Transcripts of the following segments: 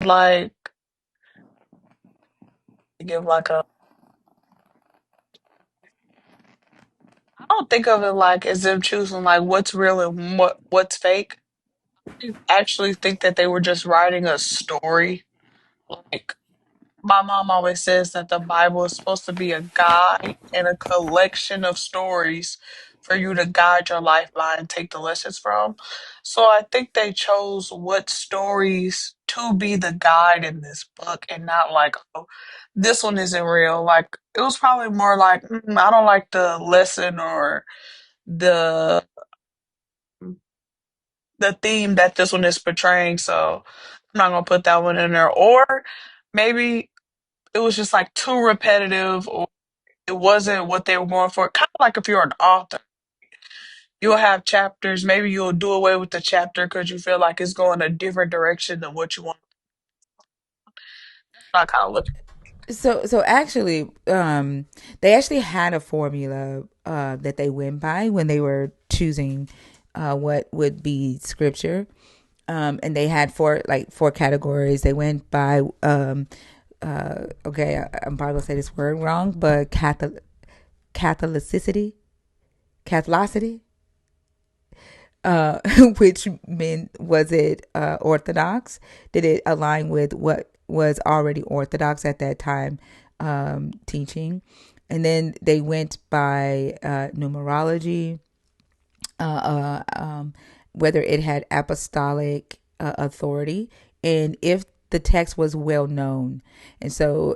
like give like a I don't think of it like as them choosing like what's real and what's fake. I actually think that they were just writing a story. Like my mom always says that the Bible is supposed to be a guide and a collection of stories for you to guide your life by and take the lessons from. So I think they chose what stories to be the guide in this book and not like, oh, this one isn't real. Like it was probably more like, I don't like the lesson or the the theme that this one is portraying, so I'm not gonna put that one in there. Or maybe it was just like too repetitive or it wasn't what they were going for. Kind of like if you're an author, you'll have chapters, maybe you'll do away with the chapter because you feel like it's going a different direction than what you want. I kind of look So actually, they actually had a formula that they went by when they were choosing what would be scripture, and they had four categories. They went by okay, I'm probably gonna say this word wrong, but Catholicity, Catholicity, uh, which meant was it orthodox? Did it align with what was already orthodox at that time teaching? And then they went by numerology, uh, uh, um, whether it had apostolic authority, and if the text was well known. And so,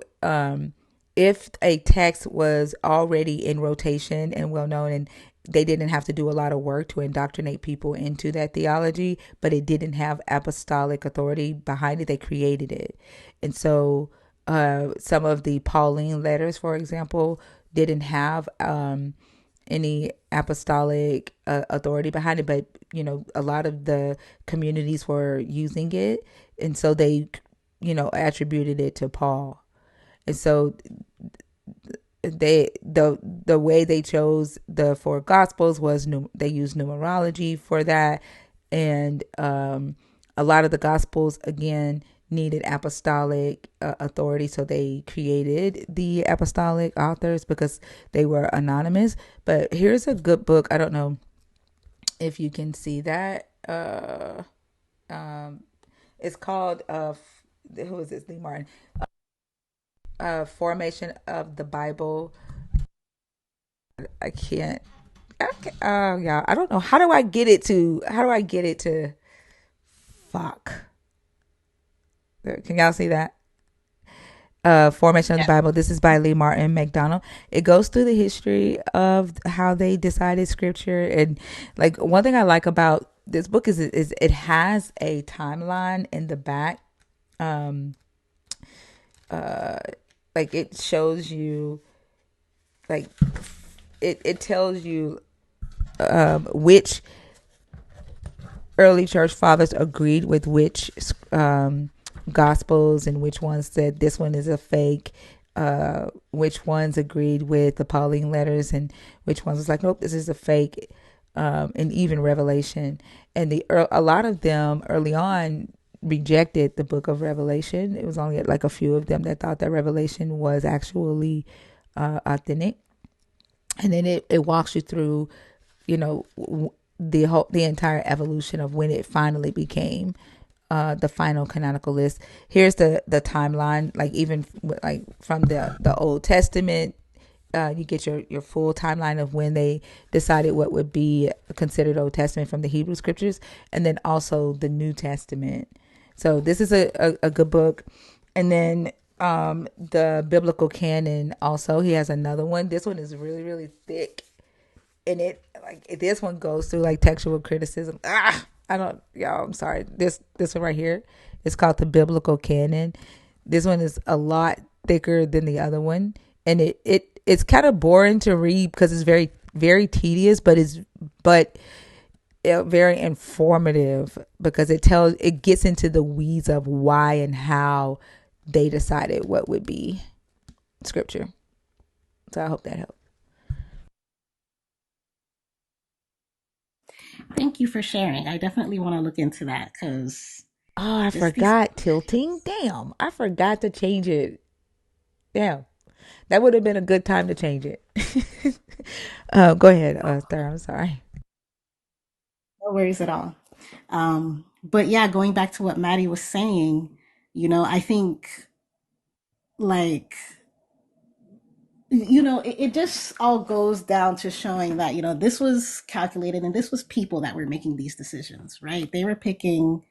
if a text was already in rotation and well known, and they didn't have to do a lot of work to indoctrinate people into that theology, but it didn't have apostolic authority behind it, they created it. And so, some of the Pauline letters, for example, didn't have any apostolic authority behind it, but a lot of the communities were using it, and so they, attributed it to Paul. And so the way they chose the four gospels was they used numerology for that, and a lot of the gospels again needed apostolic authority, so they created the apostolic authors because they were anonymous. But here's a good book. I don't know if you can see that. It's called who is this? Lee Martin. Formation of the Bible. I can't. Oh yeah, I don't know. How do I get it to? How do I get it to? Fuck. Can y'all see that? Formation of the at. Bible. This is by Lee Martin McDonald. It goes through the history of how they decided scripture, and like one thing I like about this book is it has a timeline in the back. Um, like it shows you, like it tells you which early church fathers agreed with which gospels, and which ones said this one is a fake, which ones agreed with the Pauline letters, and which ones was like, nope, this is a fake, and even Revelation. And a lot of them early on rejected the book of Revelation. It was only like a few of them that thought that Revelation was actually authentic. And then it walks you through, you know, the entire evolution of when it finally became the final canonical list. Here's the timeline, like even like from the Old Testament. You get your full timeline of when they decided what would be considered Old Testament from the Hebrew scriptures, and then also the New Testament. So this is a good book. And then the biblical canon also, he has another one. This one is really, really thick, and it like this one goes through like textual criticism. I don't, y'all, I'm sorry. This one right here is called the biblical canon. This one is a lot thicker than the other one, and it's kind of boring to read because it's very, very tedious, but very informative because it gets into the weeds of why and how they decided what would be scripture. So I hope that helped. Thank you for sharing. I definitely want to look into that because Oh, I Just these. forgot tilting. Damn, I forgot to change it. Damn, that would have been a good time to change it. Go ahead, Star. I'm sorry. No worries at all. But yeah, going back to what Maddie was saying, I think like it just all goes down to showing that this was calculated and this was people that were making these decisions, right? They were picking,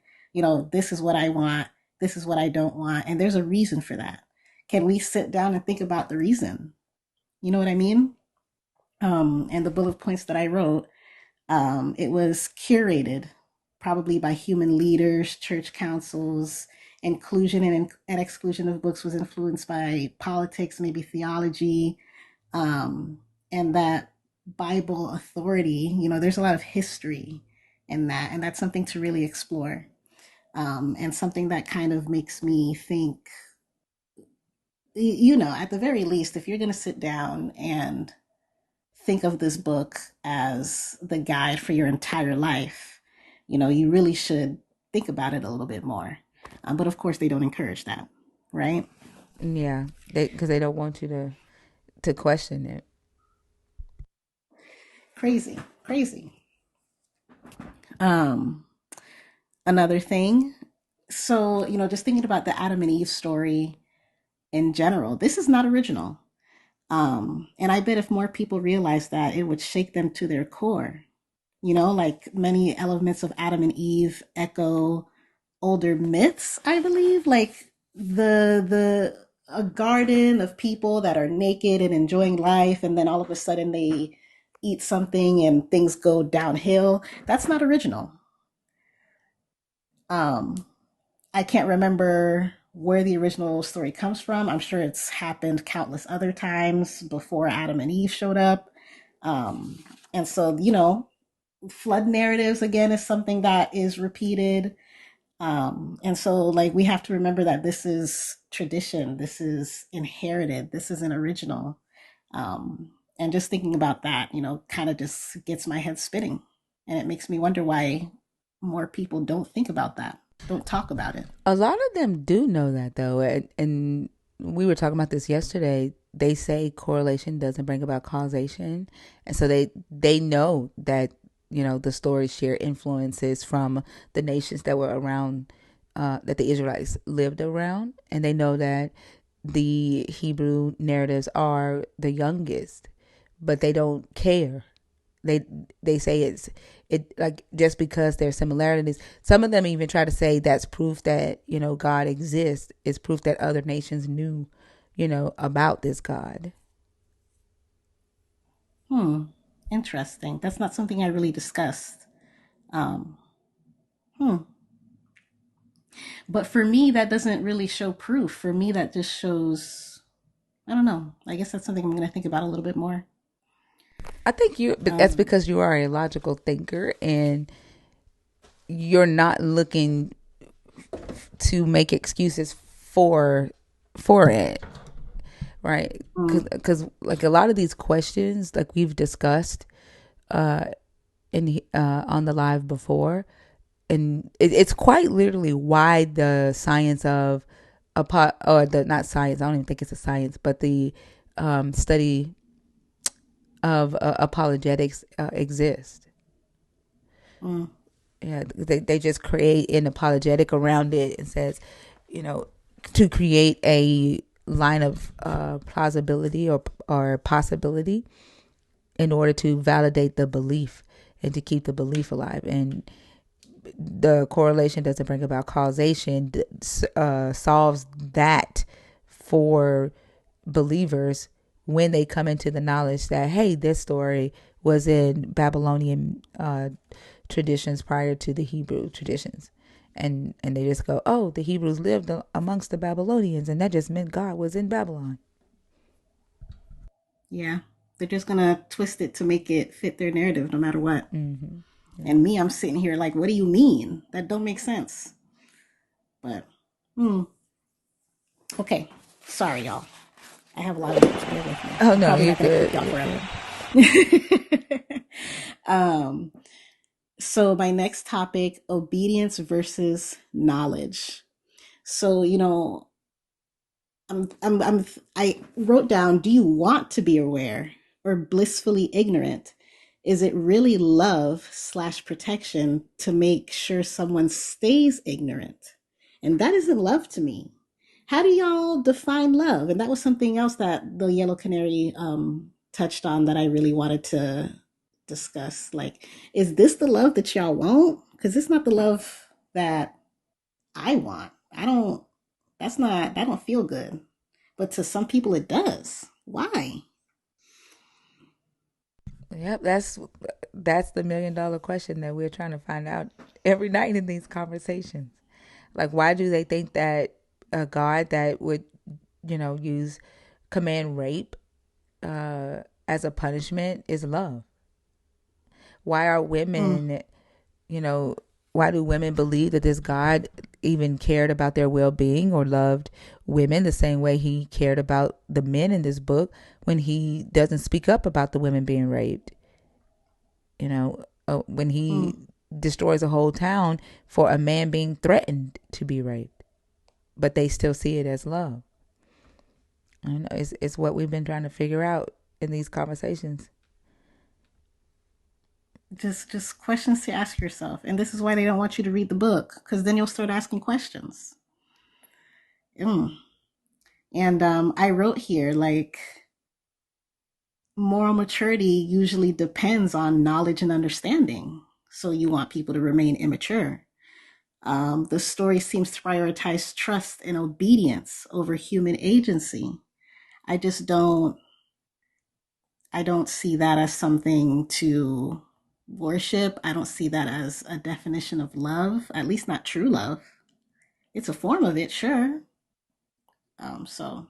this is what I want, this is what I don't want, and there's a reason for that. Can we sit down and think about the reason? You know what I mean? And the bullet points that I wrote, it was curated probably by human leaders, church councils. Inclusion and exclusion of books was influenced by politics, maybe theology, um, and that Bible authority. There's a lot of history in that, and that's something to really explore, and something that kind of makes me think. At the very least, if you're going to sit down and think of this book as the guide for your entire life, you really should think about it a little bit more. But of course, they don't encourage that, right? Yeah, because they don't want you to question it. Crazy, crazy. Um, Another thing. So, just thinking about the Adam and Eve story in general, this is not original. And I bet if more people realized that, it would shake them to their core. Like many elements of Adam and Eve echo older myths, I believe, like the a garden of people that are naked and enjoying life, and then all of a sudden they eat something and things go downhill. That's not original. Um, I can't remember where the original story comes from. I'm sure it's happened countless other times before Adam and Eve showed up. And so, flood narratives again is something that is repeated. And so, like, we have to remember that this is tradition, this is inherited, this isn't original. And just thinking about that, kind of just gets my head spinning. And it makes me wonder why more people don't think about that, don't talk about it. A lot of them do know that though, and we were talking about this yesterday. They say correlation doesn't bring about causation, and so they know that the stories share influences from the nations that were around, that the Israelites lived around, and they know that the Hebrew narratives are the youngest, but they don't care. they they say it like just because there's similarities. Some of them even try to say that's proof that God exists. It's proof that other nations knew about this God. Hmm. Interesting. That's not something I really discussed. Um, hmm. But for me, that doesn't really show proof. For me, that just shows, I don't know. I guess that's something I'm going to think about a little bit more. I think that's Um, because you are a logical thinker and you're not looking to make excuses for it, right? mm, Because like a lot of these questions, like we've discussed uh in on the live before, and it's quite literally why the science of or the not science, I don't even think it's a science, but the study of apologetics exists. mm, Yeah, they just create an apologetic around it and says, you know, to create a line of plausibility or possibility in order to validate the belief and to keep the belief alive. And the correlation doesn't bring about causation, solves that for believers when they come into the knowledge that, hey, this story was in Babylonian traditions prior to the Hebrew traditions. And they just go, oh, the Hebrews lived amongst the Babylonians, and that just meant God was in Babylon. yeah. They're just going to twist it to make it fit their narrative no matter what. Mm-hmm. Yeah. And me, I'm sitting here like, what do you mean? That don't make sense. But, hmm. Okay. Sorry, y'all. I have a lot of notes. Bear with me. Oh I'm no, probably you're not going to good. keep y'all You're forever. good. um, So, my next topic, obedience versus knowledge. So, you know, I wrote down, do you want to be aware or blissfully ignorant? Is it really love slash protection to make sure someone stays ignorant? And that isn't love to me. How do y'all define love? And that was something else that the Yellow Canary touched on that I really wanted to discuss. Like, is this the love that y'all want? Because it's not the love that I want. I don't, that's not, that don't feel good. But to some people it does. Why? Yep, that's the $1 million question that we're trying to find out every night in these conversations. Like, why do they think that a God that would, use command rape as a punishment is love? Why are Mm, women, you know, why do women believe that this God even cared about their well being or loved women the same way he cared about the men in this book when he doesn't speak up about the women being raped? When he mm. destroys a whole town for a man being threatened to be raped, but they still see it as love. And it's what we've been trying to figure out in these conversations. Just questions to ask yourself. And this is why they don't want you to read the book, because then you'll start asking questions. Mm. And I wrote here like moral maturity usually depends on knowledge and understanding. So you want people to remain immature. The story seems to prioritize trust and obedience over human agency. I just don't I don't see that as something to worship. I don't see that as a definition of love, at least not true love. It's a form of it, sure. So,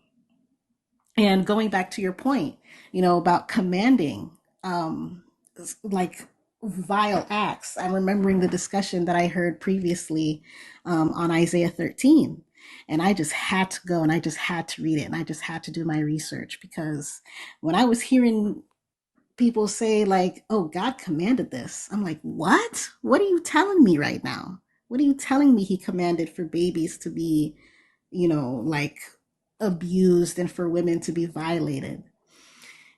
and going back to your point, about commanding, um, like vile acts. I'm remembering the discussion that I heard previously on Isaiah 13. And I just had to go and I just had to read it and I just had to do my research because when I was hearing people say like, "Oh, God commanded this." I'm like, "What? What are you telling me right now? What are you telling me he commanded for babies to be, like abused and for women to be violated?"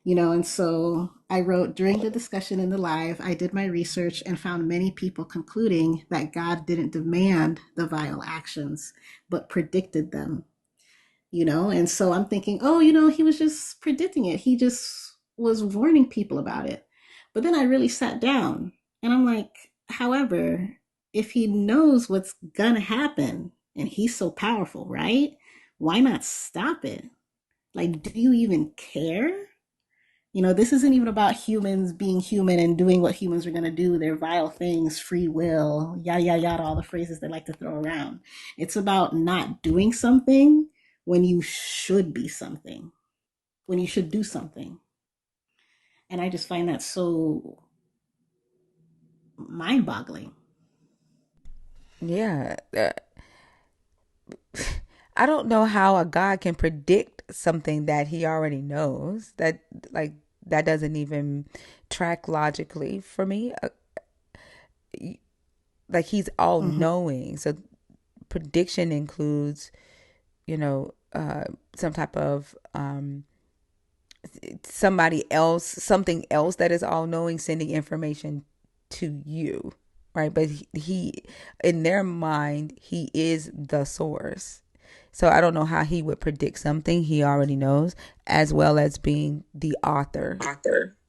And so I wrote during the discussion in the live, I did my research and found many people concluding that God didn't demand the vile actions, but predicted them. And so I'm thinking, oh, he was just predicting it. He just was warning people about it. But then I really sat down and I'm like, however, if he knows what's gonna happen and he's so powerful, right? Why not stop it? Like, do you even care? This isn't even about humans being human and doing what humans are going to do, their vile things, free will, yada, yada, yada, all the phrases they like to throw around. It's about not doing something when you should be something, when you should do something. And I just find that so mind boggling. Yeah. I don't know how a God can predict something that he already knows. Like, that doesn't even track logically for me. Like, he's all Mm-hmm. knowing. So prediction includes, some type of somebody else, something else that is all knowing, sending information to you, right? But in their mind, he is the source. So I don't know how he would predict something he already knows, as well as being the author,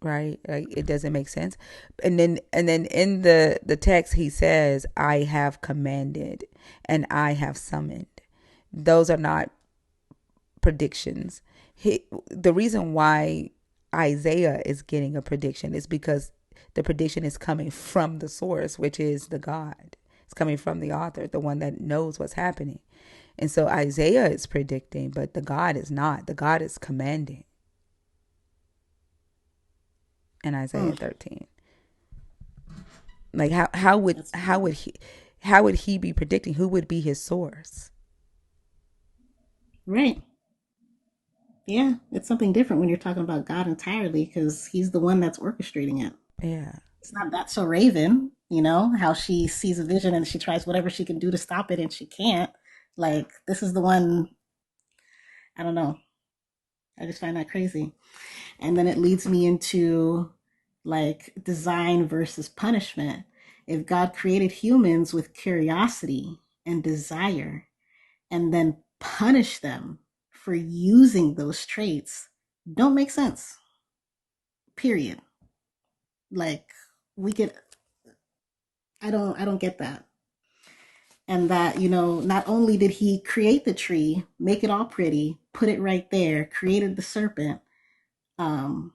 right? Like, it doesn't make sense. And then in the text he says, "I have commanded and I have summoned." Those are not predictions. The reason why Isaiah is getting a prediction is because the prediction is coming from the source, which is the God. It's coming from the author, the one that knows what's happening. And so Isaiah is predicting, but the God is not. The God is commanding in Isaiah Mm. 13. Like, how would That's how would he be predicting? Who would be his source? right. Yeah, it's something different when you're talking about God entirely because he's the one that's orchestrating it. Yeah. It's not that so Raven. You know, how she sees a vision and she tries whatever she can do to stop it and she can't. Like, this is the one, I don't know. I just find that crazy. And then it leads me into like design versus punishment. If God created humans with curiosity and desire and then punish them for using those traits, don't make sense. Period. Like, we get, I don't get that. And that, not only did he create the tree, make it all pretty, put it right there, created the serpent, um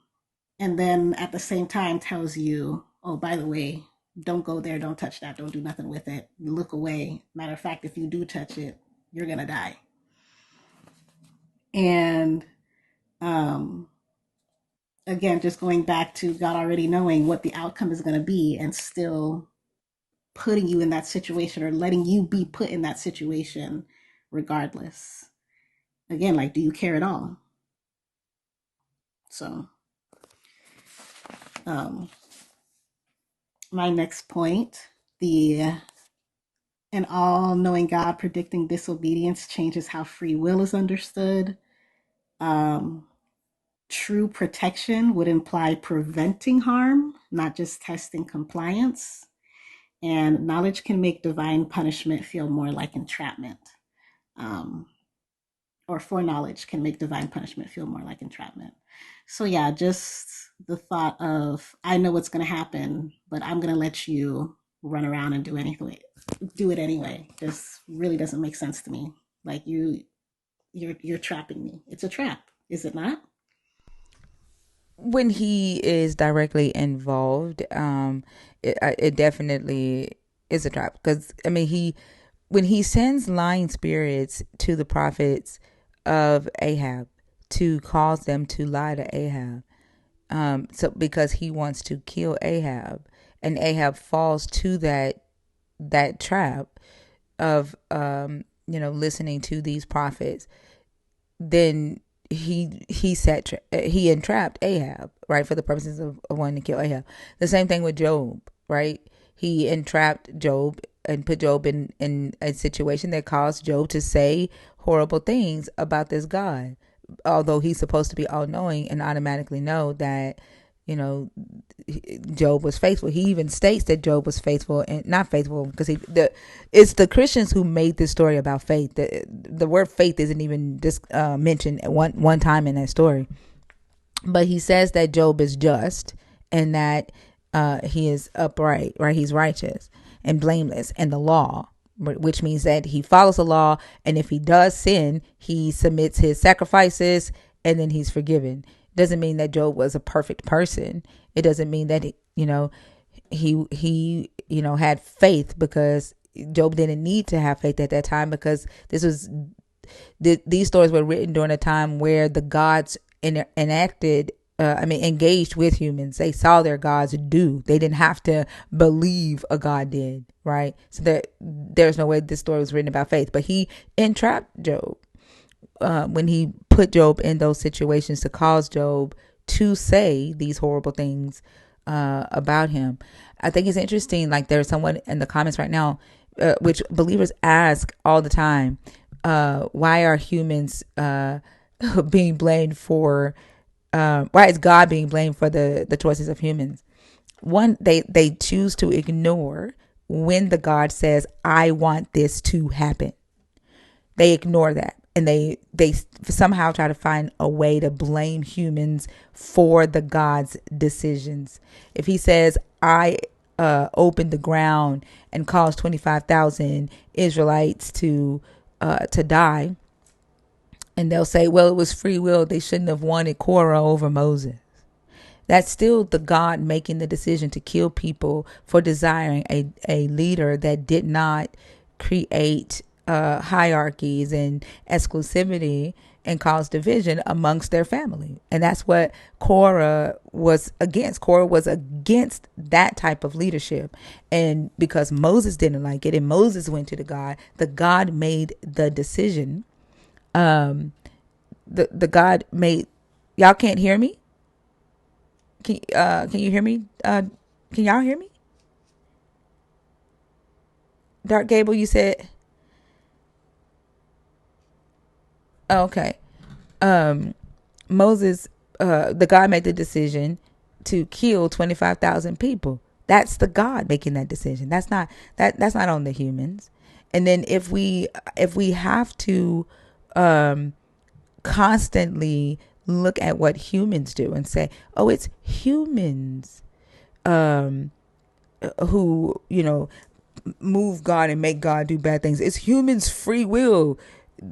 and then at the same time tells you, oh, by the way, don't go there, don't touch that, don't do nothing with it, look away. Matter of fact, if you do touch it, you're gonna die. And um again, just going back to God already knowing what the outcome is going to be and still putting you in that situation or letting you be put in that situation regardless. Again, like, do you care at all? So, um, my next point, the an all knowing God predicting disobedience changes how free will is understood. Um, True protection would imply preventing harm, not just testing compliance. And knowledge can make divine punishment feel more like entrapment. Um, or foreknowledge can make divine punishment feel more like entrapment. So, yeah, just the thought of, I know what's going to happen, but I'm going to let you run around and do it anyway, just really doesn't make sense to me. Like, you're trapping me. It's a trap, is it not? When he is directly involved, it definitely is a trap. Because I mean, he when he sends lying spirits to the prophets of Ahab to cause them to lie to Ahab, so because he wants to kill Ahab, and Ahab falls to that trap of listening to these prophets, then he entrapped Ahab, right, for the purposes of wanting to kill Ahab. The same thing with Job, right? He entrapped Job and put Job in a situation that caused Job to say horrible things about this God, although he's supposed to be all knowing and automatically know that you know Job was faithful. He even states that Job was faithful and not faithful because it's the Christians who made this story about faith. The word faith isn't even just mentioned one time in that story. But he says that Job is just and that he is upright, right? He's righteous and blameless in the law, which means that he follows the law. And if he does sin, he submits his sacrifices and then he's forgiven. Doesn't mean that Job was a perfect person. It doesn't mean that he had faith, because Job didn't need to have faith at that time, because these stories were written during a time where the gods engaged with humans. They saw their gods do. They didn't have to believe a god did, right? So there's no way this story was written about faith. But he entrapped Job when he put Job in those situations to cause Job to say these horrible things about him. I think it's interesting. Like, there's someone in the comments right now, which believers ask all the time, why are humans being blamed for? Why is God being blamed for the choices of humans? One, they choose to ignore when the God says, "I want this to happen." They ignore that, and they somehow try to find a way to blame humans for the God's decisions. If he says, I opened the ground and caused 25,000 Israelites to die, and they'll say, well, it was free will, they shouldn't have wanted Korah over Moses. That's still the God making the decision to kill people for desiring a leader that did not create hierarchies and exclusivity and cause division amongst their family. And that's what Korah was against. Korah was against that type of leadership. And because Moses didn't like it and Moses went to the God made the decision. The God made, y'all can't hear me? Can you hear me? Can y'all hear me? Dark Gable, you said. Oh, okay. Um, Moses, the God made the decision to kill 25,000 people. That's the God making that decision. That's not on the humans. And then if we have to um, constantly look at what humans do and say, oh, it's humans um, who move God and make God do bad things. It's humans' free will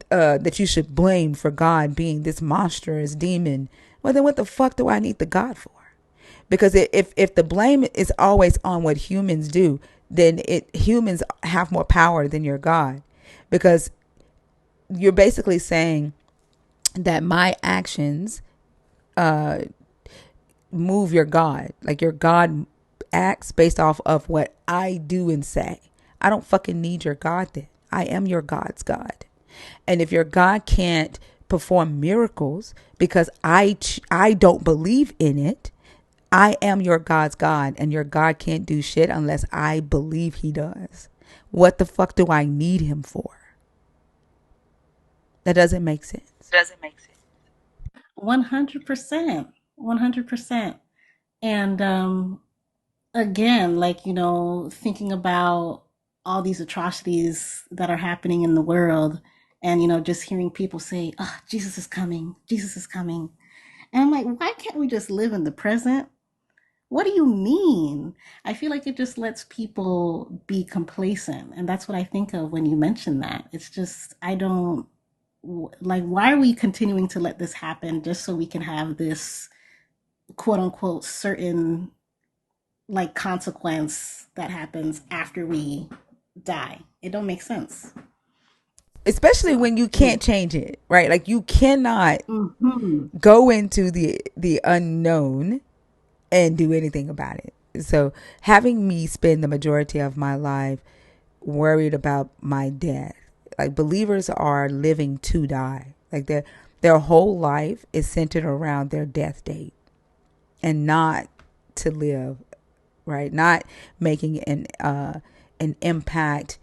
that you should blame for God being this monstrous demon. Well, then what the fuck do I need the God for? Because if the blame is always on what humans do, then humans have more power than your God, because you're basically saying that my actions uh, move your God. Like your God acts based off of what I do and say. I don't fucking need your God then. I am your God's God. And if your God can't perform miracles because I don't believe in it, I am your God's God, and your God can't do shit unless I believe he does. What the fuck do I need him for? That doesn't make sense. Doesn't make sense. 100%. 100%. And again, like, thinking about all these atrocities that are happening in the world, and, just hearing people say, oh, Jesus is coming, Jesus is coming. And I'm like, why can't we just live in the present? What do you mean? I feel like it just lets people be complacent. And that's what I think of when you mention that. It's just, I don't like, why are we continuing to let this happen just so we can have this quote unquote certain like consequence that happens after we die? It don't make sense. Especially when you can't change it, right? Like you cannot Mm-hmm. go into the unknown and do anything about it. So having me spend the majority of my life worried about my death, like believers are living to die. Like their whole life is centered around their death date and not to live, right? Not making an impact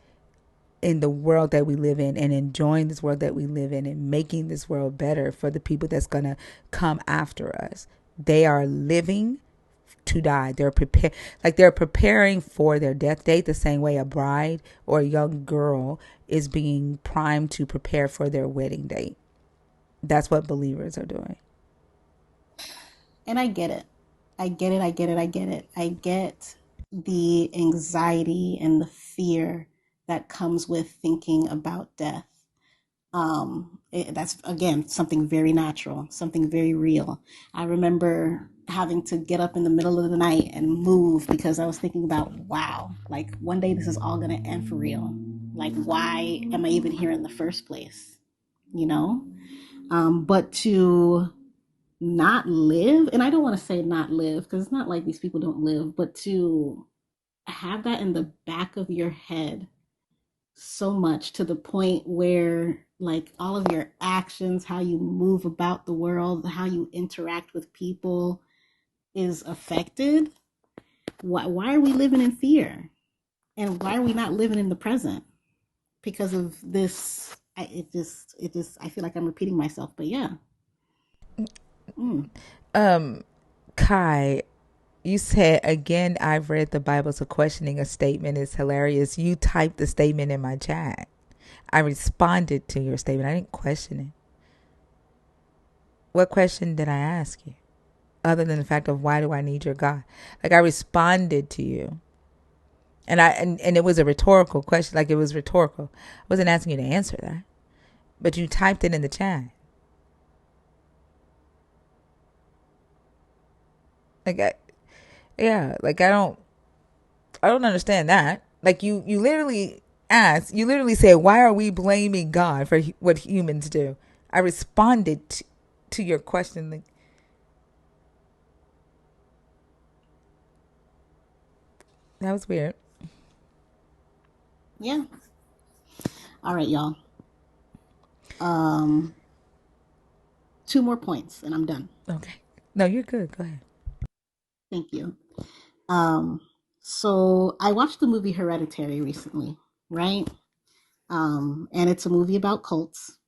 in the world that we live in and enjoying this world that we live in and making this world better for the people that's going to come after us. They are living to die. They're preparing for their death date the same way a bride or a young girl is being primed to prepare for their wedding date. That's what believers are doing. And I get it. I get it. I get it. I get it. I get the anxiety and the fear that comes with thinking about death. That's again something very natural, something very real. I remember having to get up in the middle of the night and move because I was thinking about, wow, like one day this is all going to end for real. Like, why am I even here in the first place? You know? But to not live, and I don't want to say not live because it's not like these people don't live, but to have that in the back of your head so much to the point where like all of your actions, how you move about the world, how you interact with people is affected. Why are we living in fear? And why are we not living in the present? Because of this, I feel like I'm repeating myself, but yeah. Mm. Um, Kai, you said again, I've read the Bible, so questioning a statement is hilarious. You typed the statement in my chat. I responded to your statement. I didn't question it. What question did I ask you? Other than the fact of why do I need your God? Like I responded to you. And it was a rhetorical question, like it was rhetorical. I wasn't asking you to answer that. But you typed it in the chat. Like yeah, like I don't understand that. Like you literally asked, you literally said, "Why are we blaming God for what humans do?" I responded to your question. Like, that was weird. Yeah. All right, y'all. Um, two more points and I'm done. Okay. No, you're good. Go ahead. Thank you. Um, so I watched the movie Hereditary recently, right? And it's a movie about cults.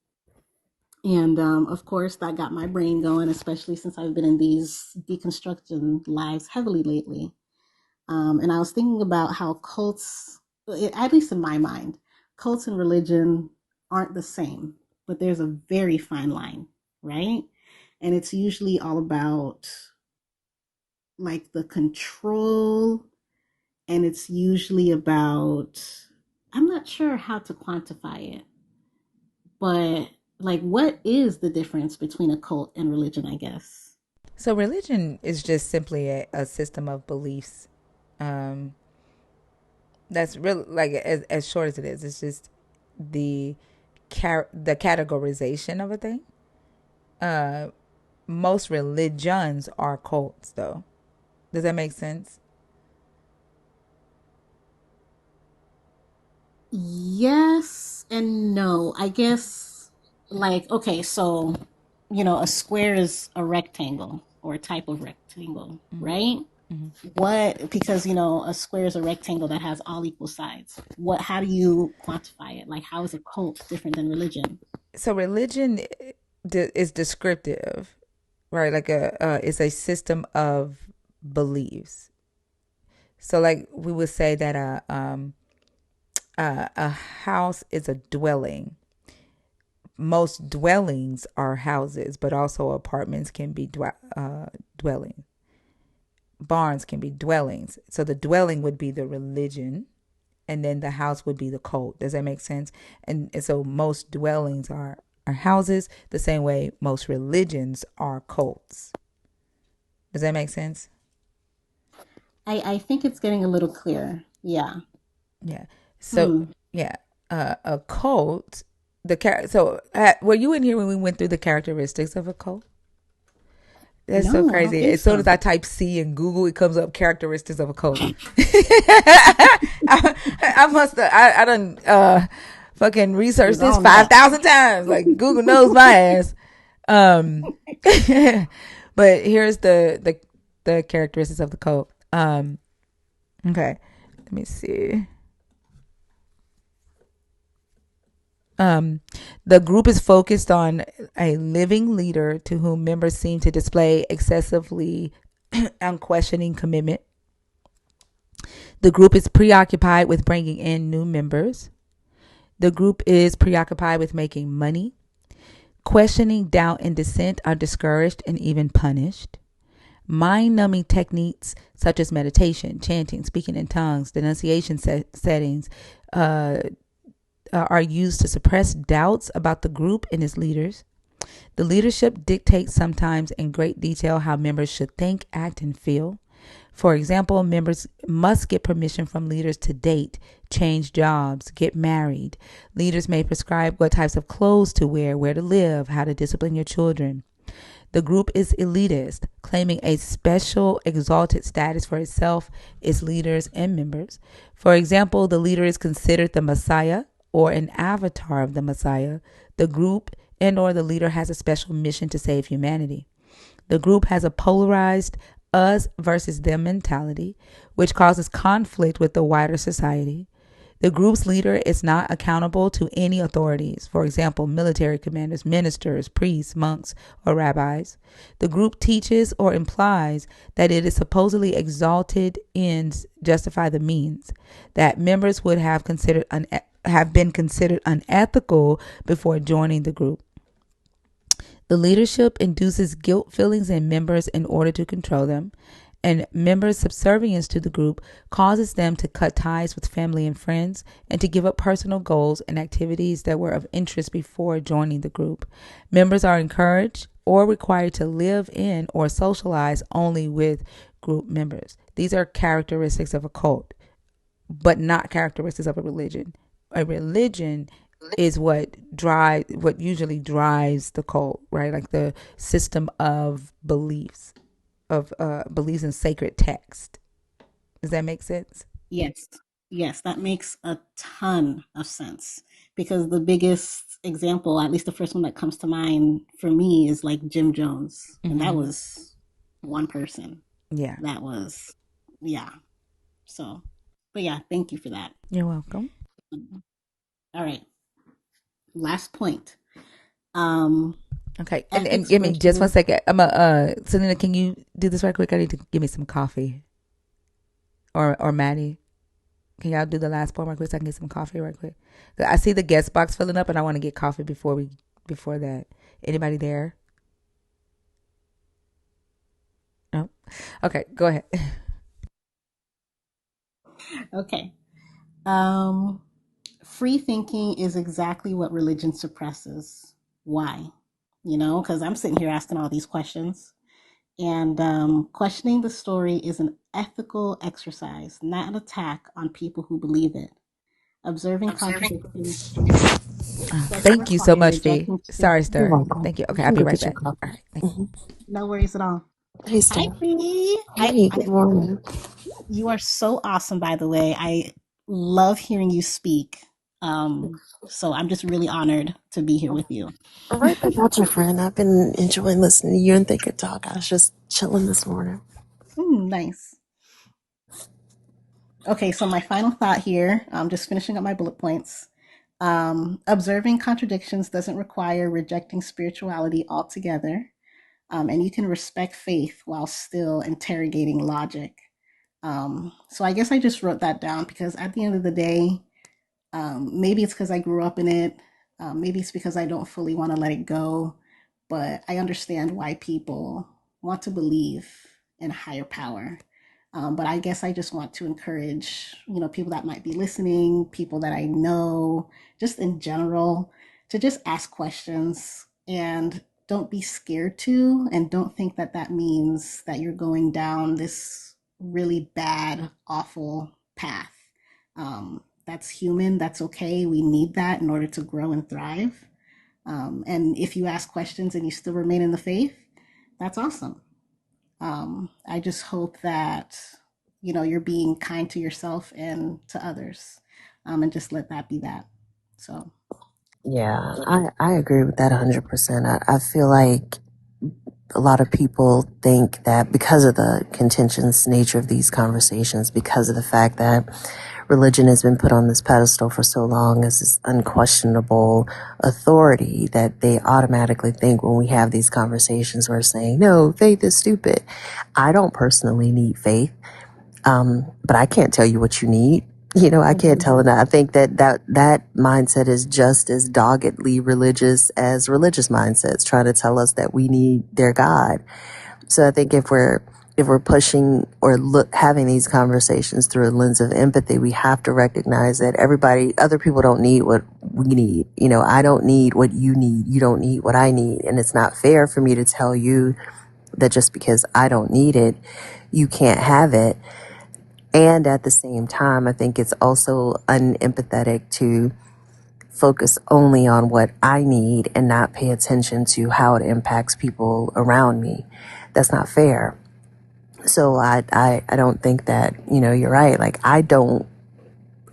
And of course, that got my brain going, especially since I've been in these deconstruction lives heavily lately. And I was thinking about how cults, at least in my mind, cults and religion aren't the same, but there's a very fine line, right? And it's usually all about like the control, and it's usually about, I'm not sure how to quantify it, but like, what is the difference between a cult and religion, I guess? So religion is just simply a system of beliefs. Um, that's really like as short as it is. It's just the the categorization of a thing. Uh, most religions are cults, though. Does that make sense? Yes and no. I guess, like, okay, so, a square is a rectangle or a type of rectangle, right? Mm-hmm. What, because, a square is a rectangle that has all equal sides. How do you quantify it? Like, how is a cult different than religion? So religion is descriptive, right? Like it's a system of beliefs. So like we would say that a house is a dwelling. Most dwellings are houses, but also apartments can be dwelling. Barns can be dwellings. So the dwelling would be the religion, and then the house would be the cult. Does that make sense? And so most dwellings are houses, the same way most religions are cults. Does that make sense? I think it's getting a little clearer. Yeah. Yeah. So Hmm. yeah, a cult. Were you in here when we went through the characteristics of a cult? That's so No, I don't crazy. think As soon so. as I type C in Google, it comes up characteristics of a cult. I must have. I done fucking You're researched this grown five up. thousand times. Like Google knows my ass. Um, but here's the characteristics of the cult. Okay, let me see. Um, the group is focused on a living leader to whom members seem to display excessively unquestioning commitment. The group is preoccupied with bringing in new members. The group is preoccupied with making money. Questioning, doubt, and dissent are discouraged and even punished. Mind numbing techniques such as meditation, chanting, speaking in tongues, denunciation settings uh, are used to suppress doubts about the group and its leaders. The leadership dictates sometimes in great detail how members should think, act, and feel. For example, members must get permission from leaders to date, change jobs, get married. Leaders may prescribe what types of clothes to wear, where to live, how to discipline your children. The group is elitist, claiming a special exalted status for itself, its leaders, and members. For example, the leader is considered the Messiah or an avatar of the Messiah. The group and or the leader has a special mission to save humanity. The group has a polarized us versus them mentality, which causes conflict with the wider society. The group's leader is not accountable to any authorities, for example, military commanders, ministers, priests, monks, or rabbis. The group teaches or implies that it is supposedly exalted ends justify the means, that members would have been considered unethical before joining the group. The leadership induces guilt feelings in members in order to control them, and members' subservience to the group causes them to cut ties with family and friends and to give up personal goals and activities that were of interest before joining the group. Members are encouraged or required to live in or socialize only with group members. These are characteristics of a cult, but not characteristics of a religion. A religion is what usually drives the cult, right? Like the system of beliefs in sacred text. Does that make sense? Yes. Yes, that makes a ton of sense. Because the biggest example, at least the first one that comes to mind for me, is like Jim Jones. And that Mm-hmm. was one person. Yeah. That was, yeah. So, but yeah, thank you for that. You're welcome. All right. Last point. Um, Okay, and ethics give me just one versus. second. I'm a Selena. Can you do this right quick? I need to give me some coffee. Or Maddie, can y'all do the last point right quick so I can get some coffee right quick? I see the guest box filling up, and I want to get coffee before that. Anybody there? No. Okay, go ahead. Okay. Um, Free thinking is exactly what religion suppresses. Why? Because I'm sitting here asking all these questions. And questioning the story is an ethical exercise, not an attack on people who believe it. Observing contradictions doesn't Thank you so require much, Fee. rejecting Sorry, spiritual. You're Stir. welcome. Thank you. You Okay, I'll can be go right get your back. coffee. All right. Thank Hmm. No worries at all. Hey, Hi, Steph. Bree. Hey, good morning. You are so awesome, by the way. I love hearing you speak. So I'm just really honored to be here with you. All right, back out your friend. I've been enjoying listening to you and Think and Talk. I was just chilling this morning. Nice. Okay, so my final thought here, I'm just finishing up my bullet points. Observing contradictions doesn't require rejecting spirituality altogether, and you can respect faith while still interrogating logic. So I guess I just wrote that down because at the end of the day, maybe it's because I grew up in it. Maybe it's because I don't fully want to let it go. But I understand why people want to believe in higher power. But I guess I just want to encourage, people that might be listening, people that I know, just in general, to just ask questions and don't be scared to, and don't think that that means that you're going down this really bad, awful path. That's human. That's okay. We need that in order to grow and thrive. And if you ask questions and you still remain in the faith, that's awesome. I just hope that you're being kind to yourself and to others, and just let that be that. So Yeah, I agree with that 100%. I feel like a lot of people think that because of the contentious nature of these conversations, because of the fact that religion has been put on this pedestal for so long as this unquestionable authority, that they automatically think when we have these conversations, we're saying, no, faith is stupid. I don't personally need faith. But I can't tell you what you need. I can't tell it. I think that mindset is just as doggedly religious as religious mindsets, trying to tell us that we need their God. So I think if we're pushing or having these conversations through a lens of empathy, we have to recognize that other people don't need what we need. I don't need what you need. You don't need what I need. And it's not fair for me to tell you that just because I don't need it, you can't have it. And at the same time, I think it's also unempathetic to focus only on what I need and not pay attention to how it impacts people around me. That's not fair. So I don't think that, you're right. Like I don't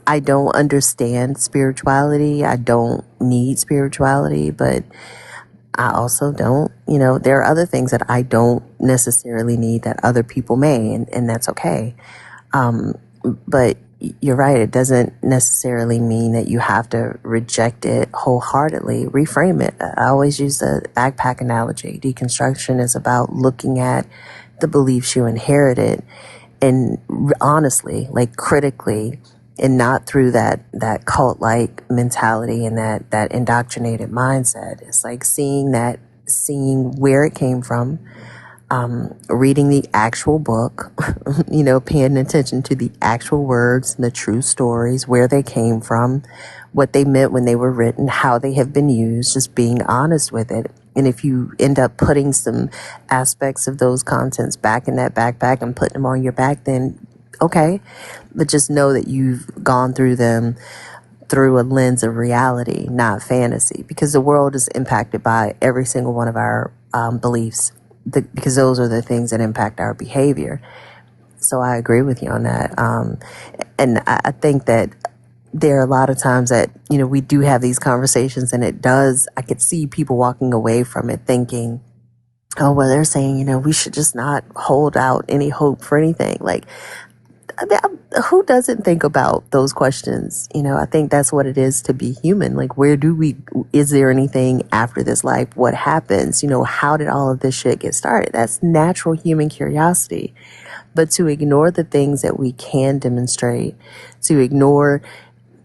understand spirituality. I don't need spirituality, but I also don't, there are other things that I don't necessarily need that other people may, and that's okay. But you're right. It doesn't necessarily mean that you have to reject it wholeheartedly. Reframe it. I always use the backpack analogy. Deconstruction is about looking at the beliefs you inherited and honestly, like critically, and not through that cult-like mentality and that indoctrinated mindset. It's like seeing where it came from, reading the actual book, paying attention to the actual words and the true stories, where they came from, what they meant when they were written, how they have been used, just being honest with it. And if you end up putting some aspects of those contents back in that backpack and putting them on your back, then okay. But just know that you've gone through them through a lens of reality, not fantasy, because the world is impacted by every single one of our beliefs, because those are the things that impact our behavior. So I agree with you on that. And I think that there are a lot of times that, we do have these conversations, and I could see people walking away from it thinking, oh, well, they're saying, we should just not hold out any hope for anything. Like, who doesn't think about those questions? I think that's what it is to be human. Like, is there anything after this life? What happens? How did all of this shit get started? That's natural human curiosity. But to ignore the things that we can demonstrate, to ignore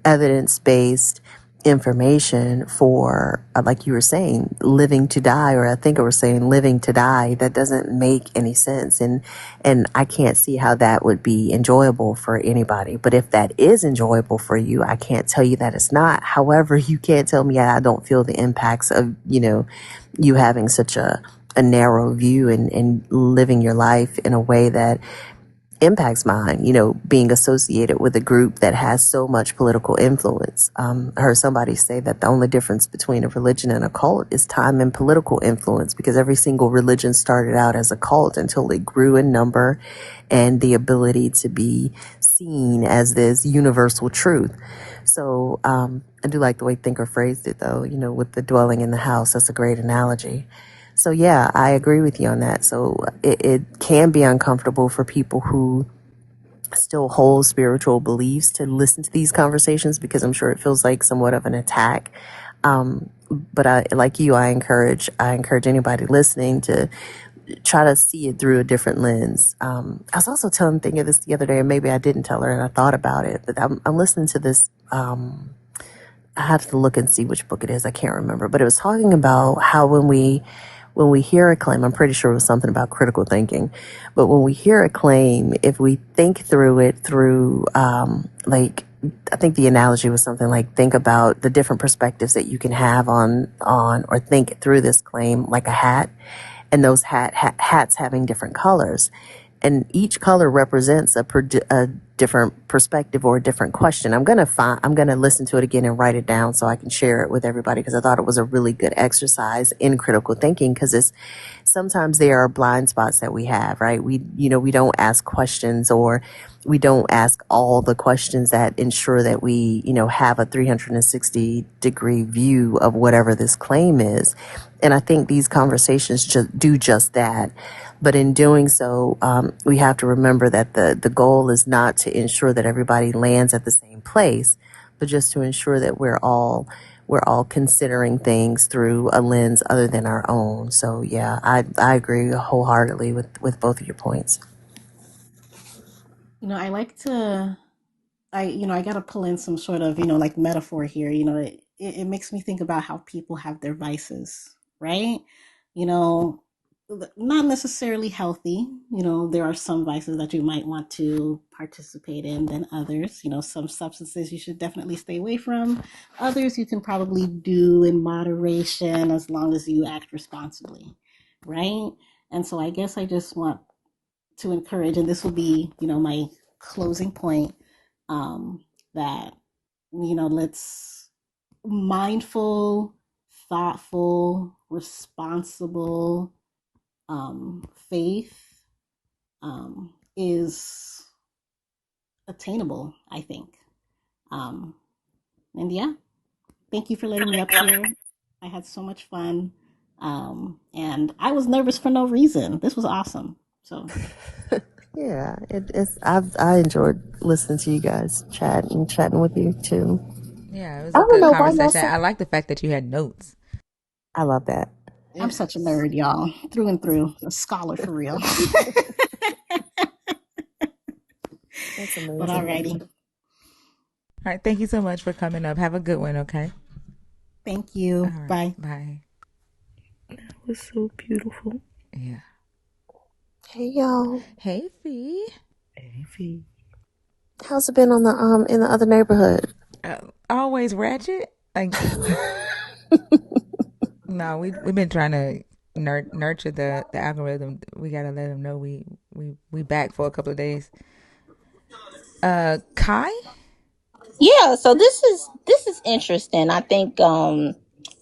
evidence based information for, like you were saying, living to die, or I think I was saying living to die, that doesn't make any sense. And I can't see how that would be enjoyable for anybody. But if that is enjoyable for you, I can't tell you that it's not. However, you can't tell me I don't feel the impacts of, you having such a narrow view and living your life in a way that impacts mine, being associated with a group that has so much political influence. I heard somebody say that the only difference between a religion and a cult is time and political influence, because every single religion started out as a cult until it grew in number and the ability to be seen as this universal truth. So I do like the way Thinker phrased it, though, with the dwelling in the house. That's a great analogy. So yeah, I agree with you on that. So it can be uncomfortable for people who still hold spiritual beliefs to listen to these conversations, because I'm sure it feels like somewhat of an attack. But like you, I encourage anybody listening to try to see it through a different lens. I was also telling Thing of this the other day, and maybe I didn't tell her and I thought about it, but I'm listening to this. I have to look and see which book it is. I can't remember, but it was talking about how when we hear a claim, I'm pretty sure it was something about critical thinking, but when we hear a claim, if we think through it through, like, I think the analogy was something like, think about the different perspectives that you can have or think through this claim like a hat, and those hats having different colors. And each color represents a different perspective or a different question. I'm gonna listen to it again and write it down so I can share it with everybody, because I thought it was a really good exercise in critical thinking, because it's sometimes there are blind spots that we have, right? We don't ask questions, or we don't ask all the questions that ensure that we, have a 360-degree view of whatever this claim is. And I think these conversations do just that. But in doing so, we have to remember that the goal is not to ensure that everybody lands at the same place, but just to ensure that we're all considering things through a lens other than our own. So yeah, I agree wholeheartedly with both of your points. I like to I got to pull in some sort of, like metaphor here. It makes me think about how people have their vices, right? You know, not necessarily healthy. There are some vices that you might want to participate in than others. Some substances you should definitely stay away from. Others you can probably do in moderation as long as you act responsibly, right? And so I guess I just want to encourage, and this will be, my closing point, that, let's mindful, thoughtful, responsible faith is attainable, I think. Um, and yeah, thank you for letting me up here. I had so much fun. And I was nervous for no reason. This was awesome. So Yeah, I enjoyed listening to you guys chatting with you too. Yeah, it was I a don't good know why y'all conversation. say. I like the fact that you had notes. I love that. I'm such a nerd, y'all, through and through, a scholar for real. That's But amazing. alrighty. All right, thank you so much for coming up. Have a good one, okay? Thank All you. right, Bye. bye. It was so beautiful. Yeah. Hey y'all, Hey, Fee. Hey, Fee. how's it been on the in the other neighborhood? Always ratchet. Like, no, we've been trying to nurture the algorithm. We gotta let them know we back for a couple of days. Kai. Yeah, so this is interesting. I think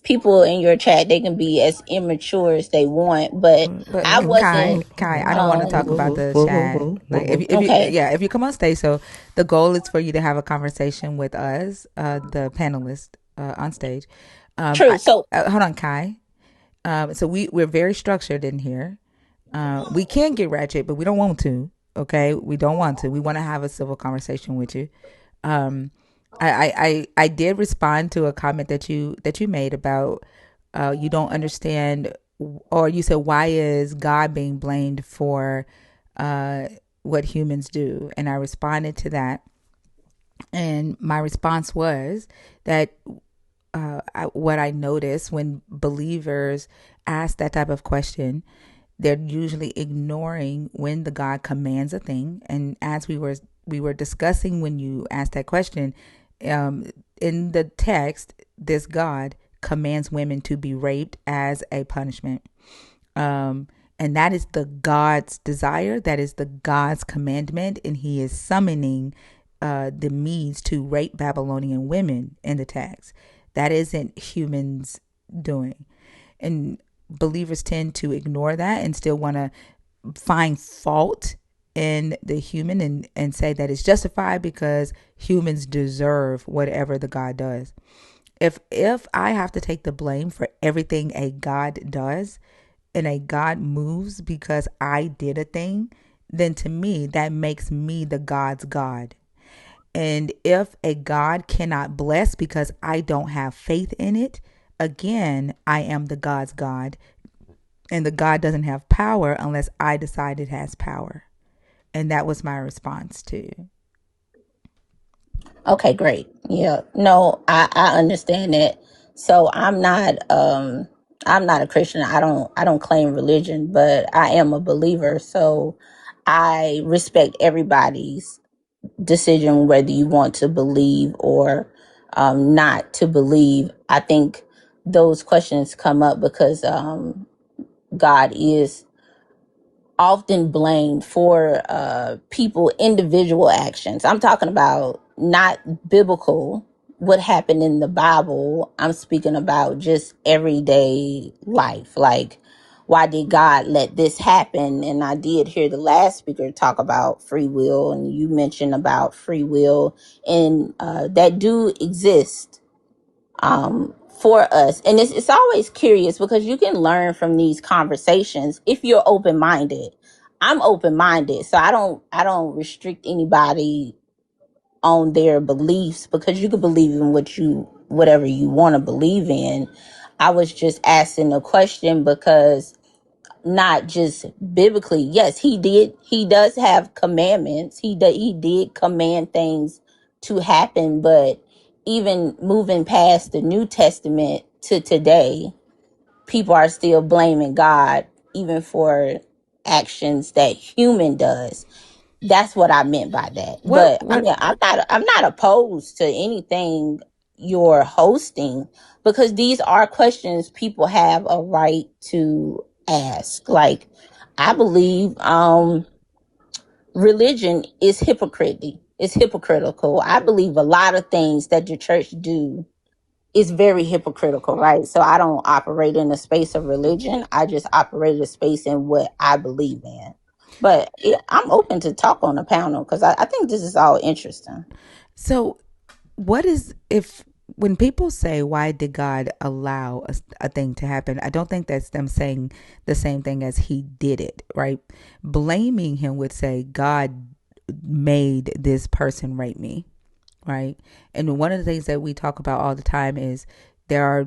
people in your chat, they can be as immature as they want, but But I wasn't Kai, I don't want to talk about the chat. Like, okay. yeah, if you come on stage, so the goal is for you to have a conversation with us, the panelists, on stage. True. So Hold on, Kai. So we're very structured in here. We can get ratchet, but we don't want to. Okay, we don't want to. We want to have a civil conversation with you. Um, I did respond to a comment that you made about you don't understand, or you said, why is God being blamed for uh, what humans do? And I responded to that, and my response was that what I notice when believers ask that type of question, they're usually ignoring when the God commands a thing. And as we were discussing when you asked that question, in the text, this God commands women to be raped as a punishment. Um, and that is the God's desire. That is the God's commandment, and He is summoning the Medes to rape Babylonian women in the text. That isn't humans doing, and believers tend to ignore that and still want to find fault in the human, and say that it's justified because humans deserve whatever the God does. If I have to take the blame for everything a God does, and a God moves because I did a thing, then to me that makes me the God's God. And if a God cannot bless because I don't have faith in it, again, I am the God's God. And the God doesn't have power unless I decide it has power. And that was my response to. Okay, great. Yeah. No, I understand that. So I'm not a Christian. I don't claim religion, but I am a believer. So I respect everybody's decision whether you want to believe or not to believe. I think those questions come up because God is often blamed for people individual actions. I'm talking about not biblical, what happened in the Bible. I'm speaking about just everyday life, like why did God let this happen? And I did hear the last speaker talk about free will, and you mentioned about free will, and that do exist for us. And it's always curious because you can learn from these conversations if you're open minded. I'm open minded, so I don't restrict anybody on their beliefs because you can believe in whatever you want to believe in. I was just asking a question because not just biblically. Yes, he does have commandments. He did command things to happen, but even moving past the New Testament to today, people are still blaming God even for actions that human does. That's what I meant by that. But I What mean, I'm not opposed to anything you're hosting because these are questions people have a right to ask. Like, I believe religion is hypocritical. It's hypocritical. I believe a lot of things that the church do is very hypocritical, right? So I don't operate in the space of religion. I just operate in a space in what I believe in. But yeah, I'm open to talk on the panel because I think this is all interesting. So, what is, if when people say, why did God allow a thing to happen? I don't think that's them saying the same thing as He did it, right? Blaming Him would say, God made this person rape me, right? And one of the things that we talk about all the time is there are,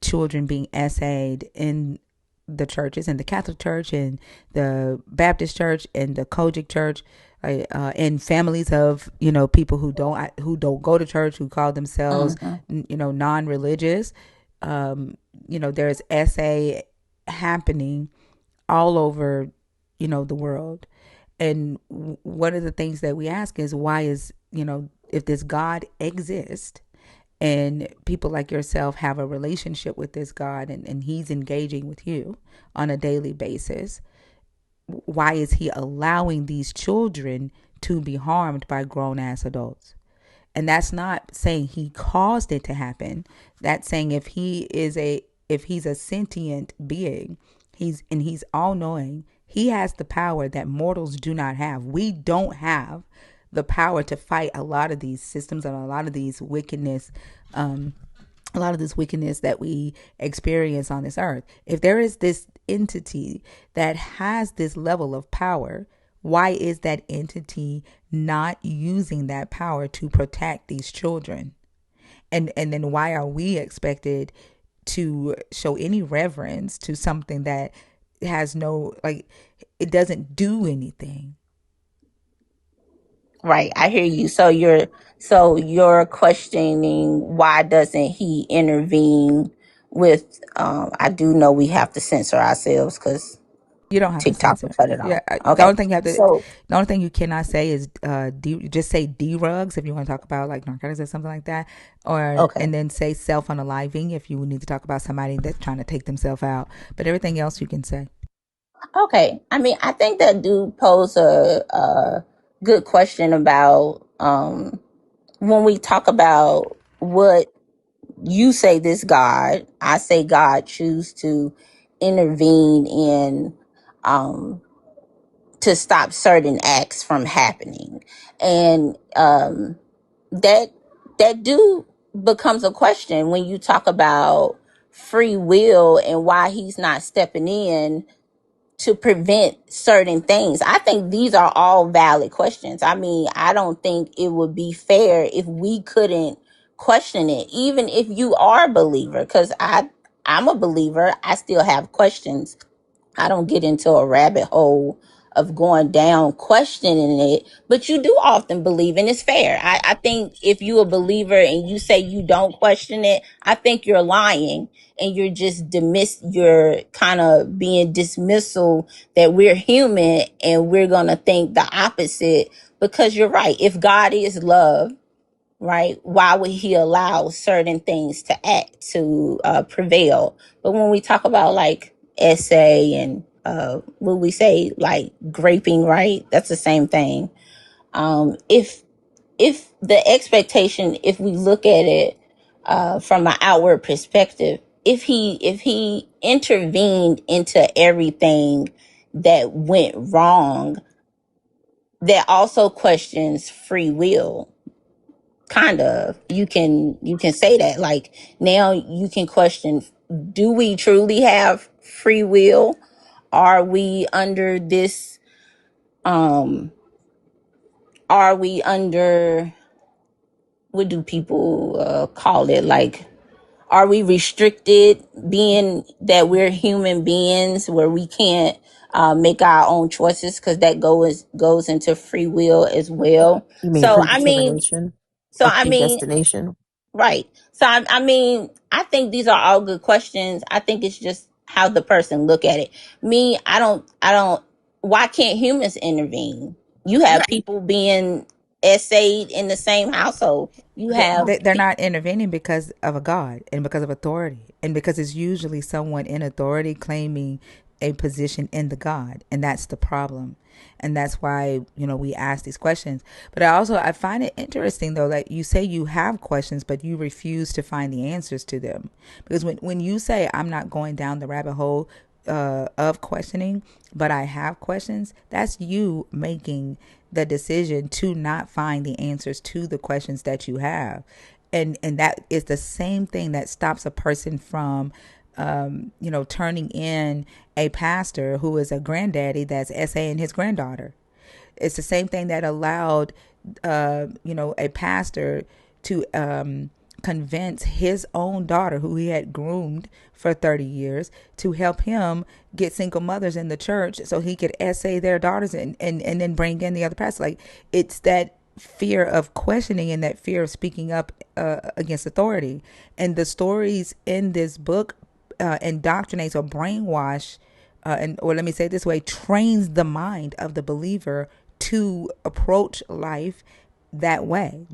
children being essayed in the churches, in the Catholic Church, and the Baptist Church, and the Kojic Church, and families of people who don't go to church, who call themselves Mhm. non-religious. There's essay happening all over the world. And one of the things that we ask is, why is, if this God exists and people like yourself have a relationship with this God, and He's engaging with you on a daily basis, why is He allowing these children to be harmed by grown ass adults? And that's not saying He caused it to happen. That's saying if he's a sentient being, he's all knowing, He has the power that mortals do not have. We don't have the power to fight a lot of these systems and a lot of these wickedness, a lot of this wickedness that we experience on this earth. If there is this entity that has this level of power, Why is that entity not using that power to protect these children? And then why are we expected to show any reverence to something that has no, like, it doesn't do anything? Right, I hear you. So you're questioning why doesn't he intervene with I do know we have to censor ourselves because You don't have to TikTok will censor. cut it Yeah, off. Okay. So the only thing you cannot say is just say drugs if you want to talk about like narcotics or something like that, or okay. and then say self unaliving if you need to talk about somebody that's trying to take themselves out. But everything else you can say. Okay. I mean, I think that do pose a good question about when we talk about what you say this God, I say God choose to intervene in um to stop certain acts from happening. And that that do becomes a question when you talk about free will and why he's not stepping in to prevent certain things. I think these are all valid questions. I mean, I don't think it would be fair if we couldn't question it, even if you are a believer, because I'm a believer. I still have questions. I don't get into a rabbit hole of going down questioning it, but you do often believe, and it's fair. I think if you a believer and you say you don't question it, I think you're lying and you're kind of being dismissal that we're human and we're going to think the opposite because you're right. If God is love, right? Why would he allow certain things to act to prevail? But when we talk about like essay and what we say like graping, right? That's the same thing. If the expectation, if we look at it from an outward perspective, if he intervened into everything that went wrong, that also questions free will. Kind of, you can say that, like, now you can question, do we truly have free will? Are we under this um are we under, what do people call it, like, are we restricted being that we're human beings where we can't make our own choices, because that goes into free will as well. You mean so i mean predetermination so or i mean predestination? Right. So I mean, I think these are all good questions. I think it's just how the person look at it. Me, I don't. Why can't humans intervene? You have people being essayed in the same household. You have They're not intervening because of a God and because of authority, and because it's usually someone in authority claiming a position in the God, and that's the problem. And that's why, we ask these questions. But I find it interesting though that you say you have questions but you refuse to find the answers to them. Because when you say I'm not going down the rabbit hole of questioning, but I have questions, that's you making the decision to not find the answers to the questions that you have. And that is the same thing that stops a person from turning in a pastor who is a granddaddy that's essaying his granddaughter. It's the same thing that allowed, a pastor to convince his own daughter, who he had groomed for 30 years, to help him get single mothers in the church so he could essay their daughters and then bring in the other pastor. Like, it's that fear of questioning and that fear of speaking up against authority. And the stories in this book indoctrinates or brainwash, or let me say it this way, trains the mind of the believer to approach life that way.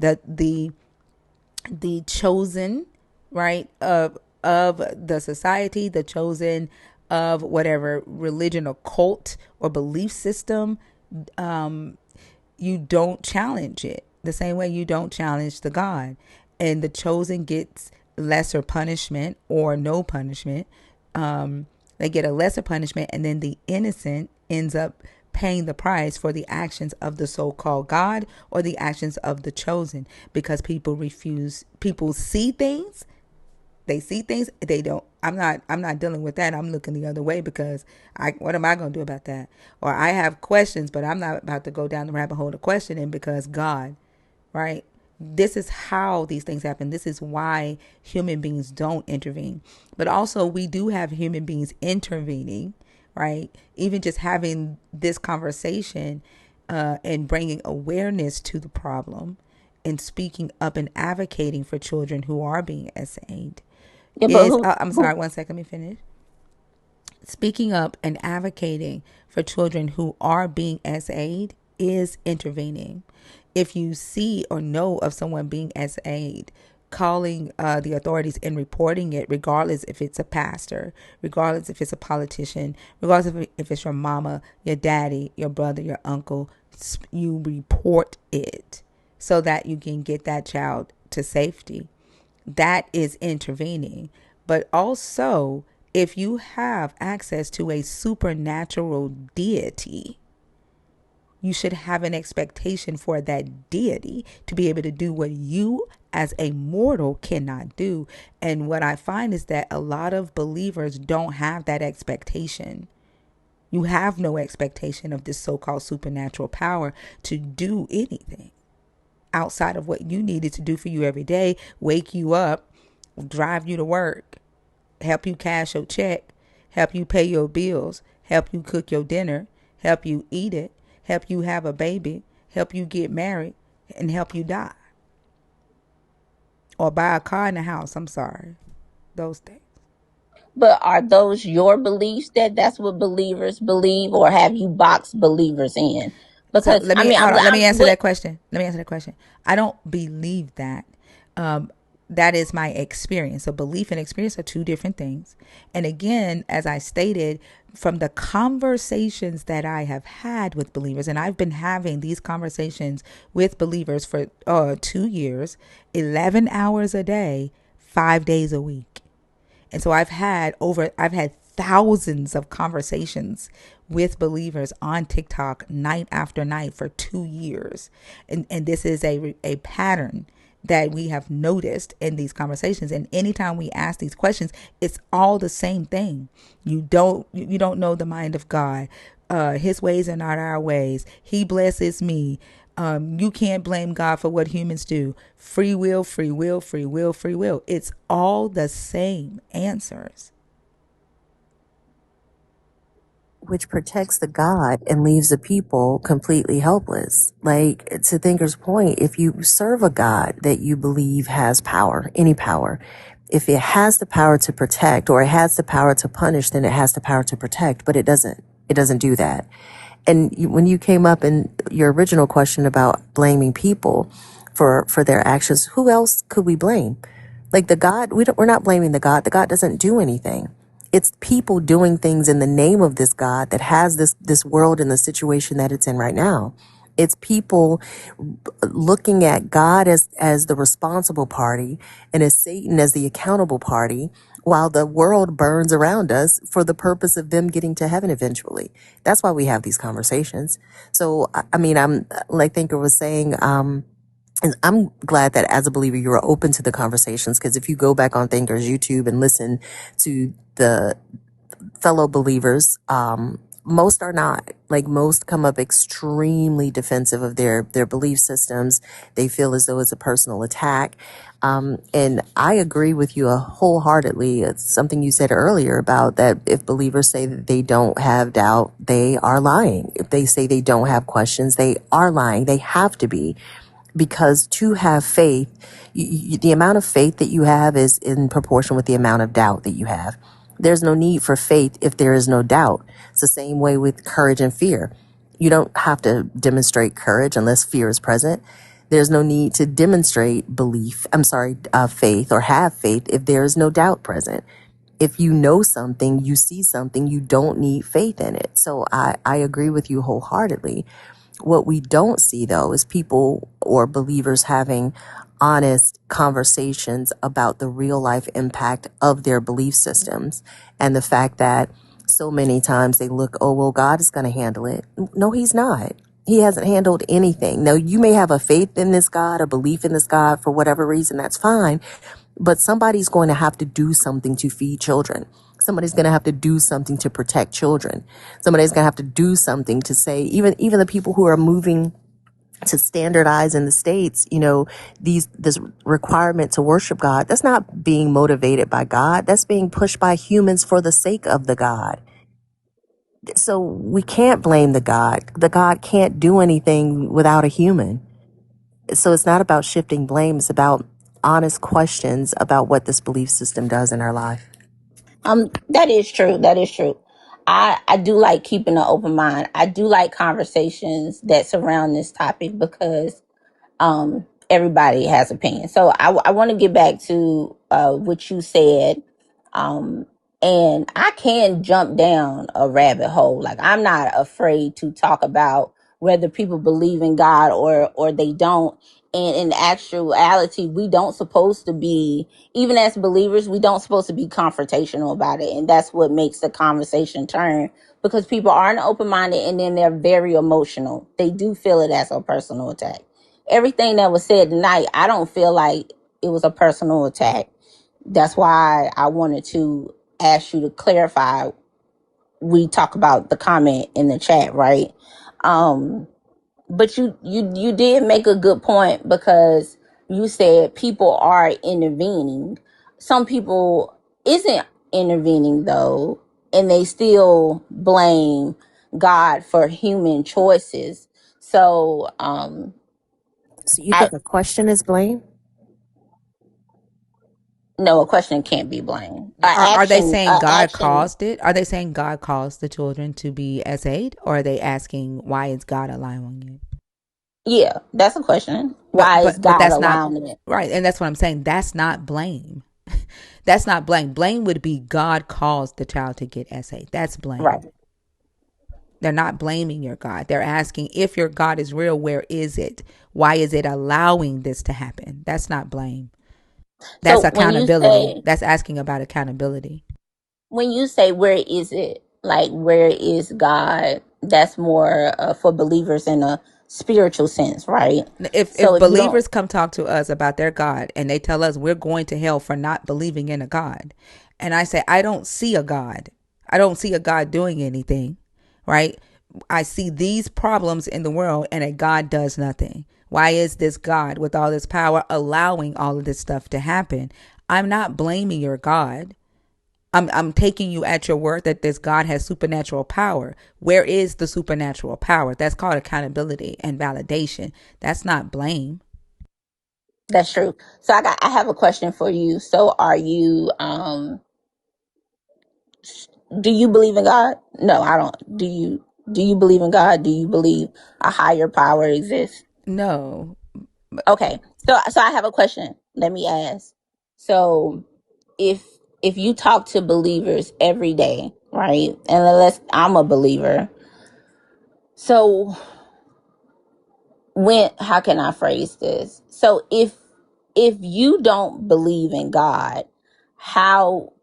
The chosen, right, of the society, the chosen of whatever religion or cult or belief system, you don't challenge it the same way you don't challenge the God. And the chosen gets lesser punishment or no punishment. They get a lesser punishment, and then the innocent ends up paying the price for the actions of the so-called God or the actions of the chosen, because people see things They see things they don't. I'm not dealing with that. I'm looking the other way because what am I going to do about that? Or I have questions, but I'm not about to go down the rabbit hole of questioning because God, right? This is how these things happen. This is why human beings don't intervene. But also, we do have human beings intervening, right? Even just having this conversation and bringing awareness to the problem and speaking up and advocating for children who are being SA'd Yeah, but is, who I'm who sorry, one second, let me finish. Speaking up and advocating for children who are being SA'd is intervening. If you see or know of someone being SA'd, calling the authorities and reporting it, regardless if it's a pastor, regardless if it's a politician, regardless if it's your mama, your daddy, your brother, your uncle, you report it so that you can get that child to safety. That is intervening. But also, if you have access to a supernatural deity, you should have an expectation for that deity to be able to do what you as a mortal cannot do. And what I find is that a lot of believers don't have that expectation. You have no expectation of this so-called supernatural power to do anything outside of what you needed to do for you every day, wake you up, drive you to work, help you cash your check, help you pay your bills, help you cook your dinner, help you eat it, help you have a baby, help you get married, and help you die. Or buy a car and a house. I'm sorry. Those things. but are those your beliefs that that's what believers believe, or have you boxed believers in? So Because let I me mean, hold on. Let me I'm answer with that question. I don't believe that. Um, that is my experience. So belief and experience are two different things. And again, as I stated, from the conversations that I have had with believers, and I've been having these conversations with believers for 2 years, 11 hours a day, 5 days a week. And so I've had thousands of conversations with believers on TikTok night after night for 2 years. And this is a pattern that we have noticed in these conversations. And anytime we ask these questions, it's all the same thing. You don't know the mind of God. His ways are not our ways. He blesses me. You can't blame God for what humans do. Free will, free will, free will, free will. It's all the same answers. Which protects the God and leaves the people completely helpless. Like, to Thinker's point, if you serve a God that you believe has power, any power, if it has the power to protect or it has the power to punish, then it has the power to protect, but it doesn't. It doesn't do that. And when you came up in your original question about blaming people for their actions, who else could we blame? Like the God, we're not blaming the God. The God doesn't do anything. It's people doing things in the name of this God that has this world in the situation that it's in right now. It's people looking at God as the responsible party and as Satan as the accountable party, while the world burns around us for the purpose of them getting to heaven eventually. That's why we have these conversations. So, I mean, I'm like Thinker was saying, and I'm glad that as a believer, you're open to the conversations, because if you go back on Thinker's YouTube and listen to the fellow believers, most are not. Like, most come up extremely defensive of their belief systems. They feel as though it's a personal attack. And I agree with you wholeheartedly. It's something you said earlier about that if believers say that they don't have doubt, they are lying. If they say they don't have questions, they are lying. They have to be, because to have faith, the amount of faith that you have is in proportion with the amount of doubt that you have. There's no need for faith if there is no doubt. It's the same way with courage and fear. You don't have to demonstrate courage unless fear is present. There's no need to demonstrate faith or have faith if there is no doubt present. If you know something, you see something, you don't need faith in it. So I agree with you wholeheartedly. What we don't see, though, is people or believers having honest conversations about the real life impact of their belief systems, and the fact that so many times they look, oh, well, God is going to handle it. No, he's not. He hasn't handled anything. Now, you may have a faith in this God, a belief in this God for whatever reason, that's fine. But somebody's going to have to do something to feed children. Somebody's going to have to do something to protect children. Somebody's going to have to do something to say, even the people who are moving to standardize in the States, this requirement to worship God, that's not being motivated by God. That's being pushed by humans for the sake of the God. So we can't blame the God. The God can't do anything without a human. So it's not about shifting blame. It's about honest questions about what this belief system does in our life. That is true. That is true. I do like keeping an open mind. I do like conversations that surround this topic because everybody has opinions. So I want to get back to what you said. Um, and I can jump down a rabbit hole. Like, I'm not afraid to talk about whether people believe in God or they don't. And in actuality, we don't supposed to be, even as believers, we don't supposed to be confrontational about it. And that's what makes the conversation turn, because people aren't open-minded, and then they're very emotional. They do feel it as a personal attack. Everything that was said tonight, I don't feel like it was a personal attack. That's why I wanted to ask you to clarify. We talk about the comment in the chat, right? Um, but you did make a good point, because you said people are intervening. Some people isn't intervening though, and they still blame God for human choices. So So you I think a question is blame? no, a question can't be blamed. Are they saying God Action, caused it? Are they saying God caused the children to be SA'd? Or are they asking why is God allowing it? yeah, that's a question. But Why is but God that's not allowing it? right, and that's what I'm saying. That's not blame. That's not blame. Blame would be God caused the child to get SA'd. That's Right. blame. They're not blaming your God. They're asking, if your God is real, where is it? Why is it allowing this to happen? That's not blame. That's So when you accountability. say That's asking about accountability. where is it, like where is God? That's more for believers in a spiritual sense, right? If So if you don't, believers come talk to us about their God and they tell us we're going to hell for not believing in a God, and I say I don't see a God, I don't see a God doing anything, right? I see these problems in the world and a God does nothing. Why is this God with all this power allowing all of this stuff to happen? I'm not blaming your God. I'm taking you at your word that this God has supernatural power. Where is the supernatural power? That's called accountability and validation. That's not blame. that's true. So I have a question for you. So are you do you believe in God? No, I don't. Do you believe in God? Do you believe a higher power exists? No. Okay. So I have a question. Let me ask. So if if you talk to believers every day, right? And unless I'm a believer, so when how can I phrase this? So if you don't believe in God, how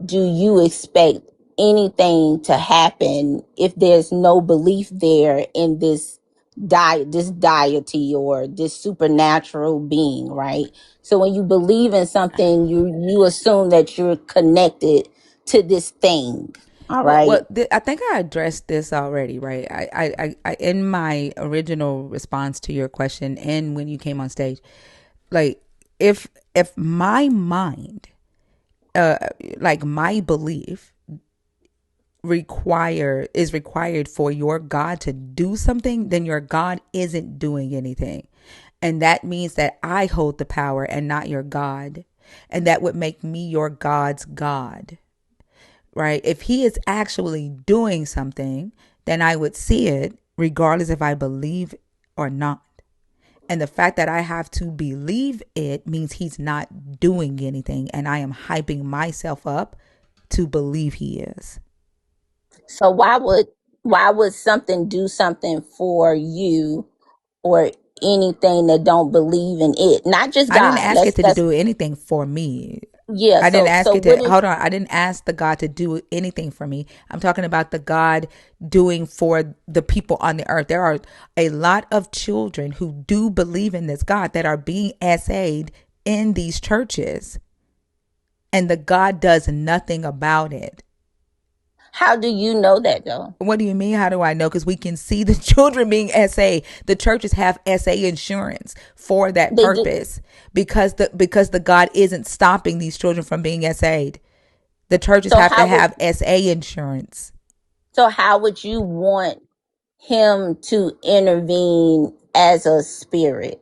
do you expect anything to happen if there's no belief there in this deity or this supernatural being, right? So when you believe in something, you assume that you're connected to this thing, all right? I think I addressed this already, right? I in my original response to your question and when you came on stage, like if my mind, uh, like my belief required for your God to do something, then your God isn't doing anything. And that means that I hold the power and not your God. And that would make me your God's God, right? If he is actually doing something, then I would see it regardless if I believe or not. And the fact that I have to believe it means he's not doing anything. And I am hyping myself up to believe he is. So why would something do something for you, or anything that don't believe in it? Not just I didn't God. ask it Let's to let's do anything for me. Yeah, I didn't so ask it to, what is hold on. I didn't ask the God to do anything for me. I'm talking about the God doing for the people on the earth. There are a lot of children who do believe in this God that are being essayed in these churches and the God does nothing about it. How do you know that though? What do you mean? How do I know? Because we can see the children being SA. The churches have SA insurance for that They do. purpose because the God isn't stopping these children from being SA'd. The churches So have to how would have SA insurance. so how would you want him to intervene as a spirit?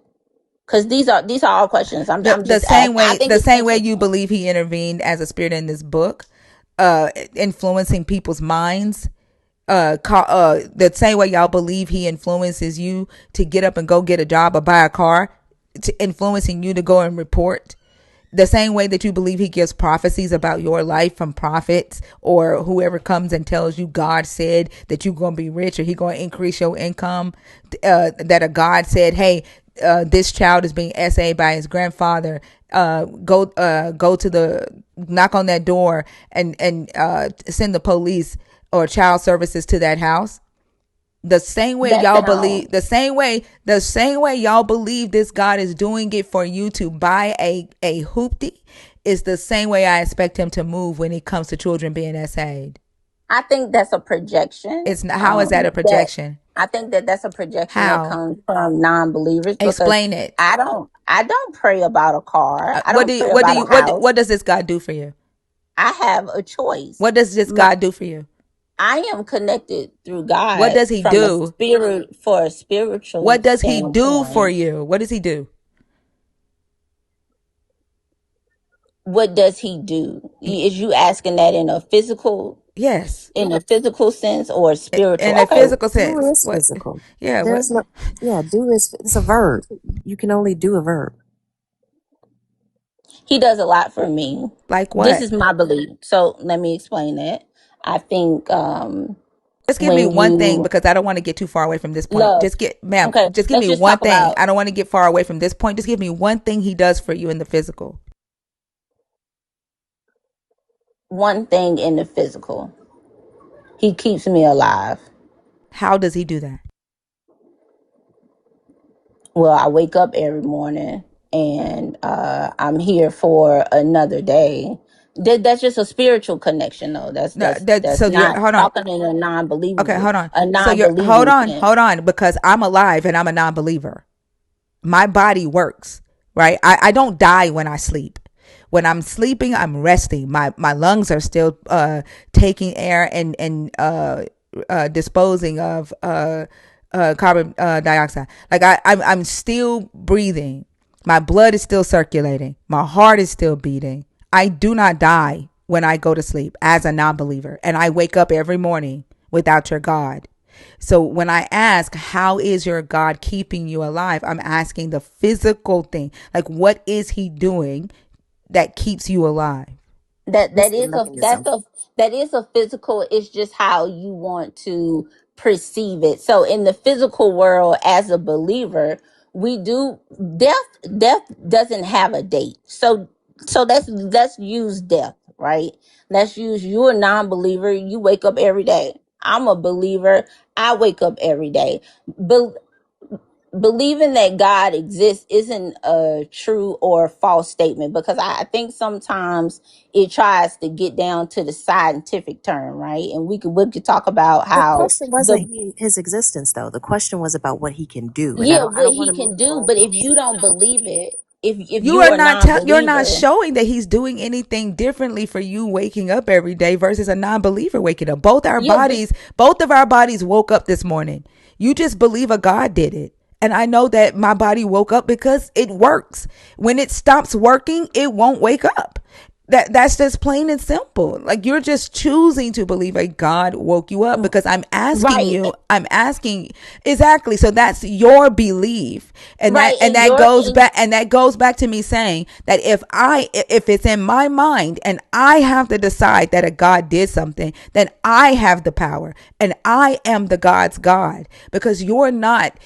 Because these are all questions. I'm The just same asking. I way think the it's same way you interesting. believe he intervened as a spirit in this book, influencing people's minds. The same way y'all believe he influences you to get up and go get a job or buy a car, to influencing you to go and report. The same way that you believe he gives prophecies about your life from prophets or whoever comes and tells you God said that you're going to be rich or he going to increase your income, that a God said, hey, this child is being SA'd by his grandfather. Go to the knock on that door and send the police or child services to that house. The same way That y'all believe, sound. the same way y'all believe this God is doing it for you to buy a hoopty is the same way I expect him to move when it comes to children being SA'd. I think that's a projection. It's not, how is that a That projection? I think that that's a projection that How? comes from non-believers because Explain it. I don't pray about a car. I What don't do you, pray what do about a you what house. does this God do for you? I have a choice. What does this My God do for you? I am connected through What God does he from a do? spirit for a spiritual What does he do for standpoint. you? What does he do? What does he do? Is you asking that Yes, in a physical sense or spiritual? in a Okay, physical Do sense. is What? physical. Yeah. What? There's no, yeah, do is, it's a verb. You can only do a verb. he does a lot for me. Like This what? is my belief. So let me explain that. I think Just give me when one thing you because I don't want to get too far away from this point. love, Just get, ma'am, okay, just give let's me just one talk thing. about I don't want to get far away from this point. Just give me one thing he does for you in the physical. one thing in the physical. He keeps me alive. How does he do that? Well, I wake up every morning and I'm here for another day. That's just a spiritual connection, though. That's No, that's that that's so you're not hold on. talking in a Okay, non-believable hold on. a So you're non-believing sense. hold on, because I'm alive and I'm a non-believer. My body works, right? I don't die when I sleep. When I'm sleeping, I'm resting. My lungs are still taking air and disposing of carbon dioxide. Like I'm still breathing. My blood is still circulating. My heart is still beating. I do not die when I go to sleep as a non-believer, and I wake up every morning without your God. So when I ask, how is your God keeping you alive? I'm asking the physical thing. Like, what is he doing that keeps you alive? that What's that the is a mechanism? that is a physical. It's just how you want to perceive it. So in the physical world, as a believer, we do death doesn't have a date. So let's use death, right? Let's use, you're a non-believer, you wake up every day. I'm a believer, I wake up every day. But believing that God exists isn't a true or false statement, because I think sometimes it tries to get down to the scientific term, right? And we could talk about The how question the wasn't his existence, though. The question was about what he can do, and yeah, I what don't want he to move can the do, but if goalposts. you don't believe it, if You you're are a not you're not non-believer, showing that he's doing anything differently for you waking up every day versus a non-believer waking up. yeah, we Both of our bodies woke up this morning. You just believe a God did it. And I know that my body woke up because it works. When it stops working, it won't wake up. That's just plain and simple. Like, you're just choosing to believe a God woke you up because right, I'm asking exactly. So that's your belief. And right, that goes back to me saying that if it's in my mind and I have to decide that a God did something, then I have the power and I am the God's God, because you're not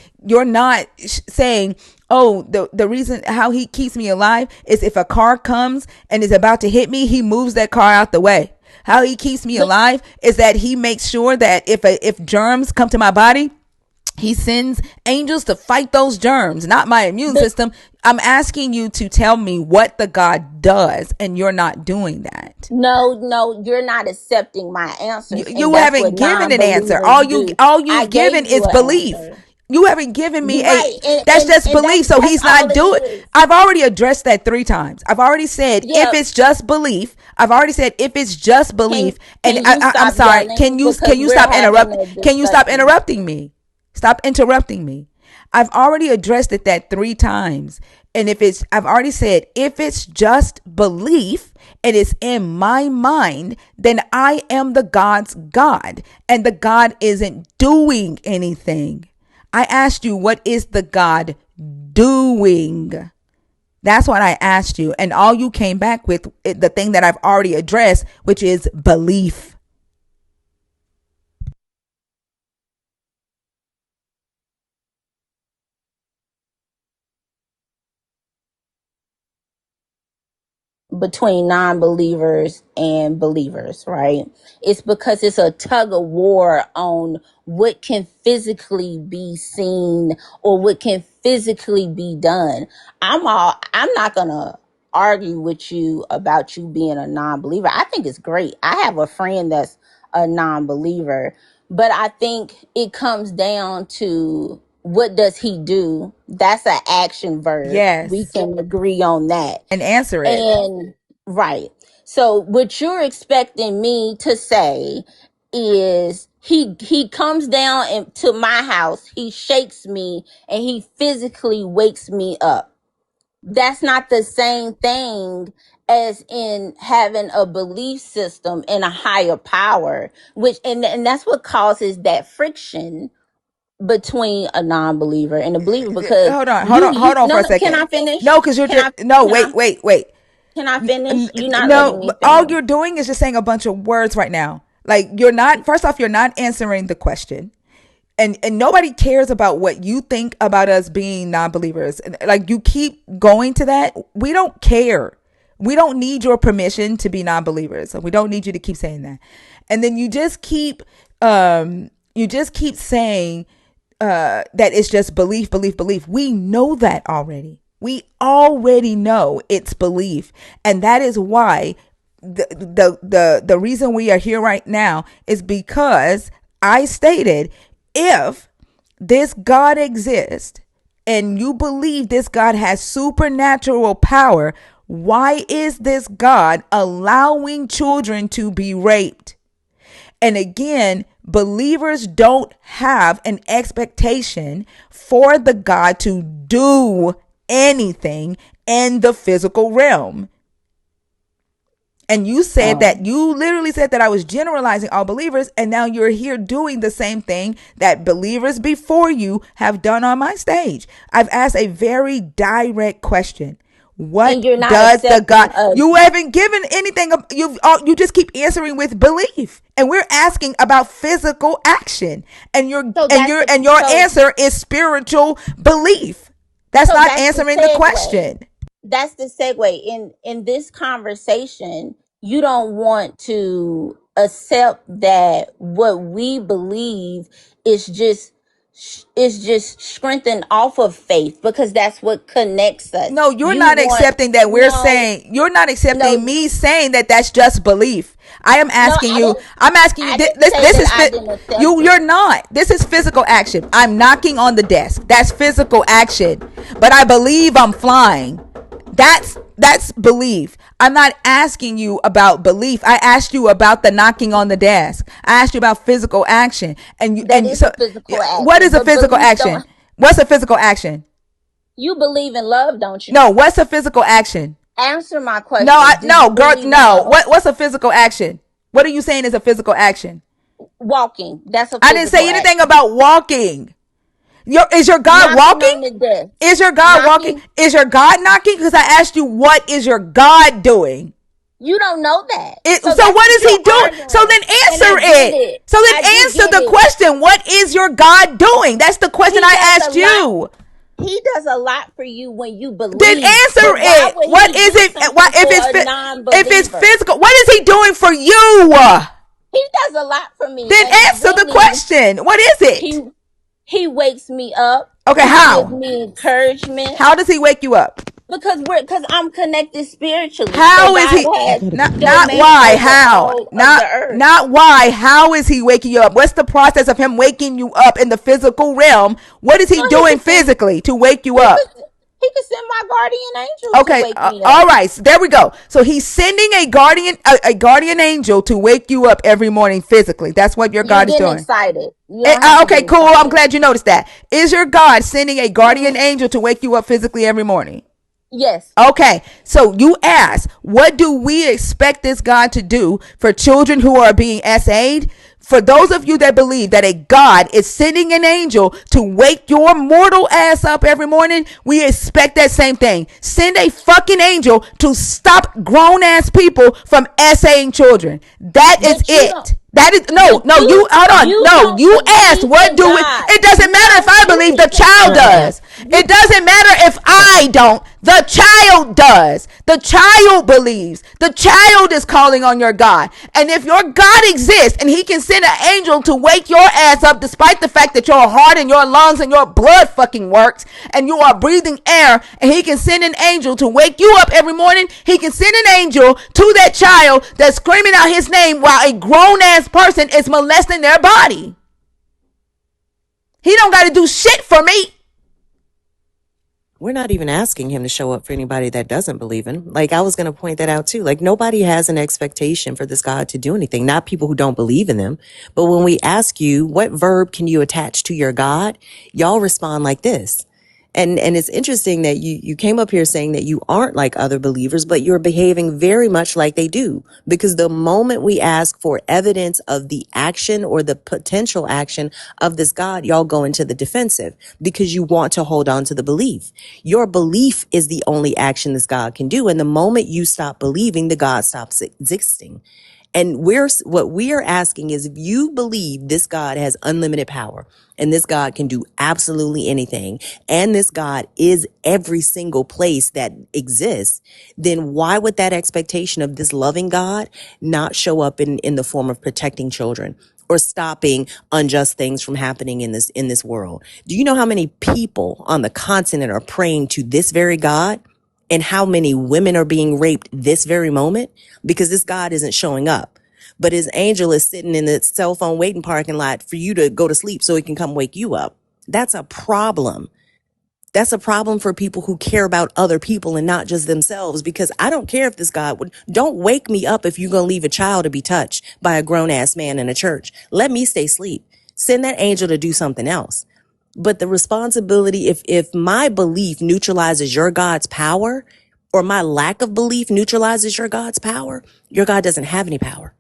saying, oh, the reason how he keeps me alive is if a car comes and is about to hit me, he moves that car out the way. How he keeps me but alive is that he makes sure that if germs come to my body, He sends angels to fight those germs, not my immune But system. I'm asking you to tell me what the God does, and you're not doing that. no, you're not accepting my answers, and You that's what haven't given an answer. non-believers do. All I you've gave given you is an belief. answer. You haven't given me You're a, right, and that's and just and belief. So that's he's all not it doing. is. I've already addressed that 3 times. I've already said if Yeah. it's just belief. I've already said if it's just Can belief. And can you I'm stop sorry. yelling, Can because you we're stop having a Can you stop discussion? interrupting me? Stop interrupting me. I've already addressed it that 3 times. And I've already said, if it's just belief and it's in my mind, then I am the God's God. And the God isn't doing anything. I asked you, what is the God doing? That's what I asked you. And all you came back with, the thing that I've already addressed, which is belief. Between non-believers and believers, right? It's because it's a tug of war on what can physically be seen or what can physically be done. I'm not gonna argue with you about you being a non-believer. I think it's great. I have a friend that's a non-believer, but I think it comes down to, what does he do? That's an action verb. We Yes. can agree on that. And answer it. And right. So what you're expecting me to say is, he comes down to my house, he shakes me, and he physically wakes me up. That's not the same thing as in having a belief system in a higher power, which, and that's what causes that friction between a non-believer and a believer, because Hold on for no, a no, can second. I finish? No, because you're Can just, I no, can I wait. can I finish? You're not letting No, me all finish. you're doing is just saying a bunch of words right now. Like, you're not, first off, you're not answering the question. And nobody cares about what you think about us being non-believers. Like, you keep going to that. We don't care. We don't need your permission to be non-believers. We don't need you to keep saying that. And then you just keep saying that it's just belief, belief, belief. We know that already. We already know it's belief. And that is why the reason we are here right now is because I stated, if this God exists and you believe this God has supernatural power, why is this God allowing children to be raped? And again, believers don't have an expectation for the God to do anything in the physical realm. And you literally said that I was generalizing all believers, and now you're here doing the same thing that believers before you have done on my stage. I've asked a very direct question. And What you're not does the accepting God? a, You haven't given anything. You just keep answering with belief, and we're asking about physical action, and so that's the your so answer is spiritual belief. That's so not that's the answering the segue. question. That's the segue in this conversation. You don't want to accept that what we believe is just strengthened off of faith, because that's what connects us. No, you're You not want, accepting that no, you're not accepting no, me saying that that's just belief. no, I didn't. I'm asking you, I didn't say this that is I didn't accept you're it. not. This is physical action. I'm knocking on the desk. That's physical action. But I believe I'm flying. That's belief. I'm not asking you about belief. I asked you about the knocking on the desk. I asked you about physical action. That is So a physical what action, is a but physical belief action? don't. What's a physical action? You believe in love, don't you? No, what's a physical action? Answer my question. Do you No, girl, believe in no. love? What's a physical action? What are you saying is a physical action? Walking, that's a I didn't say physical anything action. about walking. Is your God Knocking walking? on the desk. Is your God walking? Knocking. Is your God knocking? Because I asked you, what is your God doing? You don't know that. So So that's what what is he you're doing? So arguing. then And I answer get it. it. So then I do answer get the it. question. What is your God doing? That's the question He I does a asked lot. you. He does a lot for you when you Then believe. answer But why it. would What he is do it? Why, something for a if it's non-believer? physical, what is he doing for you? He does a lot for me. Then And answer the really, question. What is he it? He wakes me up. Okay, He gives how? me encouragement How does he wake you up? because I'm connected spiritually. So How is God he? has Not domain why. over How? all of the Not earth. not why. How is he waking you up? What's the process of him waking you up in the physical realm? What is he No, he doing could send physically to wake you he up? could he could send my guardian angel to Okay, wake me all up. right. So there we go. So he's sending a guardian angel to wake you up every morning physically. That's what your You're God is getting doing. excited. You don't have to Okay, get cool. I'm excited. glad you noticed that. Is your God sending a guardian angel to wake you up physically every morning? Yes. Okay, so you ask, what do we expect this God to do for children who are being SA'd? For those of you that believe that a God is sending an angel to wake your mortal ass up every morning, we expect that same thing. Send a fucking angel to stop grown ass people from SAing children. That is But you don't it. That is but you hold on. you No, don't you asked believe what in do we God. it doesn't matter if No, I you believe, the need to child does. you It doesn't matter if I don't. The child does. The child believes. The child is calling on your God. And if your God exists and he can send an angel to wake your ass up despite the fact that your heart and your lungs and your blood fucking works and you are breathing air, and he can send an angel to wake you up every morning, he can send an angel to that child that's screaming out his name while a grown ass person is molesting their body. He don't got to do shit for me. We're not even asking him to show up for anybody that doesn't believe in him. Like, I was going to point that out too. Like, nobody has an expectation for this God to do anything, not people who don't believe in them. But when we ask you, what verb can you attach to your God? Y'all respond like this. And it's interesting that you came up here saying that you aren't like other believers, but you're behaving very much like they do. Because the moment we ask for evidence of the action or the potential action of this God, y'all go into the defensive because you want to hold on to the belief. Your belief is the only action this God can do. And the moment you stop believing, the God stops existing. And what we are asking is, if you believe this God has unlimited power and this God can do absolutely anything, and this God is every single place that exists, then why would that expectation of this loving God not show up in the form of protecting children or stopping unjust things from happening in this world? Do you know how many people on the continent are praying to this very God? And how many women are being raped this very moment because this God isn't showing up. But his angel is sitting in the cell phone waiting parking lot for you to go to sleep so he can come wake you up. That's a problem. That's a problem for people who care about other people and not just themselves, because I don't care if this God would, don't wake me up if you're going to leave a child to be touched by a grown ass man in a church. Let me stay asleep. Send that angel to do something else. But the responsibility, if my belief neutralizes your God's power, or my lack of belief neutralizes your God's power, your God doesn't have any power.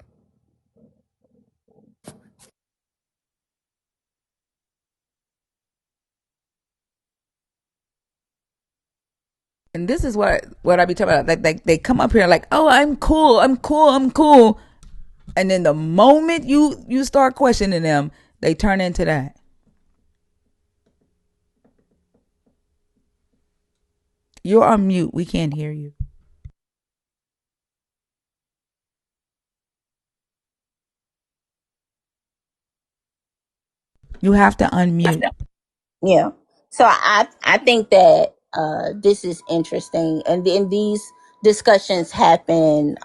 And this is what I be talking about. Like they come up here like, oh, I'm cool, I'm cool, I'm cool, and then the moment you start questioning them, they turn into that. You're on mute. We can't hear you. You have to unmute. Yeah. So I think that this is interesting, and then these discussions happen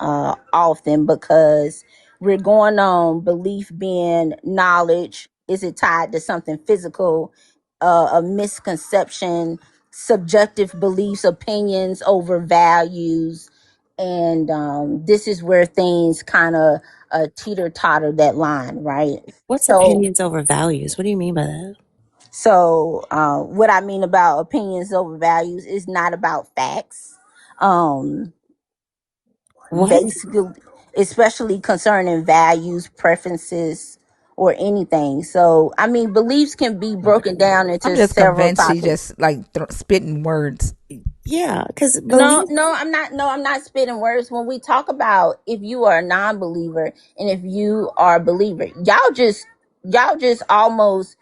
often because we're going on belief being knowledge. Is it tied to something physical? A misconception, subjective beliefs, opinions over values, and this is where things kind of teeter totter that line, right? What's So opinions over values? What do you mean by that? what I mean about opinions over values is not about facts. Um, What? basically, especially concerning values, preferences, or anything. So, I mean, beliefs can be broken down I'm into just several convinced she topics. just like spitting words. Yeah, because No, belief. no, I'm not. No, I'm not spitting words. When we talk about if you are a non-believer and if you are a believer, y'all just almost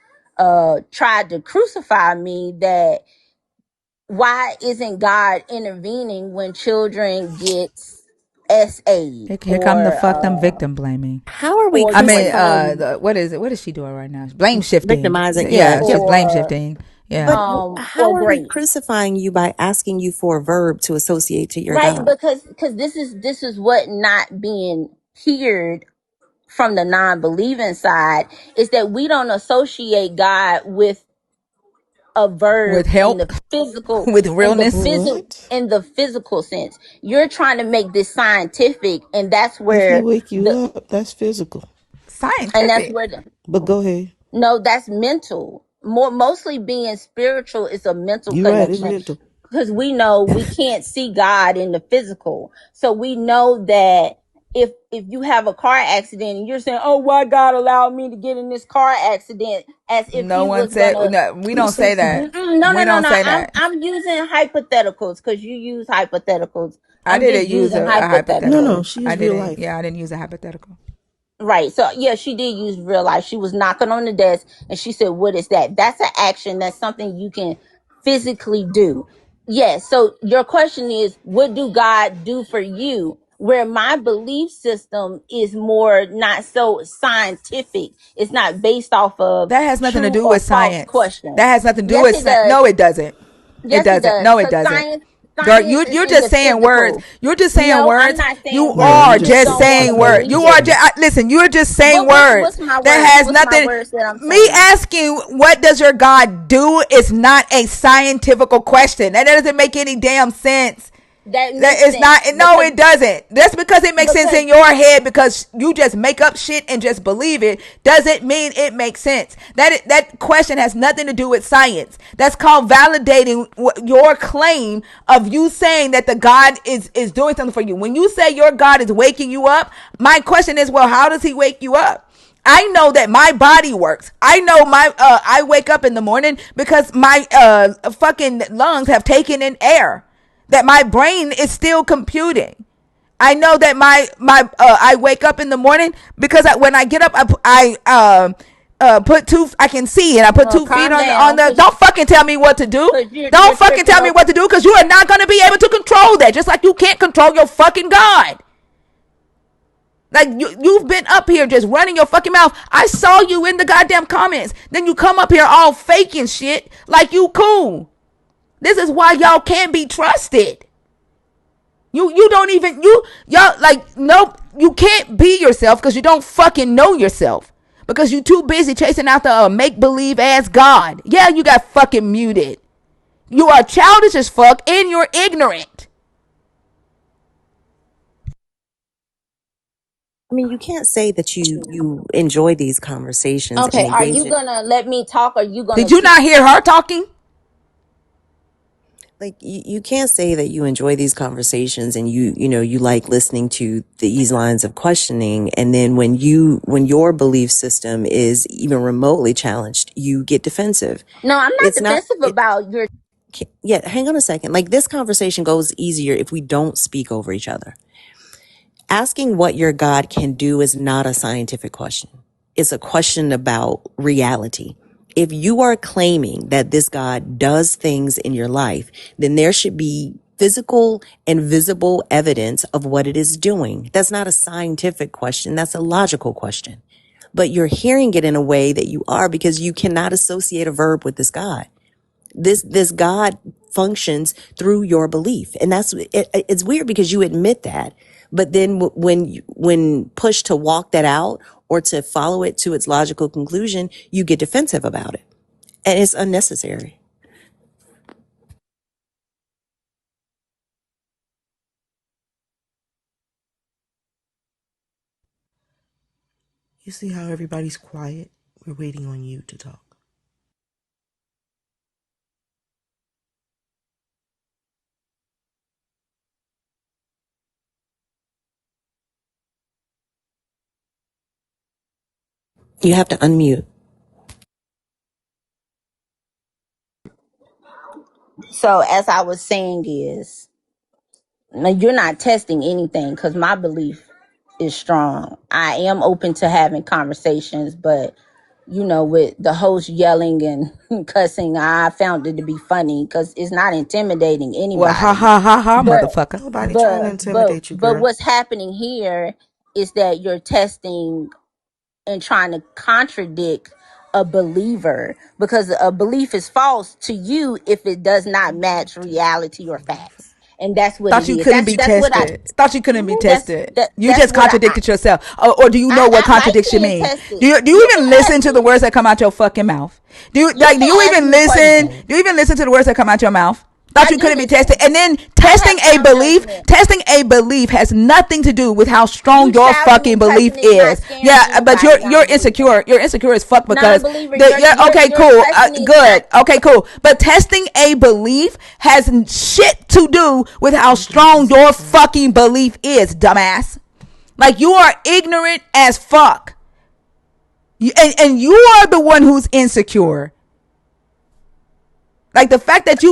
tried to crucify me that why isn't God intervening when children get SA Here come the fuck them victim blaming. How are we or I mean, crucifying, what is it? What is she doing right now? Blame shifting. victimizing? Yeah, Yeah, she's blame or shifting. Yeah. but or how are we grace. crucifying you by asking you for a verb to associate to your Right, God? because this is what not being heard from the non-believing side is that we don't associate God with a With verb in help, the physical with in the realness, physical What? in the physical sense. You're trying to make this scientific, and that's If he where wake you the up, that's physical. and that's scientific. where the But go ahead. no, that's mental. Mostly being spiritual is a mental You right, it's connection mental. because we know we can't see God in the physical. So we know that if you have a car accident and you're saying, "Oh, why God allowed me to get in this car accident," as if No He one was said. gonna. No, we Who don't say says that? that. No, no, We no, don't no. say I'm that. I'm using hypotheticals because you use hypotheticals. I I'm just didn't use using a No, no, hypotheticals. hypothetical. she I is real didn't. life. Yeah, I didn't use a hypothetical. Right. So yeah, she did use real life. She was knocking on the desk and she said, "What is that?" That's an action. That's something you can physically do. Yes. So your question is, what do God do for you? Where my belief system is more not so scientific. It's not based off of That has nothing to true do or with false science. questions. That has nothing to do Yes, with it does. no, it doesn't. It Yes, it doesn't. does. No, it Because doesn't. science is You're in just the saying words. physical. You're just saying No, I'm words. not You saying Yeah, words. you are You just just just don't want to saying saying words. words. believe You Just are it. saying. just listen. You're just saying words. What's my That words? has What's my nothing. words that I'm Me saying? asking what does your God do is not a scientific question. That doesn't make any damn sense. That That makes is sense not. No, it doesn't. Just because it makes sense because in your head because you just make up shit and just believe it doesn't mean it makes sense. That question has nothing to do with science. That's called validating your claim of you saying that the God is doing something for you. When you say your God is waking you up, my question is, well, how does He wake you up? I know that my body works. I know I wake up in the morning because my fucking lungs have taken in air, that my brain is still computing. I know that I wake up in the morning because when I get up, put two. I can see and I put 2 feet calm on down the. because Don't fucking tell me what to do. you're Don't fucking tripping tell me up. what to do because you are not going to be able to control that. Just like you can't control your fucking God. Like you've been up here just running your fucking mouth. I saw you in the goddamn comments. Then you come up here all faking shit like you cool. This is why y'all can't be trusted. You don't even y'all like nope. You can't be yourself because you don't fucking know yourself because you too busy chasing after a make believe ass God. Yeah, you got fucking muted. You are childish as fuck and you're ignorant. I mean, you can't say that you enjoy these conversations and Okay, are engage you in, gonna let me talk? Or are you gonna Did you keep? not hear her talking? like you can't say that you enjoy these conversations and you like listening to these lines of questioning, and then when your belief system is even remotely challenged, you get defensive. No, I'm not It's not defensive it, about your. yeah, hang on a second. Like, this conversation goes easier if we don't speak over each other. Asking what your God can do is not a scientific question. It's a question about reality. If you are claiming that this God does things in your life, then there should be physical and visible evidence of what it is doing. That's not a scientific question. That's a logical question. But you're hearing it in a way that you are because you cannot associate a verb with this God. This God functions through your belief, and it's weird because you admit that, but then when pushed to walk that out or to follow it to its logical conclusion, you get defensive about it, and it's unnecessary. You see how everybody's quiet? We're waiting on you to talk. You have to unmute. So as I was saying is, now you're not testing anything because my belief is strong. I am open to having conversations, but with the host yelling and cussing. I found it to be funny because it's not intimidating Well, ha anybody. ha ha ha, But motherfucker. Nobody trying to intimidate you, but girl. what's happening here is that you're testing and trying to contradict a believer, because a belief is false to you if it does not match reality or facts, and that's what Thought it you is. couldn't be That's what I tested. Thought you couldn't be that's tested. that You that's just what contradicted yourself. Or do you know what I like contradiction being mean? tested. Do you even listen to the words that come out your fucking mouth? You Do can you ask even me listen? questions. Do you even listen to the words that come out your mouth? Thought I you do couldn't be listen. tested. And then I have sound judgment. testing a belief has nothing to do with how You strong your shouting fucking and belief cussing is not is. scaring Yeah, but you're anybody, non-believer. insecure. You're insecure as fuck because Non-believer, yeah, okay, your cool. cussing is not. Good. Okay, cool. But testing a belief has shit to do with how I'm done strong listening your to her. fucking belief is, dumbass. Like, you are ignorant as fuck. And you are the one who's insecure. Like, the fact that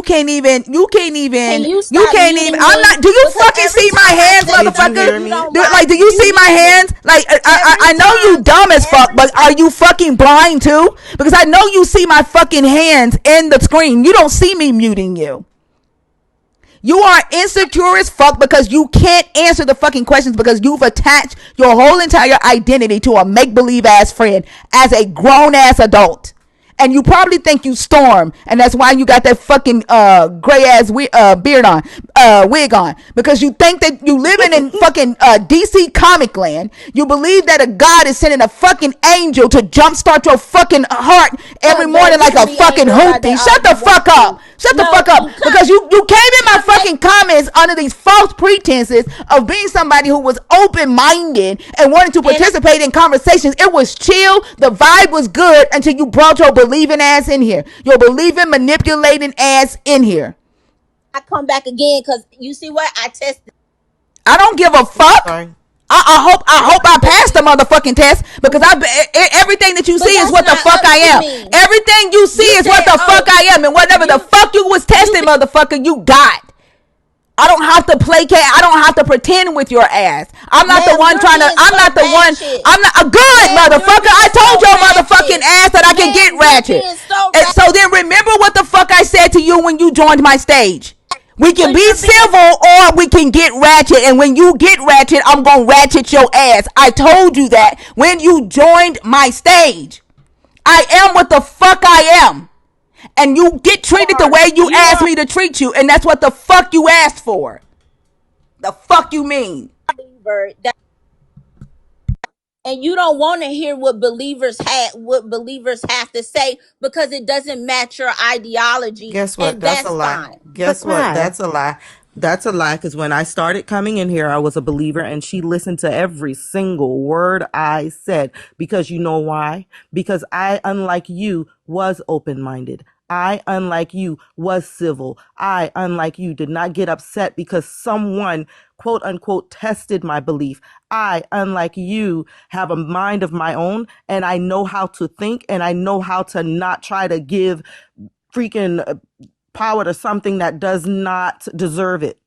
Can you stop muting I'm me? not, do you Because fucking every see my time I hands, say Did you something, hear motherfucker? you me? don't like Do it. you You see my mute me. hands? Like, Every I know you time, dumb as fuck, every but are time. you fucking blind too? Because I know you see my fucking hands in the screen. You don't see me muting you. You are insecure as fuck because you can't answer the fucking questions because you've attached your whole entire identity to a make believe ass friend as a grown ass adult. And you probably think you Storm, and that's why you got that fucking gray ass beard on, wig on, because you think that you living in fucking DC comic land. You believe that a god is sending a fucking angel to jumpstart your fucking heart every Cause there morning like do a be fucking angels out there hoopty. all Shut you the fuck want up. to. Shut the No, fuck up. Because come you came in my come back. fucking comments under these false pretenses of being somebody who was open minded and wanted to And participate in conversations. It was chill. The vibe was good until you brought your believing ass in here. Your believing, manipulating ass in here. I come back again because you see what I tested. I don't give a I'm fuck. sorry. I hope I But passed the motherfucking test because everything that you but see is that's what the not fuck up I to am. me. Everything you see You is what said, the fuck oh, I am, and whatever the you fuck you was you testing, motherfucker, you got. I don't have to placate. I don't have to pretend with your ass. I'm not the ma'am, one you're trying to. being I'm so not the one. ratchet. I'm not a good Ma'am, you're motherfucker. I being told so your motherfucking ratchet. ass that I can get Ma'am, you're ratchet. being so And so ratchet then remember what the fuck I said to you when you joined my stage. We can because be you're being. civil or we can get ratchet. And when you get ratchet, I'm going to ratchet your ass. I told you that when you joined my stage. I am what the fuck I am. And you get treated the way you You asked are me to treat you. And that's what the fuck you asked for. The fuck you mean? a believer. And you don't want to hear what believers have to say because it doesn't match your ideology, Guess what? and That's a that's lie. fine. But Guess what? why? That's a lie. That's a lie. Because when I started coming in here, I was a believer and she listened to every single word I said. Because you know why? Because I, unlike you, was open minded. I, unlike you, was civil. I, unlike you, did not get upset because someone, quote unquote, tested my belief. I, unlike you, have a mind of my own and I know how to think and I know how to not try to give freaking power to something that does not deserve it.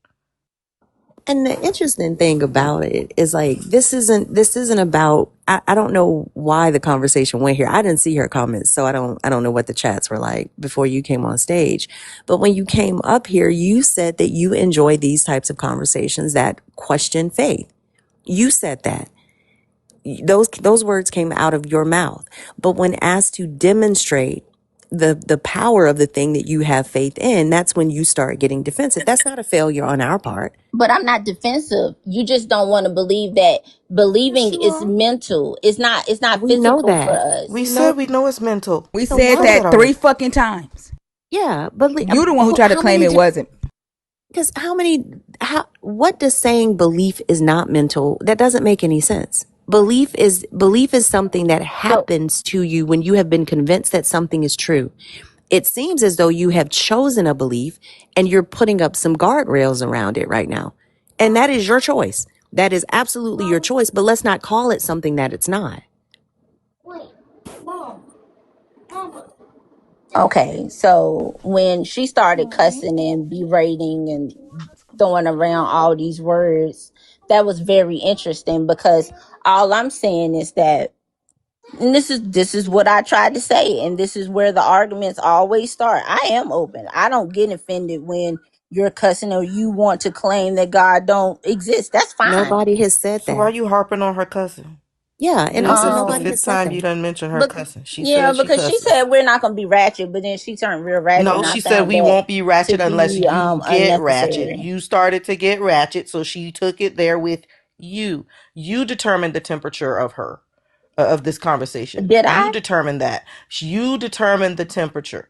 And the interesting thing about it is like this isn't about I don't know why the conversation went here. I didn't see her comments, so I don't know what the chats were like before you came on stage. But when you came up here, you said that you enjoy these types of conversations that question faith. You said that. Those words came out of your mouth. But when asked to demonstrate the power of the thing that you have faith in, that's when you start getting defensive. That's not a failure on our part. But I'm not defensive. You just don't want to believe that Yes, believing you is are. mental. It's not We know physical for that. us. We We know. said we know it's mental. We So said We said what? that that three already. fucking times. Yeah, but You the one who tried to how claim many? it wasn't. Because how many? How? What does saying belief is not mental? That doesn't make any sense. Belief is something that So happens to you when you have been convinced that something is true. It seems as though you have chosen a belief and you're putting up some guardrails around it right now, and that is your choice. That is absolutely your choice. But let's not call it something that it's not. okay, so when she started cussing and berating and throwing around all these words, that was very interesting because all I'm saying is that And this is what I tried to say, and this is where the arguments always start. I am open. I don't get offended when you're cussing or you want to claim that God don't exist. That's fine. Nobody has said So why are that. you harping on her cousin? Yeah, and This also is the nobody Um, has fifth said time you that. done mentioned her but cussing. She yeah, said she because she said cusses. we're not gonna be ratchet, but then she turned real ratchet, No, and I she said found we that won't be to ratchet unless be you get ratchet. unnecessary. You started to get ratchet, so she took it there with you. You determined the temperature of her, of this conversation. Did You I? determined that. You determined the temperature.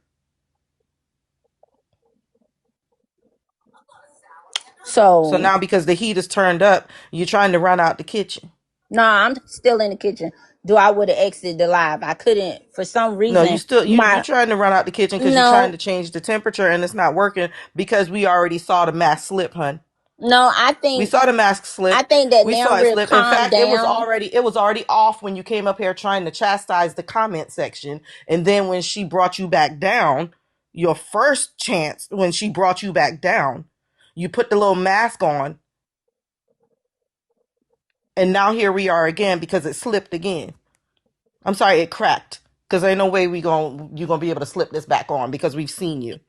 So So now because the heat is turned up, you're trying to run out the kitchen. no, I'm still in the kitchen. Do I would have exited the live? I couldn't for some No, you reason. still you My trying to run out the kitchen because you're trying no, to change the temperature and it's not working because we already saw the mask slip, hun. no. We saw the mask I slip. think that We now saw it we're slip. In calmed fact, down. it was already off when you came up here trying to chastise the comment section. And then when she brought you back down, your first chance when she brought you back down, you put the little mask on, and now here we are again because it slipped again. I'm sorry, it cracked. Because ain't no way you gonna be able to slip this back on because we've seen you.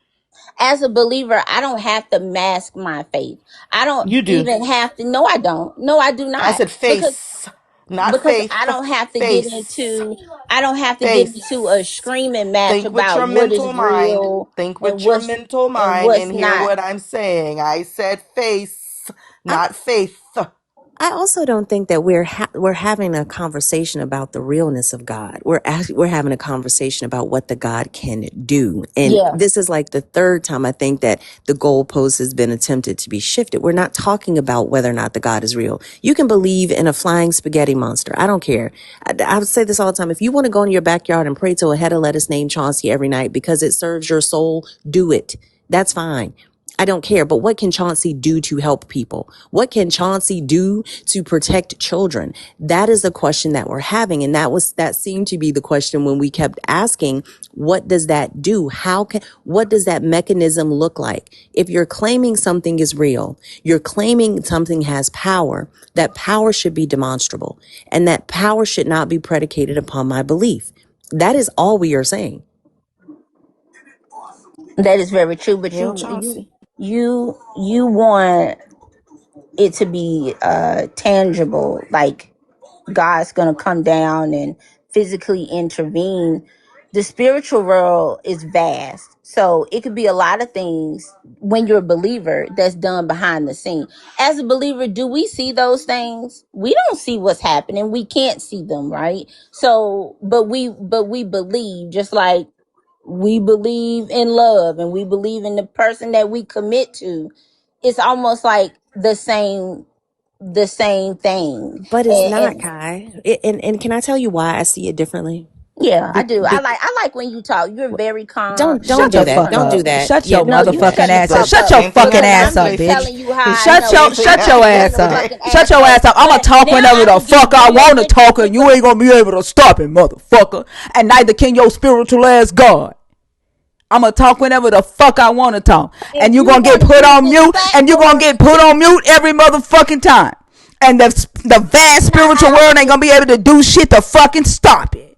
As a believer, I don't have to mask my faith. I don't You do. even have to. No, I don't. No, I do I not. said Because face, not because faith. I don't have to get Face. into. I don't have to get into a Face. screaming match Think with about your what is mental mind. real Think and with your mental mind what's and hear not. what I'm saying. I said face, not faith. I also don't think that we're having a conversation about the realness of God. We're having a conversation about what the God can do. And Yeah, this is like the third time I think that the goalpost has been attempted to be shifted. We're not talking about whether or not the God is real. You can believe in a flying spaghetti monster. I don't care. I would say this all the time. If you want to go in your backyard and pray to a head of lettuce named Chauncey every night because it serves your soul, do it. That's fine. I don't care. But what can Chauncey do to help people? What can Chauncey do to protect children? That is the question that we're having. And that seemed to be the question when we kept asking, what does that do? What does that mechanism look like? If you're claiming something is real, you're claiming something has power, that power should be demonstrable and that power should not be predicated upon my belief. That is all we are saying. that is very true. But Hail Chauncey. you want it to be tangible, like God's gonna come down and physically intervene. The spiritual world is vast, so it could be a lot of things when you're a believer that's done behind the scene. As a believer, do we see those things? We don't see what's happening. We can't see them, right? So, but we believe, just like we believe in love and we believe in the person that we commit to. It's almost like the same thing. But it's not, And Kai. And can I tell you why I see it differently? yeah, I Be, do. I be, like I like when you talk. You're very calm. don't Shut do the that. fuck Don't do up. that. Shut Yeah, your No, you motherfucking shut the ass up. fuck The Shut up your same thing fucking I because said, ass I'm up, just Face. bitch. telling you how The I Shut know your same thing shut I your shut said, ass your up. fucking Face. Shut ass your up. ass up. I'ma But talk now whenever I the can give fuck I real wanna nigga talk, and you because ain't gonna be able to stop it, motherfucker. And neither can your spiritual ass God. I'ma talk whenever the fuck I wanna talk. if And you you gonna get want to put use on this mute, and you gonna platform get put to on mute every motherfucking time. And the vast not spiritual how world ain't gonna be able to do shit to fucking stop it.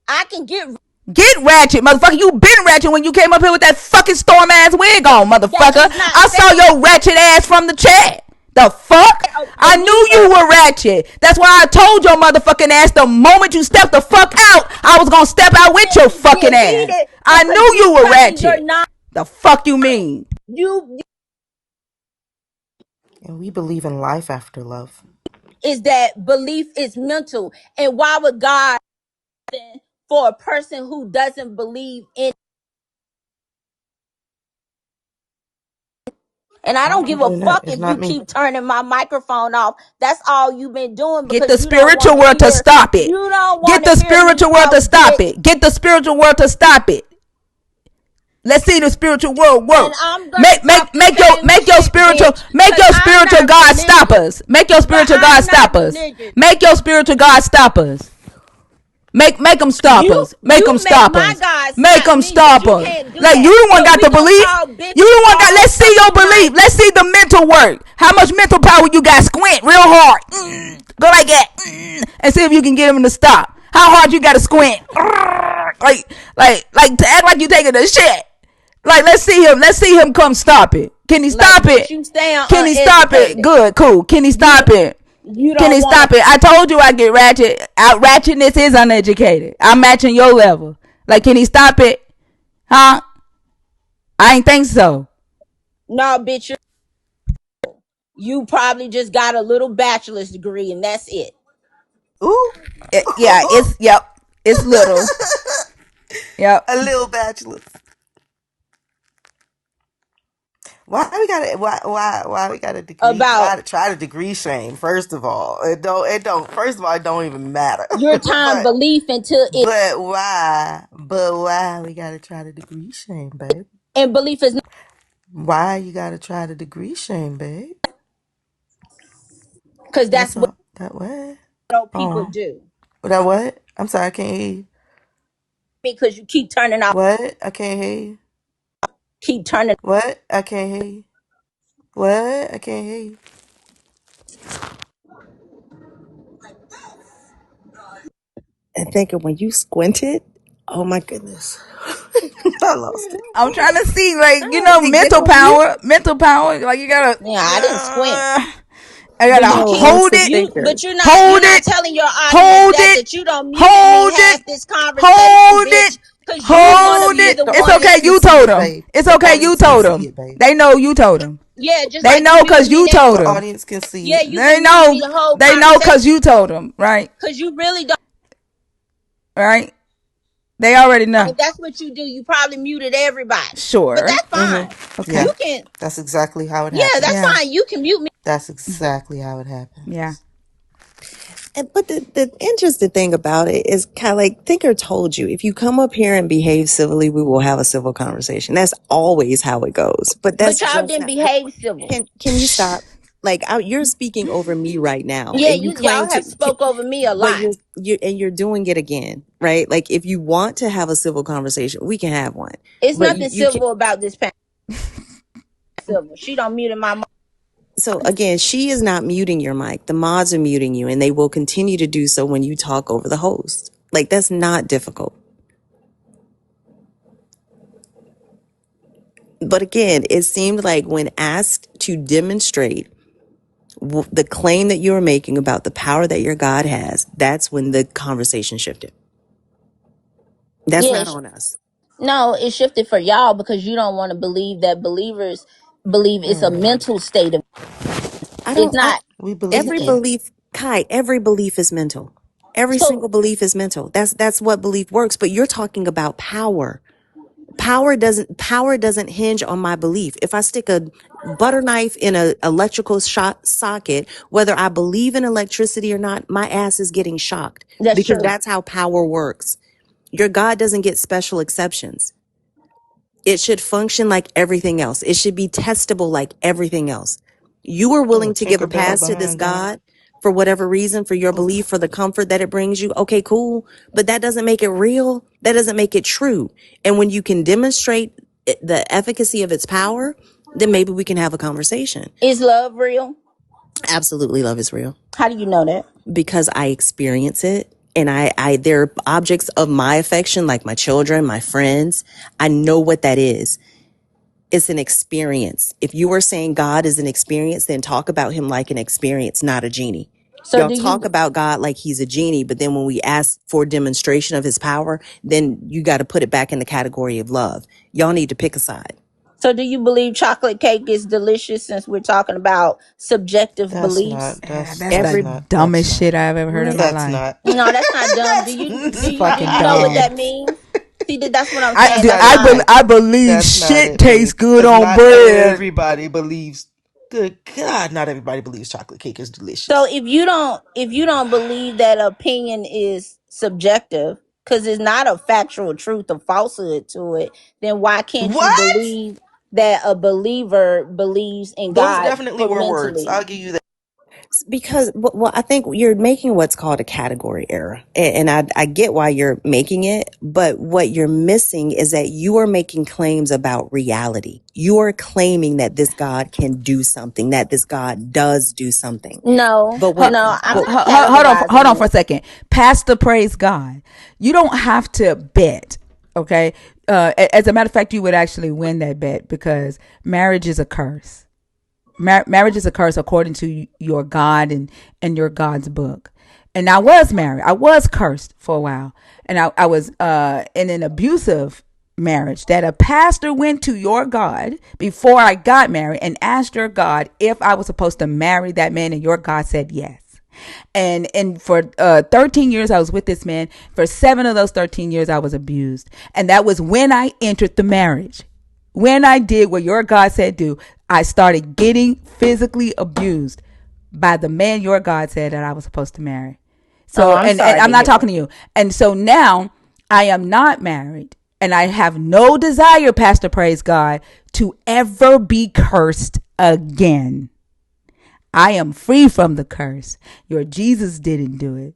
I can get Get ratchet, motherfucker. You been ratchet when you came up here with that fucking storm ass wig on, that motherfucker. is not I saw fair. your ratchet ass from the chat. The fuck? A I knew you believer were ratchet. That's why I told your motherfucking ass the moment you stepped the fuck out, I was gonna step out with your get fucking ass. heated I because knew you you were telling your ratchet. non The fuck you mean? you And we believe in life after love. is that belief is mental, and why would God for a person who doesn't believe in? And I I don't ain't give a doing that. fuck It's if you not me. keep turning my microphone off. That's all you've been doing Get because the you don't want spiritual to world to hear. stop it. You don't Get want to the hear me spiritual world to talk, stop bitch. it. Get the spiritual world to stop it. Let's see the spiritual world And work. I'm gonna Make talk make the make your same make your shit, spiritual bitch. make Cause your I'm spiritual not God stop religious. us. Make your But spiritual God I'm not stop us. religious. Make your spiritual God stop us. Make them stop You us. Make them you make stop my us. God Make stop them me, but stop you us. can't do Like you that. the one So got we the gonna belief. call You bitches the one got. all Let's see your fucking belief. night. Let's see the mental work. How much mental power you got? Squint real hard. Go like that, and see if you can get him to stop. How hard you got to squint? Like to act like you taking a shit. Like let's see him. Let's see him come stop it. Can he Like, stop bitch, it? you stand Can he stop it? uneducated. Good, cool. Can he You stop it? you Can don't he want stop it? I told you I get ratchet. Out ratchetness is uneducated. I'm matching your level. Like, can he stop it? Huh? I ain't think so. no, bitch. You probably just got a little bachelor's degree and that's it. Ooh. Yeah, it's yep. It's little. Yep. A little bachelor. Why we got a degree? About Try to degree shame. First of all, it don't. First of all, it don't even matter. your time but belief until it why we gotta try to degree shame, babe? and belief is not Why you gotta try to degree shame, babe? because that's That's what all. That what? old people Oh, do. that what? I'm sorry, I can't hear you. Because you keep turning off, What? I can't hear you. keep turning. What? I can't hear you. What? I can't hear you. And thinking when you squinted, oh my goodness, I lost it. I'm trying to see, I like, had to get mental on mute. power. Mental power. Like, you gotta. Yeah, I didn't squint. I But gotta you No, keep that's hold the it. you thinker. but you're Hold not it. telling your audience Hold that it. you don't muted me Hold it. half this conversation, Hold bitch. it. Cause you wanna Hold be it. the The It's one okay. audience that can You see told it, him. babe. It's The okay. You audience can told see him. it, babe. They know you told him. yeah, just They like you know muted because me you now. told The him. audience can see Yeah, it. you They been muting me know. the whole They know conversation. because you told them, right? Cause you really don't Right? They already if know. that's what you do, you probably muted everybody. But Sure. that's fine. Yeah, Okay. You can that's exactly how it yeah, that's happens. Yeah. fine. You can mute me. That's exactly how it Yeah. happens. But the interesting thing about it is kind of like Thinker told you, if you come up here and behave civilly, we will have a civil conversation. That's always how it goes. But But that's y'all just didn't not. behave civil. Can you stop? Like you're speaking over me right now, Yeah, and you you y'all claim have to. spoke over me a But lot. you're doing it again, right? Like if you want to have a civil conversation, we can have one. It's But nothing you can. civil about this panel civil. She don't muted my mic. So again, she is not muting your mic. The mods are muting you, and they will continue to do so when you talk over the host. Like that's not difficult. But again, it seemed like when asked to demonstrate the claim that you're making about the power that your God has, that's when the conversation shifted. That's Yeah, not on us. no, it shifted for y'all because you don't want to believe that believers believe it's a mental state of I it's don't. not. We It's believe Every that. belief, Kai, every belief is mental. Every so single belief is mental. That's what belief works. But you're talking about power. Power doesn't hinge on my belief. If I stick a butter knife in a electrical shot socket, whether I believe in electricity or not, my ass is getting shocked that's because true. that's how power works. Your God doesn't get special exceptions. It should function like everything else. It should be testable like everything else. You are Oh, willing to give a Tinkerbell pass to this behind that. God for whatever reason, for your Oh, belief, for the comfort that it brings you. Okay, cool. But that doesn't make it real. That doesn't make it true. And when you can demonstrate the efficacy of its power, then maybe we can have a conversation. Is love real? Absolutely, love is real How do you know that? because I experience it. And they're objects of my affection, like my children, my friends. I know what that is. It's an experience. If you were saying God is an experience, then talk about him like an experience, not a genie. So Y'all do talk you about God like he's a genie, but then when we ask for demonstration of his power, then you got to put it back in the category of love. Y'all need to pick a side. so do you believe chocolate cake is delicious since we're talking about subjective that's beliefs? not. That's That's the Every not. That's dumbest not. shit I've ever heard in my That's life. not. No, that's not dumb. Do that's you It's do fucking you know what dumb. that means? See, that's what I'm I saying. do. That's not it, not babe. I believe That's not shit it, tastes babe. good Because on not bread. everybody believes. Good God, not everybody believes chocolate cake is so delicious. if you don't believe that opinion is subjective because it's not a factual truth or falsehood to it, then why can't you What? believe that a believer believes in Those God definitely for were words. mentally? I'll give you that. Because, well, I think you're making what's called a category error. And I get why you're making it, but what you're missing is that you are making claims about reality. You are claiming that this God can do something, that this God does do something. No, But when, no, I'm but not Hold on categorizing for a it. second. Pastor, praise God. You don't have to bet. Okay. As a matter of fact, you would actually win that bet because marriage is a curse. Marriage is a curse according to your God and your God's book. And I was married. I was cursed for a while. And I was in an abusive marriage that a pastor went to your God before I got married and asked your God if I was supposed to marry that man, and your God said yes. And for 13 years I was with this man. For 7 of those 13 years I was abused, and that was when I entered the marriage. When I did what your God said do, I started getting physically abused by the man your God said that I was supposed to marry. Oh, So, I'm and sorry I'm to not hear talking that. to you. And so now I am not married, and I have no desire, Pastor, praise God, to ever be cursed again. I am free from the curse. Your Jesus didn't do it.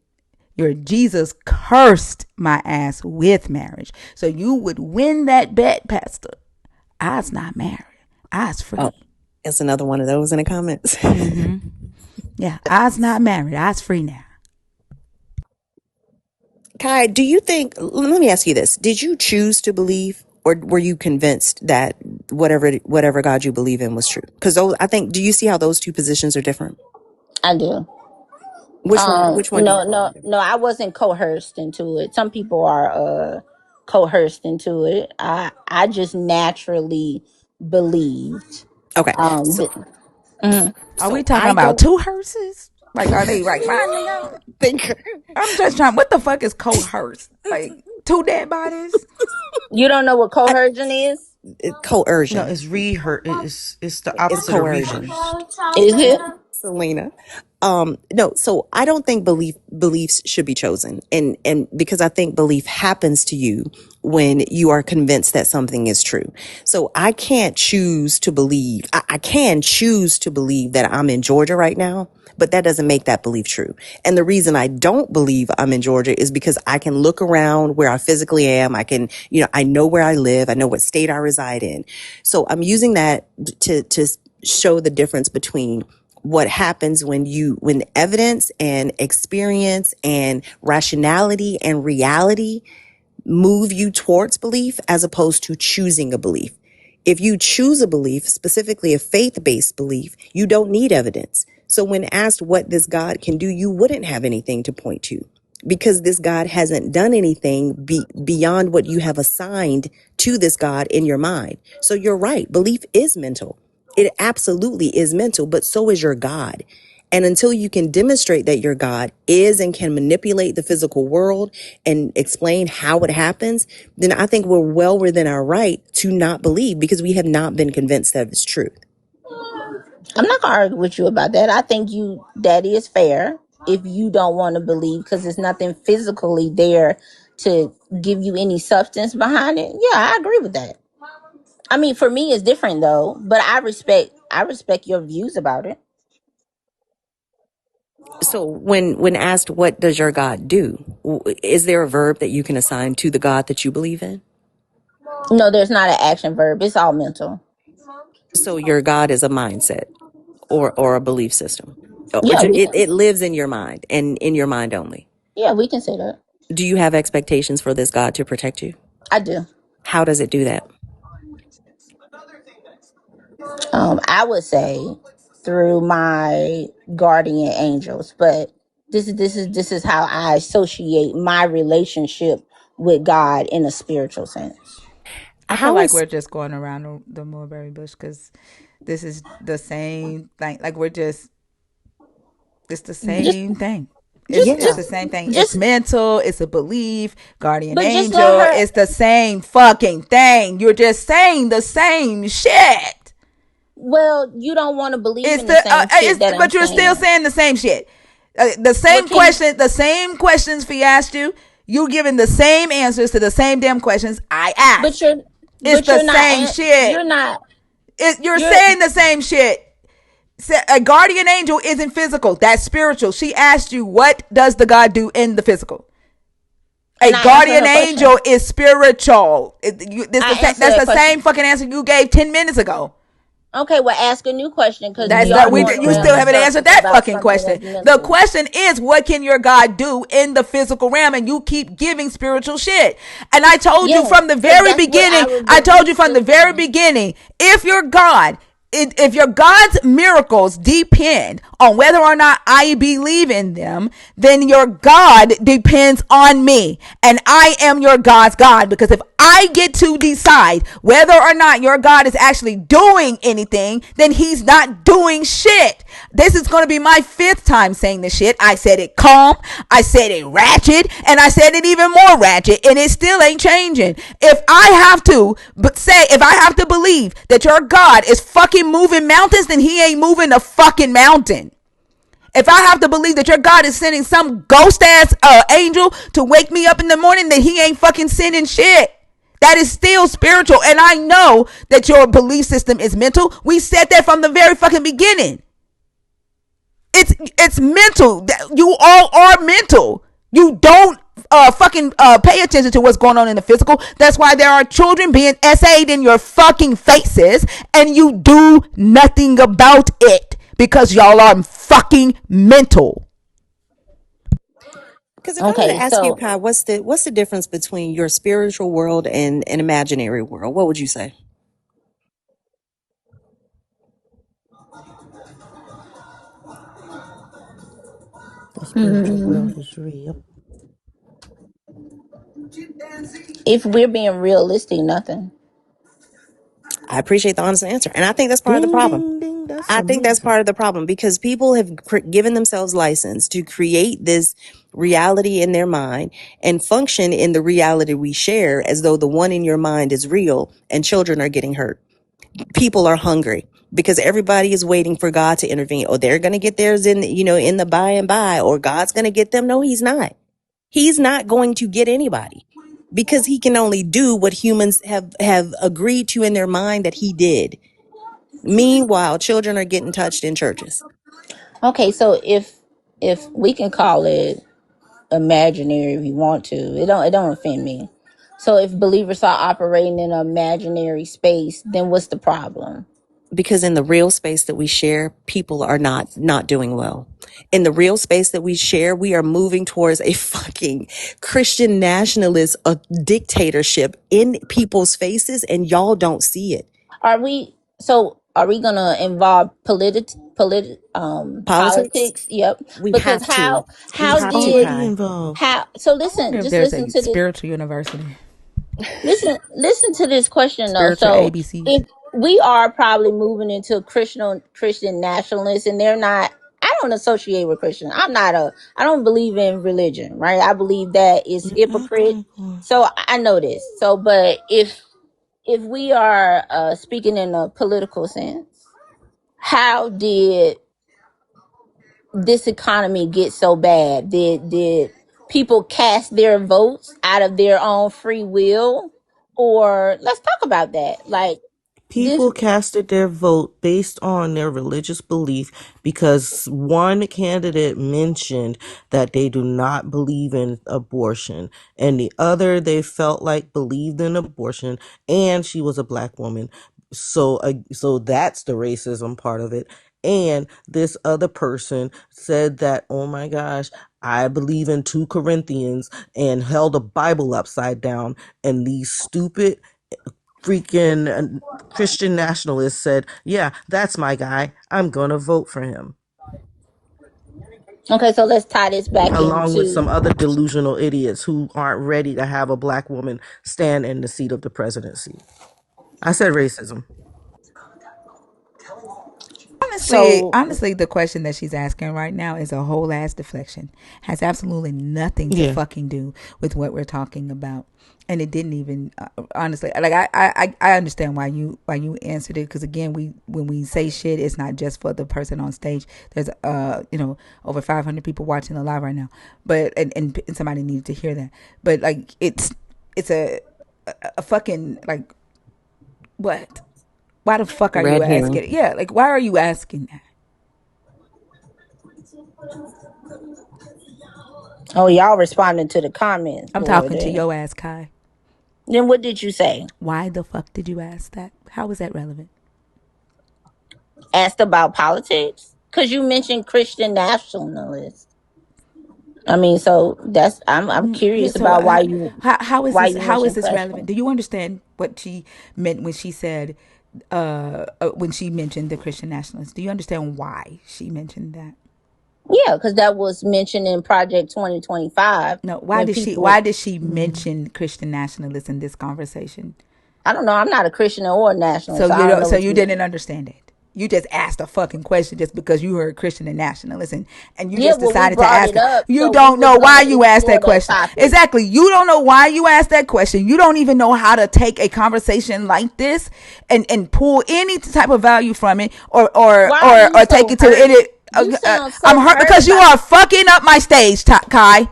Your Jesus cursed my ass with marriage. So you would win that bet, Pastor. I's not married. I's oh, free. it's another one of those in the comments. Mm-hmm. Yeah, I's not married. I's free now. Kai, do you think, let me ask you this. Did you choose to believe, or were you convinced that whatever God you believe in was true? Because I think, do you see how those two positions are different? I do. Which one do you No, fall no, under? no. I wasn't coerced into it. Some people are coerced into it. I just naturally believed. Okay. Um, So th- mhm. Are we so talking I about don't two hearses? Like, are they like riding together? think I'm just trying. What the fuck is coerced? Like two dead bodies? You don't know what I, coercion is? No, coercion. it's rehear. It's the It's opposite of coercion. rehearsed. Is it? Selena. No, so I don't think beliefs should be chosen. And because I think belief happens to you when you are convinced that something is true. So I can't choose to believe. I can choose to believe that I'm in Georgia right now, but that doesn't make that belief true. And the reason I don't believe I'm in Georgia is because I can look around where I physically am. I can, I know where I live. I know what state I reside in. So I'm using that to show the difference between what happens when evidence and experience and rationality and reality move you towards belief as opposed to choosing a belief. If you choose a belief, specifically a faith-based belief, you don't need evidence. So when asked what this God can do, you wouldn't have anything to point to because this God hasn't done anything beyond what you have assigned to this God in your mind. So you're right. Belief is mental. It absolutely is mental, but so is your God. And until you can demonstrate that your God is and can manipulate the physical world and explain how it happens, then I think we're well within our right to not believe because we have not been convinced of its truth. I'm not gonna argue with you about that. I think that is fair if you don't want to believe because there's nothing physically there to give you any substance behind it. Yeah, I agree with that. I mean, for me, it's different though, but I respect your views about it. So when asked, what does your God do? Is there a verb that you can assign to the God that you believe in? No, there's not an action verb. It's all mental. So your God is a mindset or a belief system. Or Yeah, we it can. lives in your mind and in your mind only. Yeah, we can say that. Do you have expectations for this God to protect you? I do. How does it do that? I would say through my guardian angels, but this is how I associate my relationship with God in a spiritual sense. I feel How like is we're just going around the mulberry bush because this is the same thing. Like we're just, it's the Just, same thing. It's just, it's yeah. the just, same thing. It's just, mental. It's a belief. Guardian but just let angel. her. It's the same fucking thing. You're just saying the same shit. Well, you don't want to believe It's in the the same shit it's that I'm but you're still saying. saying the same shit. The Well, same can you? question, the same questions we asked you. You giving the same answers to the same damn questions I But asked. you're, It's but the you're not. same shit. You're not. You're You're saying the same shit. A guardian angel isn't physical. That's spiritual. She asked you, what does the God do in the physical? A Can I answer guardian her question? angel is spiritual. I answer That's that the same question. fucking answer you gave 10 minutes ago. Okay, well, ask a new question because That's we that are we going you around still in haven't answered circles that about fucking something question. that's The mental. question is, what can your God do in the physical realm? And you keep giving spiritual shit. And I told you Yes, from the because very that's what beginning, our I told belief you from the very system. beginning, if your God, if your God's miracles depend on whether or not I believe in them, then your God depends on me. And I am your God's God. Because if I get to decide whether or not your God is actually doing anything, then he's not doing shit. This is going to be my fifth time saying this shit. I said it calm, I said it ratchet, and I said it even more ratchet, and it still ain't changing. If I have to if I have to believe that your God is fucking moving mountains, then he ain't moving a fucking mountain. If I have to believe that your God is sending some ghost ass angel to wake me up in the morning, then he ain't fucking sending shit. That is still spiritual. And I know that your belief system is mental. We said that from the very fucking beginning. It's mental. You all are mental. You don't fucking pay attention to what's going on in the physical. That's why there are children being essayed in your fucking faces, and you do nothing about it because y'all are fucking mental. Because if I were to Okay, ask you, so Kai, what's the difference between your spiritual world and an imaginary world? What would you say? The spiritual hmm, world is real. if we're being realistic, nothing. I appreciate the honest answer, and I think that's part of the Ding, problem. ding, ding. That's I think that's amazing. part of the problem because people have given themselves license to create this reality in their mind and function in the reality we share as though the one in your mind is real, and children are getting hurt. People are hungry because everybody is waiting for God to intervene. Or they're going to get theirs in the by and by, or God's going to get them. No, he's not. He's not going to get anybody because he can only do what humans have agreed to in their mind that he did. Meanwhile, children are getting touched in churches Okay, so if we can call it imaginary if you want to, it don't offend me. So if believers are operating in an imaginary space, then what's the problem? because in the real space that we share, people are not doing well. In the real space that we share, we are moving towards a fucking Christian nationalist dictatorship in people's faces, and y'all don't see it. Are we gonna involve Politics, politics? Yep. we Because have to. We how It's have to, did already Kai. involved. how so I wonder listen, if just there's listen a to this. spiritual university, Listen to this question though. spiritual So ABCs. if we are probably moving into a Christian nationalists, and they're not. I don't associate with Christian. I don't believe in religion, right? I believe that it's You're hypocrite. acting like So I know this. So, but if we are speaking in a political sense, how did this economy get so bad? Did people cast their votes out of their own free will? Or let's talk about that. Like this. people casted their vote based on their religious belief because one candidate mentioned that they do not believe in abortion, and the other they felt like believed in abortion, and she was a black woman. So that's the racism part of it. And this other person said that, oh my gosh, I believe in 2 Corinthians, and held a Bible upside down. And these stupid freaking Christian nationalists said, yeah, that's my guy. I'm going to vote for him. Okay, so let's tie this back Along with some into. other delusional idiots who aren't ready to have a black woman stand in the seat of the presidency. I said racism. So Honestly, the question that she's asking right now is a whole ass deflection. Has absolutely nothing to Yeah. fucking do with what we're talking about, and it didn't even honestly. Like I understand why you answered it, because again, we when we say shit, it's not just for the person on stage. There's over 500 people watching the live right now, but and somebody needed to hear that. But like it's a fucking like what? Why the fuck are you Red herring. asking? Yeah, like why are you asking that? Oh, y'all responding to the comments, I'm boy. talking to Then, your ass, Kai. then what did you say? Why the fuck did you ask that? How is that relevant? Asked about politics? Because you mentioned Christian nationalists. I mean, so that's I'm Yeah. curious So about why you how is why this? you How is mentioned this relevant? Christian. Do you understand what she meant when she said, when she mentioned the Christian nationalists? Do you understand why she mentioned that? Yeah, because that was mentioned in Project 2025 No. Why when did she? Why people. did she mention Christian nationalists in this conversation? I don't know. I'm not a Christian or a nationalist, So so you I don't don't. know So what you you didn't mean. understand it. You just asked a fucking question just because you heard Christian and nationalist, and you Yeah, just well, we decided to brought ask it it. up, You so we don't was know why gonna you asked explore that that question. topic. Exactly. You don't know why you asked that question. You don't even know how to take a conversation like this and pull any type of value from it, Why are you or take so it to hurt? it. You sound I'm so hurt hurt because you about. are fucking up my stage, Kai.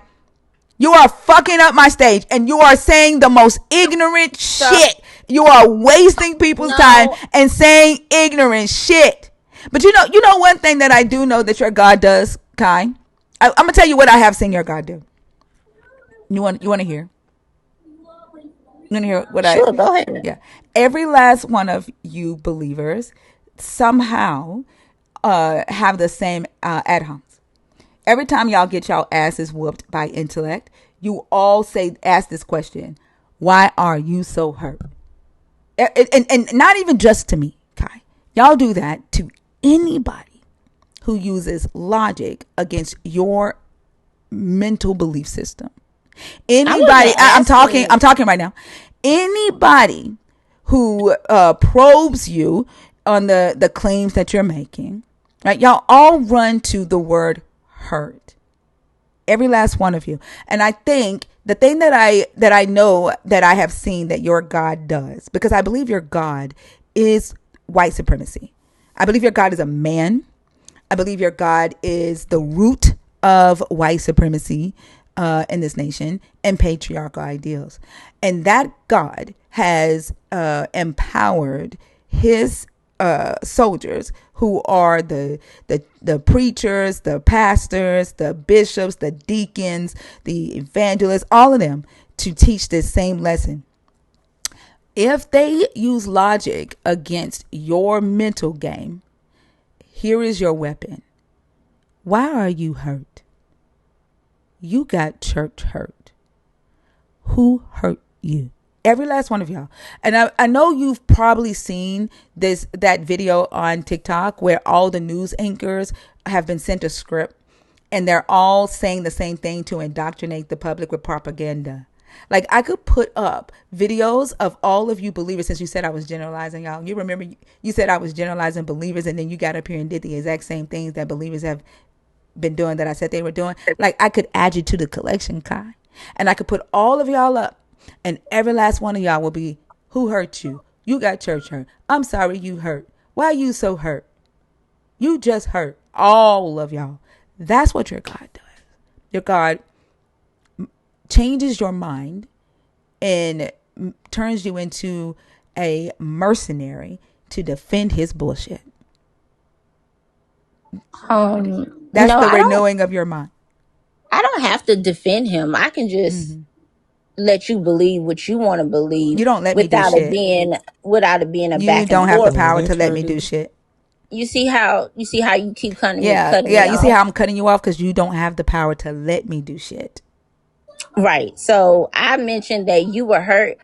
You are fucking up my stage and you are saying the most ignorant So shit. You are wasting people's time no, and saying ignorant shit. But you know one thing that I do know that your God does, Kai. I'm gonna tell you what I have seen your God do. You want to hear? You want to hear what I? sure, go ahead. Yeah. Every last one of you believers somehow have the same ad-homs. Every time y'all get y'all asses whooped by intellect, you all ask this question: why are you so hurt? And not even just to me, Kai. Y'all do that to anybody who uses logic against your mental belief system. I wasn't Anybody, asking. I'm talking right now. Anybody who probes you on the claims that you're making, right? Y'all all run to the word hurt. Every last one of you. And I think the thing that I know that I have seen that your God does, because I believe your God is white supremacy. I believe your God is a man. I believe your God is the root of white supremacy in this nation and patriarchal ideals. And that God has empowered his soldiers who are the preachers, the pastors, the bishops, the deacons, the evangelists, all of them to teach this same lesson. If they use logic against your mental game, here is your weapon. Why are you hurt? You got church hurt. Who hurt you? Every last one of y'all. And I know you've probably seen that video on TikTok where all the news anchors have been sent a script and they're all saying the same thing to indoctrinate the public with propaganda. Like I could put up videos of all of you believers, since you said I was generalizing y'all. You remember you said I was generalizing believers and then you got up here and did the exact same things that believers have been doing that I said they were doing. Like I could add you to the collection, Kai. And I could put all of y'all up and every last one of y'all will be, who hurt you? You got church hurt. I'm sorry you hurt. Why are you so hurt? You just hurt. All of y'all. That's what your God does. Your God changes your mind and turns you into a mercenary to defend his bullshit. That's No, the I don't. renewing of your mind. I don't have to defend him. I can just let you believe what you want to believe You don't let me do without it shit. being without it being a You back and don't have the forth. Yeah, power to that's let fair me do dude. shit. You see how you keep Yeah, cutting yeah. me You see off. how I'm cutting you off because you don't have the power to let me do shit. Right. So I mentioned that you were hurt.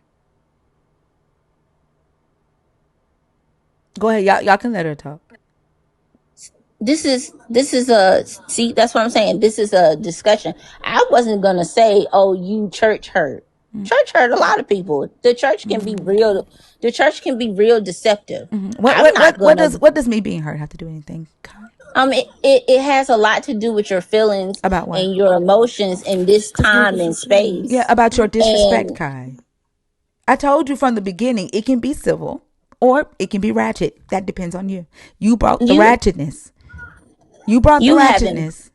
Go ahead, y'all can let her talk. This is a see. That's what I'm saying. This is a discussion. I wasn't gonna say, "Oh, you church hurt." Church hurt a lot of people. The church can be real. The church can be real deceptive. What I'm what not what what gonna. does what does me being hurt have to do anything, Kai? It has a lot to do with your feelings About what? and your emotions in this time and Yeah, space. about your disrespect, And Kai. I told you from the beginning it can be civil or it can be ratchet. That depends on you. You brought the you ratchetness. You brought the you haven't ratchetness.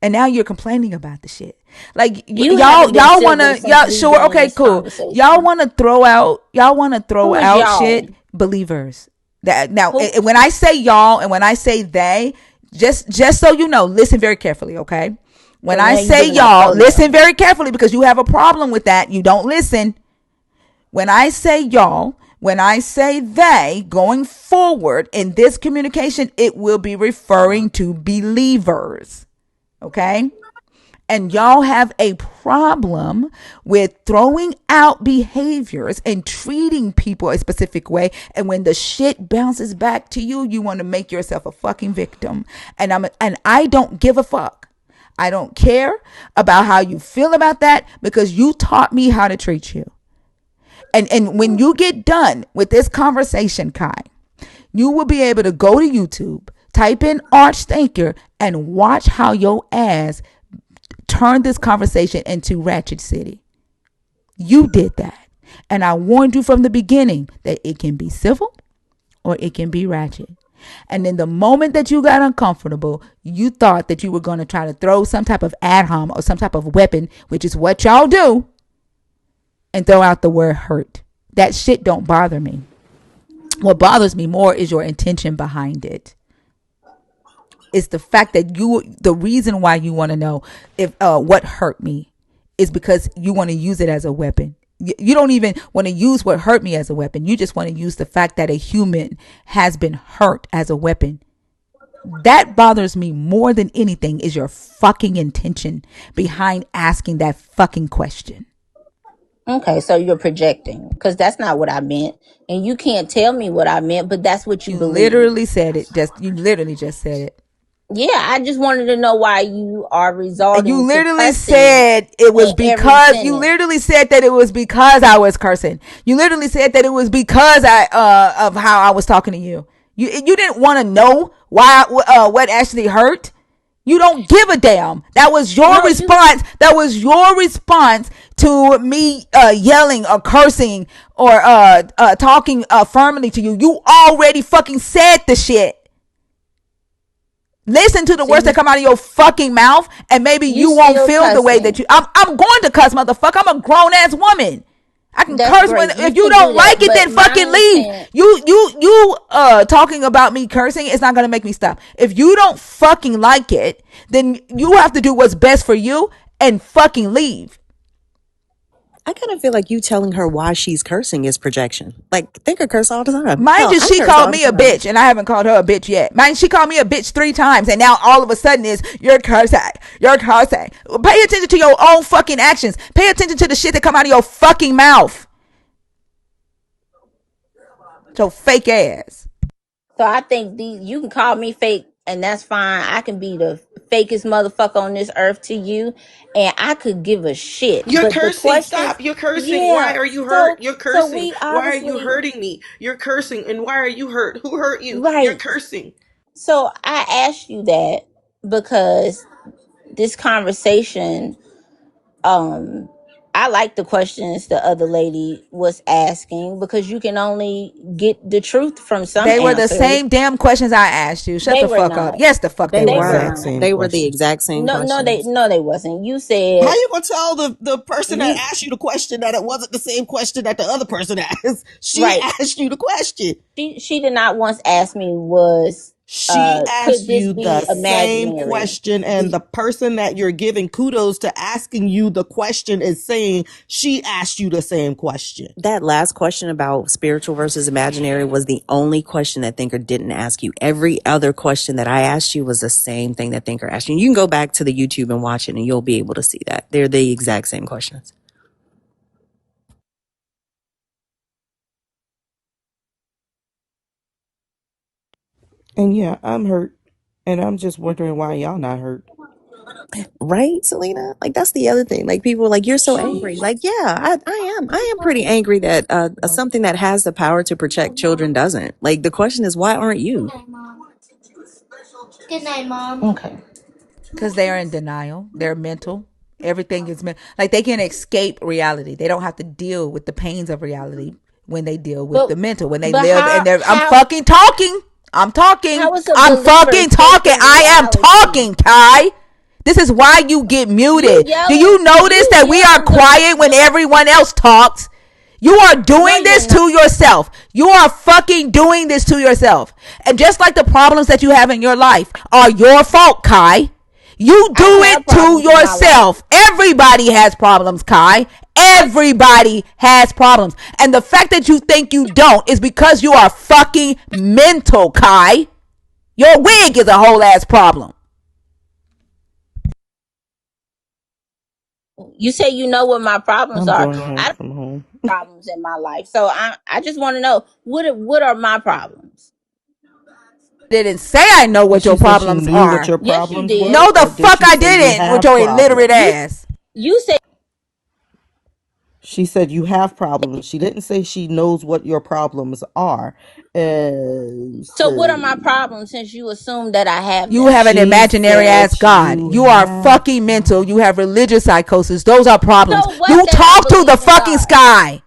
And now you're complaining about the shit. Like you y'all, haven't been y'all civil wanna, since y'all we've sure, been in okay, this cool. conversation. Y'all wanna throw Who is out y'all? shit, believers. That now, Who when I say y'all and when I say they, Just so you know, listen very carefully, okay? When So I now you're say giving out y'all, listen pronouns. very carefully because you have a problem with that. You don't listen. When I say y'all, when I say they, going forward in this communication, it will be referring to believers. Okay? And y'all have a problem with throwing out behaviors and treating people a specific way. And when the shit bounces back to you, you want to make yourself a fucking victim. And I don't give a fuck. I don't care about how you feel about that because you taught me how to treat you. And when you get done with this conversation, Kai, you will be able to go to YouTube, type in Arch Thinker, and watch how your ass turned this conversation into Ratchet City. You did that. And I warned you from the beginning that it can be civil or it can be ratchet. And then the moment that you got uncomfortable, you thought that you were going to try to throw some type of ad hom or some type of weapon, which is what y'all do, and throw out the word hurt. That shit don't bother me. What bothers me more is your intention behind it. It's the fact that the reason why you want to know if what hurt me is because you want to use it as a weapon. You don't even want to use what hurt me as a weapon. You just want to use the fact that a human has been hurt as a weapon. That bothers me more than anything is your fucking intention behind asking that fucking question. Okay, so you're projecting because that's not what I meant, and you can't tell me what I meant, but that's what you You believe. literally said it. You literally just said it. Yeah, I just wanted to know why you are You resorting to literally cussing said it was in every because you sentence. literally said that it was because I was cursing. You literally said that it was because I of how I was talking to you. You didn't want to know why what actually hurt. You don't give a damn. That was your No, you. response. That was your response to me yelling or cursing or talking firmly to you. You already fucking said the shit. Listen to the So words that you come out of your fucking mouth, and maybe you you won't still feel the way that cussing. you. I'm going to cuss, motherfucker. I'm a grown ass woman. I can That's curse when great. You if you can do don't that, like it, but then my fucking leave. intent. You talking about me cursing, it's not gonna make me stop. If you don't fucking like it, then you have to do what's best for you and fucking leave. I kind of feel like you telling her why she's cursing is projection. Like, think I curse all the time. Mind Hell, you, I she curse called all the me a time. bitch, and I haven't called her a bitch yet. Mind, she called me a bitch 3 times, and now all of a sudden is you're cursing. You're cursing. Pay attention to your own fucking actions. Pay attention to the shit that come out of your fucking mouth. Your fake ass. So I think you can call me fake, and that's fine. I can be the fakest motherfucker on this earth to you, and I could give a shit. You're But the cursing. questions, Stop. You're cursing. yeah. Why are you hurt? So You're so cursing. we Why are you obviously hurting me? You're cursing. And why are you hurt? Who hurt you? You're right. cursing. So I asked you that because this conversation, um, I like the questions the other lady was asking because you can only get the truth from some They were the answers. same damn questions I asked you. Shut They the were fuck up. not. Yes, the fuck They they They were were. were. Exact not. same They were the questions. exact same questions. No, they wasn't. You How said you gonna tell the person that you asked you the question that it wasn't the same question that the other person asked? She right. asked you the question. She did not once ask me was She could asked this you the be same imaginary? question, and the person that you're giving kudos to asking you the question is saying she asked you the same question. That last question about spiritual versus imaginary was the only question that Thinker didn't ask you. Every other question that I asked you was the same thing that Thinker asked you. You can go back to the YouTube and watch it and you'll be able to see that. They're the exact same questions. And yeah, I'm hurt. And I'm just wondering why y'all not hurt. Right, Selena? Like, that's the other thing. Like, people are like, you're so angry. Like, yeah, I am pretty angry that something that has the power to protect children doesn't. Like, the question is, why aren't you? Good night, Mom. Okay. Because they are in denial. They're mental. Everything is like they can escape reality. They don't have to deal with the pains of reality when they deal with But the mental. When they but live and they're I'm how fucking talking. I'm talking. how is a I'm believer fucking talking. escaping I am reality? talking, Kai. This is why you get You muted. Do yelling you notice you that we are yelling the quiet when everyone else talks? You are no doing you're this not. to yourself. You are fucking doing this to yourself. And just like the problems that you have in your life are your fault, Kai. You I don't do have it to problems in my life. yourself. Everybody has problems, Kai. I Everybody has problems. And the fact that you think you don't is because you are fucking mental, Kai. Your wig is a whole ass problem. You say you know what my problems I'm are. going home I don't from home. have problems in my life, so I just want to know what are my problems. Didn't say I know Did what she your say she problems knew what are. your Yes, you problems did. were, No, the or did fuck she I say you didn't with have your illiterate problems? ass. You say She said you have problems. She didn't say she knows what your problems are. so. What are So my problems since you assume that I have You them? have an she imaginary ass said God. you You are have fucking mental. You problems. have religious psychosis. Those are problems. So what You that I talk to the believe in fucking God? sky.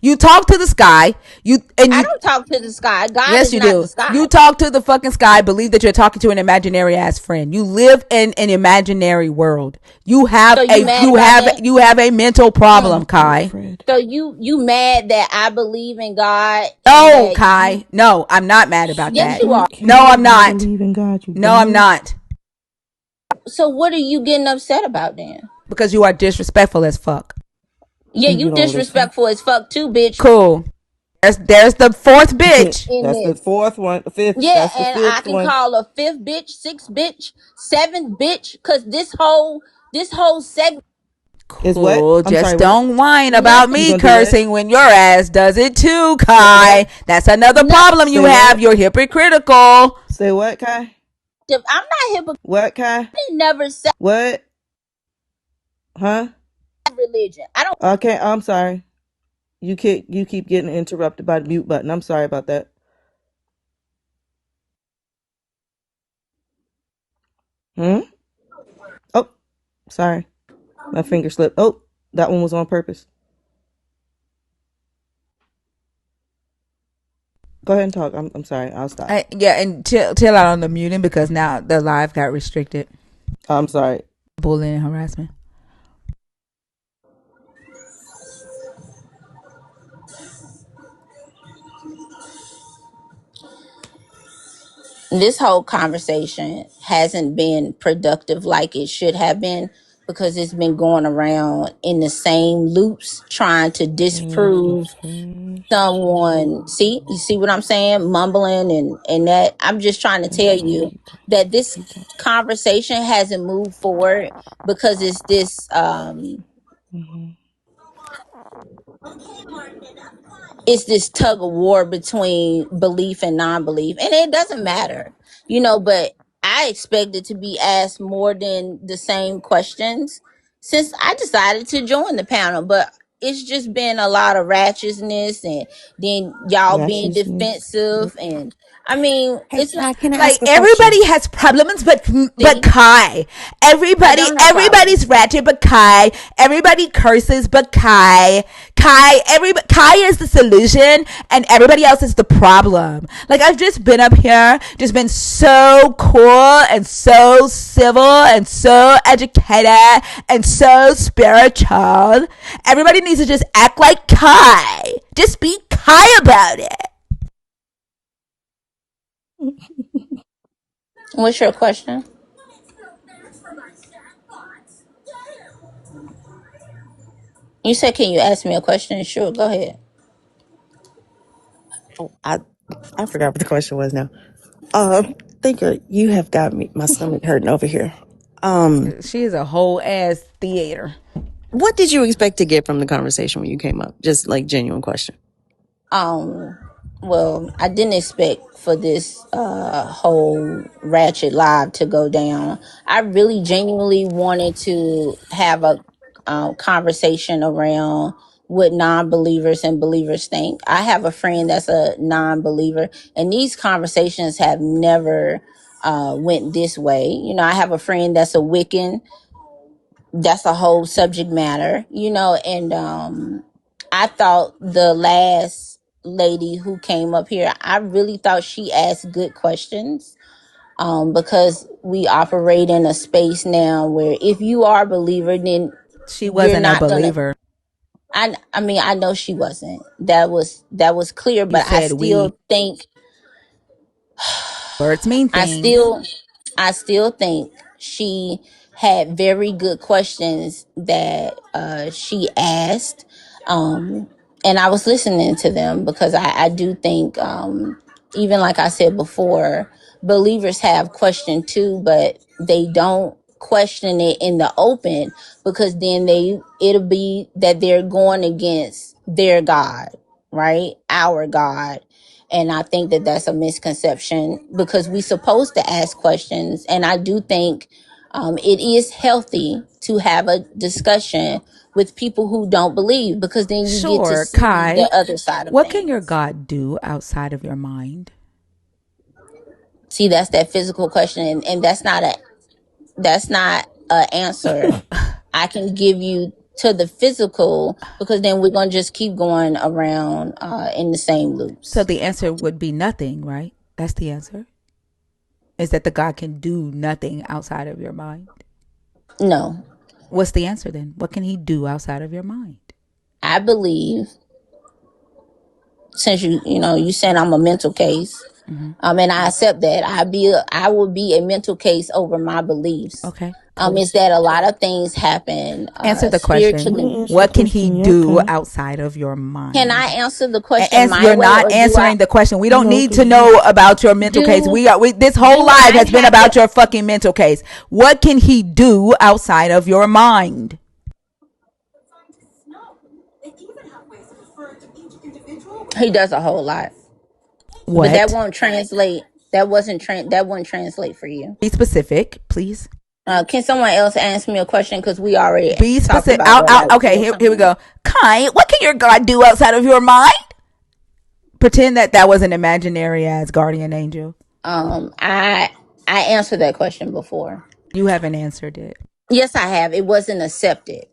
You talk to the sky. You and I you don't talk to the sky. God Yes, is you not the do. You sky. talk to the fucking sky. Believe that you're talking to an imaginary ass friend. You live in an imaginary world. You So have you a mad you about have that? you have a mental problem, Kai. Alfred. So you mad that I believe in God and No, that you? Kai. No, I'm not mad about She Yes, that. you are. don't No, care. I'm You not. believe in God, you No, I'm dummy. not. So what are you getting upset about then? Because you are disrespectful as fuck. Yeah, And you you don't listen. disrespectful as fuck too, bitch. Cool. There's the fourth bitch. In That's the this. fourth one. Fifth. Yeah, That's the and I fifth can one. call a fifth bitch, sixth bitch, seventh bitch, cause this whole segment Is what? Cool. I'm sorry, Just what? don't whine about nothing. You me gonna do what? cursing when your ass does it too, Say Kai. what? That's another Nothing. problem you Say have. what? You're hypocritical. Say what, Kai? I'm not hypocrite. What, Kai? Never said What? Huh? religion. I don't. Okay, I'm sorry. You keep getting interrupted by the mute button. I'm sorry about that. Hmm? Oh, sorry. My finger slipped. Oh, that one was on purpose. Go ahead and talk. I'm sorry. I'll stop. Yeah, and chill out on the muting because now the live got restricted. I'm sorry. Bullying and harassment. This whole conversation hasn't been productive like it should have been because it's been going around in the same loops trying to Fingers disprove first. someone. See, you see what I'm saying, mumbling and that. I'm just trying to That's tell fine. you Keep talking. that this Keep talking. conversation hasn't moved forward because it's this Hmm. it's this tug of war between belief and non-belief, and it doesn't matter, but I expected to be asked more than the same questions since I decided to join the panel, but it's just been a lot of ratchetness and then y'all being Ratchetness. defensive, Yep. and I mean Hey, it's not. Kai, can I Like ask a question? everybody has problems, but See, Kai. I Everybody don't have everybody's problems. ratchet, but Kai. Everybody curses, but Kai. Kai is the solution, and everybody else is the problem. Like I've just been up here, just been so cool and so civil and so educated and so spiritual. Everybody needs to just act like Kai. Just be Kai about it. What's your question? You said, can you ask me a question? Sure, go ahead. Oh, I forgot what the question was now. Thinker, you have got me my stomach hurting over here. She is a whole ass theater. What did you expect to get from the conversation when you came up? Just like genuine question. Um, well, I didn't expect for this whole ratchet live to go down. I really genuinely wanted to have a conversation around what non-believers and believers think. I have a friend that's a non-believer, and these conversations have never went this way. I have a friend that's a Wiccan. That's a whole subject matter, and I thought the last lady who came up here, I really thought she asked good questions, because we operate in a space now where if you are a believer, then She you're wasn't a not gonna. believer. I mean, I know she wasn't. That was clear, You but I said we. still think Words mean I things. still I still think she had very good questions that she asked. Um, and I was listening to them because I do think, even like I said before, believers have question too, but they don't question it in the open because then it'll be that they're going against their God, right? Our God. And I think that that's a misconception because we're supposed to ask questions. And I do think it is healthy to have a discussion with people who don't believe because then you get to Sure, see the Kai. other side of What can your things. God do outside of your mind? See, that's that physical question, and that's not a answer I can give you to the physical because then we're gonna just keep going around in the same So loops. the answer would be nothing, right? That's the answer. Is that the God can do nothing outside of your mind? No, What's the answer then? What can he do outside of your mind? I believe since you said I'm a mental case, Mm-hmm. and I accept that I will be a mental case over my beliefs. Okay, cool. Is that a lot of things happen Answer the question. Let me spiritually. answer the What can he question. Yeah, do Kai. outside of your Can I mind? answer the question And my you're way, not or do I answering the question. We don't No, need to because you. know about your mental case. do This whole do life I has been have about to your fucking mental case. What can he do outside of your mind? he does a whole lot, but that What? won't translate. That wouldn't translate for you. Be specific, please. Can someone else ask me a question because we already Be talked specific. about what I Okay, said here we something. go. Kai, what can your God do outside of your mind? Pretend that was an imaginary as guardian angel. I answered that question before. You haven't answered it. Yes, I have. It wasn't accepted.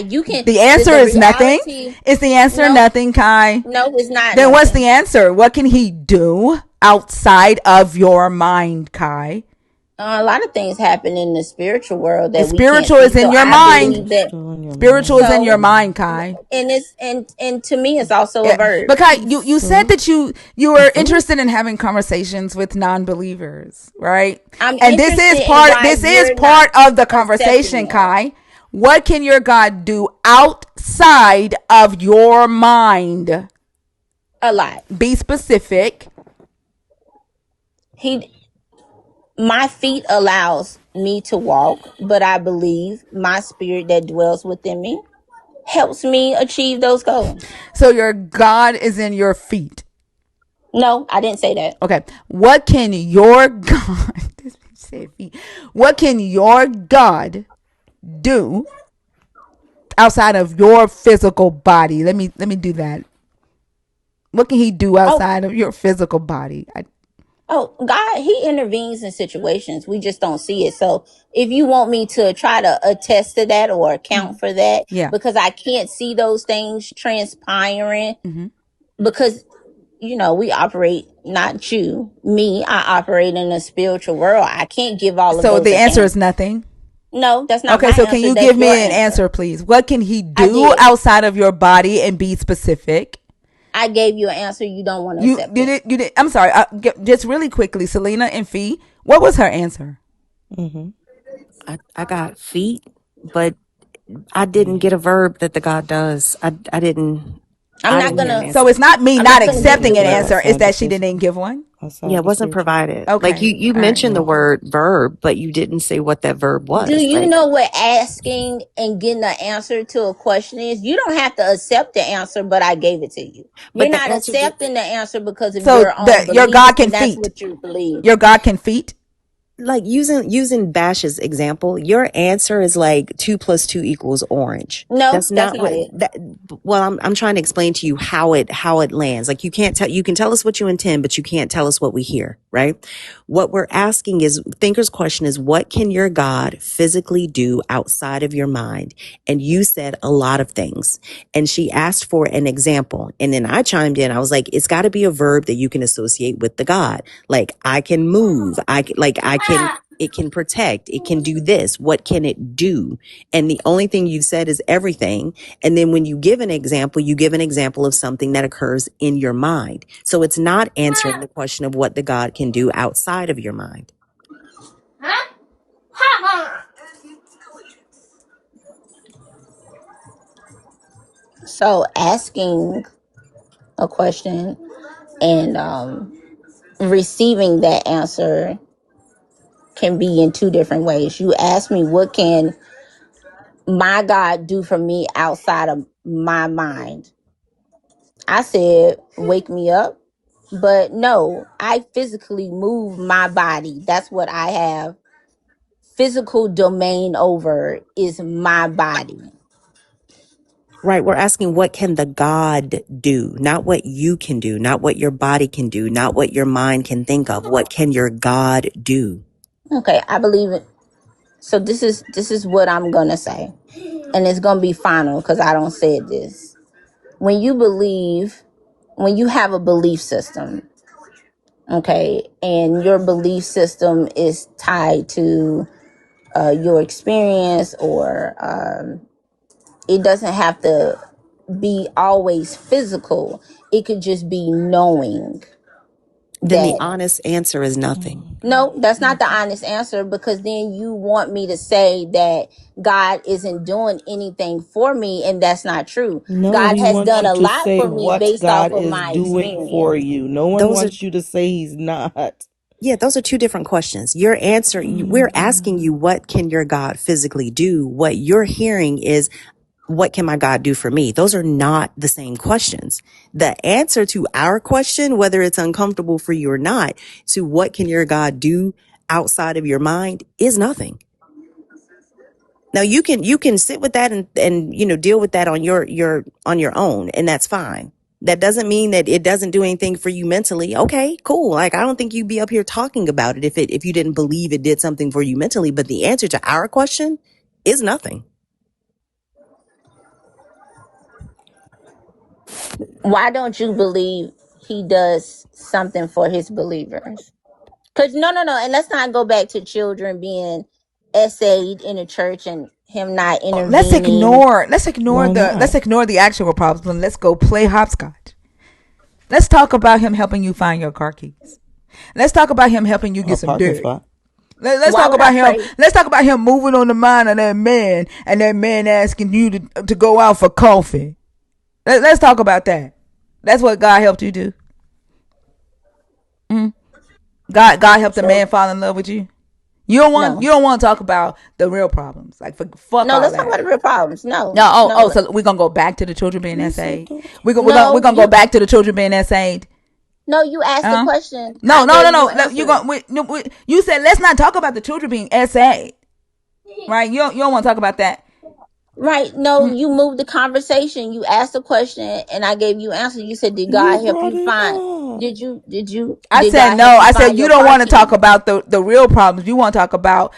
You can The answer the is nothing. reality. Is the answer No, nothing, Kai? no, it's not Then what's the nothing. answer? What can he do outside of your mind, Kai? A lot of things happen in the spiritual world And that we can't spiritual see. is in So your I mind. believe that. Still in your Spiritual is in your So, mind, mind. Kai. and to me, it's also a Yeah. verb. But Kai, you said So, that you were interested in having conversations with non-believers, right? I'm And interested in why this is you're not part of the accepting conversation, that. Kai. What can your God do outside of your mind? A lot. Be specific. He, my feet allows me to walk, but I believe my spirit that dwells within me helps me achieve those goals. So your God is in your feet. No, I didn't say that. Okay. What can your God what can your God do outside of your physical body? Let me do that. What can he do Oh, outside of your physical body? oh, God, He intervenes in situations. We just don't see it. So if you want me to try to attest to that or account for that, Yeah. because I can't see those things transpiring, Mm-hmm. because we operate, not you, me, I operate in a spiritual world. I can't give all of So those the answer is accounts. nothing. No, that's not Okay, my so can answer. you That's give your me an answer. answer, please? What can he I do did. outside of your body and be specific? I gave you an answer. You don't want to You accept did it. it. You did. I'm sorry. Just really quickly, Selena and Fee. What was her answer? mm-hmm. I got feet, but I didn't get a verb that the God does. I'm I not didn't hear an gonna. So answer. it's not me I'm not not gonna He give you accepting a an said verb. answer. It's outside the that she didn't physical, give one. outside Yeah, of it the wasn't spiritual. provided. Like Okay. you All right. mentioned the Yeah. word verb, but you didn't say what that verb Do was. you Like, know what asking and getting an answer to a question is? You don't have to accept the answer, but I gave it to you. You're but the not answer did. accepting the answer because of So your own your God beliefs, can and that's feet. what you believe. Your God can feet. Like using Bash's example, your answer is like 2 + 2 = orange. No, That's that's not not what it. that. Well, I'm trying to explain to you how it lands. Like you can tell us what you intend, but you can't tell us what we hear, right? What we're asking is thinker's question is what can your God physically do outside of your mind? And you said a lot of things. And she asked for an example. And then I chimed in. I was like, it's got to be a verb that you can associate with the God. Like I can move. I can it can protect, it can do this. What can it do? And the only thing you've said is everything. And then when you give an example, you give an example of something that occurs in your mind. So it's not answering the question of what the God can do outside of your mind. So asking a question and receiving that answer can be in two different ways. You ask me, what can my God do for me outside of my mind? I said, wake me up. But no, I physically move my body. That's what I have physical domain over, is my body. Right. We're asking, what can the God do? Not what you can do, not what your body can do, not what your mind can think of. What can your God do? Okay, I believe it. So this is what I'm gonna say, and it's gonna be final because I don't say this. When you believe, when you have a belief system, okay, and your belief system is tied to your experience, or it doesn't have to be always physical. It could just be knowing Then the that. honest answer is nothing. No, that's not the honest answer, because then you want me to say that God isn't doing anything for me, and that's not true. No, God he has wants done you a to lot say for me what based off God of is my doing for experience. you. No one Those are, wants you to say he's not. yeah, those are two different questions. Your answer, we're asking you, what can your God physically do? What you're hearing is, what can my God do for me? Those are not the same questions. The answer to our question, whether it's uncomfortable for you or not, to what can your God do outside of your mind, is nothing. Now you can sit with that and deal with that on your own, and that's fine. That doesn't mean that it doesn't do anything for you mentally. Okay, cool. Like, I don't think you'd be up here talking about it if you didn't believe it did something for you mentally, but the answer to our question is nothing. Why don't you believe he does something for his believers? Because no, and let's not go back to children being essayed in the church and him not Let's intervening. ignore Why let's not? ignore the actual problems and let's go play hopscotch. Let's talk about him helping you find your car keys. Let's talk about him helping you A get some parking dirt. spot. Let's Why talk would I about him. pray? Let's talk about him moving on the mind of that man, and that man asking you to go out for coffee. Let's talk about that. That's what God helped you do. Mm. God helped a So man fall in love with you. no, You don't want to talk about the real problems. Like, fuck no. all Let's talk that. about the real problems. No, No, oh, no, so we're gonna go back to the children being You said essayed. don't. We're no. gonna go back to the children being essayed. No. You asked the Huh? question. No, I no, gave no, you no. an No, you answer. going no, you said let's not talk about the children being essayed. Right? You don't want to talk about that. Right. No, Mm. you moved the conversation. You asked a question and I gave you an answer. You said, did You God help brought you it find, up. I did said God help no. you I said find you your don't car want to talk keys? about the real problems. You want to talk about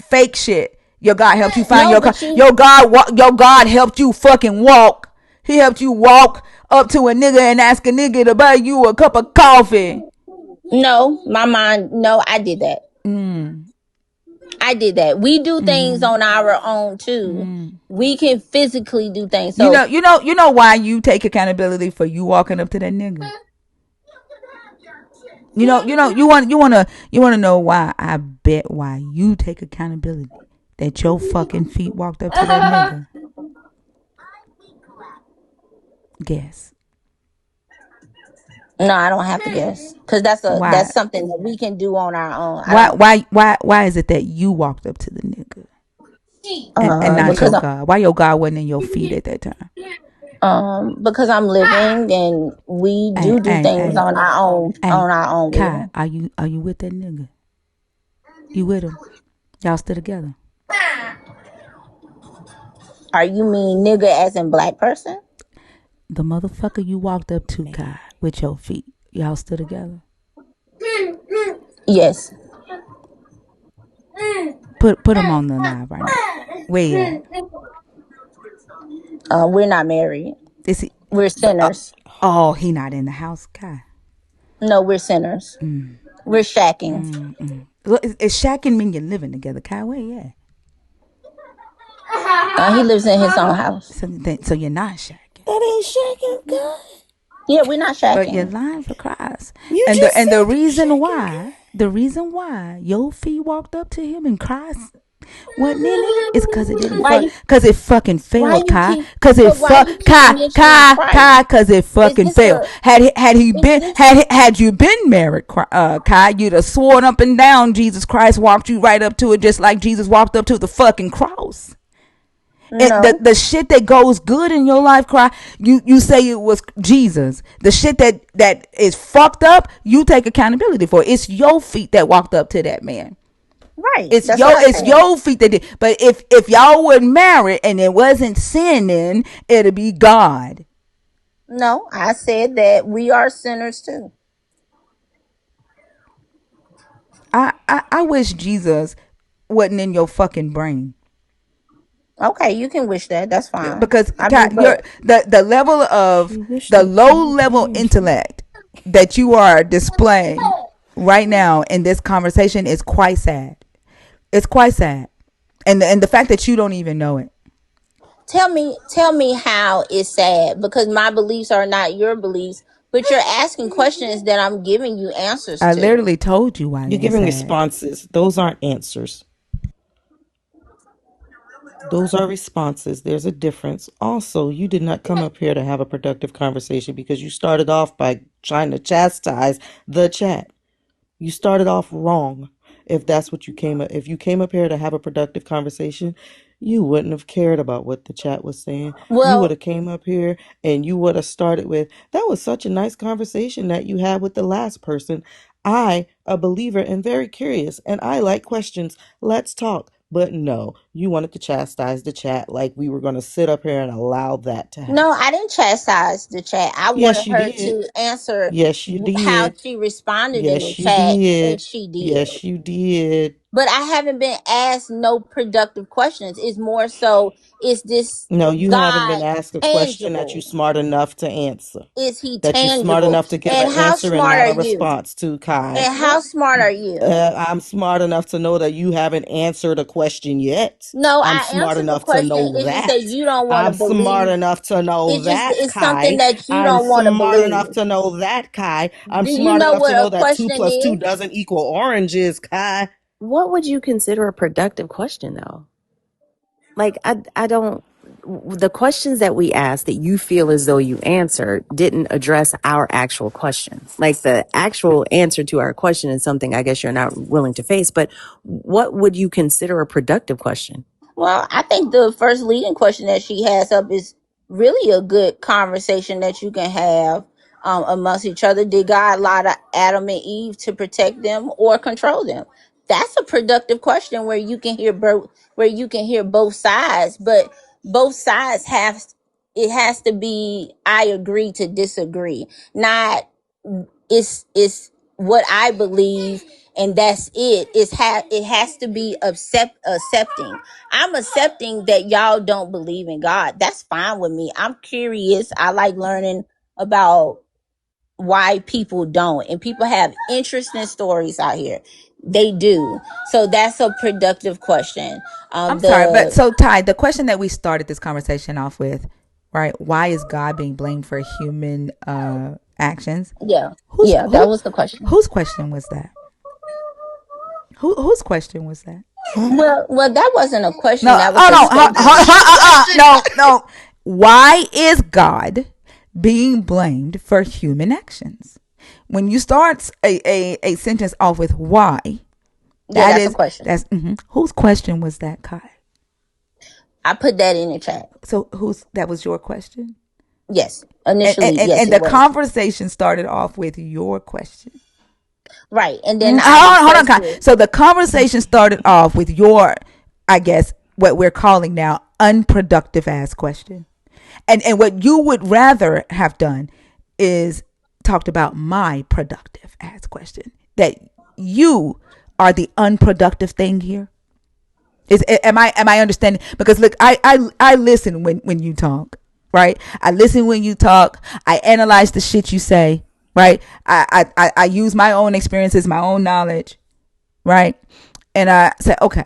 fake shit. Your God helped you find No, your car. but you, Your God helped you fucking walk. He helped you walk up to a nigga and ask a nigga to buy you a cup of coffee. no, my mind, no, I did that. Mm. I did that. We do things Mm. on our own too. Mm. We can physically do things. So, You know why you take accountability for you walking up to that nigga. You want to know why? I bet why you take accountability that your fucking feet walked up to that nigga. Guess no, I don't have to guess, because why? that's something that we can do on our own. I Why? don't, Why? Why is it that you walked up to the nigga and not because your God? Why your God wasn't in your feet at that time? because I'm living, and we Hey, do hey, things hey, on our own, hey, Kai, living. are you with that nigga? You with him? Y'all still together? Are you mean nigga as in black person? The motherfucker you walked up to, Kai, with your feet. Y'all still together? Yes. Put him on the live right now. Where you at? We're not married. Is he? We're Uh, sinners. oh, he not in the house, Kai. No, we're sinners. We're shacking. Look, it's shacking mean you're living together, Kai. Where you at? He lives in his own house. So you're not shacking. That ain't shaking God. Yeah, we're not But you're shacking. lying for Christ. You And just the said you reason shaking why, God. your feet walked up to him and Christ wasn't in it is because it didn't Why fuck, you? because it fucking Why failed, you Kai. keep? Because it But why fuck, you keep mentioning Christ? Kai, because it Is fucking this failed. a? Is this? Had you been married, Kai, you'd have sworn up and down Jesus Christ walked you right up to it, just like Jesus walked up to the fucking cross. And No, the shit that goes good in your life, cry, you say it was Jesus. The shit that is fucked up, you take accountability for. It's your feet that walked up to that man. right. That's what I It's said. your feet that did. But if y'all were married and it wasn't sinning, it'd be God. No, I said that we are sinners too. I wish Jesus wasn't in your fucking brain. Okay, you can wish that. That's fine. Because I God, mean, but the level of She wished the it low 10 level times. intellect that you are displaying right now in this conversation is quite sad. It's quite sad, and the fact that you don't even know it. tell me how it's sad because my beliefs are not your beliefs, but you're asking questions that I'm giving you answers I to. literally told you why You're it's giving sad. responses. Those aren't answers. Those are responses. There's a difference. Also, you did not come up here to have a productive conversation because you started off by trying to chastise the chat. You started off wrong. If that's what you came up, if you came up here to have a productive conversation, you wouldn't have cared about what the chat was saying. You would Well, have came up here and you would have started with, that was such a nice conversation that you had with the last person. I, a believer and very curious, and I like questions. Let's talk. But no, you wanted to chastise the chat like we were going to sit up here and allow that to no, happen. I didn't chastise the chat. I Yes, wanted you her did. to answer Yes, you how did. she responded in the Yes, you chat, and did. she did. Yes, you did. But I haven't been asked no productive questions. It's more so, is this No, you haven't been God asked a question that you're tangible? smart enough to answer. Is he That you're smart tangible? enough to give And an how answer and smart not are a you? response to, Kai. And how smart are you? I'm smart enough to know that you haven't answered a question yet. No, I'm I smart answered the enough to question. know It's just that that. you don't want to I'm smart believe. enough to know It's just that, it's something Kai. that you I'm don't want to smart believe. enough to know that, Kai. I'm Do you smart know enough to what know a that two question plus two is? doesn't equal oranges, Kai. What would you consider a productive question, though? Like, I don't. The questions that we asked that you feel as though you answered didn't address our actual question. Like, the actual answer to our question is something I guess you're not willing to face. But what would you consider a productive question? Well, I think the first leading question that she has up is really a good conversation that you can have amongst each other. Did God allow Adam and Eve to protect them or control them? That's a productive question where you can hear both sides, but both sides have it has to be I agree to disagree, not it's what I believe and that's it. It has to be accepting. I'm accepting that y'all don't believe in God. That's fine with me. I'm curious. I like learning about why people don't. And people have interesting stories out here. They do. So that's a productive question. I'm sorry, but The so Ty, the question that we started this conversation off with, right? Why is God being blamed for human actions? Yeah. Who's Yeah, that who? was the question. Whose question was that? Whose question was that? Well, that wasn't a No, question. That was oh a no, statement. no, no. Why is God being blamed for human actions? When you start a sentence off with why, Yeah, that's a question. that's whose question was that, Kai? I put that in the chat. So who's that was your question? Yes. Initially, yes, And it the was. conversation started off with your question. Right. And then I Hold on, discussed Kai. it. So the conversation started off with your, I guess, what we're calling now unproductive ass question. And what you would rather have done is talked about my productive ass question. That you are the unproductive thing here. Am I understanding? Because look, I listen when you talk, right? I listen when you talk. I analyze the shit you say. right? I use my own experiences, my own knowledge, right? And I said, okay,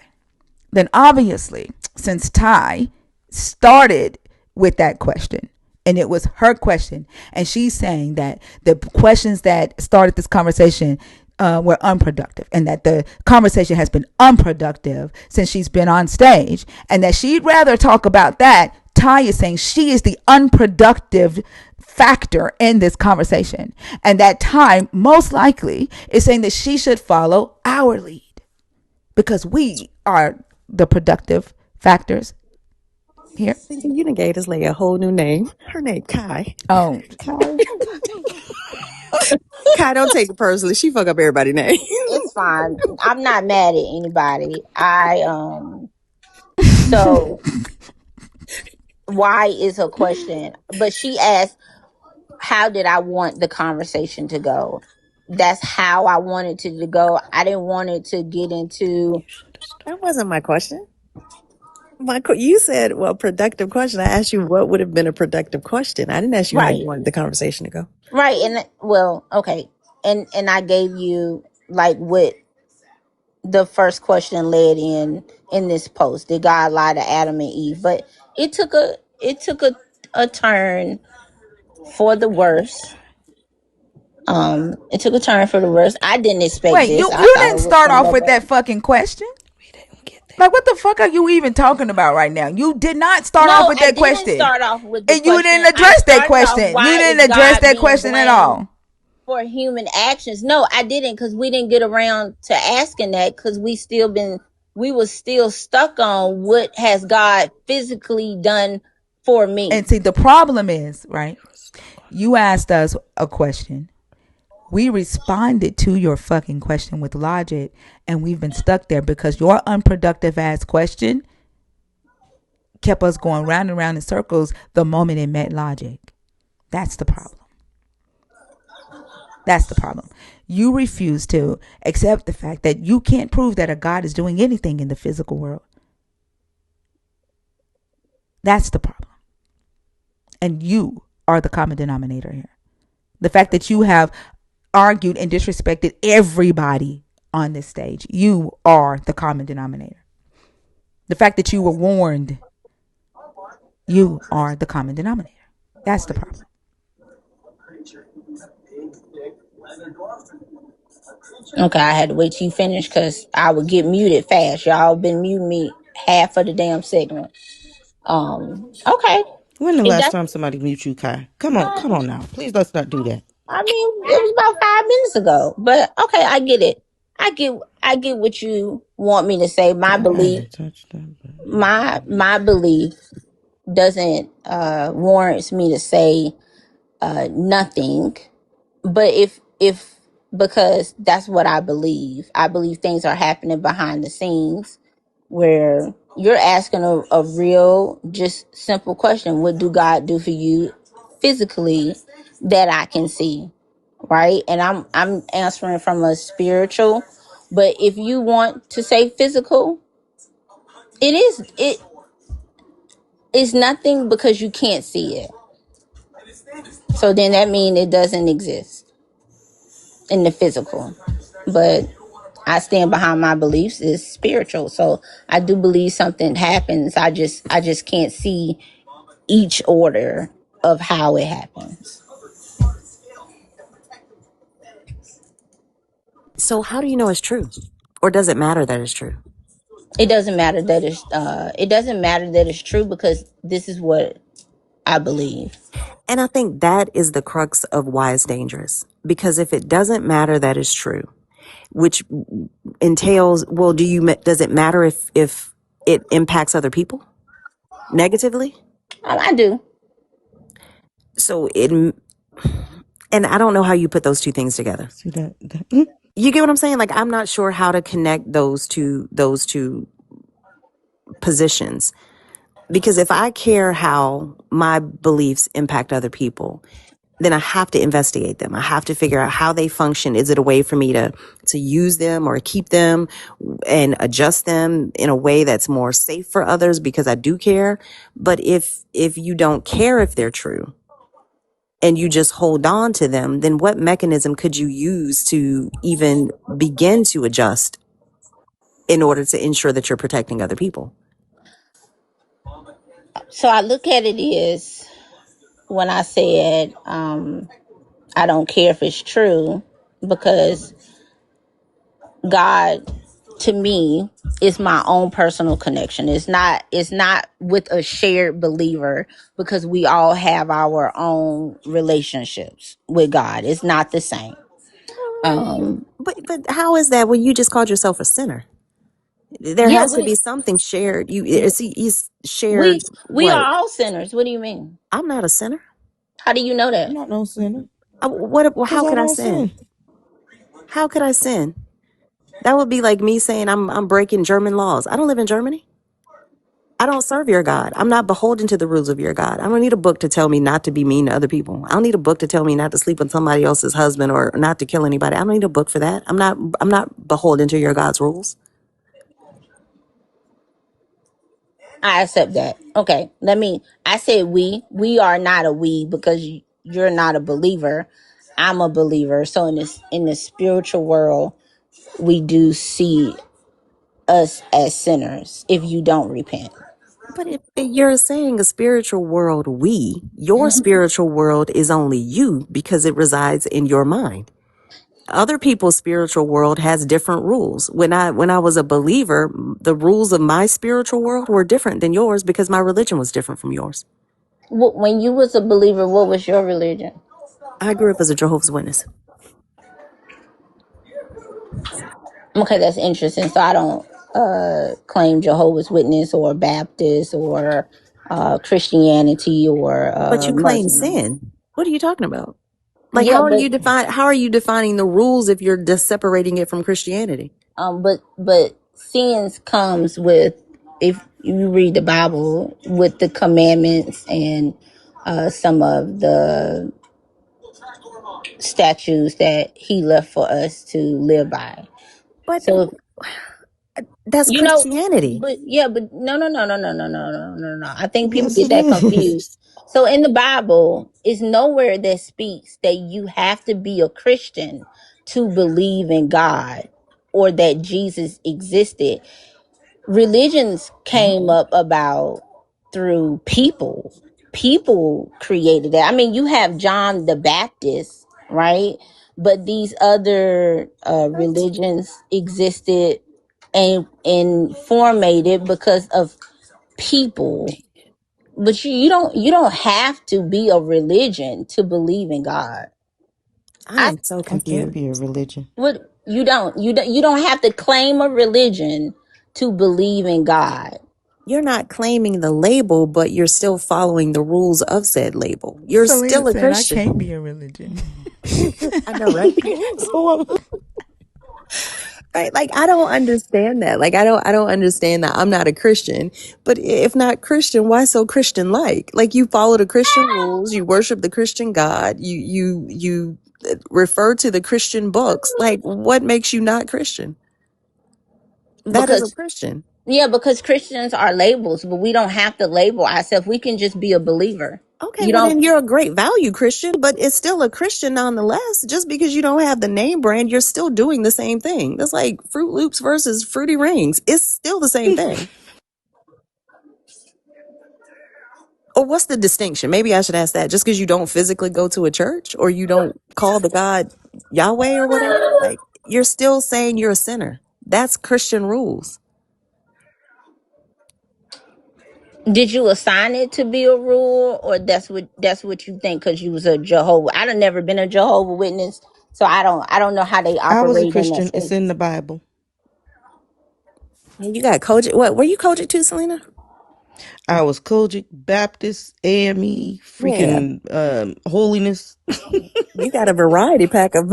then obviously, since Ty started with that question, and it was her question, and she's saying that the questions that started this conversation were unproductive, and that the conversation has been unproductive since she's been on stage, and that she'd rather talk about that. Ty is saying she is the unproductive factor in this conversation, and that Ty most likely is saying that she should follow our lead because we are the productive factors here. You done gave this lady a whole new name. Her name Kai. Oh, Okay. Kai, don't take it personally. She fuck up everybody's name. It's fine. I'm not mad at anybody. So why is her question? But she asked, how did I want the conversation to go? That's how I wanted it to go. I didn't want it to get into That wasn't my question. You said, well, productive question. I asked you what would have been a productive question. I didn't ask you how you right, wanted the conversation to go. right, and well, okay, and I gave you like what the first question led in this post. Did God lie to Adam and Eve? But it took a turn for the worse. It took a turn for the worse. I didn't expect wait, this. you I you thought didn't it was start gonna off go with back. that fucking question. We didn't get that. Like, what the fuck are you even talking about right now? You did not start off No, with I that didn't question, start off with the and you question. didn't I address that started off, question. You why is didn't address God that being question at blamed all. for human actions? No, I didn't, because we didn't get around to asking that, because we were still stuck on what has God physically done for me. And see, the problem is, right? You asked us a question. We responded to your fucking question with logic, and we've been stuck there because your unproductive ass question kept us going round and round in circles the moment it met logic. That's the problem. That's the problem. You refuse to accept the fact that you can't prove that a God is doing anything in the physical world. That's the problem. And you are the common denominator here. The fact that you have argued and disrespected everybody on this stage, you are the common denominator. The fact that you were warned, you are the common denominator. That's the problem. Okay, I had to wait till you finish because I would get muted fast. Y'all been muting me half of the damn segment. Okay. When the If last that's, time somebody mute you, Kai? Come on now. Please let's not do that. I mean, it was about 5 minutes ago. But okay, I get it. I get what you want me to say. My belief, God, touch that button. my belief doesn't warrants me to say nothing. But if because that's what I believe. I believe things are happening behind the scenes where you're asking a real, just simple question. What do God do for you physically that I can see? Right? And I'm answering from a spiritual. But if you want to say physical, it is nothing because you can't see it. So then that means it doesn't exist in the physical. But I stand behind my beliefs is spiritual. So I do believe something happens. I just can't see each order of how it happens. So how do you know it's true? Or does it matter that it's true? It doesn't matter that it's true because this is what I believe. And I think that is the crux of why it's dangerous. Because if it doesn't matter that it's true, which entails, well, does it matter if it impacts other people negatively? I do. So and I don't know how you put those two things together. See that? You get what I'm saying? Like, I'm not sure how to connect those two positions. Because if I care how my beliefs impact other people, then I have to investigate them. I have to figure out how they function. Is it a way for me to use them or keep them and adjust them in a way that's more safe for others because I do care? But if you don't care if they're true and you just hold on to them, then what mechanism could you use to even begin to adjust in order to ensure that you're protecting other people? So I look at it as when I said, I don't care if it's true, because God, to me, is my own personal connection. It's not with a shared believer, because we all have our own relationships with God. It's not the same. Um But how is that when you just called yourself a sinner? There yeah, has to be something shared. He's we shared we are what? all sinners. What do you mean? I'm not a sinner. How do you know I'm that? not no sinner. What? Because How I could I don't sin? sin. How could I sin? That would be like me saying I'm breaking German laws. I don't live in Germany. I don't serve your God. I'm not beholden to the rules of your God. I don't need a book to tell me not to be mean to other people. I don't need a book to tell me not to sleep with somebody else's husband or not to kill anybody. I don't need a book for that. I'm not beholden to your God's rules. I accept that. Okay, I said we are not a we, because you're not a believer. I'm a believer. So in the spiritual world, we do see us as sinners if you don't repent. But if you're saying a spiritual world, your Mhm. spiritual world is only you because it resides in your mind. Other people's spiritual world has different rules. When I was a believer, the rules of my spiritual world were different than yours because my religion was different from yours. When you was a believer, what was your religion? I grew up as a Jehovah's Witness. Okay, that's interesting. So I don't claim Jehovah's Witness or Baptist or Christianity or But you claim Muslim. sin. What are you talking about? Like Yeah, how are you defining the rules if you're just separating it from Christianity? but sins comes with, if you read the Bible, with the commandments and some of the statutes that He left for us to live by. But So that's you know, Christianity. but yeah, but no. I think people Yes, get it that is. confused. So in the Bible, it's nowhere that speaks that you have to be a Christian to believe in God or that Jesus existed. Religions came up about through people. People created that. I mean, you have John the Baptist, right? But these other What? religions existed and formated because of people. But you don't have to be a religion to believe in God. I I am so I can't confused. be a religion. would you don't have to claim a religion to believe in God. You're not claiming the label, but you're still following the rules of said label. You're Selena still a said, I can't Christian. be a religion. I know, right? So Right? Like I don't understand that. Like I don't understand that. I'm not a Christian, but if not Christian, why so Christian like? Like you follow the Christian rules, you worship the Christian God, you refer to the Christian books. Like what makes you not Christian? That is a Because Christian. yeah, because Christians are labels, but we don't have to label ourselves. We can just be a believer. Okay, You well don't then you're a great value Christian, but it's still a Christian nonetheless. Just because you don't have the name brand, you're still doing the same thing. That's like Fruit Loops versus Fruity Rings. It's still the same thing. Or what's the distinction? Maybe I should ask that. Just because you don't physically go to a church or you don't call the God Yahweh or whatever, like you're still saying you're a sinner. That's Christian rules. did you assign it to be a rule, or that's what you think because you was a Jehovah? I done never been a Jehovah Witness, so I don't know how they I was a operate in that Christian. It's space. in the Bible. And you got Kojic. What were you Kojic too, Selena? I was Kojic, Baptist, AME, Yeah, freaking holiness, you got a variety pack of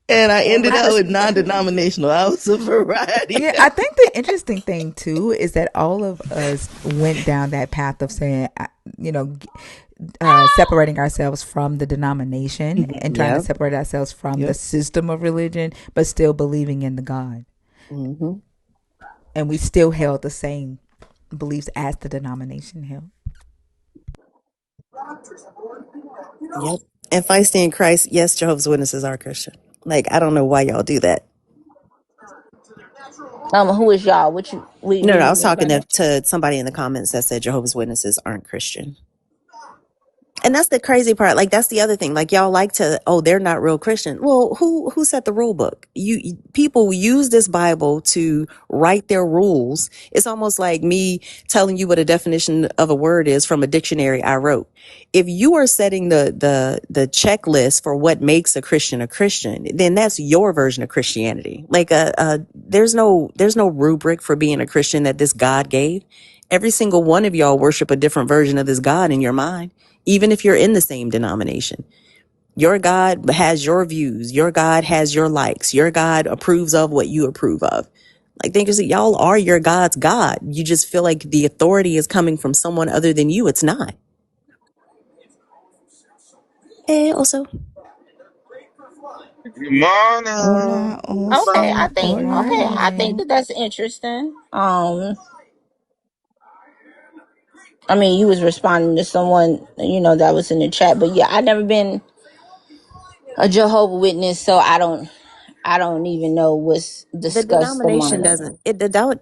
and I all the ended I, up with Christian. non-denominational. I was a variety. Yeah, I think the interesting thing too is that all of us went down that path of saying, you know, separating ourselves from the denomination and trying to Yep. separate ourselves from the Yep. system of religion, but still believing in the God. Hmm. And we still held the same beliefs as the denomination held. Yep. And feisty in Christ, yes, Jehovah's Witnesses are Christian. Like, I don't know why y'all do that. Who is y'all? What No, no, I you was mean by talking that? to somebody in the comments that said Jehovah's Witnesses aren't Christian. And that's the crazy part. Like, that's the other thing. Like, y'all like to, oh, they're not real Christian. Well, who set the rule book? People use this Bible to write their rules. It's almost like me telling you what a definition of a word is from a dictionary I wrote. If you are setting the checklist for what makes a Christian, then that's your version of Christianity. Like, there's no rubric for being a Christian that this God gave. Every single one of y'all worship a different version of this God in your mind, even if you're in the same denomination. Your God has your views. Your God has your likes. Your God approves of what you approve of. Like, think y'all are your God's God. You just feel like the authority is coming from someone other than you. It's not. Hey, also, Morning. Hola, Okay, oso, I think hola, that Jen. that's interesting. I mean, you was responding to someone, that was in the chat, but yeah, I never been a Jehovah Witness, so I don't even know what's the discussed denomination among them. doesn't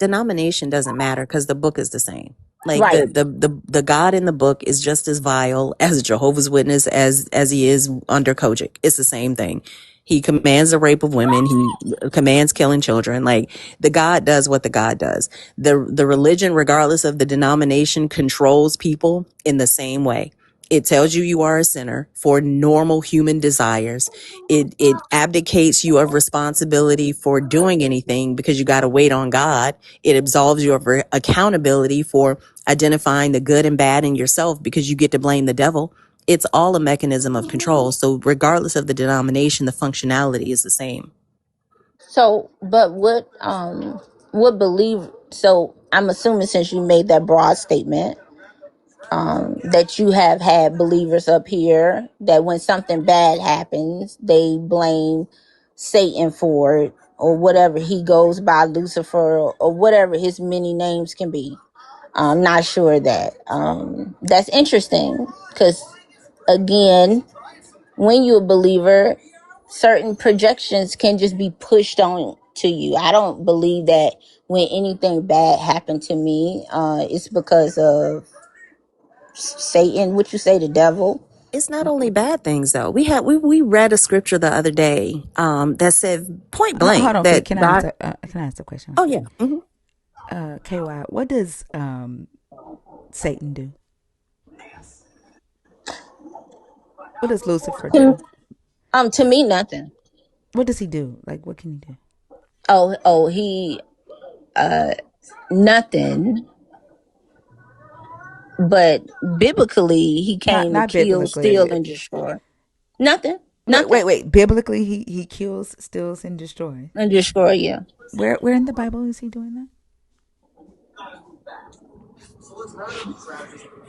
denomination doesn't matter because the book is the same. Like, Right. the God in the book is just as vile as a Jehovah's Witness as he is under Kojic. It's the same thing. He commands the rape of women. He commands killing children. Like, the God does what the God does. The religion, regardless of the denomination, controls people in the same way. It tells you you are a sinner for normal human desires. It abdicates you of responsibility for doing anything because you got to wait on God. It absolves you of accountability for identifying the good and bad in yourself because you get to blame the devil. It's all a mechanism of control. So regardless of the denomination, the functionality is the same. So, but what believe? So, I'm assuming since you made that broad statement, that you have had believers up here that when something bad happens, they blame Satan for it or whatever he goes by, Lucifer or whatever his many names can be. I'm not sure of that. That's interesting because, again, when you're a believer, certain projections can just be pushed on to you. I don't believe that when anything bad happened to me, it's because of Satan. What you say, the devil? It's not only bad things though. We read a scripture the other day that said point blank Hold on, Fee. that God. Can I ask a question real Oh quick? yeah. Mhm. KY, what does Satan do? What does Lucifer do? To me, nothing. What does he do? Like, what can he do? He nothing. But biblically, he Not came to not kill, steal, biblically. and destroy. Nothing, Wait, nothing, wait, wait. Biblically, he kills, steals, and destroys. and destroy you. Where in the Bible is he doing that?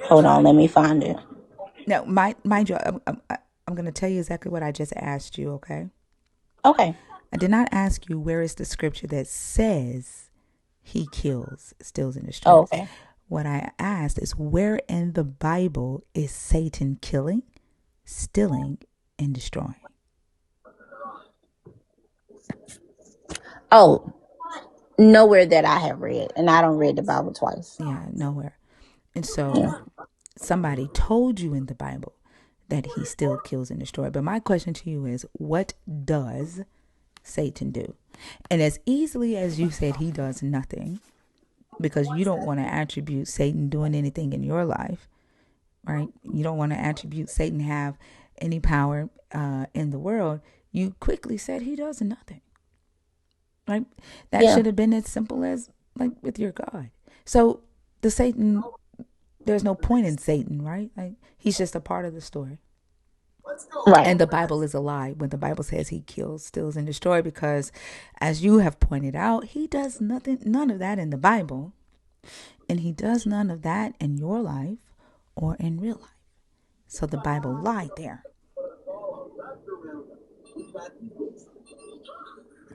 Hold on, let me find it. No, mind you, I'm going to tell you exactly what I just asked you. Okay, Okay. I did not ask you where is the scripture that says he kills, steals, and Oh, destroys. okay. What I asked is where in the Bible is Satan killing, stealing, and destroying? Oh, nowhere that I have read, and I don't read the Bible twice. Yeah, nowhere. And so Yeah. somebody told you in the Bible that he still kills and destroys. But my question to you is, what does Satan do? And as easily as you said he does nothing, because you don't want to attribute Satan doing anything in your life, right? You don't want to attribute Satan have any power in the world. You quickly said he does nothing, right? That Yeah. should have been as simple as like with your God. So the Satan, there's no point in Satan, right? Like he's just a part of the story. Right. And the Bible is a lie when the Bible says he kills, steals, and destroys, because as you have pointed out, he does nothing, none of that in the Bible. And he does none of that in your life or in real life. So the Bible lied there,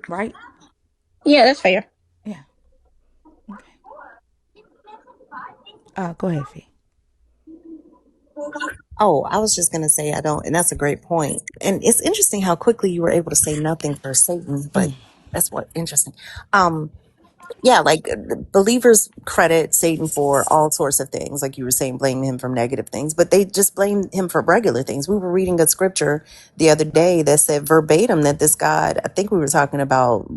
right? Yeah, that's fair. Yeah. Okay. Go ahead, Fee. Oh, I was just gonna say I don't, and that's a great point. And it's interesting how quickly you were able to say nothing for Satan, but that's what interesting. Um, yeah, like believers credit Satan for all sorts of things, like you were saying, blame him for negative things, but they just blame him for regular things. We were reading a scripture the other day that said verbatim that this God, I think we were talking about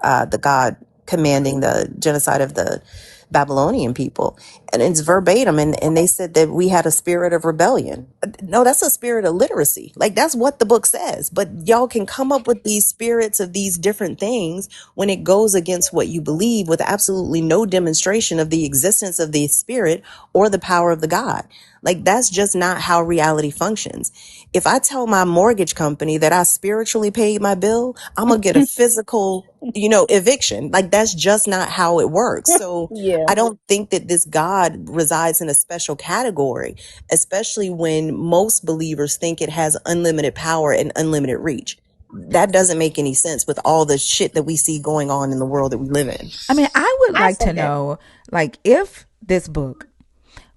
the God commanding the genocide of the Babylonian people, and it's verbatim, and they said that we had a spirit of rebellion. No, that's a spirit of literacy. Like that's what the book says. But y'all can come up with these spirits of these different things when it goes against what you believe with absolutely no demonstration of the existence of the spirit or the power of the God. Like that's just not how reality functions. If I tell my mortgage company that I spiritually paid my bill, I'm gonna get a physical, eviction. Like that's just not how it works. So Yeah. I don't think that this God resides in a special category, especially when most believers think it has unlimited power and unlimited reach. That doesn't make any sense with all the shit that we see going on in the world that we live in. I mean, I would I like say to that. know, like, if this book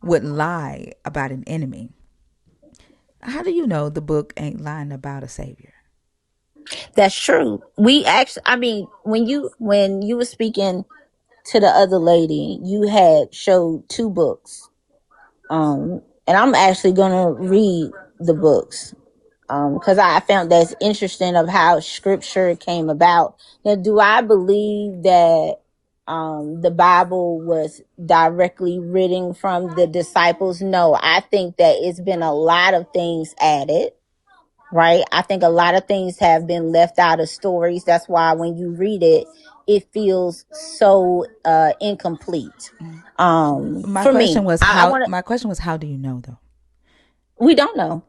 would lie about an enemy, how do you know the book ain't lying about a savior? That's true. We actually, I mean, when you were speaking to the other lady, you had showed two books. And I'm actually gonna read the books. Because I found that's interesting of how scripture came about. Now, do I believe that the Bible was directly written from the disciples? No, I think that it's been a lot of things added. Right, I think a lot of things have been left out of stories. That's why when you read it, it feels so incomplete. My For question me, was I how. want to. My question was how do you know though? We don't know.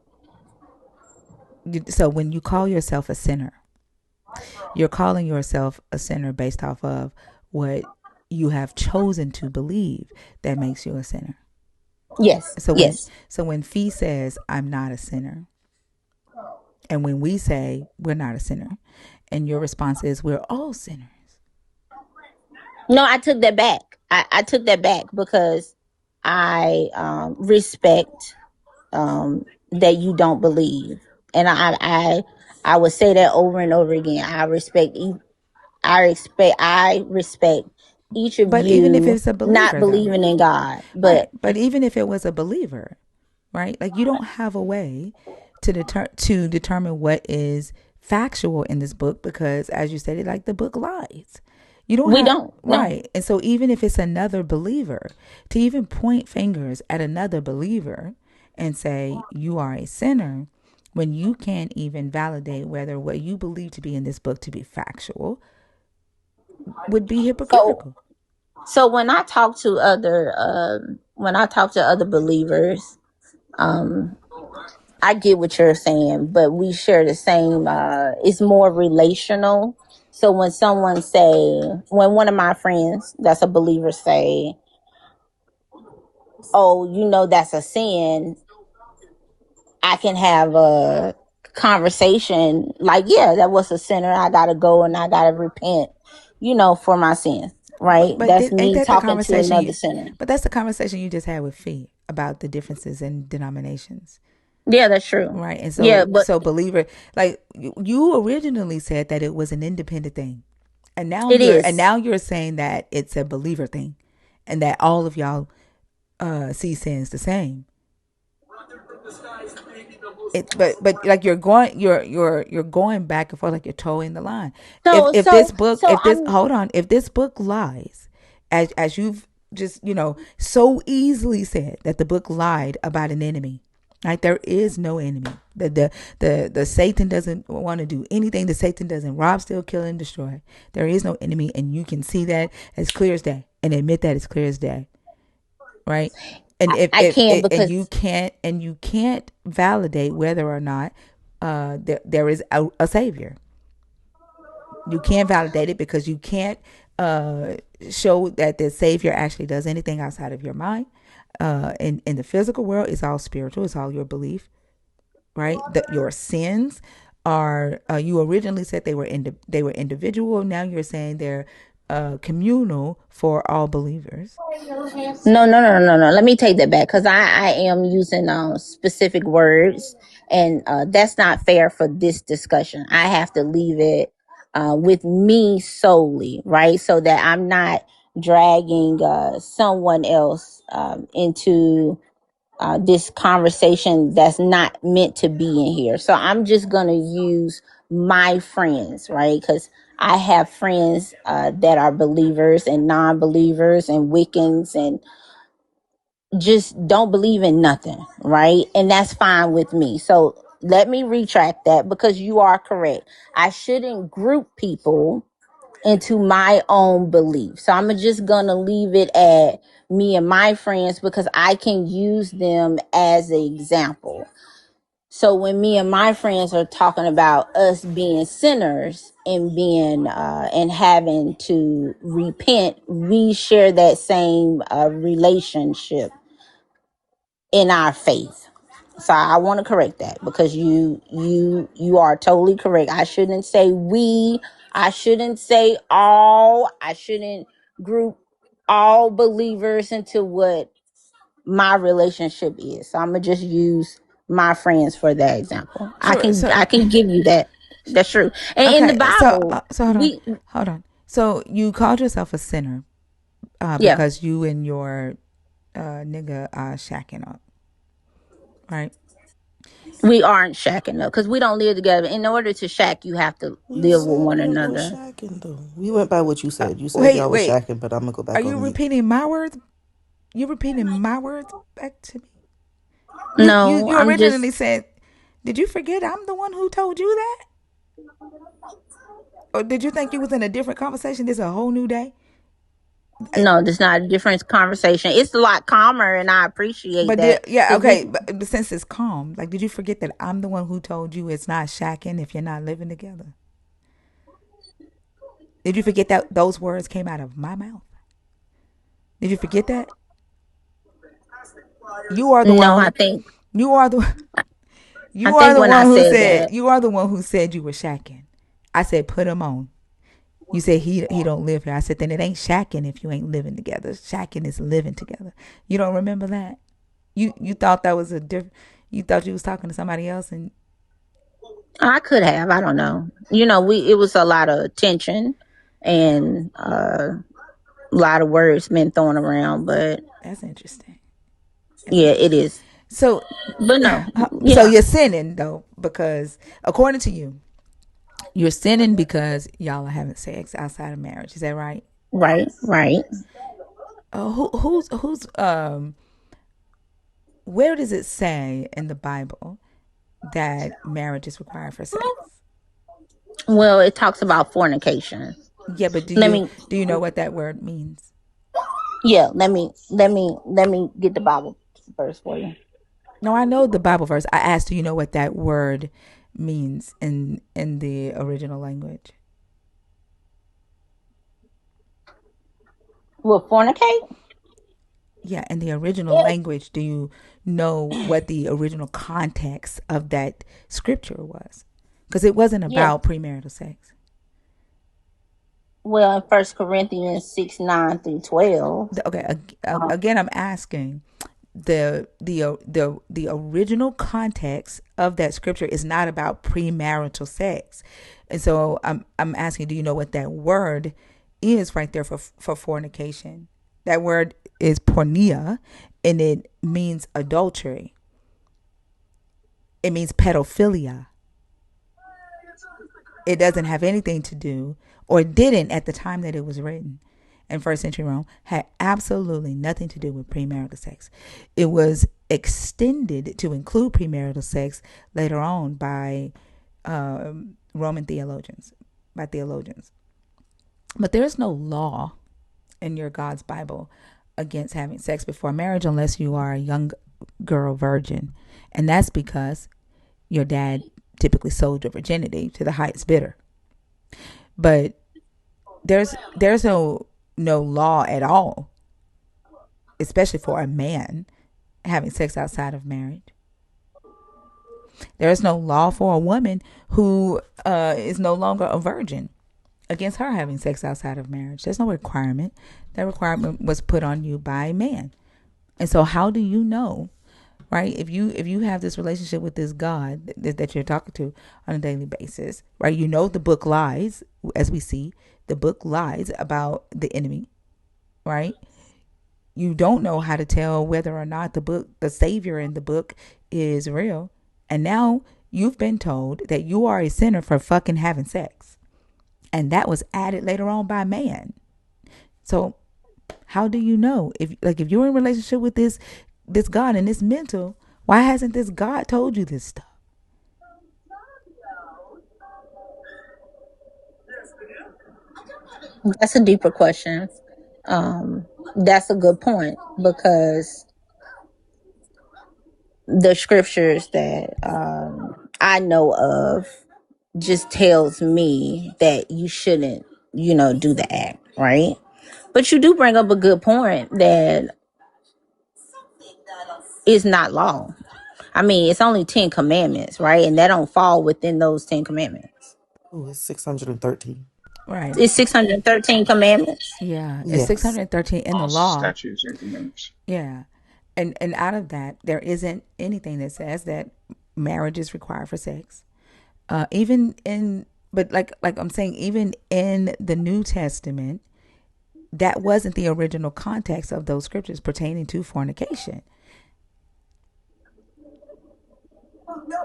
So when you call yourself a sinner, you're calling yourself a sinner based off of what you have chosen to believe that makes you a sinner. Yes, So when yes. so when Fee says I'm not a sinner, and when we say we're not a sinner, and your response is we're all sinners. No, I took that back. I took that back because I respect that you don't believe, and I would say that over and over again. I respect each of But even if you it's a not believer though, believing in God, right? but But even if it was a believer, right? Like you don't have a way to determine what is factual in this book because, as you said, it like the book lies. You don't we have don't know. right, and so even if it's another believer, to even point fingers at another believer and say you are a sinner when you can't even validate whether what you believe to be in this book to be factual would be So hypocritical. so when I talk to other believers, um, I get what you're saying, but we share the same. It's more relational. So when one of my friends that's a believer say, "Oh, that's a sin," I can have a conversation like, "Yeah, that was a sinner. I gotta go and I gotta repent, for my sins." Right? That's Ain't me that the talking to conversation? another sinner. But that's the conversation you just had with Fee about the differences in denominations, Yeah, that's true. right? And Yeah, so, but believer, like you originally said that it was an independent thing, and it is. now you're saying that it's a believer thing, and that all of y'all see sins the same. But like you're going back and forth like you're towing the line. So If so this book so if this I'm hold on if this book lies, as you've just so easily said that the book lied about an enemy, like there is no enemy. The Satan doesn't want to do anything. The Satan doesn't rob, steal, kill, and destroy. There is no enemy, and you can see that as clear as day and admit that it's clear as day, right? And I can't you because can't validate whether or not there is a savior. You can't validate it because you can't show that the savior actually does anything outside of your mind. In the physical world, it's all spiritual. It's all your belief, right? That your sins are. You originally said they were individual. Now you're saying they're communal for all believers. No. Let me take that back because I am using specific words, and that's not fair for this discussion. I have to leave it with me solely, right? So that I'm not dragging someone else into this conversation that's not meant to be in here. So I'm just going to use my friends, right? Because I have friends that are believers and non believers and Wiccans and just don't believe in nothing, right? And that's fine with me. So let me retract that because you are correct. I shouldn't group people into my own belief. So I'm just going to leave it at me and my friends because I can use them as an example. So when me and my friends are talking about us being sinners and being and having to repent, we share that same relationship in our faith. So I want to correct that because you are totally correct. I shouldn't say we, I shouldn't say all, I shouldn't group all believers into what my relationship is. So I'm gonna just use my friends for that example. I Sure. can So I can give you that. That's true. And in the okay. Bible, So hold on. we Hold on. So you called yourself a sinner yeah, because you and your nigga are shacking up, right? we aren't shacking up because we don't live together. In order to shack, you have to You live with said one y'all was another. shacking though. We went by what you said. You said Wait, y'all was wait. shacking, but I'm gonna go Are back you on mute. repeating my words? You repeating my words back to me? No, You I'm originally just said, did you forget I'm the one who told you that? Or did you think you was in a different conversation? This is a whole new day? no, this not a different conversation. It's a lot calmer, and I appreciate But did, that yeah, because we okay. But since it's calm, like, did you forget that I'm the one who told you it's not shacking if you're not living together? Did you forget that those words came out of my mouth? Did you forget that? You are the one no, who, you are the, I you are think the when I one who said said, that, you are the one who said you were shacking. I said put him on. You said he don't live here. I said then it ain't shacking if you ain't living together. Shacking is living together. You don't remember that? You thought that was a different. You thought you was talking to somebody else, and I could have. I don't know. We it was a lot of tension and a lot of words been thrown around, but that's interesting. That's yeah, it interesting. is. So, But no, so yeah, you're sinning though because according to you, you're sinning because y'all are having sex outside of marriage. Is that right? right, right. Who's where does it say in the Bible that marriage is required for sex? Well, it talks about fornication. Yeah, but do Let you me, do you know what that word means? yeah, let me get the Bible verse for you. No, I know the Bible verse. I asked, do you know what that word means in the original language? Well, fornicate. Yeah, in the original language, do you know what the original context of that scripture was? Because it wasn't Yeah. about premarital sex. Well, in First Corinthians 6:9 through 12. Okay, Uh, again, I'm asking the original context of that scripture is not about premarital sex, and so I'm asking, do you know what that word is right there for fornication? That word is porneia, and it means adultery. It means pedophilia. It doesn't have anything to do, or didn't at the time that it was written in first century Rome, had absolutely nothing to do with premarital sex. It was extended to include premarital sex later on by Roman theologians, by theologians. But there is no law in your God's Bible against having sex before marriage unless you are a young girl virgin. And that's because your dad typically sold your virginity to the highest bidder. But there's no law at all, especially for a man having sex outside of marriage. There is no law for a woman who is no longer a virgin against her having sex outside of marriage. There's no requirement. That requirement was put on you by man. And so how do you know, right? If you have this relationship with this God that you're talking to on a daily basis, right? You know the book lies, as we see, the book lies about the enemy, right? You don't know how to tell whether or not the savior in the book is real. And now you've been told that you are a sinner for fucking having sex. And that was added later on by man. So how do you know if you're in a relationship with this God and this mental, why hasn't this God told you this stuff? That's a deeper question. That's a good point because the scriptures that I know of just tells me that you shouldn't, do the act, right? But you do bring up a good point that it's not law. I mean, it's only 10 commandments, right? And that don't fall within those 10 commandments. Oh, it's 613. Right. It's 613 commandments. Yeah. It's Yes. 613 in the Laws, law. statutes, and commandments. Yeah. And out of that, there isn't anything that says that marriage is required for sex. Even in, but like I'm saying, even in the New Testament, that wasn't the original context of those scriptures pertaining to fornication.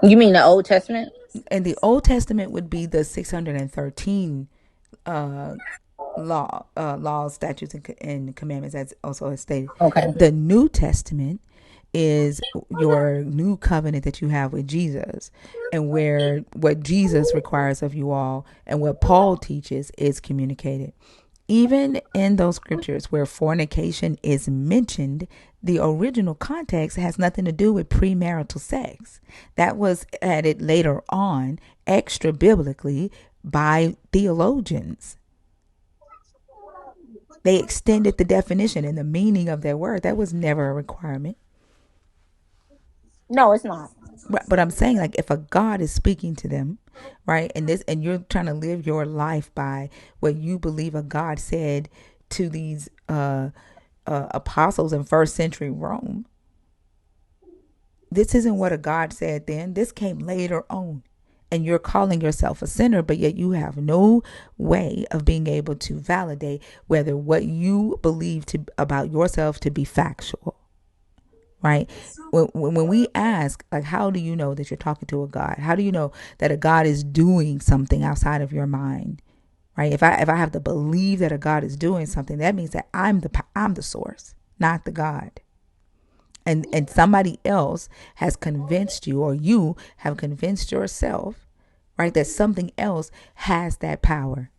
You mean the Old Testament? And the Old Testament would be the 613 uh, laws, statutes, and commandments, as also is stated. Okay. The New Testament is your new covenant that you have with Jesus, and where what Jesus requires of you all and what Paul teaches is communicated. Even in those scriptures where fornication is mentioned, the original context has nothing to do with premarital sex. That was added later on, extra biblically, by theologians. They extended the definition and the meaning of that word. That was never a requirement. No, it's not. But I'm saying, like, if a God is speaking to them, right, and you're trying to live your life by what you believe a God said to these apostles in first century Rome, this isn't what a God said then. This came later on. And you're calling yourself a sinner, but yet you have no way of being able to validate whether what you believe to about yourself to be factual, right? When we ask, like, how do you know that you're talking to a God? How do you know that a God is doing something outside of your mind, right? If I have to believe that a God is doing something, that means that I'm the source, not the God. And somebody else has convinced you, or you have convinced yourself, right, that something else has that power.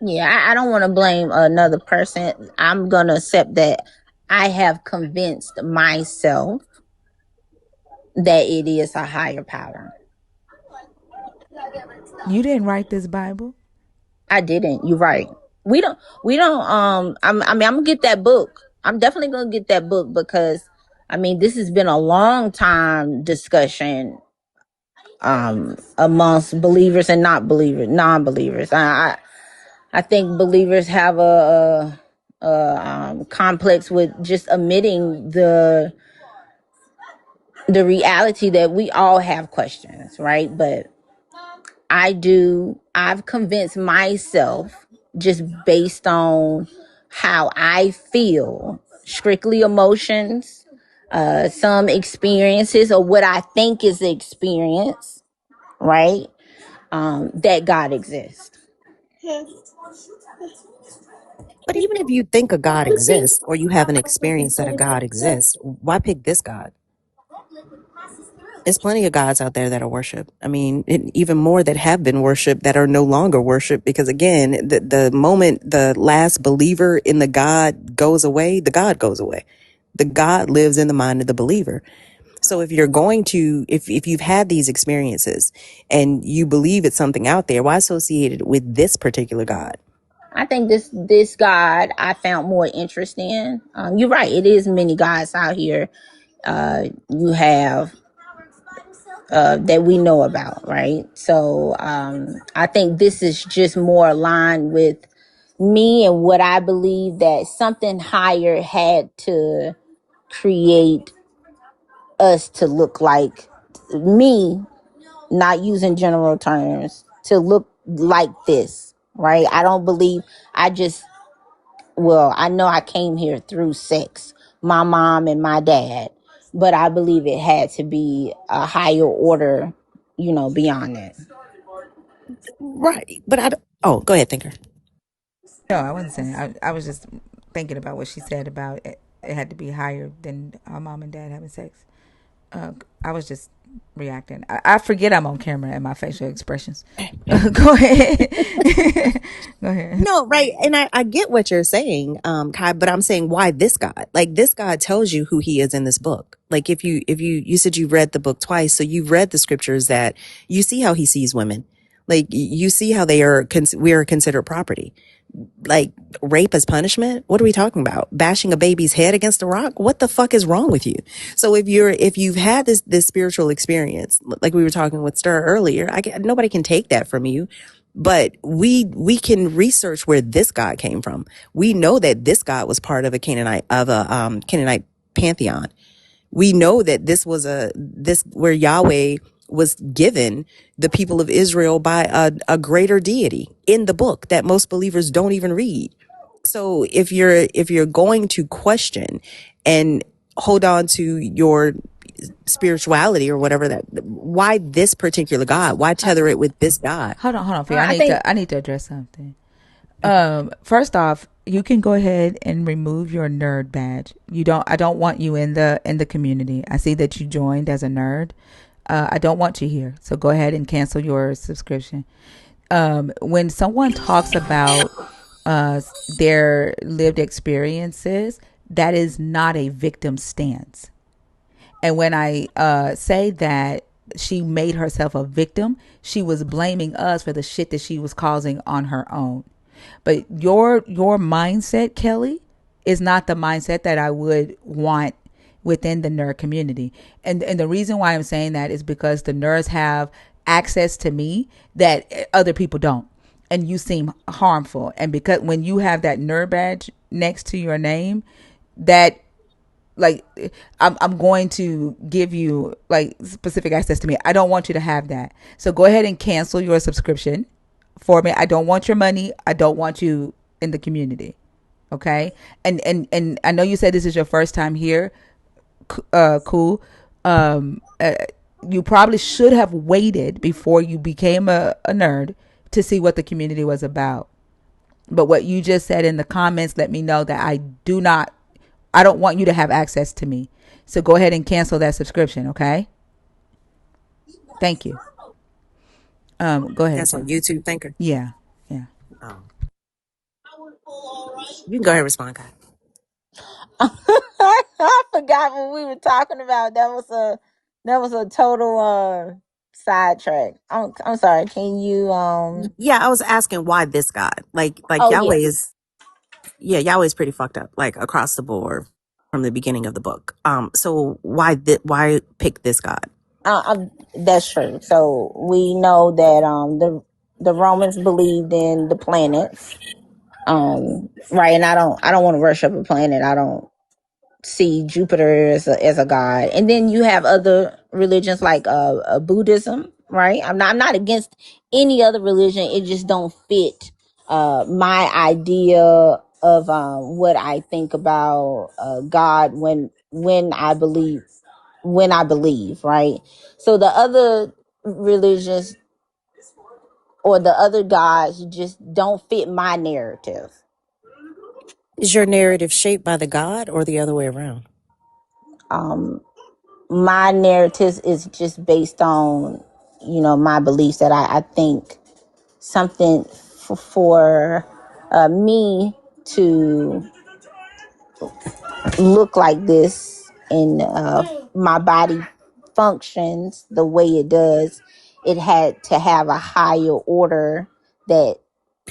Yeah, I don't want to blame another person. I'm going to accept that I have convinced myself that it is a higher power. You didn't write this Bible. I didn't. You're right. We don't I'm gonna get that book. I'm definitely gonna get that book because this has been a long time discussion amongst believers and not believers, non-believers. I think believers have a complex with just admitting the reality that we all have questions, right? But I've convinced myself just based on how I feel, strictly emotions, some experiences, or what I think is the experience, right? That God exists. But even if you think a God exists or you have an experience that a God exists, why pick this God? There's plenty of gods out there that are worshiped. I mean, even more that have been worshiped that are no longer worshiped because, again, the moment the last believer in the God goes away, the God goes away. The God lives in the mind of the believer. So if you're going to, if you've had these experiences and you believe it's something out there, why associate it with this particular God? I think this God I found more interest in. You're right. It is many gods out here. You have that we know about, right? So I think this is just more aligned with me and what I believe that something higher had to create us to look like me, not using general terms, to look like this, right? I don't believe I just, well, I know I came here through sex, my mom and my dad, but I believe it had to be a higher order, beyond that. Right. But I don't, oh, go ahead, thinker. No, I wasn't saying. I was just thinking about what she said about it. It had to be higher than our mom and dad having sex. I was just reacting. I forget I'm on camera and my facial expressions. Go ahead. Go ahead. No, right. And I get what you're saying, Kai, but I'm saying why this God? Like this God tells you who he is in this book. Like if you said you read the book twice, so you've read the scriptures that you see how he sees women. Like you see how we are considered property. Like rape as punishment. What are we talking about? Bashing a baby's head against a rock? What the fuck is wrong with you? So if you've had this spiritual experience, like we were talking with Stir earlier, nobody can take that from you. But we can research where this God came from. We know that this God was part of a Canaanite pantheon. We know that this where Yahweh was given the people of Israel by a greater deity in the book that most believers don't even read. So if you're going to question and hold on to your spirituality or whatever, that why this particular God? Why tether it with this God? Hold on, Fee. I think I need to address something. First off, you can go ahead and remove your nerd badge. I don't want you in the community. I see that you joined as a nerd. I don't want you here. So go ahead and cancel your subscription. When someone talks about uh, their lived experiences, that is not a victim stance. And when I say that she made herself a victim, she was blaming us for the shit that she was causing on her own. But your mindset, Kelly, is not the mindset that I would want within the nerd community. And the reason why I'm saying that is because the nerds have access to me that other people don't. And you seem harmful. And because when you have that nerd badge next to your name, that like I'm going to give you like specific access to me. I don't want you to have that. So go ahead and cancel your subscription for me. I don't want your money. I don't want you in the community. Okay? And I know you said this is your first time here. Cool. Um uh, you probably should have waited before you became a nerd to see what the community was about. But what you just said in the comments let me know that I don't want you to have access to me. So go ahead and cancel that subscription, okay? Thank you. Go ahead, That's on John. YouTube, thinker. Yeah. Yeah. Oh, you can go ahead and respond, Kai. I forgot what we were talking about. That was a total sidetrack. I'm sorry. Can you Yeah, I was asking why this God? Like Oh yeah. Yahweh is pretty fucked up, like across the board from the beginning of the book. So why pick this God? That's true. So we know that the Romans believed in the planets. Right, and I don't want to worship a planet. I don't see Jupiter as a god. And then you have other religions like Buddhism, right? I'm not against any other religion. It just don't fit my idea of what I think about God when I believe, right? So the other religions or the other gods just don't fit my narrative. Is your narrative shaped by the God or the other way around? Um, my narrative is just based on my beliefs that I think something for me to look like this and my body functions the way it does, it had to have a higher order that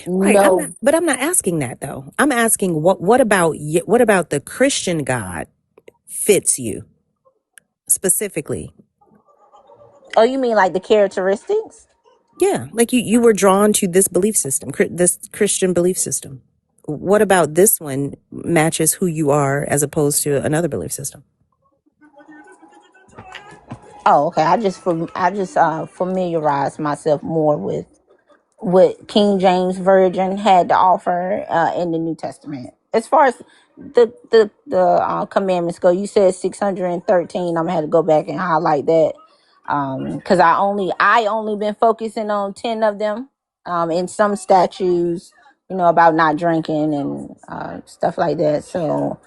Right. no. I'm not asking that though. I'm asking what about the Christian God fits you specifically? Oh, you mean like the characteristics? Yeah, like you were drawn to this belief system, this Christian belief system. What about this one matches who you are as opposed to another belief system? Oh, okay. I just familiarized myself more with what King James Version had to offer in the New Testament. As far as the commandments go, you said 613. I'm gonna have to go back and highlight that because I only been focusing on 10 of them. In some statues, about not drinking and stuff like that. So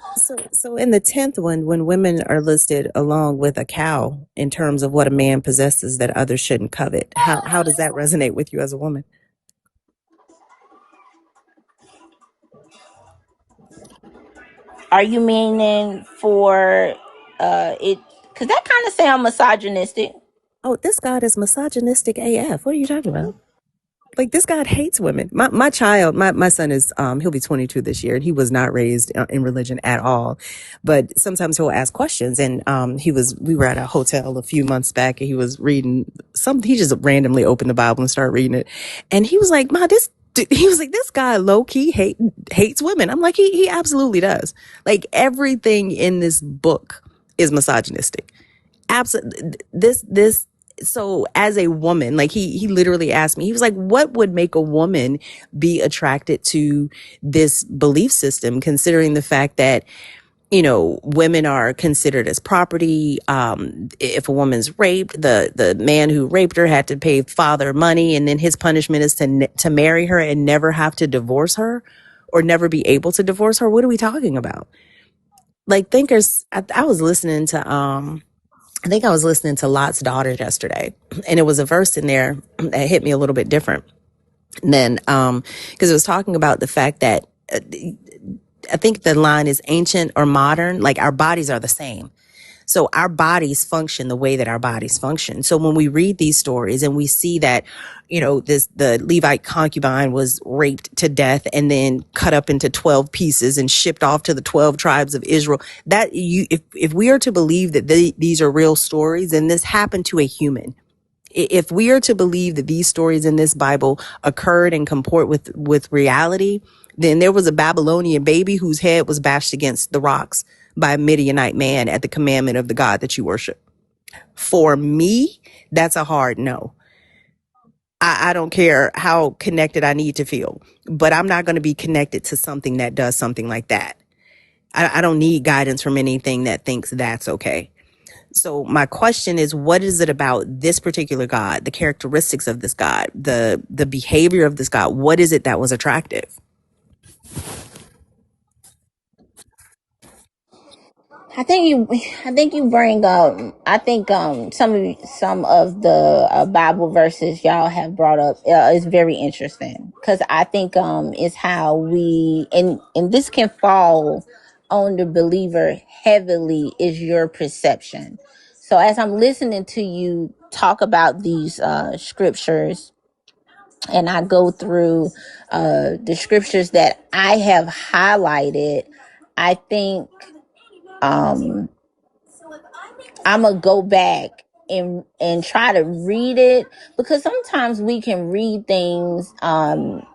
So in the 10th one, when women are listed along with a cow in terms of what a man possesses that others shouldn't covet, how does that resonate with you as a woman? are you meaning for it? Because that kind of sound misogynistic. Oh, this God is misogynistic AF. What are you talking about? Like, this God hates women. My child, my son is he'll be 22 this year, and he was not raised in religion at all. But sometimes he'll ask questions, and we were at a hotel a few months back, and he was reading he just randomly opened the Bible and started reading it, and he was like, "Ma, he was like, this guy low key hates women." I'm like, he absolutely does. Like, everything in this book is misogynistic. Absolutely. This so as a woman, like, he literally asked me, he was like, what would make a woman be attracted to this belief system, considering the fact that, women are considered as property. If a woman's raped, the man who raped her had to pay father money, and then his punishment is to marry her and never have to divorce her, or never be able to divorce her. What are we talking about? Like, thinkers. I was listening to I think I was listening to Lot's daughter yesterday, and it was a verse in there that hit me a little bit different than because it was talking about the fact that I think the line is ancient or modern. Like, our bodies are the same. So our bodies function the way that our bodies function. So when we read these stories and we see that, the Levite concubine was raped to death and then cut up into 12 pieces and shipped off to the 12 tribes of Israel, if we are to believe that these are real stories, then this happened to a human. If we are to believe that these stories in this Bible occurred and comport with reality, then there was a Babylonian baby whose head was bashed against the rocks by a Midianite man at the commandment of the God that you worship. For me, that's a hard no. I don't care how connected I need to feel, but I'm not going to be connected to something that does something like that. I don't need guidance from anything that thinks that's okay. So my question is, what is it about this particular God, the characteristics of this God, the behavior of this God? What is it that was attractive? I think you bring up. I think some of the Bible verses y'all have brought up is very interesting because I think is how we and this can fall on the believer heavily is your perception. So as I'm listening to you talk about these scriptures, and I go through the scriptures that I have highlighted, I think um I'm gonna go back and try to read it because sometimes we can read things and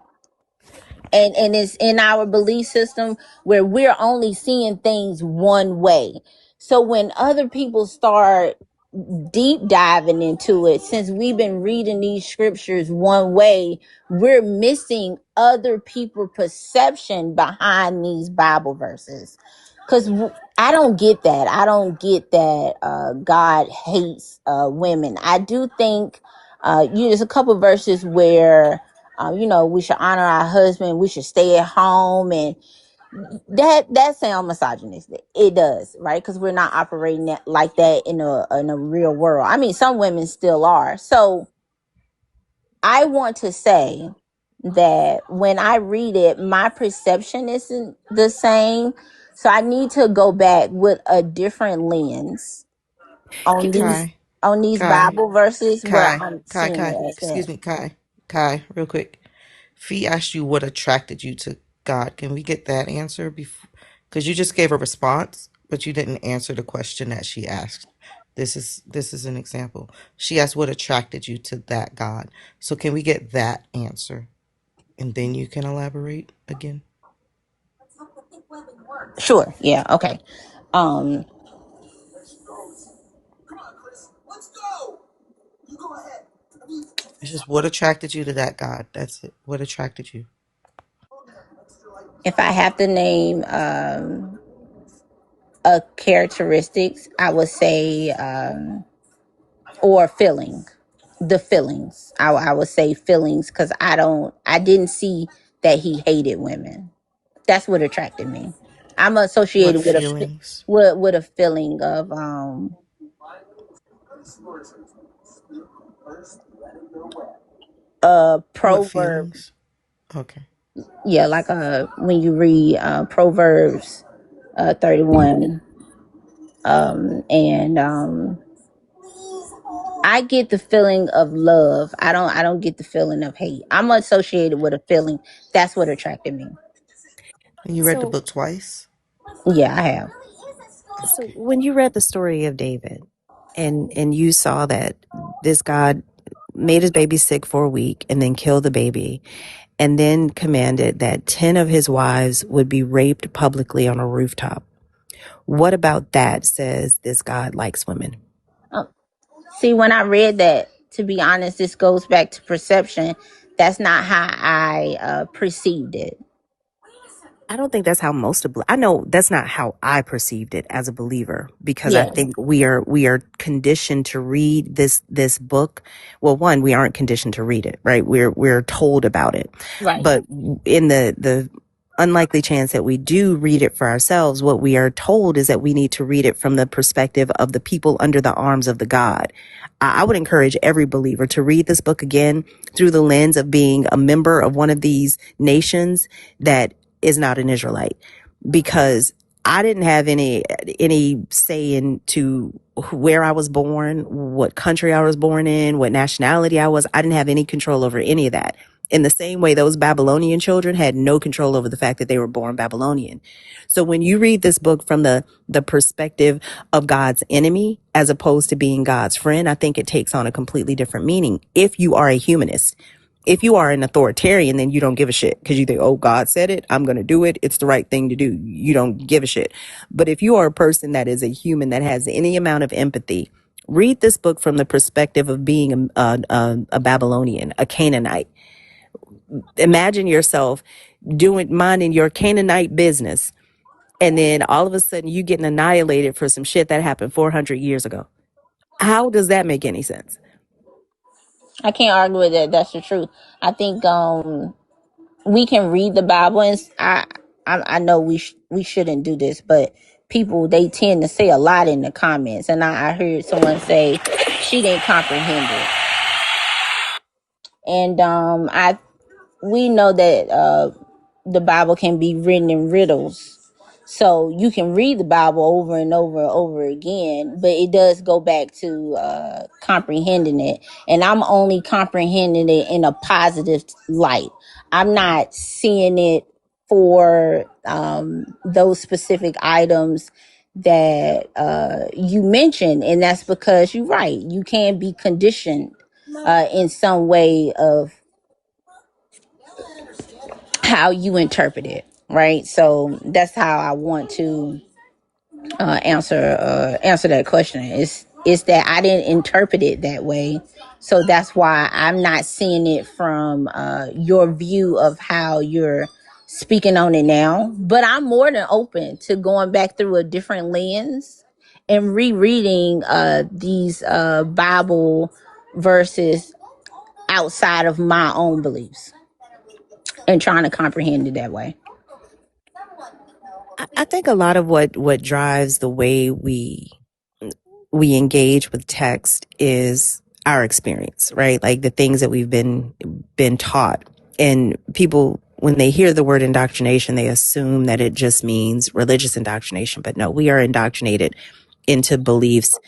it's in our belief system where we're only seeing things one way. So when other people start deep diving into it, since we've been reading these scriptures one way, we're missing other people's perception behind these Bible verses. Because I don't get that. I don't get that God hates women. I do think there's a couple verses where we should honor our husband, we should stay at home, and that sounds misogynistic. It does, right? Because we're not operating like that in a real world. I mean, some women still are. So I want to say that when I read it, my perception isn't the same. So I need to go back with a different lens on these Kai, on these Kai, Bible verses where Kai, I'm Kai, seeing Kai. it as that. Excuse me, Kai, real quick. Fee asked you what attracted you to God. Can we get that answer before? Because you just gave a response, but you didn't answer the question that she asked. This is an example. She asked what attracted you to that God. So can we get that answer? And then you can elaborate again. Sure. Yeah. Okay. Um, It's just what attracted you to that God. That's it. What attracted you? if I have to name a characteristics, I would say or feeling the feelings. I would say feelings because I didn't see that he hated women. That's what attracted me. I'm What associated with feelings? with a feeling of What proverb. feelings? Okay. Yeah, like when you read Proverbs 31, and I get the feeling of love. I don't get the feeling of hate. I'm associated with a feeling. That's what attracted me. And you read the So, book twice? Yeah, I have. so Okay. when you read the story of David and you saw that this God made his baby sick for a week and then killed the baby and then commanded that 10 of his wives would be raped publicly on a rooftop. What about that says this God likes women? Um, See, when I read that, to be honest, this goes back to perception. That's not how I perceived it. I don't think that's how most of I know that's not how I perceived it as a believer because I Yeah, think we are conditioned to read this book. Well, one, we aren't conditioned to read it, right? We're told about it. right. But in the unlikely chance that we do read it for ourselves, what we are told is that we need to read it from the perspective of the people under the arms of the God. I would encourage every believer to read this book again through the lens of being a member of one of these nations that is not an Israelite, because I didn't have any say into where I was born, what country I was born in, what nationality I was. I didn't have any control over any of that. In the same way, those Babylonian children had no control over the fact that they were born Babylonian. So when you read this book from the perspective of God's enemy, as opposed to being God's friend, I think it takes on a completely different meaning. If you are a humanist, if you are an authoritarian, then you don't give a shit because you think, oh, God said it, I'm going to do it. It's the right thing to do. You don't give a shit. But if you are a person that is a human that has any amount of empathy, read this book from the perspective of being a Babylonian, a Canaanite. Imagine yourself minding your Canaanite business, and then all of a sudden you getting annihilated for some shit that happened 400 years ago. How does that make any sense? I can't argue with that. That's the truth. I think we can read the Bible, and I know we shouldn't do this, but people, they tend to say a lot in the comments, and I heard someone say she didn't comprehend it, and I we know that the Bible can be written in riddles. So you can read the Bible over and over and over again, but it does go back to comprehending it. And I'm only comprehending it in a positive light. I'm not seeing it for those specific items that you mentioned. And that's because you're right. You can be conditioned in some way of how you interpret it, right? So that's how I want to answer that question. Is that I didn't interpret it that way, so that's why I'm not seeing it from your view of how you're speaking on it now. But I'm more than open to going back through a different lens and rereading these Bible verses outside of my own beliefs and trying to comprehend it that way. I think a lot of what drives the way we engage with text is our experience, right? Like the things that we've been taught. And people, when they hear the word indoctrination, they assume that it just means religious indoctrination. But no, we are indoctrinated into beliefs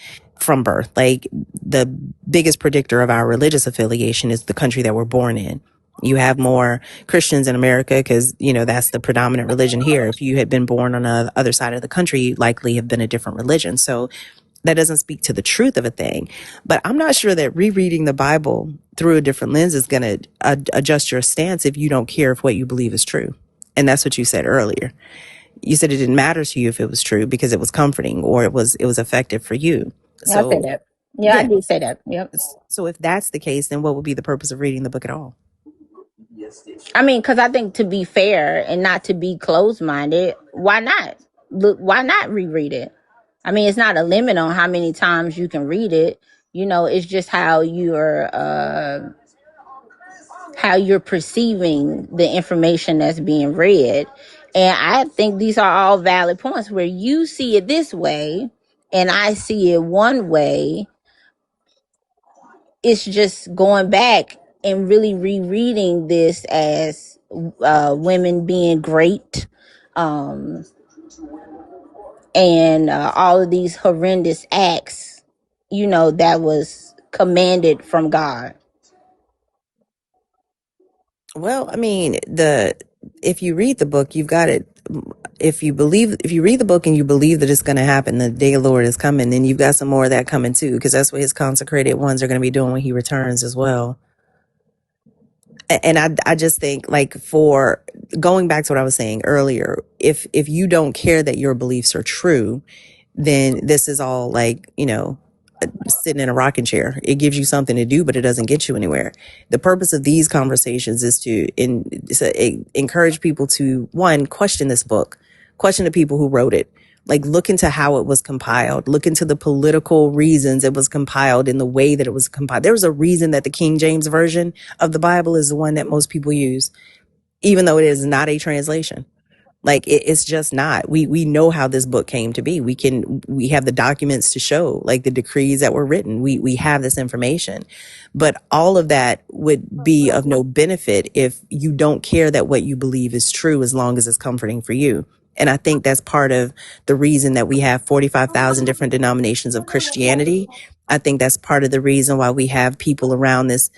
from birth. Like the biggest predictor of our religious affiliation is the country that we're born in. You have more Christians in America because, that's the predominant religion here. If you had been born on the other side of the country, you'd likely have been a different religion. So That doesn't speak to the truth of a thing. But I'm not sure that rereading the Bible through a different lens is going to adjust your stance if you don't care if what you believe is true. And that's what you said earlier. You said it didn't matter to you if it was true because it was comforting or it was effective for you. Yeah, I said So that. Yeah, I yeah. did say that. Yep. So if that's the case, then what would be the purpose of reading the book at all? I mean, because I think to be fair and not to be closed minded, why not? Look, why not reread it? I mean, it's not a limit on how many times you can read it. You know, it's just how you're perceiving the information that's being read. And I think these are all valid points where you see it this way and I see it one way. It's just going back and really rereading this as women being great, um, and all of these horrendous acts, you know, that was commanded from God. Well, I mean, if you read the book, you've got it. If you read the book and you believe that it's going to happen, the day of the Lord is coming, then you've got some more of that coming too, because that's what his consecrated ones are going to be doing when he returns as well. And I just think, like, for going back to what I was saying earlier, if you don't care that your beliefs are true, then this is all like, sitting in a rocking chair. It gives you something to do, but it doesn't get you anywhere. The purpose of these conversations is to encourage people to, one, question this book, question the people who wrote it. Like, look into how it was compiled, look into the political reasons it was compiled in the way that it was compiled. There was a reason that the King James Version of the Bible is the one that most people use, even though it is not a translation. Like, it's just not. We know how this book came to be. We have the documents to show, like, the decrees that were written. We have this information, but all of that would be of no benefit if you don't care that what you believe is true, as long as it's comforting for you. And I think that's part of the reason that we have 45,000 different denominations of Christianity. I think that's part of the reason why we have people around this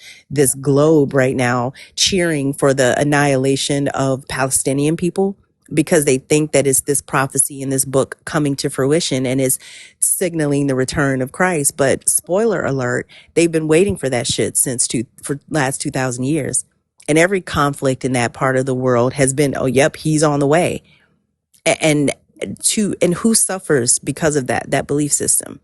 globe right now cheering for the annihilation of Palestinian people, because they think that it's this prophecy in this book coming to fruition and is signaling the return of Christ. But spoiler alert, they've been waiting for that shit for last 2,000 years. And every conflict in that part of the world has been, oh, yep, he's on the way. And who suffers because of that belief system?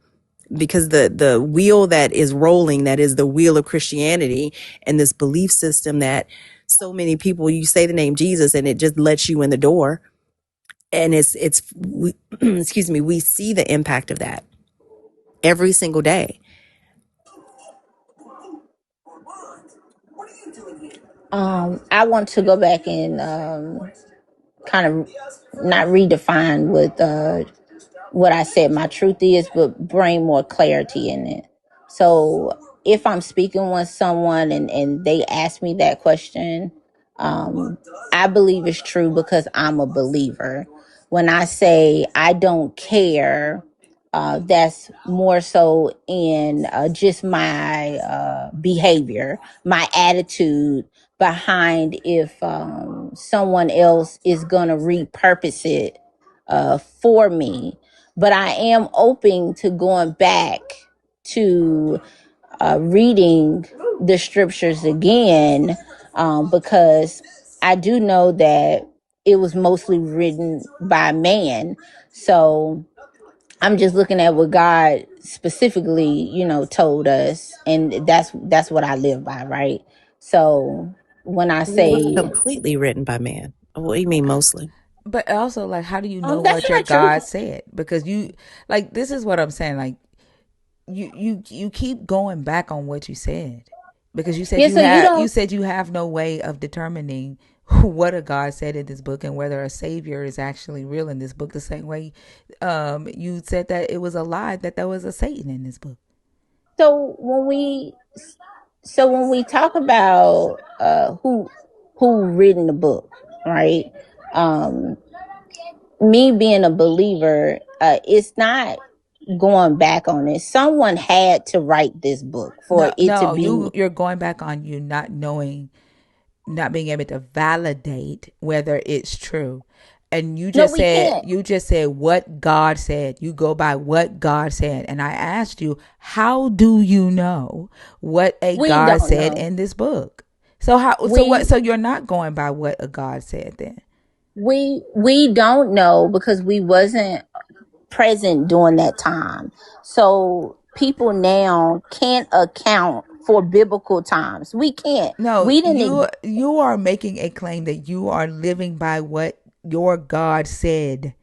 Because the wheel that is rolling, that is the wheel of Christianity, and this belief system that so many people, you say the name Jesus and it just lets you in the door. And excuse me, we see the impact of that every single day. I want to go back and kind of not redefine what I said my truth is, but bring more clarity in it. So if I'm speaking with someone and they ask me that question, I believe it's true because I'm a believer. When I say I don't care, that's more so in just my behavior, my attitude behind if someone else is going to repurpose it for me. But I am open to going back to reading the scriptures again, because I do know that it was mostly written by man. So I'm just looking at what God specifically, you know, told us, and that's what I live by, right? So when I It's say, completely written by man. What do you mean mostly? But also, like, how do you know that's what your not true. God said? Because you, like, this is what I'm saying. Like, you keep going back on what you said, because Yeah, so you you don't. said you have no way of determining what a God said in this book and whether a savior is actually real in this book. The same way, you said that it was a lie that there was a Satan in this book. So when we talk about who written the book, right? Um, Me being a believer, it's not going back on it. Someone had to write this book for No, it to no, be. you're going back on you not knowing, not being able to validate whether it's true. and you No, just we said can't. what God said. You go by what God said. And I asked you, how do you know what a We God don't said know. in this book? So how We so you're not going by what a God said then? we don't know because we wasn't present during that time. So people now can't account for biblical times. We can't. No, We didn't. you are making a claim that you are living by what your God said.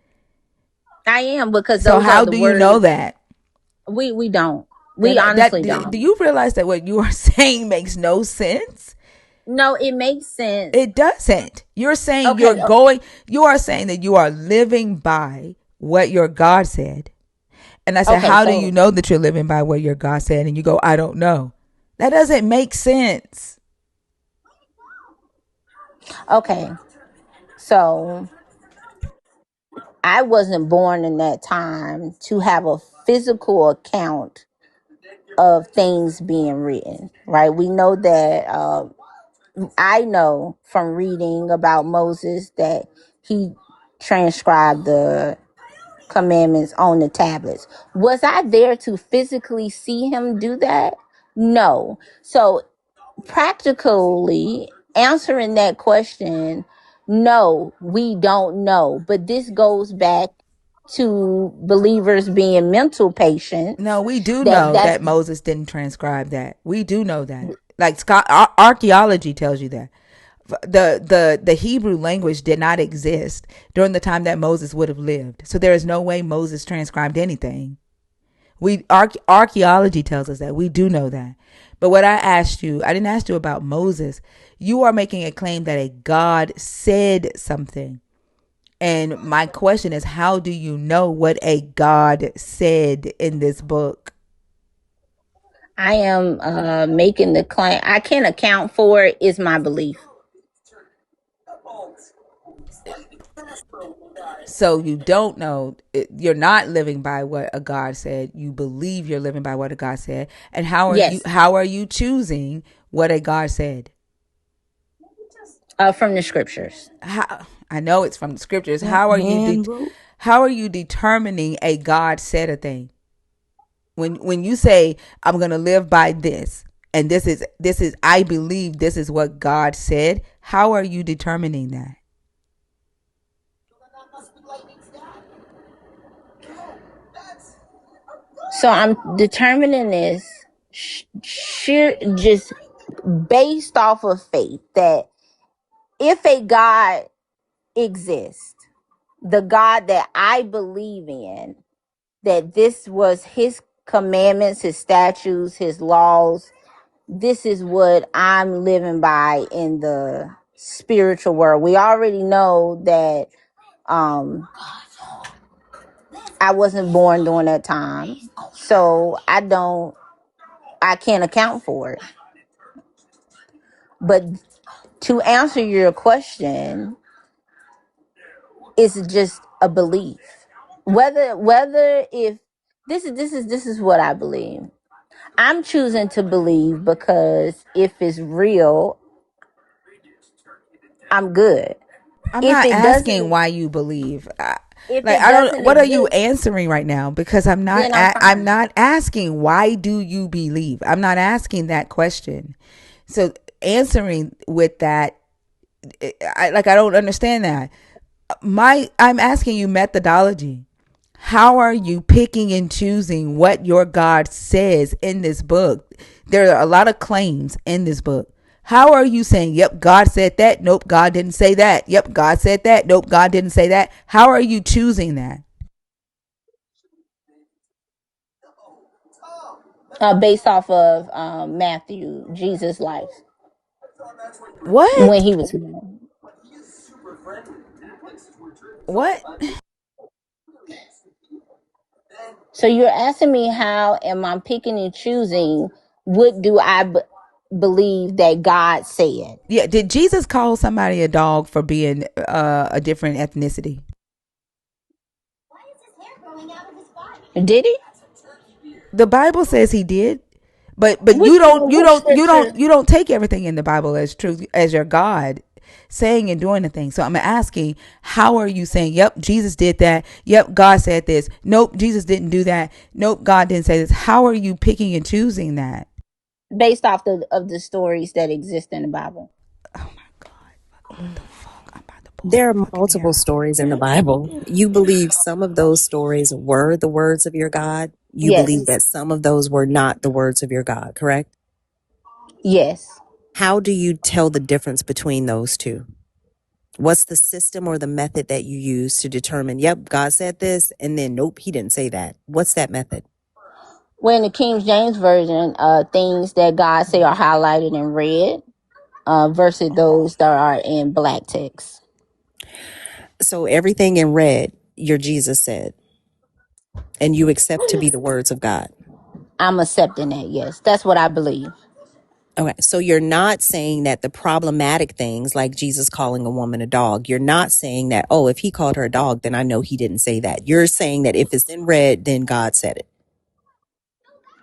I am, because So those are how the do you know words. that? We don't. We Then honestly do don't. you realize that what you are saying makes no sense? No, it makes sense. It doesn't. You're saying Okay. you are saying that you are living by what your God said. And I said, Okay. how do you So know that you're living by what your God said? And you go, I don't know. That doesn't make sense. okay. So I wasn't born in that time to have a physical account of things being written, right? We know that. I know from reading about Moses that he transcribed the commandments on the tablets. Was I there to physically see him do that? No. So, practically answering that question, no, we don't know. But this goes back to believers being mental No, patients. we do That know that's that Moses didn't transcribe that. We do know that. Like archaeology tells you that. The Hebrew language did not exist during the time that Moses would have lived. So there is no way Moses transcribed anything. Archaeology tells us that. We do know that. But what I asked you, I didn't ask you about Moses. You are making a claim that a God said something. And my question is, how do you know what a God said in this book? I am making the claim. I can't account for it. Is my belief. So you don't know, you're not living by what a God said. You believe you're living by what a God said. And Yes, how are you choosing what a God said? from the scriptures. How, I know it's from the scriptures. That man wrote. How are you determining a God said a thing? When you say I'm going to live by this, and this is I believe this is what God said, how are you determining that? So I'm determining this sheer just based off of faith that if a God exists, the God that I believe in, that this was his commandments, his statutes, his laws, this is what I'm living by in the spiritual world. We already know that um I wasn't born during that time. So I can't account for it. But to answer your question, it's just a belief. Whether if this is what I believe. I'm choosing to believe because if it's real, I'm good. I'm If not it asking doesn't why you believe. if Like it I don't. doesn't What are you exist, answering right now? Because I'm not. then I'm I'm fine. not asking why do you believe. I'm not asking that question. So answering with that, I don't understand that. I'm asking you methodology. How are you picking and choosing what your God says in this book? There are a lot of claims in this book. How are you saying, yep, God said that? Nope, God didn't say that. Yep, God said that. Nope, God didn't say that. How are you choosing that? Based off of Matthew, Jesus' life when What? he was. What? So you're asking me how am I picking and choosing what do believe that God said? Yeah, did Jesus call somebody a dog for being a different ethnicity? Did he? The Bible says he did. But Which scripture? you don't take everything in the Bible as truth as your God. saying and doing the thing. So I'm asking, how are you saying, yep, Jesus did that. Yep, God said this. Nope, Jesus didn't do that. Nope, God didn't say this. How are you picking and choosing that? based off of the stories that exist in the Bible. Oh my God. What the fuck? I'm about to pull There my are fucking multiple hair out. stories in the Bible. You believe some of those stories were the words of your God. You believe Yes, that some of those were not the words of your God, correct? yes. How do you tell the difference between those two? What's the system or the method that you use to determine, yep, God said this, and then nope, he didn't say that? What's that method? When the King James version, things that God say are highlighted in red, versus those that are in black text. So everything in red, your Jesus said, and you accept to be the words of God. I'm accepting that. Yes, that's what I believe. Okay, so you're not saying that the problematic things like Jesus calling a woman a dog, you're not saying that, oh, if he called her a dog, then I know he didn't say that. You're saying that if it's in red, then God said it.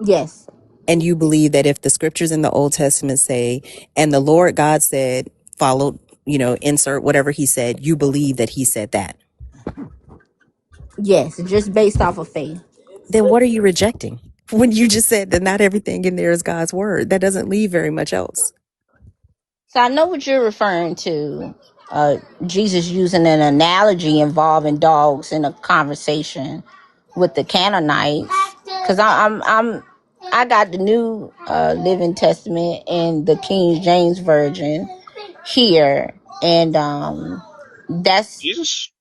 Yes, And you believe that if the scriptures in the Old Testament say, and the Lord God said, followed, insert whatever he said, you believe that he said that. yes, just based off of faith. Then what are you rejecting? When you just said that not everything in there is God's word, that doesn't leave very much else. So I know what you're referring to. Jesus using an analogy involving dogs in a conversation with the Canaanites, because I got the New Living Testament and the King James version here, and that's Jesus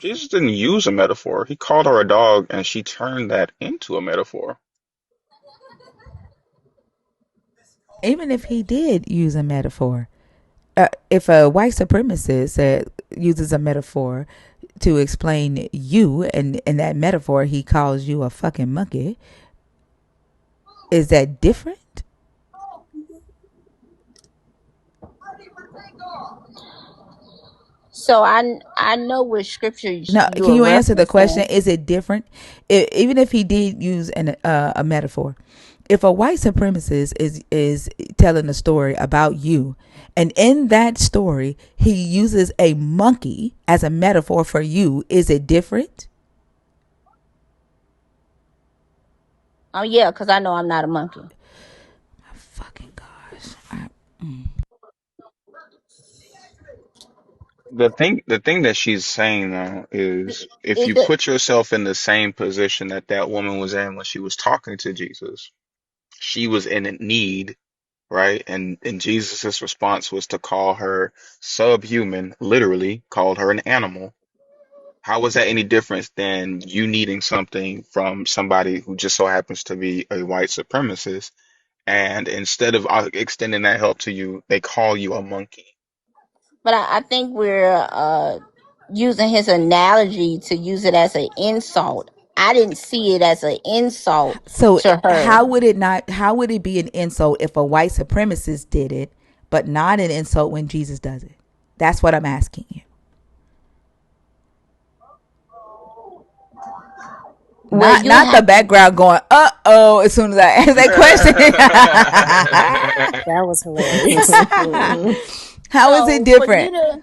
Jesus didn't use a metaphor. He called her a dog and she turned that into a metaphor. Even if he did use a metaphor, if a white supremacist uses a metaphor to explain you, and in that metaphor he calls you a fucking monkey, is that different? so I know which scriptures No, you can are you answer the question? referencing. Is it different? Even if he did use a metaphor, if a white supremacist is telling a story about you, and in that story he uses a monkey as a metaphor for you, is it different? Oh yeah, because I know I'm not a monkey. Fucking gosh. The thing that she's saying though is if Is you it? put yourself in the same position that that woman was in when she was talking to Jesus, she was in need, right? And Jesus's response was to call her subhuman, literally called her an animal. How was that any different than you needing something from somebody who just so happens to be a white supremacist? And instead of extending that help to you, they call you a monkey. But I think we're using his analogy to use it as an insult. I didn't see it as an insult So to her. how would it not? How would it be an insult if a white supremacist did it, but not an insult when Jesus does it? That's what I'm asking you. Well, Not you not the have to. background going oh as soon as I ask that question. That was hilarious. How is it So for you different? to,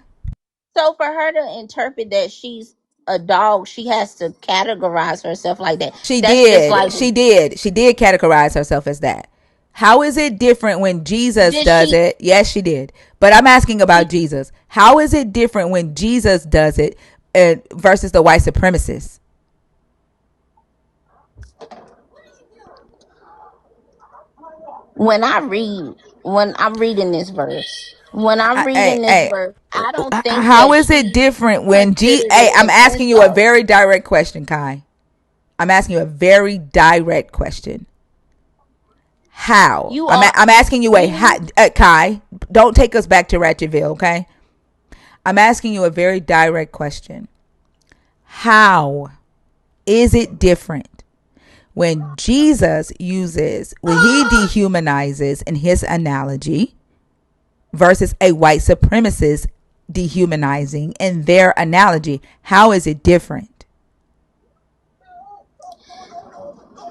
so for her to interpret that she's a dog, she has to categorize herself like that. She That's just did. like, She did categorize herself as that. How is it different when Jesus did does she? it? Yes, she did. But I'm asking about She Jesus. How is it different when Jesus does it versus the white supremacists? when I read when I'm reading this verse, when I'm Hey, reading this hey, verse, I don't think how that is it she different when considered Hey, it I'm an asking you a insult. very direct question, Kai. I'm asking you a very direct question. How? You I'm are I'm asking you you Kai. Don't take us back to Ratchetville, okay? I'm asking you a very direct question. How is it different when Jesus uses, when he dehumanizes in his analogy versus a white supremacist dehumanizing in their analogy? How is it different?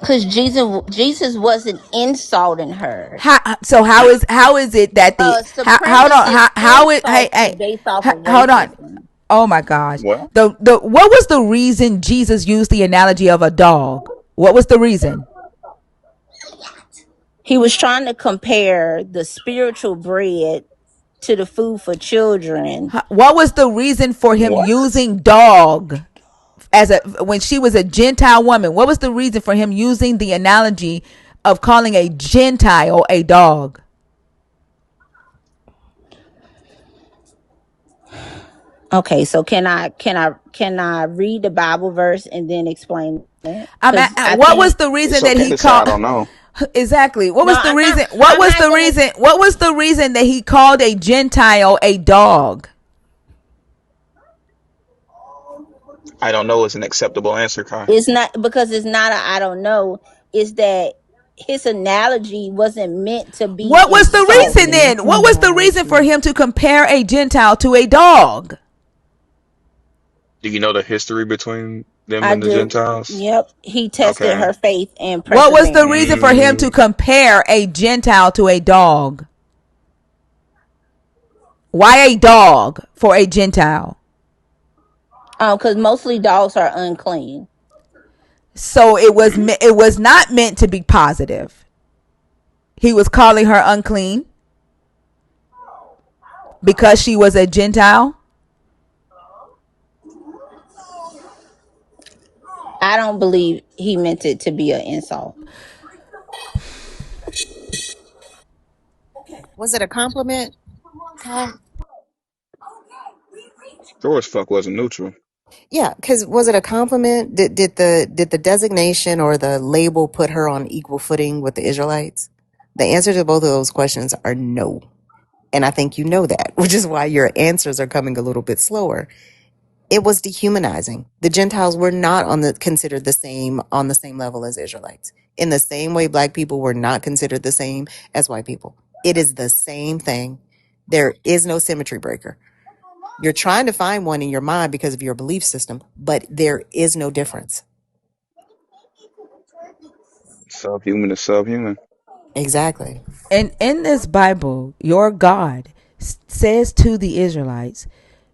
Because Jesus wasn't insulting her. How is it that the how hold on Supremacists how it hey insult you hey based off of hold on. racism. Oh my gosh. Well, The what was the reason Jesus used the analogy of a dog? What was the reason? He was trying to compare the spiritual bread to the food for children. What was the reason for him what? using dog as a when she was a Gentile woman? What was the reason for him using the analogy of calling a Gentile a dog? Okay, so can I read the Bible verse and then explain it? Because I What was think the reason It's that okay he to say I called don't know. exactly what no, was the I'm not. reason what I'm was not the gonna. reason what was the reason that he called a Gentile a dog? I don't know is an acceptable answer, Kai. It's not because it's not. I don't know. It's that his analogy wasn't meant to be What was the reason insulting. then? What was the reason for him to compare a Gentile to a dog? Do you know the history between them I and the do. Gentiles? Yep. He tested Okay. her faith and What was the reason perseverance. for him to Mm, compare a Gentile to a dog? Why a dog for a Gentile? Because mostly dogs are unclean. So it was not meant to be positive. He was calling her unclean because she was a Gentile. I don't believe he meant it to be an insult. Was it a compliment, Kai? sure as fuck wasn't neutral. Yeah, because was it a compliment? Did the designation or the label put her on equal footing with the Israelites? The answer to both of those questions are no. And I think you know that, which is why your answers are coming a little bit slower. It was dehumanizing. The Gentiles were not considered the same on the same level as Israelites. In the same way black people were not considered the same as white people. It is the same thing. There is no symmetry breaker. You're trying to find one in your mind because of your belief system, but there is no difference. Subhuman is subhuman. Exactly. And in this Bible, your God says to the Israelites,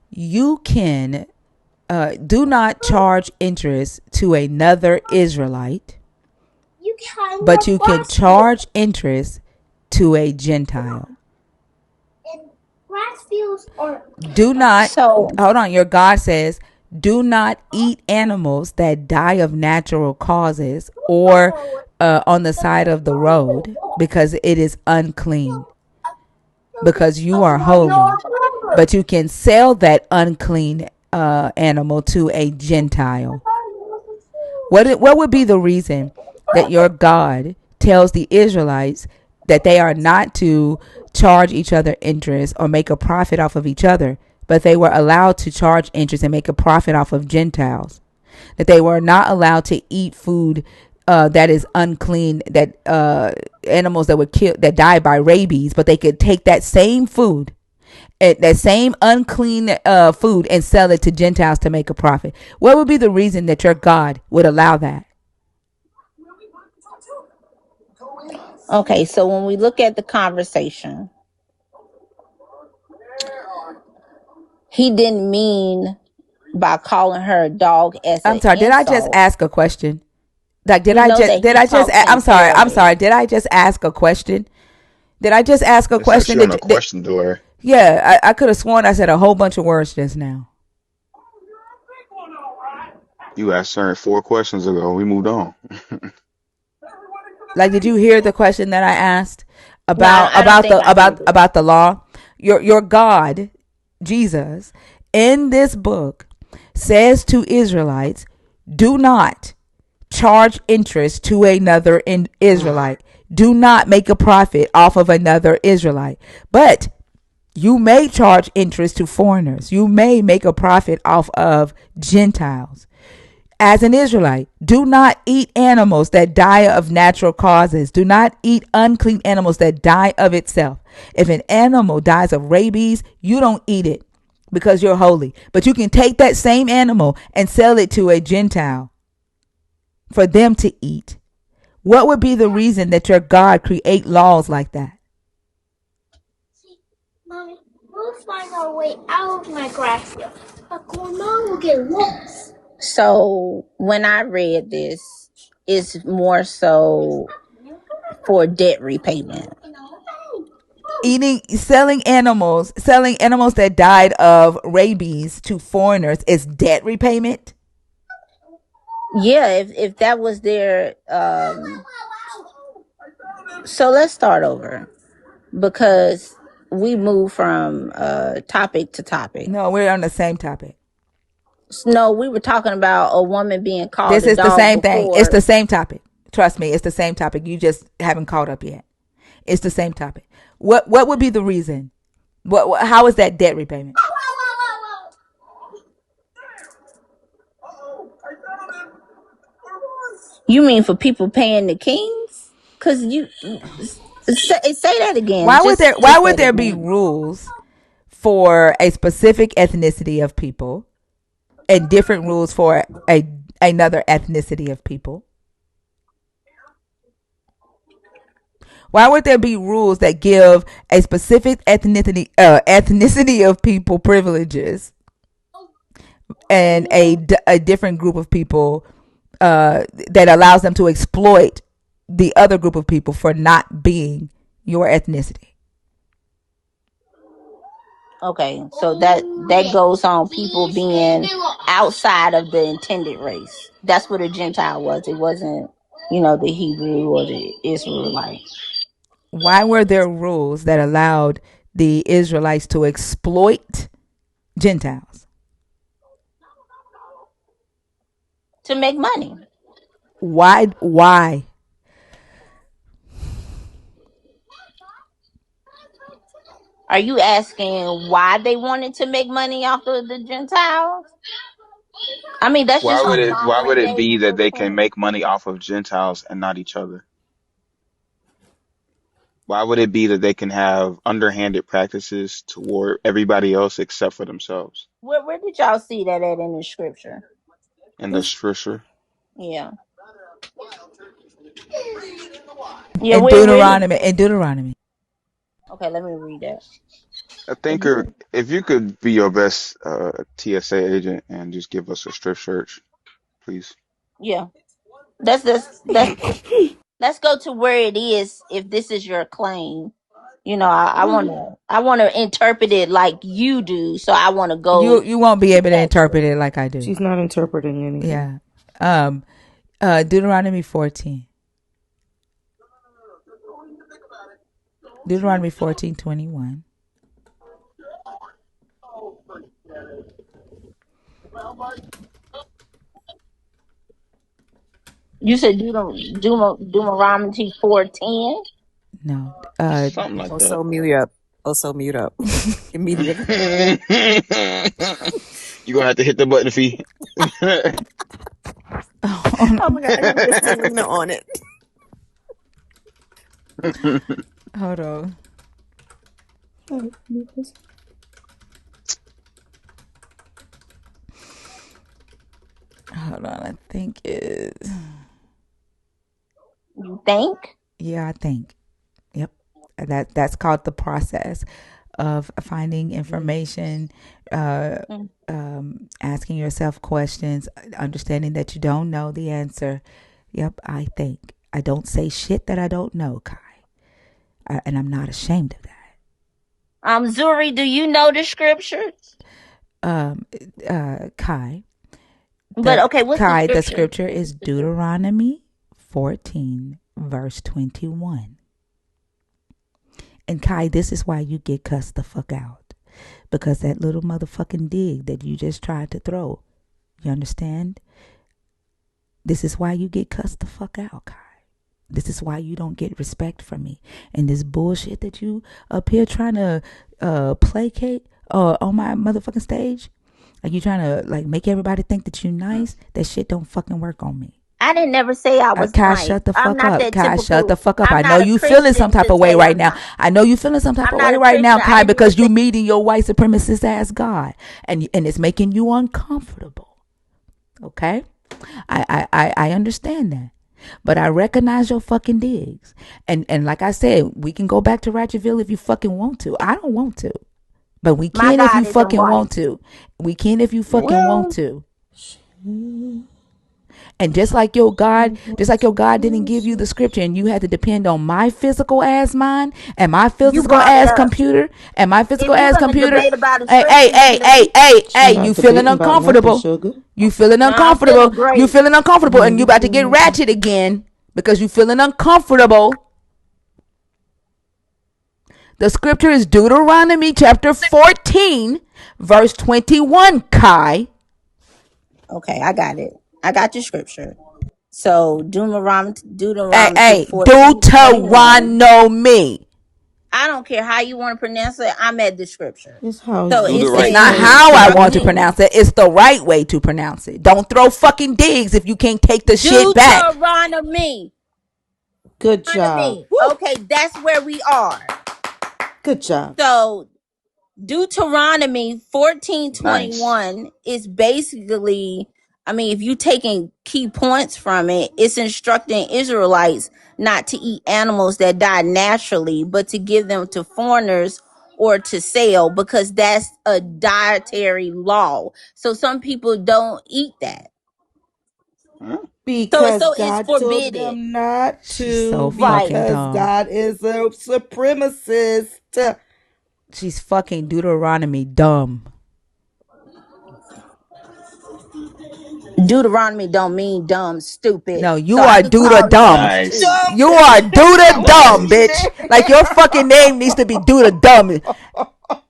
you can do not charge interest to another Israelite, but you can charge interest to a Gentile. Do not, So, hold on, your God says, do not eat animals that die of natural causes or on the side of the road because it is unclean, because you are holy. But you can sell that unclean animal to a Gentile. What would be the reason that your God tells the Israelites that they are not to charge each other interest or make a profit off of each other, but they were allowed to charge interest and make a profit off of Gentiles? That they were not allowed to eat food that is unclean, that animals that were killed that died by rabies, but they could take that same food, that same unclean food, and sell it to Gentiles to make a profit. What would be the reason that your God would allow that? okay, so when we look at the conversation, he didn't mean by calling her a dog as I'm an sorry. Did I just insult. ask a question? Like, We know that he talks in I'm sorry. I'm sorry. parables. Did I just ask a question? Did I just ask a It says question? you're on a question door. Yeah, I could have sworn I said a whole bunch of words just now. You asked her 4 questions ago. We moved on. Like, did you hear the question that I asked No, I don't think I heard it. about the law? Your God, Jesus, in this book says to Israelites, do not charge interest to another Israelite. Do not make a profit off of another Israelite. But you may charge interest to foreigners. You may make a profit off of Gentiles. As an Israelite, do not eat animals that die of natural causes. Do not eat unclean animals that die of itself. If an animal dies of rabies, you don't eat it because you're holy. But you can take that same animal and sell it to a Gentile for them to eat. What would be the reason that your God create laws like that? Mommy, we'll find our way out of my gracia. But Mom will get lost. So when I read this, it's more so for debt repayment. Selling animals that died of rabies to foreigners is debt repayment. Yeah, if that was their so let's start over because we move from topic to topic. No, we're on the same topic. No, we were talking about a woman being called This a is the dog same thing. It's before. the same topic. Trust me, it's the same topic. You just haven't caught up yet. It's the same topic. What would be the reason? How is that debt repayment? You mean for people paying the kings? Cause you say that again. Why Just say would it there be again. rules for a specific ethnicity of people and different rules for another ethnicity of people? Why would there be rules that give a specific ethnicity of people privileges and a different group of people that allows them to exploit the other group of people for not being your ethnicity? Okay, so that goes on people being outside of the intended race. That's what a Gentile was. It wasn't, the Hebrew or the Israelite. Why were there rules that allowed the Israelites to exploit Gentiles? To make money. Why? Why? Are you asking why they wanted to make money off of the Gentiles? I mean, that's Why just would the it modern day be that they can blueprint. make money off of Gentiles and not each other? Why would it be that they can have underhanded practices toward everybody else except for themselves Where did y'all see that at in the scripture? in the scripture? Yeah. Yeah, where did In Deuteronomy. okay, let me read that. I think if you could be your best TSA agent and just give us a strip search, please. Yeah. That's let's go to where it is if this is your claim. I wanna interpret it like you do, so I wanna go You won't be to able to that interpret scripture. it like I do. She's not interpreting anything. Yeah. Um Deuteronomy 14. Deuteronomy 14:21. You said Deuteronomy 4:10. No. Something like that. Also mute up. Also mute up. Immediately. You gonna have to hit the button, fee. Oh my god, I gotta get Selena on it. Hold on. Hold on. I think it's You think? yeah, I think. Yep. That's called the process of finding information, uh, Mm. asking yourself questions, understanding that you don't know the answer. Yep, I think. I don't say shit that I don't know, Kai. And I'm not ashamed of that. Zuri, do you know the scriptures? Um, Kai, But okay, what's the the scripture? scripture is Deuteronomy 14, verse 21. And Kai, this is why you get cussed the fuck out. Because that little motherfucking dig that you just tried to throw, you understand? This is why you get cussed the fuck out, Kai. This is why you don't get respect from me. And this bullshit that you up here trying to placate on my motherfucking stage, like you trying to like make everybody think that you nice, that shit don't fucking work on me. I didn't never say I was Kai, nice. shut the I'm fuck not up. that Kai, shut the typical. fuck up. I'm I know not a you feeling some Christian type to of way say right I'm now. not. I know you feeling some type I'm of not way a right now, Christian. I Kai, didn't even because say. you meeting your white supremacist ass God, and it's making you uncomfortable. Okay, I understand that. But I recognize your fucking digs. And like I said, we can go back to Ratchetville if you fucking want to. I don't want to. But we My can if you God isn't fucking white. want to. We can if you fucking want Well, to. And just like your God didn't give you the scripture and you had to depend on my physical ass mind and my You physical brought it ass up. computer and my If physical you're ass gonna computer. debate about a Hey, hey, scripture, make hey, it a hey, week. hey, She's hey, not you feeling debating about nothing, uncomfortable. sugar. You feeling Now I'm feeling uncomfortable. You great. feeling uncomfortable Yeah, and you you about to get feeling okay. ratchet again because you feeling uncomfortable. The scripture is Deuteronomy chapter 14, verse 21, Kai. Okay, I got it. I got your scripture. So Hey, Deuteronomy hey, 14:21. Deuteronomy. I don't care how you want to pronounce it. I'm at the scripture. It's how So do it the It's right not says thing. how I want to instructing pronounce it. It's the right way to pronounce it. Don't throw fucking digs if you can't take the shit back. Deuteronomy. good job. Deuteronomy. Woo! Okay, that's where we are. Good job. So Deuteronomy Nice. 14:21 is basically, I mean, if you taking key points from it, it's instructing Israelites not to eat animals that die naturally, but to give them to foreigners or to sell because that's a dietary law. So some people don't eat that. Huh? Because It's God told forbidden. them not She's so to, Right. fucking because dumb. God is a supremacist. She's fucking Deuteronomy dumb. Deuteronomy don't mean dumb, stupid. No, So you I are can Duda call you dumb. You Stupid. are stupid. Duda dumb, bitch. Nice. Like your fucking name needs to be Duda dumb.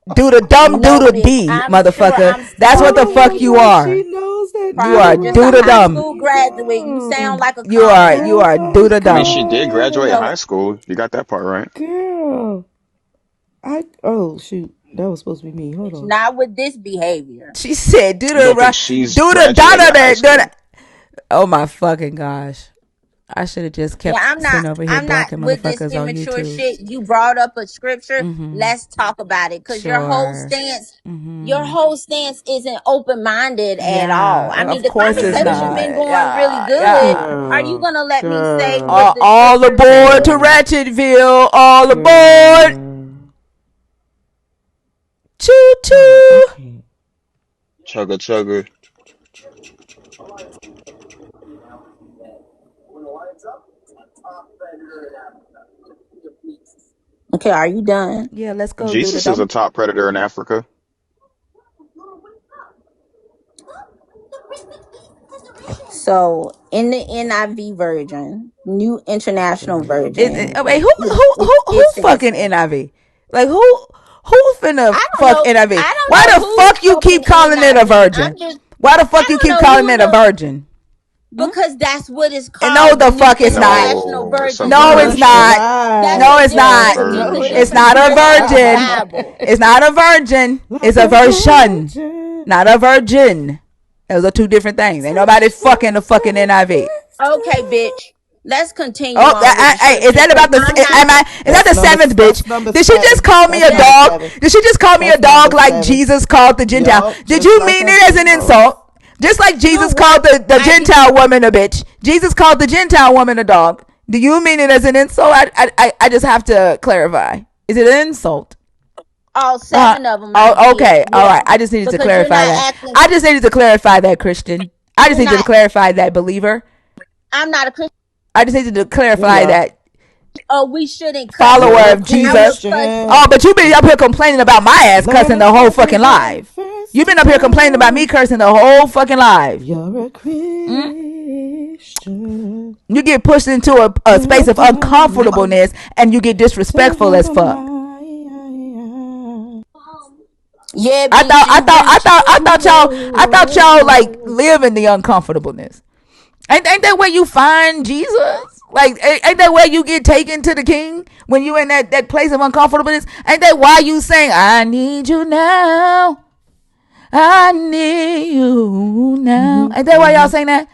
Duda dumb, No, Duda bitch. D, I'm sure motherfucker. I'm That's what smart, the Oh my fuck you God, bitch. she are. knows that You Probably are just a Duda high dumb. school Deuteronomy. graduate. You sound Oh, like a You are college you oh are my Duda I mean, dumb. she did graduate God. high so school. You got that part right. Girl. Oh shoot. That was supposed to be me. Hold bitch, on. not with this behavior. She said You don't think she's graduated high Duda. school? Oh my fucking gosh. I should have just Yeah, kept sitting over here I'm not blocking with this motherfuckers on immature YouTube. shit. You brought up a scripture. Mm-hmm. Let's talk about it. Cause Sure. your Mm-hmm. whole stance isn't open minded at all. I Yeah, mean, of the course it's conversation not. been Girl. going really Yeah, good. yeah. Are you Girl. gonna let me say what Girl. the All scripture aboard to says? Girl. Ratchetville. All aboard. Girl. Choo Oh, I choo. can't. Chugga chugga. Okay, are you done? Yeah, let's go do the Jesus is a dumb. top predator in Africa. So in the NIV version, New International Version, Wait, who it, who it, who who it says fucking that. NIV? Like who finna I don't fuck know. NIV? I don't Why know the who's fuck you fucking keep calling it a NIV. virgin? Why the I fuck you don't keep know calling who it in a the virgin? Hmm? because that's what it's And no, called, the the New fuck it's not. International No, it's a Version. No, it's No, Bitch, it's not. virgin. that's No, not. a it's It's a not. different No, English virgin. It's it's not a translation of the virgin. Bible. It's not a virgin. It's like a a version, virgin. not a virgin. Those are two different things. Ain't nobody Touch fucking me, the fucking NIV. Okay, sister. bitch. Let's continue Oh, on with the is scripture that because about the? I'm not. Am I? Is that the seventh bitch? That's number Did she just seven. call me That's a number Yes. dog? seven. Did she just call me a That's number dog like seven. Jesus called the Gentile? Yup, Did just you like mean I it as told an Moses. insult? Just like You know Jesus what? called the I did. Gentile woman a bitch. Jesus called the Gentile woman a dog. Do you mean it as an insult? I just have to clarify. Is it an insult? All Uh, seven of them I oh, did. okay. All right. Yeah. I just needed to Because you're clarify not that. acting. I just needed to clarify that, Christian. I just You're needed to not. clarify that, believer. I'm not a Christian. I just needed to You clarify are. that, Oh, we shouldn't cuss. follower You're a of I will Jesus. cuss. Oh, Christian. but you been up here complaining about my ass Lord cussing the has whole taught me fucking that live. first You been up here complaining about me love. cursing the whole fucking live. You're a Mm? Christian. You get pushed into a You're a space of God. uncomfortableness and you get To disrespectful have as a fuck. mind. Yeah, I bitch, thought I you thought I reach. thought I thought y'all like live in the uncomfortableness. Ain't that where you find Jesus? Like ain't that where you get taken to the King when you in that place of uncomfortableness? Ain't that why you sing I need you now? I need you now. Mm-hmm, Ain't that why y'all mm-hmm. saying that?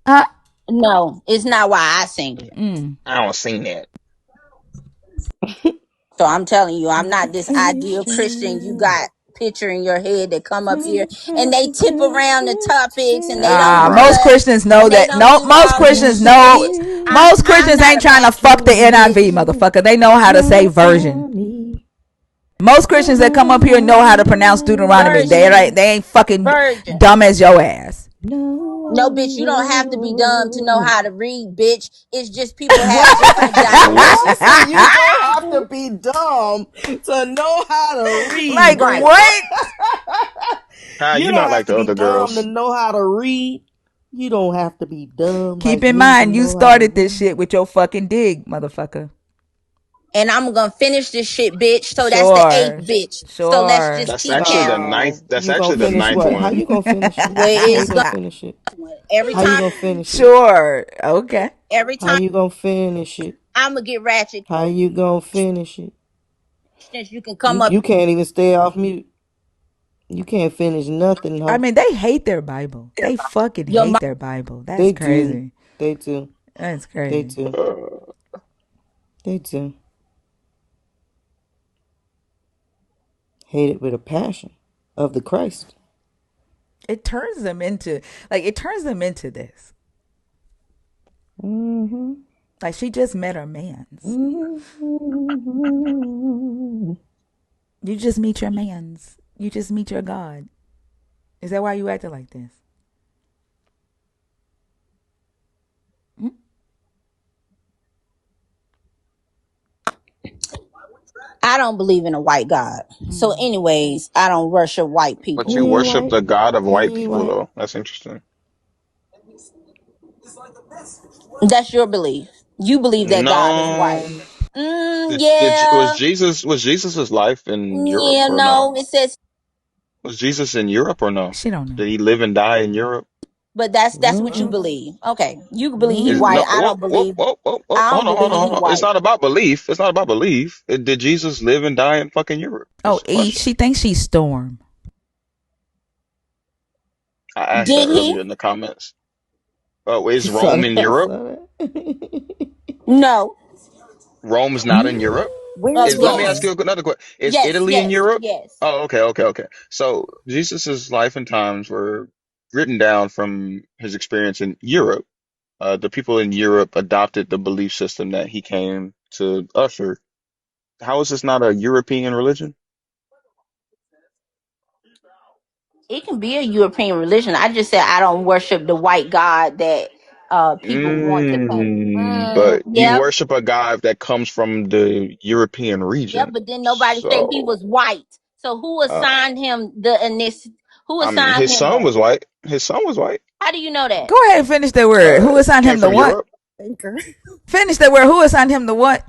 Huh? No, it's not why I sing it. Mm. I don't seen that. So I'm telling you, I'm You're a not this ideal Christian you Christian. got picture in your head that come up here and they tip around the topics and they don't do Right. Most the Christians know and they that. don't No, do most all this Christians shit, know. bitch. Most I'm Christians not ain't a trying to fuck the matchmaker, NIV, bitch. motherfucker. They know how to say version. Most Christians that come up here know how to pronounce Deuteronomy. Version. They ain't fucking Version. dumb as your ass. No, bitch, you don't have to be dumb to know how to read, bitch. It's just people have What? different What? She said dialects. you don't have to be dumb to know how to Like read. Right. what? How You you don't not have like to the be other dumb to girls? know how to read. You don't have to be dumb Keep like in me to mind, you know how to started this read. shit with your fucking dig, motherfucker. And I'm gonna finish this shit, bitch. So that's the eighth Sure, bitch. So let's sure. just That's keep actually the counting. ninth. That's You gonna actually the finish ninth what? How one. you gonna finish it? Where How you it's gonna gonna finish it? every How you time gonna finish it? Sure. Okay. every How time you gonna finish it? I'm gonna get ratchet How you gonna finish it? questions. You can come up. You can't even stay off mute. You can't finish nothing, I huh? mean, they hate their Bible. They fucking Your hate mom, their Bible. That's They do. crazy. They do. That's They crazy. do. They do. Hate it with a passion of the Christ. It turns them into this. Mm-hmm. Like she just met her man's. Mm-hmm. You just meet your man's. You just meet your God. Is that why you acting like this? Mm? I don't believe in a white God. So, anyways, I don't worship white But people. you He ain't worship white. the God of white He ain't people, white. though. That's interesting. That's your belief. You believe that God is white. No. Was Yeah, Jesus's life in Europe yeah, or no? no. It says, Was Jesus in Europe or no? She don't know. Did he live and die in Europe? but that's what you Mm-mm. believe. Okay, you believe he Is Mm-mm. white. no. Whoa, whoa, whoa, whoa, whoa. I don't believe Hold he on. It's white. not about belief. It's not about belief. Did Jesus live and die in fucking Europe? Oh, That's the E, question. she thinks she's Storm. I asked that Did he? earlier in the comments. Oh, is Saw Rome that. in I Europe? saw that. No. Rome's not in Europe. Where's Let me Yes, ask Rome? you another question. Is yes, Italy in yes, Europe? yes. Oh, okay. So Jesus's life and times were written down from his experience in Europe. The people in Europe adopted the belief system that he came to usher. How is this not a European religion? It can be a European religion. I just said I don't worship the white God that people want to come. But you Yep, worship a God that comes from the European yep. region. But then nobody said he So, was white. So who uh, assigned him the ethnicity? Who I mean, assigned his him son that? was white. His son was white. How do you know that? Go ahead and finish that word. Who He assigned came him the from what? Europe. Anchor. Finish that word. Who assigned him the what?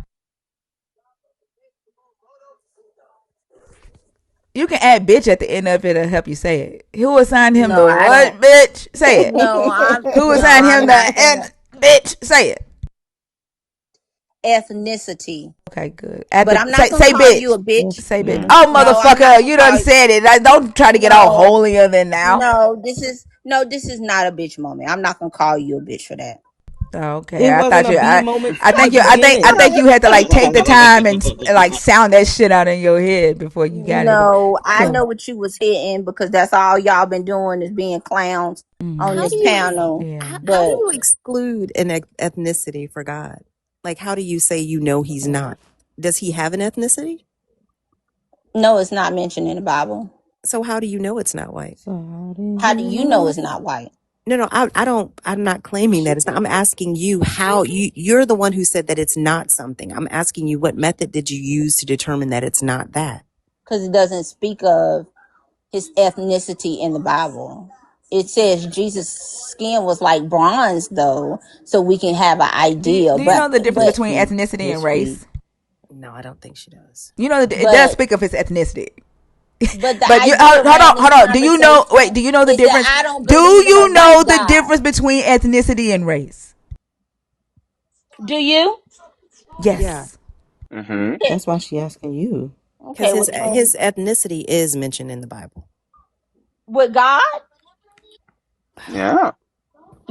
You can add bitch at the end of it to help you say it. Who assigned him No, the I don't. what, bitch? Say it. No, I'm Who no, assigned him I'm the not and gonna bitch? Say it. ethnicity. Okay, good. But I'm not gonna Say call you a bitch. bitch. Say bitch. Mm. Oh No, I'm not motherfucker, gonna you done call you. said it. Don't try to get all No, holier than now. this is not a bitch moment. I'm not gonna call you a bitch for that. Oh, okay, It I wasn't thought a you. B moment I from the think I beginning. think you had to like take the time and like sound that shit out in your head before you got it. But No, I cool. know what you was hitting because that's all y'all been doing is being clowns on How this do you panel. Yeah. how do But you exclude an ethnicity for God? Like how do you say you know he's not? Does he have an ethnicity? no, it's not mentioned in the Bible. So how do you know it's not white? So how did How do you you know know? it's not white? No, no, I don't. I'm not claiming that it's not. I'm asking you how you're the one who said that it's not something. I'm asking you what method did you use to determine that it's not that? Because it doesn't speak of his ethnicity in the Bible. It says Jesus' skin was like bronze, though, so we can have an idea. Do you know the difference Yes, between we. ethnicity and Yes, we. race? No, I don't think she does. You know it does but speak of his ethnicity. but the But you idea around this hold on. Do you know? Wait. conversation Do you know the is that difference? I don't Do believe in a you know white the God. difference between ethnicity and race? Do you? Yeah, Yes. hmm That's why she asking you. because Okay, which one? his ethnicity is mentioned in the Bible. With God? Yeah.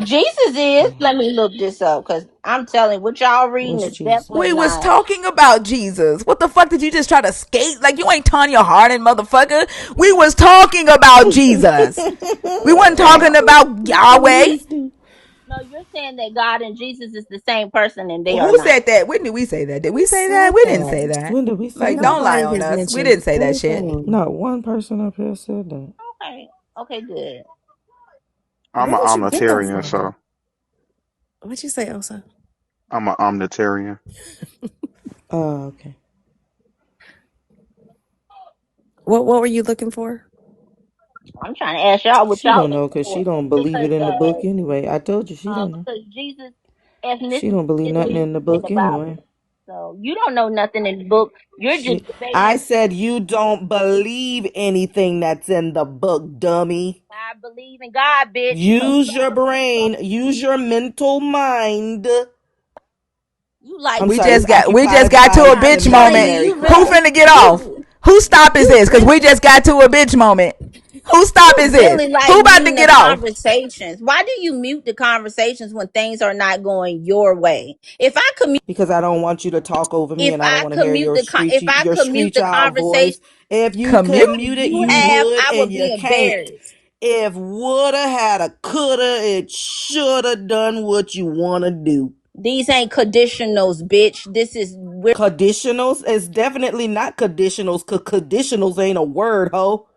Jesus is. Let me look this up because I'm telling you, what y'all reading What's is definitely We Jesus? was not. talking about Jesus. What the fuck did you just try to skate? Like you ain't Tanya Harding, motherfucker. We was talking about Jesus. We wasn't talking about Yahweh. Please do. No, you're saying that God and Jesus is the same person, and they are Who not. said that? When did we say that? Did we Who say that? said We didn't say that? that. When did we say Like, don't that? lie Nobody on has us. We mentioned didn't say that shit. anything. Not one person up here said that. Okay. Okay, good. I'm Where an did you get that omnitarian, from? so What'd you say, Elsa? I'm an omnitarian. Oh, okay. What were you looking for? I'm trying to ask y'all what She y'all don't know looking because for she don't believe it in the book anyway. I told you she don't know. because Jesus' She ethnicity don't believe isn't nothing even in the in book the anyway. Bible. So you don't know nothing in the book. You're just She, debating. I said you don't believe anything that's in the book, dummy. I believe in God, bitch. Use your brain. Use your mental mind. You like I'm We sorry, it's just got we just occupied got to by a I'm bitch telling you, moment. imaginary you Who really, crap. finna get off? you, Whose stop is you this? Cause really, we just got to a bitch moment. Whose stop you is this? really like Who about to muting the get off? conversations. Why do you mute the conversations when things are not going your way? Because I don't want you to talk over me If and I don't I want to could hear mute the if I your could mute screech the owl conversation voice. If you could Commute? like mute it, you you have, would, I and would you be can't. embarrassed. If woulda, had coulda, it shoulda done what you wanna do. These ain't conditionals, bitch. This is we're Conditionals is definitely not conditionals, cause conditionals ain't a word, ho.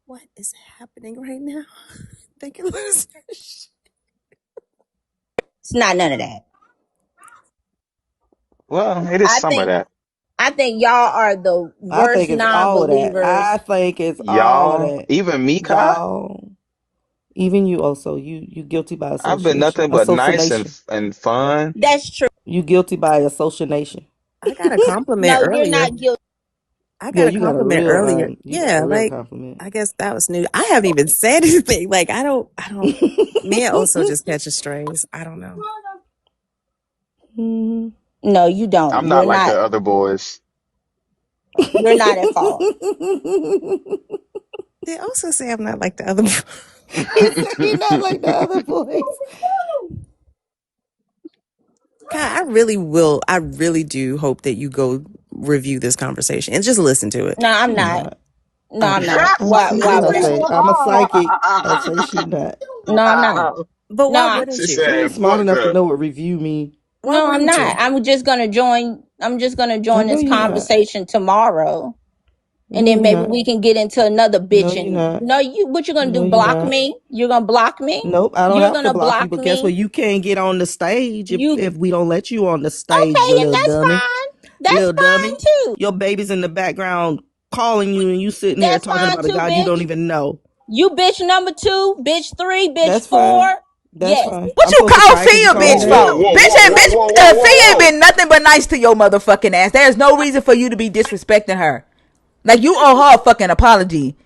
What is happening right now? Thank you, listeners. it's not none of that. Well, it is I some of think that. I think y'all are the I worst think it's all of that. non-believers. I think it's all of Y'all, that. even me, Kai, Y'all. Even you also. You guilty by I've been association. nothing but nice Association. and fun. That's true. You guilty by association. I got a compliment No, you're earlier. not guilty. I Yeah, got a you got a compliment real earlier. you got a Yeah, real like compliment. I guess that was new. I haven't even said anything. Like I don't. Me and also just catching strays. I don't know. Mhm. No, you don't. I'm not like the other boys. You're not at fault. They also say I'm not like the other. He said you're not like the other boys. God, I really will. I really do hope that you go review this conversation and just listen to it. No, I'm She not. not. No, I'm Okay. not. Why What I would I? say? I'm a psychic. I say she not. No, I'm not. But No, why I, She wouldn't you? She ain't said, smart "Fuck enough to her." know what review mean. Why no, I'm wouldn't not. you? I'm just gonna I join know this you not. conversation tomorrow. And No, then you maybe not. we can get into another No, you bitching. not. No, you what you gonna do? No, you Block not. me? You're gonna block me? Nope, I don't You're have to gonna block you, block but guess what? me? You can't get on the stage You if we don't let you on the stage, you okay, and little that's dummy. fine. That's Little fine dummy. too. Your baby's in the background calling you and you sitting here That's talking fine about a too, God you don't bitch. even know. You bitch number two, bitch three, bitch That's fine. four. That's Yes. fine. What I'm you supposed to call cry because you Fia call me bitch Whoa, bitch? whoa, for? whoa, Bitch whoa, ain't whoa, bitch. whoa, whoa, Fia ain't whoa, been nothing but nice to your motherfucking ass. There's no reason for you to be disrespecting her. Like you owe her a fucking apology.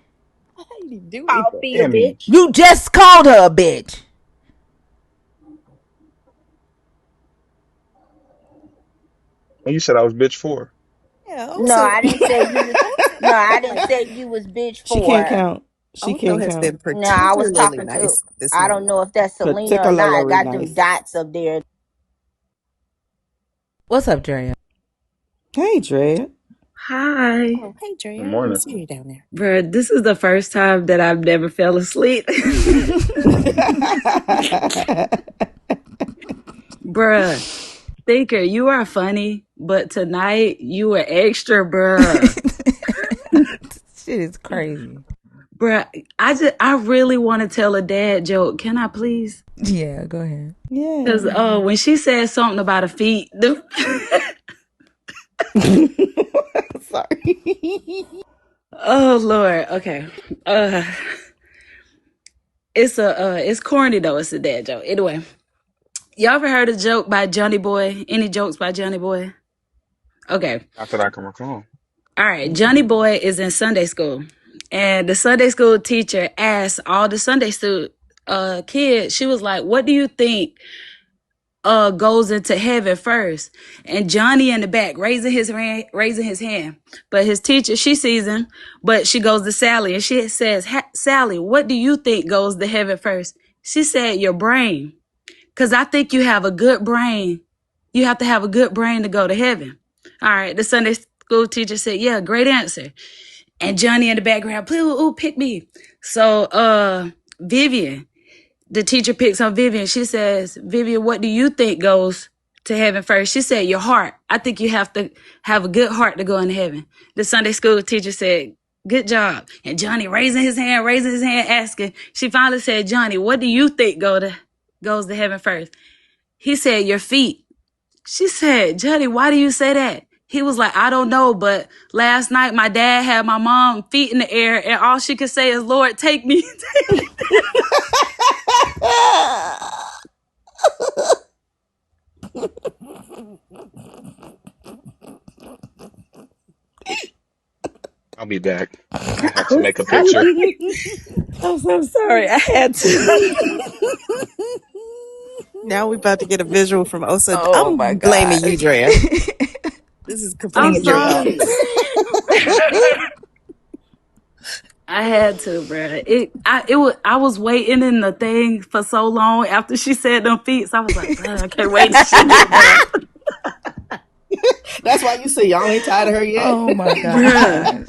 How you do Call anything? Fia whoa. bitch. You just called her a bitch. And you said I was bitch four. Yeah. No, Also, I didn't say you was. also, No, I I feel didn't like say you was bitch She can't for. count. She also can't has count. been No, I was particularly talking to. nice this I don't morning. know if that's Selena or not. I Particularly got them nice. dots up there. What's up, Drea? Hey, Dre. Hi. Oh, hey Good Drea, I didn't morning. see you down there. Bruh, this is the first time that I've never fell asleep. Bruh, Thinker, you are funny, but tonight you were extra, bruh. Shit is crazy. Bruh, I really want to tell a dad joke. Can I please? Yeah, go ahead. Because Yeah. when she said something about a feet, Sorry. oh Lord, okay. Uh it's corny though, it's a dad joke. Anyway, y'all ever heard a joke by Johnny Boy? Any jokes by Johnny Boy? Okay. Not that I can recall. All right, Johnny Mm-mm. Boy is in Sunday school, and the Sunday school teacher asked all the Sunday school kids. She was like, "What do you think goes into heaven first?" And Johnny in the back raising his hand, but his teacher she sees him, but she goes to Sally and she says, "Sally, what do you think goes to heaven first?" She said, "Your brain." Because I think you have a good brain. You have to have a good brain to go to heaven. All right. The Sunday school teacher said, yeah, great answer. And Johnny in the background, please, ooh, pick me. So Vivian, the teacher picks on Vivian. She says, Vivian, what do you think goes to heaven first? She said, your heart. I think you have to have a good heart to go into heaven. The Sunday school teacher said, good job. And Johnny raising his hand, asking. She finally said, Johnny, what do you think goes to heaven first? He said, your feet. She said, Johnny, why do you say that? He was like, I don't know, but last night my dad had my mom feet in the air and all she could say is, Lord, take me. I'll be back. I had to I'm make a picture. sorry. I'm so sorry. I had to. Now we're about to get a visual from Osa. Oh my I'm blaming you, god. Drea. This is I'm completely your fault. sorry. I had to, bruh. I was waiting in the thing for so long after she said them feet. So I was like, bruh, I can't wait till she get done. That's why you say y'all ain't tired of her yet. Oh my Bruh. god.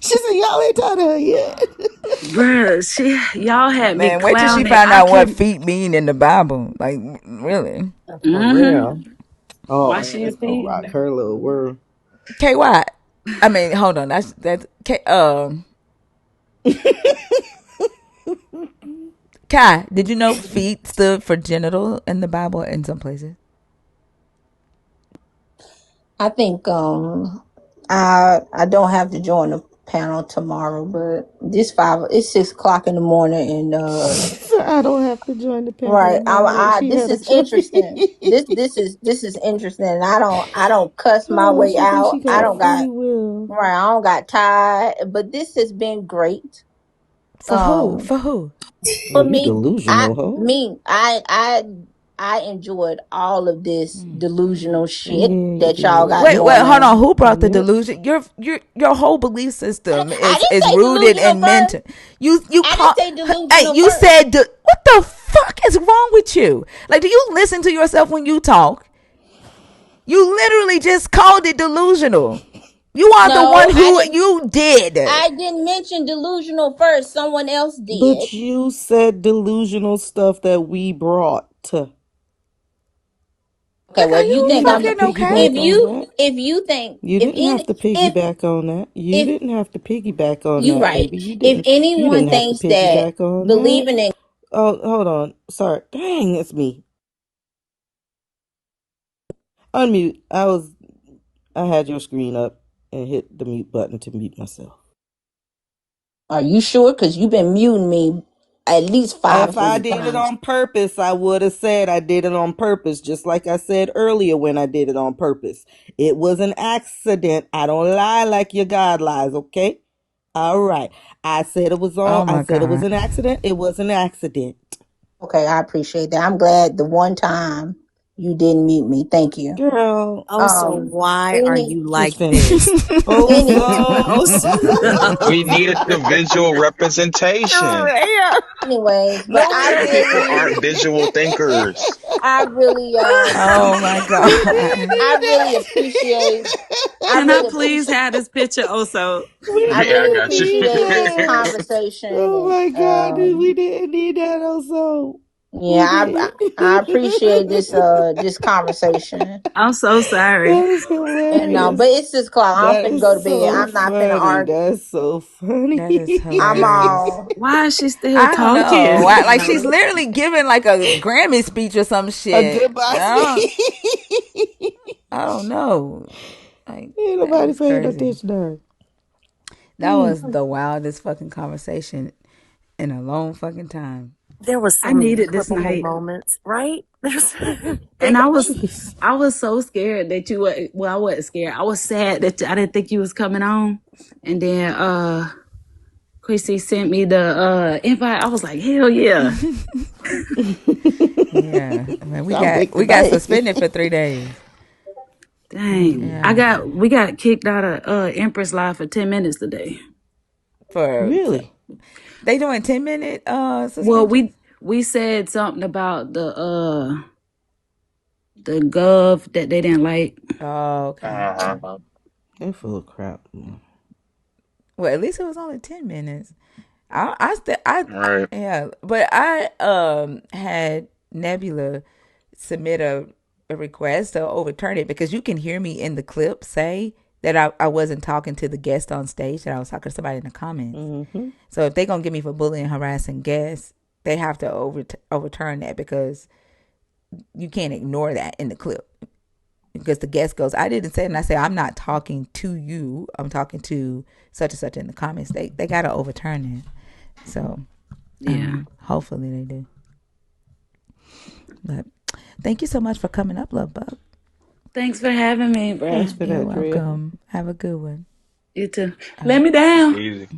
She said y'all ain't tired of her yet. Bruh, y'all had me Man, wait till she clowning. found I out what couldn't. feet mean in the Bible. Like, really? For Mm-hmm. real. Oh Washing man, your it's gonna feet. rock her little world. KY. I mean, hold on. That's Kai, did you know feet stood for genital in the Bible in some places? I think I don't have to join the panel tomorrow, but it's 6 o'clock in the morning, and So I don't have to join the panel right. tomorrow. I She this had a is choice. interesting. This is interesting. And I don't cuss my Oh, way she said she out. I got don't got free will. right. I don't got tired. But this has been great. For who? Um, For who? for Well, you me, I delusional, ho. me I enjoyed all of this delusional Yeah, shit you that y'all did. got Wait, going hold on. on. Who brought the Yep. delusion? Your whole belief system I didn't is say rooted delusional in first. mental. You I didn't call. say Hey, delusional you first. said what the fuck is wrong with you? Like, do you listen to yourself when you talk? You literally just called it delusional. You are the No, one I who didn't. you did. I didn't mention delusional first. Someone else did. But you said delusional stuff that we brought. Okay, well, if you You think didn't have I'm, to Fucking okay. if piggyback on you that. if you think You if didn't have any to piggyback on that. You if didn't have to piggyback on you that, right, baby. You if didn't. You anyone didn't have to thinks that piggyback on that. believing in Oh, hold on. Sorry. Dang, it's me. Unmute. I had your screen up and hit the mute button to mute myself. are you sure? Because you've been muting me at least five, If I three did it times. on purpose, I would have said I did it on purpose, just like I said earlier when I did it on purpose. It was an accident. I don't lie like your God lies, okay? All right. Oh I my said it was god. an accident. It was an accident. Okay, I appreciate that. I'm glad the one time you didn't mute me. Thank you. Girl, Oh, so Um, why are any you just like finish. this? Oh, any Oh, so. We needed the visual representation. Drea. anyways, but Most people aren't visual thinkers. I really Oh my god. I really appreciate I Can I really please appreciate have this picture also? We I Yeah, I really didn't got you. need appreciate this that. conversation, Oh and my God, we didn't need that also. We yeah, didn't. I appreciate this conversation. I'm so sorry. That is And but hilarious. it's 6 o'clock. I'm That finna is go to bed. so I'm not finna funny. argue. That's so funny. That is I'm hilarious. all Why is she still I don't know. talking? Like, she's literally giving like a Grammy speech or some A shit. goodbye speech. I don't know. Like, Ain't that nobody is paying crazy. attention to her. That was the wildest fucking conversation in a long fucking time. There were I so many needed this clippable night. moments, right? And Please. I was so scared that you were, well, I wasn't scared. I was sad that I didn't think you was coming on. And then Chrissy sent me the invite. I was like, hell yeah. Yeah, I mean, we I'm got weak we got tonight. suspended for 3 days. Dang. Ooh. Yeah, We got kicked out of Empress Live for 10 minutes today. for Really? They doing 10-minute Well, suspensions? we said something about the gov that they didn't like. Oh, okay. Uh-huh. They're full of crap. Well, at least it was only 10 minutes. I Right. yeah, but I had Nebula submit a request to overturn it because you can hear me in the clip say that I wasn't talking to the guest on stage, that I was talking to somebody in the comments. Mm-hmm. So if they're gonna get me for bullying, harassing guests, they have to overturn that because you can't ignore that in the clip. Because the guest goes, I didn't say it, and I say I'm not talking to you. I'm talking to such and such in the comments. They gotta overturn it. So Yeah. hopefully they do. But thank you so much for coming up, love bug. Thanks for having me, bro. Thanks for You're that, Drea. welcome. Have a good one. You too. Let me down. Easy.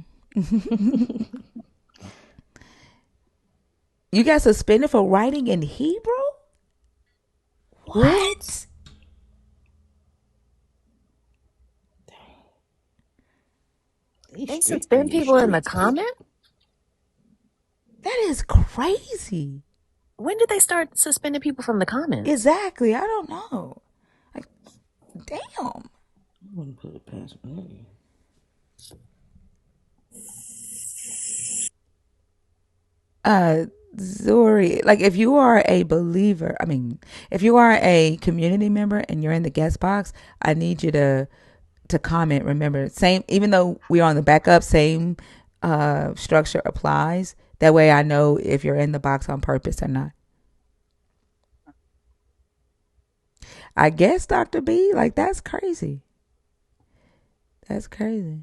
You got suspended for writing in Hebrew? What? What? They They strict in suspend these people in the streets. comment? That is crazy. When did they start suspending people from the comments? Exactly. I don't know. Like, damn. I wouldn't put it past me. Zori, like if you are a believer, I mean, if you are a community member and you're in the guest box, I need you to comment. Remember, same, even though we're on the backup, same structure applies. That way I know if you're in the box on purpose or not. I guess, Dr. B, like that's crazy. That's crazy.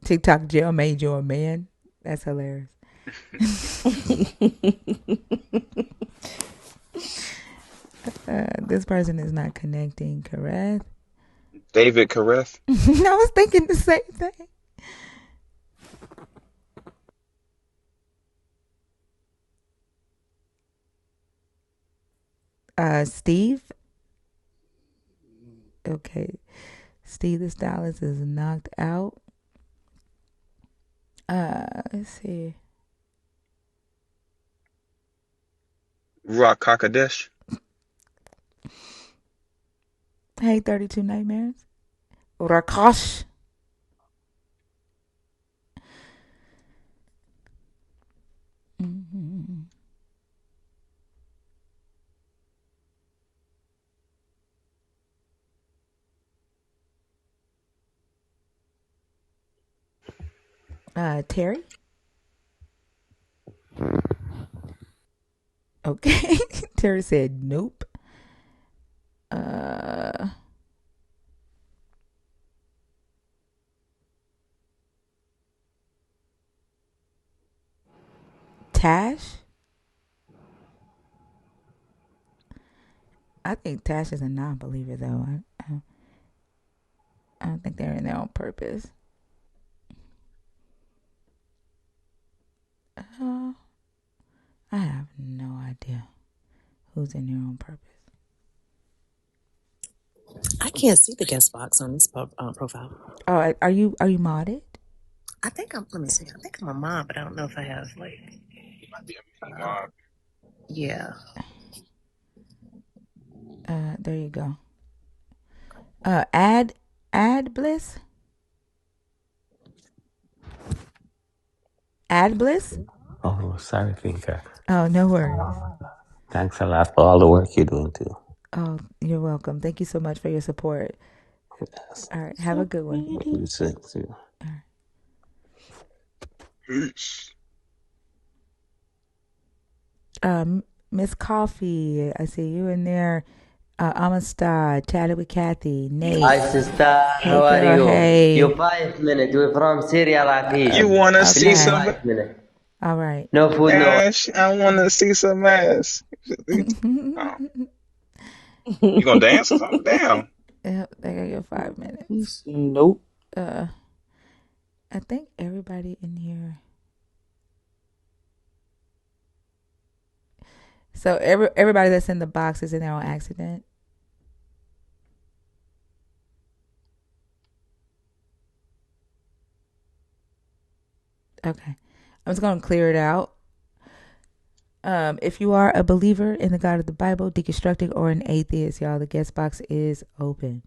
TikTok jail made you a man. That's hilarious. This person is not connecting, correct? David Careth. I was thinking the same thing. Steve. Okay. Steve the stylist is knocked out. Let's see. Ruach Hakodesh. Hey, 32 Nightmares. Rakosh. Mm-hmm. Terry. Okay. Terry said nope. Uh, Tash. I think Tash is a non-believer though. I don't think they're in there on purpose. Uh, I have no idea who's in here on purpose. I can't see the guest box on this profile. Oh, are you modded? I think let me see. I think I'm a mom, but I don't know if I have, like, Might be a mini mob. yeah. There you go. Ad bliss. Ad bliss. Oh, sorry, Finka. Oh, no worries. Thanks a lot for all the work you're doing too. Oh, you're welcome. Thank you so much for your support. Yes. All right, have a good one. You too. Peace. Miss Coffee, I see you in there. Amistad, chatted with Kathy, Nate. Hi sister, Hey how are girl, you? You hey. 5 minutes. We're from Syria, You Latin. wanna see Please, Okay. some 5 minutes. All right. No food, no. ass? I wanna see some ass. Oh, you gonna dance or something? Damn. Yep, they got your 5 minutes. Nope. I think everybody in here. So everybody that's in the box is in there on accident. Okay. I'm just gonna clear it out. If you are a believer in the God of the Bible, deconstructing, or an atheist, y'all, the guest box is open.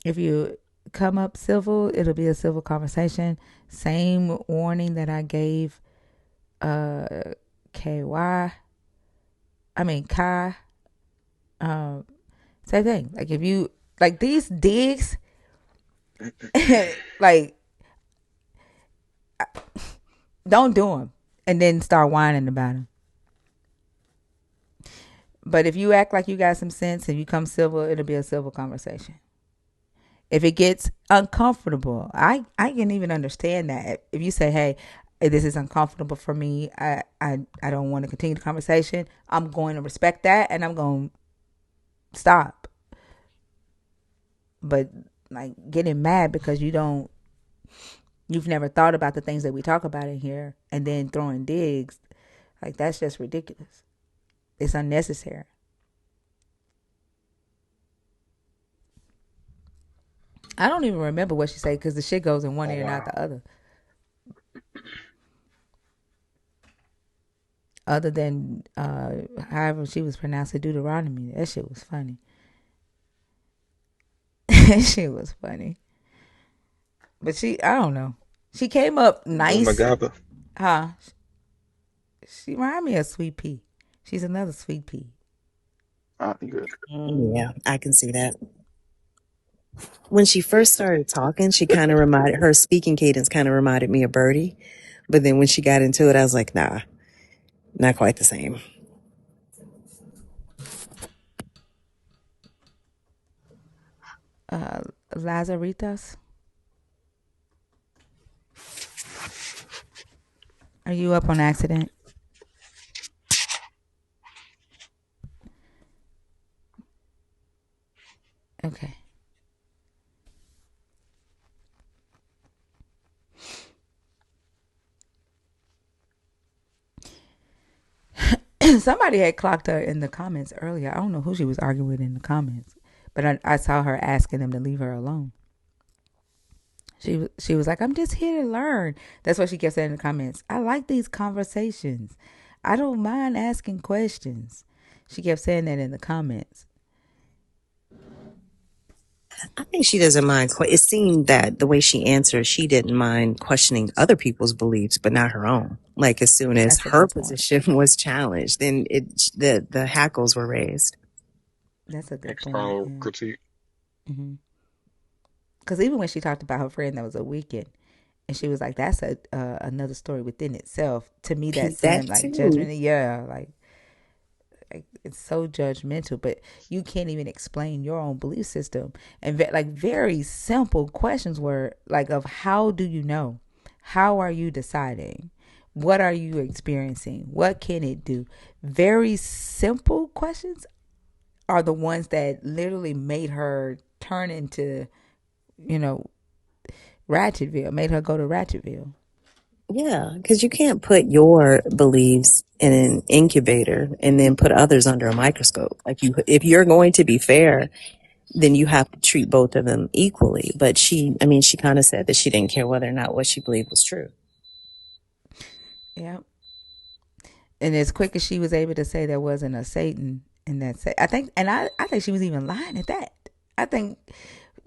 If you come up civil, it'll be a civil conversation. Same warning that I gave KY. I mean Kai. Um, Same thing. Like if you like these digs, like don't do them, and then start whining about them. But if you act like you got some sense and you come civil, it'll be a civil conversation. If it gets uncomfortable, I can even understand that. If you say, "Hey, this is uncomfortable for me. I don't want to continue the conversation." I'm going to respect that, and I'm going to stop. But like getting mad because you've never thought about the things that we talk about in here, and then throwing digs, like that's just ridiculous. It's unnecessary. I don't even remember what she said because the shit goes in one Oh ear, not wow. the other. Other than however she was pronouncing Deuteronomy, that shit was funny. That shit was funny. But I don't know. She came up Duma nice, Gaba. huh? She reminded me of Sweet Pea. She's another Sweet Pea. Ah, good. Yeah, I can see that. When she first started talking, her speaking cadence kind of reminded me of Birdie. But then when she got into it, I was like, nah, not quite the same. Lazaritas, are you up on accident? Okay. Somebody had clocked her in the comments earlier. I don't know who she was arguing with in the comments, but I saw her asking them to leave her alone. She was like, "I'm just here to learn." That's what she kept saying in the comments. I like these conversations. I don't mind asking questions. She kept saying that in the comments. I think she doesn't mind. It seemed that the way she answered, she didn't mind questioning other people's beliefs, but not her own. Like as soon as That's a her good point. position was challenged, then the hackles were raised. That's a good point. External Yeah. critique. Because even when she talked about her friend that was a weekend, and she was like, "That's a another story within itself." To me, that That seemed like too. judgment. Yeah, like it's so judgmental. But you can't even explain your own belief system. And like very simple questions were like, "Of how do you know? How are you deciding? What are you experiencing? What can it do?" Very simple questions are the ones that literally made her turn into, you know, Ratchetville, made her go to Ratchetville. Yeah, because you can't put your beliefs in an incubator and then put others under a microscope. Like if you're going to be fair, then you have to treat both of them equally. But she kind of said that she didn't care whether or not what she believed was true. Yeah. And as quick as she was able to say there wasn't a Satan in that, I think she was even lying at that. I think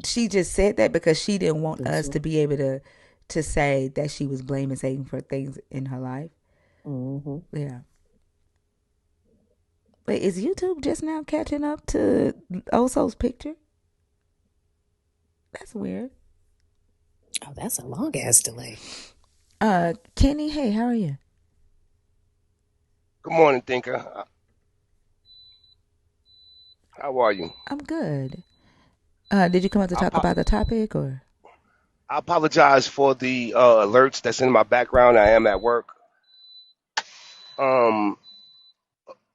she just said that because she didn't want us to be able to say that she was blaming Satan for things in her life. Mm-hmm. Yeah. Wait, is YouTube just now catching up to Oso's picture? That's weird. Oh, that's a long ass delay. Kenny, hey, how are you? Good morning, Thinker. How are you? I'm good. Did you come up to I, talk apo- about the topic or? I apologize for the alerts that's in my background. I am at work. Um,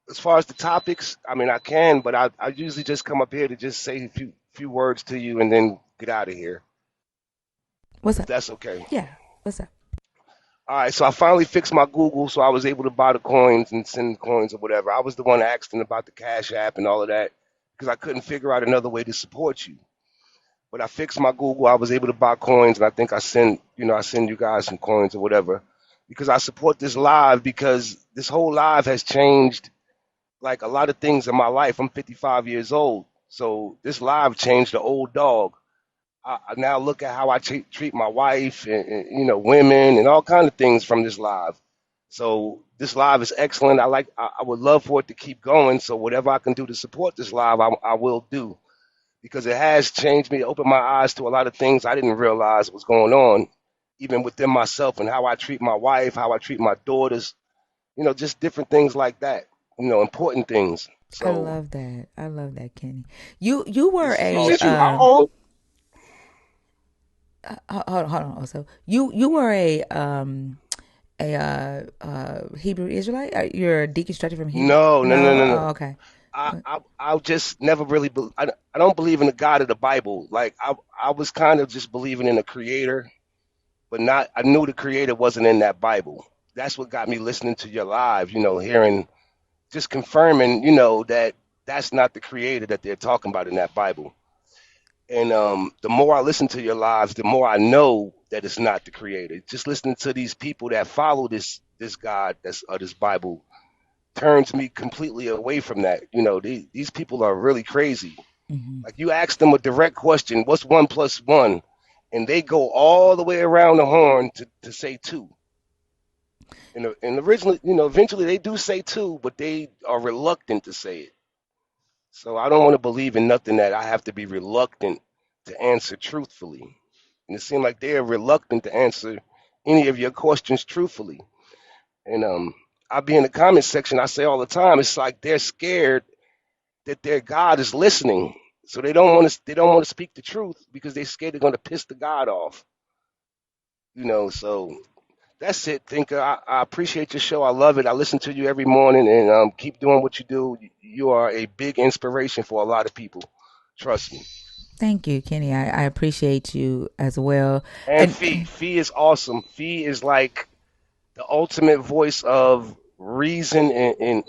as far as the topics, I mean, I can, but I usually just come up here to just say a few words to you and then get out of here, What's if up? that's okay. Yeah, what's up? All right, so I finally fixed my Google, so I was able to buy the coins and send the coins or whatever. I was the one asking about the Cash App and all of that. because I couldn't figure out another way to support you. But I fixed my Google. I was able to buy coins, and I think I send you guys some coins or whatever, because I support this live because this whole live has changed like a lot of things in my life. I'm 55 years old, so this live changed the old dog. I now look at how I treat my wife and women and all kind of things from this live. So this live is excellent. I would love for it to keep going. So whatever I can do to support this live, I will do because it has changed me, opened my eyes to a lot of things I didn't realize was going on, even within myself and how I treat my wife, how I treat my daughters, just different things like that, important things. I So love that. I love that, Kenny. You were it's a since you how old? hold on. Also, you were a Hebrew Israelite. You're a deconstructed from Hebrew. No, no, no, No. no, no. Oh, okay. I just never really I don't believe in the God of the Bible. Like I was kind of just believing in a creator, but not I knew the creator wasn't in that Bible. That's what got me listening to your live, hearing just confirming, that that's not the creator that they're talking about in that Bible. And the more I listen to your lives, the more I know that it's not the creator. Just listening to these people that follow this God that's this Bible turns me completely away from that. These people are really crazy. Hmm. Like you ask them a direct question, what's one plus one? And they go all the way around the horn to say two. And originally, eventually they do say two, but they are reluctant to say it. So I don't want to believe in nothing that I have to be reluctant to answer truthfully. And it seems like they are reluctant to answer any of your questions truthfully. And I be in the comment section, I say all the time, it's like they're scared that their God is listening. So they don't want to speak the truth because they're scared they're gonna piss the God off. So that's it, Thinker. I appreciate your show. I love it. I listen to you every morning and keep doing what you do. You are a big inspiration for a lot of people. Trust me. Thank you, Kenny. I appreciate you as well. And And Fee. Fee is awesome. Fee is like the ultimate voice of reason and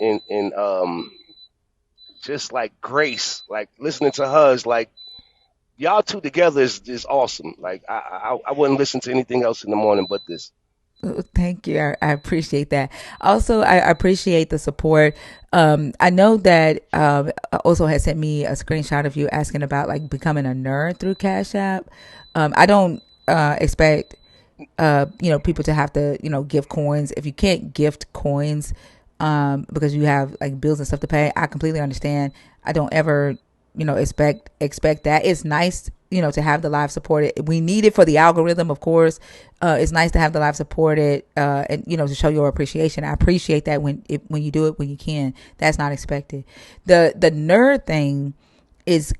just like grace. Like listening to her is like y'all two together is awesome. Like I wouldn't listen to anything else in the morning but this. thank you. I appreciate that. Also, I appreciate the support. I know that also had sent me a screenshot of you asking about like becoming a nerd through Cash App. I don't expect people to have to give coins. If you can't gift coins because you have like bills and stuff to pay, I completely understand. I don't ever expect that. It's nice to have the live supported. We need it for the algorithm, of course. It's nice to have the live supported and to show your appreciation. I appreciate that when you do it when you can. That's not expected. The nerd thing is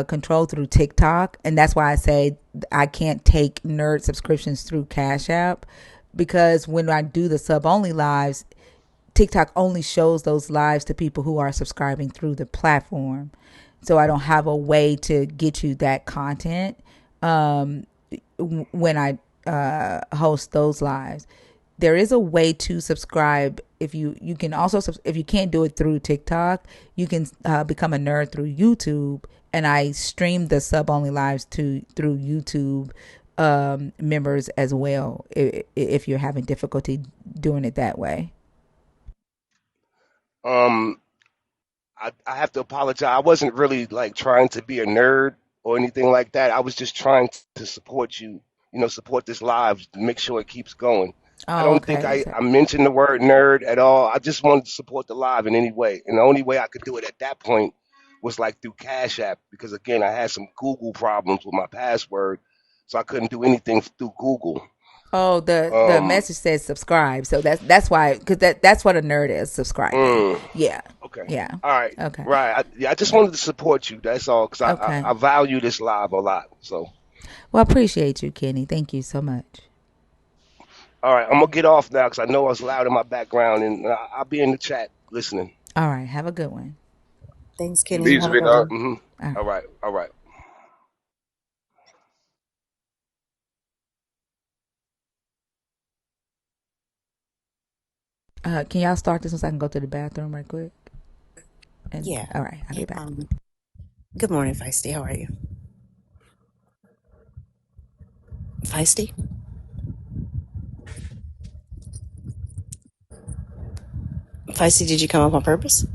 controlled through TikTok, and that's why I say I can't take nerd subscriptions through Cash App, because when I do the sub only lives, TikTok only shows those lives to people who are subscribing through the platform. So I don't have a way to get you that content when I host those lives. There is a way to subscribe. If you can also, if you can't do it through TikTok, you can become a nerd through YouTube. And I stream the sub only lives to through YouTube members as well, if you're having difficulty doing it that way. Um I have to apologize. I wasn't really like trying to be a nerd or anything like that. I was just trying to support you, support this live to make sure it keeps going. I Oh, don't think okay. I mentioned the word nerd at all. I just wanted to support the live in any way. And the only way I could do it at that point was like through Cash App because again I had some Google problems with my password. So I couldn't do anything through Google. Oh, the Um message says subscribe, so that's why, because that's what a nerd is, subscribing. mm, Yeah, okay. yeah. All right. Okay, Right. Yeah, I just yeah. wanted to support you. That's all because Okay. I value this live a lot. So Well, I appreciate you, Kenny. Thank you so much. all right, I'm gonna get off now because I know I was loud in my background, and I'll be in the chat listening. All right, have a good one. Thanks, Kenny. Peace, Have a big good dog. one. Hmm. All right. All right, all right. Can y'all start this one so I can go to the bathroom right quick? And Yeah, all right, I'll no be back. problem. Good morning, Feisty. How are you? Feisty? Feisty, did you come up on purpose?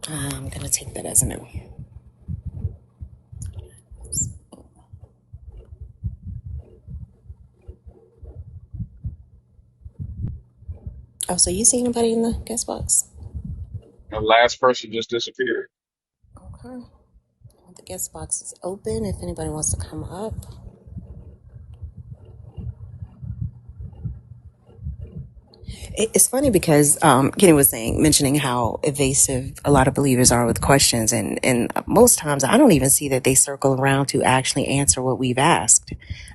I'm going to take that as a no. Oh, so you see anybody in the guest box? The last person just disappeared. Okay. The guest box is open if anybody wants to come up. It's funny because Kenny was mentioning how evasive a lot of believers are with questions, and most times I don't even see that they circle around to actually answer what we've asked.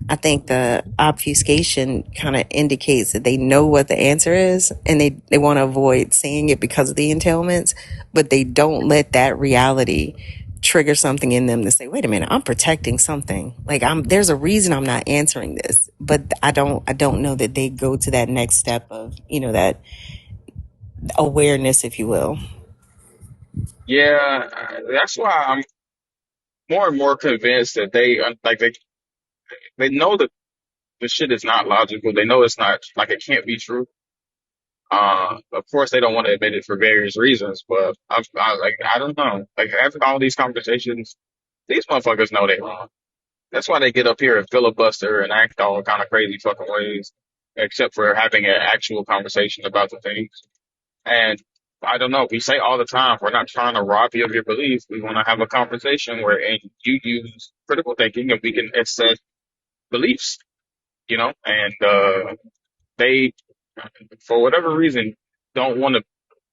I think the obfuscation kind of indicates that they know what the answer is, and they want to avoid saying it because of the entailments, but they don't let that reality trigger something in them to say, wait a minute, I'm protecting something. Like there's a reason I'm not answering this, but I don't know that they go to that next step of, that awareness, if you will. Yeah, that's why I'm more and more convinced that they know that the shit is not logical. They know it's not like it can't be true. Of course, they don't want to admit it for various reasons, but I don't know. Like after all these conversations, these motherfuckers know they wrong. That's why they get up here and filibuster and act all kind of crazy fucking ways, except for having an actual conversation about the things. And I don't know. We say all the time, we're not trying to rob you of your belief. We want to have a conversation where and you use critical thinking and we can assess beliefs, and they, for whatever reason, don't want to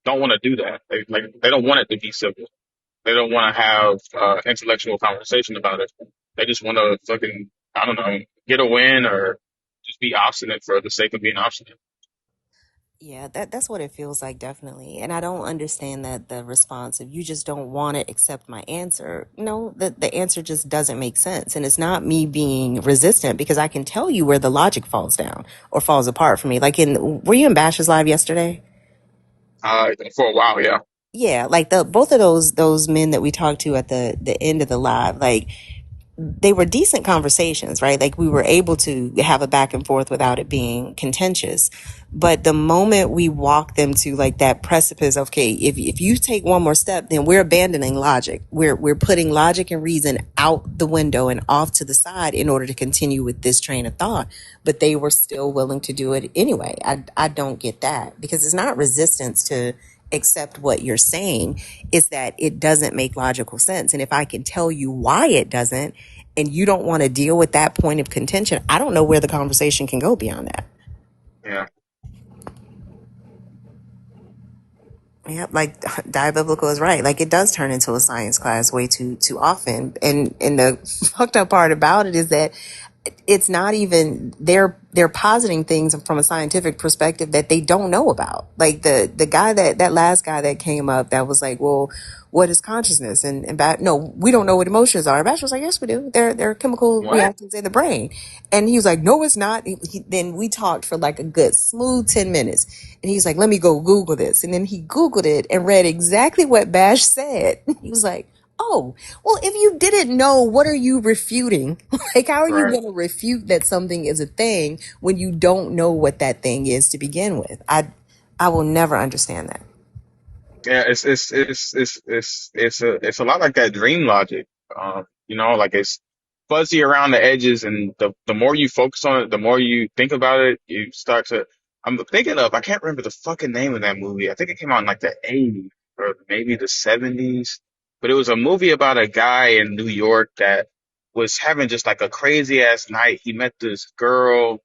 don't want to do that. They don't want it to be civil. They don't want to have intellectual conversation about it. They just want to fucking, I don't know, get a win or just be obstinate for the sake of being obstinate. Yeah, that's what it feels like, definitely. And I don't understand that the response, if you just don't want to accept my answer, no, the answer just doesn't make sense. And it's not me being resistant because I can tell you where the logic falls down or falls apart for me. Like were you in Bash's live yesterday? For a while, yeah. Yeah, like the both of those men that we talked to at the end of the live, like they were decent conversations, right? Like we were able to have a back and forth without it being contentious. But the moment we walk them to like that precipice, okay, if you take one more step, then we're abandoning logic. We're putting logic and reason out the window and off to the side in order to continue with this train of thought. But they were still willing to do it anyway. I don't get that because it's not resistance to accept what you're saying, is that it doesn't make logical sense. And if I can tell you why it doesn't, and you don't want to deal with that point of contention, I don't know where the conversation can go beyond that. Yeah. Yeah, like diabiblical is right. Like it does turn into a science class way too often. And the fucked up part about it is that it's not even they're positing things from a scientific perspective that they don't know about. Like the guy that last guy that came up that was like, well, what is consciousness? No, we don't know what emotions are. Bash was like, yes, we do. They're chemical What? reactions in the brain. And he was like, no, it's not. Then we talked for like a good smooth 10 minutes. And he's like, let me go Google this. And then he Googled it and read exactly what Bash said. He was like, oh, well, if you didn't know, what are you refuting? Like, how are you Right. going to refute that something is a thing when you don't know what that thing is to begin with? I will never understand that. Yeah, it's a lot like that dream logic. Like it's fuzzy around the edges, and the more you focus on it, the more you think about it, you start to. I'm thinking of, I can't remember the fucking name of that movie. I think it came out in like the 80s or maybe the 70s, but it was a movie about a guy in New York that was having just like a crazy ass night. He met this girl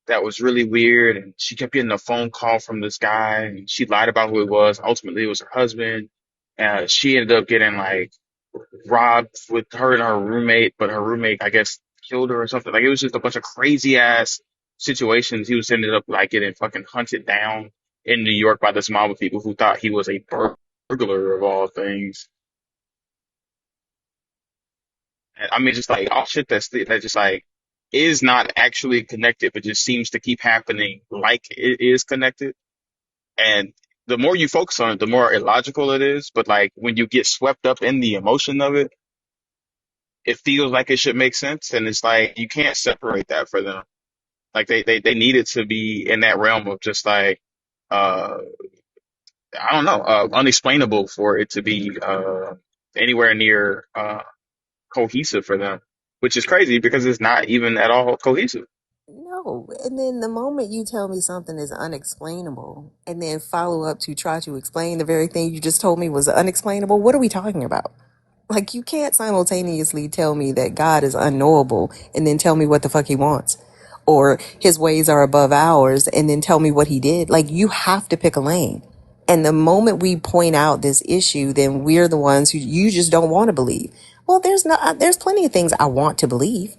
that was really weird, and she kept getting a phone call from this guy, and she lied about who it was. Ultimately, it was her husband. She ended up getting like robbed with her and her roommate, but her roommate, I guess, killed her or something. Like it was just a bunch of crazy ass situations. He was ended up like getting fucking hunted down in New York by this mob of people who thought he was a burglar of all things. And I mean, just like all shit that just like is not actually connected, but just seems to keep happening like it is connected. And the more you focus on it, the more illogical it is. But like when you get swept up in the emotion of it, it feels like it should make sense. And it's like you can't separate that for them. Like they needed to be in that realm of just like uh I don't know, unexplainable for it to be anywhere near cohesive for them, which is crazy because it's not even at all cohesive. No, and then the moment you tell me something is unexplainable, and then follow up to try to explain the very thing you just told me was unexplainable, what are we talking about? Like, you can't simultaneously tell me that God is unknowable and then tell me what the fuck he wants, or his ways are above ours and then tell me what he did. Like, you have to pick a lane. And the moment we point out this issue, then we're the ones who you just don't want to believe. Well, there's plenty of things I want to believe.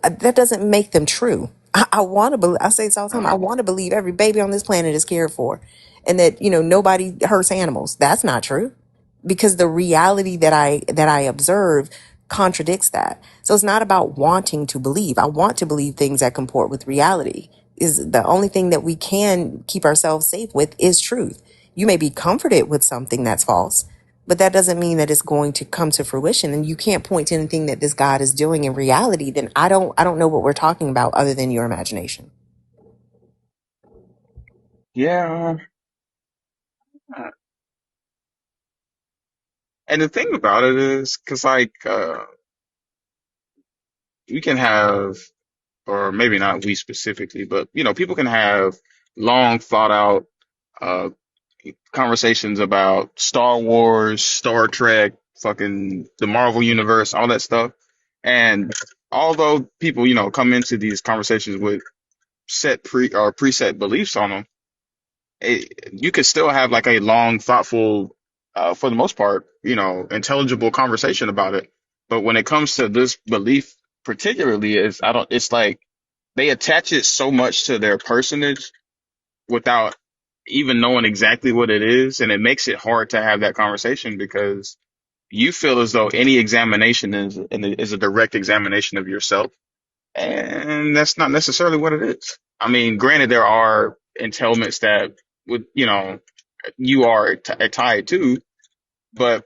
That doesn't make them true. I want to believe, I say this all the time, I want to believe every baby on this planet is cared for and that, nobody hurts animals. That's not true because the reality that I observe contradicts that. So it's not about wanting to believe. I want to believe things that comport with reality. Is the only thing that we can keep ourselves safe with is truth. You may be comforted with something that's false, but that doesn't mean that it's going to come to fruition. And you can't point to anything that this God is doing in reality. Then I don't know what we're talking about other than your imagination. Yeah. And the thing about it is, cause like, we can have, or maybe not we specifically, but people can have long thought out, uh, conversations about Star Wars, Star Trek, fucking the Marvel universe, all that stuff. And although people, come into these conversations with set or preset beliefs on them, you could still have like a long, thoughtful, for the most part, intelligible conversation about it. But when it comes to this belief, particularly, it's like they attach it so much to their personage without even knowing exactly what it is. And it makes it hard to have that conversation because you feel as though any examination is a direct examination of yourself. And that's not necessarily what it is. I mean, granted, there are entailments that would, you are tied to, but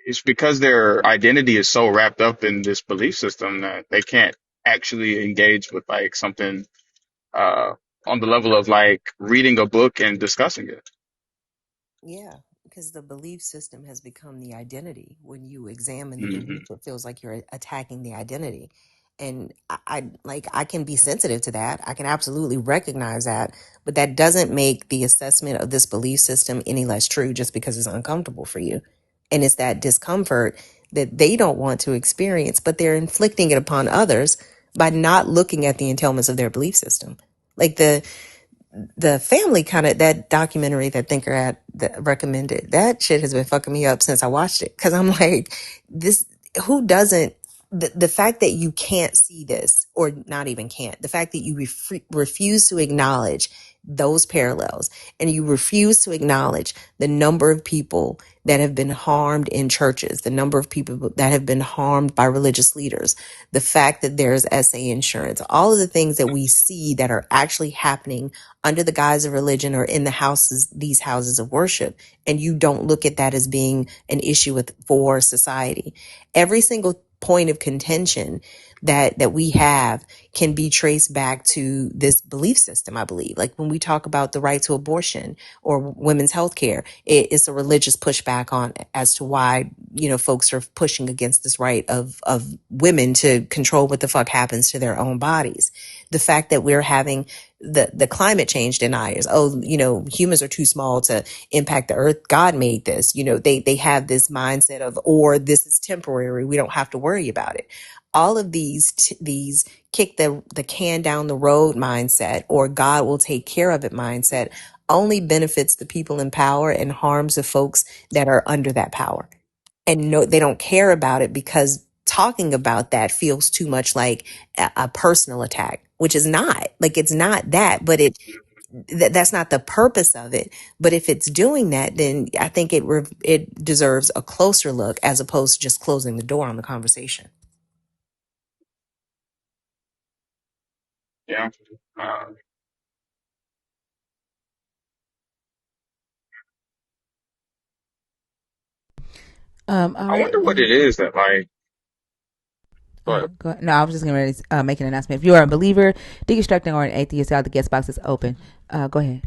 it's because their identity is so wrapped up in this belief system that they can't actually engage with like something, uh, on the level of like reading a book and discussing it. Yeah, because the belief system has become the identity. When you examine the Hmm. belief, it feels like you're attacking the identity. And I can be sensitive to that. I can absolutely recognize that, but that doesn't make the assessment of this belief system any less true just because it's uncomfortable for you. And it's that discomfort that they don't want to experience, but they're inflicting it upon others by not looking at the entailments of their belief system. Like the family kind of that documentary that Thinker had that recommended, that shit has been fucking me up since I watched it, because I'm like, this, who doesn't, the fact that you can't see this, or not even can't, the fact that you refuse to acknowledge those parallels, and you refuse to acknowledge the number of people that have been harmed in churches, the number of people that have been harmed by religious leaders, the fact that there's SA insurance, all of the things that we see that are actually happening under the guise of religion or in the houses, these houses of worship, and you don't look at that as being an issue for society. Every single point of contention that we have can be traced back to this belief system, I believe. Like when we talk about the right to abortion or women's health care, it's a religious pushback on as to why, folks are pushing against this right of women to control what the fuck happens to their own bodies. The fact that we're having the climate change deniers, oh, humans are too small to impact the earth, God made this, they have this mindset of, or this is temporary, we don't have to worry about it. All of these kick the can down the road mindset, or God will take care of it mindset, only benefits the people in power and harms the folks that are under that power. And no, they don't care about it because talking about that feels too much like a personal attack, which is not. Like, it's not that, but that's not the purpose of it. But if it's doing that, then I think it deserves a closer look as opposed to just closing the door on the conversation. Yeah. Uh, All I right. wonder what it is that like. But Go ahead. No, I was just going to make an announcement. If you are a believer, deconstructing, or an atheist, the guest box is open. Go ahead.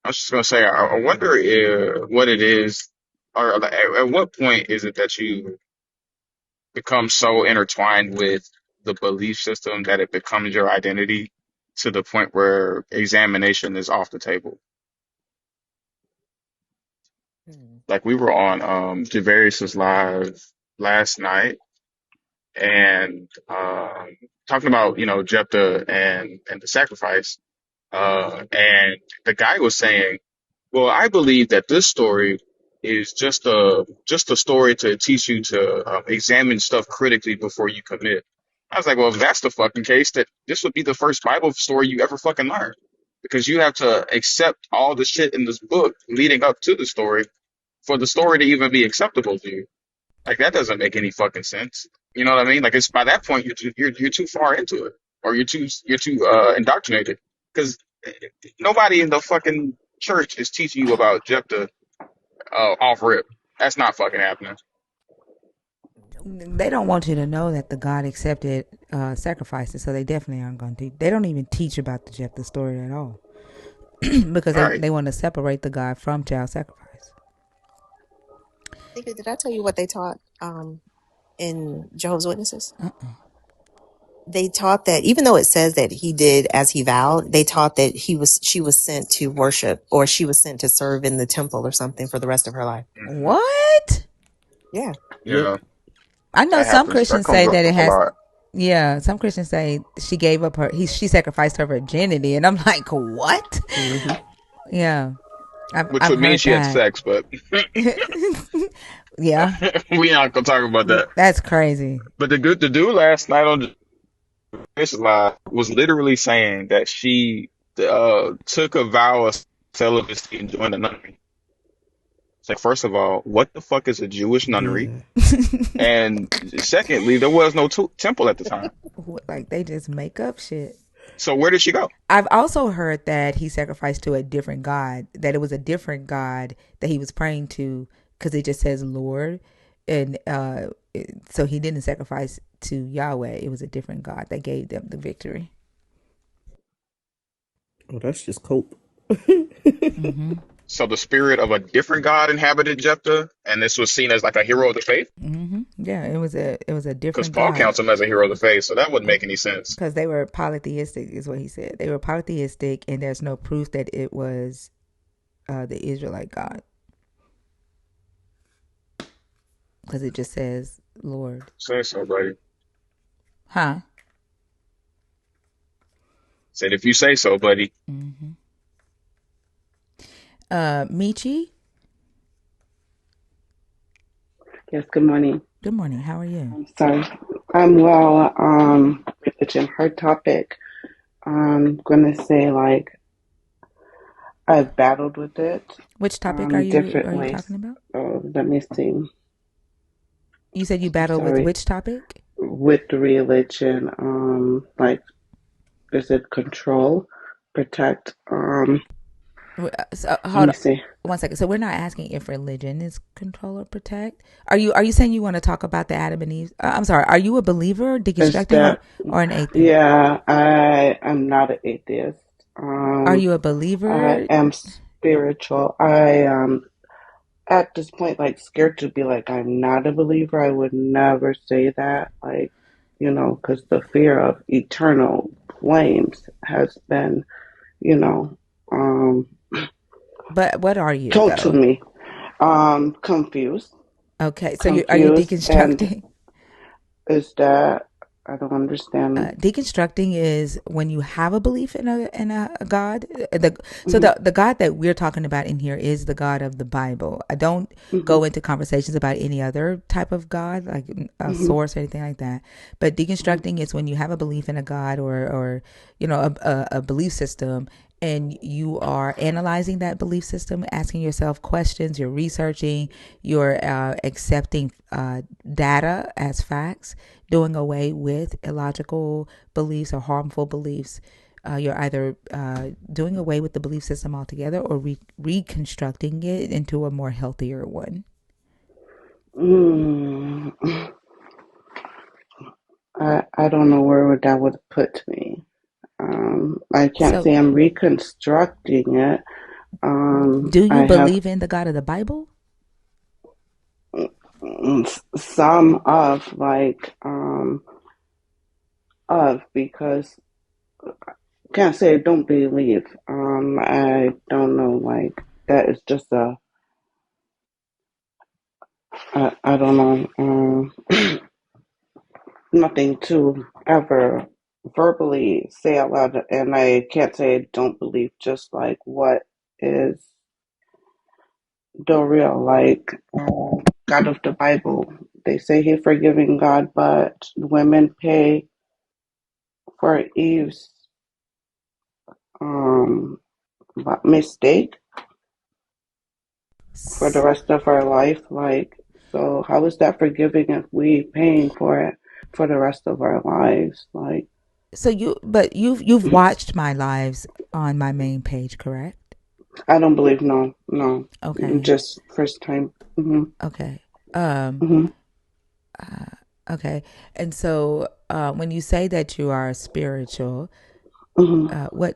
I was just gonna say, I wonder if, what it is, or like, at what point is it that you become so intertwined with the belief system that it becomes your identity to the point where examination is off the table? Hmm. Like we were on Javarius's live last night and talking about, you know, Jephthah and the sacrifice. And the guy was saying, well, I believe that this story is just a story to teach you to examine stuff critically before you commit. I was like, well, if that's the fucking case, that this would be the first Bible story you ever fucking learn, because you have to accept all the shit in this book leading up to the story for the story to even be acceptable to you. Like that doesn't make any fucking sense. You know what I mean? Like it's by that point you're too far into it, or you're too indoctrinated, because nobody in the fucking church is teaching you about Jephthah off rip. That's not fucking happening. They don't want you to know that the God accepted sacrifices, so they definitely aren't going to. They don't even teach about the Jephthah story at all because All right. they want to separate the God from child sacrifice. Did I tell you what they taught in Jehovah's Witnesses? They taught that even though it says that he did as he vowed, they taught that she was sent to worship, or she was sent to serve in the temple or something for the rest of her life. Hmm. What? Yeah. Yep. Yeah, I know that some happens. That Christians comes say up that it a has. lot. Yeah, some Christians say she gave up she sacrificed her virginity, and I'm like, what? Hmm. Yeah, Which I've would mean heard she had that. sex, but Yeah, we not gonna talk about that. that's crazy. But the dude last night on this live was literally saying that she took a vow of celibacy and joined a nunnery. It's like, first of all, what the fuck is a Jewish nunnery? Yeah. And secondly, there was no temple at the time. Like they just make up shit. So where did she go? I've also heard that he sacrificed to a different god. That it was a different god that he was praying to, because it just says Lord, and so he didn't sacrifice to Yahweh. It was a different god that gave them the victory. Oh, that's just cope. Mm-hmm. So the spirit of a different god inhabited Jephthah, and this was seen as like a hero of the faith, Mm-hmm. Yeah, it was a because different Paul god counts him as a hero of the faith, so that wouldn't make any sense. because they were polytheistic, is what he said. They were polytheistic, and there's no proof that it was the Israelite God, because it just says Lord. Say so, buddy. Huh? Said if you say so, buddy. Mm-hmm. Michi. Yes, good morning. Good morning. How are you? I'm sorry. I'm well. Religion, hard topic. I'm gonna say like I've battled with it Which topic different are you ways. talking about? Let me see. You said you I'm battled with sorry. which topic? With the religion, like is it control, protect? So, Let hold me on see. one second. So we're not asking if religion is control or protect. Are you saying you want to talk about the Adam and Eve? I'm sorry. Are you a believer, Is deconstructing, that or an atheist? yeah? I am not an atheist. Are you a I believer? am spiritual. I at this point like scared to be like I'm not a believer. I would never say that, like, because the fear of eternal flames has been, you know, um, But what are you told to though? me. Confused, Okay, so are you confused, and deconstructing? is that I don't understand. Deconstructing is when you have a belief in a God. So Hmm. the God that we're talking about in here is the God of the Bible. I don't Hmm. go into conversations about any other type of God, like a Hmm. source or anything like that. But deconstructing is when you have a belief in a God, or a belief system, and you are analyzing that belief system, asking yourself questions, you're researching, you're accepting data as facts, doing away with illogical beliefs or harmful beliefs. You're either doing away with the belief system altogether, or reconstructing it into a more healthier one. Mm, I don't know where that would put me. I can't So, say I'm reconstructing it. do you I have believe in the God of the Bible? some of because can't say I don't believe. I don't know, like that is just I don't know, nothing to ever verbally say out loud, and I can't say I don't believe. Just like what is the real, like God of the Bible? They say He forgiving God, but women pay for Eve's um mistake for the rest of our life. Like, so how is that forgiving if we paying for it for the rest of our lives? Like, So but you've watched my lives on my main page, correct? I don't believe. No, no, Okay. just first time. Hmm. Okay. Um, Hmm. okay. And so, when you say that you are spiritual, Hmm.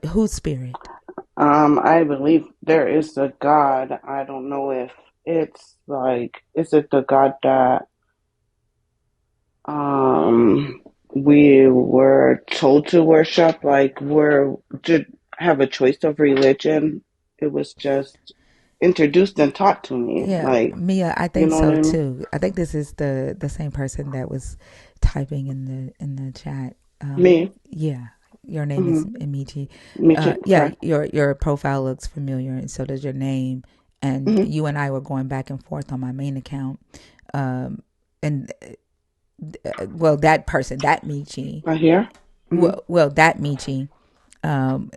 whose spirit? I believe there is a God. I don't know if it's like, is it the God that um we were told to worship? Like, we're to have a choice of religion. It was just introduced and taught to me. Yeah, Like, Mia, I you think know what so I mean? too. I think this is the same person that was typing in the chat. Me. Yeah, your name is Hmm. Michi. Me too. Yeah, Correct. your profile looks familiar, and so does your name. And Hmm. you and I were going back and forth on my main account. And well, that person, that Michi, Right here. Hmm. that Michi,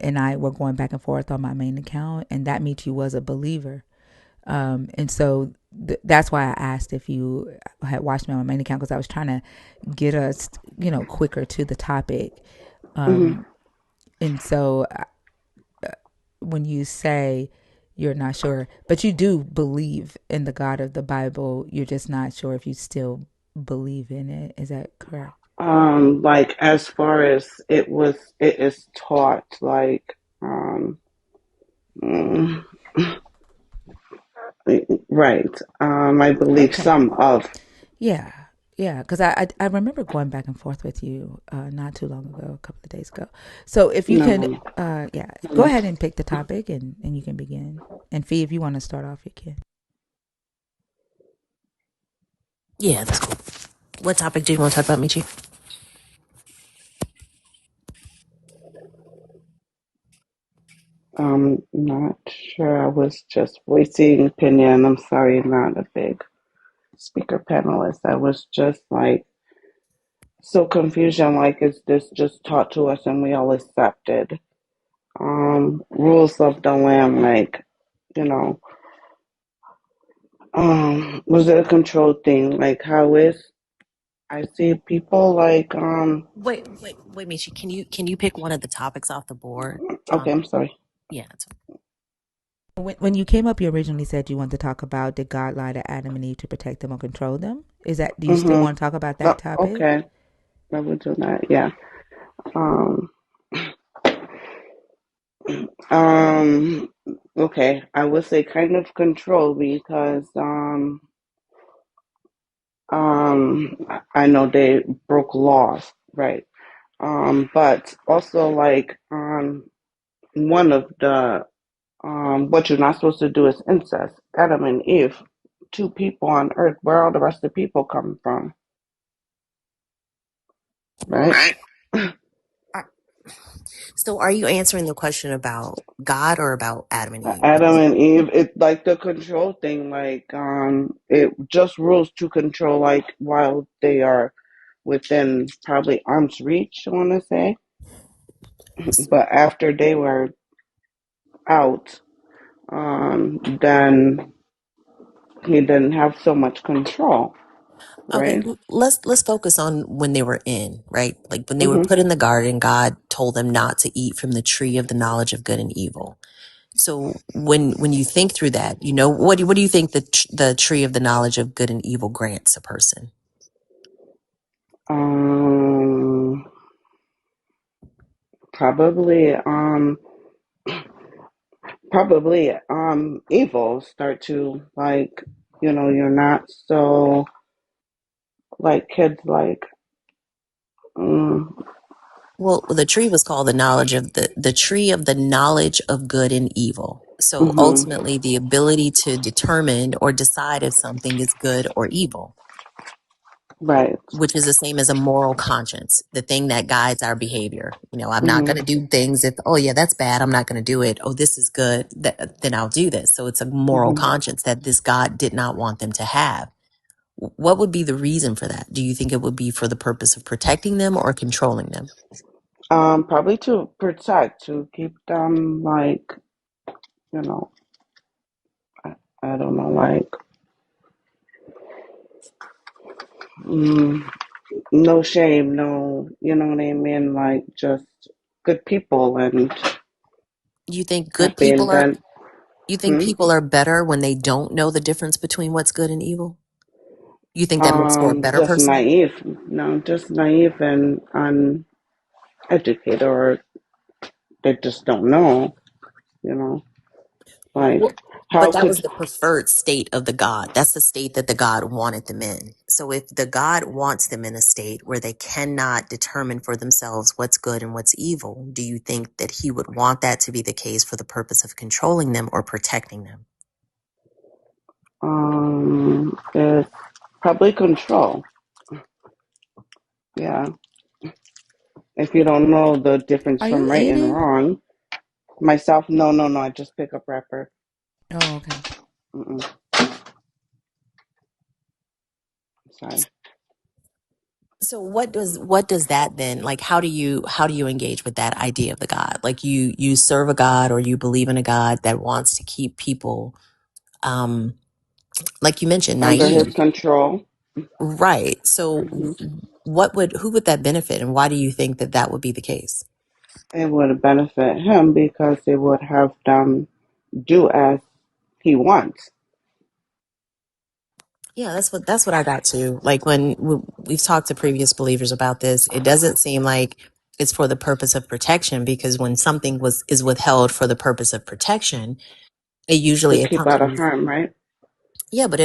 and I were going back and forth on my main account, and that Michi was a believer. And so that's why I asked if you had watched me on my main account, because I was trying to get us, quicker to the topic. Hmm. Um, and so when you say you're not sure, but you do believe in the God of the Bible, you're just not sure if you still believe in it. Is that correct? Like as far as it is taught, like, mm, right. I believe Okay. some of. Yeah. Yeah, because I remember going back and forth with you not too long ago, a couple of days ago. So if you can, No. yeah, go ahead and pick the topic, and you can begin. And Fee, if you want to start off, you can. Yeah, that's cool. What topic do you want to talk about, Michi? Not sure. I was just voicing opinion. I'm sorry, not a big speaker panelist. I was just like so confused. I'm like, is this just taught to us and we all accepted? Rules of the land, like, you know, was it a control thing? Like, how is I see people like, Wait, Michi. Can you pick one of the topics off the board? okay, I'm sorry. Yeah, that's When you came up, you originally said you wanted to talk about, did God lie to Adam and Eve to protect them or control them? Do you still Mm-hmm. want to talk about that Oh, topic? okay, I would do that. Yeah. Um. Um. Okay, I would say kind of control because I know they broke laws, right? But also like one of the what you're not supposed to do is incest. Adam and Eve, two people on earth. Where all the rest of the people come from, right? right. So, are you answering the question about God or about Adam and Eve? Adam and Eve, it's like the control thing, like it just rules to control like while they are within probably arm's reach, I wanna say. But after they were out, then he didn't have so much control, Okay, right? let's focus on when they were in, right? Like when they were Hmm. put in the garden, God told them not to eat from the tree of the knowledge of good and evil. So when you think through that, you know, what do you think the tree of the knowledge of good and evil grants a person? Um, probably, evil start to like, you're not so like kids like, mm, Well, the tree was called the knowledge of the tree of the knowledge of good and evil. So mm-hmm, ultimately, the ability to determine or decide if something is good or evil, right, which is the same as a moral conscience, the thing that guides our behavior. You know, I'm not going mm-hmm, to do things if, oh yeah, that's bad. I'm not going to do it. Oh, this is good. Then I'll do this. So it's a moral mm-hmm. conscience that this God did not want them to have. What would be the reason for that? Do you think it would be for the purpose of protecting them or controlling them? Probably to protect, to keep them like, you know, I, I don't know, like, mm, no shame, no, you know what I mean, like just good people and You think good happy and people are then, you think hmm? people are better when they don't know the difference between what's good and evil? You think that makes for a better Just person? naive, no, just naive and uneducated, or they just don't know, you know, like Well, how but that could, was the preferred state of the God. That's the state that the God wanted them in. So if the God wants them in a state where they cannot determine for themselves what's good and what's evil, do you think that he would want that to be the case for the purpose of controlling them or protecting them? is probably control. Yeah, if you don't know the difference Are you from right and eating? wrong. Myself, no, no, no. I just pick up wrapper. Oh, okay. Mm-mm, sorry. So what does that then, like, how do you engage with that idea of the God? Like, you serve a God or you believe in a God that wants to keep people, um like you mentioned, Under his naive. control, Right. So hmm who would that benefit, and why do you think that that would be the case? it would benefit him because it would have them do as he wants. Yeah, that's what I got too. Like when we've talked to previous believers about this, it doesn't seem like it's for the purpose of protection, because when something was is withheld for the purpose of protection, it To usually keep out of accompanies. harm, right? Yeah, but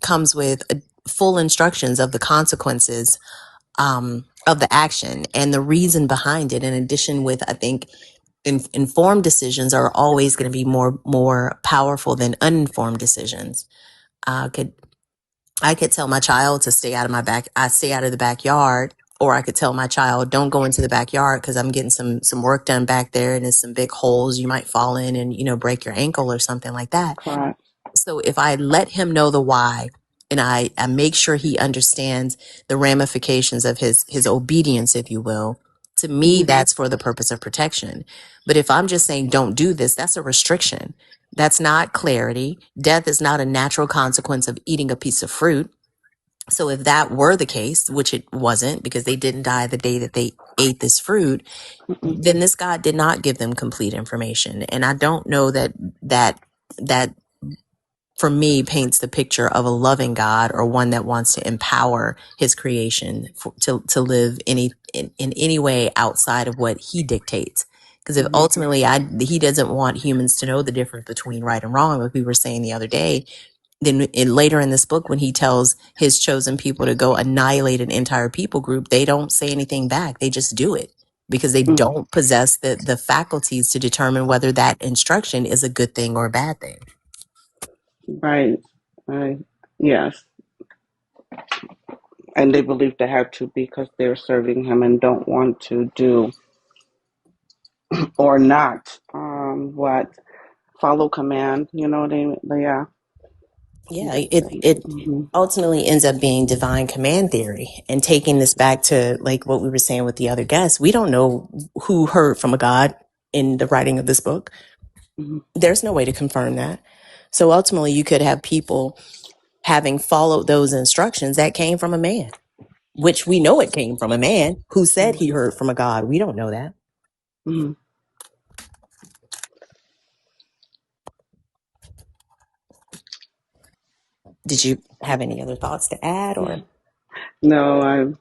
comes with full instructions of the consequences, of the action and the reason behind it. In addition, with, I think, informed decisions are always going to be more powerful than uninformed decisions. Could I could tell my child to stay out of I stay out of the backyard, or I could tell my child, don't go into the backyard because I'm getting some work done back there and there's some big holes you might fall in and, break your ankle or something like that. Correct. So if I let him know the why, and I make sure he understands the ramifications of his obedience, if you will, to me, Hmm. that's for the purpose of protection. But if I'm just saying, don't do this, that's a restriction. That's not clarity. Death is not a natural consequence of eating a piece of fruit. So if that were the case, which it wasn't, because they didn't die the day that they ate this fruit, Hmm. then this God did not give them complete information. And I don't know that for me paints the picture of a loving God, or one that wants to empower his creation to live in any way outside of what he dictates. Because if Hmm. ultimately he doesn't want humans to know the difference between right and wrong, like we were saying the other day, then later in this book, when he tells his chosen people to go annihilate an entire people group, they don't say anything back. They just do it because they Hmm. don't possess the faculties to determine whether that instruction is a good thing or a bad thing. Right. I, yes. And they believe they have to because they're serving him and don't want to do or not what follow command. You know what I mean? Yeah. Yeah, That's it hmm. ultimately ends up being divine command theory. And taking this back to like what we were saying with the other guests, we don't know who heard from a God in the writing of this book. Hmm. There's no way to confirm that. So ultimately, you could have people having followed those instructions that came from a man, which we know it came from a man who said he heard from a God. We don't know that. Hmm. Did you have any other thoughts to add or? No, and,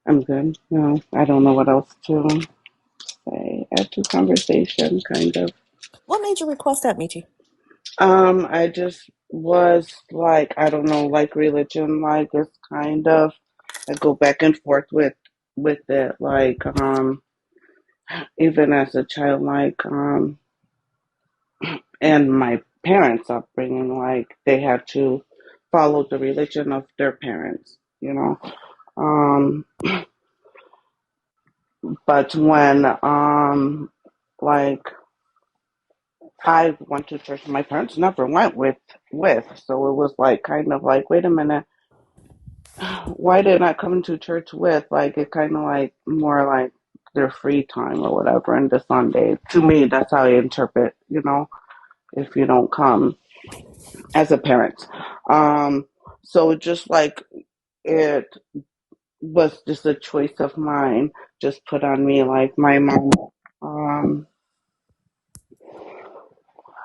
I'm good. No, I don't know what else to say. Add to conversation, kind of. What made you request that, Michi? I just was like, I don't know, like religion, like it's kind of, I go back and forth with it, like, even as a child, like, and my parents' upbringing, like they had to follow the religion of their parents, you know. Um, but when, like I went to church, my parents never went with, so it was like kind of like, wait a minute, why didn't I come to church with? Like it kind of like more like their free time or whatever, and the Sunday. To me, that's how I interpret, you know, if you don't come as a parent. Um, so just like it was just a choice of mine, just put on me. Like my mom um,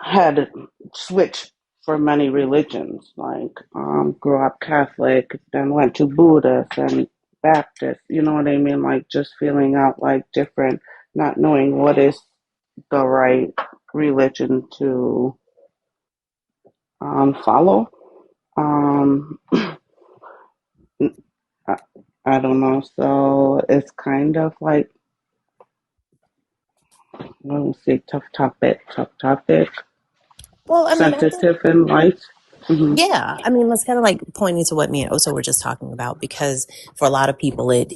had switched for many religions, like grew up Catholic, then went to Buddhist and Baptist. You know what I mean? Like just feeling out like different, not knowing what is the right religion to follow. Um, I, I don't know. So it's kind of like, let me see, tough topic, Well, I mean, I think, sensitive in life. Hmm. yeah, I mean, that's kind of like pointing to what me and Oso were just talking about, because for a lot of people, it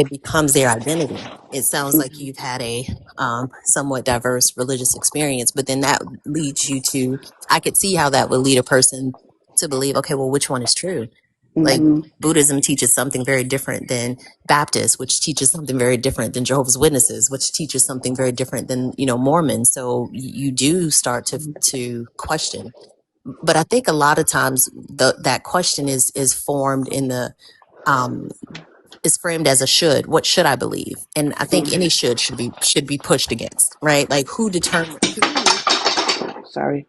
becomes their identity. It sounds like Hmm. you've had a somewhat diverse religious experience, but then that leads you to, I could see how that would lead a person to believe, okay, well, which one is true? Like Hmm. Buddhism teaches something very different than Baptist, which teaches something very different than Jehovah's Witnesses, which teaches something very different than, Mormons. So you do start to question. But I think a lot of times that question is formed in the um, is framed as a should. What should I believe? And I think any should be pushed against, right? Like who determined who? Sorry.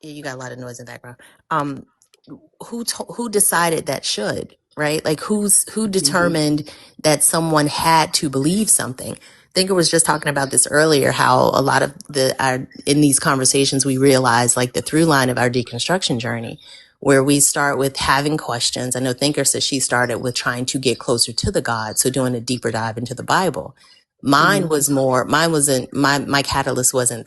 Yeah, you got a lot of noise in the background. Um, who decided that should, right? Like who Hmm. determined that someone had to believe something? I think it was just talking about this earlier, how a lot of in these conversations we realize like the through line of our deconstruction journey, where we start with having questions. I know Thinker says she started with trying to get closer to the God, so doing a deeper dive into the Bible. Hmm. Mine wasn't my catalyst wasn't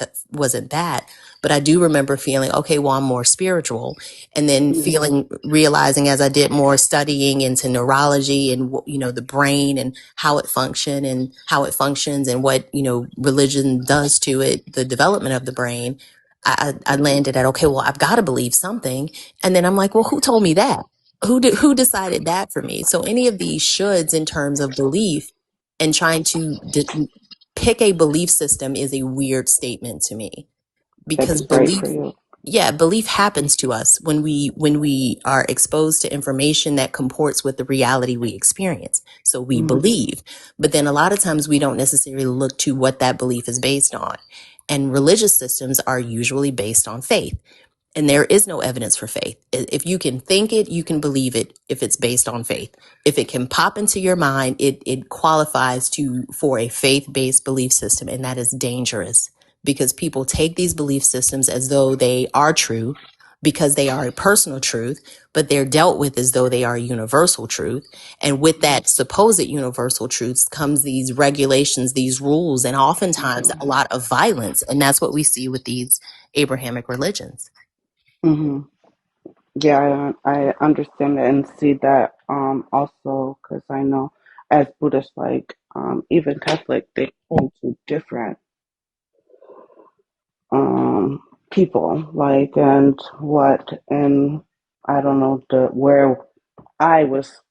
that, but I do remember feeling, okay, well, I'm more spiritual, and then Hmm. realizing as I did more studying into neurology and the brain and how it functions and what religion does to it, the development of the brain. I landed at, okay, well, I've got to believe something, and then I'm like, well, who told me that? Who decided that for me? So any of these shoulds in terms of belief and trying to pick a belief system is a weird statement to me, because That's right for you. belief happens to us when we are exposed to information that comports with the reality we experience, so we Hmm. believe. But then a lot of times we don't necessarily look to what that belief is based on, and religious systems are usually based on faith, and there is no evidence for faith. If you can think it, you can believe it if it's based on faith. If it can pop into your mind, it qualifies for a faith-based belief system, and that is dangerous, because people take these belief systems as though they are true because they are a personal truth, but they're dealt with as though they are a universal truth. And with that supposed universal truths comes these regulations, these rules, and oftentimes a lot of violence. And that's what we see with these Abrahamic religions. Hmm. Yeah, I understand that and see that also because I know as Buddhists, like even Catholic, they hold to different um people, like and what and I don't know the where I was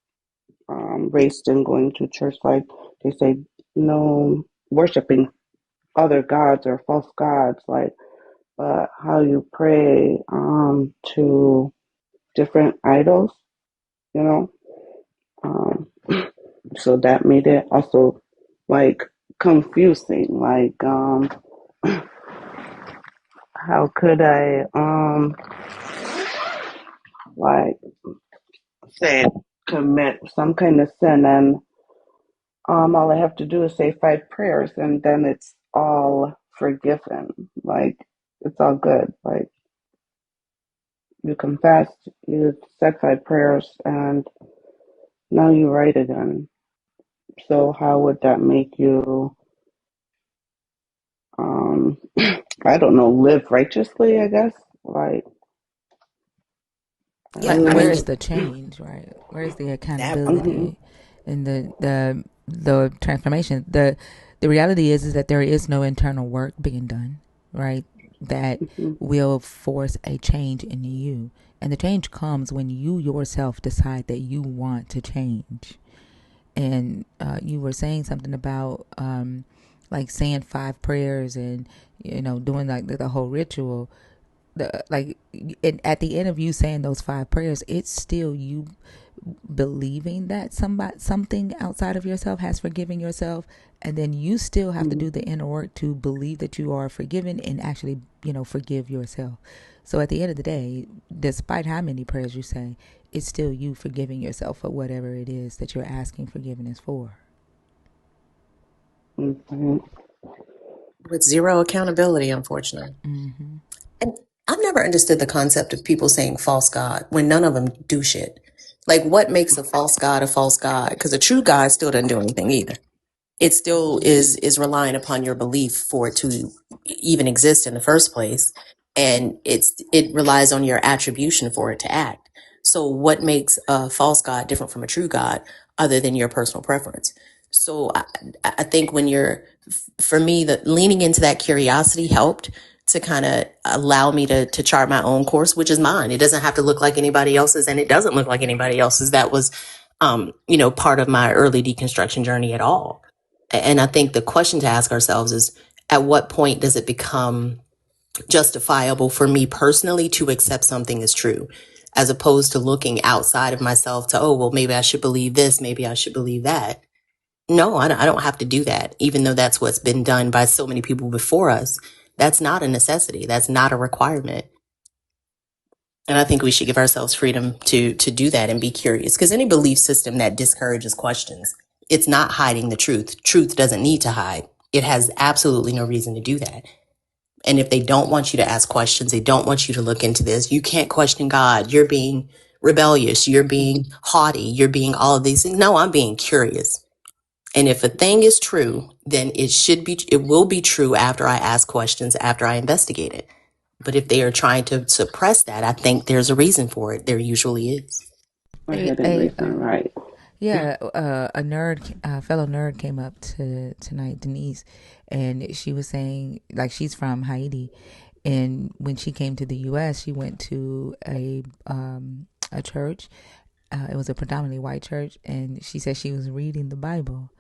raised in going to church, like they say no worshiping other gods or false gods, like but how you pray to different idols, you know. Um, so that made it also like confusing. Like how could I like say commit some kind of sin, and all I have to do is say five prayers and then it's all forgiven. Like it's all good. Like you confessed, you said five prayers, and now you right again. So how would that make you um I don't know, live righteously, I guess? Like I Yeah, Like, don't I where mean, know. is the change, right? Where is the that Hmm. accountability and the transformation? The reality is that there is no internal work being done, right? That Hmm. will force a change in you. And the change comes when you yourself decide that you want to change. And you were saying something about like saying five prayers and doing like the whole ritual. At the end of you saying those five prayers, it's still you believing that something outside of yourself has forgiven yourself, and then you still have to Hmm. do the inner work to believe that you are forgiven and actually forgive yourself. So at the end of the day, despite how many prayers you say, it's still you forgiving yourself for whatever it is that you're asking forgiveness for. Hmm. with zero accountability, unfortunately. Mm-hmm. And I've never understood the concept of people saying false God when none of them do shit. Like, what makes a false God a false God? Because a true God still doesn't do anything either. It still is relying upon your belief for it to even exist in the first place, and it relies on your attribution for it to act. So what makes a false god different from a true god other than your personal preference? So I think when you're, for me, the leaning into that curiosity helped to kind of allow me to chart my own course, which is mine. It doesn't have to look like anybody else's, and it doesn't look like anybody else's. That was part of my early deconstruction journey at all. And I think the question to ask ourselves is, at what point does it become justifiable for me personally to accept something as true, as opposed to looking outside of myself to, oh, well, maybe I should believe this, maybe I should believe that. No, I don't have to do that, even though that's what's been done by so many people before us. That's not a necessity. That's not a requirement. And I think we should give ourselves freedom to do that and be curious. Because any belief system that discourages questions, it's not hiding the truth. Truth doesn't need to hide. It has absolutely no reason to do that. And if they don't want you to ask questions, they don't want you to look into this, you can't question God. You're being rebellious. You're being haughty. You're being all of these things. No, I'm being curious. And if a thing is true, then it will be true after I ask questions, after I investigate it. But if they are trying to suppress that, I think there's a reason for it. There usually is. A A, hidden a reason, right? Yeah, a fellow nerd came up to tonight, Denise, and she was saying like she's from Haiti, and when she came to the U.S., she went to a church. It was a predominantly white church, and she said she was reading the Bible,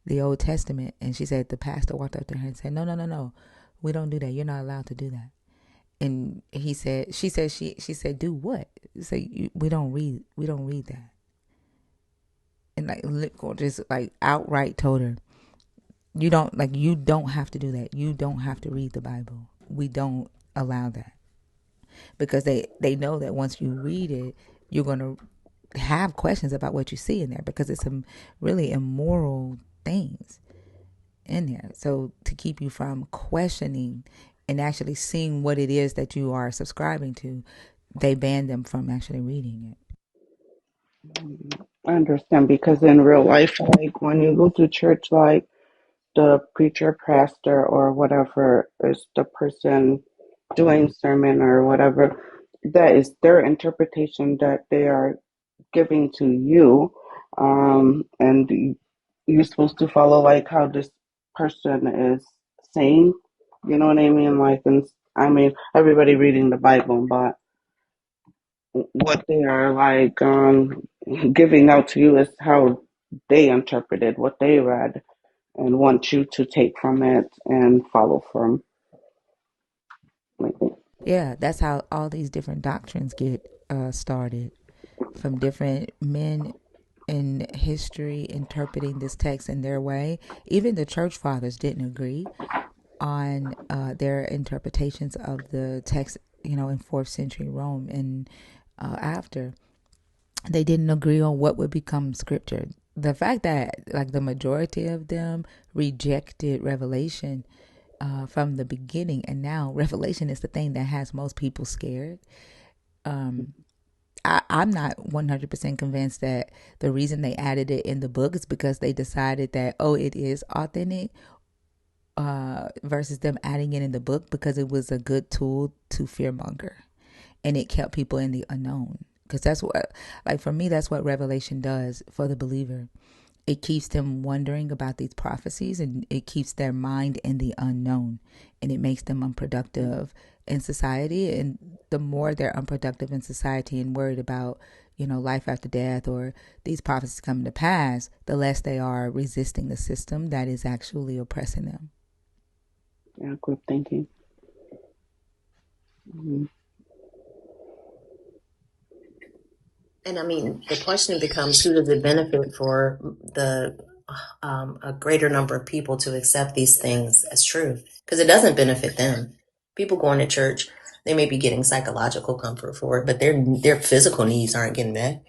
the Old Testament, and she said the pastor walked up to her and said, "No, no, no, no, we don't do that. You're not allowed to do that." And she said, "Do what?" Say, we don't read that." And like just like outright told her, you don't have to do that. You don't have to read the Bible. We don't allow that, because they know that once you read it, you're going to have questions about what you see in there, because it's some really immoral things in there. So to keep you from questioning and actually seeing what it is that you are subscribing to, they ban them from actually reading it. I understand because in real life, like when you go to church, like the preacher, pastor, or whatever is the person doing sermon or whatever, that is their interpretation that they are giving to you, and you're supposed to follow like how this person is saying. You know what I mean? Like, and I mean, everybody reading the Bible, but what they are like giving out to you is how they interpreted what they read and want you to take from it and follow from. Like, Yeah, that's how all these different doctrines get started, from different men in history interpreting this text in their way. Even the church fathers didn't agree on their interpretations of the text, in fourth century Rome and after. They didn't agree on what would become scripture. The fact that like the majority of them rejected revelation from the beginning, and now revelation is the thing that has most people scared. I'm not 100% convinced that the reason they added it in the book is because they decided that, oh, it is authentic, versus them adding it in the book because it was a good tool to fearmonger and it kept people in the unknown. Because that's what, like, for me, that's what revelation does for the believer. It keeps them wondering about these prophecies, and it keeps their mind in the unknown, and it makes them unproductive in society. And the more they're unproductive in society and worried about, life after death or these prophecies coming to pass, the less they are resisting the system that is actually oppressing them. Yeah, group thinking. Mm-hmm. And I mean, the question becomes, who does it benefit for the a greater number of people to accept these things as true? Because it doesn't benefit them. People going to church, they may be getting psychological comfort for it, but their physical needs aren't getting met,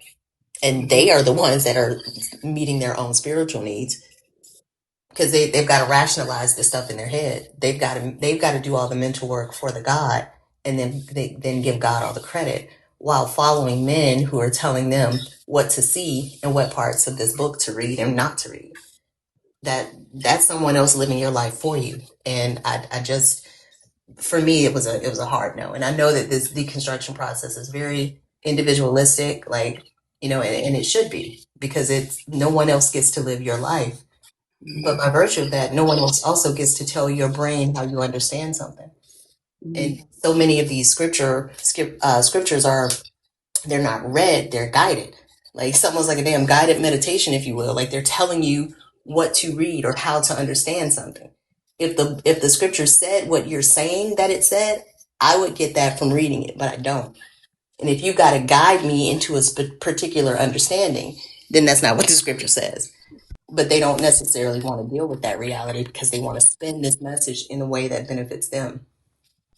and they are the ones that are meeting their own spiritual needs because they've got to rationalize this stuff in their head. They've got to do all the mental work for the God, and then give God all the credit while following men who are telling them what to see and what parts of this book to read and not to read. That's someone else living your life for you. And I just, for me, it was a hard no. And I know that this deconstruction process is very individualistic, like, and it should be, because it's no one else gets to live your life. But by virtue of that, no one else also gets to tell your brain how you understand something. Mm-hmm. And so many of these scriptures are, they're not read, they're guided. Like it's almost like a damn guided meditation, if you will. Like they're telling you what to read or how to understand something. If the scripture said what you're saying that it said, I would get that from reading it, but I don't. And if you got to guide me into a particular understanding, then that's not what the scripture says. But they don't necessarily want to deal with that reality because they want to spin this message in a way that benefits them.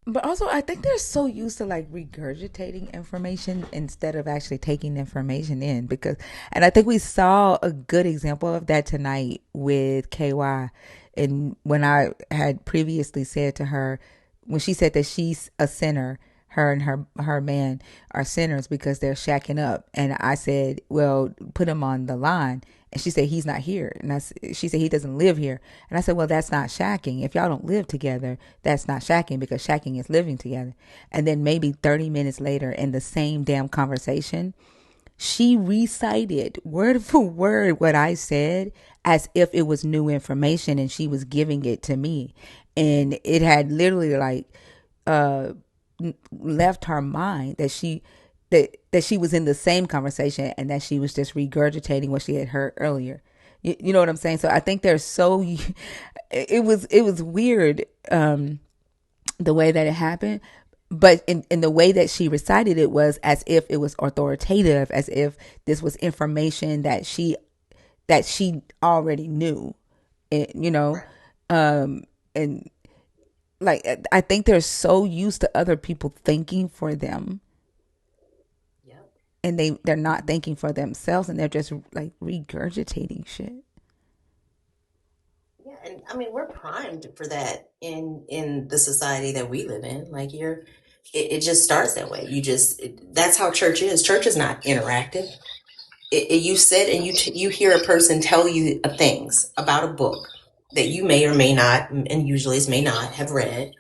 But also, I think they're so used to like regurgitating information instead of actually taking information in. And I think we saw a good example of that tonight with KY. And when I had previously said to her, when she said that she's a sinner, her and her man are sinners because they're shacking up, and I said, well, put him on the line. And she said, he's not here. And she said, he doesn't live here. And I said, well, that's not shacking. If y'all don't live together, that's not shacking, because shacking is living together. And then maybe 30 minutes later in the same damn conversation, she recited word for word what I said as if it was new information and she was giving it to me. And it had literally like left her mind that she was in the same conversation and that she was just regurgitating what she had heard earlier. You know what I'm saying? So I think they're so it was weird, the way that it happened, but in the way that she recited it was as if it was authoritative, as if this was information that she already knew, and like I think they're so used to other people thinking for them, Yep. and they're not thinking for themselves, and they're just like regurgitating shit. Yeah, and I mean we're primed for that in the society that we live in. Like it just starts that way. That's how church is. Church is not interactive. You sit and you hear a person tell you things about a book that you may or may not, and usually is may not have read,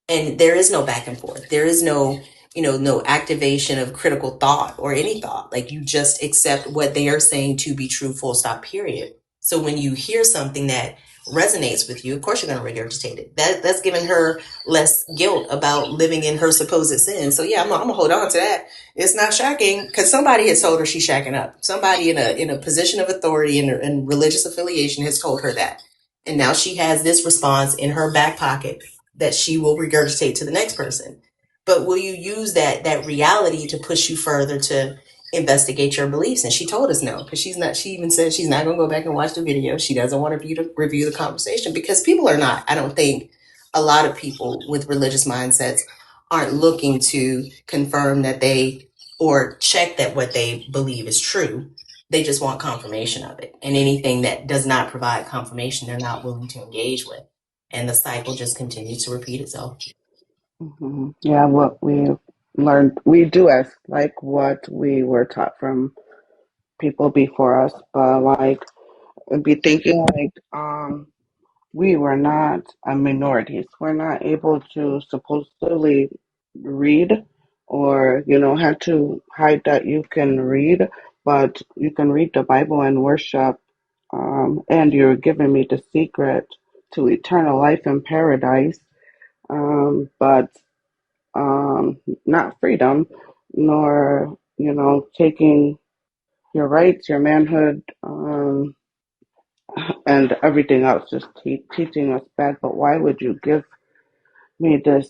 and there is no back and forth. There is no, no activation of critical thought or any thought. Like you just accept what they are saying to be true, full stop, period. So when you hear something that resonates with you, of course you're going to regurgitate it. That's giving her less guilt about living in her supposed sin. So yeah, I'm gonna hold on to that. It's not shocking because somebody has told her she's shacking up. Somebody in a position of authority and religious affiliation has told her that, and now she has this response in her back pocket that she will regurgitate to the next person. But will you use that reality to push you further to investigate your beliefs? And she told us no, because she's not. She even said she's not going to go back and watch the video. She doesn't want to review the conversation because people are not, I don't think, a lot of people with religious mindsets aren't looking to confirm that they or check that what they believe is true. They just want confirmation of it. And anything that does not provide confirmation, they're not willing to engage with. And the cycle just continues to repeat itself. Yeah, what we learned, we do as like what we were taught from people before us, but like be thinking like we were not minorities. We're not able to supposedly read or had to hide that you can read, but you can read the Bible and worship. And you're giving me the secret to eternal life in paradise, but not freedom, nor taking your rights, your manhood, and everything else, just teaching us back. But why would you give me this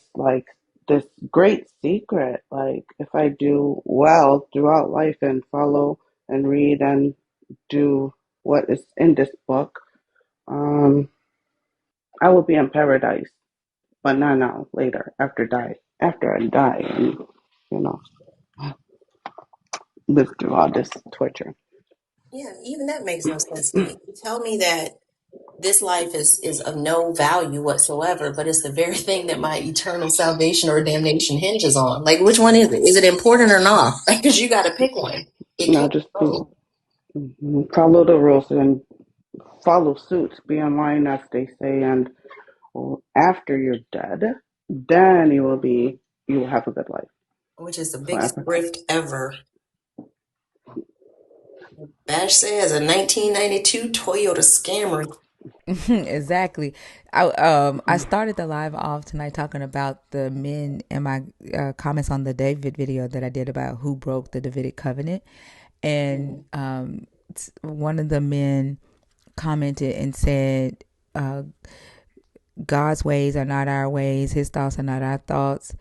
great secret? Like, if I do well throughout life and follow and read and do what is in this book, um, I will be in paradise, but not now. Later, after I die, and you know, live through all this torture. Yeah, even that makes no sense to me. You tell me that this life is of no value whatsoever, but it's the very thing that my eternal salvation or damnation hinges on. Like, which one is it? Is it important or not? Because you got to pick one. It Now, can't just be be both. follow the rules and follow suit. Be in line, as they say, and after you're dead, then you will have a good life Which is the biggest forever. grift ever. Bash says a 1992 Toyota Scammer. Exactly. I started the live off tonight talking about the men and my comments on the David video that I did about who broke the Davidic covenant, and one of the men commented and said, God's ways are not our ways, His thoughts are not our thoughts,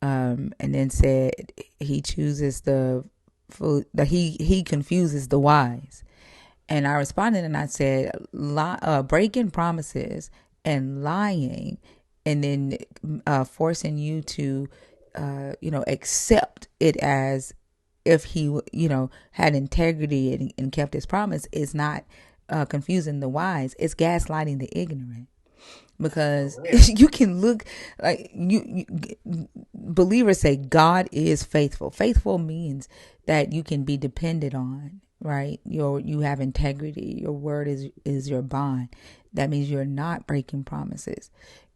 and then said He chooses the fool, that He confuses the wise. And I responded and I said, breaking promises and lying, and then forcing you to, accept it as if he, had integrity and kept his promise is not confusing the wise. It's gaslighting the ignorant, because you can look like believers say God is faithful. Faithful means that you can be depended on, right? You have integrity. Your word is your bond. That means you're not breaking promises.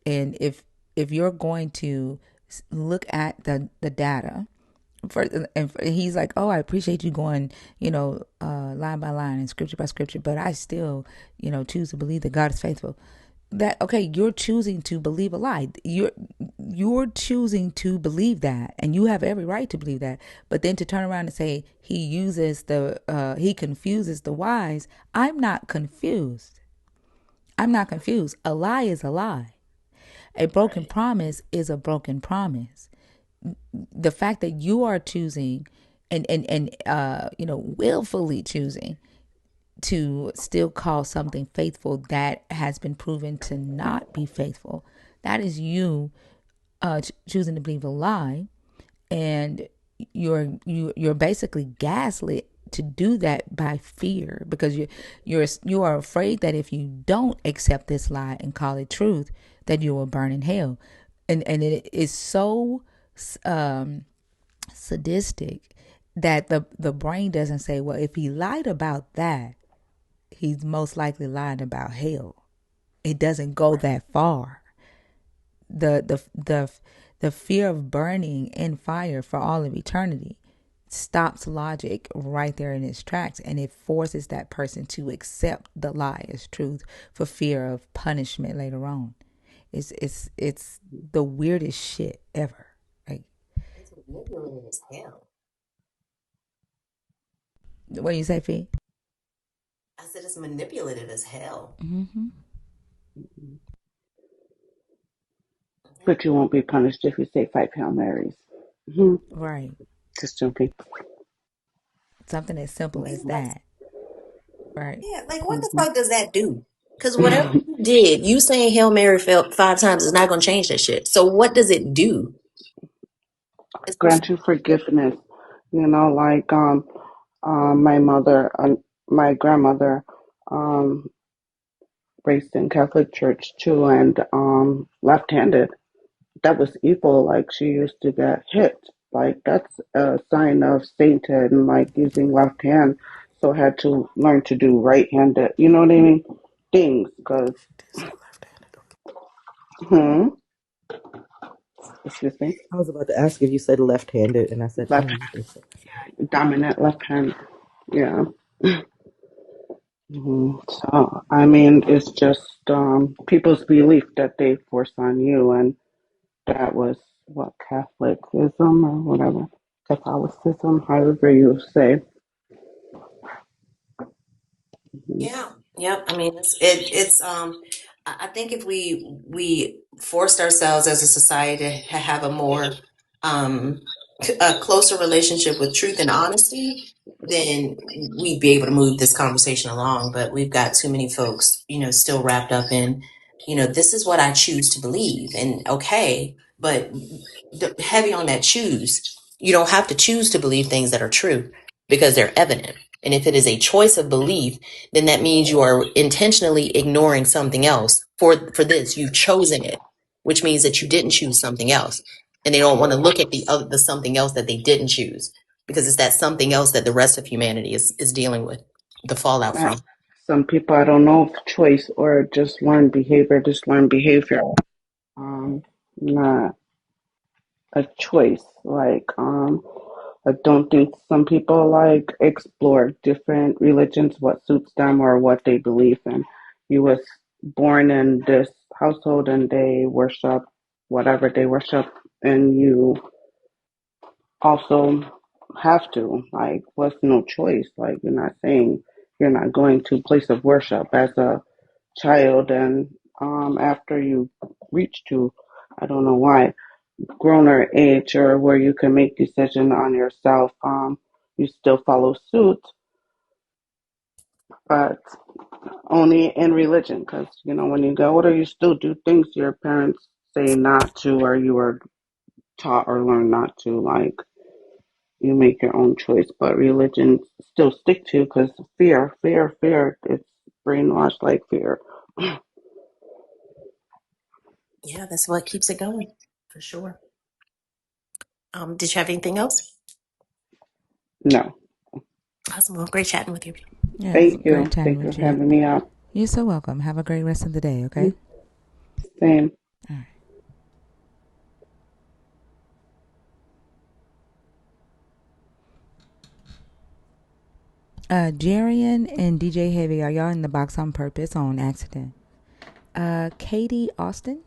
And if you're going to look at the data for, and he's like, oh, I appreciate you going, line by line and scripture by scripture, but I still, choose to believe that God is faithful. That, okay, you're choosing to believe a lie. You're choosing to believe that, and you have every right to believe that. But then to turn around and say he confuses the wise. I'm not confused. I'm not confused. A lie is a lie. A broken promise is a broken promise. The fact that you are choosing and willfully choosing to still call something faithful that has been proven to not be faithful, that is you choosing to believe a lie. And you're basically gaslit to do that by fear, because you are afraid that if you don't accept this lie and call it truth, that you will burn in hell. And it is so um sadistic that the brain doesn't say, well, if he lied about that, he's most likely lying about hell. It doesn't go that far. The fear of burning in fire for all of eternity stops logic right there in its tracks, and it forces that person to accept the lie as truth for fear of punishment later on. It's the weirdest shit ever. Like, It's manipulative as hell. what do you say, Fee? I said it's manipulative as hell. Mm-hmm. But you won't be punished if you say five Hail Marys. Mm-hmm. Right. Just joking. Something as simple as that. Right. Yeah, like what the Mm-hmm. fuck does that do? Because whatever you did, you saying Hail Mary 5 times is not going to change that shit. So what does it do? It's just, Grant you forgiveness. You know, like my mother, my grandmother, um, raised in Catholic church too, and left-handed. That was evil. Like she used to get hit. Like that's a sign of Satan. Like using left hand, so had to learn to do right-handed. You know what I mean? Things, because hmm, excuse me, I was about to ask if you said left-handed, and I said, left oh, okay. So dominant left hand. Yeah. So I mean, it's just people's belief that they force on you, and that was what Catholicism or whatever Catholicism, however you say. yeah, yep. I mean, I think if we forced ourselves as a society to have a more um, a closer relationship with truth and honesty, then we'd be able to move this conversation along. But we've got too many folks, still wrapped up in, this is what I choose to believe, and okay, but heavy on that choose. You don't have to choose to believe things that are true because they're evident. And if it is a choice of belief, then that means you are intentionally ignoring something else for this. You've chosen it, which means that you didn't choose something else. And they don't want to look at the something else that they didn't choose because it's that something else that the rest of humanity is dealing with the fallout That from. some people I don't know if choice or just learn behavior. Not a choice. Like I don't think some people like explore different religions, what suits them or what they believe in. You was born in this household and they worship whatever they worship, and you also have to. Like, what's no choice? Like, you're not saying you're not going to place of worship as a child, and after you reach to, I don't know why, growner age or where you can make decision on yourself, you still follow suit, but only in religion. Because when you get older, you still do things your parents say not to, or you were taught or learned not to. Like you make your own choice, but religion still stick to because fear, fear, fear. It's brainwashed like fear. Yeah, that's what keeps it going for sure. Did you have anything else? No, Awesome. Well, great chatting with you. Yes, thank great you. chatting Thank you with for you. having me up. You're so welcome. Have a great rest of the day, okay? Same. All right. Jarian and DJ Heavy, are y'all in the box on purpose or on accident? Katie Austin?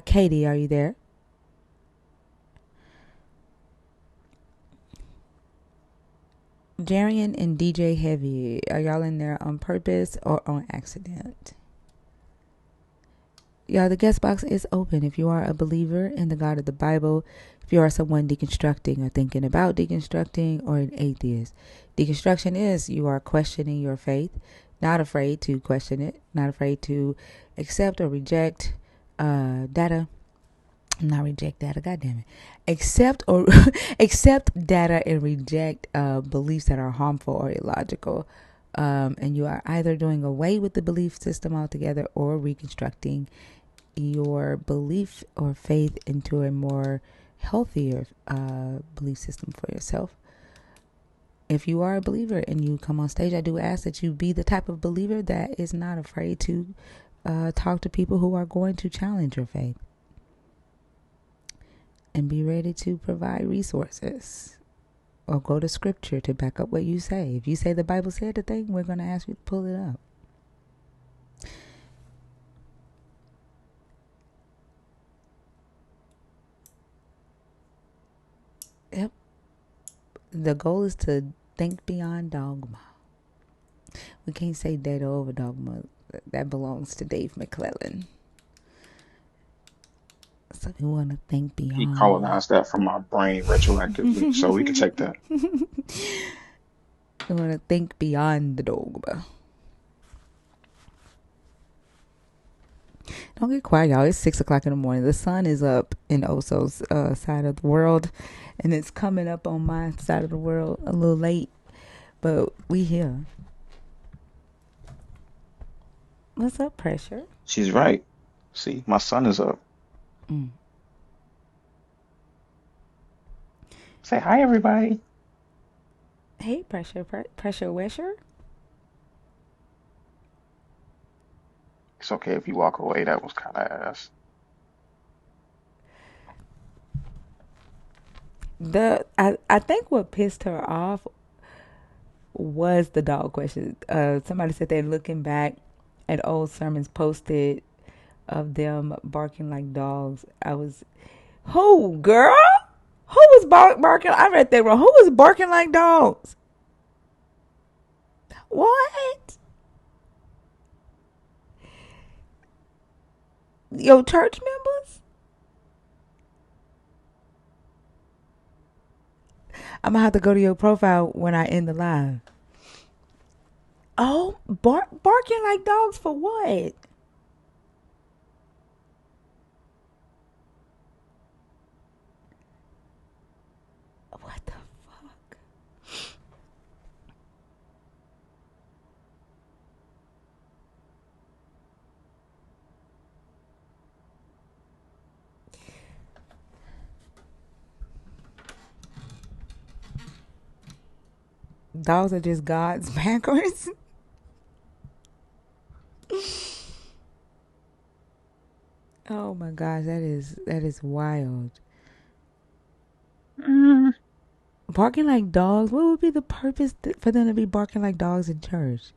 Katie, are you there? Jarian and DJ Heavy, are y'all in there on purpose or on accident? Y'all, the guest box is open. If you are a believer in the God of the Bible, if you are someone deconstructing or thinking about deconstructing, or an atheist, deconstruction is you are questioning your faith, not afraid to question it, not afraid to accept or reject data. Not reject data, god damn it. Accept or accept data and reject beliefs that are harmful or illogical. And you are either doing away with the belief system altogether or reconstructing your belief or faith into a more healthier belief system for yourself. If you are a believer and you come on stage, I do ask that you be the type of believer that is not afraid to talk to people who are going to challenge your faith, and be ready to provide resources or go to scripture to back up what you say. If you say the Bible said the thing, we're going to ask you to pull it up. Yep. The goal is to think beyond dogma. We can't say data over dogma. That belongs to Dave McClellan. So we want to think He beyond. colonized that from my brain retroactively, so we can take that. We want to think beyond the dogma. Don't get quiet, y'all. It's 6 o'clock in the morning. The sun is up in Oso's side of the world, and it's coming up on my side of the world a little late, but we here. What's up, pressure? She's right. See, my son is up. Mm. Say hi, everybody. Hey, pressure, pressure, wisher. It's okay if you walk away. That was kind of ass. I think what pissed her off was the dog question. Somebody said they're looking back at old sermons posted of them barking like dogs. I was, who, girl? Who was barking? I read that wrong. Who was barking like dogs? What? Your church members? I'm gonna have to go to your profile when I end the live. Oh, barking like dogs for what? What the fuck? Dogs are just gods backwards. Oh my gosh, that is wild. Mm, Barking like dogs. What would be the purpose for them to be barking like dogs in church?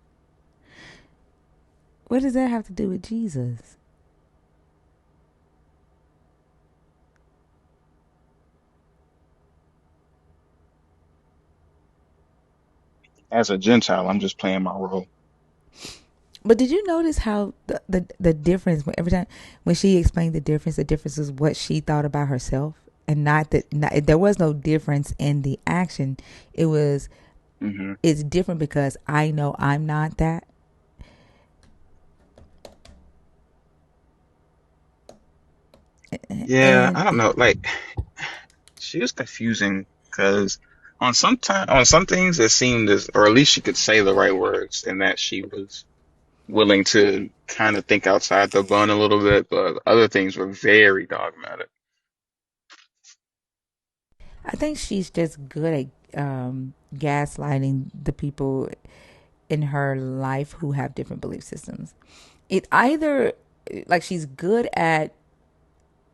What does that have to do with Jesus? as a Gentile, I'm just playing my role. But did you notice how the difference every time when she explained the difference is what she thought about herself, and not that there was no difference in the action. It was Hmm. it's different because I know I'm not that. Yeah, And I don't know. Like, she was confusing because on some things it seemed as, or at least she could say the right words, and that she was willing to kind of think outside the bun a little bit, but other things were very dogmatic. I think she's just good at gaslighting the people in her life who have different belief systems. It either like she's good at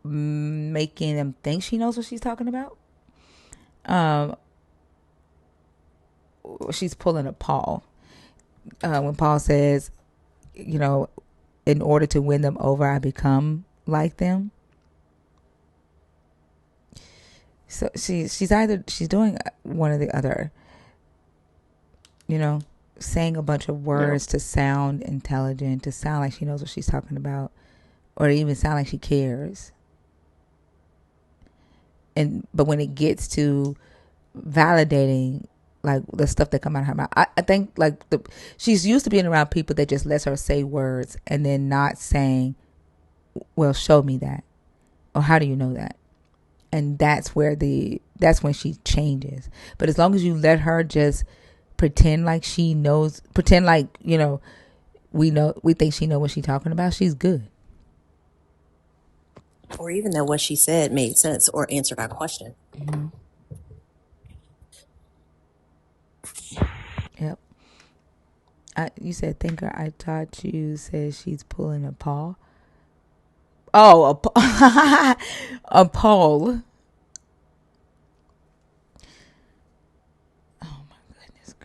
making them think she knows what she's talking about. Um, she's pulling a Paul when Paul says, you know, in order to win them over, I become like them. So she's doing one or the other, you know, saying a bunch of Yeah. words to sound intelligent, to sound like she knows what she's talking about, or to even sound like she cares. And but when it gets to validating like the stuff that come out of her mouth, I think like she's used to being around people that just lets her say words and then not saying, well, show me that, or how do you know that? And that's when she changes. But as long as you let her just pretend like she knows, pretend like, you know, we think she know what she's talking about, she's good. Or even that what she said made sense or answered our question. Mm-hmm. Yep. You said thinker. I thought you said she's pulling a paw. Oh, a pole. Oh my goodness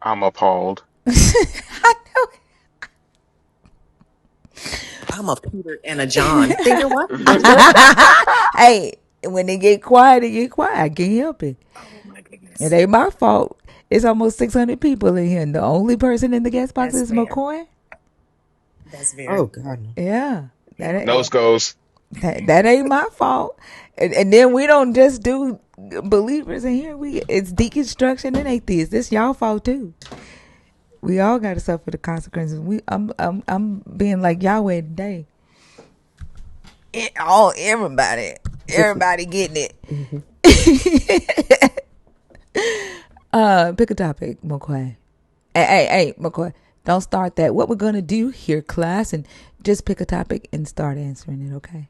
I'm appalled. gracious. I know. I'm a Peter and a John. Thinker what? Hey, when they get quiet, they get quiet. I can't help it. Oh my It goodness. ain't my fault. It's almost 600 people in here, and the only person in the guest box Yes, is ma'am. McCoy. That's Oh very. God, no. Yeah, that ain't, Nose goes. that ain't my fault. And then we don't just do believers in here. It's deconstruction and atheists. This y'all fault too. We all got to suffer the consequences. I'm being like Yahweh today. Everybody getting it. Pick a topic, McCoy. Hey, McCoy. Don't start that. What we're gonna do here, class, and just pick a topic and start answering it. Okay.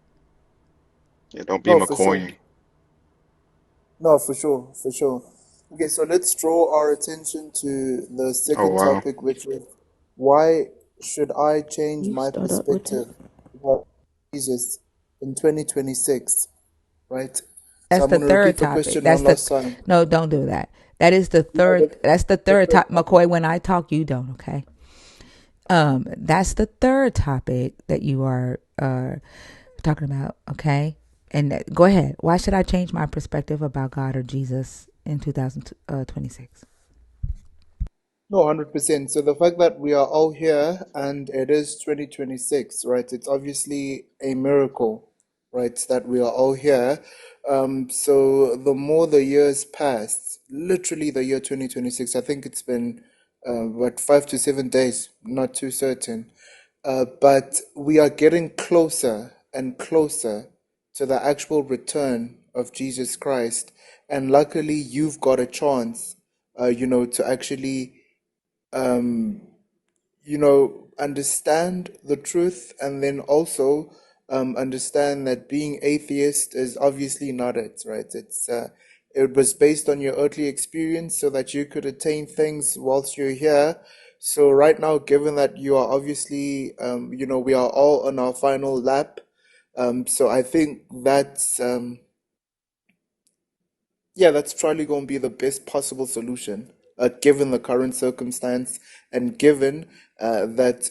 Yeah, don't be No, for sure. McCoying. No, for sure, for sure. Okay, so let's draw our attention to the Oh second wow. topic, which was why should I change You my start up with that. perspective about Jesus in 2026, right? So That's I'm the going to third repeat the topic. question one last time. No, don't do that. That is the No, third. That's the the third third topic, topic. McCoy. When I talk, you don't. Okay. That's the third topic that you are talking about. Okay. And go ahead. Why should I change my perspective about God or Jesus in 2026? No, 100%. So the fact that we are all here and it is 2026, right? It's obviously a miracle, right? That we are all here. So the more the years pass, literally the year 2026, I think it's been, what, 5 to 7 days, not too certain. But we are getting closer and closer to the actual return of Jesus Christ. And luckily, you've got a chance, to actually um, understand the truth and then also understand that being atheist is obviously not it, right? It was based on your earthly experience so that you could attain things whilst you're here. So right now, given that you are obviously, we are all on our final lap. So I think that's probably going to be the best possible solution, given the current circumstance and given that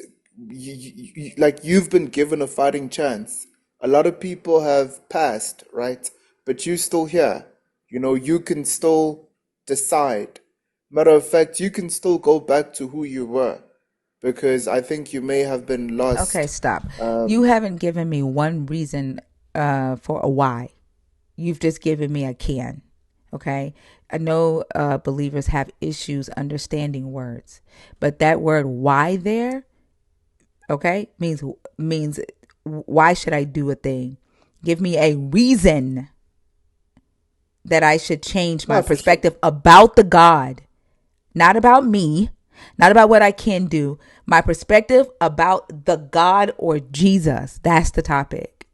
like you've been given a fighting chance. A lot of people have passed, right? But you still here. You can still decide. Matter of fact, you can still go back to who you were because I think you may have been Okay, lost. stop. You Um, haven't given me one reason for a why. You've just given me a can. Okay. I know believers have issues understanding words, but that word why there, okay, means why should I do a thing? Give me a reason that I should change my no, for sure. perspective about the God, not about me, not about what I can do. My perspective about the God or Jesus. That's the topic.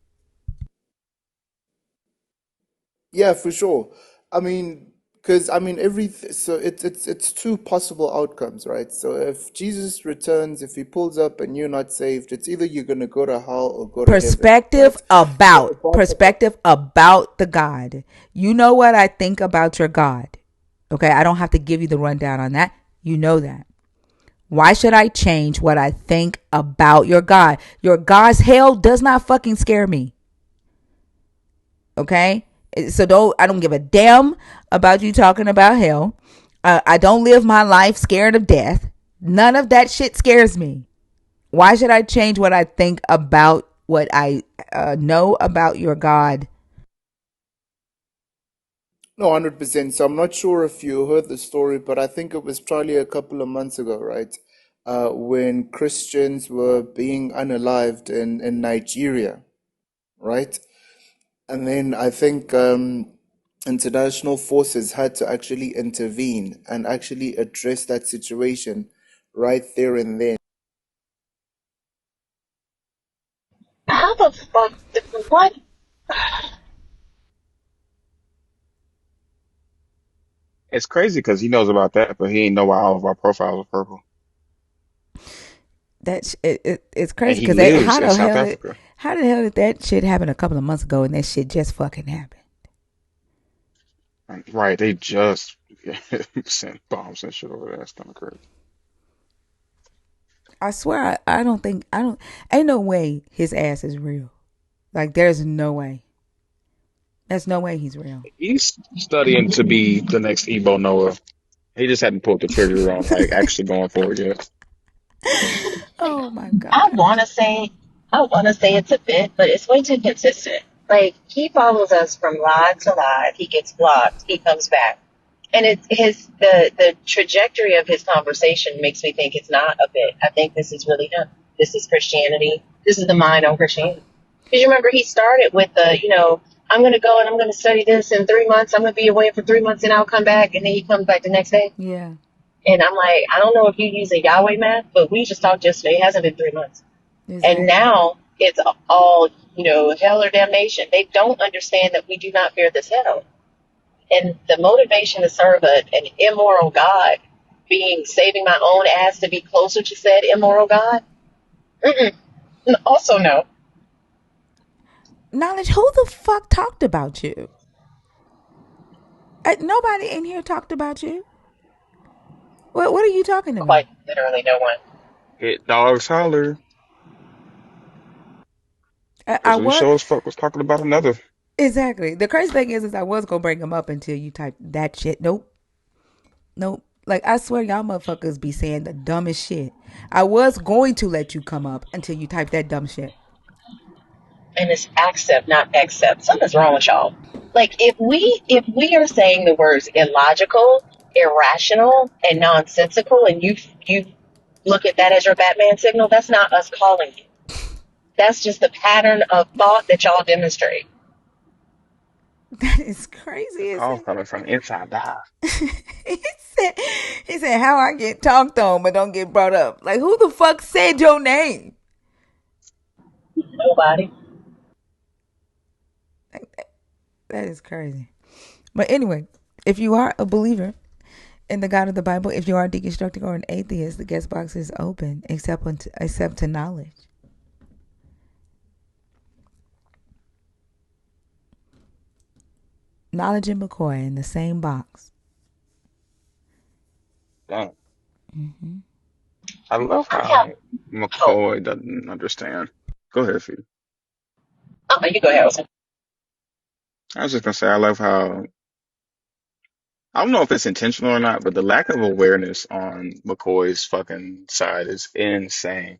Yeah, for sure. I mean, because so it's two possible outcomes, right? So if Jesus returns, if he pulls up and you're not saved, it's either you're gonna go to hell or go to heaven, Perspective right? So about apart from that, perspective about the God. You know what I think about your God. Okay, I don't have to give you the rundown on that. You know that. Why should I change what I think about your God? Your God's hell does not fucking scare me. Okay? So I don't give a damn about you talking about hell. I don't live my life scared of death. None of that shit scares me. Why should I change what I think about what I know about your God? no, 100%. So I'm not sure if you heard the story, but I think it was probably a couple of months ago, right? When Christians were being unalived in Nigeria, right? And then I think international forces had to actually intervene and actually address that situation right there and then. How the fuck? What? It's crazy because he knows about that, but he ain't know why all of our profiles are purple. It's And crazy he because lives in South Africa. how the hell did that shit happen a couple of months ago and that shit just fucking happened? Right, they just sent bombs and shit over there. That's kind of crazy. I swear I don't think I don't ain't no way his ass is real. Like there's no way. There's no way he's real. He's studying to be the next Ebo Noah. He just hadn't pulled the trigger on like actually going for it yet. Oh my I gosh. want to say, I want to say it's a bit, but it's way too consistent. Like he follows us from live to live. He gets blocked. He comes back, and it's the trajectory of his conversation makes me think it's not a bit. I think this is really him. This is Christianity. This is the mind on Christianity. Because you remember he started with I'm going to go and I'm going to study this in 3 months. I'm going to be away for 3 months and I'll come back, and then he comes back the next day. Yeah, And I'm like, I don't know if you use a Yahweh math, but we just talked yesterday. It hasn't been 3 months. And exactly. now it's all, hell or damnation. They don't understand that we do not fear this hell. And the motivation to serve an immoral God, being saving my own ass to be closer to said immoral God, mm-mm. Also no. Knowledge, who the fuck talked about you? Nobody in here talked about you. What are you talking about? Quite literally no one. Hit dogs holler, I because we was sure as fuck was talking about another. exactly. The crazy thing is I was gonna bring him up until you type that shit. Nope, nope. Like I swear, y'all motherfuckers be saying the dumbest shit. I was going to let you come up until you type that dumb shit. And it's accept, not accept. Something's wrong with y'all. Like if we are saying the words illogical, irrational, and nonsensical, and you look at that as your Batman signal, that's not us calling you. That's just the pattern of thought that y'all demonstrate. That is The crazy as call hell. coming from inside the house. he said, he said, how I get talked on but don't get brought up. Like, who the fuck said your name? Nobody. Like, that is crazy. But anyway, if you are a believer in the God of the Bible, if you are deconstructing or an atheist, the guest box is open except to knowledge. Knowledge and McCoy in the same box. Damn. Mm-hmm. I love I have how hope. McCoy doesn't understand. Go ahead, Fee. Oh, you go ahead. I was just gonna say I love how I don't know if it's intentional or not, but the lack of awareness on McCoy's fucking side is insane.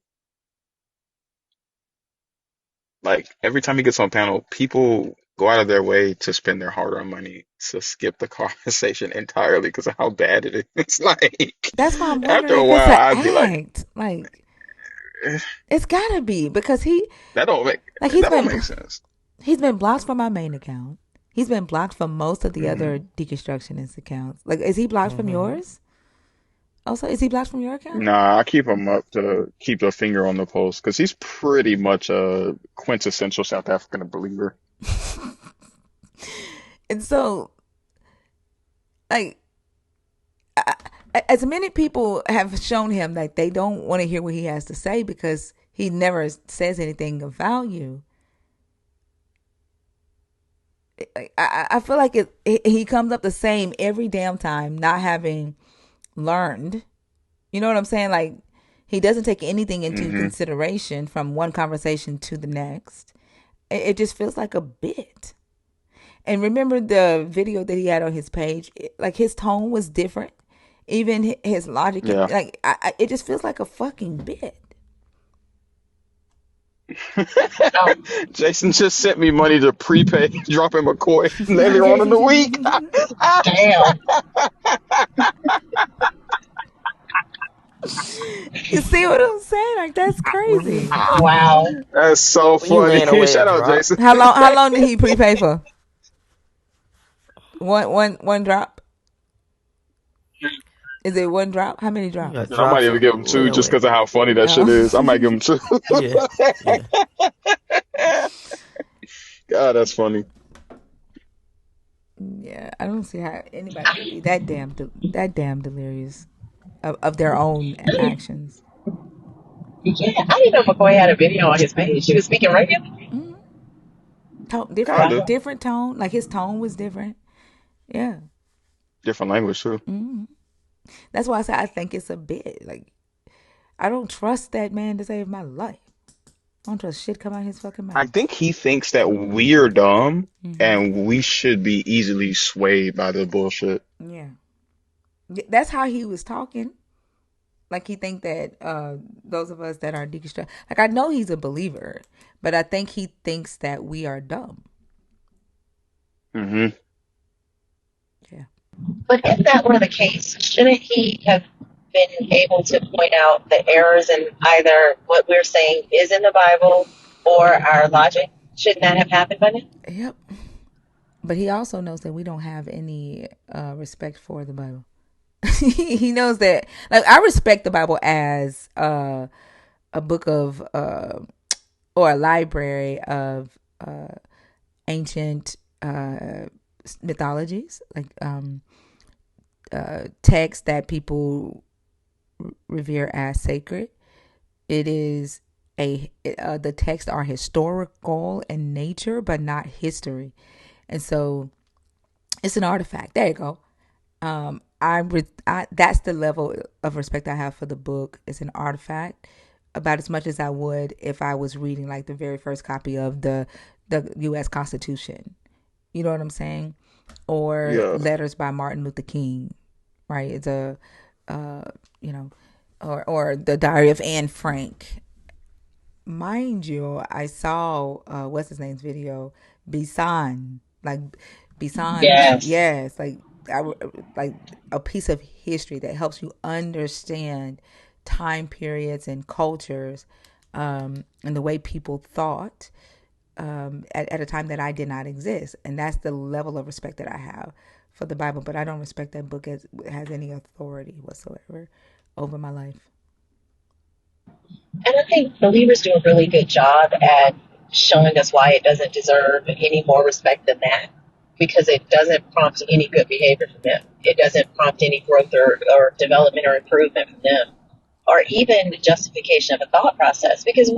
Like every time he gets on panel, people go out of their way to spend their hard-earned money to skip the conversation entirely because of how bad it is. It's like That's why I'm after wondering a if it's while, an I'd be like, act. Like, eh, it's gotta be because that don't make like that don't make sense. he's been blocked from my main account. He's been blocked from most of the Hmm. other deconstructionist accounts. Like, is he blocked from Mm-hmm. yours? Also, is he blocked from your account? Nah, I keep him up to keep a finger on the pulse because he's pretty much a quintessential South African believer. And so, like, I, as many people have shown him that they don't want to hear what he has to say because he never says anything of value. I feel like he comes up the same every damn time, not having learned. You know what I'm saying? Like, he doesn't take anything into Hmm. consideration from one conversation to the next. It just feels like a bit. And remember the video that he had on his page? Like, his tone was different. Even his logic, Yeah. like, it just feels like a fucking bit. Oh, Jason just sent me money to prepay dropping McCoy later on in the week. damn. You see what I'm saying? Like, that's crazy. Wow. That's so When you funny. ran away, Shout it out, dropped. Jason. How long did he prepay for? One drop? Is it one drop? How many You got drops? And I might drops even on give him two ran just away. because of how funny that shit is. I might give him two. Yeah, yeah. God, that's funny. Yeah, I don't see how anybody could be that damn delirious of their own actions. Yeah, I didn't know McCoy had a video on his page. She was speaking regular. Mm-hmm. Kinda. Wow. Different tone. Like, his tone was different. Yeah. Different language too. Mm-hmm. That's why I say I think it's a bit. Like, I don't trust that man to save my life. I don't trust shit come out his fucking I mouth. think he thinks that we're dumb Mm-hmm. and we should be easily swayed by the bullshit. Yeah. That's how he was talking. Like he think that those of us that are deconstruct, like I know he's a believer, but I think he thinks that we are dumb. Hmm. Yeah. But if that were the case, shouldn't he have been able to point out the errors in either what we're saying is in the Bible or our logic? Shouldn't that have happened by now? Yep. But he also knows that we don't have any respect for the Bible. He knows that. Like I respect the Bible as a book of or a library of ancient mythologies, like texts that people revere as sacred. It is the texts are historical in nature, but not history, and so it's an artifact. There you go. That's the level of respect I have for the book. It's an artifact, about as much as I would if I was reading like the very first copy of the U.S. Constitution. You know what I'm saying? Or Yeah. letters by Martin Luther King, right? It's a, uh, you know, or the Diary of Anne Frank. Mind you, I saw what's his name's video, Bisan, like Bisan, Yes. yes, like a piece of history that helps you understand time periods and cultures, and the way people thought at a time that I did not exist, and that's the level of respect that I have for the Bible. But I don't respect that book as has any authority whatsoever over my life. And I think believers do a really good job at showing us why it doesn't deserve any more respect than that. Because it doesn't prompt any good behavior from them. It doesn't prompt any growth or development or improvement from them. Or even the justification of a thought process. Because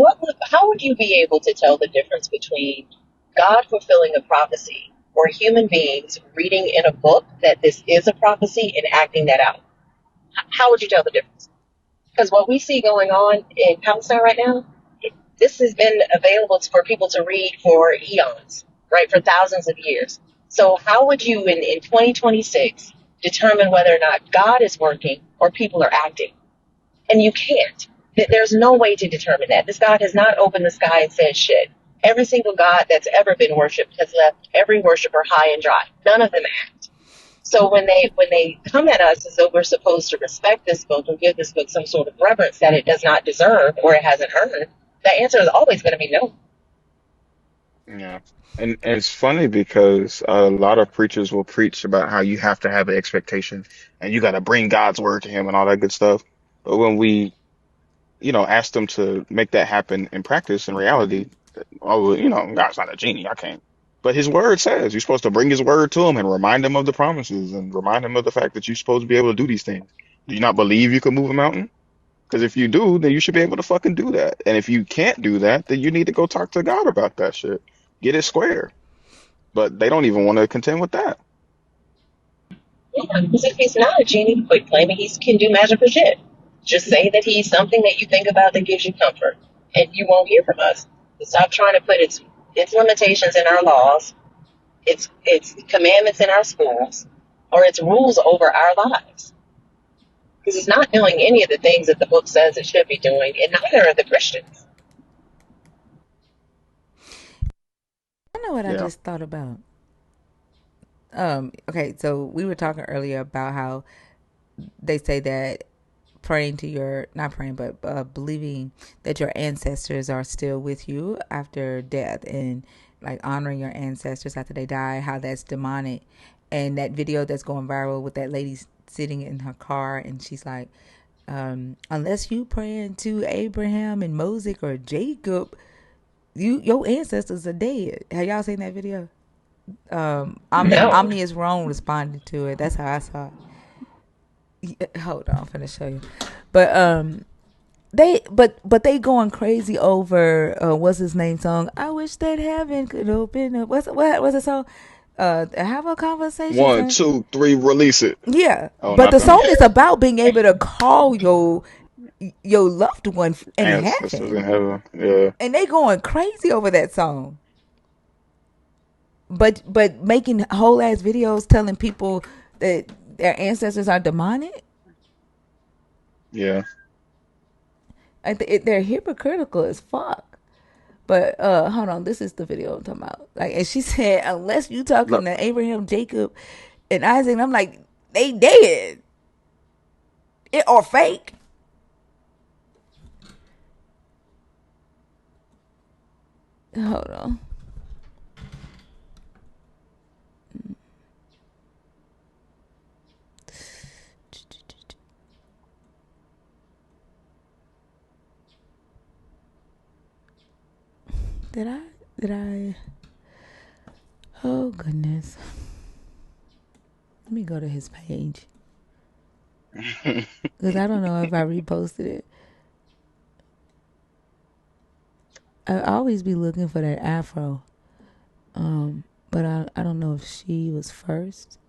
how would you be able to tell the difference between God fulfilling a prophecy or human beings reading in a book that this is a prophecy and acting that out? How would you tell the difference? Because what we see going on in Palestine right now, this has been available for people to read for eons, right? For thousands of years. So how would you in 2026 determine whether or not God is working or people are acting? And you can't. There's no way to determine that. This God has not opened the sky and said shit. Every single God that's ever been worshipped has left every worshiper high and dry. None of them act. So when they come at us as though we're supposed to respect this book and give this book some sort of reverence that it does not deserve or it hasn't earned, the answer is always going to be no. Yeah. And it's funny because a lot of preachers will preach about how you have to have an expectation and you got to bring God's word to him and all that good stuff. But when we, ask them to make that happen in practice, in reality, oh, well, God's not a genie. I can't. But his word says you're supposed to bring his word to him and remind him of the promises and remind him of the fact that you're supposed to be able to do these things. Do you not believe you can move a mountain? Because if you do, then you should be able to fucking do that. And if you can't do that, then you need to go talk to God about that shit. Get it square. But they don't even want to contend with that. Yeah, because if he's not a genie, quit claiming he can do magical shit. Just say that he's something that you think about that gives you comfort, and you won't hear from us. Stop trying to put its limitations in our laws, its commandments in our schools, or its rules over our lives. Because it's not doing any of the things that the book says it should be doing, and neither are the Christians. I know what I Yeah. just thought about. Okay, so we were talking earlier about how they say that praying to your not praying but believing that your ancestors are still with you after death, and like honoring your ancestors after they die, how that's demonic. And that video that's going viral with that lady sitting in her car and she's like, unless you praying to Abraham and Moses or Jacob, your ancestors are dead. Have y'all seen that video? No. Omni is wrong responded to it. That's how I saw it. Hold on, I'm finna show you. But they going crazy over what's his name song. I wish that heaven could open up. What's the song? Have a conversation. One, two, three, release it. Yeah, Oh, but not the that one. song is about being able to call your loved one in Ancestors in heaven, heaven. Yeah. and they going crazy over that song. But making whole ass videos telling people that their ancestors are demonic. Yeah. They're hypocritical as fuck. But hold on, this is the video I'm talking about. Like, and she said, unless you talking Look, to Abraham, Jacob, and Isaac, and I'm like, they dead or fake. Hold on. Did I? Did I? Oh goodness. Let me go to his page because I don't know if I reposted it. I always be looking for that afro. But I don't know if she was first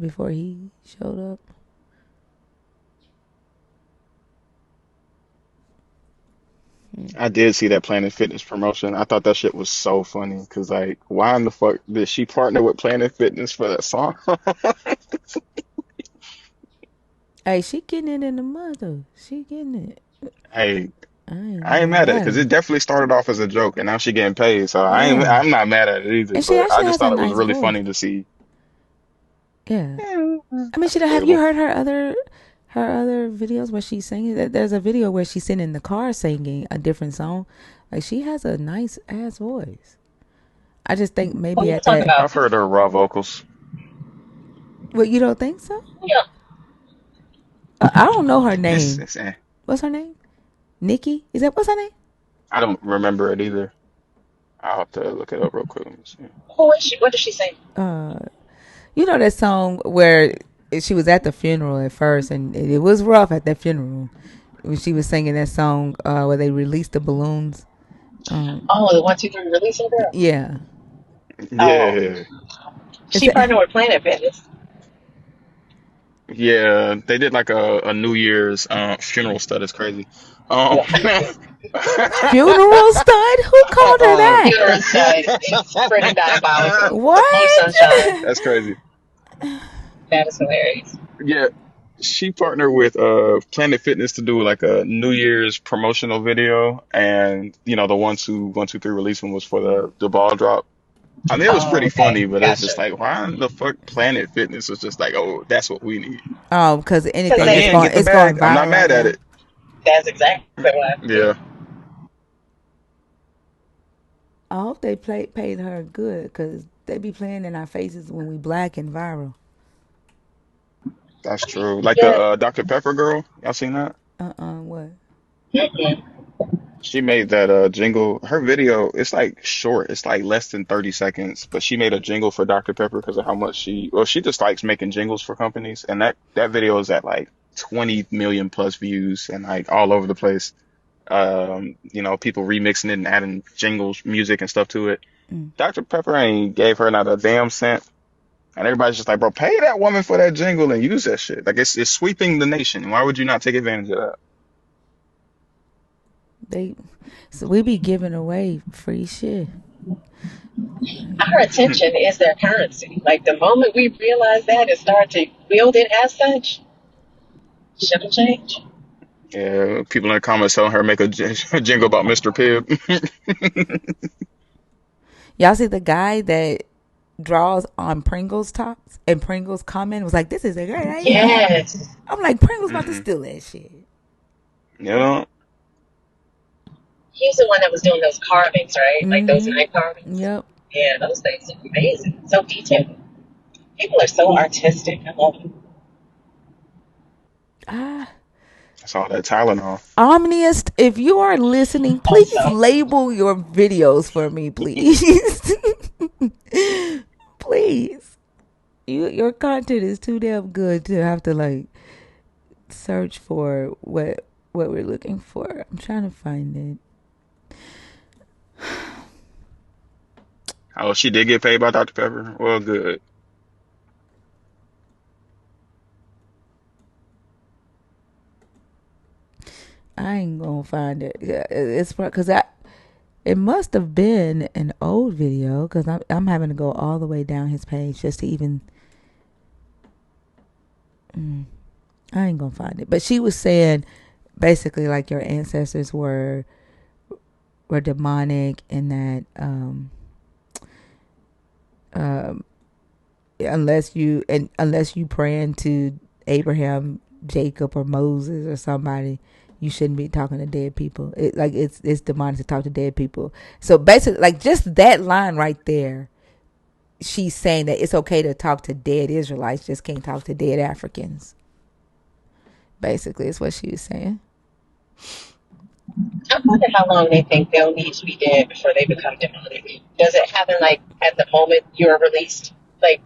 before he showed up. I did see that Planet Fitness promotion. I thought that shit was so funny because, like, why in the fuck did she partner with Planet Fitness for that song? Hey, she getting it in the mother. She getting it. Hey, I ain't I ain't even mad at it mad because at it her. definitely started off as a joke and now she getting paid. So I ain't, Yeah. I'm not mad at it either. And she But I actually just has a thought it was nice really voice. funny to see. Yeah. Yeah, I mean, she have you debatable. heard her other videos where she's singing? There's a video where she's sitting in the car singing a different song. Like, she has a nice ass voice. I just think Who maybe you at talking that. about? I've heard her raw vocals. Well, you don't think so? Yeah. I don't know her It's, name. it's eh. What's her name? Nikki? Is that what's her name? I don't remember it either. I'll have to look it up real quick. Let me see. Who is she? What does she say? Uh, you know that song where she was at the funeral at first, and it was rough at that funeral when she was singing that song where they released the balloons. Um, Oh, the 1, 2, 3 releasing girl. yeah. Oh, Yeah, Is she it? partnered with Planet Fitness. yeah. They did like a New Year's funeral stud. It's crazy. Um, Funeral stud? Who called her that? Funeral side is pretty diabolical. Blue What? sunshine. That's crazy. That is hilarious. Yeah, she partnered with Planet Fitness to do like a New Year's promotional video, and the 1, 2, 1, 2, 3 release one was for the ball drop. I mean, it was Oh, pretty okay. funny, but it's just Gotcha. like, why in the fuck Planet Fitness was just like, oh, that's what we need. Oh, because Because anything they, Again, get the it's going bag. I'm not viral right mad at now. it. that's exactly what I do. Yeah, I hope they paid her good because they be playing in our faces when we black and viral. that's true. Like the Yeah. Dr. Pepper girl, y'all seen that? What? Mm-mm. She made that jingle. Her video, it's like short. It's like less than 30 seconds, but she made a jingle for Dr. Pepper because of how much she just likes making jingles for companies. And that video is at like 20 million plus views and like all over the place. People remixing it and adding jingles, music and stuff to it. Mm. Dr. Pepper ain't gave her not a damn cent. And everybody's just like, bro, pay that woman for that jingle and use that shit. Like it's sweeping the nation. Why would you not take advantage of that? They, so we be giving away free shit. Our attention is their currency. Like the moment we realize that and start to wield it as such, shit will change. Yeah, people in the comments telling her make a jingle about Mr. Pibb. Y'all see the guy that draws on Pringles tops and Pringles comment was like, "This is a great idea." Yes. I'm like, Pringles about to hmm steal that shit. You know, He was the one that was doing those carvings, right? Like those Mm-hmm. night carvings. Yep. Yeah, those things are amazing. So detailed. People are so artistic. I love it. Ah, that's all that Tylenol. Omniest, if you are listening, please Also, label your videos for me, please. Please. Your content is too damn good to have to like search for what we're looking for. I'm trying to find it. Oh, she did get paid by Dr. Pepper. Well, good. I ain't gonna find it. Yeah, it's because it must have been an old video because I'm having to go all the way down his page just to even. I ain't gonna find it. But she was saying basically like your ancestors were demonic, and that um, unless you praying to Abraham, Jacob, or Moses or somebody, you shouldn't be talking to dead people. It's demonic to talk to dead people. So basically, like just that line right there, she's saying that it's okay to talk to dead Israelites, just can't talk to dead Africans. Basically, is what she was saying. I wonder how long they think they'll need to be dead before they become demonic. Does it happen like at the moment you're released? Like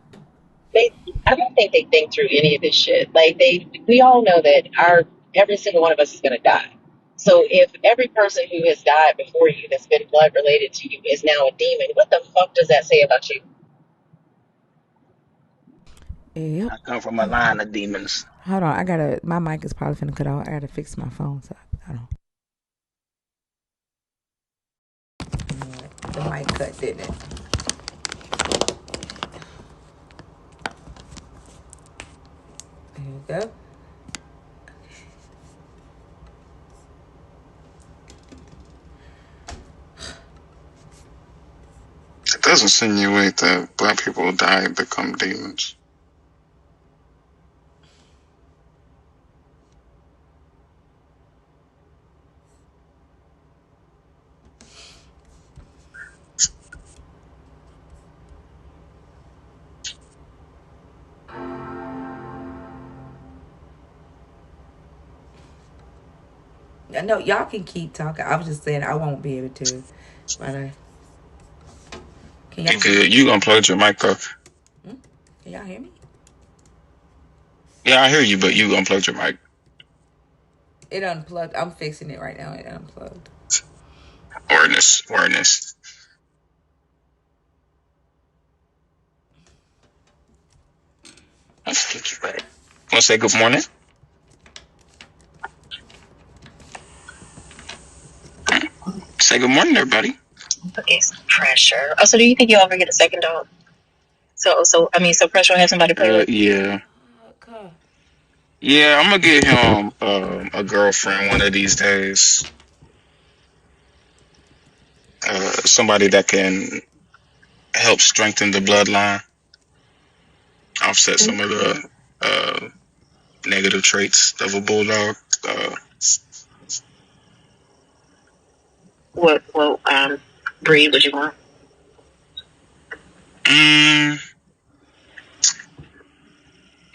they, I don't think they think through any of this shit. Like we all know that every single one of us is gonna die. So if every person who has died before you that's been blood related to you is now a demon, what the fuck does that say about you? Yep. I come from a line of demons. Hold on, my mic is probably finna cut off. I gotta fix my phone. So hold on. The mic cut, didn't it? There you go. It doesn't insinuate that black people die and become demons. No, y'all can keep talking. I was just saying I won't be able to. But can You y'all hear me? could. You unplugged your mic though. Hmm? Can y'all hear me? Yeah, I hear you, but you unplugged your mic. It unplugged. I'm fixing it right now. It unplugged. Awareness, awareness. Let's get you back. Want to say good morning? Say good morning, everybody. Okay, some pressure. Oh, so do you think you'll ever get a second dog? So pressure will have somebody to play with. Yeah, Okay. yeah. I'm gonna get him a girlfriend one of these days. Somebody that can help strengthen the bloodline, offset some of the negative traits of a bulldog. Uh, What breed would you want? mm,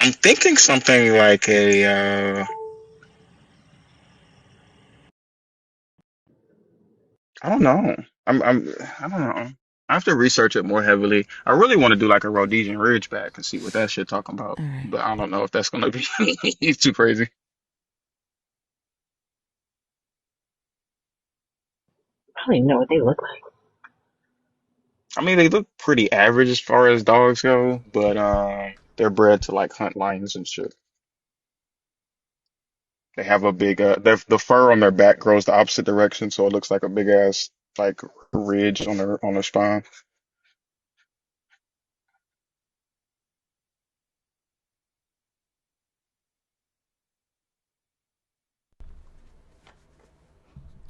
I'm thinking something like a. I don't know. I don't know. I have to research it more heavily. I really want to do like a Rhodesian Ridgeback and see what that shit talking about. All right. But I don't know if that's gonna be too crazy. I don't even know what they look like. I mean, they look pretty average as far as dogs go, but they're bred to like hunt lions and shit. They have a big the fur on their back grows the opposite direction, so it looks like a big ass like ridge on their spine.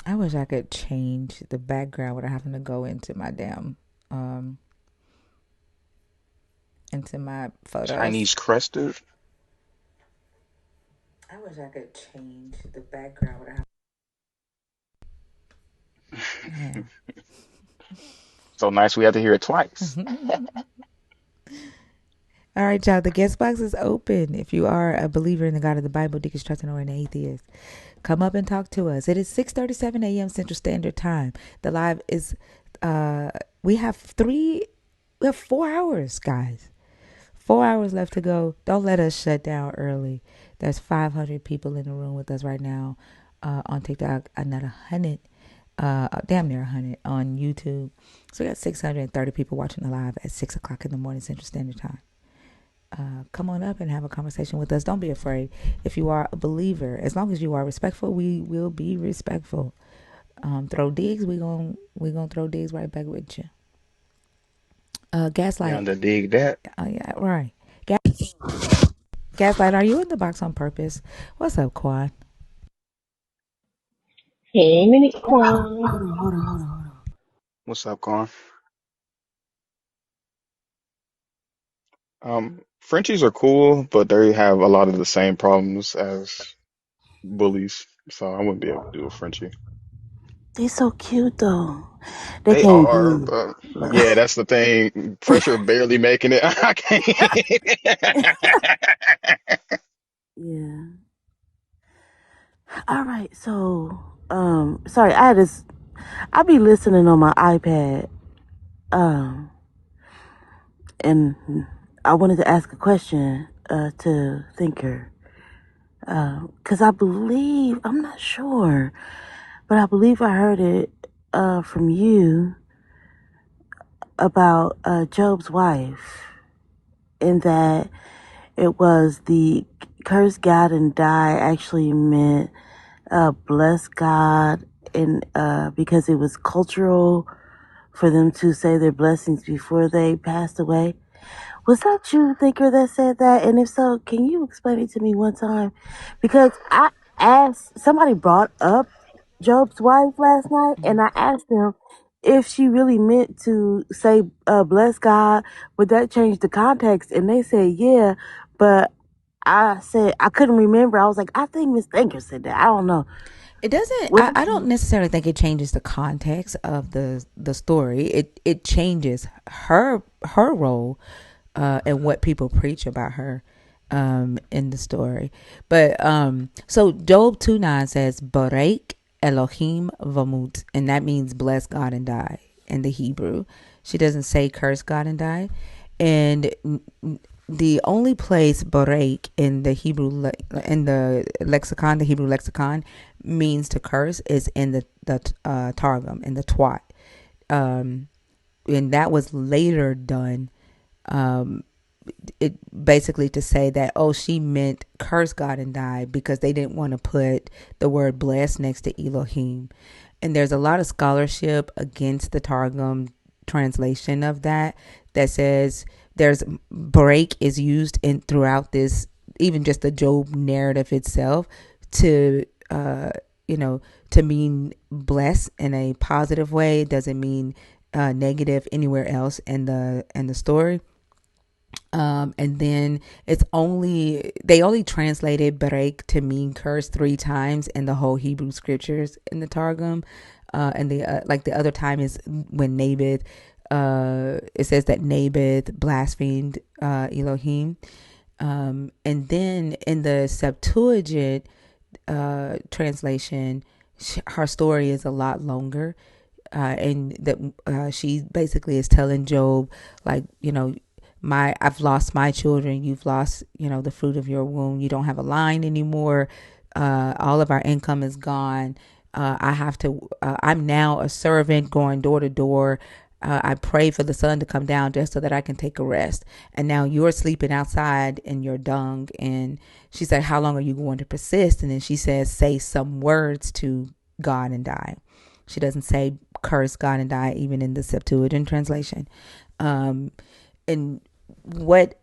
I wish I could change the background without having to go into my damn um into my photos. Chinese crested. I wish I could change the background without. Yeah. So nice we had to hear it twice. All right, y'all. The guest box is open. If you are a believer in the God of the Bible, deconstructing, or an atheist, come up and talk to us. It is 6:37 a.m. Central Standard Time. The live is. Uh, we have 4 hours, guys. 4 hours left to go. Don't let us shut down early. There's 500 people in the room with us right now on TikTok. Another 100, damn near 100 on YouTube. So we got 630 people watching the live at 6 o'clock in the morning Central Standard Time. Come on up and have a conversation with us. Don't be afraid. If you are a believer, as long as you are respectful, we will be respectful. Throw digs, we gonna throw digs right back with you. Y'all Gaslight. to dig that. Oh yeah, right. Gaslight, are you in the box on purpose? What's up, Quad? Hey, Minute Quan. Hold on. What's up, Carl? Frenchies are cool, but they have a lot of the same problems as bullies, so I wouldn't be able to do a Frenchie. They so cute though. They They can't are, breathe. but yeah, that's the thing. Pressure barely making it. I can't. Yeah. All right. So, sorry, I just I be listening on my iPad, um, and I wanted to ask a question, to Thinker, because I believe I'm not sure, but I believe I heard it, from you about Job's wife, in that it was the curse God and die actually meant bless God, and because it was cultural for them to say their blessings before they passed away. Was that you, Thinker, that said that? And if so, can you explain it to me one time? Because I asked, somebody brought up Job's wife last night, and I asked them if she really meant to say, bless God, would that change the context? And they said, yeah, but I said, I couldn't remember. I was like, I think Miss Thinker said that. I don't know. It doesn't. Was I don't necessarily think it changes the context of the story. It changes her role, and what people preach about her, in the story. But so Job 2:9 says, "Barek Elohim vamut," and that means bless God and die in the Hebrew. She doesn't say curse God and die, and the only place "barek" in the in the lexicon, the Hebrew lexicon, means to curse is in the Targum, in the Twat, um, and that was later done. Um, it basically to say that, oh, she meant curse God and die, because they didn't want to put the word blessed next to Elohim. And there's a lot of scholarship against the Targum translation of that says there's break is used in throughout this, even just the Job narrative itself, to you know, to mean bless in a positive way. It doesn't mean negative anywhere else in the story. And then they only translated break to mean curse 3 times in the whole Hebrew scriptures in the Targum. And the other time is when Naboth, it says that Naboth blasphemed Elohim. And then in the Septuagint translation, her story is a lot longer. And that she basically is telling Job, like, I've lost my children, you've lost, the fruit of your womb, you don't have a line anymore, all of our income is gone. I'm now a servant going door to door. I pray for the sun to come down just so that I can take a rest. And now you're sleeping outside in your dung. And she said, how long are you going to persist? And then she says, say some words to God and die. She doesn't say curse God and die, even in the Septuagint translation. And what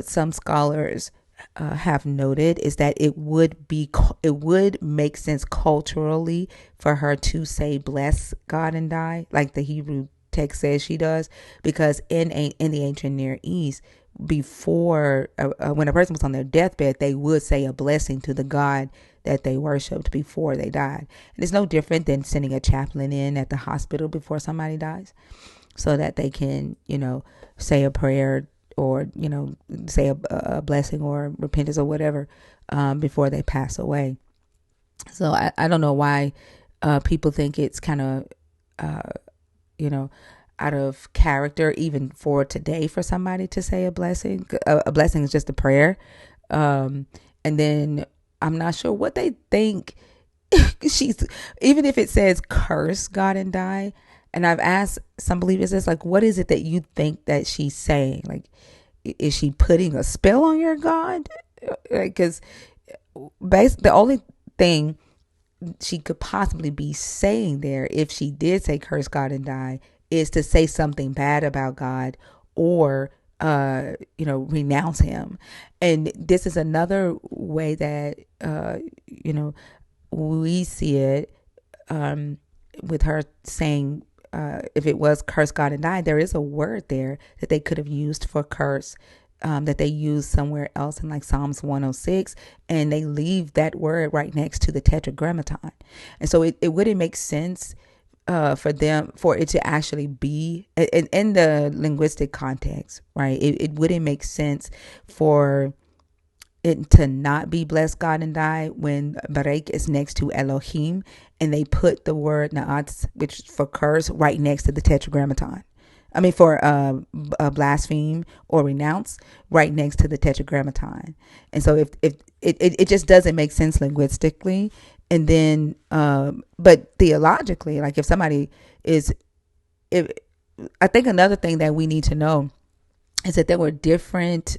some scholars have noted is that it would make sense culturally for her to say bless God and die, like the Hebrew text says she does, because in the ancient Near East, before when a person was on their deathbed, they would say a blessing to the God that they worshipped before they died. And it's no different than sending a chaplain in at the hospital before somebody dies, so that they can, say a prayer, or, say a blessing or repentance or whatever, before they pass away. So I don't know why people think it's kind of, uh, you know, out of character, even for today, for somebody to say a blessing. A blessing is just a prayer. And then I'm not sure what they think she's, even if it says curse God and die. And I've asked some believers this, like, what is it that you think that she's saying? Like, is she putting a spell on your God? Because the only thing she could possibly be saying there, if she did say curse God and die, is to say something bad about God, or renounce him. And this is another way that we see it, with her saying, if it was curse God and die, there is a word there that they could have used for curse, that they use somewhere else in like Psalms 106, and they leave that word right next to the tetragrammaton. And so it wouldn't make sense for it to actually be in the linguistic context, right? It wouldn't make sense for it to not be bless God and die when Barek is next to Elohim, and they put the word Naat, which for curse, right next to the tetragrammaton. I mean, for blaspheme or renounce, right next to the tetragrammaton. And so if it just doesn't make sense linguistically. And then, but theologically, like if somebody is, if I think another thing that we need to know is that there were different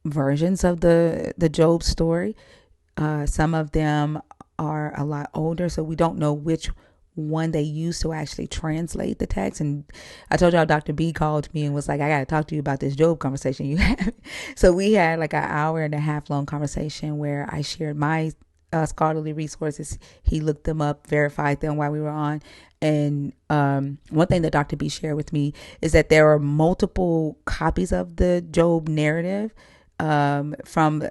versions of the Job story. Some of them are a lot older, so we don't know which one they used to actually translate the text. And I told y'all Dr. B called me and was like, I got to talk to you about this Job conversation you had. So we had like an hour and a half long conversation where I shared my scholarly resources. He looked them up, verified them while we were on. And one thing that Dr. B shared with me is that there are multiple copies of the Job narrative, from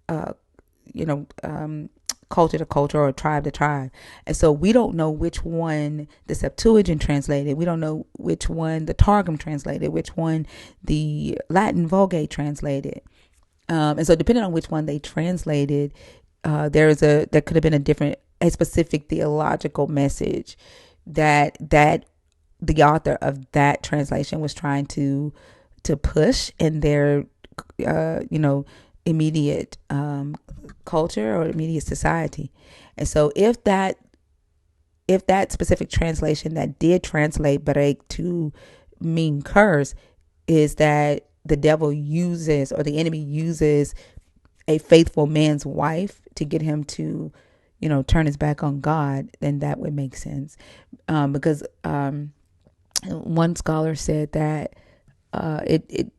uh, you know, culture to culture or tribe to tribe. And so we don't know which one the Septuagint translated. We don't know which one the Targum translated, which one the Latin Vulgate translated. And so depending on which one they translated, there could have been a specific theological message that the author of that translation was trying to push in their immediate culture or immediate society. And so if that specific translation that did translate Berek to mean curse is that the devil uses, or the enemy uses, a faithful man's wife to get him to, turn his back on God, then that would make sense. Because one scholar said that it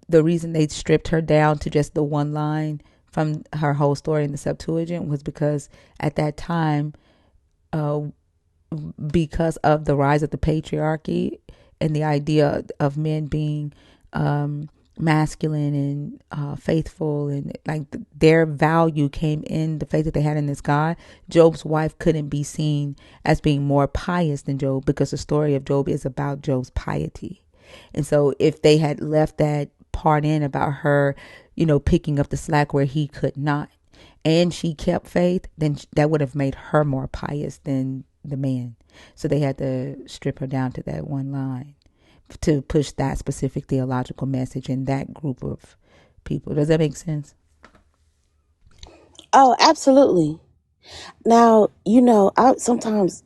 the reason they stripped her down to just the one line from her whole story in the Septuagint was because at that time, uh, because of the rise of the patriarchy and the idea of men being masculine and faithful, and like their value came in the faith that they had in this God. Job's wife couldn't be seen as being more pious than Job because the story of Job is about Job's piety. And so if they had left that part in about her, picking up the slack where he could not, and she kept faith, then that would have made her more pious than the man. So they had to strip her down to that one line to push that specific theological message in that group of people. Does that make sense? Oh, absolutely. Now, I sometimes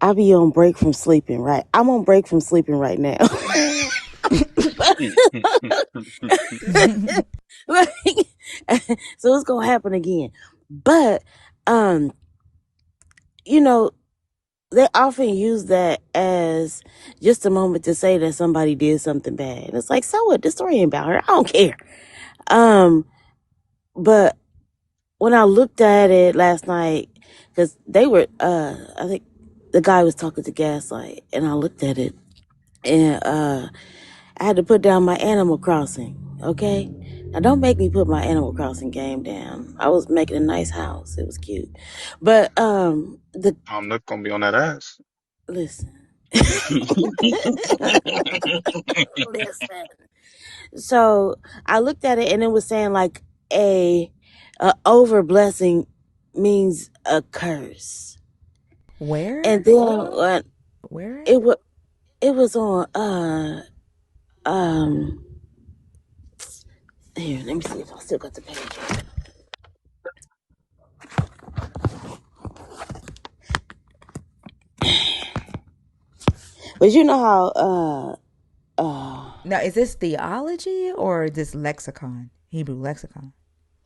I be on break from sleeping, right? I'm on break from sleeping right now. Like, so it's gonna happen again. But um, you know, they often use that as just a moment to say that somebody did something bad. And it's like, so what? The story ain't about her. I don't care. Um, but when I looked at it last night, because they were, I think the guy was talking to Gaslight, and I looked at it, and I had to put down my Animal Crossing. Okay, now don't make me put my Animal Crossing game down. I was making a nice house; it was cute, but the I'm not gonna be on that ass. listen, listen. So I looked at it, and it was saying like a over blessing means a curse, Where? and then Where? it was it was on um here. Let me see if I still got the page. But you know how Now, is this theology or this lexicon? Hebrew lexicon?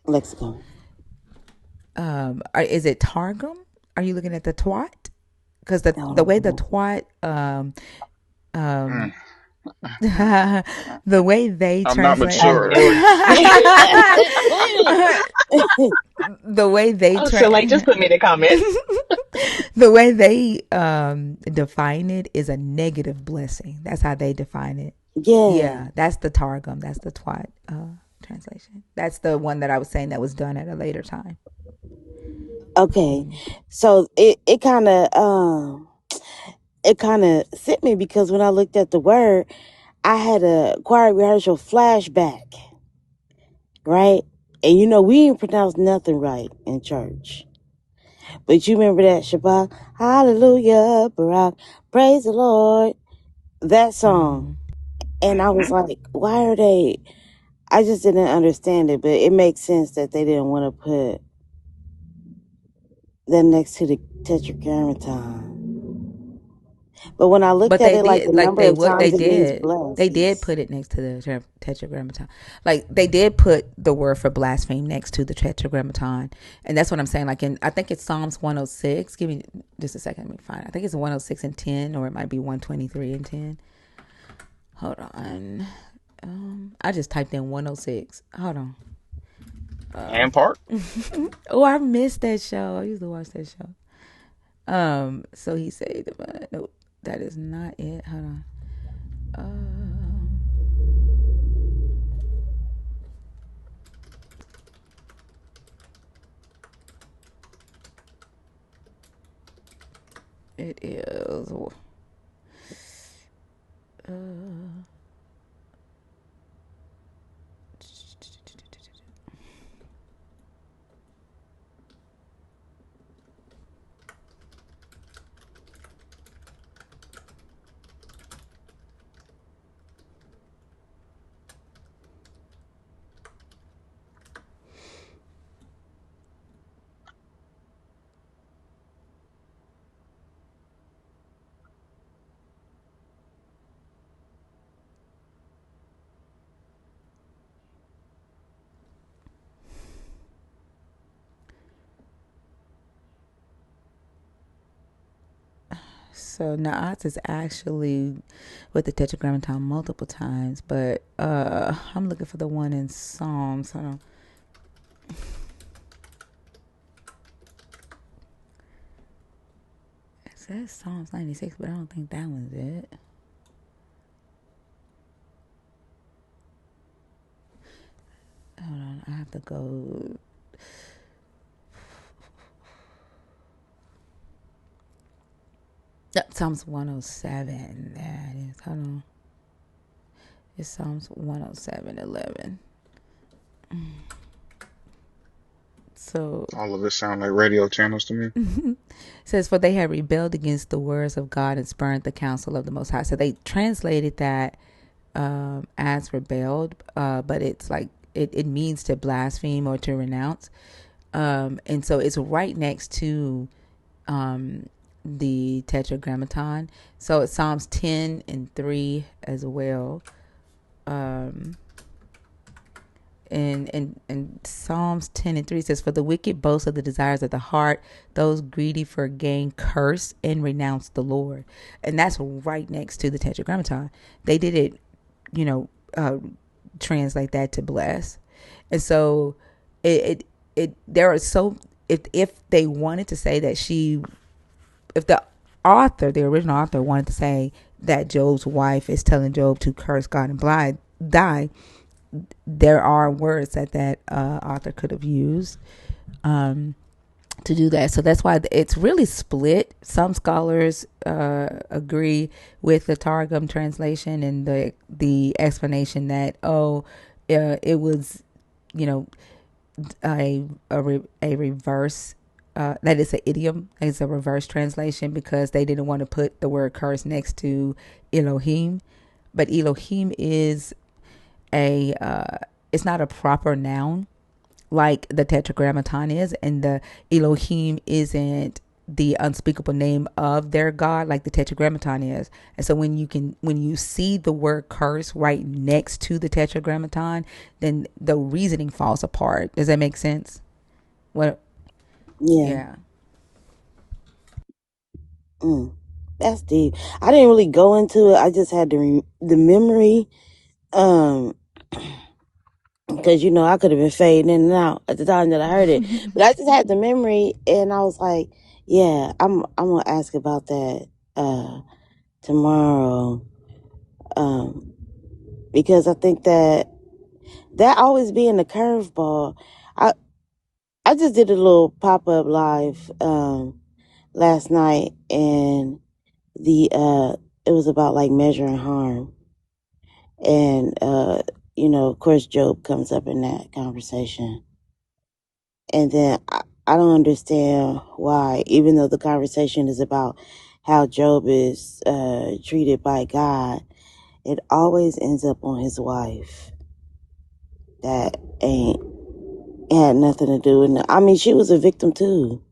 lexicon. Is it Targum? Are you looking at the Twat? Because the Hold the way the on. Twat Mm. The way they I'm not translate, I mature. knew it. the way they Oh, so like, just put me in the comments. the way they define it is a negative blessing. That's how they define it. Yeah. Yeah, that's the Targum. That's the Twat translation. That's the one that I was saying that was done at a later time. Okay. So it kind of sent me because when I looked at the word, I had a choir rehearsal flashback, right? And you know, we ain't pronounce nothing right in church. But you remember that Shabbat? Hallelujah, Barak, praise the Lord. That song. And I was like, why are they? I just didn't understand it, but it makes sense that they didn't want to put that next to the Tetragrammaton. But when I looked But at they it, like the did, like number they of what they times it means did. They did blessings. put it next to the tetragrammaton. Like they did put the word for blaspheme next to the tetragrammaton, and that's what I'm saying. Like in, I think it's Psalms 106. Give me just a second. Let me find it. I think it's 106 and 10, or it might be 123 and 10. Hold on. I just typed in 106. Hold on. And Park. Oh, I missed that show. I used to watch that show. So he said, no, that is not it. Hold on. It is. So Naat is actually with the Tetragrammaton multiple times, but I'm looking for the one in Psalms. Hold on. It says Psalms 96, but I don't think that one's it. Hold on, I have to go. Psalms 107. That is. Hold on. It's Psalms 107:11. So All of it sound like radio channels to me. it says, "For they have rebelled against the words of God and spurned the counsel of the Most High." So they translated that as rebelled, but it's like it means to blaspheme or to renounce. And so it's right next to the Tetragrammaton. So it's Psalms 10 and 3 as well. And Psalms 10 and 3 says, "For the wicked boast of the desires of the heart, those greedy for gain curse and renounce the Lord." And that's right next to the Tetragrammaton. They did it, you know, translate that to bless. And so there are so, if they wanted to say that if the author, the original author, wanted to say that Job's wife is telling Job to curse God and die, there are words that author could have used to do that. So that's why it's really split. Some scholars agree with the Targum translation and the explanation that it was, you know, a reverse. That is an idiom. It's a reverse translation because they didn't want to put the word curse next to Elohim, but Elohim is it's not a proper noun like the Tetragrammaton is, and the Elohim isn't the unspeakable name of their God like the Tetragrammaton is. And so when you see the word curse right next to the Tetragrammaton, then the reasoning falls apart. Does that make sense? What? Yeah. Yeah. Mm. That's deep. I didn't really go into it. I just had the memory. Um, because I could have been fading in and out at the time that I heard it, but I just had the memory, and I was like, "Yeah, I'm gonna ask about that tomorrow." Um, because I think that always being the curveball. I I just did a little pop up live last night, and the it was about like measuring harm, and of course Job comes up in that conversation, and then I don't understand why, even though the conversation is about how Job is treated by God, it always ends up on his wife. That ain't had nothing to do with it. I mean, she was a victim too.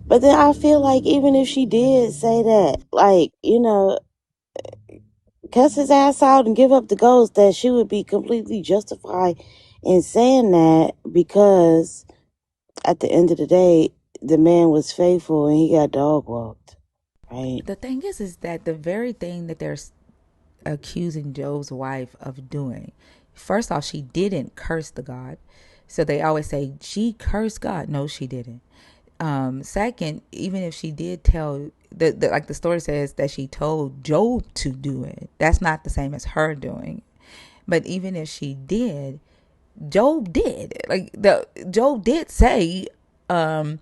But then I feel like even if she did say that, like, cuss his ass out and give up the ghost, that she would be completely justified in saying that, because at the end of the day, the man was faithful and he got dog walked, right? The thing is that the very thing that they're accusing Job's wife of doing, first off, she didn't curse the God. So they always say she cursed God. No, she didn't. Second, even if she did tell like the story says that she told Job to do it, that's not the same as her doing. But even if she did, Job did. Like the Job did say harsh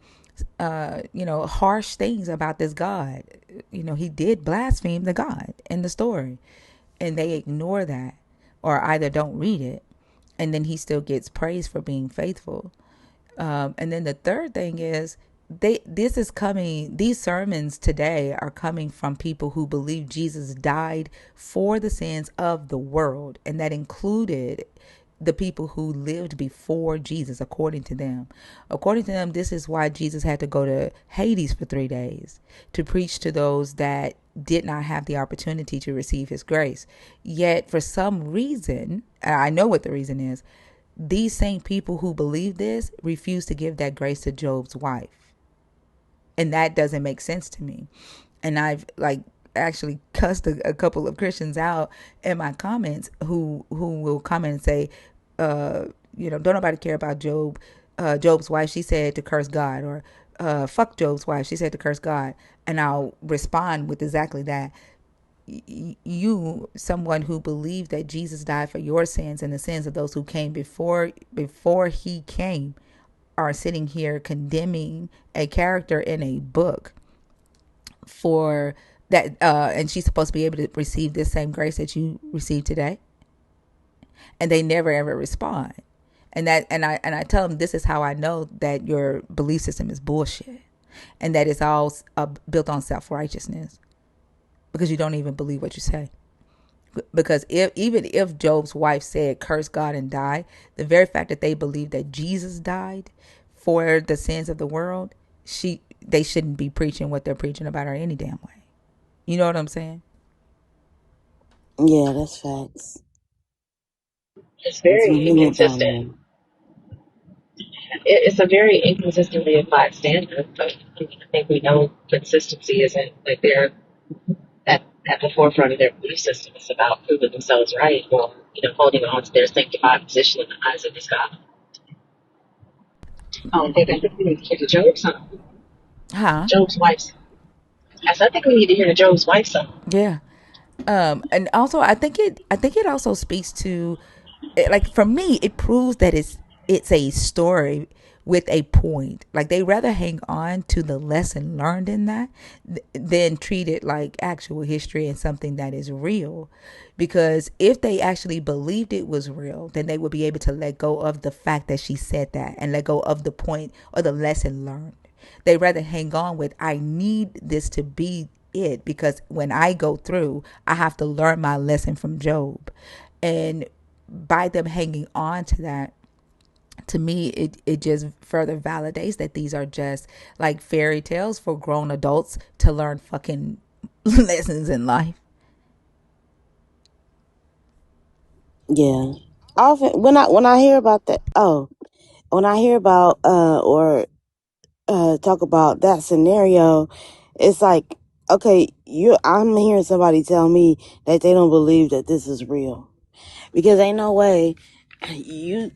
things about this God. He did blaspheme the God in the story. And they ignore that, or either don't read it, and then he still gets praised for being faithful. And then the third thing is, these sermons today are coming from people who believe Jesus died for the sins of the world, and that included the people who lived before Jesus. According to them, this is why Jesus had to go to Hades for 3 days to preach to those that did not have the opportunity to receive his grace. Yet for some reason, and I know what the reason is, these same people who believe this refuse to give that grace to Job's wife. And that doesn't make sense to me. And I've actually cussed a couple of Christians out in my comments who will comment and say, don't nobody care about Job's wife. She said to curse God, or fuck Job's wife. She said to curse God. And I'll respond with exactly that. You, someone who believed that Jesus died for your sins and the sins of those who came before he came, are sitting here condemning a character in a book for that, and she's supposed to be able to receive this same grace that you received today, and they never ever respond. And I tell them, this is how I know that your belief system is bullshit, and that it's all built on self-righteousness, because you don't even believe what you say. Because even if Job's wife said curse God and die, the very fact that they believe that Jesus died for the sins of the world, they shouldn't be preaching what they're preaching about her any damn way. You know what I'm saying? Yeah, that's facts. It's That's some very humans on inconsistent. there. It's a very inconsistently applied standard, but I mean, I think we know consistency isn't like they're at the forefront of their belief system. It's about proving themselves right, or holding on to their sanctified position in the eyes of this God. I think we need to hear the Job song, Huh? Job's wife's. I think we need to hear the Job's wife song. Yeah. And also I think it also speaks to, like, for me, it proves that it's a story with a point. Like, they rather hang on to the lesson learned in that than treat it like actual history and something that is real. Because if they actually believed it was real, then they would be able to let go of the fact that she said that, and let go of the point or the lesson learned. They rather hang on with, I need this to be it, because when I go through, I have to learn my lesson from Job. And by them hanging on to that, to me, it just further validates that these are just like fairy tales for grown adults to learn fucking lessons in life. Yeah. Often when I hear about that, when I hear about or talk about that scenario, It's like, okay, I'm hearing somebody tell me that they don't believe that this is real. Because ain't no way you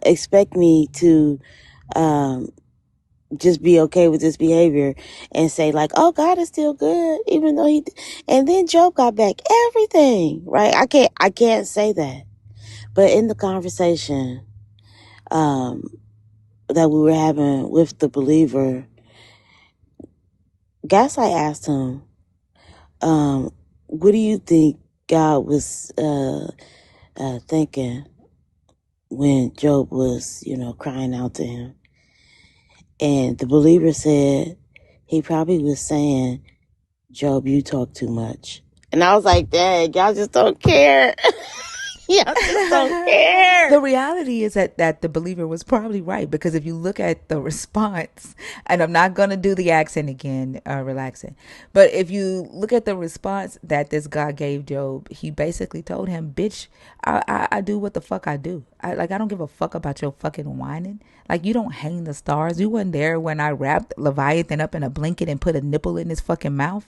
expect me to um just be okay with this behavior and say like, oh, God is still good, even though and then Job got back everything, right? I can't say that. But in the conversation um that we were having with the believer, Gaslight asked him, what do you think God was thinking when Job was, crying out to him? And the believer said he probably was saying, Job, you talk too much. And I was like, dang, y'all just don't care. Y'all just don't care. The reality is that the believer was probably right, because if you look at the response, and I'm not going to do the accent again, relaxing, but if you look at the response that this guy gave Job, he basically told him, bitch, I do what the fuck I do. I don't give a fuck about your fucking whining. Like, you don't hang the stars. You weren't there when I wrapped Leviathan up in a blanket and put a nipple in his fucking mouth.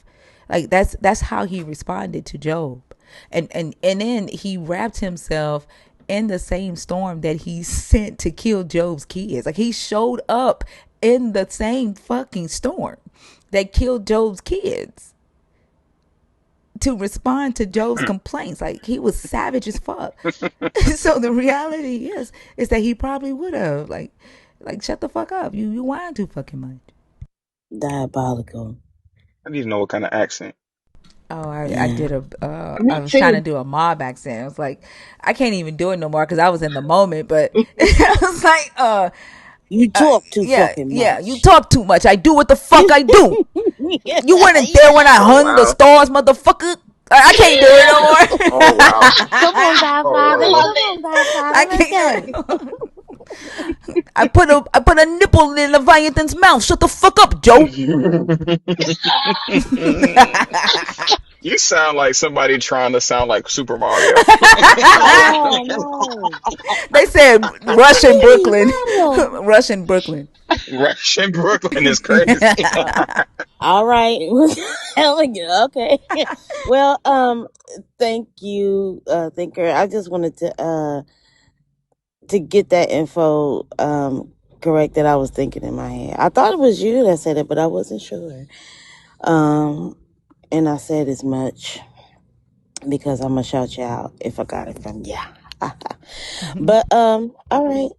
Like, that's how he responded to Job. And then he wrapped himself in the same storm that he sent to kill Job's kids. Like, he showed up in the same fucking storm that killed Job's kids to respond to Job's complaints. Like, he was savage as fuck. So the reality is that he probably would have like shut the fuck up. You whine too fucking much. Diabolical. I need to know what kind of accent. Oh, I Yeah. did I Me was trying to too. do a mob accent. I was like, I can't even do it no more because I was in the moment. But I was like, You talk too yeah, fucking yeah, you much. talk too much. I do what the fuck I do. Yeah, You weren't there when I yeah. Oh hung the wow. stars, motherfucker. I can't do it no Oh wow. more. Come on, Oh I Godfather. Lord. love Come it. on, Godfather. I Let's can't do go. it no more. I put a nipple in Leviathan's mouth. Shut the fuck up, Joe. You sound like somebody trying to sound like Super Mario. Oh, no. They said Russian Hey, Brooklyn. Mario. Russian Brooklyn. Russian Brooklyn is crazy. All right. Okay. Well, thank you, Thinker. I just wanted to get that info correct that I was thinking in my head. I thought it was you that said it, but I wasn't sure. Um, and I said as much because I'm gonna shout you out if I got it from you. But all right.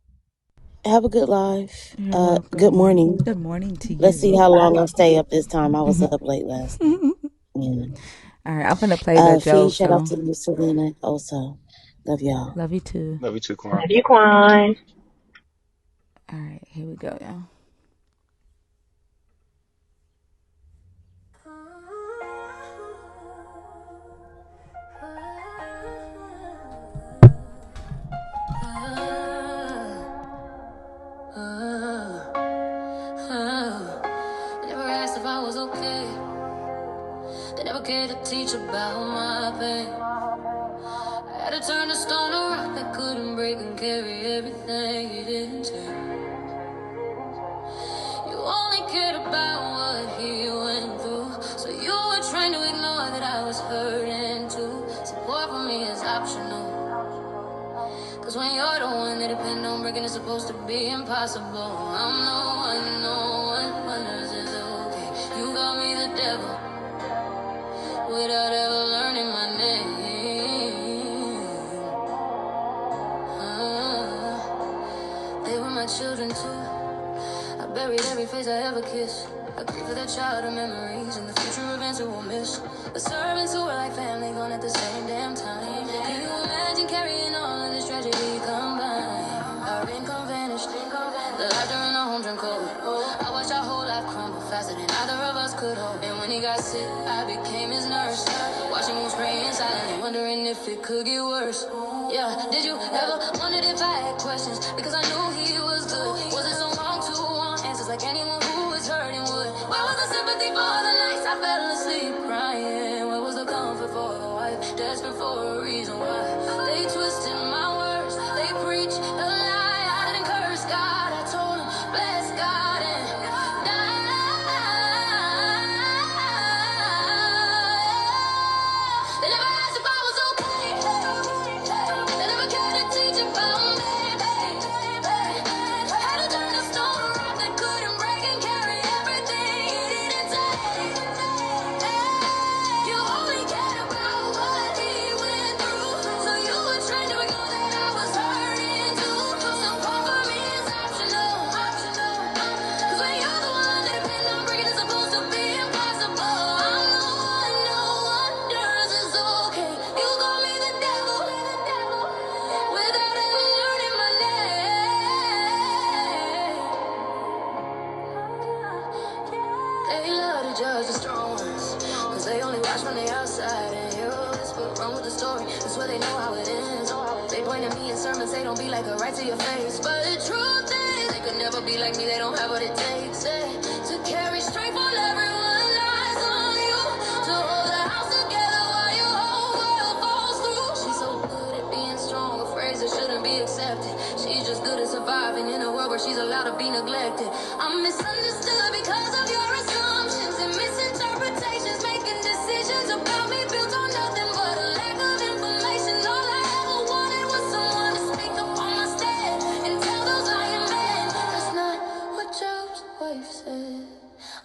Have a good life. You're Good welcome. morning. Good morning to Let's see you. how long I stay up this time. I was up late last night. Yeah. All right, I'm gonna play the Fee, Joe shout out song. to you, Selena. Also, love y'all. Love you too. Love you too, Quan. Love you, Quan. All right, here we go, y'all. They never asked if I was okay. They never cared to teach about my pain. I had to turn a stone to rock that couldn't break and carry everything you didn't take. You only cared about what he went through, so you were trying to ignore that I was hurting too. Support for me is optional, cause when you're the one that depend on breaking, it's supposed to be impossible. I'm no one wonders it's okay. You got me the devil without ever learning my name. They were my children too. I buried every face I ever kissed. I grieve for that childhood memories and the future events we will miss. The servants who were like family gone at the same damn time. Can you imagine carrying all of this tragedy combined? Our income vanished, the laughter in the home turned cold. I watched our whole life crumble faster than either of us could hope. And when he got sick, I became his nurse. Watching him scream silently, wondering if it could get worse. Yeah, did you ever wondered if I had questions? Because I knew he was good. Was it so wrong to want answers like anyone who was hurting would? Where was the sympathy for the nights I fell asleep crying? Where was the comfort for the wife desperate for a reason why? They twisted my words, they preached a lie. I didn't curse God, I told him bless God and die. to me in sermons, they don't be like a right to your face. But the truth is, they could never be like me, they don't have what it takes to carry strength while everyone lies on you. To hold the house together while your whole world falls through. She's so good at being strong, a phrase that shouldn't be accepted. She's just good at surviving in a world where she's allowed to be neglected. I'm misunderstood because of your assumptions and misinterpretations, making decisions about me built on nothing but a lack of information. All I ever wanted was someone to speak up on my stand and tell those lying men that's not what Job's wife said.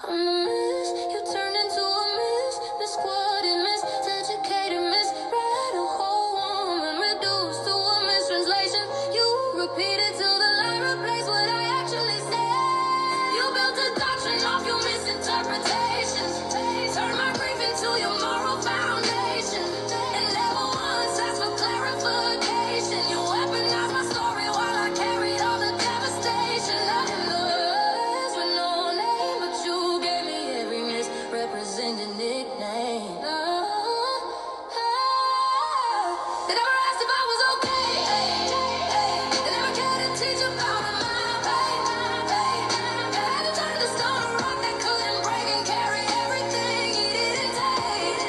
I'm the mess you turned into a miss, misquoted, miseducated, misread, a whole woman reduced to a mistranslation. You repeated till the lie replaced what I actually said. You built a doctrine off your misinterpretations, turned my grief into your moral foundation, and never once asked for clarification. You weaponized my story while I carried all the devastation. I am the rest with no name, but you gave me every misrepresented nickname. They never asked if I was okay. They never cared to teach about my pain. They had to turn the stone to rock that couldn't break and carry everything he didn't take.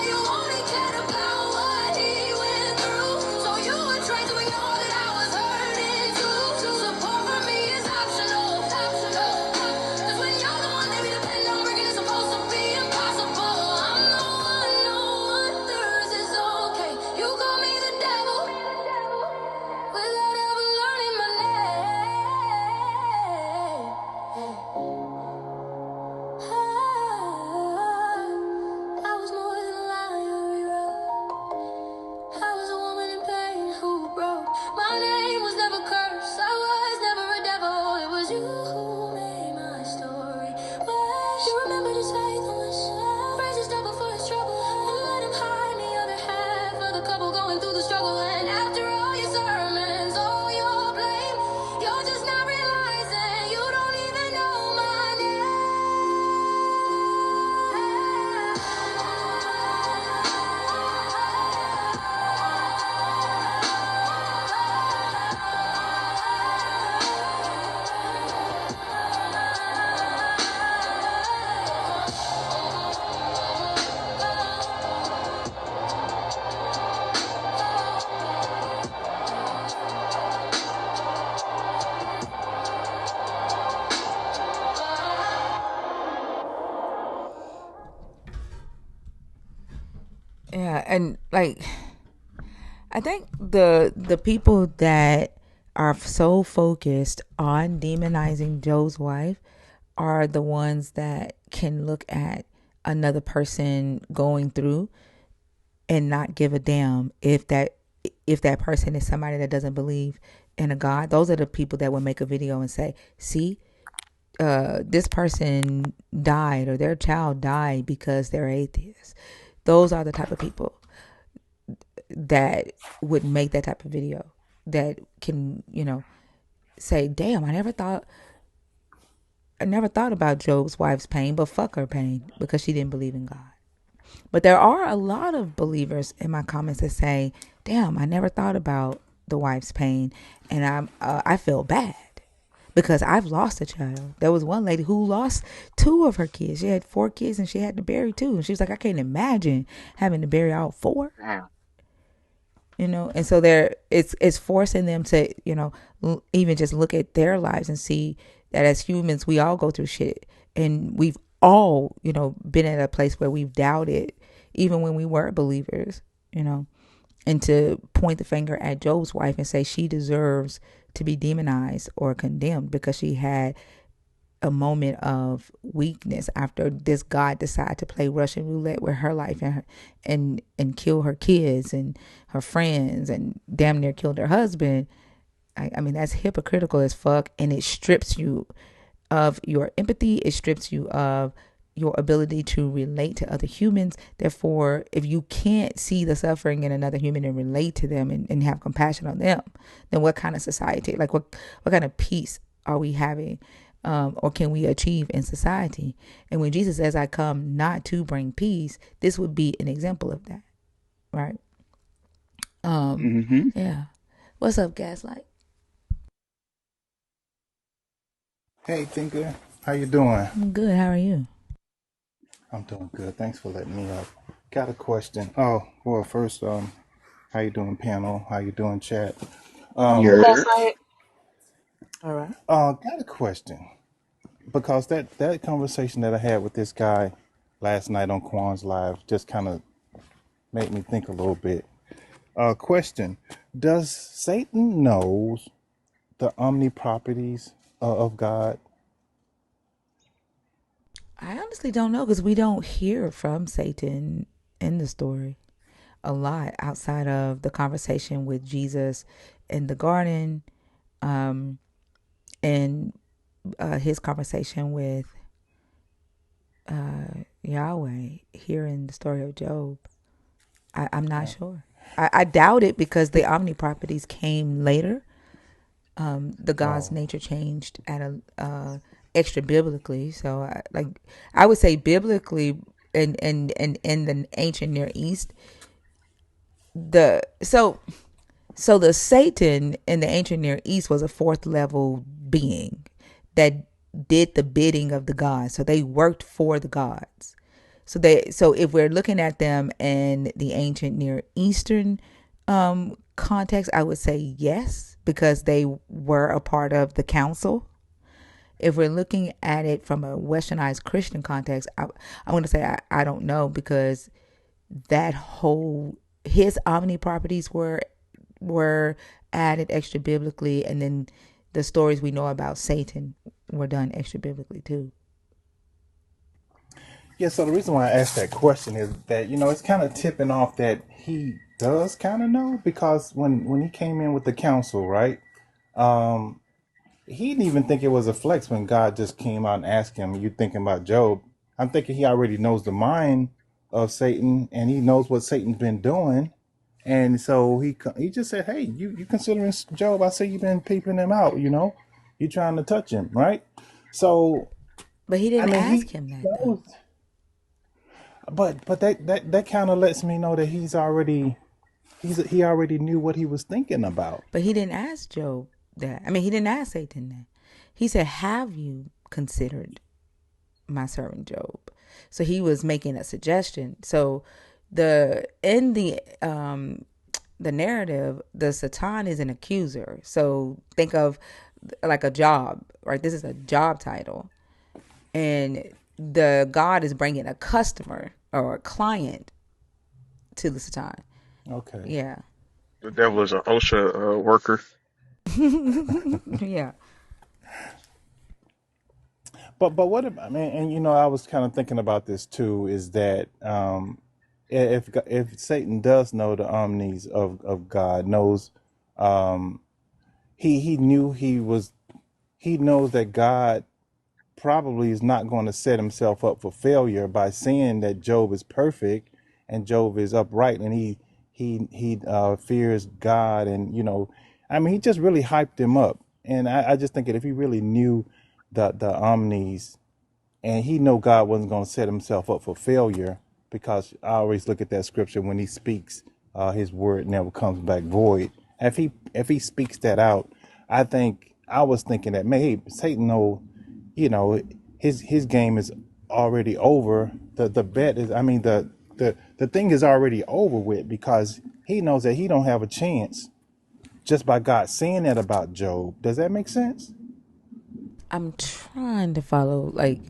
You only cared about what he went through, so you were trained to ignore that I was hurting too. Support for me is optional. 'Cause when you're the one they be depending on, breaking is supposed to be impossible. I'm the one, no others is okay. You call me the devil without ever learning my name. I was more than a liar, I was a woman in pain who broke. My name was never cursed, I was never a devil. It was you who made my story worse. You remember his faithfulness, praise his devil for his trouble, and let him hide the other half of the couple going through the struggle. And after all your sermons, all your blame, you're just not realizing you don't even know my Yeah, and like I think the people that are so focused on demonizing Joe's wife are the ones that can look at another person going through and not give a damn if that person is somebody that doesn't believe in a God. Those are the people that will make a video and say, "See, this person died or their child died because they're atheists." Those are the type of people that would make that type of video that can, say, damn, I never thought about Job's wife's pain, but fuck her pain because she didn't believe in God. But there are a lot of believers in my comments that say, damn, I never thought about the wife's pain, and I feel bad because I've lost a child. There was one lady who lost two of her kids. She had 4 kids and she had to bury two, and she was like, I can't imagine having to bury all four. Damn. And so it's forcing them to even just look at their lives and see that as humans we all go through shit, and we've all been at a place where we've doubted even when we were believers, and to point the finger at Job's wife and say she deserves to be demonized or condemned because she had a moment of weakness after this God decided to play Russian roulette with her life and kill her kids and her friends and damn near killed her husband. I mean, that's hypocritical as fuck, and it strips you of your empathy. It strips you of your ability to relate to other humans. Therefore, if you can't see the suffering in another human and relate to them and have compassion on them, then what kind of society, like what kind of peace are we having? Or can we achieve in society? And when Jesus says, I come not to bring peace, this would be an example of that, right? Hmm. Yeah. What's up, Gaslight? Hey, Tinker. How you doing? I'm good. How are you? I'm doing good. Thanks for letting me up. Got a question. Oh, well, first, how you doing, panel? How you doing, chat? I'm good, You're Gaslight. All right. Got a question because that conversation that I had with this guy last night on Kwan's Live just kind of made me think a little bit. Question: does Satan knows the omni properties of God? I honestly don't know because we don't hear from Satan in the story a lot outside of the conversation with Jesus in the garden, um, and his conversation with Yahweh here in the story of Job. I'm not sure. I doubt it because the omni properties came later. The God's Oh, nature changed at a extra biblically. So I would say biblically and in the ancient Near East, the so the Satan in the ancient Near East was a fourth level being that did the bidding of the gods. So they worked for the gods. So if we're looking at them in the ancient Near Eastern context, I would say yes, because they were a part of the council. If we're looking at it from a westernized Christian context, I want to say I don't know, because that whole his omni properties were added extra biblically, and then the stories we know about Satan were done extra biblically too. yeah. So the reason why I asked that question is that it's kind of tipping off that he does kind of know, because when he came in with the council, right? Um, he didn't even think it was a flex when God just came out and asked him, "You thinking about Job?" I'm thinking he already knows the mind of Satan, and he knows what Satan's been doing, and so he just said, "Hey, you considering Job? I see you've been peeping him out. You trying to touch him, right?" So But he I didn't mean, ask he him that though. knows, but that kind of lets me know that he already knew what he was thinking about. But he didn't ask Job that. I mean, he didn't ask Satan that. He said, "Have you considered my servant Job?" So he was making a suggestion. So the narrative, the Satan is an accuser. So think of like a job, right? This is a job title, and the God is bringing a customer or a client to the Satan. Okay. Yeah, the devil is an OSHA worker. yeah. But what I mean, and I was kind of thinking about this too, is that if Satan does know the omnis of God, knows, um, he knew he knows that God probably is not going to set himself up for failure by saying that Job is perfect and Job is upright, and he fears God, and I mean, he just really hyped him up, and I just think that if he really knew the omnis, and he know God wasn't going to set himself up for failure, because I always look at that scripture: when he speaks, his word never comes back void. If he speaks that out, I was thinking that maybe Satan know, you know, his game is already over. The bet is, I mean, the thing is already over with, because he knows that he don't have a chance just by God saying that about Job. Does that make sense? I'm trying to follow, like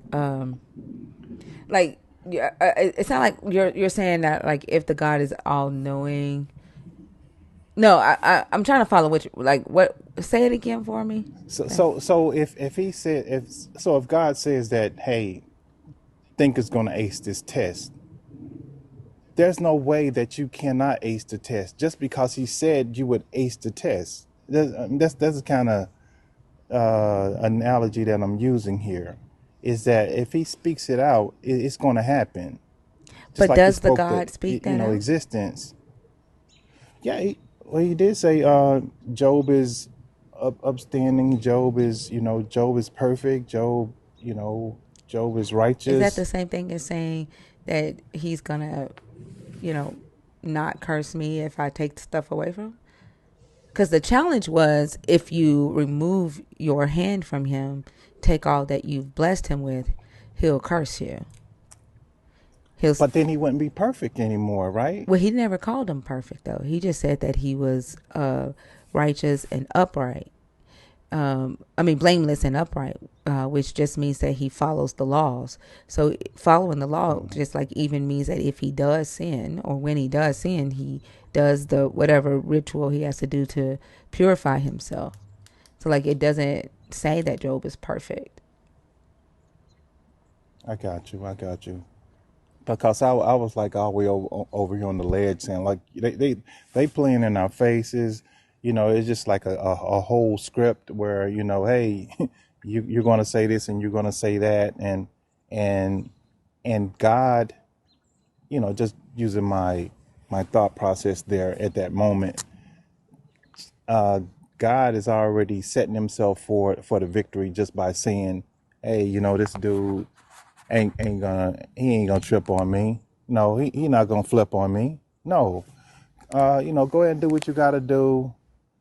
yeah, it's not like you're saying that, like, if the God is all knowing. No, I'm trying to follow which, like, what, say it again for me. So if he said, if God says that, hey, think is going to ace this test, there's no way that you cannot ace the test just because he said you would ace the test. That's the kind of analogy that I'm using here, is that if he speaks it out, it's going to happen. Just But like he does the spoke the God speak that out? existence. Yeah, well, he did say Job is upstanding. Job is, Job is perfect. Job is Is that the righteous. same thing as saying that he's gonna, you know? not curse me if I take stuff away from him? Because the challenge was if you remove your hand from him, take all that you've blessed him with, he'll curse you. He'll But then he wouldn't be perfect anymore, right? Well, he never called him perfect though. He just said that he was righteous and upright. I mean, blameless and upright, which just means that he follows the laws. So, following the law Mhm. just like even means that if he does sin, or when he does sin, he does the whatever ritual he has to do to purify himself. So, like, it doesn't say that Job is perfect. I got you. I got you. Because I was like all the way over here on the ledge saying like they playing in our faces, it's just like a whole script where hey, you're going to say this and you're going to say that, and and God, just using my thought process there at that moment, uh God is already setting himself for the victory just by saying, hey, this dude ain't gonna trip on me. No, he not gonna flip on me. No. Go ahead and do what you gotta do.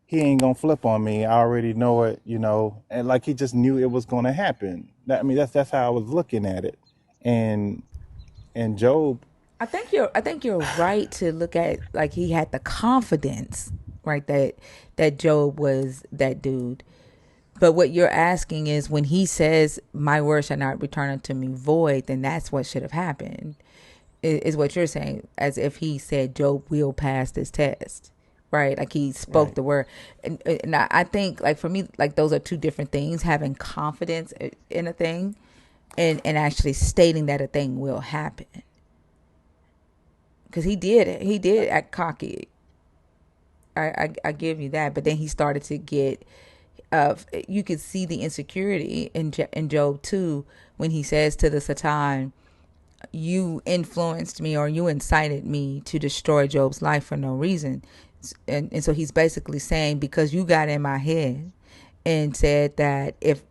He ain't gonna flip on me. I already know it, and like he just knew it was gonna happen. I mean, that's how I was looking at it. And and Job, I think you're right to look at like he had the confidence, right, that Job was that dude. But what you're asking is when he says, "My word shall not return unto me void," then that's what should have happened. Is what you're saying, as if he said Job will pass this test, right? Like he spoke right. the word, and I think like for me, like those are two different things: having confidence in a thing, and actually stating that a thing will happen. Because he did act cocky. I give you that, but then he started to get you could see the insecurity in Job too when he says to the Satan, "You influenced me or you incited me to destroy Job's life for no reason," and so he's basically saying because you got in my head and said that if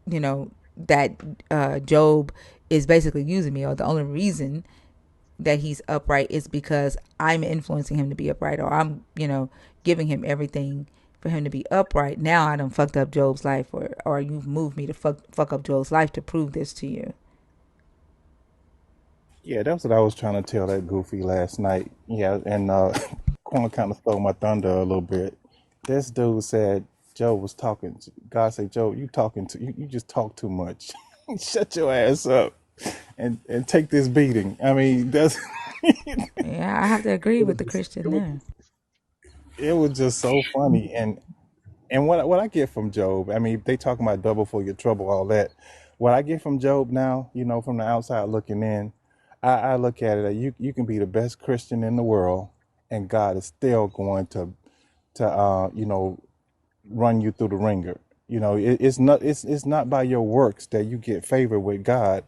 you know that Job is basically using me, or the only reason that he's upright is because I'm influencing him to be upright, or I'm, giving him everything for him to be upright. Now I done fucked up Job's life, or you've moved me to fuck up Job's life to prove this to you. Yeah, that's what I was trying to tell that goofy last night. Yeah, and Quan kind of stole my thunder a little bit. This dude said Joe was talking. God said, Joe, you just talk too much. Shut your ass up and take this beating. I mean, that's Yeah, I have to agree with the Christian it was there. it was just so funny. And what I get from Job, I mean, they talking about double for your trouble, all that. What I get from Job now, from the outside looking in, I look at it that you can be the best Christian in the world, and God is still going to run you through the ringer. It's not by your works that you get favor with God,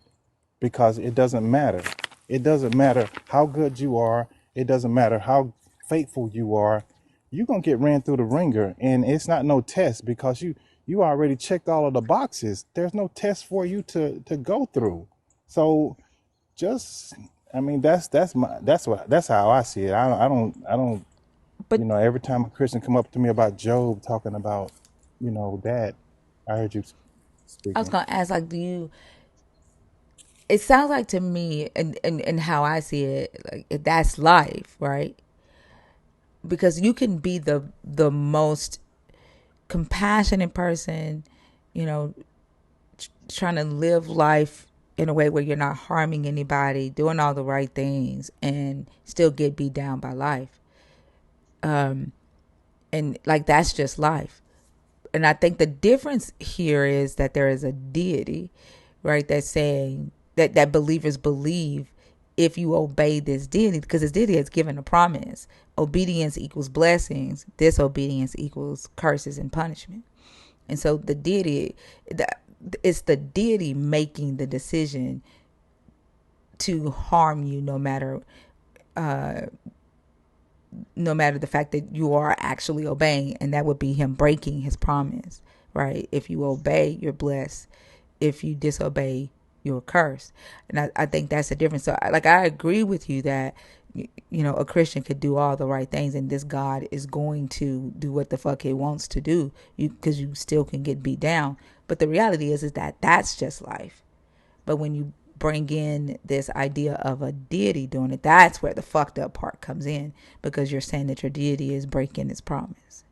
because it doesn't matter. It doesn't matter how good you are. It doesn't matter how faithful you are. You're gonna get ran through the ringer, and it's not no test because you already checked all of the boxes. There's no test for you to go through. So just, I mean, that's how I see it. I don't. But Every time a Christian come up to me about Job talking about, that, I heard you I was speaking. gonna ask, like, do you? It sounds like to me, and how I see it, like that's life, right? Because you can be the most compassionate person, you know, trying to live life in a way where you're not harming anybody, doing all the right things, and still get beat down by life. And like that's just life. And I think the difference here is that there is a deity, right? That's saying that believers believe if you obey this deity, because this deity has given a promise. Obedience equals blessings. Disobedience equals curses and punishment. And so the deity, it's the deity making the decision to harm you, no matter the fact that you are actually obeying, and that would be him breaking his promise, right? If you obey, you're blessed. If you disobey, you're cursed. And I think that's the difference. So I agree with you that you know, a Christian could do all the right things, and this God is going to do what the fuck he wants to do. Because you still can get beat down. But the reality is that that's just life. But when you bring in this idea of a deity doing it, that's where the fucked up part comes in, because you're saying that your deity is breaking its promise.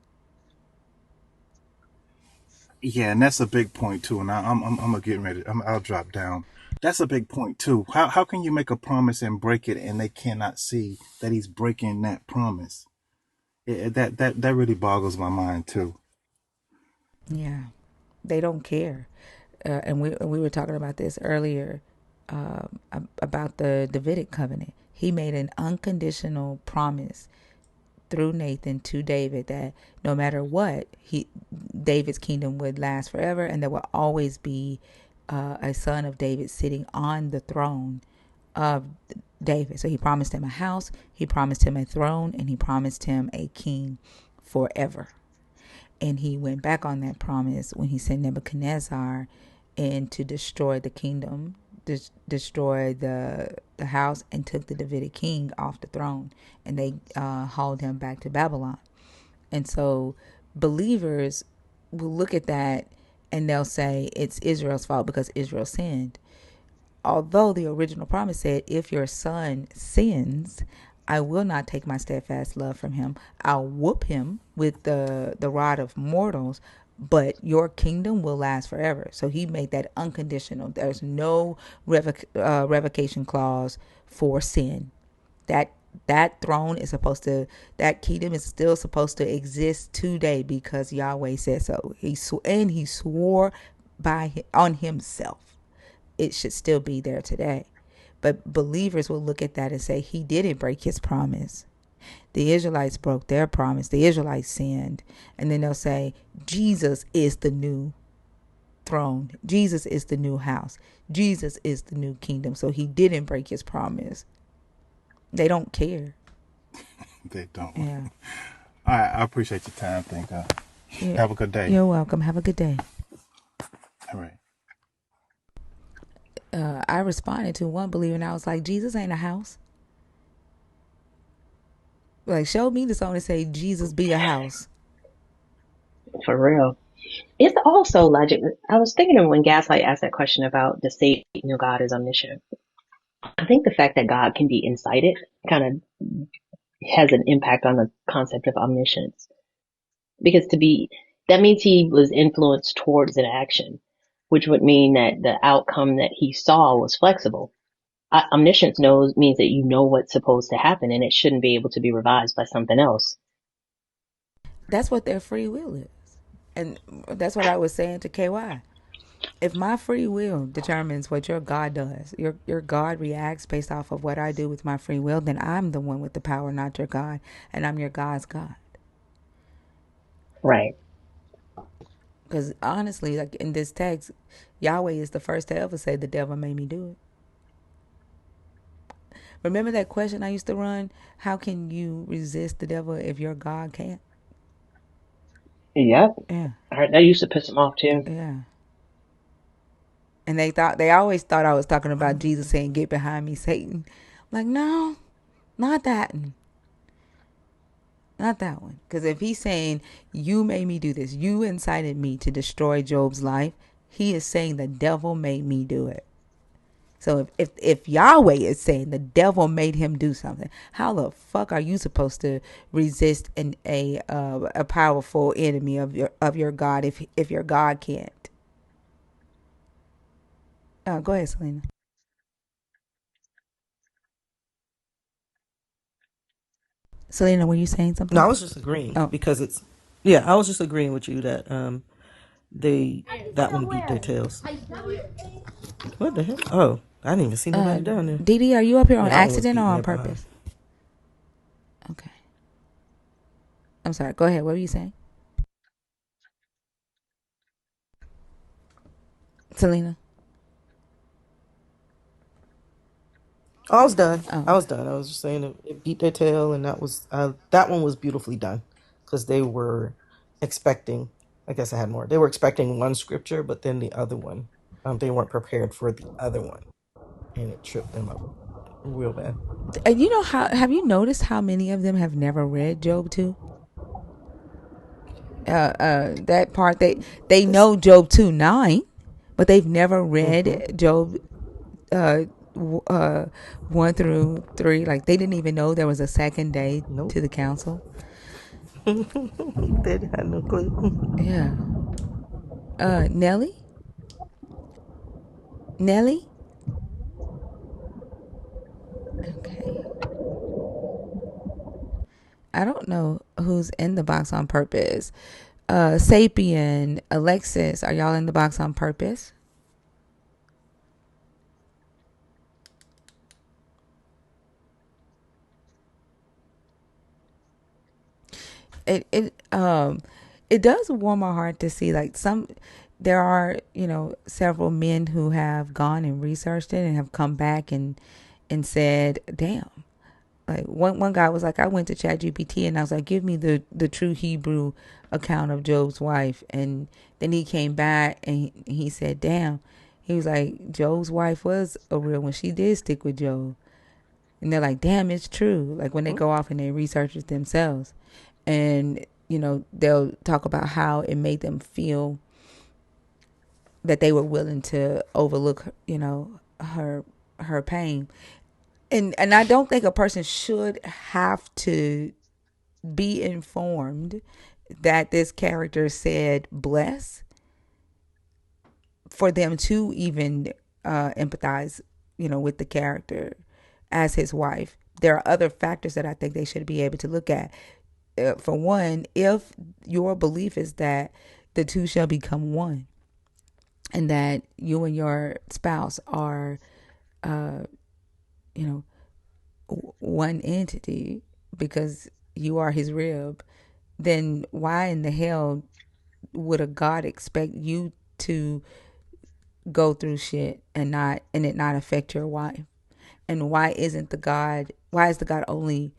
Yeah, and that's a big point too. And I'm getting ready. I'll drop down. That's a big point too. How can you make a promise and break it, and they cannot see that he's breaking that promise? That really boggles my mind too. Yeah, they don't care. And we were talking about this earlier, about the Davidic covenant. He made an unconditional promise through Nathan to David that no matter what, David's kingdom would last forever, and there will always be a son of David sitting on the throne of David. So he promised him a house, he promised him a throne, and he promised him a king forever. And he went back on that promise when he sent Nebuchadnezzar in to destroy the kingdom, destroy the house, and took the Davidic king off the throne. And they hauled him back to Babylon. And so believers will look at that and they'll say it's Israel's fault because Israel sinned. Although the original promise said, if your son sins, I will not take my steadfast love from him. I'll whoop him with the rod of mortals, but your kingdom will last forever. So he made that unconditional. There's no revocation clause for sin. That throne is supposed to, that kingdom is still supposed to exist today because Yahweh said so. He swore on himself it should still be there today. But believers will look at that and say, he didn't break his promise. The Israelites broke their promise. The Israelites sinned. And then they'll say, Jesus is the new throne. Jesus is the new house. Jesus is the new kingdom. So he didn't break his promise. They don't care. They don't. All Yeah. right, I appreciate your time. Thank God. You're, Have a good day. you're welcome. Have a good day. All right. I responded to one believer and I was like, Jesus ain't a house. Like, show me the song that say Jesus be a house. For real. It's also logic. I was thinking of when Gaslight asked that question about the state, God is omniscient. I think the fact that God can be incited kind of has an impact on the concept of omniscience. Because that means he was influenced towards an action, which would mean that the outcome that he saw was flexible. Omniscience means that you know what's supposed to happen and it shouldn't be able to be revised by something else. That's what their free will is. And that's what I was saying to KY. If my free will determines what your God does, your God reacts based off of what I do with my free will, then I'm the one with the power, not your God, and I'm your God's God. Right. Because honestly, like in this text, Yahweh is the first to ever say the devil made me do it. Remember that question I used to run? How can you resist the devil if your God can't? Yep. Yeah, That used to piss him off too. yeah. And they always thought I was talking about Jesus saying, "Get behind me, Satan." I'm like, no, not that. Not that one. Because if he's saying, you made me do this, you incited me to destroy Job's life, he is saying the devil made me do it. So if Yahweh is saying the devil made him do something, how the fuck are you supposed to resist a powerful enemy of your God if your God can't? Go ahead, Selena. Selena, were you saying No, I something? was just agreeing Oh, because it's yeah, I was just agreeing with you that they that one beat their tails. What the hell? Oh, I didn't even see nobody down there. Dee Dee, are you up here Yeah, on that one was accident or beating on their behind. purpose? Okay. I'm sorry. Go ahead. What were you saying? Selena? Oh, I was done. Oh, I okay. was done. I was just saying it beat their tail, and that one was beautifully done because they were expecting. I guess I had more. They were expecting one scripture, but then the other one, they weren't prepared for the other one, and it tripped them up. Real bad. And you know how? Have you noticed how many of them have never read Job 2? That part they This. know Job 2:9, but they've never Mm-hmm. read Job uh, 1 through 3. Like they didn't even know there was a second day Nope. to the council. They had no clue. Yeah. Nelly, Nelly. Okay. I don't know who's in the box on purpose. Sapien, Alexis, are y'all in the box on purpose? It does warm my heart to see like some there are, several men who have gone and researched it and have come back and said, damn. Like one guy was like, I went to ChatGPT and I was like, give me the true Hebrew account of Job's wife, and then he came back and he said, damn. He was like, Job's wife was a real one. She did stick with Job. And they're like, damn, it's true. Like when they go off and they research it themselves. And, they'll talk about how it made them feel that they were willing to overlook, her pain. And I don't think a person should have to be informed that this character said bless for them to even empathize, with the character as his wife. There are other factors that I think they should be able to look at. For one, if your belief is that the two shall become one and that you and your spouse are, you know, one entity because you are his rib, then why in the hell would a God expect you to go through shit and it not affect your wife? And why is the God only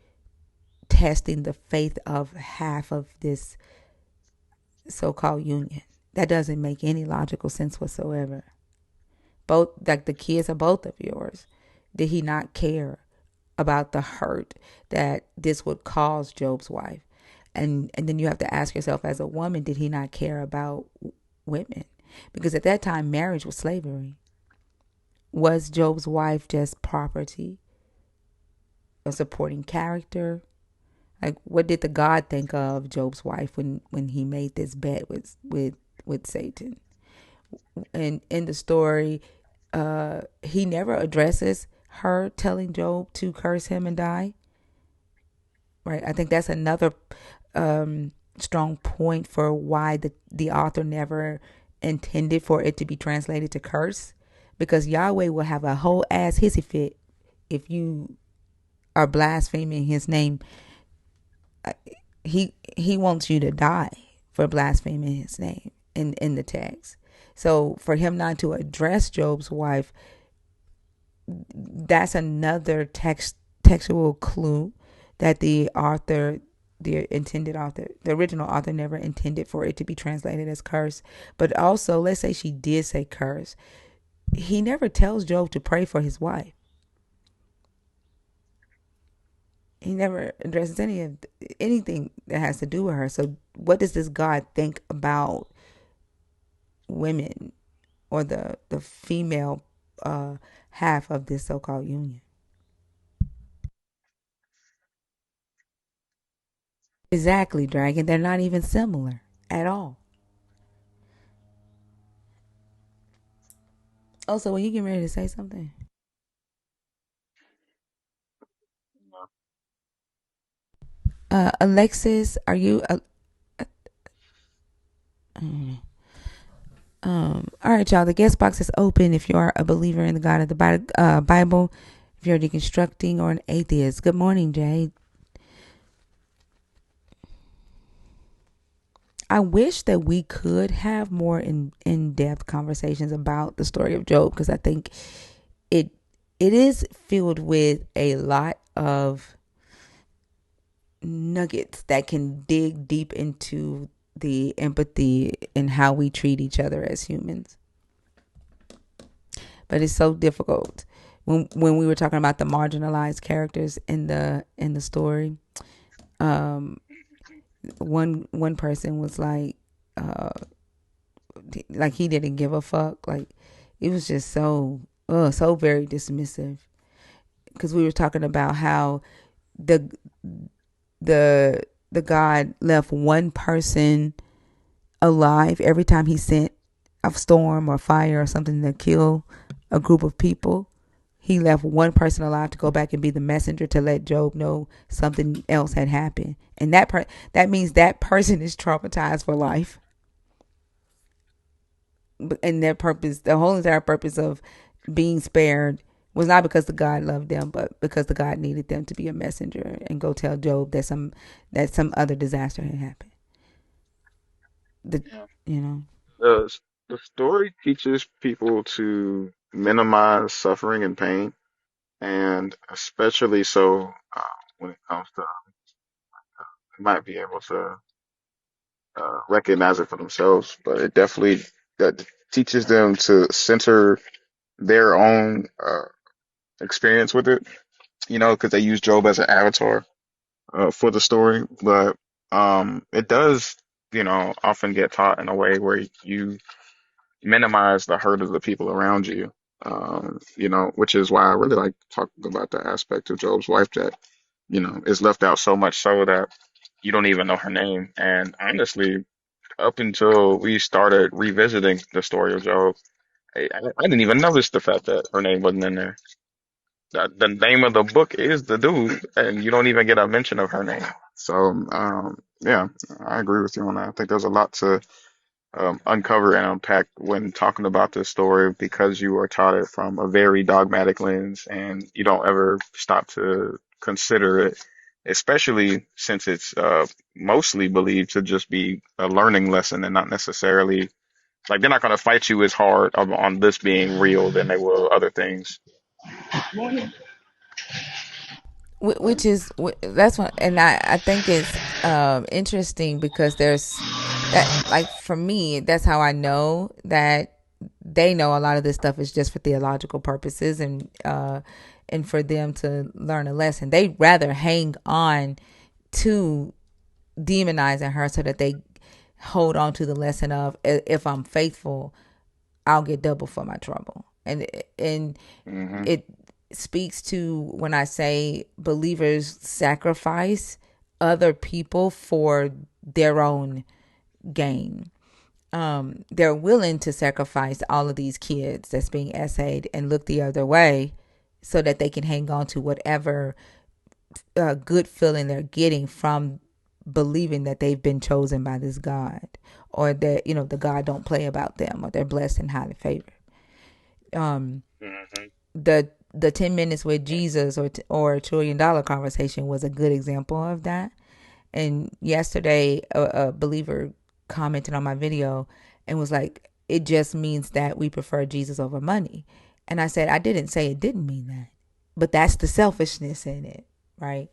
testing the faith of half of this so-called union? That doesn't make any logical sense whatsoever. Both, like, the kids are both of yours. Did he not care about the hurt that this would cause Job's wife? And then you have to ask yourself, as a woman, did he not care about women? Because at that time marriage was slavery. Was Job's wife just property, a supporting character? Like, what did the God think of Job's wife when he made this bet with Satan? And in the story, he never addresses her telling Job to curse him and die. Right? I think that's another strong point for why the author never intended for it to be translated to curse, because Yahweh will have a whole ass hissy fit if you are blaspheming his name. He wants you to die for blaspheming his name in the text. So for him not to address Job's wife, that's another textual clue that the intended author, the original author, never intended for it to be translated as curse. But also, let's say she did say curse, he never tells Job to pray for his wife. He never addresses anything that has to do with her. So what does this God think about women, or the female half of this so-called union? Exactly, Dragon. They're not even similar at all. Also, when you get ready to say something, Alexis, are you? All right, y'all. The guest box is open if you are a believer in the God of the Bible. If you're deconstructing or an atheist. Good morning, Jade. I wish that we could have more in depth conversations about the story of Job, because I think it it is filled with a lot of nuggets that can dig deep into the empathy and how we treat each other as humans. But it's so difficult when we were talking about the marginalized characters in the story, um, one person was like he didn't give a fuck. Like it was just so very dismissive because we were talking about how the the the God left one person alive every time he sent a storm or fire or something to kill a group of people. He left one person alive to go back and be the messenger to let Job know something else had happened. And that means that person is traumatized for life. And their purpose, the whole entire purpose of being spared was not because the God loved them, but because the God needed them to be a messenger and go tell Job that some other disaster had happened. The Yeah. you know. The story teaches people to minimize suffering and pain, and especially so when it comes to might be able to recognize it for themselves. But it definitely teaches them to center their own experience with it. You know, because they use Job as an avatar for the story, but it does, often get taught in a way where you minimize the hurt of the people around you. Which is why I really like talking about the aspect of Job's wife that, is left out so much so that you don't even know her name. And honestly, up until we started revisiting the story of Job, I didn't even notice the fact that her name wasn't in there. The name of the book is the dude, and you don't even get a mention of her name. So, yeah, I agree with you on that. I think there's a lot to uncover and unpack when talking about this story because you are taught it from a very dogmatic lens and you don't ever stop to consider it, especially since it's mostly believed to just be a learning lesson and not necessarily like they're not going to fight you as hard on this being real than they will other things. Which is that's what, and I think it's interesting because there's that, like, for me, that's how I know that they know a lot of this stuff is just for theological purposes and for them to learn a lesson. They rather hang on to demonizing her so that they hold on to the lesson of, if I'm faithful, I'll get double for my trouble. And Hmm. it speaks to when I say believers sacrifice other people for their own gain. They're willing to sacrifice all of these kids that's being essayed and look the other way so that they can hang on to whatever good feeling they're getting from believing that they've been chosen by this God, or that the God don't play about them, or they're blessed and highly favored. Um, Hmm. the 10 minutes with Jesus or $1 trillion conversation was a good example of that. And yesterday, a believer commented on my video and was like, "It just means that we prefer Jesus over money." And I said, "I didn't say it didn't mean that, but that's the selfishness in it, right?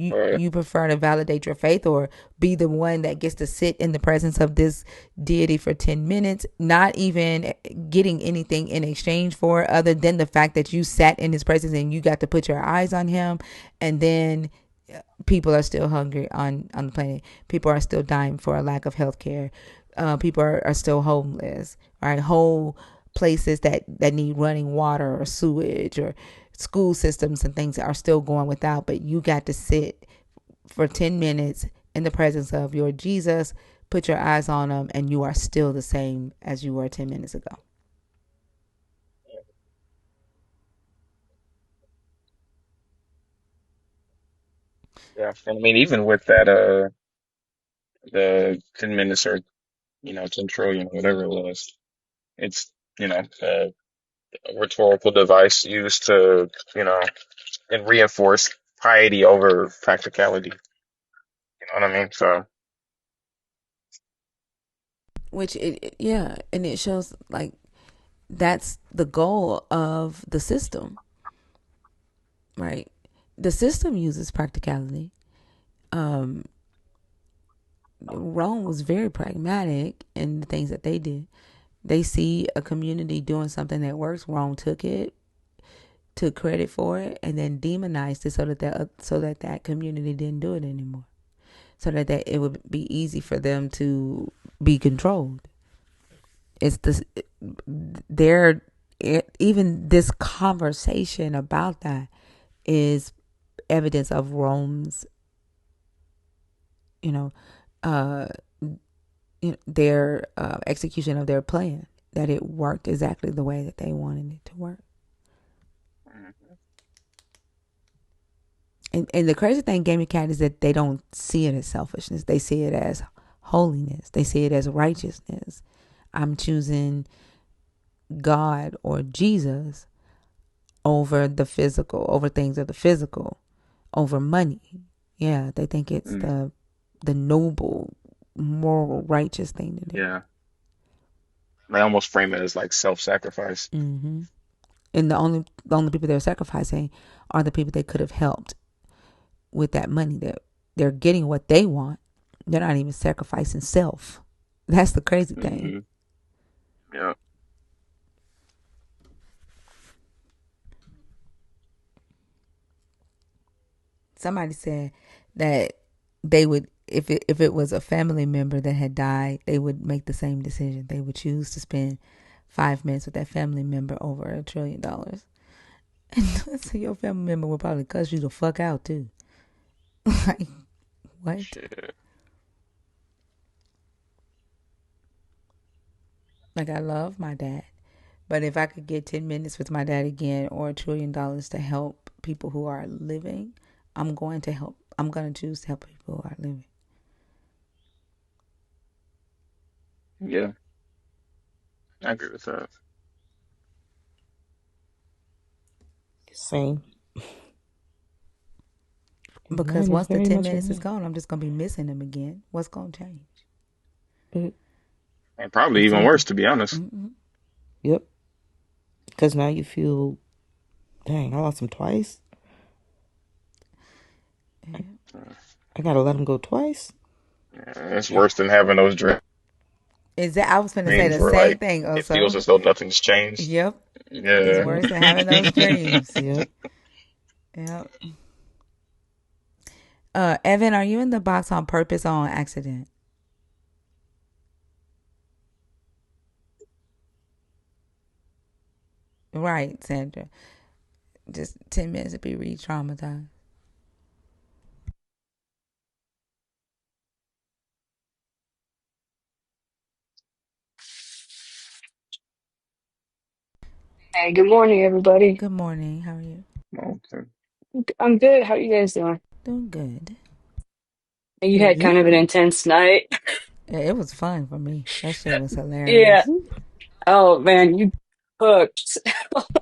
Right. You prefer to validate your faith or be the one that gets to sit in the presence of this deity for 10 minutes, not even getting anything in exchange for it other than the fact that you sat in his presence and you got to put your eyes on him. And then people are still hungry on the planet. People are still dying for a lack of health care. People are still homeless, right? Whole places that need running water or sewage or school systems and things are still going without, but you got to sit for 10 minutes in the presence of your Jesus, put your eyes on him, and you are still the same as you were 10 minutes ago. Yeah. And I mean, even with that, the 10 minutes or, 10 trillion, whatever it was, it's, a rhetorical device used to, and reinforce piety over practicality. You know what I mean? So, Which yeah, and it shows like that's the goal of the system, right? The system uses practicality. Um, Rome was very pragmatic in the things that they did. They see a community doing something that works. Rome took it, took credit for it and then demonized it so that that community didn't do it anymore. So that it would be easy for them to be controlled. It's this they're even this conversation about that is evidence of Rome's, you know, uh, their execution of their plan, that it worked exactly the way that they wanted it to work. And the crazy thing, Gaming Cat, is that they don't see it as selfishness. They see it as holiness. They see it as righteousness. I'm choosing God or Jesus over the physical, over things of the physical, over money. Yeah, they think it's Mm, the noble, moral, righteous thing to do. yeah. They almost frame it as like self-sacrifice. Mm-hmm. And the only people they're sacrificing are the people they could have helped with that money. They're getting what they want. They're not even sacrificing self. That's the crazy thing. Hmm. Yeah. Somebody said that they would, if it was a family member that had died, they would make the same decision. They would choose to spend 5 minutes with that family member over $1 trillion. So your family member will probably cuss you the fuck out too. Like, what? Shit. Like, I love my dad, but if I could get 10 minutes with my dad again or $1 trillion to help people who are living, I'm going to help. I'm going to choose to help people who are living. Yeah, I agree with that. Same. Because Mine is once the very 10 much a minutes is me. gone, I'm just going to be missing them again. What's going to change? But And probably It's even worse, either. to be honest. Mm-mm. yep, because now you feel, dang, I lost him twice. Uh, I gotta let him go twice. Yeah, it's Yeah. worse than having those I was going to say dreams the where same like thing, it feels also. as though nothing's changed. Yep. It's Yeah. Yep. worse than having those dreams. Yep. Yep. Evan, are you in the box on purpose or on accident? Right, Sandra. Just 10 minutes to be re-traumatized. Hey, good morning, everybody. Good morning. How are you? Okay. I'm good. How you guys doing? Doing good. You had Good. kind of an intense night. Yeah, it was fun for me. That shit was Yeah. hilarious. Woo. Oh man, you cooked.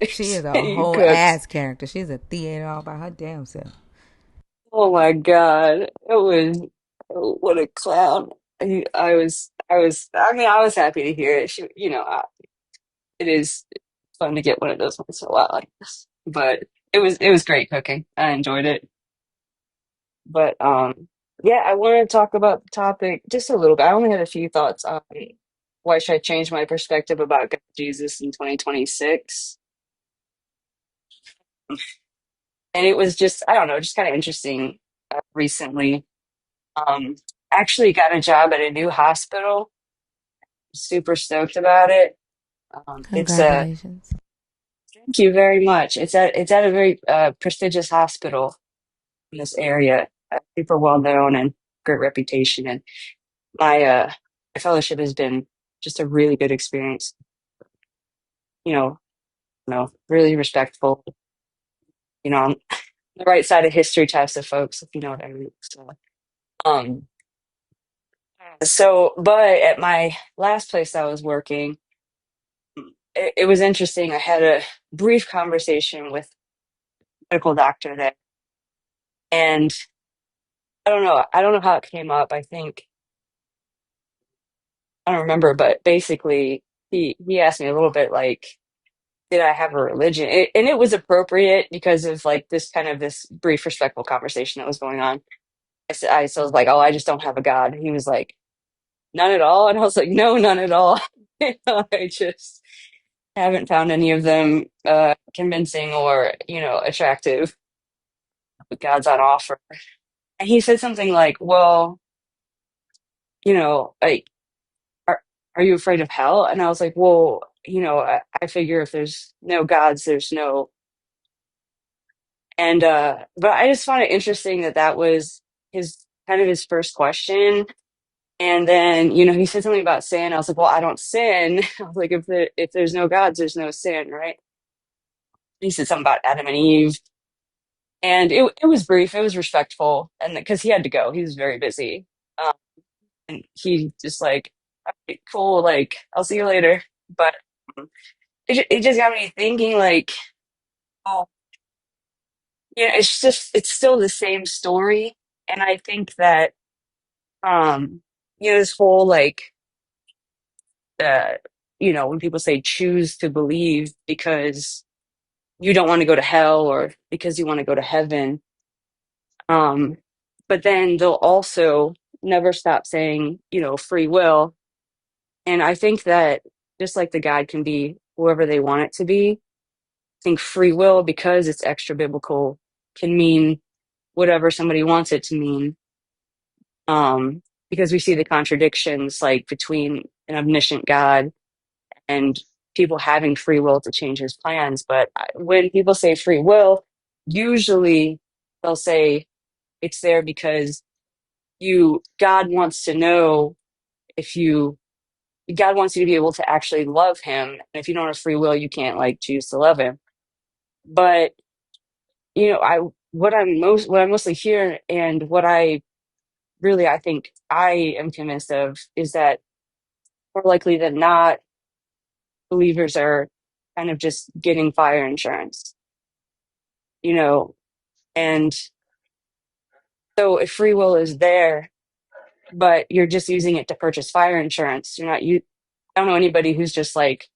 She is a You whole cooked. ass character. She's a theater all by her damn self. Oh my God. It was what a clown. I mean, I was happy to hear it. It is fun to get one of those once in a while like this. But it was great cooking. I enjoyed it. But yeah, I want to talk about the topic just a little bit. I only had a few thoughts on why should I change my perspective about God, Jesus in 2026. And it was just, I don't know, just kind of interesting recently. Um, actually got a job at a new hospital. Super stoked about it. It's a Congratulations. Thank you very much. It's at a very prestigious hospital in this area, super well known and great reputation. And my fellowship has been just a really good experience. Really respectful, on the right side of history types of folks, if you know what I mean. Um, but at my last place I was working, it was interesting. I had a brief conversation with a medical doctor there, and I don't know how it came up. I don't remember, but basically he asked me a little bit like, did I have a religion? And it was appropriate because of like this brief respectful conversation that was going on. So I was like, oh, I just don't have a God. And he was like, none at all. And I was like, no, none at all. I just, haven't found any of them convincing or, attractive. But God's on offer. And he said something like, well, like, are you afraid of hell? And I was like, well, I figure if there's no gods, there's no. And but I just found it interesting that that was his kind of his first question. And then, he said something about sin. I was like, well, I don't sin. I was like, if there's no gods, there's no sin, right? He said something about Adam and Eve. And it was brief, it was respectful, and because he had to go, he was very busy. Um, and he just like, all right, cool, like, I'll see you later. But um, it just got me thinking, like, oh, it's still the same story. And I think that, um, this whole like, uh, when people say choose to believe because you don't want to go to hell or because you want to go to heaven, um, but then they'll also never stop saying, free will. And I think that just like the God can be whoever they want it to be, I think free will, because it's extra biblical, can mean whatever somebody wants it to mean. Because we see the contradictions like between an omniscient God and people having free will to change his plans. But when people say free will, usually they'll say it's there because God wants to know if God wants you to be able to actually love him. And if you don't have free will, you can't like choose to love him. But, I, what I mostly hear and what I think I am convinced of is that more likely than not, believers are kind of just getting fire insurance, you know, and so if free will is there, but you're just using it to purchase fire insurance, I don't know anybody who's just like,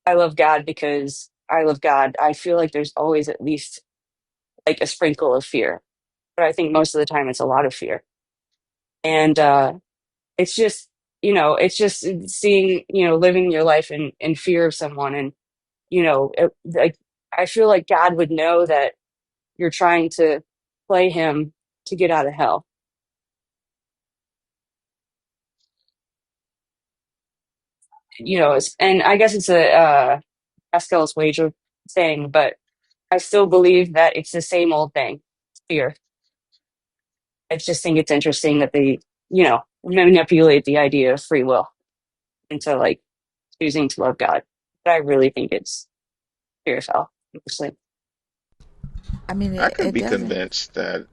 I love God because I love God. I feel like there's always at least like a sprinkle of fear, but I think most of the time it's a lot of fear. And it's just, it's just seeing, living your life in fear of someone. And, like, I feel like God would know that you're trying to play him to get out of hell, and I guess it's a Pascal's wager thing, but I still believe that it's the same old thing, fear. I just think it's interesting that they, manipulate the idea of free will into like choosing to love God. But I really think it's fear of hell, mostly. I mean, I it, could it be doesn't. convinced that.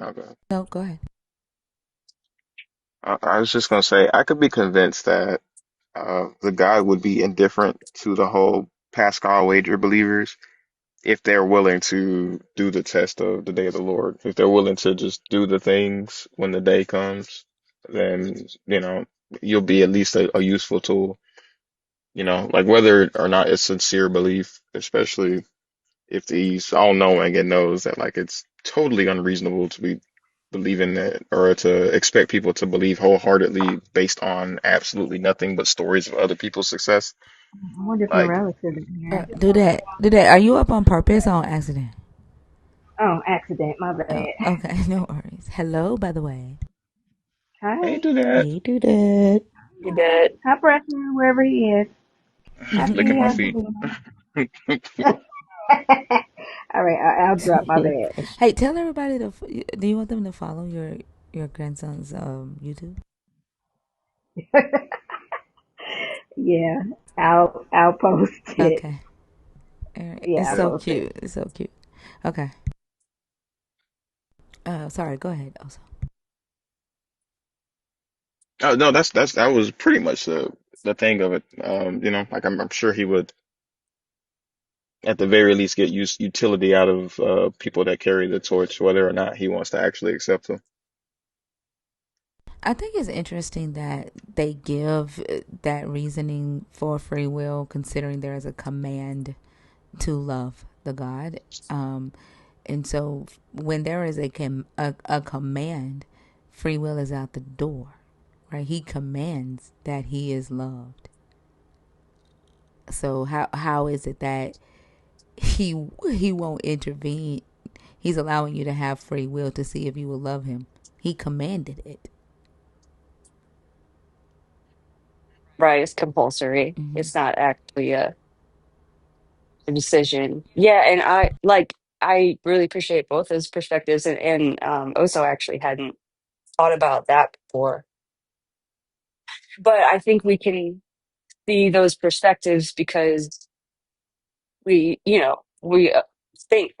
Okay. No, go ahead. I was just gonna say I could be convinced that the guy would be indifferent to the whole Pascal wager believers if they're willing to do the test of the day of the Lord. If they're willing to just do the things when the day comes, then you'll be at least a useful tool. Like whether or not it's sincere belief, especially if he's all knowing and knows that like it's totally unreasonable to be believing that or to expect people to believe wholeheartedly based on absolutely nothing but stories of other people's success. I wonder if your Like, relative in here. Do that. Do that. Are you up on purpose or on accident? Oh, accident. My Oh, bad. okay. No worries. Hello, by the way. I Hi. ain't do that. Hey, do that. You did. Hi, Preston, wherever he is. Look at Happy my feet. Angelina. All right, I'll drop my bad. Hey, tell everybody to. Do you want them to follow your grandson's YouTube? Yeah, I'll post it. Okay. All right. Yeah, It's I'll so Yeah. post it. cute. It's so cute. Okay. Sorry. Go ahead. Also. Oh no, that was pretty much the thing of it. Like I'm sure he would at the very least get utility out of people that carry the torch, whether or not he wants to actually accept them. I think it's interesting that they give that reasoning for free will, considering there is a command to love the God. And so when there is a command, free will is out the door, right? He commands that he is loved. So how is it that he won't intervene? He's allowing you to have free will to see if you will love him. He commanded it. Right, it's compulsory. It's not actually a decision. Yeah, and I really appreciate both those perspectives, and also actually hadn't thought about that before. But I think we can see those perspectives because we think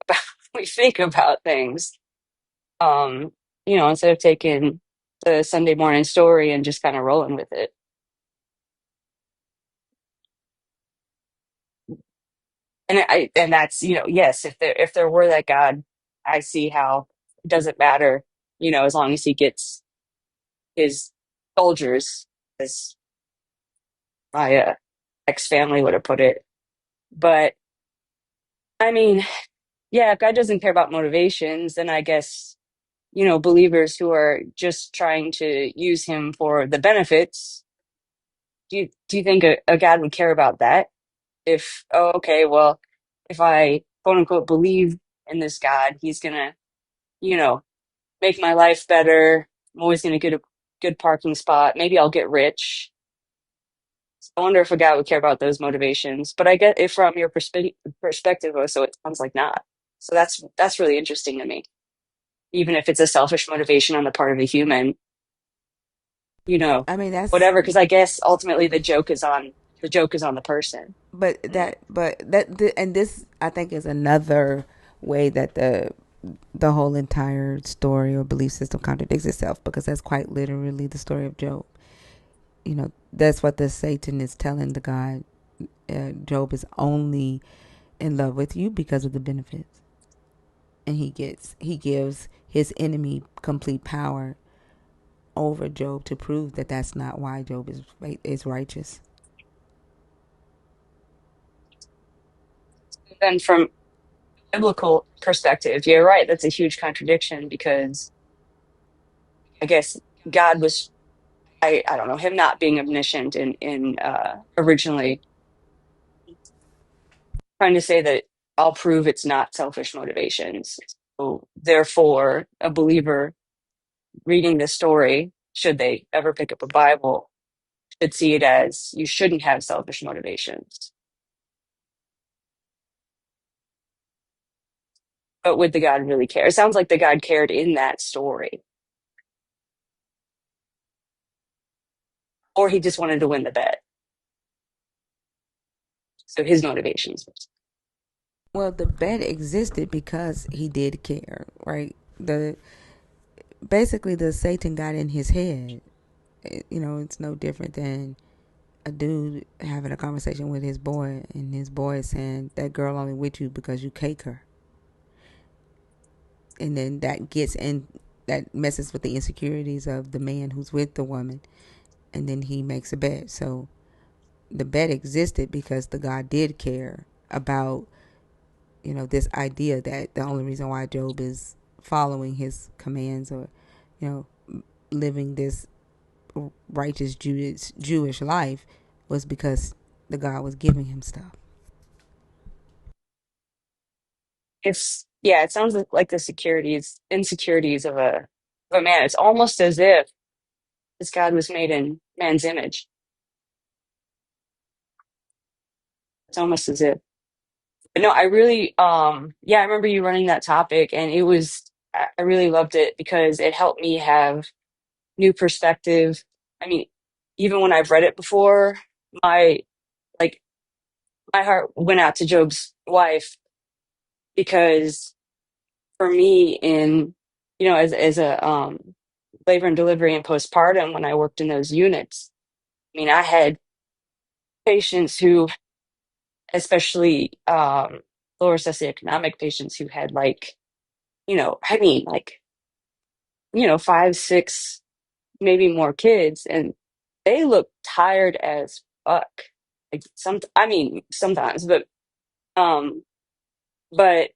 about we think about things. Um, instead of taking the Sunday morning story and just kind of rolling with it. And that's, yes, if there were that God, I see how it doesn't matter, as long as he gets his soldiers, as my ex-family would have put it. But I mean, yeah, if God doesn't care about motivations, then I guess, believers who are just trying to use him for the benefits, do you think a God would care about that? If, oh, okay, well, if I quote unquote believe in this God, he's gonna, you know, make my life better. I'm always gonna get a good parking spot. Maybe I'll get rich. I wonder if a guy would care about those motivations. But I get it from your perspective, so it sounds like not. So that's really interesting to me. Even if it's a selfish motivation on the part of a human, you know, I mean, that's whatever. Because I guess ultimately the joke is on the person. and this I think is another way that the whole entire story or belief system contradicts itself, because that's quite literally the story of Job. That's what the Satan is telling the God. Job is only in love with you because of the benefits, and he gives his enemy complete power over Job to prove that that's not why Job is righteous. Then from biblical perspective, you're right. That's a huge contradiction because I guess God was, I don't know, him not being omniscient in originally trying to say that I'll prove it's not selfish motivations. So therefore, a believer reading this story, should they ever pick up a Bible, should see it as you shouldn't have selfish motivations. But would the God really care? It sounds like the God cared in that story, or he just wanted to win the bet. So his motivations. Well, the bet existed because he did care, right? The Basically the Satan got in his head. It's no different than a dude having a conversation with his boy, and his boy is saying that girl only with you because you cake her, and then that messes with the insecurities of the man who's with the woman, and then he makes a bet. So the bet existed because the God did care about this idea that the only reason why Job is following his commands, or you know living this righteous Jewish life, was because the God was giving him stuff. It sounds like the insecurities of a man. It's almost as if this God was made in man's image. It's almost as if. But no, I really, yeah, I remember you running that topic, and I really loved it because it helped me have new perspective. I mean, even when I've read it before, my like my heart went out to Job's wife because for me, as a labor and delivery and postpartum, when I worked in those units, I mean, I had patients who, especially lower socioeconomic patients, who had I mean, 5, 6, maybe more kids, and they look tired as fuck. Like I mean, sometimes, um, but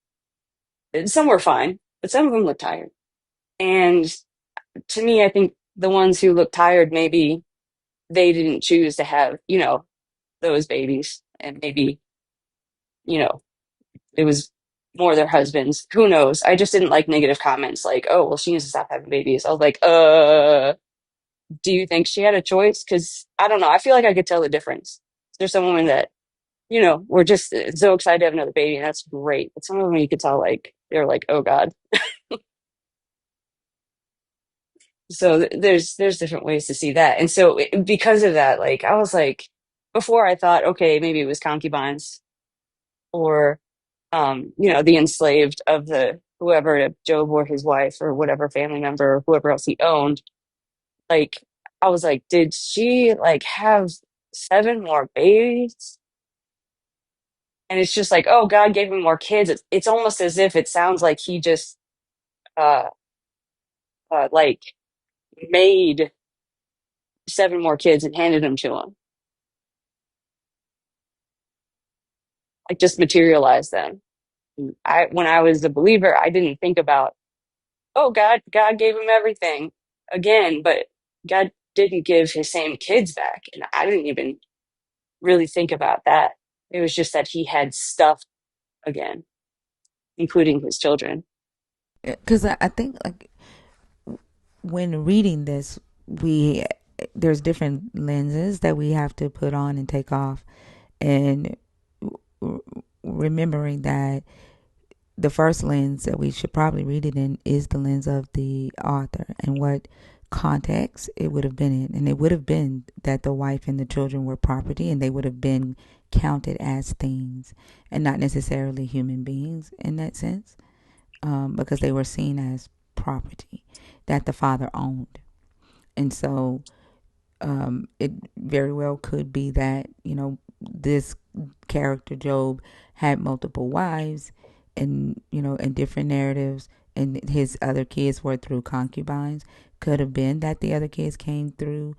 some were fine, but some of them look tired. And to me, I think the ones who look tired, maybe they didn't choose to have, those babies, and maybe, you know, it was more their husbands. Who knows? I just didn't like negative comments like, oh, well, she needs to stop having babies. I was like, do you think she had a choice? Because I don't know. I feel like I could tell the difference. There's some women that, were just so excited to have another baby, and that's great. But some of them you could tell, like, they're like, oh God. So there's different ways to see that. And so because of that, like, I was like, before I thought, okay, maybe it was concubines or, the enslaved of the whoever, Job or his wife or whatever family member, or whoever else he owned. Like, I was like, did she like have seven more babies? And it's just like, oh, God gave him more kids. It's almost as if it sounds like he just uh like made seven more kids and handed them to him, like just materialized them. When I was a believer, I didn't think about, oh, God gave him everything again, but God didn't give his same kids back, and I didn't even really think about that. It was just that he had stuff again, including his children. Because I think like when reading this, we there's different lenses that we have to put on and take off, and remembering that the first lens that we should probably read it in is the lens of the author and what context it would have been in. And it would have been that the wife and the children were property and they would have been counted as things and not necessarily human beings in that sense, because they were seen as property that the father owned. And so it very well could be that, this character Job had multiple wives and, in different narratives, and his other kids were through concubines. Could have been that the other kids came through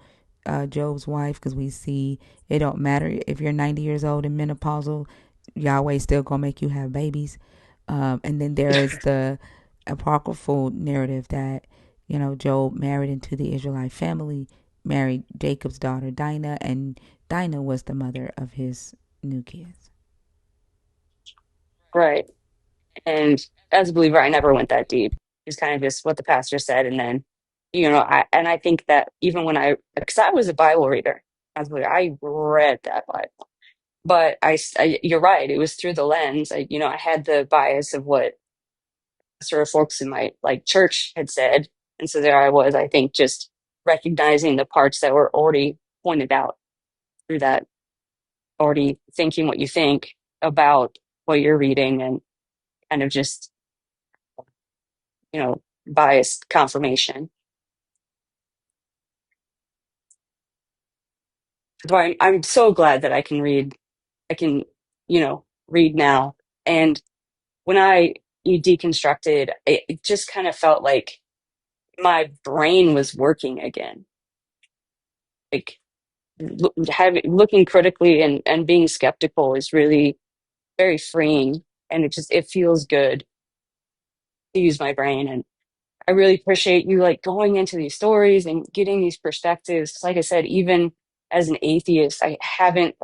Job's wife, because we see it don't matter if you're 90 years old and menopausal, Yahweh still gonna make you have babies. And then there is the apocryphal narrative that, Job married into the Israelite family, married Jacob's daughter Dinah, and Dinah was the mother of his new kids. Right. And as a believer, I never went that deep. It's kind of just what the pastor said. And then, I think that even because I was a Bible reader, I read that Bible. But you're right. It was through the lens. I had the bias of what sort of folks in my like church had said. And so there I was, I think, just recognizing the parts that were already pointed out through that, already thinking what you think about what you're reading, and kind of just, biased confirmation. So I'm so glad that I can, read now. And when you deconstructed, it just kind of felt like my brain was working again. Like looking critically and being skeptical is really very freeing. And it feels good to use my brain. And I really appreciate you like going into these stories and getting these perspectives. 'Cause like I said, even as an atheist, haven't,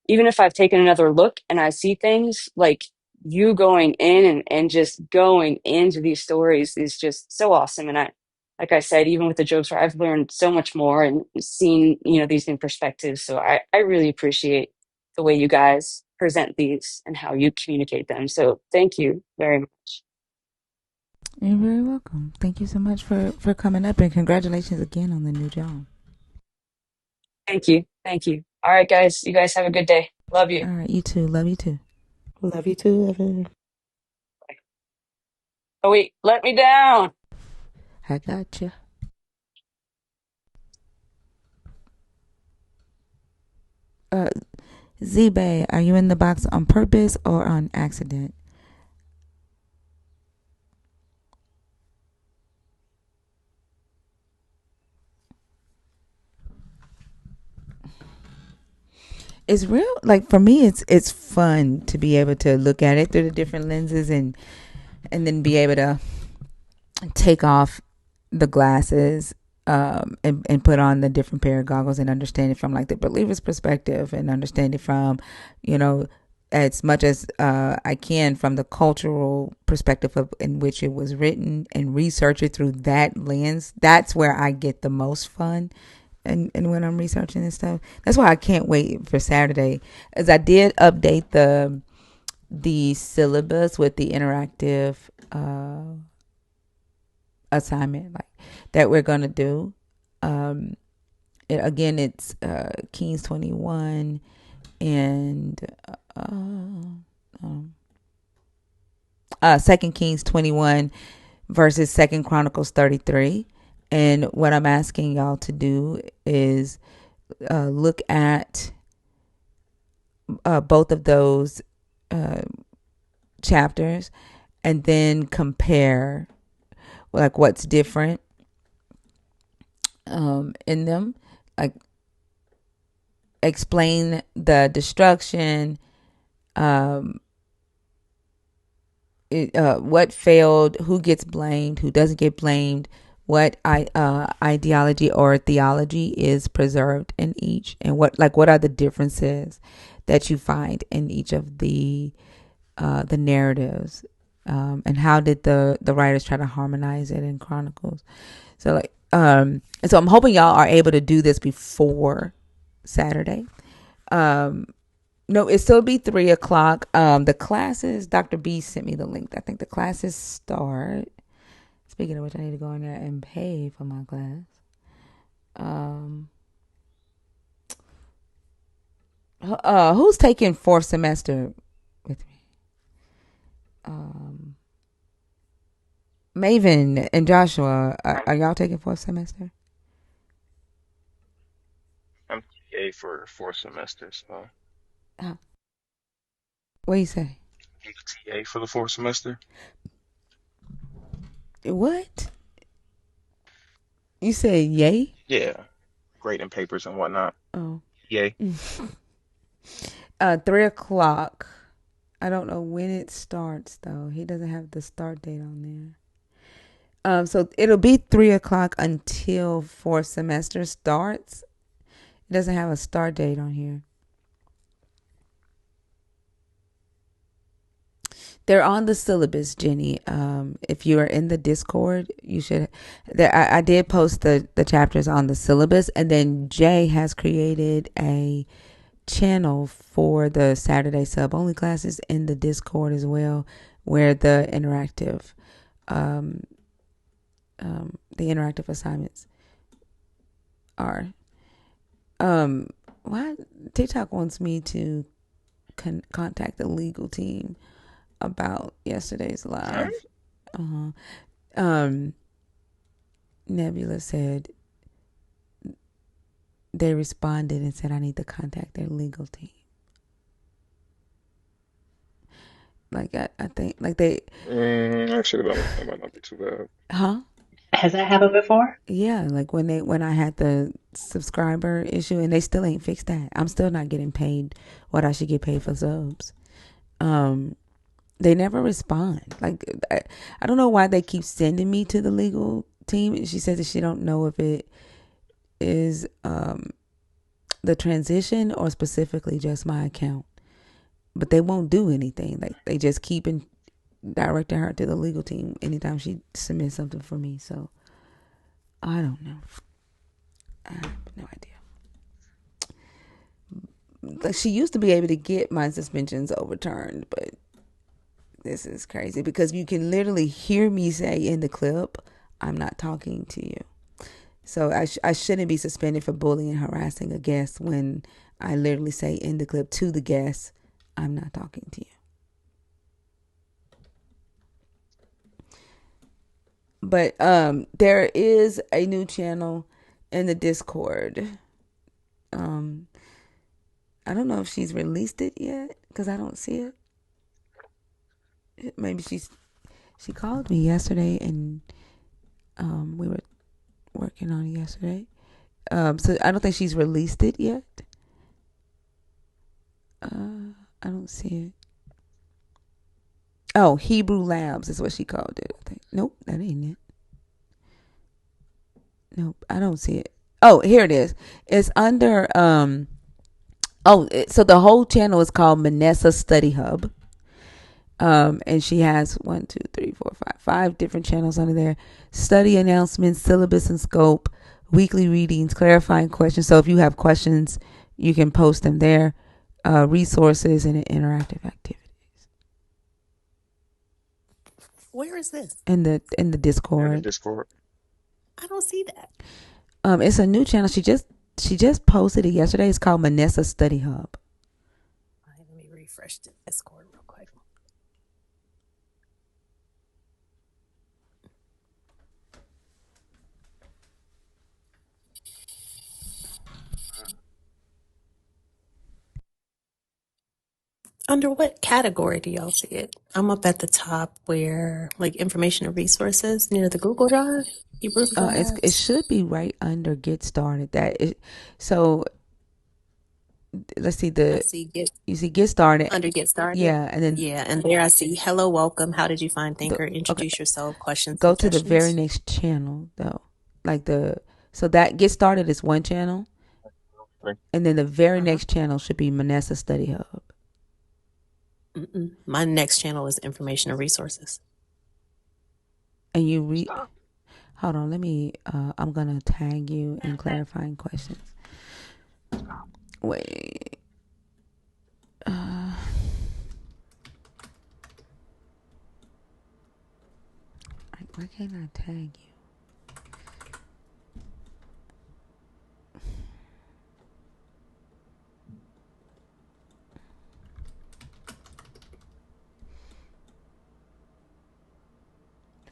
even if I've taken another look and I see things, like you going in and just going into these stories is just so awesome. And like I said, even with the jokes, where I've learned so much more and seen, these new perspectives. So I really appreciate the way you guys present these and how you communicate them. So thank you very much. You're very welcome. Thank you so much for coming up, and congratulations again on the new job. Thank you. Thank you. All right, guys. You guys have a good day. Love you. All right, you too. Love you too. Love you too, Evan. Oh, wait, let me down. I got you. Uh, Z-Bay, are you in the box on purpose or on accident? It's real, like for me it's fun to be able to look at it through the different lenses, and then be able to take off the glasses and put on the different pair of goggles and understand it from like the believer's perspective and understand it from, you know, as much as I can from the cultural perspective of in which it was written and research it through that lens. That's where I get the most fun. And when I'm researching this stuff, that's why I can't wait for Saturday, as I did update the syllabus with the interactive assignment like that we're gonna do. Um, again, it's Kings 21 and um, 2 Kings 21 versus 2 Chronicles 33. And what I'm asking y'all to do is look at both of those uh, chapters and then compare like what's different in them, like explain the destruction, um, what failed, who gets blamed, who doesn't get blamed, what ideology or theology is preserved in each, and what are the differences that you find in each of the narratives, and how did the writers try to harmonize it in Chronicles. So like and so I'm hoping y'all are able to do this before Saturday. No, it still be 3 o'clock. The classes, Dr. B sent me the link. I think the classes start. Speaking of which, I need to go in there and pay for my class. Who's taking fourth semester with me? Maven and Joshua, are y'all taking fourth semester? I'm TA for fourth semester, so Uh, what do you say? I'm TA for the fourth semester. What? You say yay? Yeah, grading papers and whatnot. Oh. Yay. 3 o'clock. I don't know when it starts though. He doesn't have the start date on there. So it'll be 3 o'clock until fourth semester starts. It doesn't have a start date on here. They're on the syllabus, Jenny. If you are in the Discord, you should. I did post the chapters on the syllabus, and then Jay has created a channel for the Saturday sub only classes in the Discord as well, where um, the interactive assignments are. Why TikTok wants me to contact the legal team about yesterday's Huh? live. Uh-huh. Um, Nebula said they responded and said I need to contact their legal team. Like I think like they, Actually, that might not be too bad. huh? Has that happened before? Yeah, like when I had the subscriber issue and they still ain't fixed that. I'm still not getting paid what I should get paid for subs. Um, they never respond. Like I don't know why they keep sending me to the legal team. She says that she don't know if it is the transition or specifically just my account. But they won't do anything. Like they just keep directing her to the legal team anytime she submits something for me. So I don't know. I have no idea. Like she used to be able to get my suspensions overturned, but this is crazy because you can literally hear me say in the clip, "I'm not talking to you." So I shouldn't be suspended for bullying and harassing a guest when I literally say in the clip to the guest, "I'm not talking to you." But there is a new channel in the Discord. Um, I don't know if she's released it yet because I don't see it. Maybe she called me yesterday and we were working on it yesterday. So I don't think she's released it yet. I don't see it. Oh, Hebrew Labs is what she called it. I think. Nope, that ain't it. Nope, I don't see it. Oh, here it is. It's under so the whole channel is called Manessa Study Hub. And she has 5 different channels under there. Study announcements, syllabus and scope, weekly readings, clarifying questions. So if you have questions, you can post them there. Resources and interactive activities Where is this? in the in the Discord. Discord. I don't see that. It's a new channel. She just posted it yesterday. It's called Manessa Study Hub. All right, let me refresh the Discord real quick. Under what category do y'all see it? I'm up at the top where, like, information and resources near the Google Drive, Hebrew It Labs. should be right under Get Started. So let's see I the see get you see Get Started. under get started. Yeah, and then Yeah, and there I see hello, welcome. How did you find the Thinker? okay. Introduce yourself. Questions, Go to the very suggestions. next channel though, like the so that Get Started is one channel, and then the very Uh-huh. next channel should be Manessa Study Hub. My next channel is information and resources. And you read. Hold on, let me. I'm gonna tag you in clarifying questions. Wait. Why can't I tag you?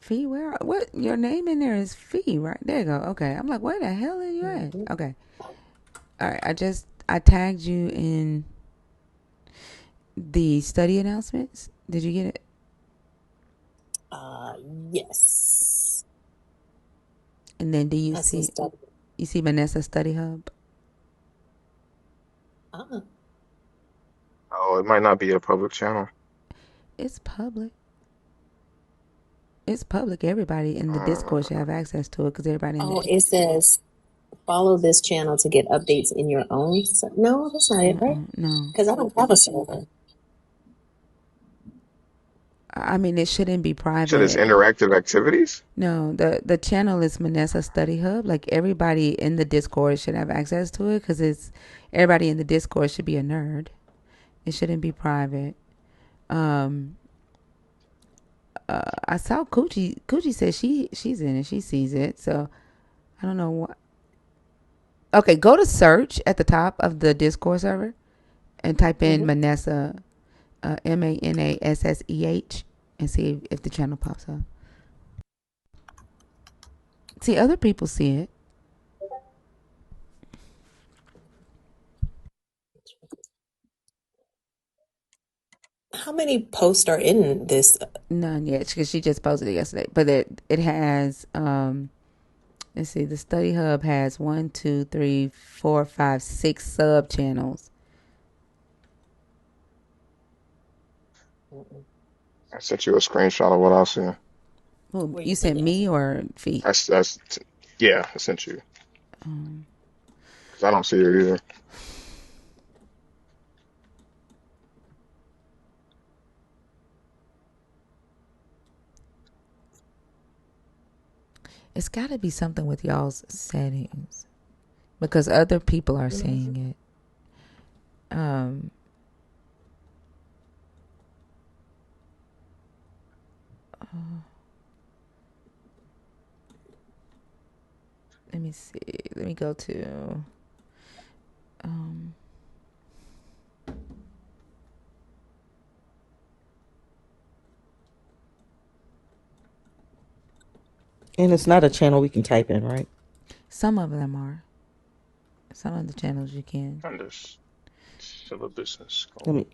Fee, where? What? Your name in there is Fee, right? There you go. Okay. I'm like, where the hell are you at? Mhm. Okay. All right. I tagged you in the study announcements. Did you get it? Uh, yes. And then do you I see see stuff. you see Manessa Study Hub? Uh, Oh, it might not be a public channel. It's public. It's public. Everybody in the Discord should Uh, have access to it because everybody in oh, the. it says follow this channel to get updates in your own. No, that's not it, right? No. Because I don't have a server. I mean, it shouldn't be so there's private. interactive activities. No, the channel is Manessa Study Hub. Like everybody in the Discord should have access to it because it's everybody in the Discord should be a nerd. It shouldn't be private. Um, I saw Coochie. Coochie says she's in it. She sees it. So I don't know what. Okay, go to search at the top of the Discord server and type in Mm-hmm. Manessa, Manasseh, and see if the channel pops up. See, other people see it. How many posts are in this? None yet because she just posted it yesterday. But it has let's see, the study hub has 1, 2, 3, 4, 5, 6 sub channels. I sent you a screenshot of what I see. Well, Where you you sent sending it? me or Fee? Yeah, I sent you because I don't see it either. It's got to be something with y'all's settings because other people are seeing it. Um, let me see. Let me go to. Um, And it's not a channel we can type in, right? some of them are. Some of the channels you can. And this syllabus and Let scope. me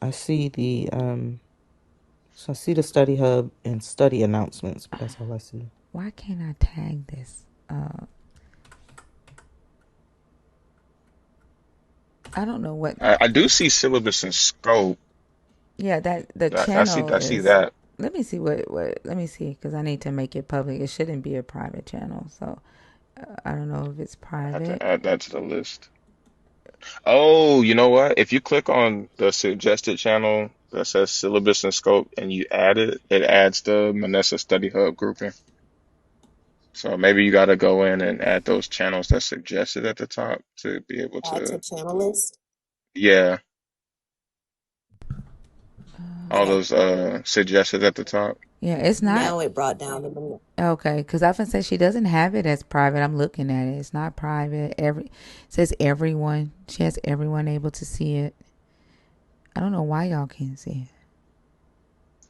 I see the so I see the study hub and study announcements, but that's all I see. Why can't I tag this? I don't know what. I do see syllabus and scope. Yeah, that the I see channel I see is. that. Let me see what. Let me see because I need to make it public. It shouldn't be a private channel. So I don't know if it's I have to private. add that to the list. Oh, you know what? If you click on the suggested channel that says syllabus and scope and you add it, it adds the Manessa Study Hub grouping. So maybe you got to go in and add those channels that's suggested at the top to be able Add to to, channel list. yeah, all Okay. those suggested at the top. Yeah, it's not. Now it brought down the. Okay, because I often say she doesn't have it as private. I'm looking at it. It's not private. It says everyone. She has everyone able to see it. I don't know why y'all can't see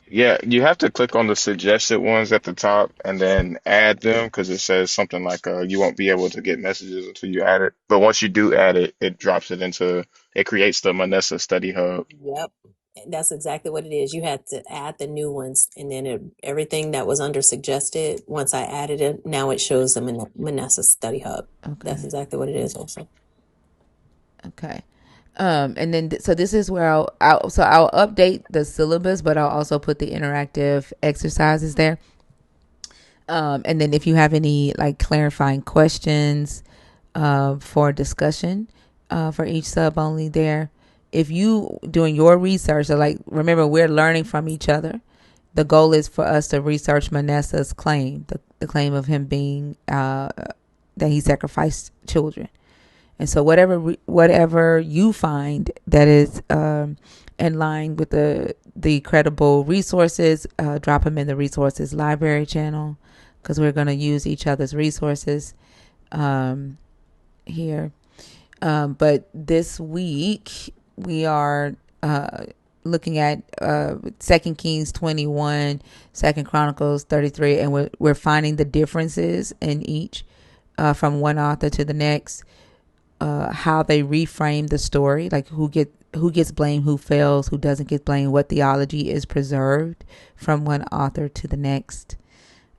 Yeah, you have to click on the suggested ones at the top and then add them because it says something like you won't be able to get messages until you add it. But once you do add it, it drops it into it creates the Manessa Study Hub. Yep. That's exactly what it is. You had to add the new ones, and then everything that was under suggested, once I added it, now it shows them in the Manessa Study Hub. it. That's Okay. exactly what it is also. Okay. And then so this is where I'll update the syllabus, but I'll also put the interactive exercises there. And then if you have any like clarifying questions for discussion for each sub only there, if you doing your research, so like remember we're learning from each other. The goal is for us to research Manasseh's claim, the claim of him being that he sacrificed children. And so whatever you find that is in line with the credible resources, drop them in the resources library channel because we're going to use each other's resources here. But this week we are looking at 2 Kings 21, 2 Chronicles 33, and we're finding the differences in each from one author to the next. How they reframe the story, like who gets blamed, who fails, who doesn't get blamed, what theology is preserved from one author to the next.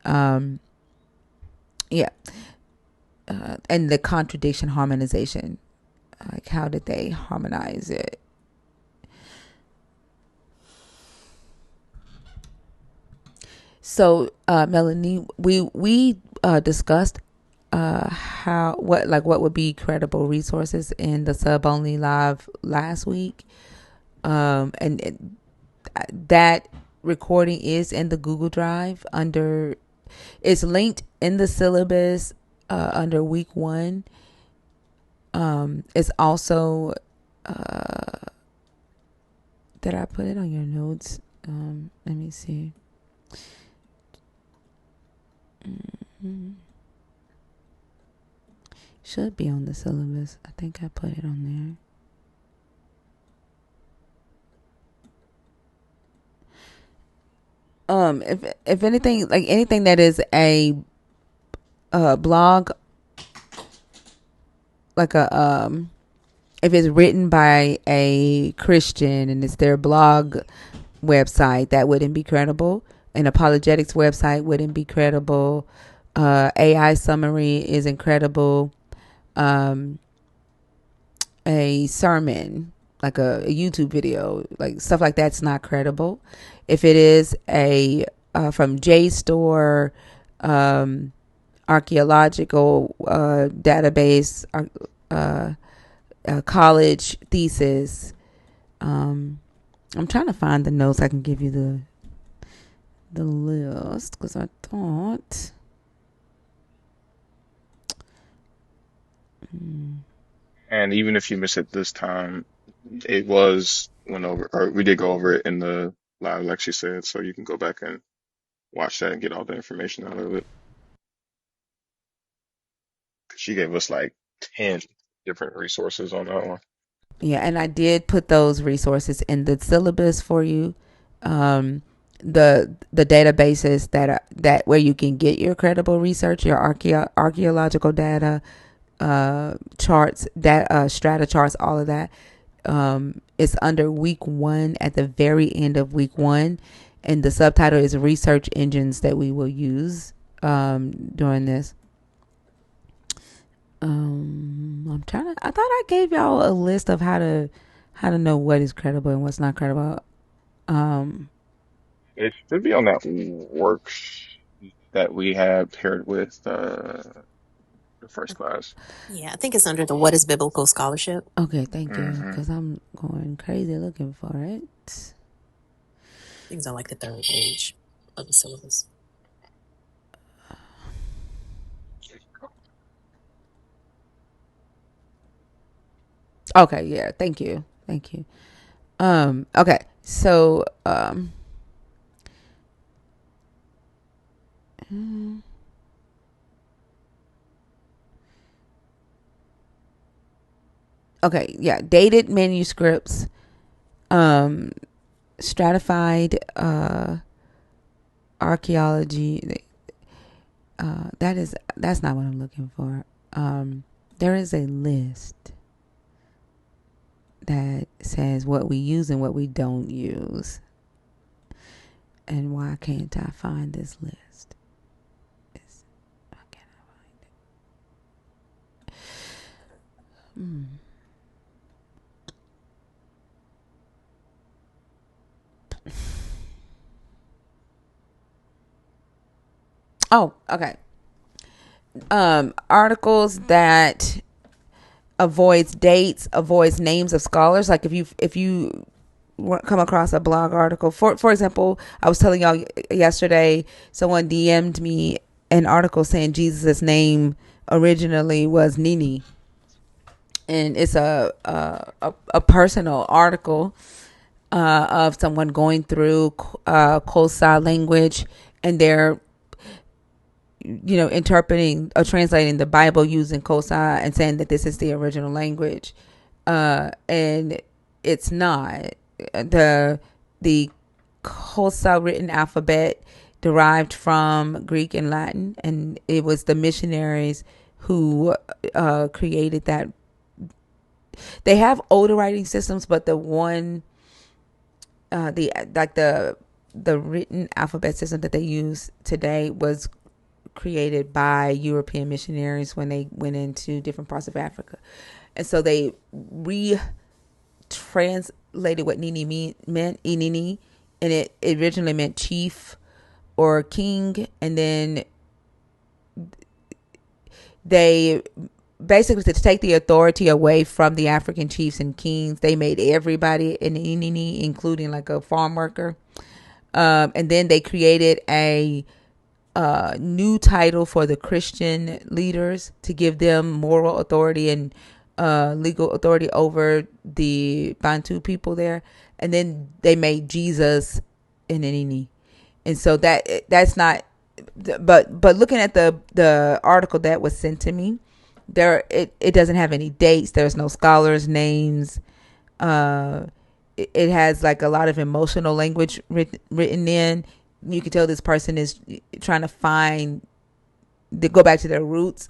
Um, yeah, and the contradiction harmonization, like how did they harmonize it? So, Melanie, we discussed how what would be credible resources in the sub only live last week, and that recording is in the Google Drive under it's linked in the syllabus under week 1. It's also did I put it on your notes? Let me see. Should be on the syllabus. I think I put it on there. If anything, like anything that is a blog, like a if it's written by a Christian and it's their blog website, that wouldn't be credible. An apologetics website wouldn't be credible. AI summary is incredible. A sermon, like a YouTube video, like stuff like that's not credible. If it is a from JSTOR, archaeological database, college thesis. I'm trying to find the notes. I can give you the list because I thought. And even if you miss it this time, it was went over, or we did go over it in the live, like she said, so you can go back and watch that and get all the information out of it. 'Cause she gave us like 10 different resources on that one. Yeah, and I did put those resources in the syllabus for you. The databases that where you can get your credible research, your archaeological data, charts, that strata charts, all of that. It's under week 1 at the very end of week 1, and the subtitle is research engines that we will use during this. I'm trying to. I thought I gave y'all a list of how to know what is credible and what's not credible. Um, It should be on that work that we have paired with the first class. Yeah, I think it's under the What is Biblical Scholarship. Okay, thank you. Hmm. Because I'm going crazy looking for it. Things on like the third page of the syllabus. Okay, yeah, thank you. Thank you. Okay, so okay, yeah, dated manuscripts, um, stratified archaeology. That's not what I'm looking for. There is a list that says what we use and what we don't use. And why can't I find this list? Why can't I find it? Oh, okay. Articles that avoids dates, avoids names of scholars. Like if you come across a blog article, for example, I was telling y'all yesterday, someone DM'd me an article saying Jesus' name originally was Nini, and it's a personal article of someone going through Kosa language, and they're interpreting or translating the Bible using Kosa and saying that this is the original language, and it's not. The Kosa written alphabet derived from Greek and Latin, and it was the missionaries who created that. They have older writing systems, but the one the like the written alphabet system that they use today was created by European missionaries when they went into different parts of Africa. And so they translated what meant, Inini, and it originally meant chief or king. And then they basically, to take the authority away from the African chiefs and kings, they made everybody an Inini, including like a farm worker. And then they created a new title for the Christian leaders to give them moral authority and legal authority over the Bantu people there. And then they made Jesus an Inini. And so that's not. But looking at the article that was sent to me, it doesn't have any dates. There's no scholars' names. Uh, it has like a lot of emotional language written in. You can tell this person is trying to go back to their roots.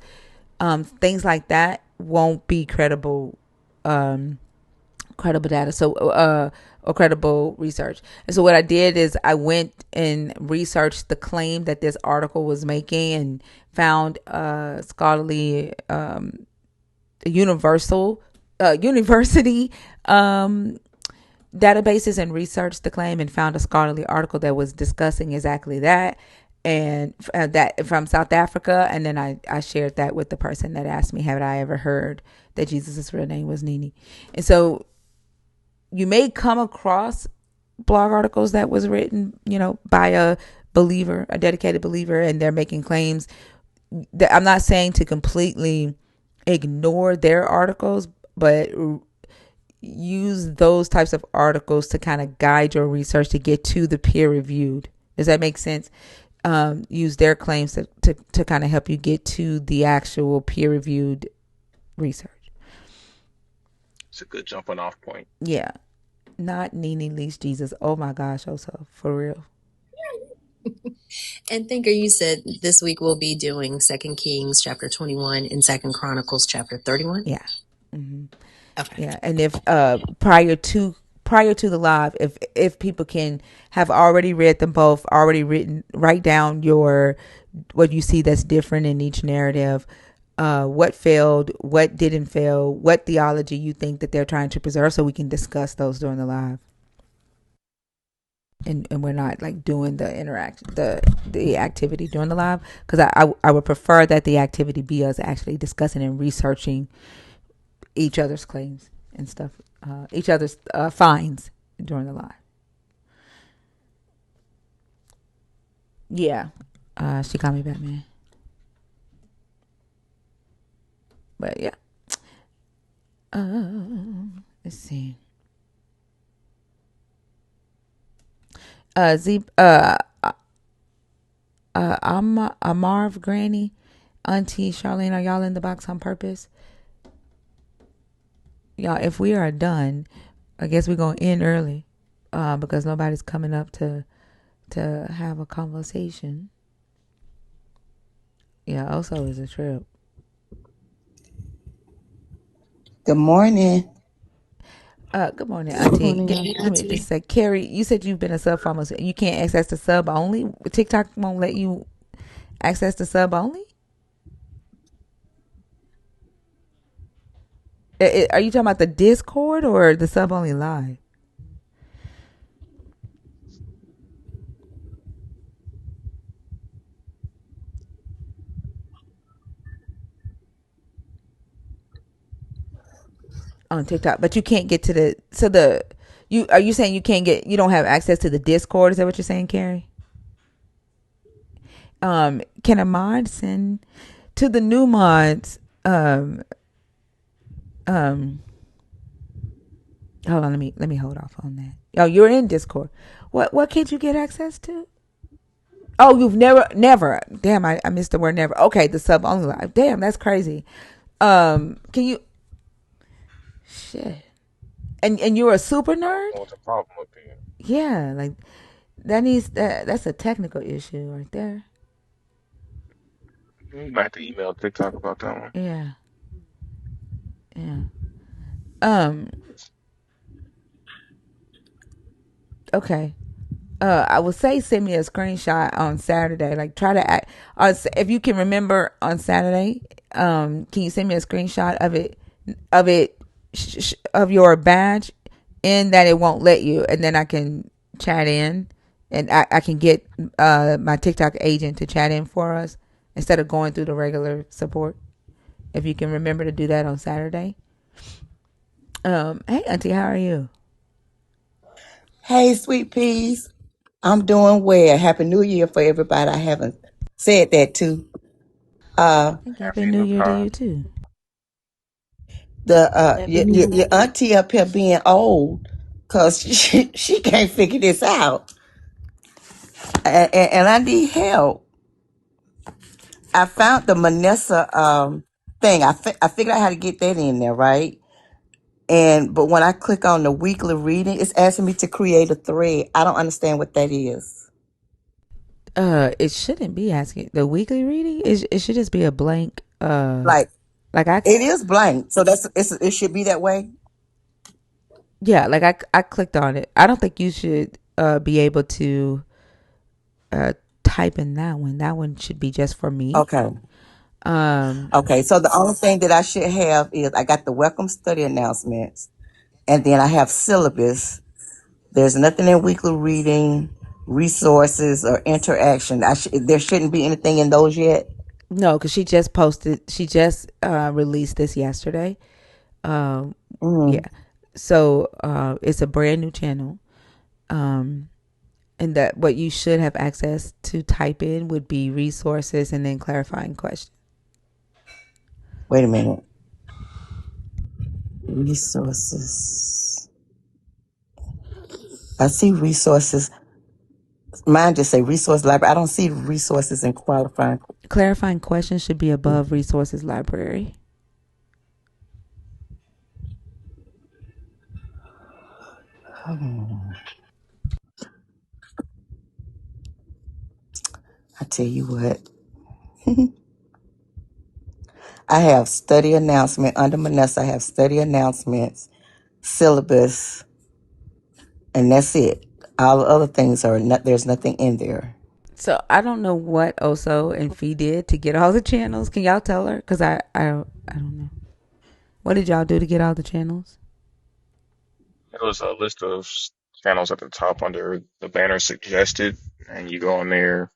Things like that won't be credible data. So, or credible research. And so what I did is I went and researched the claim that this article was making and found scholarly universal university databases and researched the claim and found a scholarly article that was discussing exactly that, and that from South Africa. And then I shared that with the person that asked me, had I ever heard that Jesus' real name was Nini? And so you may come across blog articles that was written, by a believer, a dedicated believer, and they're making claims. That I'm not saying to completely ignore their articles, but use those types of articles to kind of guide your research to get to the peer reviewed. Does that make sense? Use their claims to kind of help you get to the actual peer reviewed research. It's a good jumping off point. Yeah. Not Nene Least Jesus. Oh my gosh, also for real. And Thinker, you said this week we'll be doing Second Kings chapter 21 and Second Chronicles chapter 31. Yeah. Mm-hmm. Okay. Yeah. And if prior to the live, if people can have already read them both, already write down what you see that's different in each narrative, what failed, what didn't fail, what theology you think that they're trying to preserve, so we can discuss those during the live. and we're not like doing the interaction, the activity during the live, because I would prefer that the activity be us actually discussing and researching each other's claims and stuff, each other's finds during the live. Yeah, she called me Batman, but yeah. Let's see. Z I'm Amarv Granny, Auntie Charlene, are y'all in the box on purpose? Y'all, if we are done, I guess we're gonna end early, because nobody's coming up to have a conversation. Yeah, also is a trip. Good morning. Good morning, Good Auntie. morning, Give me just a sec. Carrie, you said you've been a sub for almost. You can't access the sub only. TikTok won't let you access the sub only. Are you talking about the Discord or the sub only live on TikTok? But you can't get to the you. Are you saying you don't have access to the Discord? Is that what you're saying, Carrie? Can a mod send to the new mods? Um, Hold on. Let me hold off on that. Oh, you're in Discord. What can't you get access to? Oh, you've never. Damn, I missed the word never. Okay, the sub only live. Damn, that's crazy. Can you? Shit. And you're a super nerd? What's the problem up here? Yeah, like that needs that's a technical issue right there. You might have to email TikTok about that one. Yeah, yeah. Um. Okay. I would say send me a screenshot on Saturday. Like try to act if you can remember on Saturday. Can you send me a screenshot of it of your badge, and that it won't let you, and then I can chat in, and I can get my TikTok agent to chat in for us instead of going through the regular support. If you can remember to do that on Saturday. Hey Auntie, how are you? Hey, sweet peas. I'm doing well. Happy New Year for everybody. I haven't said that too. Uh, Thank you. Happy Happy New New Year to Car. you too. Happy New your Year. auntie up here being old, cause she can't figure this out, and I need help. I found the Manessa thing. I figured out how to get that in there, right? And but when I click on the weekly reading, it's asking me to create a thread. I don't understand what that is. It shouldn't be asking the weekly reading. It should just be a blank. Like Like it is blank, so it should be that way. yeah, like I clicked on it. I don't think you should be able to uh type in that one. That one should be just for me. Okay. Um, Okay. So the only thing that I should have is I got the welcome study announcements, and then I have syllabus. There's nothing in weekly reading, resources, or interaction. There shouldn't be anything in those yet. no, because she just posted. She just released this yesterday. Um, Mm-hmm. yeah. So it's a brand new channel. Um, and that what you should have access to type in would be resources and then clarifying questions. Wait a minute. Resources. I see resources. Mine just say resource library. I don't see resources and qualifying. Clarifying questions should be above resources library. I tell you what. I have study announcement under Manessa. I have study announcements, syllabus, and that's it. All the other things are not. There's nothing in there. So I don't know what Oso and Fee did to get all the channels. Can y'all tell her? Cause I don't know. What did y'all do to get all the channels? It was a list of channels at the top under the banner suggested, and you go in there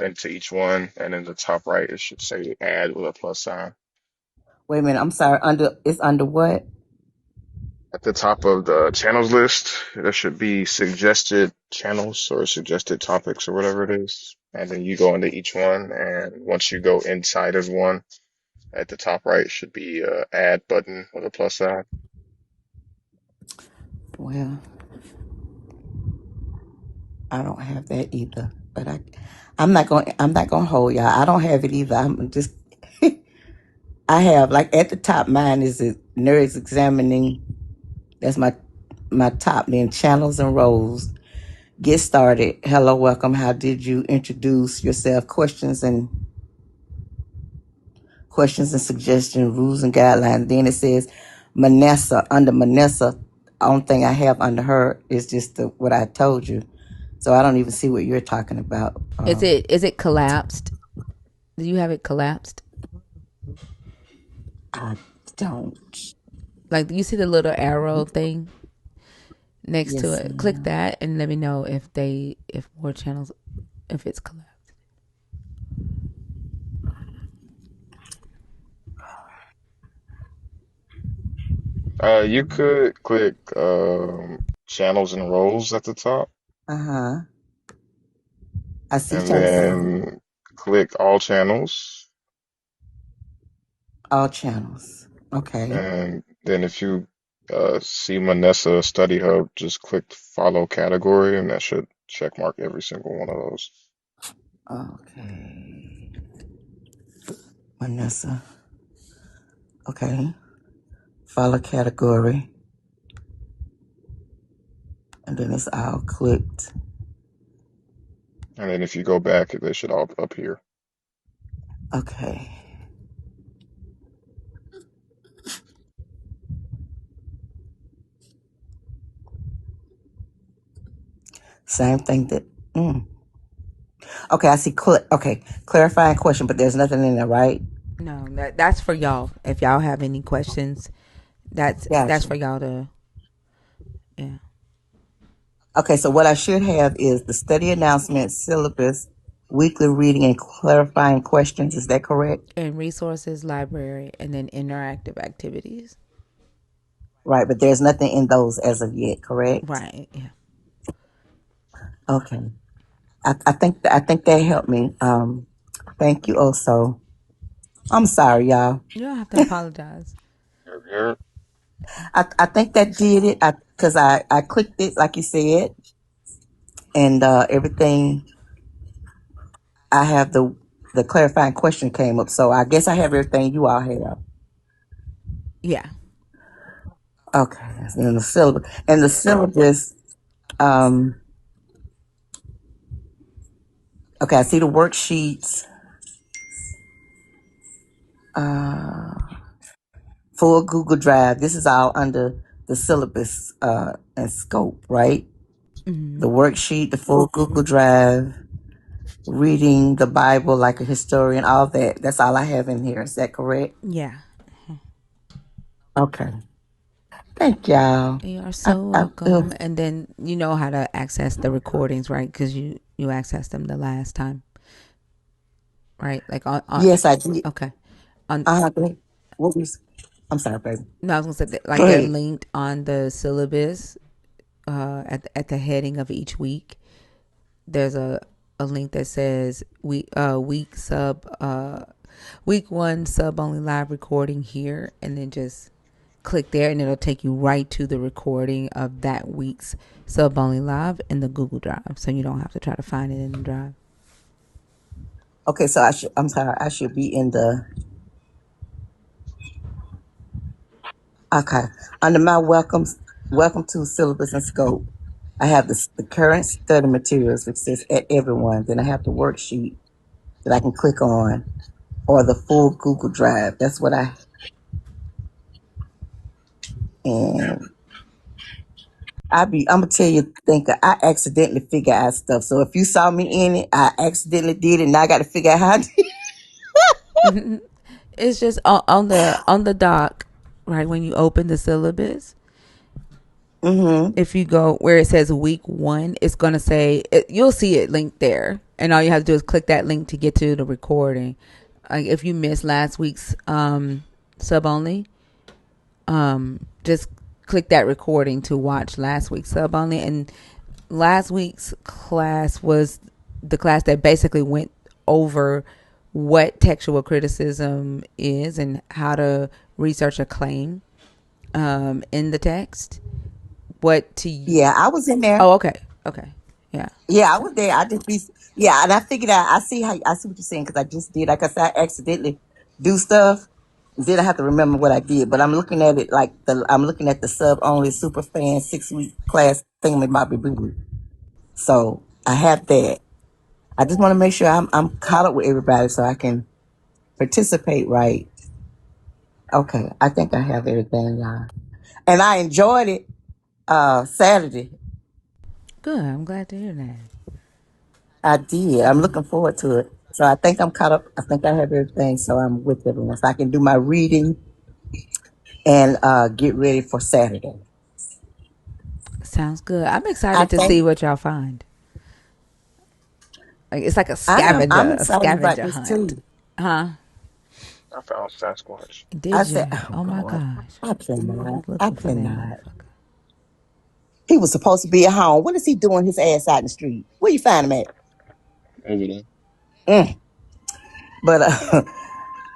into each one, and in the top right it should say add with a plus sign. Wait a minute. I'm sorry. It's under what? At the top of the channels list, there should be suggested channels or suggested topics or whatever it is. And then you go into each one, and once you go inside of one, at the top right should be a add button with a plus sign. Well, I don't have that either. But I'm not going to hold y'all. I don't have it either. I'm just I have like at the top mine is a nerds examining. That's my top, then channels and roles. Get started. Hello, welcome. How did you introduce yourself? Questions and suggestions, rules and guidelines. Then it says Manessa. Under Manessa, only thing I have under her is just what I told you. So I don't even see what you're talking about. Is it collapsed? Do you have it collapsed? I don't. Like you see the little arrow thing next to Yes, it. Click ma'am. that and let me know if more channels, if it's collapsed. You could click channels and roles at the top, Uh huh. I see and channels. then click all channels. All channels. Okay. And then if you see Manessa Study Hub, just click follow category, and that should check mark every single one of those. Okay. Vanessa. Okay. Follow category. And then it's all clicked. And then if you go back, they should all appear. Okay. Same thing that. Okay, I see. Okay, clarifying question, but there's nothing in there, right? No, that's for y'all. If y'all have any questions, that's Gotcha. for y'all to, yeah. Okay, so what I should have is the study announcement, syllabus, weekly reading, and clarifying questions. Is that correct? And resources, library, and then interactive activities. Right, but there's nothing in those as of yet, correct? Right. Yeah. Okay. I think that helped me. Thank you also. I'm sorry, y'all. You don't have to apologize. Here, I think that did it. Because I clicked it like you said, and everything. I have the clarifying question came up, so I guess I have everything you all have. Yeah. Okay, and the syllabus. Um, okay, I see the worksheets. Uh, full Google Drive. This is all under the syllabus and scope, right? Mm-hmm. The worksheet, the full Google Drive, reading the Bible like a historian, all that. That's all I have in here. Is that correct? Yeah. Okay. Thank y'all. You are I, so I, welcome. And then you know how to access the recordings, right? Because you accessed them the last time, right? Like on yes, I did. okay. On What was? I'm sorry, baby. No, I was gonna say that, Go like they're ahead. linked on the syllabus. At the heading of each week, there's a link that says week one sub only live recording here, and then just click there, and it'll take you right to the recording of that week's sub only live in the Google Drive, so you don't have to try to find it in the drive. Okay, so I'm sorry. I should be in the. Okay, under my welcome to syllabus and scope. I have the current study materials, which says at everyone. Then I have the worksheet that I can click on, or the full Google Drive. That's what and I'm gonna tell you, thinker, I accidentally figure out stuff. So if you saw me in it, I accidentally did it, and I got to figure out how. It's just on the doc, right? When you open the syllabus, Mm-hmm. If you go where it says week 1, it's gonna say you'll see it linked there, and all you have to do is click that link to get to the recording. Like if you missed last week's sub only, just click that recording to watch last week's sub only. And last week's class was the class that basically went over what textual criticism is and how to research a claim in the text. What to Yeah, I was in there. Oh, okay. Okay. Yeah. Yeah, I So, was there. I just be yeah, and I figured out. I see what you're saying because I just did. Like I said, I accidentally do stuff. Then I have to remember what I did. But I'm looking at it like I'm looking at the sub only super fan 6 week class thing with Bobby Boo. So I have that. I just want to make sure I'm caught up with everybody so I can participate right. Okay, I think I have everything, y'all. And I enjoyed it Saturday. good. I'm glad to hear that. I did. I'm looking forward to it. So I think I'm caught up. I think I have everything. So I'm with everyone. So I can do my reading and get ready for Saturday. Sounds good. I'm I excited to think see what y'all find. Like it's like I'm a excited about scavenger this hunt. too. Huh? I found Sasquatch. I Did said, you? oh Oh my God, gosh. I I was cannot. I looking for that cannot. motherfucker. He was supposed to be at home. What is he doing his ass out in the street? Where you find him at? Over there. Mm. But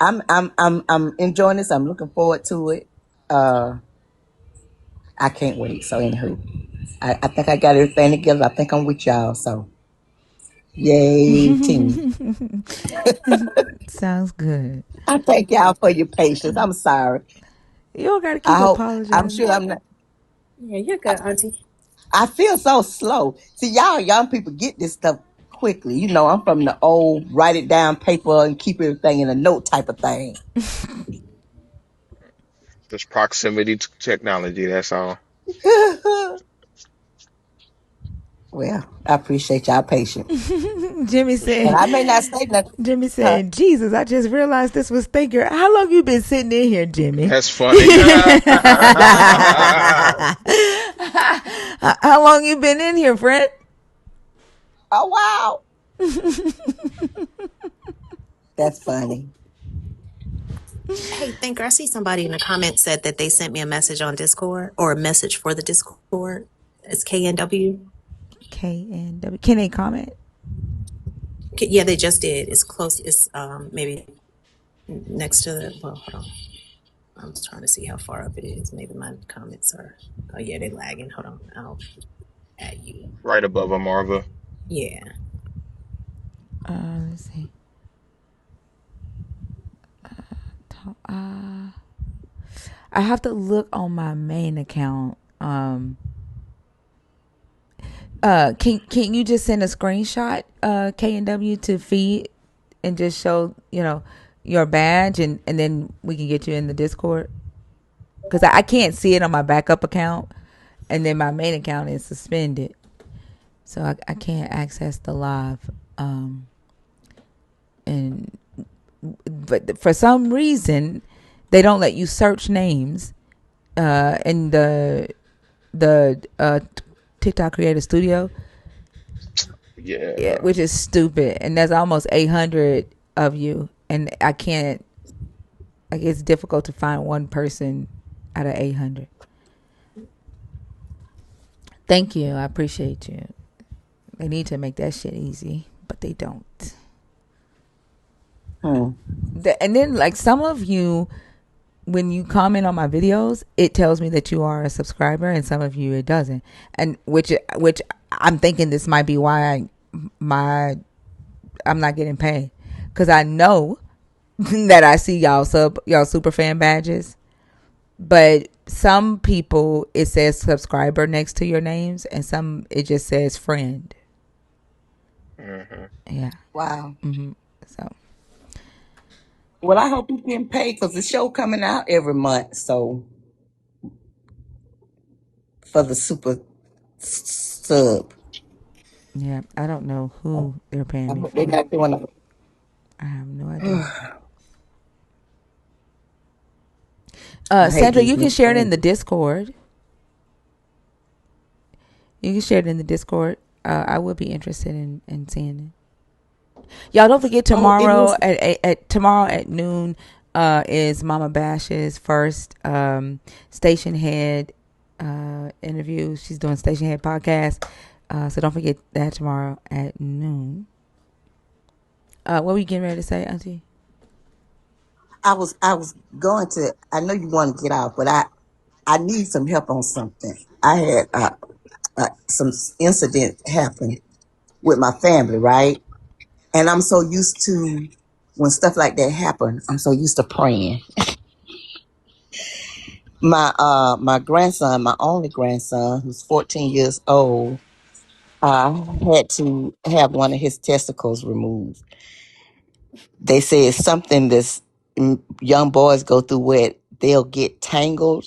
I'm enjoying this. I'm looking forward to it. Uh, I can't wait. So anywho, I think I got everything together. I think I'm with y'all. So yay, team. Sounds good. I thank y'all for your patience. I'm sorry. You don't gotta I keep hope. I'm apologizing. sure I'm not. Yeah, you're good, Auntie. I feel so slow. See, y'all young people get this stuff quickly. You know, I'm from the old write it down paper and keep everything in a note type of thing. Just proximity to technology, that's all. Well, I appreciate y'all patience. Jimmy And said, I may not say nothing. Jimmy Huh? said, Jesus, I just realized this was Thinker. How long you been sitting in here, Jimmy? That's funny. How long you been in here, friend? Oh, wow. That's funny. Hey, Thinker, I see somebody in the comments said that they sent me a message on Discord or a message for the Discord. It's KNW. KNW. Can they comment? Yeah, they just did. It's close. It's maybe next to the. Well, hold on. I'm just trying to see how far up it is. Maybe my comments are. Oh yeah, they're lagging. Hold on. I'll add you. Right above a Marva. Yeah. Let's see. Uh, I have to look on my main account. Can you just send a screenshot, K and W to feed and just show your badge and then we can get you in the Discord because I can't see it on my backup account and then my main account is suspended, so I can't access the live. And but for some reason they don't let you search names in the TikTok Creator Studio. Yeah, Yeah, bro. which is stupid. And there's almost 800 of you, and I can't. Like, it's difficult to find one person out of 800. Thank you. I appreciate you. They need to make that shit easy, but they don't. Hmm. And then, like, some of you, when you comment on my videos, it tells me that you are a subscriber, and some of you it doesn't. And which I'm thinking this might be why I'm not getting paid, because I know that I see y'all super fan badges, but some people it says subscriber next to your names, and some it just says friend. Hmm. Yeah. Wow. So Well, I hope you're getting paid because the show coming out every month. So for the super sub, yeah, I don't know who they're paying I me hope they're for. not doing a. I have no idea. I hate Sandra, you these can new share it in the changes. Discord. You can share it in the Discord. I would be interested in seeing it. Y'all don't forget Oh, it tomorrow was. at noon is Mama Bash's first station head interview. She's doing station head podcast. So don't forget that tomorrow at noon. What were you getting ready to say, Auntie? I was going to. I know you want to get out, but I need some help on something. I had some incident happen with my family, right? And I'm so used to when stuff like that happen. I'm so used to praying. My grandson, my only grandson, who's 14 years old, had to have one of his testicles removed. They say it's something this young boys go through where they'll get tangled.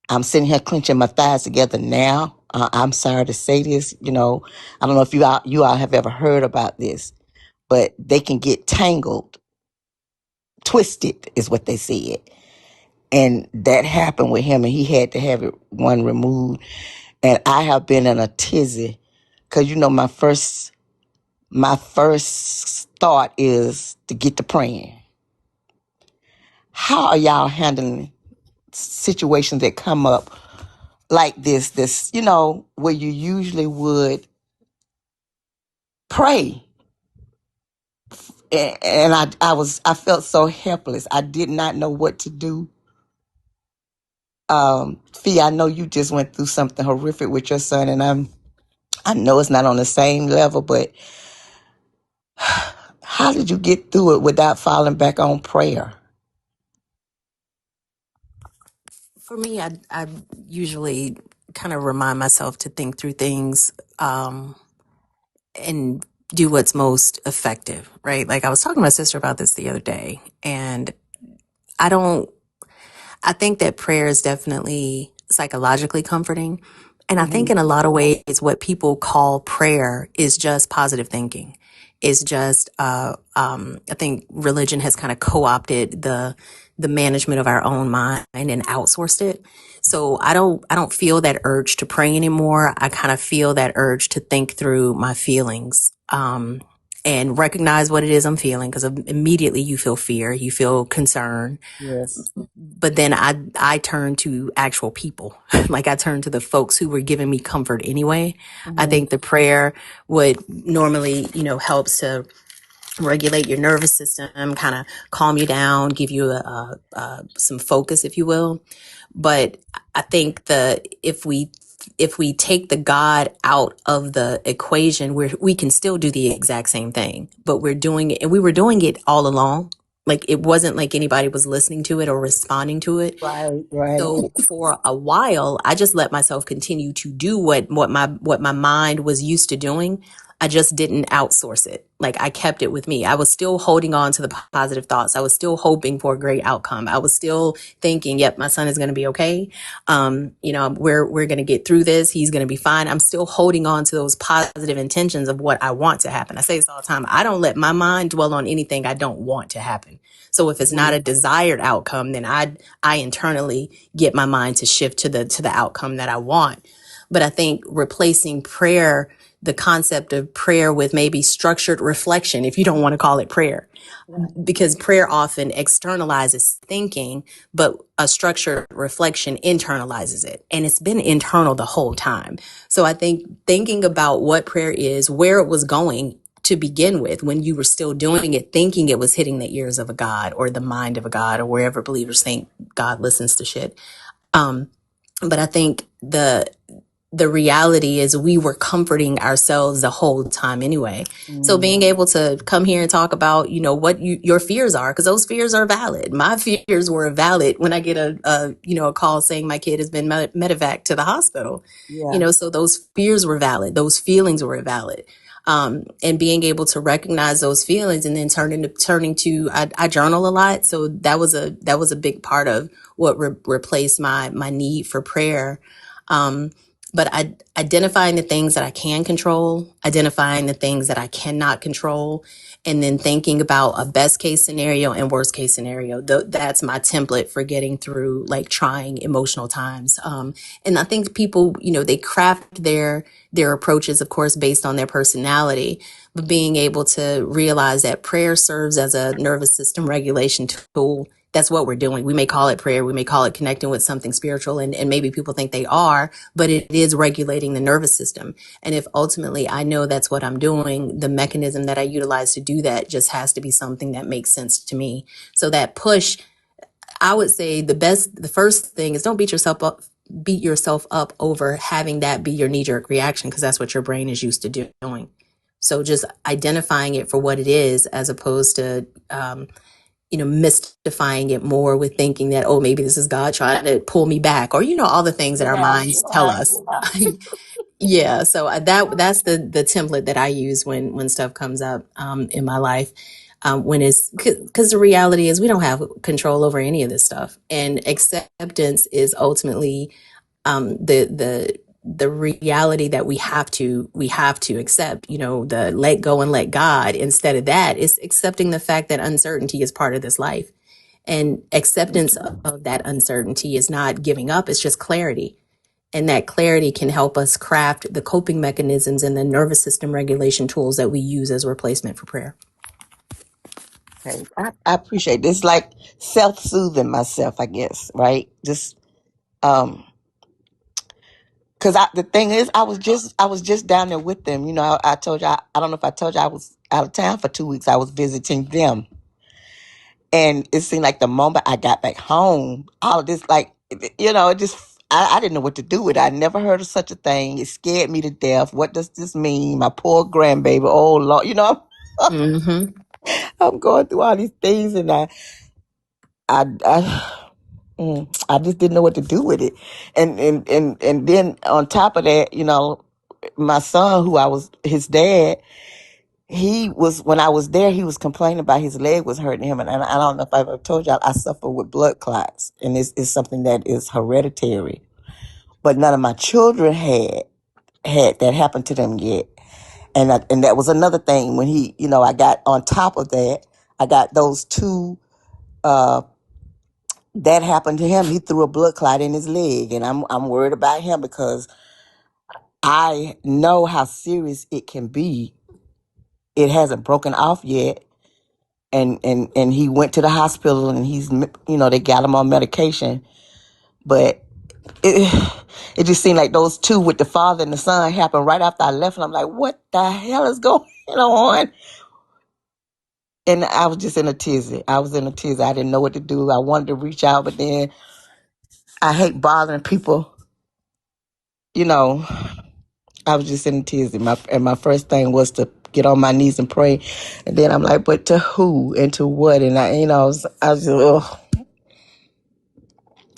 I'm sitting here clenching my thighs together now. I'm sorry to say this, I don't know if you all have ever heard about this, but they can get tangled, twisted is what they said. And that happened with him, and he had to have it one removed. And I have been in a tizzy because my first thought is to get to praying. How are y'all handling situations that come up like this, where you usually would pray? And I felt so helpless. I did not know what to do. Fee, I know you just went through something horrific with your son, and I know it's not on the same level, but how did you get through it without falling back on prayer? For me, I usually kind of remind myself to think through things and do what's most effective, right? Like I was talking to my sister about this the other day, and I don't I think that prayer is definitely psychologically comforting. And I Hmm. think in a lot of ways, what people call prayer is just positive thinking. Is just, I think religion has kind of co-opted the management of our own mind and outsourced it. So I don't feel that urge to pray anymore. I kind of feel that urge to think through my feelings, and recognize what it is I'm feeling, because immediately you feel fear, you feel concern, Yes. but then I turn to actual people. Like I turn to the folks who were giving me comfort anyway. I Hmm. think the prayer would normally, helps to regulate your nervous system, kind of calm you down, give you some focus, if you will. But I think if we take the God out of the equation, we can still do the exact same thing, but we're doing it, and we were doing it all along. Like it wasn't like anybody was listening to it or responding to it. Right, right. So for a while, I just let myself continue to do what my mind was used to doing. I just didn't outsource it. Like I kept it with me. I was still holding on to the positive thoughts. I was still hoping for a great outcome. I was still thinking, "Yep, my son is going to be okay. We're going to get through this. He's going to be fine." I'm still holding on to those positive intentions of what I want to happen. I say this all the time. I don't let my mind dwell on anything I don't want to happen. So if it's not a desired outcome, then I internally get my mind to shift to the outcome that I want. But I think replacing prayer, the concept of prayer, with maybe structured reflection, if you don't want to call it prayer, because prayer often externalizes thinking, but a structured reflection internalizes it. And it's been internal the whole time. So I think thinking about what prayer is, where it was going to begin with, when you were still doing it, thinking it was hitting the ears of a God or the mind of a God or wherever believers think God listens to shit. Um, but I think the reality is we were comforting ourselves the whole time anyway. So Mm. being able to come here and talk about, what your fears are, because those fears are valid. My fears were valid when I get a call saying my kid has been medevac to the hospital. Yeah. So those fears were valid. Those feelings were valid. And being able to recognize those feelings and then turning to, I journal a lot. So that was a big part of what replaced my need for prayer. But identifying the things that I can control, identifying the things that I cannot control, and then thinking about a best case scenario and worst case scenario. That's my template for getting through like trying emotional times. And I think people, they craft their approaches, of course, based on their personality, but being able to realize that prayer serves as a nervous system regulation tool. That's what we're doing. We may call it prayer. We may call it connecting with something spiritual. And maybe people think they are, but it is regulating the nervous system. And if ultimately I know that's what I'm doing, the mechanism that I utilize to do that just has to be something that makes sense to me. So that push, I would say the first thing is don't beat yourself up over having that be your knee jerk reaction, because that's what your brain is used to doing. So just identifying it for what it is, as opposed to, mystifying it more with thinking that, oh, maybe this is God trying to pull me back, or, all the things that our minds tell us. Yeah. So that's the template that I use when stuff comes up, in my life. When it's because the reality is we don't have control over any of this stuff, and acceptance is ultimately, the reality that we have to accept, the let go and let God. Instead of that, it's accepting the fact that uncertainty is part of this life, and acceptance of that uncertainty is not giving up. It's just clarity. And that clarity can help us craft the coping mechanisms and the nervous system regulation tools that we use as a replacement for prayer. Okay. I appreciate this. Like self-soothing myself, I guess, right? Just, because the thing is, I was just down there with them. I told you, I don't know if I told you, I was out of town for 2 weeks. I was visiting them, and it seemed like the moment I got back home, all of this, like, it just, I didn't know what to do with it. I never heard of such a thing. It scared me to death. What does this mean? My poor grandbaby. Oh Lord, Mm-hmm. I'm going through all these things, and I I just didn't know what to do with it. And then on top of that, my son, who I was his dad, he was, when I was there, he was complaining about his leg was hurting him. And I don't know if I ever told y'all, I suffer with blood clots, and it's something that is hereditary. But none of my children had that happen to them yet. And that was another thing when I got on top of that, I got those two, uh, that happened to him. He threw a blood clot in his leg, and I'm worried about him because I know how serious it can be. It hasn't broken off yet, and he went to the hospital, and they got him on medication, but it it just seemed like those two with the father and the son happened right after I left, and I'm like, what the hell is going on? And I was just in a tizzy. I was in a tizzy. I didn't know what to do. I wanted to reach out, but then I hate bothering people, you know. I was just in tears. And my first thing was to get on my knees and pray. And then I'm like, but to who and to what? And I was just, ugh.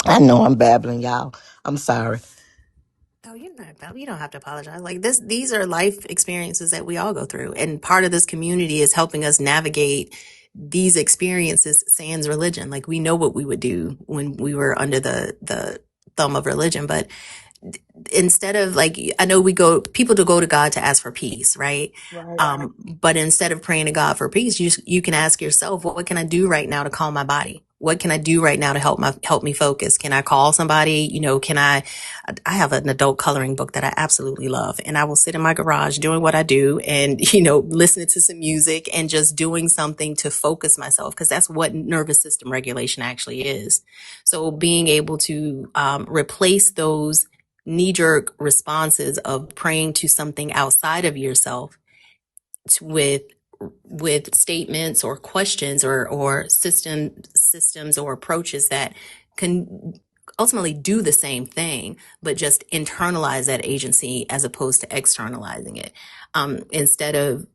I know I'm babbling, y'all. I'm sorry. Oh, you're not. You don't have to apologize. Like this, these are life experiences that we all go through, and part of this community is helping us navigate these experiences. Sans religion, like we know what we would do when we were under the thumb of religion, but instead of, like, I know people to go to God to ask for peace, right? Right. But instead of praying to God for peace, you can ask yourself, well, what can I do right now to calm my body? What can I do right now to help me focus? Can I call somebody? Can I have an adult coloring book that I absolutely love, and I will sit in my garage doing what I do, and listening to some music and just doing something to focus myself, because that's what nervous system regulation actually is. So being able to replace those knee-jerk responses of praying to something outside of yourself with statements or questions or systems or approaches that can ultimately do the same thing, but just internalize that agency as opposed to externalizing it. Instead of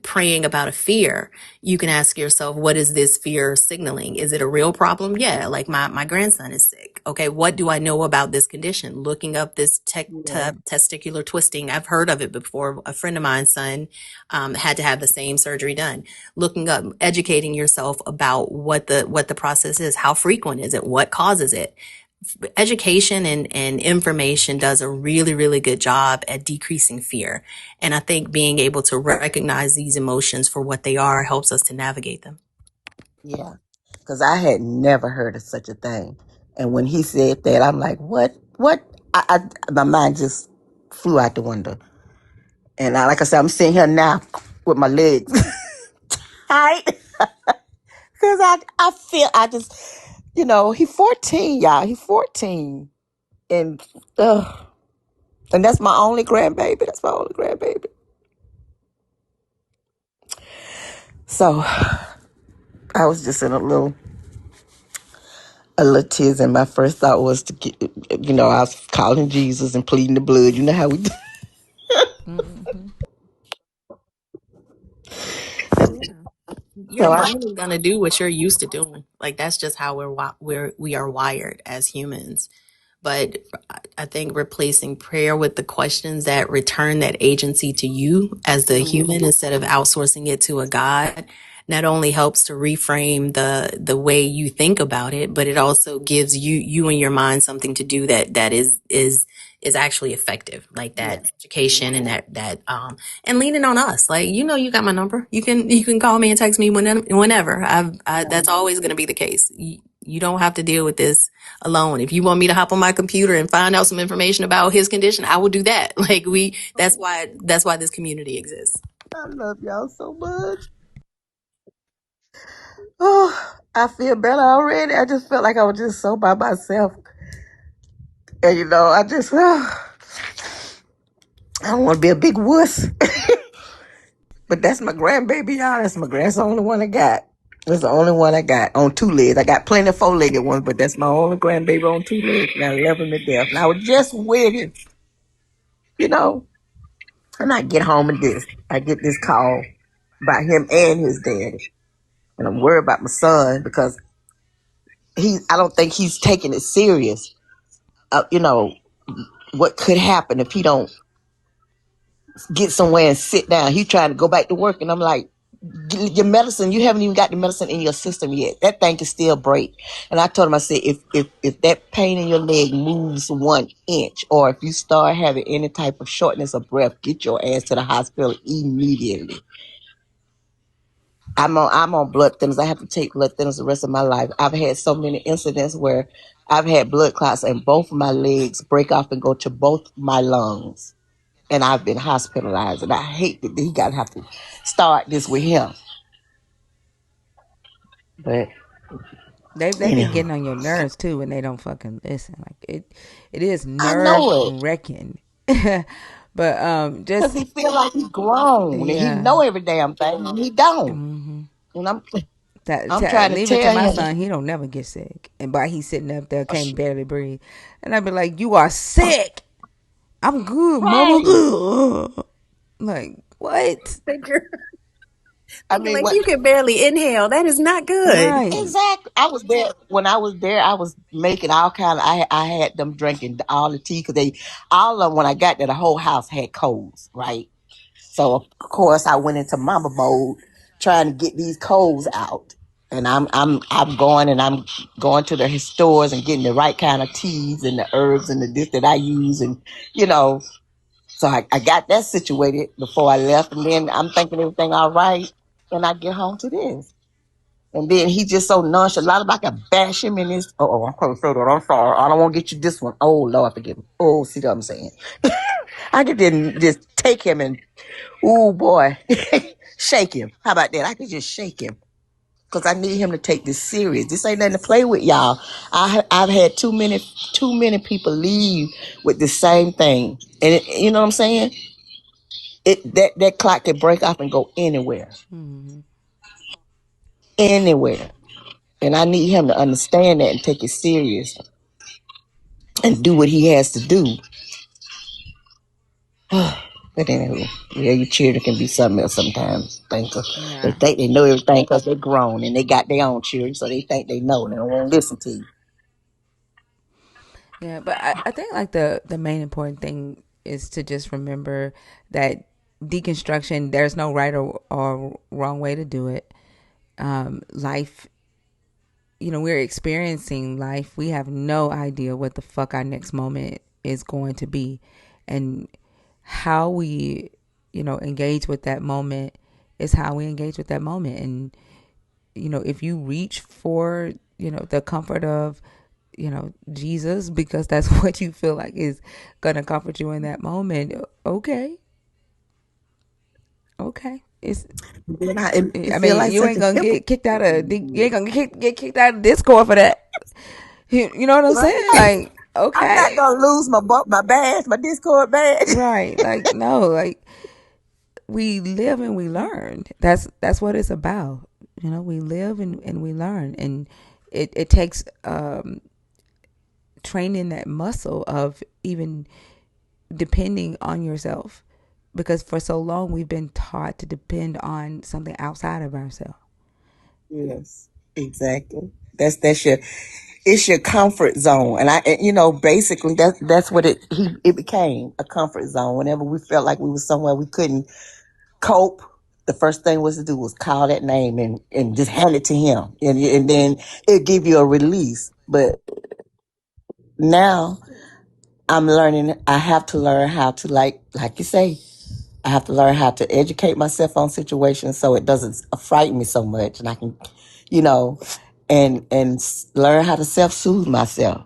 praying about a fear, you can ask yourself, what is this fear signaling? Is it a real problem? Yeah, like my grandson is sick. Okay, what do I know about this condition? Looking up this Yeah. testicular twisting. I've heard of it before. A friend of mine's son had to have the same surgery done. Looking up, educating yourself about what the process is. How frequent is it? What causes it? education and information does a really, really good job at decreasing fear. And I think being able to recognize these emotions for what they are helps us to navigate them. Yeah, because I had never heard of such a thing. And when he said that, I'm like, what? What? My mind just flew out the window. And like I said, I'm sitting here now with my legs tight because I feel I just, he's 14, y'all. He's 14, and and that's my only grandbaby. That's my only grandbaby. So I was just in a little tears, and my first thought was to get, I was calling Jesus and pleading the blood. You know how we do. Mm-hmm. Yeah. Your So I, brain is going to do what you're used to doing. Like that's just how we are wired as humans. But I think replacing prayer with the questions that return that agency to you as the human instead of outsourcing it to a God not only helps to reframe the way you think about it, but it also gives you and your mind something to do that is actually effective, like yeah, that education and that and leaning on us. Like you got my number. You can call me and text me whenever. That's always going to be the case. You don't have to deal with this alone. If you want me to hop on my computer and find out some information about his condition, I will do that. Like that's why this community exists. I love y'all so much. Oh, I feel better already. I just felt like I was just so by myself. And I just, I don't want to be a big wuss. But that's my grandbaby, y'all. That's my grandson, the only one I got. That's the only one I got on two legs. I got plenty of four-legged ones, but that's my only grandbaby on two legs. And I love him to death. And I was just with him, you know. And I get home and I get this call about him and his daddy. And I'm worried about my son because I don't think he's taking it serious. What could happen if he don't get somewhere and sit down? He trying to go back to work, and I'm like, your medicine, you haven't even got the medicine in your system yet. That thing can still break. And I told him, I said, if that pain in your leg moves 1 inch, or if you start having any type of shortness of breath, get your ass to the hospital immediately. I'm on blood thinners. I have to take blood thinners the rest of my life. I've had so many incidents where I've had blood clots and both of my legs break off and go to both my lungs. And I've been hospitalized. And I hate that he got to have to start this with him. But They be anyhow, getting on your nerves too when they don't fucking listen. Like it is I nerve know it wrecking. But because just he feel like he's grown and he yeah. know every damn thing and he don't. Mm-hmm. And I'm That, I'm trying to leave it to tell my him, son. He don't never get sick, and by he's sitting up there oh, can't barely breathe, and I be like, "You are sick." I'm good, mama. right. Good. Like what? I Thinking mean, like what you can barely inhale. That is not good. Right. exactly? I was there when I was there. I was making all kind of. I had them drinking all the tea because all of them, when I got there, the whole house had colds, right? So of course I went into mama mode, trying to get these colds out. And I'm going and I'm going to the stores and getting the right kind of teas and the herbs and the this that I use and you know. So I got that situated before I left, and then I'm thinking everything all right, and I get home to this. And then he just so nonchalant. I can bash him in his. Oh, I'm coming through that. I'm sorry. I don't want to get you this one. Oh Lord, forgive me. Oh, see what I'm saying? I could then just take him and, ooh boy, shake him. How about that? I could just shake him because I need him to take this serious. This ain't nothing to play with, y'all. I've had too many people leave with the same thing, and you know what I'm saying? That clock can break off and go anywhere, Mm-hmm. anywhere. And I need him to understand that and take it serious and do what he has to do. But anywho, yeah, your children can be something else sometimes. They Yeah. think they know everything because they're grown and they got their own children, so they think they know and they don't want to listen to you. Yeah, but I think like the main important thing is to just remember that deconstruction. There's no right or wrong way to do it. Life we're experiencing life. We have no idea what the fuck our next moment is going to be. And how we, engage with that moment is how we engage with that moment. And, if you reach for, the comfort of, Jesus, because that's what you feel like is going to comfort you in that moment, okay. Okay. It I feel mean, like you such ain't a gonna hypocrite. you ain't gonna get kicked out of Discord for that. You know what I'm saying? Right? Like, I'm not okay, gonna lose my badge, my Discord badge. right? Like, no, like we live and we learn. That's what it's about. We live and we learn, and it takes training that muscle of even depending on yourself, because for so long we've been taught to depend on something outside of ourselves. Yes, exactly. That's your it's your comfort zone, and basically that's what it became, a comfort zone. Whenever we felt like we were somewhere we couldn't cope, the first thing was to do was call that name and just hand it to him, and then it give you a release. But now I'm learning. I have to learn how to, like you say. I have to learn how to educate myself on situations so it doesn't frighten me so much, and I can, you know, and learn how to self soothe myself.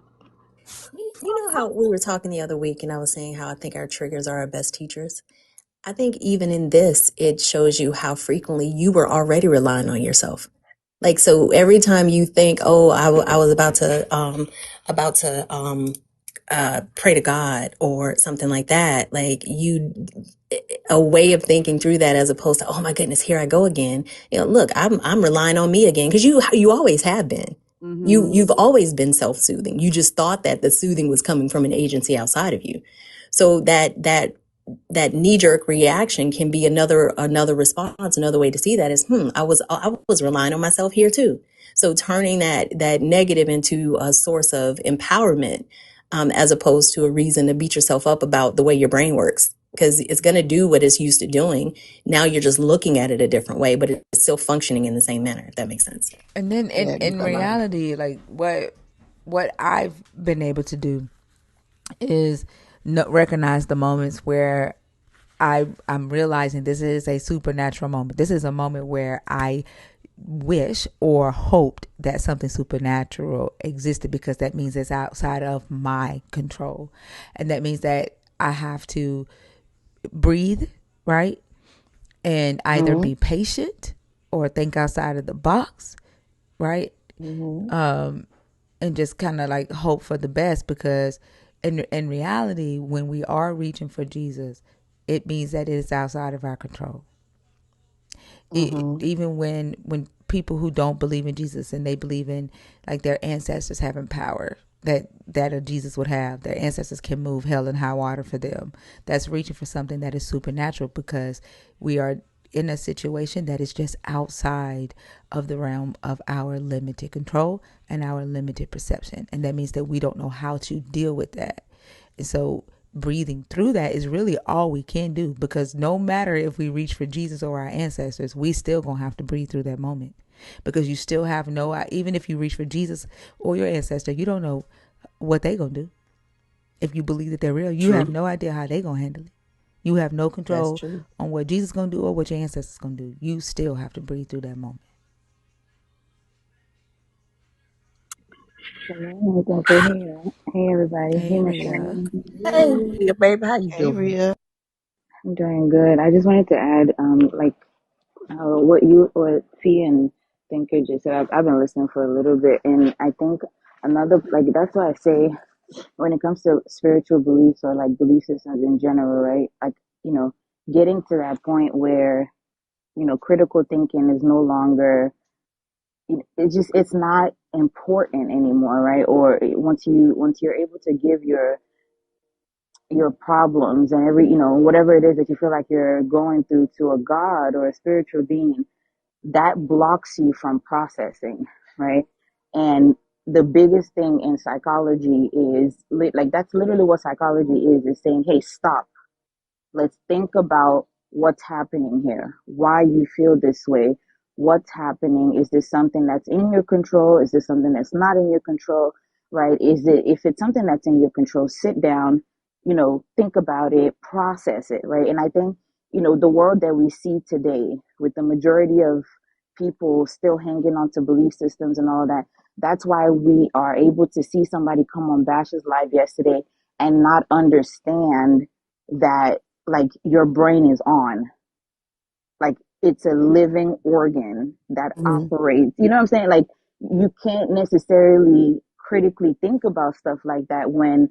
You know how we were talking the other week, and I was saying how I think our triggers are our best teachers? I think even in this, it shows you how frequently you were already relying on yourself. Like, so every time you think, oh, I was about to pray to God or something like that, like a way of thinking through that as opposed to, oh my goodness, here I go again. Look, I'm relying on me again, because you always have been. You've always been self-soothing. You just thought that the soothing was coming from an agency outside of you. So that knee-jerk reaction can be another response. Another way to see that is, I was relying on myself here too. So turning that negative into a source of empowerment, as opposed to a reason to beat yourself up about the way your brain works, because it's going to do what it's used to doing. Now you're just looking at it a different way, but it's still functioning in the same manner, if that makes sense. And then in Yeah, you in come out. reality, like what I've been able to do is recognize the moments where I'm realizing this is a supernatural moment. This is a moment where I wish or hoped that something supernatural existed, because that means it's outside of my control. And that means that I have to breathe, right? And either Mm-hmm. be patient or think outside of the box, right? Mm-hmm. And just kind of like hope for the best, because in reality, when we are reaching for Jesus, it means that it is outside of our control. Mm-hmm. Even when people who don't believe in Jesus and they believe in like their ancestors having power that a Jesus would have, their ancestors can move hell and high water for them. That's reaching for something that is supernatural, because we are in a situation that is just outside of the realm of our limited control and our limited perception, and that means that we don't know how to deal with that. And so breathing through that is really all we can do, because no matter if we reach for Jesus or our ancestors, we still gonna have to breathe through that moment, because you still have even if you reach for Jesus or your ancestor, you don't know what they gonna do. If you believe that they're real, you have True. no idea how they gonna handle it. You have no That's control true. on what Jesus gonna do or what your ancestors gonna do. You still have to breathe through that moment. Shalom, over here. Hey, everybody. Hey, Hey, Rhea. Michelle. Hey, baby, how you Hey, doing? Rhea. I'm doing good. I just wanted to add, what T and Thinker just said. I've been listening for a little bit, and I think that's why I say when it comes to spiritual beliefs or like belief systems in general, right? Like, you know, getting to that point where, critical thinking is no longer, it's not important anymore, right? Or once you're able to give your problems and whatever it is that you feel like you're going through to a god or a spiritual being, that blocks you from processing, right? And the biggest thing in psychology is that's literally what psychology is saying, hey, stop, let's think about what's happening here, why you feel this way, what's happening. Is this something that's in your control? Is this something that's not in your control? Right? Is it, if it's something that's in your control, sit down, think about it, process it, right? And I think, the world that we see today, with the majority of people still hanging on to belief systems and all that, that's why we are able to see somebody come on Bash's live yesterday and not understand that, like, your brain is on, like, it's a living organ that Mhm. operates. You know what I'm saying? Like, you can't necessarily critically think about stuff like that when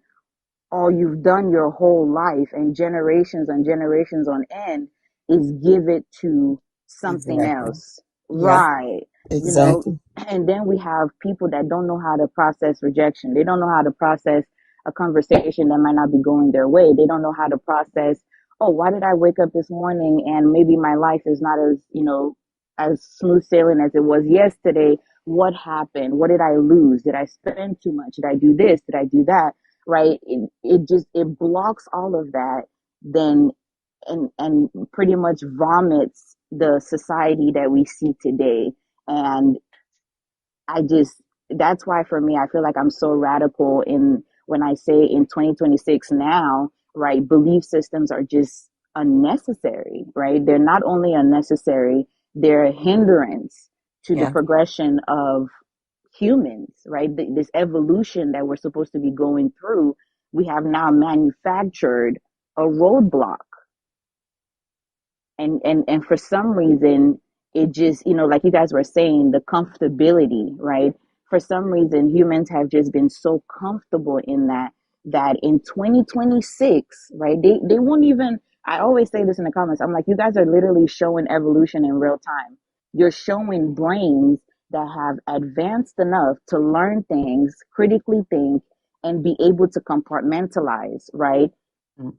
all you've done your whole life and generations and generations on end is give it to something Exactly. else. Yeah, Right. You know, exactly. and then we have people that don't know how to process rejection. They don't know how to process a conversation that might not be going their way. They don't know how to process, oh, why did I wake up this morning and maybe my life is not as, as smooth sailing as it was yesterday? What happened? What did I lose? Did I spend too much? Did I do this? Did I do that? Right? It just, it blocks all of that, then, and pretty much vomits the society that we see today. And I just, that's why for me, I feel like I'm so radical in when I say in 2026 now, right? Belief systems are just unnecessary, right? They're not only unnecessary, they're a hindrance to the Yeah. progression of humans, right? This evolution that we're supposed to be going through, we have now manufactured a roadblock. And for some reason, it just, like you guys were saying, the comfortability, right? For some reason, humans have just been so comfortable in that in 2026, right, they won't even, I always say this in the comments, I'm like, you guys are literally showing evolution in real time. You're showing brains that have advanced enough to learn things, critically think, and be able to compartmentalize, right?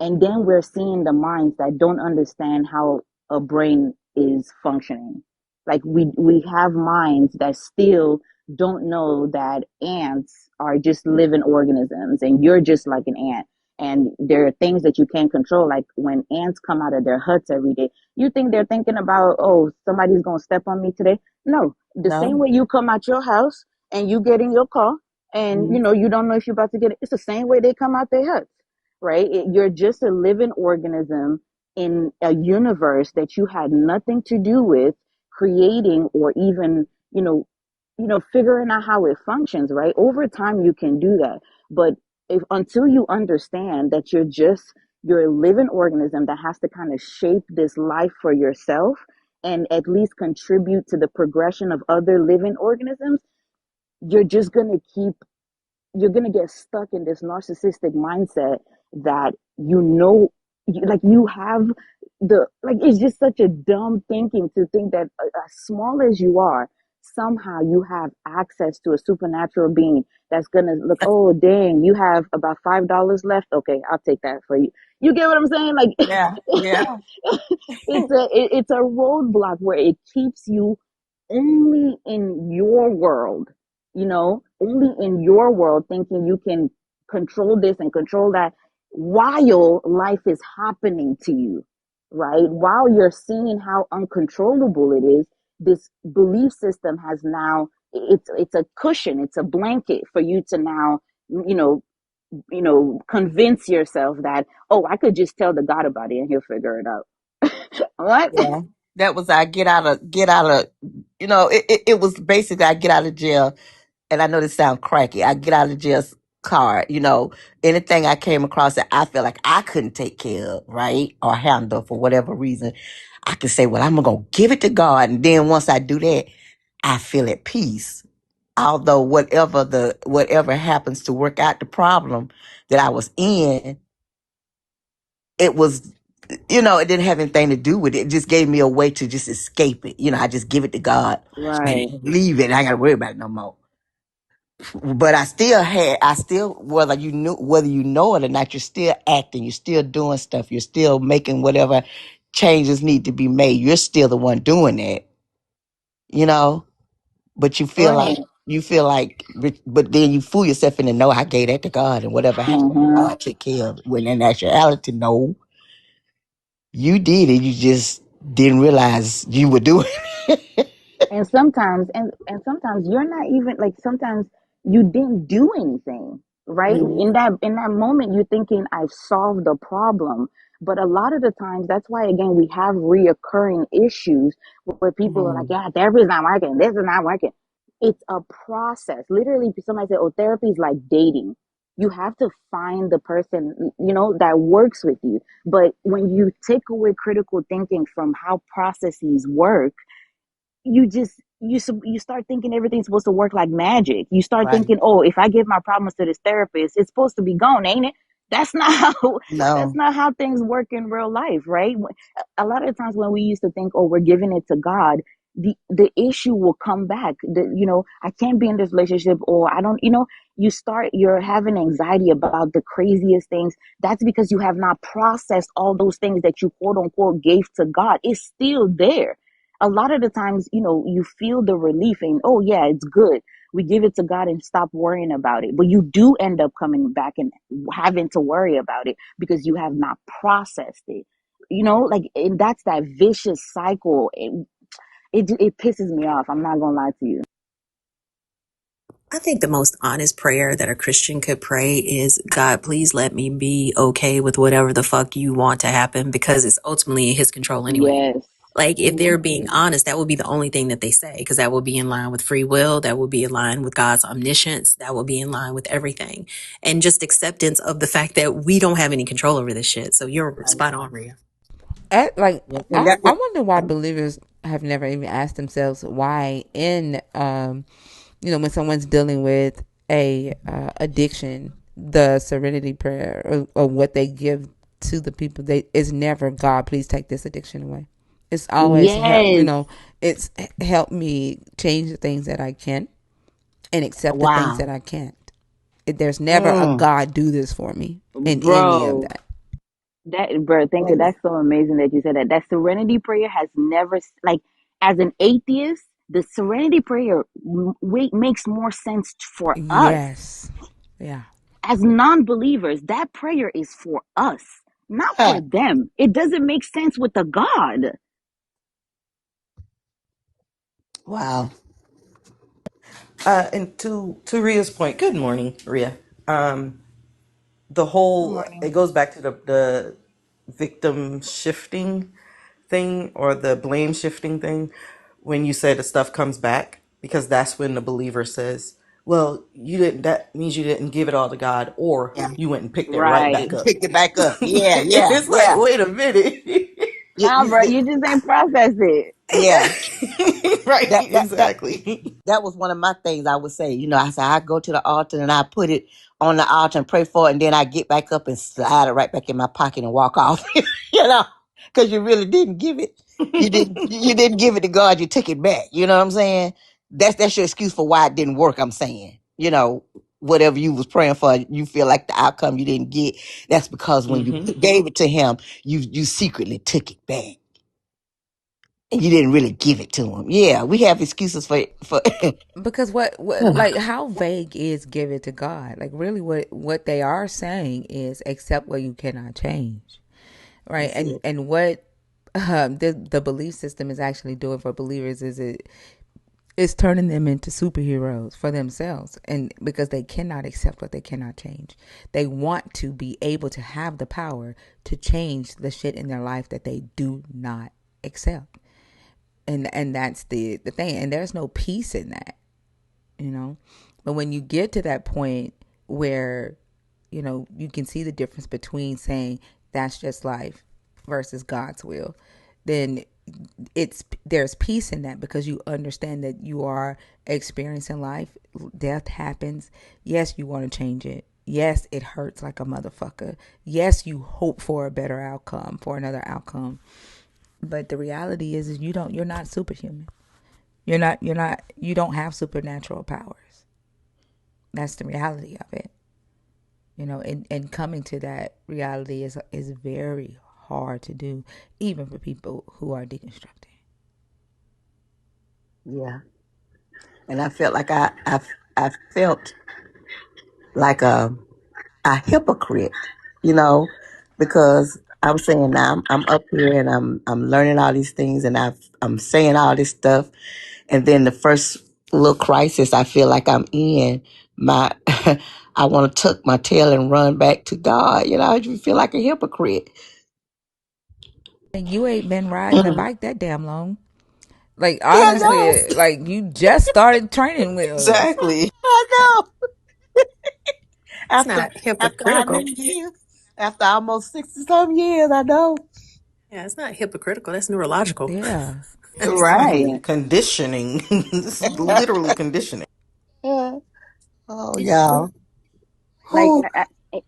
And then we're seeing the minds that don't understand how a brain is functioning. Like, we have minds that still don't know that ants are just living organisms and you're just like an ant. And there are things that you can't control, like when ants come out of their huts every day. You think they're thinking about, oh, somebody's gonna step on me today? No. The same No. way you come out your house and you get in your car and Mhm. you don't know if you're about to get it. It's the same way they come out their huts, right? You're just a living organism in a universe that you had nothing to do with creating, or even, figuring out how it functions, right? Over time, you can do that. But if, until you understand that you're a living organism that has to kind of shape this life for yourself and at least contribute to the progression of other living organisms, you're just going to keep you're going to get stuck in this narcissistic mindset that, like, you have like, it's just such a dumb thinking to think that, as small as you are, somehow you have access to a supernatural being that's going to look, oh, dang, you have about $5 left. Okay, I'll take that for you. You get what I'm saying? Yeah. Like, Yeah. it's a roadblock where it keeps you only in your world, only in your world, thinking you can control this and control that while life is happening to you, right? While you're seeing how uncontrollable it is, this belief system has now, it's a cushion, it's a blanket for you to now, you know, convince yourself that, oh, I could just tell the God about it and he'll figure it out. What? Yeah. That was I get out of, it was basically I get out of jail, and I know this sounds cracky. I get out of jail card, anything I came across that I feel like I couldn't take care of, right? Or handle for whatever reason. I can say, well, I'm gonna give it to God. And then once I do that, I feel at peace. Although whatever happens to work out the problem that I was in, it was, it didn't have anything to do with it. It just gave me a way to just escape it. I just give it to God and Right. leave it. I gotta worry about it no more. But whether you know it or not, you're still acting, you're still doing stuff, you're still making whatever changes need to be made. You're still the one doing that, you know. But Right. but then you fool yourself into no, I gave that to God, and whatever happened, Mm-hmm. God took care of it. When in actuality, no, you did it. You just didn't realize you were doing it. And sometimes you're not even like, sometimes you didn't do anything, right? Mhm. In that moment you're thinking I've solved the problem. But a lot of the times, that's why again we have reoccurring issues where people are like, Mhm. yeah, therapy is not working, this is not working. It's a process. Literally, somebody said, oh, therapy is like dating. You have to find the person, that works with you. But when you take away critical thinking from how processes work, you start thinking everything's supposed to work like magic. You start Right. thinking, oh, if I give my problems to this therapist, it's supposed to be gone, ain't it? That's not how that's No. not how things work in real life, right? A lot of times when we used to think, oh, we're giving it to God, the issue will come back. I can't be in this relationship, or I don't, you're having anxiety about the craziest things. That's because you have not processed all those things that you quote unquote gave to God. It's still there. A lot of the times, you feel the relief and, oh yeah, it's good. We give it to God and stop worrying about it. But you do end up coming back and having to worry about it because you have not processed it. Like, and that's that vicious cycle. It pisses me off. I'm not gonna lie to you. I think the most honest prayer that a Christian could pray is, God, please let me be okay with whatever the fuck you want to happen, because it's ultimately in his control anyway. Yes. Like, if they're being honest, that would be the only thing that they say, because that would be in line with free will. That would be in line with God's omniscience. That would be in line with everything. And just acceptance of the fact that we don't have any control over this shit. So you're Right. spot on, Rhea. Like Yeah. And I wonder why believers have never even asked themselves why in when someone's dealing with a addiction, the serenity prayer, or what they give to the people, they is never, God, please take this addiction away. It's always help. Yes. It's help me change the things that I can and accept the things Wow. that I can't. There's never a mm. God do this for me in any of Bro. that. Thank you. That's so amazing that you said that. That serenity prayer has never, like, as an atheist, the serenity prayer makes more sense for us. Yes. Yeah. As non-believers, that prayer is for us, not Huh. for them. It doesn't make sense with the God. Wow. And to Ria's point, good morning, Ria. The Good whole, morning. it goes back to the victim shifting thing, or the blame shifting thing, when you say the stuff comes back, because that's when the believer says, well, you didn't, that means you didn't give it all to God, or Yeah. you went and picked it right Right. back up. Picked it back up. Yeah. Yeah. It's like, Yeah. wait a minute. You, Nah, you, bro, you just ain't processed it. yeah. Right, That exactly. that was one of my things I would say. I said I go to the altar and I put it on the altar and pray for it, and then I get back up and slide it right back in my pocket and walk off. Because you really didn't give it. You didn't give it to God. You took it back. You know what I'm saying? That's your excuse for why it didn't work. I'm saying. Whatever you was praying for, you feel like the outcome you didn't get. That's because when you Hmm. gave it to Him, you secretly took it back. And you didn't really give it to him. Yeah, we have excuses for. Because what like how vague is give it to God? Like really what they are saying is accept what you cannot change. Right? That's And it. what the belief system is actually doing for believers is it's turning them into superheroes for themselves, and because they cannot accept what they cannot change. They want to be able to have the power to change the shit in their life that they do not accept. And that's the thing, and there's no peace in that, you know. But when you get to that point where you can see the difference between saying that's just life versus God's will, then there's peace in that, because you understand that you are experiencing life. Death happens. Yes, you want to change it. Yes, it hurts like a motherfucker. Yes, you hope for a better outcome, for another outcome. But the reality is you're not superhuman. You don't have supernatural powers. That's the reality of it. And coming to that reality is very hard to do, even for people who are deconstructing. Yeah, and I felt like I felt like a hypocrite, you know, because I was saying now I'm up here and I'm learning all these things and I'm saying all this stuff, And then the first little crisis I feel like I'm in, my I want to tuck my tail and run back to God. You know, I just feel like a hypocrite. And you ain't been riding a Mhm. bike that damn long. Like Yeah, no, honestly, like you just started training wheels. exactly. I know. It's After not after how hypocritical. many years? After almost 60 some years, I know. Yeah, it's not hypocritical. That's neurological. Yeah. Right. Conditioning. This is literally conditioning. Yeah. Oh, yeah. Like Who?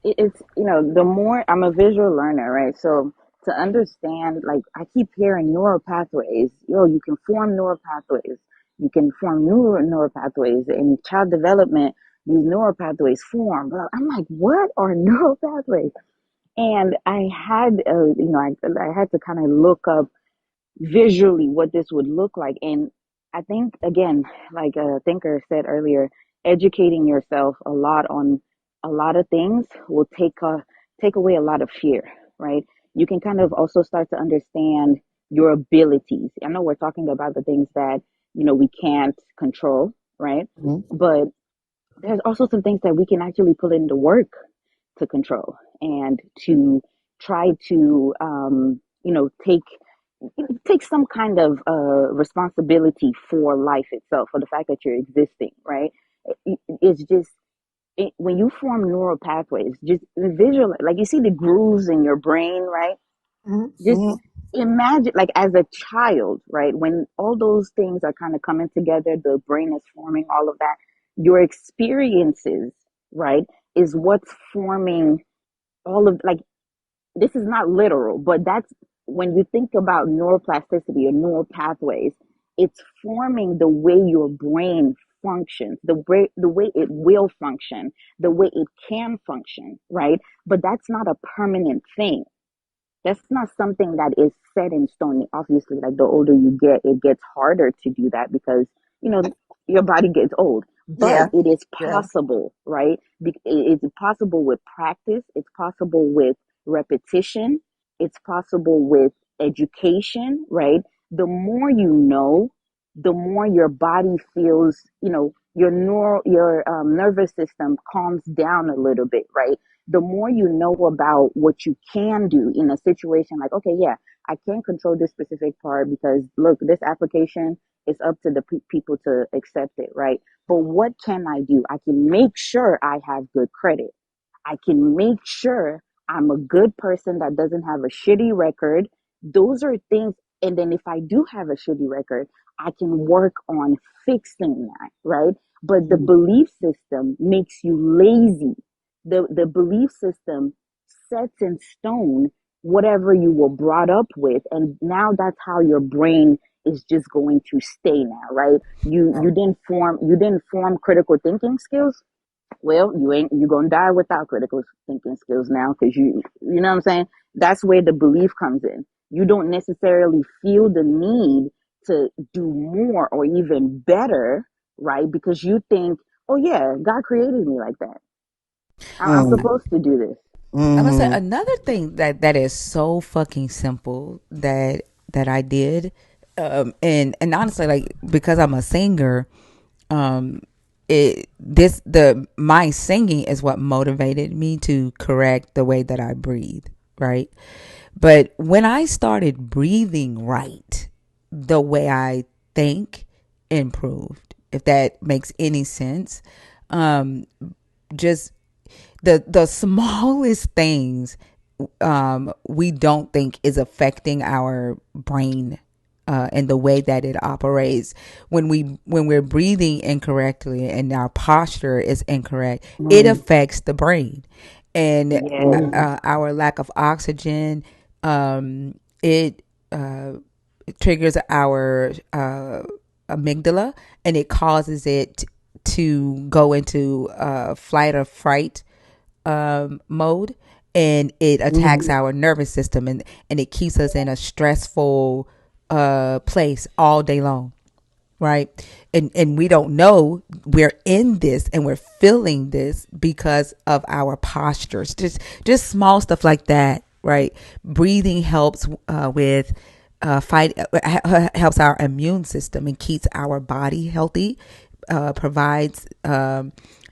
it's the more I'm a visual learner, right? So to understand, like I keep hearing neural pathways. You can form neural pathways. You can form neural pathways in child development. These neural pathways form, but I'm like, what are neural pathways? And I had, I had to kind of look up visually what this would look like. And I think, again, like a thinker said earlier, educating yourself a lot on a lot of things will take away a lot of fear, right? You can kind of also start to understand your abilities. I know we're talking about the things that we can't control, right? Mhm. But there's also some things that we can actually put into work to control and to try to take some kind of responsibility for life itself, for the fact that you're existing, right? It's just when you form neural pathways, just visualize, like you see the grooves in your brain, right? Just Mhm. imagine, like as a child, right? When all those things are kind of coming together, the brain is forming all of that. Your experiences, right, is what's forming all of, like, this is not literal, but that's when you think about neuroplasticity or neural pathways, it's forming the way your brain functions, the way it will function, the way it can function, right? But that's not a permanent thing. That's not something that is set in stone. Obviously, like the older you get, it gets harder to do that because, you know, your body gets old. But Yeah. it is Yeah. possible, right? It's possible with practice. It's possible with repetition. It's possible with education, right? The more you know, the more your body feels, your nervous system calms down a little bit, right? The more you know about what you can do in a situation, like, okay, yeah, I can control this specific part because look, this application is up to the people to accept it, right? But what can I do? I can make sure I have good credit. I can make sure I'm a good person that doesn't have a shitty record. Those are things. And then if I do have a shitty record, I can work on fixing that, right? But the Mhm. belief system makes you lazy. The belief system sets in stone whatever you were brought up with. And now that's how your brain is just going to stay now, right? You didn't form critical thinking skills. Well, you're gonna die without critical thinking skills now because you know what I'm saying. That's where the belief comes in. You don't necessarily feel the need to do more or even better, right? Because you think, oh yeah, God created me like that. I'm Mm. supposed to do this. I'm gonna say Mhm. another thing that is so fucking simple that I did, and honestly, like because I'm a singer, um, the my singing is what motivated me to correct the way that I breathe, right? But when I started breathing right, the way I think improved. If that makes any sense, um, just the smallest things we don't think is affecting our brain and the way that it operates when we're breathing incorrectly and our posture is incorrect, it Mhm. affects the brain and Yes. our lack of oxygen. It triggers our amygdala and it causes it to go into flight or fright mode, and it attacks Mhm. our nervous system, and it keeps us in a stressful place all day long, right? And we don't know we're in this and we're feeling this because of our postures, just small stuff like that, right? Breathing helps with helps our immune system and keeps our body healthy, provides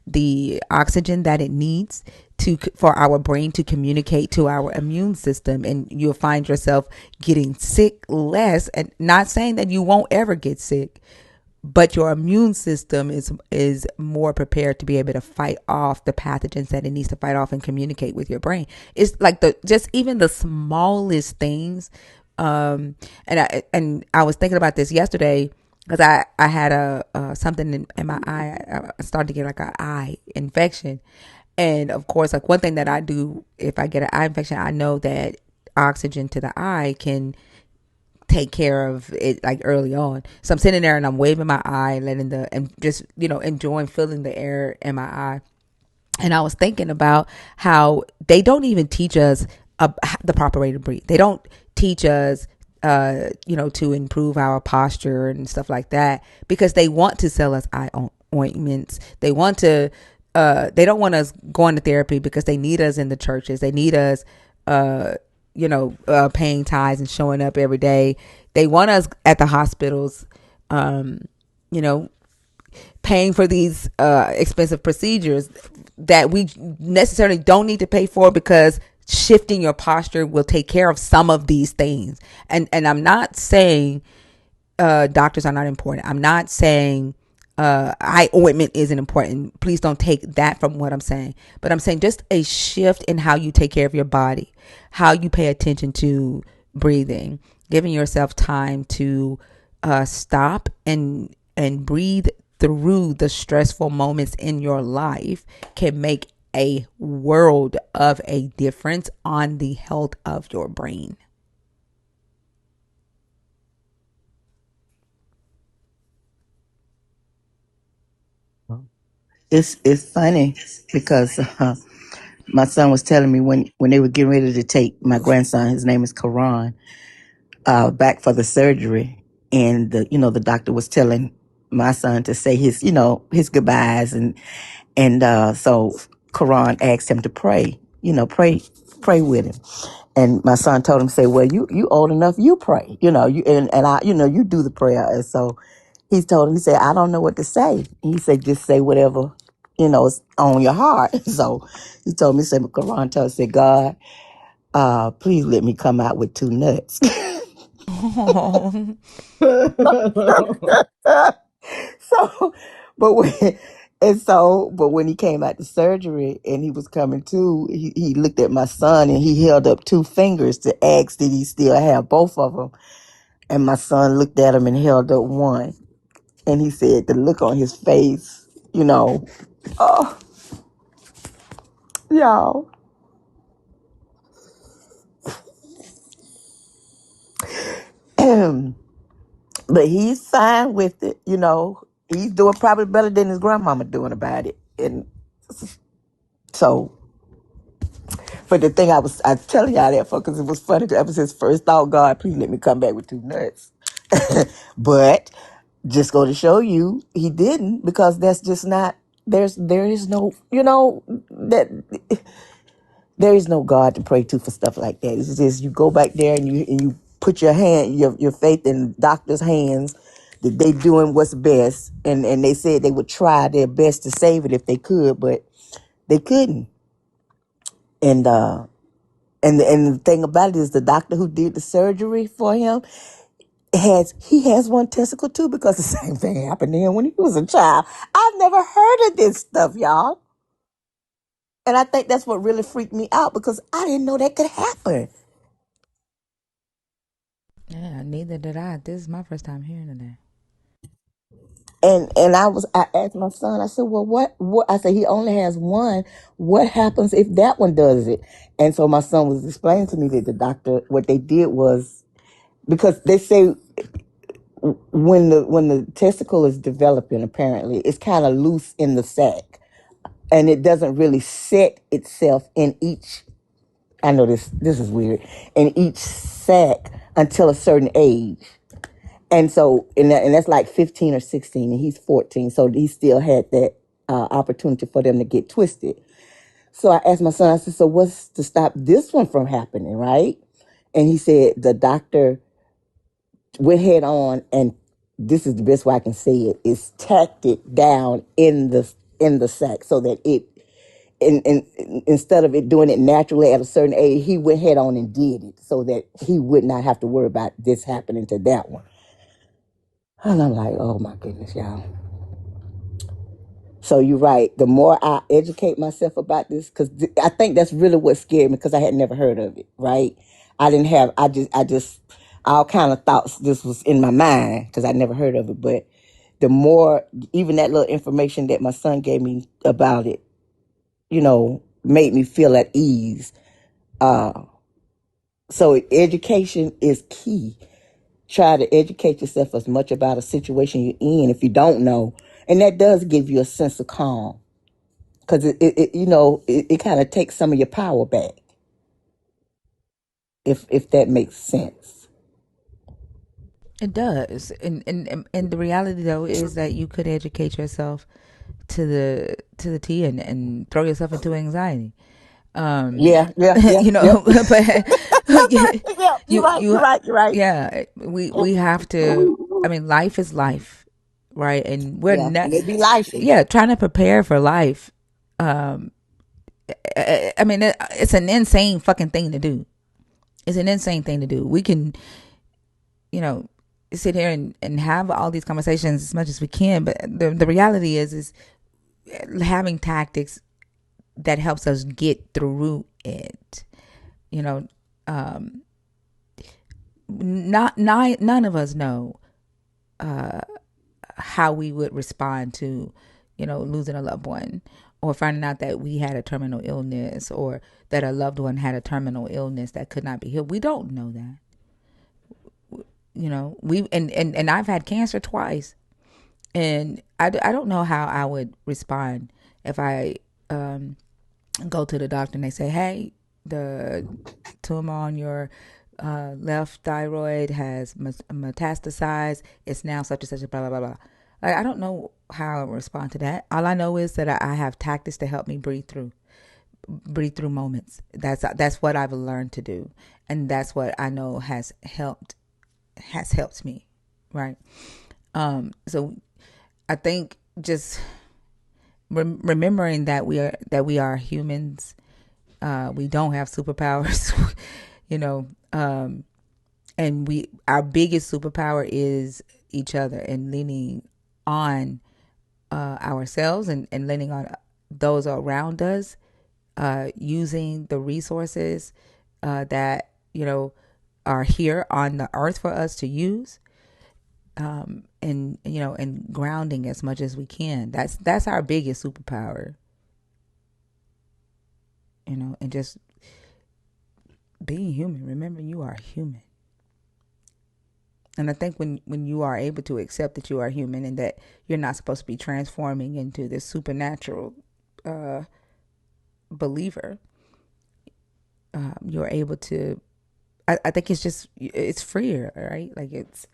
the oxygen that it needs to for our brain to communicate to our immune system, and you'll find yourself getting sick less. And not saying that you won't ever get sick, but your immune system is more prepared to be able to fight off the pathogens that it needs to fight off and communicate with your brain. It's like the just even the smallest things. And I was thinking about this yesterday because I had a something in my eye. I started to get like an eye infection, and of course, like one thing that I do if I get an eye infection, I know that oxygen to the eye can take care of it like early on. So I'm sitting there and I'm waving my eye, letting the and just enjoying feeling the air in my eye. And I was thinking about how they don't even teach us the proper way to breathe. They don't teach us to improve our posture and stuff like that because they want to sell us eye ointments. They want to they don't want us going to therapy because they need us in the churches. They need us paying tithes and showing up every day. They want us at the hospitals, you know, paying for these expensive procedures that we necessarily don't need to pay for because shifting your posture will take care of some of these things. And I'm not saying doctors are not important. I'm not saying eye ointment isn't important. Please don't take that from what I'm saying. But I'm saying just a shift in how you take care of your body, how you pay attention to breathing, giving yourself time to stop and breathe through the stressful moments in your life can make a world of a difference on the health of your brain. It's funny because my son was telling me when they were getting ready to take my grandson, his name is Karan, back for the surgery, and the doctor was telling my son to say his goodbyes, and so Karan asked him to pray, pray with him. And my son told him, say, well, you old enough, you pray, and I, you do the prayer. And so he told him, he said, I don't know what to say. He said, just say whatever, is on your heart. So he told me, said, Quran told, said, God, please let me come out with two nuts. Oh. so, but when he came out the surgery and he was coming to, he looked at my son and he held up two fingers to ask did he still have both of them. And my son looked at him and held up one. And he said the look on his face, oh, y'all. But he's fine with it, He's doing probably better than his grandmama doing about it. And so, but the thing I was telling y'all that for, because it was funny, that was his first thought, God, please let me come back with two nuts. But just go to show you, he didn't, because that's just not, there is no, that there is no God to pray to for stuff like that. It's just you go back there and you put your faith in doctors' hands that they doing what's best, and they said they would try their best to save it if they could, but they couldn't. And and the thing about it is the doctor who did the surgery for him has one testicle too, because the same thing happened to him when he was a child. I've never heard of this stuff, y'all. And I think that's what really freaked me out, because I didn't know that could happen. Yeah, neither did I. This is my first time hearing of that. And I asked my son, I said, well, what I said, he only has one. What happens if that one does it? And so my son was explaining to me that the doctor, what they did was, because they say when the testicle is developing, apparently it's kind of loose in the sac, and it doesn't really set itself in each, I know this is weird, in each sac until a certain age. And so, and that's like 15 or 16, and he's 14. So he still had that opportunity for them to get twisted. So I asked my son, I said, so what's to stop this one from happening, right? And he said, the doctor went head on, and this is the best way I can say it, is tacked it down in the sack so that it, and instead of it doing it naturally at a certain age, he went head on and did it so that he would not have to worry about this happening to that one. And I'm like, oh my goodness, y'all. So you're right. The more I educate myself about this, because I think that's really what scared me, because I had never heard of it. Right? I didn't have. I just all kind of thoughts. This was in my mind because I never heard of it. But the more, even that little information that my son gave me about it, made me feel at ease. So education is key. Try to educate yourself as much about a situation you're in if you don't know, and that does give you a sense of calm, because it kind of takes some of your power back, if that makes sense. It does, and the reality though is that you could educate yourself to the T and throw yourself into anxiety. Um, Yeah, yeah, yeah, yep. but Yeah, you're you right. You're right. You're right. yeah, we have to. I mean, life is life, right? And we're Yeah, not, and it be lifing. yeah, trying to prepare for life. I mean, it's an insane fucking thing to do. It's an insane thing to do. We can, you know, sit here and have all these conversations as much as we can, but the reality is having tactics that helps us get through it. You know, um, none of us know how we would respond to, losing a loved one, or finding out that we had a terminal illness, or that a loved one had a terminal illness that could not be healed. We don't know that. We and I've had cancer twice, and I don't know how I would respond if I go to the doctor and they say, hey, the tumor on your left thyroid has metastasized. It's now such and such, blah, blah, blah, blah. Like, I don't know how I would respond to that. All I know is that I have tactics to help me breathe through moments. That's what I've learned to do. And that's what I know has helped me. Right. So I think just remembering that we are humans. We don't have superpowers, you know, and our biggest superpower is each other, and leaning on ourselves, and leaning on those around us, using the resources that are here on the earth for us to use, and grounding as much as we can. That's our biggest superpower, and just being human. Remember, you are human. And I think when you are able to accept that you are human, and that you're not supposed to be transforming into this supernatural believer, you're able to. I think it's freer, right? Like, it's,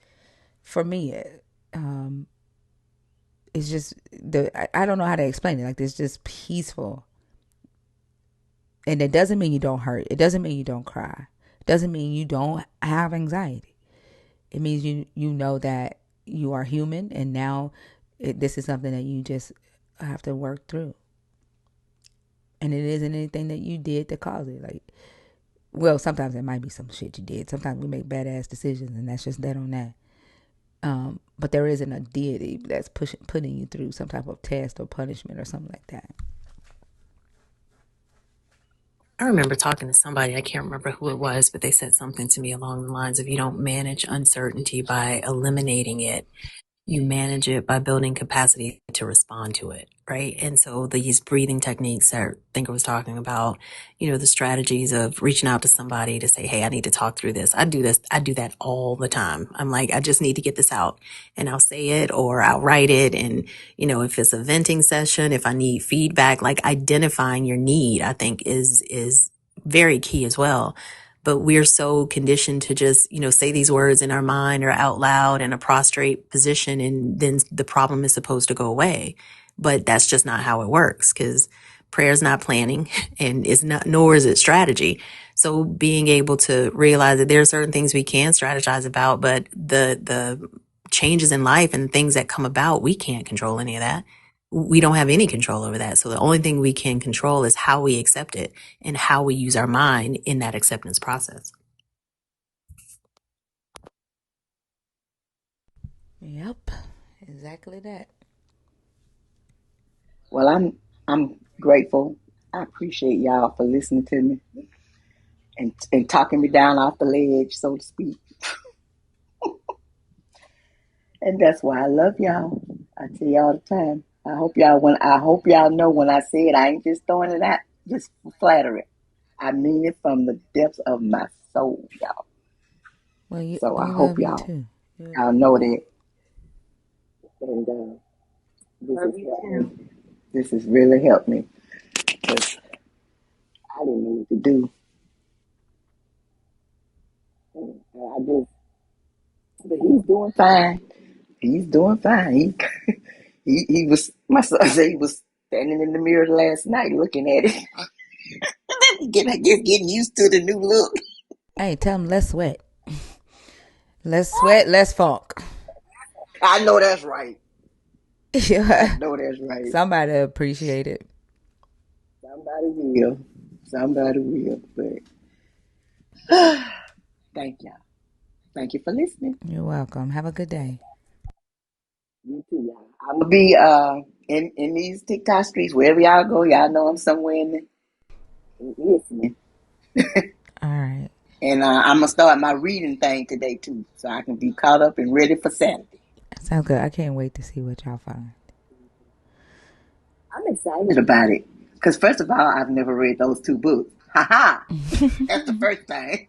for me. It's just I don't know how to explain it. Like, it's just peaceful, and it doesn't mean you don't hurt. It doesn't mean you don't cry. It doesn't mean you don't have anxiety. It means you know that you are human, and now this is something that you just have to work through. And it isn't anything that you did to cause it. Like, well, sometimes it might be some shit you did. Sometimes we make badass decisions, and that's just that on that. But there isn't a deity that's putting you through some type of test or punishment or something like that. I remember talking to somebody, I can't remember who it was, but they said something to me along the lines of, you don't manage uncertainty by eliminating it. You manage it by building capacity to respond to it, right? And so these breathing techniques that Thinker was talking about, the strategies of reaching out to somebody to say, hey, I need to talk through this. I do that all the time. I'm like, I just need to get this out, and I'll say it or I'll write it. And, if it's a venting session, if I need feedback, like identifying your need, I think is very key as well. But we're so conditioned to just, say these words in our mind or out loud in a prostrate position, and then the problem is supposed to go away. But that's just not how it works, because Prayer is not planning, and it's not, nor is it strategy. So being able to realize that there are certain things we can strategize about, but the changes in life and things that come about, we can't control any of that. We don't have any control over that. So the only thing we can control is how we accept it and how we use our mind in that acceptance process. Yep, exactly that. Well, I'm grateful. I appreciate y'all for listening to me and talking me down off the ledge, so to speak. And that's why I love y'all. I tell you all the time. I hope y'all know when I say it, I ain't just throwing it out just for flattery. I mean it from the depths of my soul, y'all. Well, So I we hope love you y'all too. know that. And Love you too. this has really helped me because I didn't know what to do. And I just, but he's doing fine. He's doing fine. He was, my son said he was standing in the mirror last night looking at it. Getting used to the new look. Hey, tell him less sweat. Less sweat, less funk. I know that's right. I Yeah. know that's right. Somebody appreciate it. Somebody will. Somebody will. But thank y'all. Thank you for listening. You're welcome. Have a good day. You too, y'all. I'm gonna be in these TikTok streets wherever y'all go. Y'all know I'm somewhere listening. All right. And I'm gonna start my reading thing today too, so I can be caught up and ready for Saturday. Sounds good. I can't wait to see what y'all find. I'm excited about it because first of all, I've never read those two books. Ha ha! That's the first thing.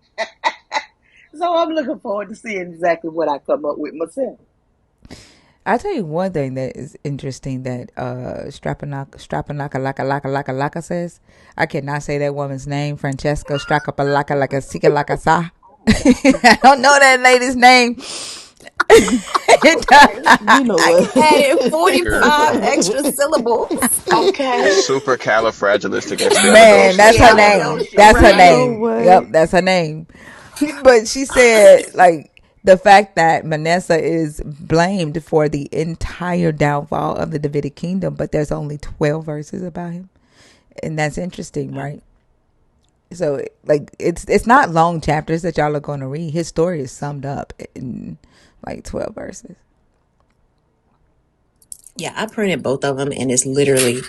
So I'm looking forward to seeing exactly what I come up with myself. I'll tell you one thing that is interesting that Strapanaka Laka Laka Laka Laka says. I cannot say that woman's name, Francesca Strapalaka Laka Sika Laka Sa. I don't know that lady's name. You know I what? can add in Super, 45 extra syllables. Okay. super Man, that's her I know name. she That's her You know right. name. Yep, what? that's her name. But she said, like, the fact that Manasseh is blamed for the entire downfall of the Davidic kingdom, but there's only 12 verses about him. And that's interesting, right? So, like, it's not long chapters that y'all are going to read. His story is summed up in like 12 verses. Yeah, I printed both of them, and it's literally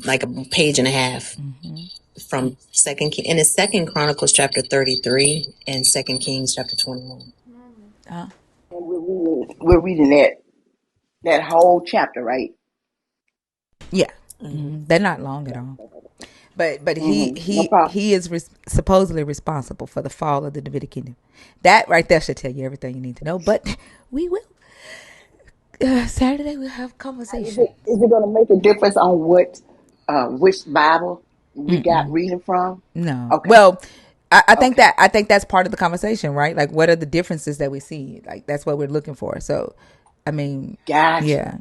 like a page and a half from and it's Second Chronicles chapter 33 and Second Kings chapter 21. And we're reading that whole chapter, right? Yeah. Mm-hmm. They're not long at all. But he No he problem. he is supposedly responsible for the fall of the Davidic kingdom. That right there should tell you everything you need to know. But we will Saturday we'll have conversation. Is it going to make a difference on which Bible we got reading from? No, Okay. well, Okay. I think that's part of the conversation, right? Like, what are the differences that we see? Like, that's what we're looking for. So, I mean, Gotcha. yeah,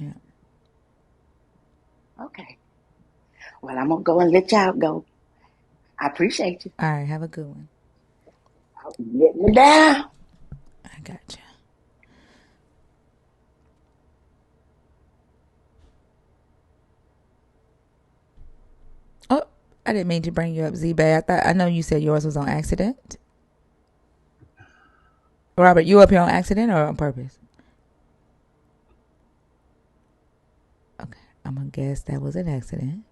yeah. Okay. Well, I'm gonna go and let y'all go. I appreciate you. All right, have a good one. Let me down. I got you. Oh, I didn't mean to bring you up, Z Bay. I know you said yours was on accident. Robert, you up here on accident or on purpose? Okay, I'm gonna guess that was an accident.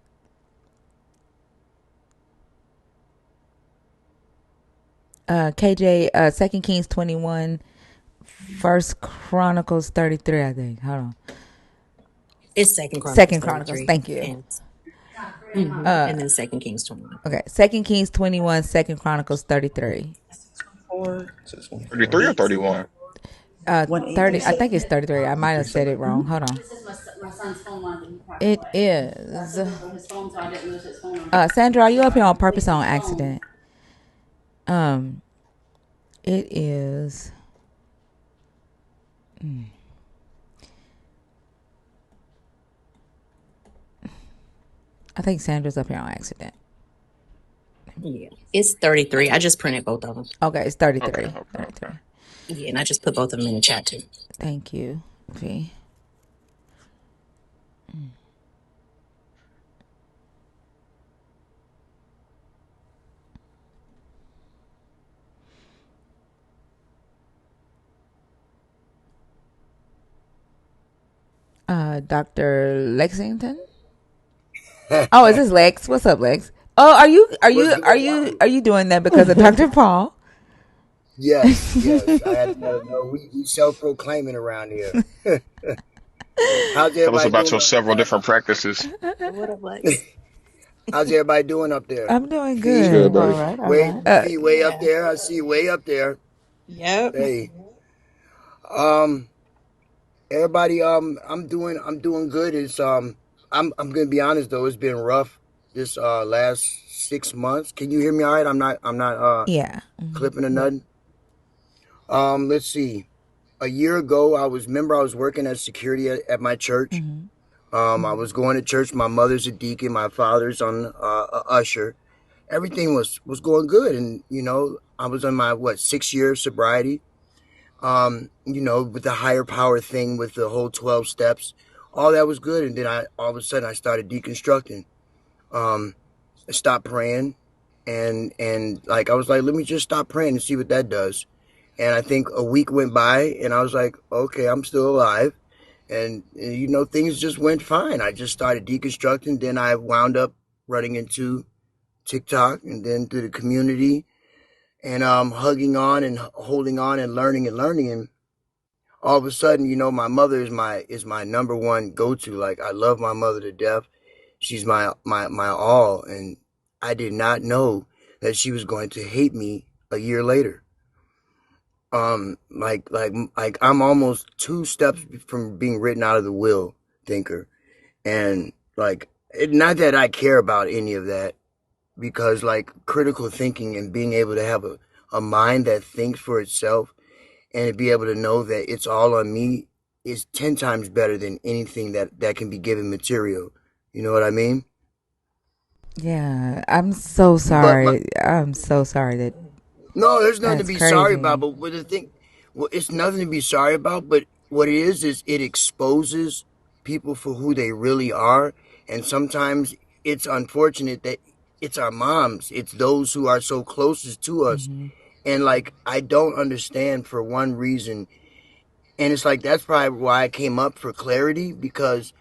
KJ, Second Kings 21, First Chronicles 33. I think. Hold on. It's Second Chronicles Second Chronicles. 33 Thank you. and then Second Kings 21. Okay, Second Kings 21, Second Chronicles 33. 33 or 31? 30. I think it's 33. I might have said it wrong. Hold on. It is. Sandra, are you up here on purpose or on accident? Um, it is. I think Sandra's up here on accident. Yeah, it's 33. I just printed both of them. Okay, it's Okay, 33. okay, okay. 33. Yeah, and I just put both of them in the chat too. Thank you, V. Dr. Lexington? Oh, is this Lex? What's up, Lex? Oh, What's going on? are you doing that because of Dr. Paul? Yes, yes. I had to let them know we self proclaiming around here. How's Tell us everybody about doing your up several different practices. What up, there? Lex? How's everybody doing up there? I'm doing It's Fee, good, good. All buddy. right, all way right. Fee way up Yeah. there. I see you way up there. Yep. Hey, um, everybody, I'm doing good. It's I'm gonna be honest though. It's been rough this last 6 months. Can you hear me all right? I'm not Yeah. clipping or nothing. Let's see. A year ago, I was working as security at my church. I was going to church. My mother's a deacon. My father's on a usher. Everything was going good, and I was on my 6 year sobriety. With the higher power thing, with the whole 12 steps, all that was good. And then I all of a sudden I started deconstructing. Um, I stopped praying, and like I was like, let me just stop praying and see what that does. And I think a week went by, and I was like, okay, I'm still alive. And things just went fine. I just started deconstructing. Then I wound up running into TikTok, and then through the community, and hugging on and holding on and learning. And all of a sudden, my mother is my number one go to. Like, I love my mother to death. She's my all. And I did not know that she was going to hate me a year later. Like I'm almost two steps from being written out of the will, thinker. And like, not that I care about any of that, because like critical thinking and being able to have a mind that thinks for itself, and to be able to know that it's all on me, is 10 times better than anything that can be given material. You know what I mean? Yeah. I'm so But my, sorry. I'm so sorry that no, there's nothing to that's be sorry about. crazy. But what the thing, well, it's nothing to be sorry about. But what it is it exposes people for who they really are. And sometimes it's unfortunate that it's our moms, it's those who are so closest to us. And like, I don't understand for one reason. And it's like, that's probably why I came up for clarity, because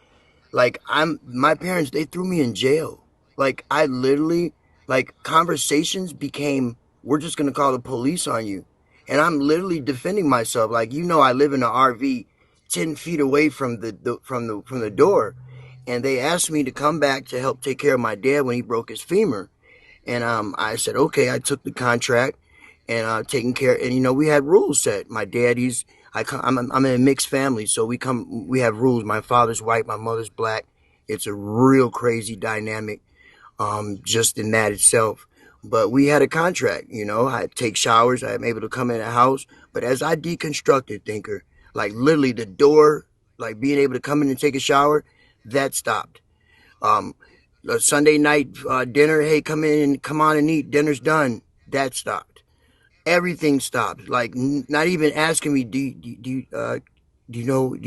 like, my parents, they threw me in jail. Like, I literally, like, conversations became, we're just gonna call the police on you. And I'm literally defending myself. Like, I live in an RV 10 feet away from the door. And they asked me to come back to help take care of my dad when he broke his femur. And I said, okay. I took the contract, and taking care. And we had rules set. My daddy's, I'm in a mixed family, so we have rules. My father's white, my mother's black. It's a real crazy dynamic, just in that itself. But we had a contract. I take showers. I'm able to come in the house. But as I deconstructed, thinker, like literally the door, like being able to come in and take a shower, that stopped. Um, Sunday night dinner, hey, come on and eat. Dinner's done. That stopped. Everything stopped. Like, not even asking me, do you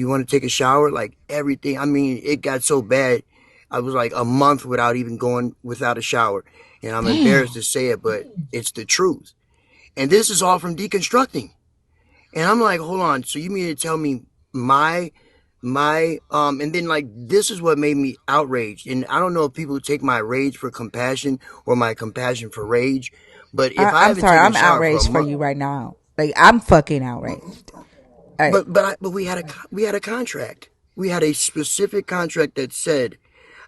want to take a shower? Like, everything. I mean, it got so bad. I was like a month without even going without a shower. And I'm embarrassed Damn. to say it, but it's the truth. And this is all from deconstructing. And I'm like, hold on. So you mean to tell me and then, like, this is what made me outraged. And I don't know if people take my rage for compassion or my compassion for rage, but if I I'm haven't sorry. taken a I'm shower for a outraged for month, you right now. Like, I'm fucking outraged. All right. but we had a contract. We had a specific contract that said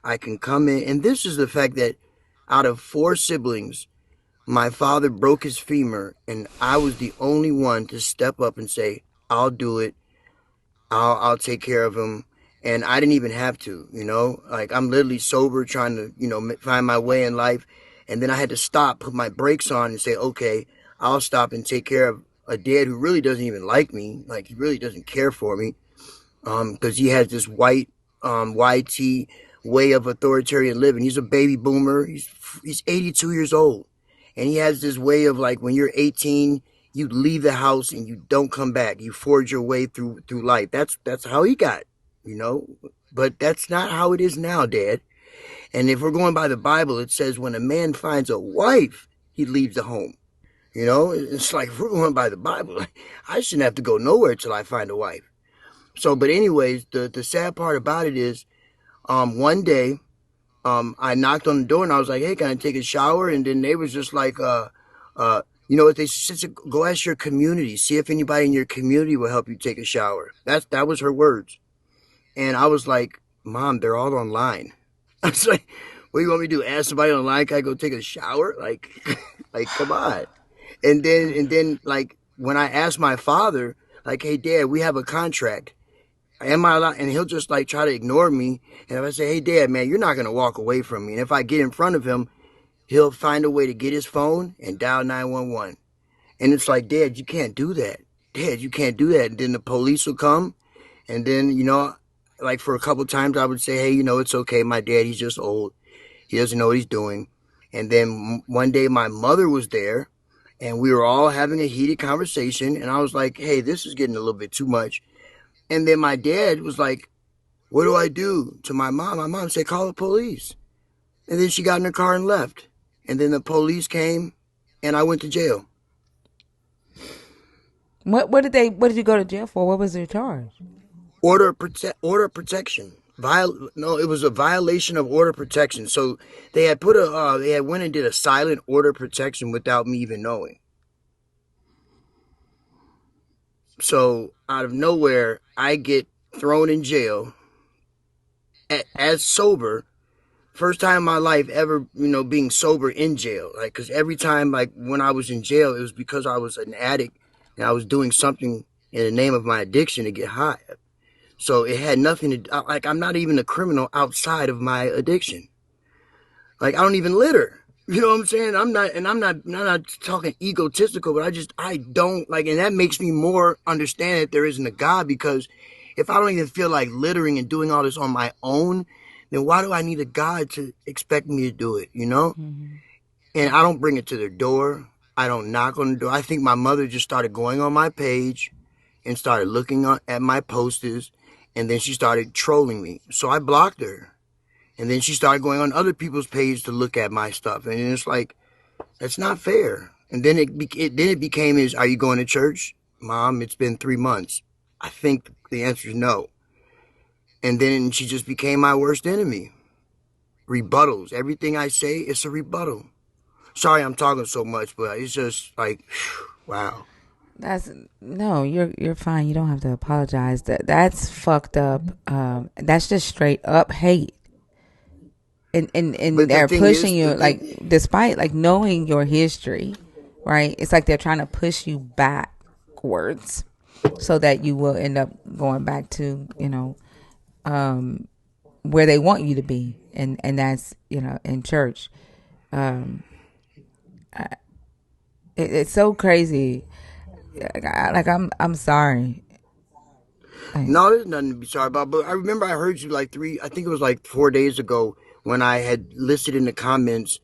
I can come in, and this is the fact that out of four siblings, my father broke his femur, and I was the only one to step up and say, "I'll do it. I'll take care of him." And I didn't even have to, like, I'm literally sober, trying to, find my way in life. And then I had to stop, put my brakes on, and say, okay, I'll stop and take care of a dad who really doesn't even like me. Like, he really doesn't care for me. Because he has this white, YT way of authoritarian living. He's a baby boomer. He's 82 years old, and he has this way of like when you're 18, you leave the house and you don't come back. You forge your way through life. That's how he got, you know. But that's not how it is now, Dad. And if we're going by the Bible, it says when a man finds a wife, he leaves the home. You know, it's like if we're going by the Bible, I shouldn't have to go nowhere till I find a wife. So, but anyways, the sad part about it is, one day, I knocked on the door and I was like, "Hey, can I take a shower?" And then they was just like, you know what they said? Go ask your community, see if anybody in your community will help you take a shower. That was her words, and I was like, "Mom, they're all online." I was like, "What do you want me to do? Ask somebody online? Can I go take a shower? Like, like, come on." And then, like, when I asked my father, like, "Hey, Dad, we have a contract. Am I allowed?" And he'll just like try to ignore me. And if I say, "Hey, Dad, man, you're not gonna walk away from me," and if I get in front of him, he'll find a way to get his phone and dial 911. And it's like, "Dad, you can't do that. Dad, you can't do that." And then the police will come, and then like for a couple of times, I would say, "Hey, it's okay. My dad, he's just old. He doesn't know what he's doing." And then one day, my mother was there, and we were all having a heated conversation. And I was like, "Hey, this is getting a little bit too much." And then my dad was like, "What do I do?" To my mom. My mom said, "Call the police." And then she got in her car and left. And then the police came, and I went to jail. What did you go to jail for? What was your charge? Order of protection. No, it was a violation of order of protection. So they had they had went and did a silent order of protection without me even knowing. So out of nowhere, I get thrown in jail as sober. First time in my life ever, being sober in jail. Like, cause every time, like when I was in jail, it was because I was an addict and I was doing something in the name of my addiction to get high. So it had nothing to, like, I'm not even a criminal outside of my addiction. Like, I don't even litter. You know what I'm saying? I'm not talking egotistical, but I don't like, and that makes me more understand that there isn't a God, because if I don't even feel like littering and doing all this on my own, then why do I need a God to expect me to do it, you know? Mm-hmm. And I don't bring it to their door. I don't knock on the door. I think my mother just started going on my page and started looking at my posters, and then she started trolling me. So I blocked her. And then she started going on other people's pages to look at my stuff. And it's like, that's not fair. And then it became is, are you going to church? Mom, it's been 3 months. I think the answer is no. And then she just became my worst enemy. Rebuttals. Everything I say, it's a rebuttal. Sorry I'm talking so much, but it's just like, wow. That's no, you're fine. You don't have to apologize. That's fucked up. That's just straight up hate. And But the they're thing pushing is, you like despite like knowing your history, right? It's like they're trying to push you backwards so that you will end up going back to, where they want you to be. And that's, in church. Um it's so crazy. I'm sorry. Like, no, there's nothing to be sorry about. But I remember I heard you like I think it was like 4 days ago when I had listed in the comments,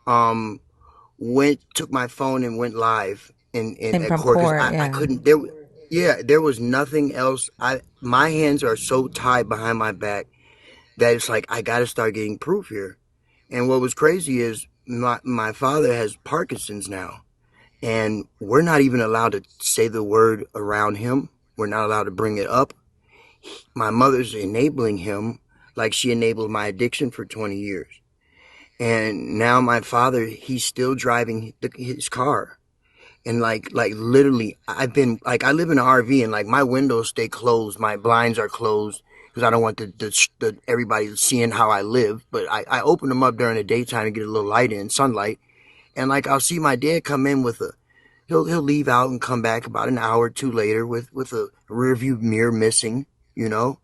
um, took my phone and went live in and at from court, because court, I yeah. couldn't there was nothing else. My hands are so tied behind my back that it's like I gotta start getting proof here. And what was crazy is my father has Parkinson's now, and we're not even allowed to say the word around him. We're not allowed to bring it up. My mother's enabling him like she enabled my addiction for 20 years. And now my father, he's still driving his car. And like literally, I've been like, I live in an RV, and like my windows stay closed, my blinds are closed because I don't want the everybody seeing how I live. But I open them up during the daytime to get a little light in, sunlight. And like I'll see my dad come in with he'll leave out and come back about an hour or two later with a rear view mirror missing, you know.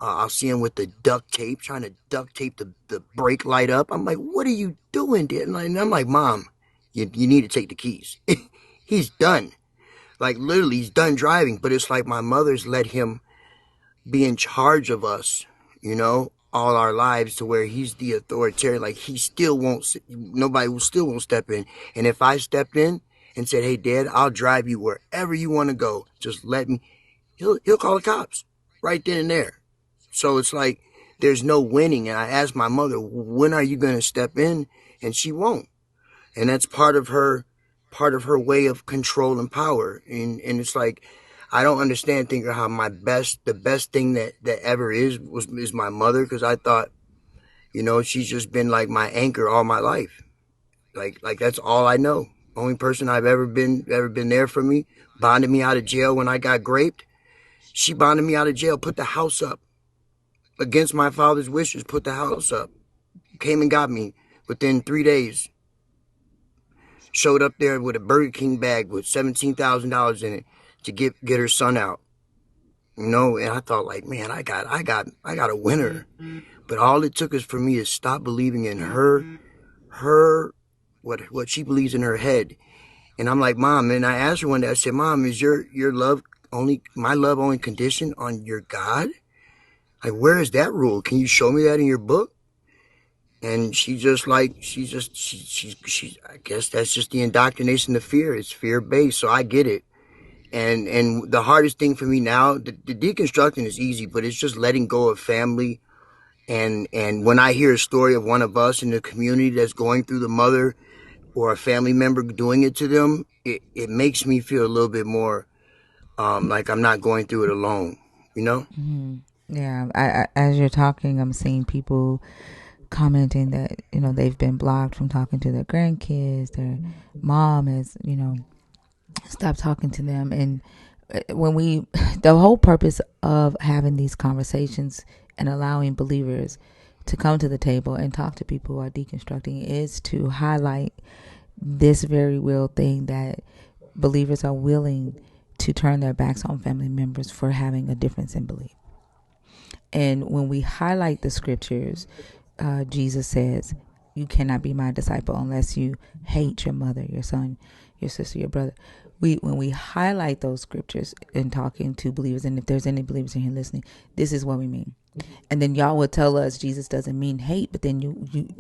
I'll see him with the duct tape, trying to duct tape the brake light up. I'm like, "What are you doing, Dad?" And I'm like, "Mom, you need to take the keys." He's done. Like literally, he's done driving. But it's like my mother's let him be in charge of us, you know. all our lives to where he's the authoritarian. Like he still won't, nobody will still won't step in. And if I stepped in and said, "Hey, Dad, I'll drive you wherever you want to go. Just let me," he'll call the cops right then and there. So it's like there's no winning. And I asked my mother, "When are you going to step in?" And she won't. And that's part of her way of control and power. And it's like I don't understand thinking how the best thing that ever is my mother, because I thought, she's just been like my anchor all my life. Like that's all I know. Only person I've ever been there for me, bonded me out of jail when I got raped. She bonded me out of jail, put the house up against my father's wishes, put the house up, came and got me within 3 days. Showed up there with a Burger King bag with $17,000 in it to get her son out. And I thought, like, man, I got a winner. But all it took is for me to stop believing in her, what she believes in her head. And I'm like, Mom, and I asked her one day, I said, Mom, is your love my love only conditioned on your God? Like, where is that rule? Can you show me that in your book? And I guess that's just the indoctrination of fear. It's fear based. So I get it. And the hardest thing for me now, the deconstructing is easy, but it's just letting go of family. And when I hear a story of one of us in the community that's going through the mother or a family member doing it to them, it makes me feel a little bit more like I'm not going through it alone, you know? Mm-hmm. Yeah, as you're talking, I'm seeing people commenting that they've been blocked from talking to their grandkids. Their mom has stopped talking to them, and when we, the whole purpose of having these conversations and allowing believers to come to the table and talk to people who are deconstructing is to highlight this very real thing that believers are willing to turn their backs on family members for having a difference in belief. And when we highlight the scriptures, Jesus says, "You cannot be my disciple unless you hate your mother, your son, your sister, your brother." When we highlight those scriptures in talking to believers, and if there's any believers in here listening, this is what we mean. And then y'all will tell us Jesus doesn't mean hate, but then you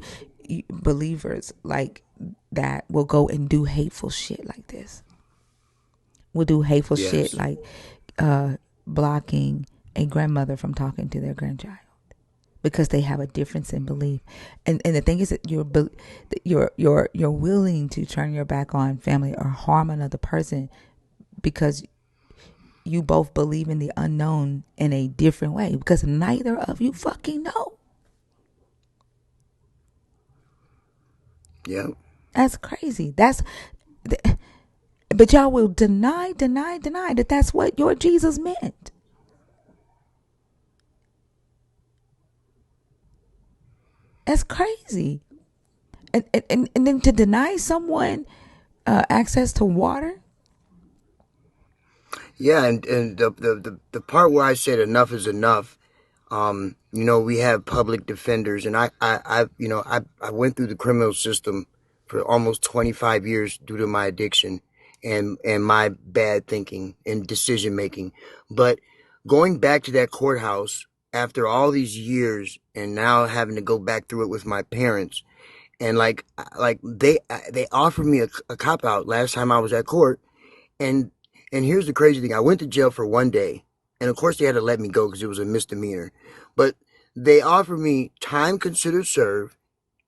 believers like that will go and do hateful shit like this. Will do hateful shit Yes. like blocking a grandmother from talking to their grandchild because they have a difference in belief. And the thing is that you're willing to turn your back on family or harm another person because you both believe in the unknown in a different way, because neither of you fucking know. Yeah. That's crazy. But y'all will deny that that's what your Jesus meant. That's crazy. And then to deny someone access to water. Yeah. And the part where I said enough is enough. We have public defenders, and I went through the criminal system for almost 25 years due to my addiction and my bad thinking and decision making. But going back to that courthouse after all these years and now having to go back through it with my parents, and like they offered me a cop out last time I was at court. And and here's the crazy thing. I went to jail for one day. And of course they had to let me go because it was a misdemeanor. But they offered me time considered served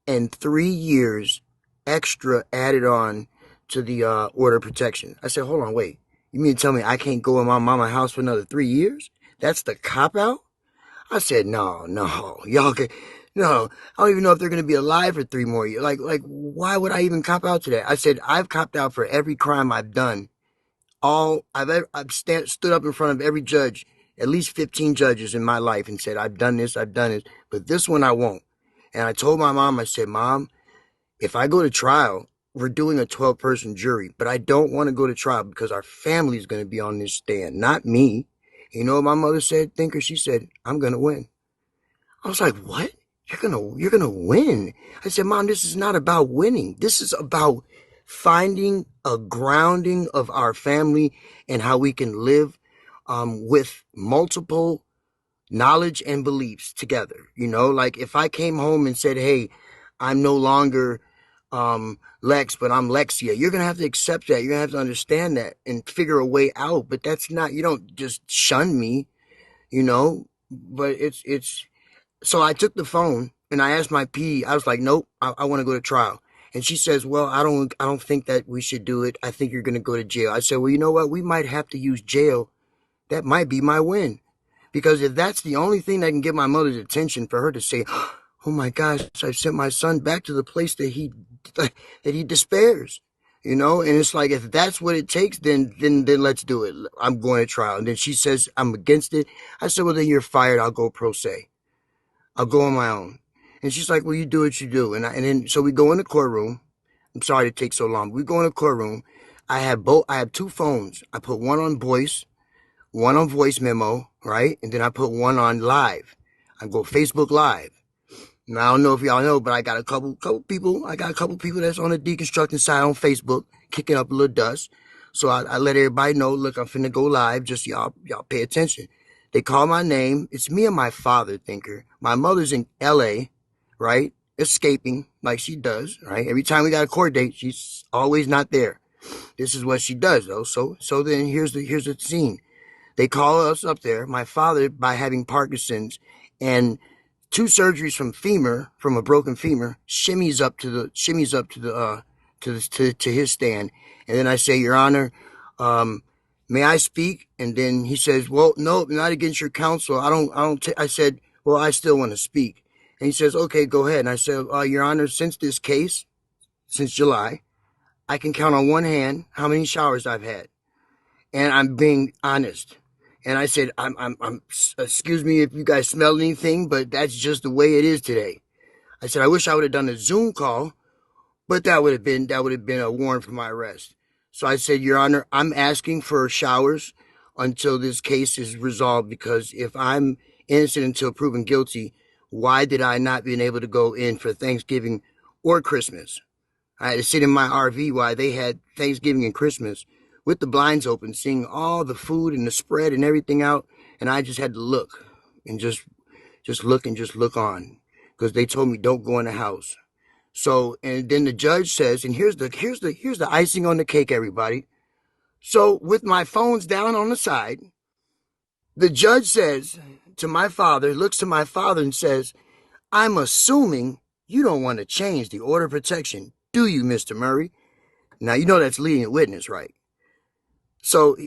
and 3 years extra added on to the order of protection. I said, hold on, wait. You mean to tell me I can't go in my mama's house for another 3 years? That's the cop out? I said, no, no, y'all can, no. I don't even know if they're gonna be alive for 3 more years. Like, why would I even cop out to that? I said, I've copped out for every crime I've done. Stood up in front of every judge, at least 15 judges in my life, and said, I've done this, but this one I won't. And I told my mom, I said, Mom, if I go to trial, we're doing a 12-person jury, but I don't want to go to trial because our family is going to be on this stand, not me. You know what my mother said, Thinker? She said, I'm going to win. I was like, what? You're gonna win. I said, Mom, this is not about winning. This is about finding a grounding of our family and how we can live with multiple knowledge and beliefs together. You know, like if I came home and said, hey, I'm no longer Lex, but I'm Lexia, you're going to have to accept that. You're going to have to understand that and figure a way out. But that's not, you don't just shun me, you know, but so I took the phone and I asked my PE. I was like, nope, I want to go to trial. And she says, well, I don't think that we should do it. I think you're going to go to jail. I said, well, you know what? We might have to use jail. That might be my win. Because if that's the only thing that can get my mother's attention, for her to say, oh my gosh, I sent my son back to the place that he despairs, you know? And it's like, if that's what it takes, then let's do it. I'm going to trial. And then she says, I'm against it. I said, well, then you're fired. I'll go pro se. I'll go on my own. And she's like, well, you do what you do. And then, so we go in the courtroom. I'm sorry to take so long. We go in the courtroom. I have two phones. I put one on voice memo, right? And then I put one on live. I go Facebook Live. Now, I don't know if y'all know, but I got a couple people. I got a couple people that's on the deconstructing side on Facebook, kicking up a little dust. So I let everybody know, look, I'm finna go live. Just y'all pay attention. They call my name. It's me and my father, Thinker. My mother's in LA, right? Escaping like she does, right? Every time we got a court date, she's always not there. This is what she does, though. So then here's the scene. They call us up there. My father, by having Parkinson's and two surgeries from a broken femur, shimmies up to his stand. And then I say, Your Honor, may I speak? And then he says, well, no, not against your counsel. I said, well, I still want to speak. And he says, okay, go ahead. And I said, Your Honor, since July, I can count on one hand how many showers I've had. And I'm being honest. And I said, excuse me if you guys smell anything, but that's just the way it is today. I said, I wish I would have done a Zoom call, but that would have been a warrant for my arrest. So I said, Your Honor, I'm asking for showers until this case is resolved, because if I'm innocent until proven guilty, why did I not been able to go in for Thanksgiving or Christmas? I had to sit in my RV while they had Thanksgiving and Christmas with the blinds open, seeing all the food and the spread and everything out. And I just had to look and just look on, because they told me don't go in the house. So, and then the judge says, and here's the icing on the cake, everybody. So with my phones down on the side, the judge says to my father, looks to my father and says, I'm assuming you don't want to change the order of protection, do you, Mr. Murray? Now, you know that's leading a witness, right? So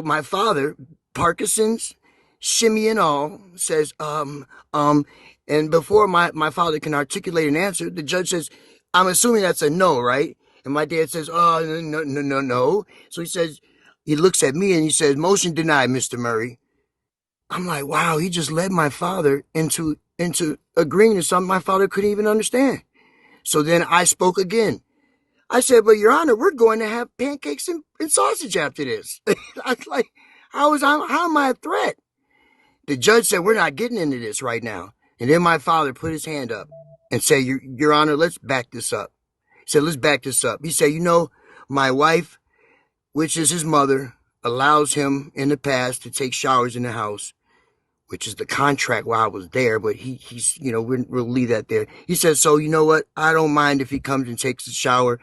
my father, Parkinson's, shimmy and all, says, and before my father can articulate an answer, the judge says, I'm assuming that's a no, right? And my dad says, oh, no, no, no, no. So he looks at me and he says, motion denied, Mr. Murray. I'm like, wow, he just led my father into agreeing to something my father couldn't even understand. So then I spoke again. I said, but Your Honor, we're going to have pancakes and sausage after this. I was like, how am I a threat? The judge said, we're not getting into this right now. And then my father put his hand up and said, Your Honor, let's back this up. He said, let's back this up. He said, my wife, which is his mother, allows him in the past to take showers in the house, which is the contract while I was there, but he's, we'll leave that there. He said, so you know what? I don't mind if he comes and takes a shower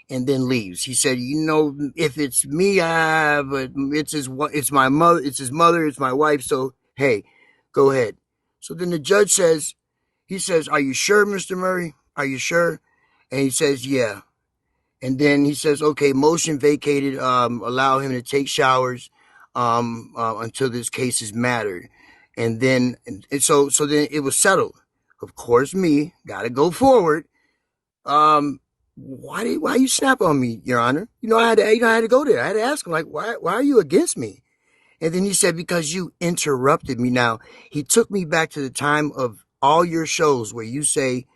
and then leaves. He said, if it's me, but it's my mother, it's his mother, it's my wife. So, hey, go ahead. So then the judge says, are you sure, Mr. Murray? Are you sure? And he says, yeah. And then he says, okay, motion vacated, allow him to take showers, until this case is mattered. And then, so then it was settled. Of course, me, gotta go forward. Why you snap on me, Your Honor? I had to go there. I had to ask him, like, why are you against me? And then he said, because you interrupted me. Now, he took me back to the time of all your shows where you say,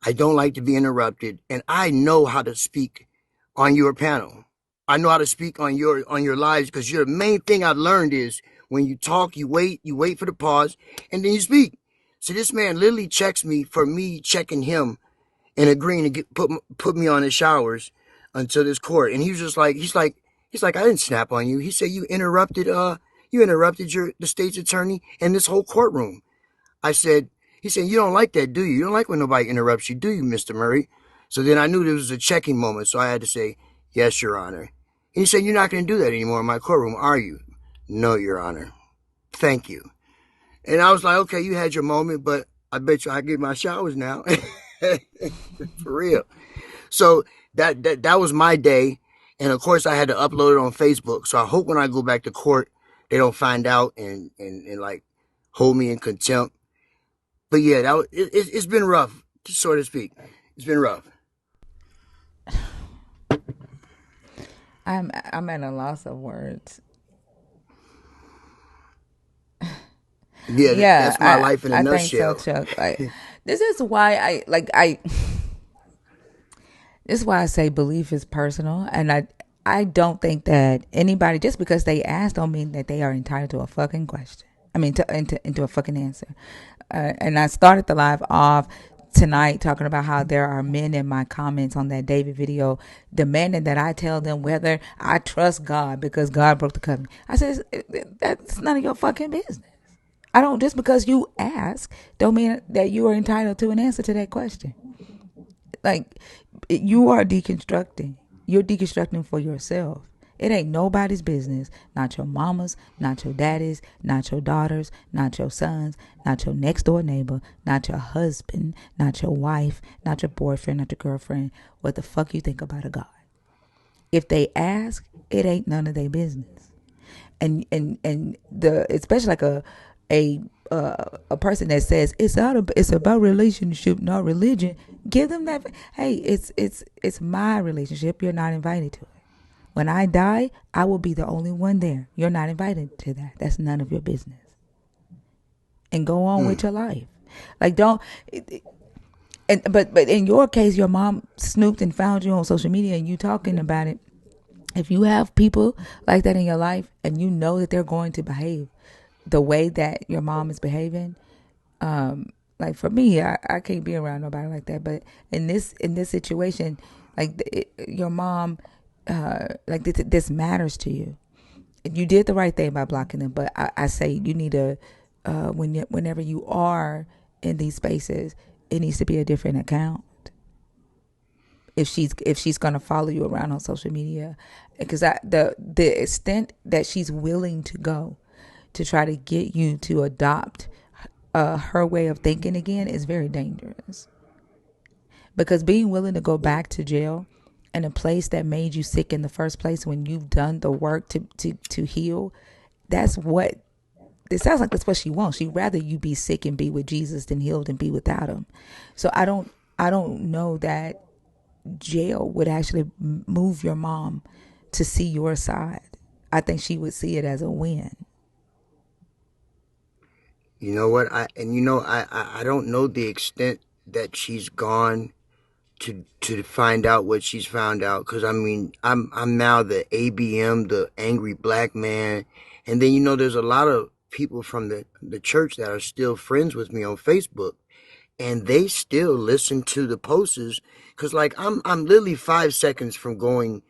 I don't like to be interrupted. And I know how to speak on your panel. I know how to speak on your lives, because the main thing I've learned is when you talk, you wait for the pause, and then you speak. So this man literally checks me for me checking him and agreeing to put me on his showers until this court. And he was just like, he's like, I didn't snap on you. He said, you You interrupted the state's attorney and this whole courtroom. I said, he said, you don't like that, do you? You don't like when nobody interrupts you, do you, Mr. Murray? So then I knew there was a checking moment, so I had to say, yes, Your Honor. And he said, you're not going to do that anymore in my courtroom, are you? No, Your Honor. Thank you. And I was like, okay, you had your moment, but I bet you I get my showers now. For real. So that was my day. And of course I had to upload it on Facebook. So I hope when I go back to court, they don't find out and like hold me in contempt. But yeah, it's been rough, so to speak. It's been rough. I'm at a loss of words. Yeah, Yeah, that's my life in a I think so, nutshell. Chuck. Like this is why I this is why I say belief is personal, and I don't think that anybody, just because they ask don't mean that they are entitled to a fucking question. I mean, into a fucking answer. And I started the live off tonight talking about how there are men in my comments on that David video demanding that I tell them whether I trust God because God broke the covenant. I said, that's none of your fucking business. I don't, just because you ask don't mean that you are entitled to an answer to that question. Like, you are deconstructing. You're deconstructing for yourself. It ain't nobody's business. Not your mama's, not your daddy's, not your daughter's, not your son's, not your next door neighbor, not your husband, not your wife, not your boyfriend, not your girlfriend. What the fuck you think about a God? If they ask, it ain't none of their business. And the, especially like a person that says it's about relationship, not religion. Give them that. Hey, it's my relationship. You're not invited to it. When I die, I will be the only one there. You're not invited to that. That's none of your business. And go on with Mm. your life. Like, don't. And but in your case, your mom snooped and found you on social media, and you talking about it. If you have people like that in your life, and you know that they're going to behave the way that your mom is behaving, like for me, I can't be around nobody like that. But in this situation, like your mom, like this matters to you. You did the right thing by blocking them, but I say you need to, whenever you are in these spaces, it needs to be a different account. If she's gonna follow you around on social media, because the extent that she's willing to go to try to get you to adopt her way of thinking again is very dangerous. Because being willing to go back to jail in a place that made you sick in the first place, when you've done the work to heal, that's what it sounds like. That's what she wants. She'd rather you be sick and be with Jesus than healed and be without him. So I don't know that jail would actually move your mom to see your side. I think she would see it as a win. You know what? I don't know the extent that she's gone to find out what she's found out. Because I mean, I'm now the ABM, the angry black man, and then there's a lot of people from the church that are still friends with me on Facebook, and they still listen to the posters. Because like I'm literally 5 seconds from going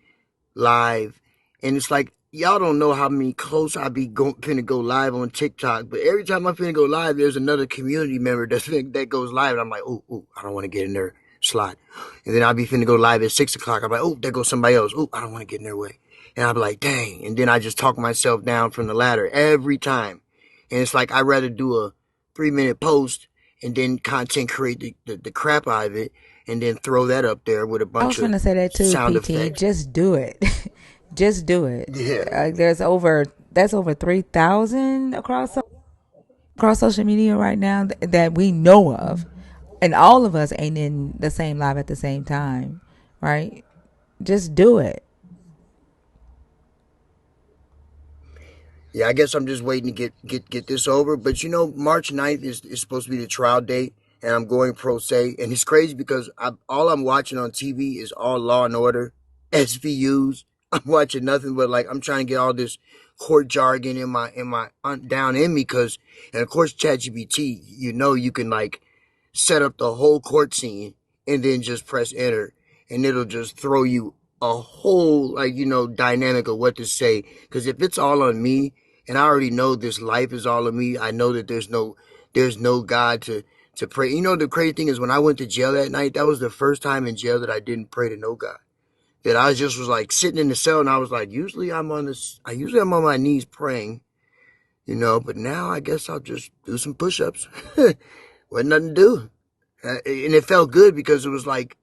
live, and it's like y'all don't know how many close I be finna go live on TikTok. But every time I finna go live, there's another community member that goes live, and I'm like, oh, I don't want to get in their slot. And then I'll be finna go live at 6 o'clock. I'm like, oh, there goes somebody else. Oh, I don't want to get in their way. And I'll be like, dang. And then I just talk myself down from the ladder every time. And it's like I'd rather do a 3 minute post and then content create the crap out of it, and then throw that up there with a I bunch was of going to say that too, sound PT. effects. Just do it. Just do it. Yeah. That's over 3,000 across social media right now that we know of, and all of us ain't in the same live at the same time, right? Just do it. Yeah, I guess I'm just waiting to get this over. But March 9th is supposed to be the trial date, and I'm going pro se. And it's crazy because all I'm watching on TV is all Law and Order, SVUs. I'm watching nothing but like I'm trying to get all this court jargon in my down in me, because and of course ChatGPT, you can like set up the whole court scene and then just press enter, and it'll just throw you a whole like dynamic of what to say. Because if it's all on me, and I already know this life is all of me. I know that there's no God to pray. You know, the crazy thing is when I went to jail that night, that was the first time in jail that I didn't pray to no God. That I just was like sitting in the cell and I was like, usually I'm on my knees praying, you know, but now I guess I'll just do some push-ups. Wasn't nothing to do. And it felt good because it was like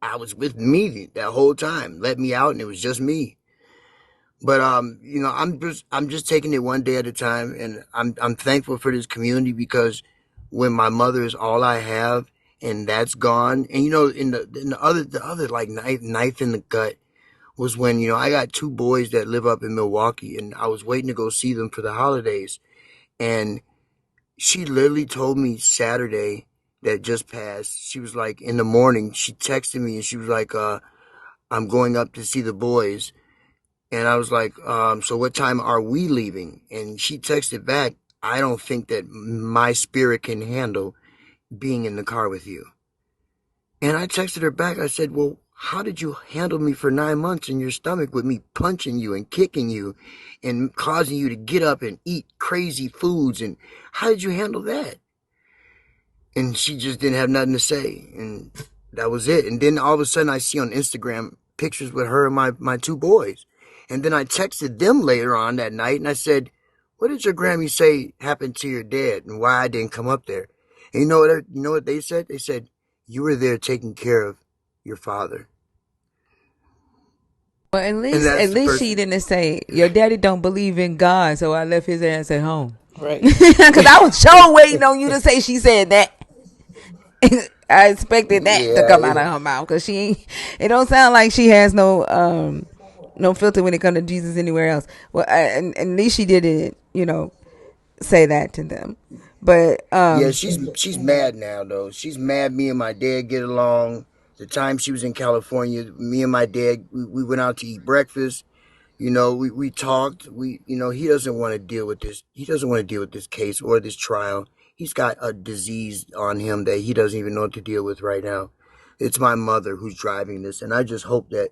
I was with me that whole time. Let me out and it was just me. But you know, I'm just taking it one day at a time, and I'm thankful for this community because when my mother is all I have, and that's gone, and you know, in the other like knife in the gut was when you know I got two boys that live up in Milwaukee, and I was waiting to go see them for the holidays, and she literally told me Saturday that just passed. She was like in the morning, she texted me and she was like, I'm going up to see the boys. And I was like, so what time are we leaving? And she texted back, I don't think that my spirit can handle being in the car with you. And I texted her back. I said, well, how did you handle me for 9 months in your stomach with me punching you and kicking you and causing you to get up and eat crazy foods? And how did you handle that? And she just didn't have nothing to say. And that was it. And then all of a sudden I see on Instagram pictures with her and my two boys. And then I texted them later on that night and I said, what did your Grammy say happened to your dad and why I didn't come up there? And you know what they said? They said, you were there taking care of your father. Well, And at that's the least first. she didn't say your daddy don't believe in God, so I left his ass at home. Right. Because I was sure waiting on you to say she said that. I expected that to come out Yeah. of her mouth because she ain't. It don't sound like she has no filter when it comes to Jesus anywhere else. Well, and at least she didn't, say that to them. But Yeah, she's mad now though. She's mad me and my dad get along. The time she was in California, me and my dad we went out to eat breakfast. You know, we talked. He doesn't want to deal with this. He doesn't want to deal with this case or this trial. He's got a disease on him that he doesn't even know what to deal with right now. It's my mother who's driving this, and I just hope that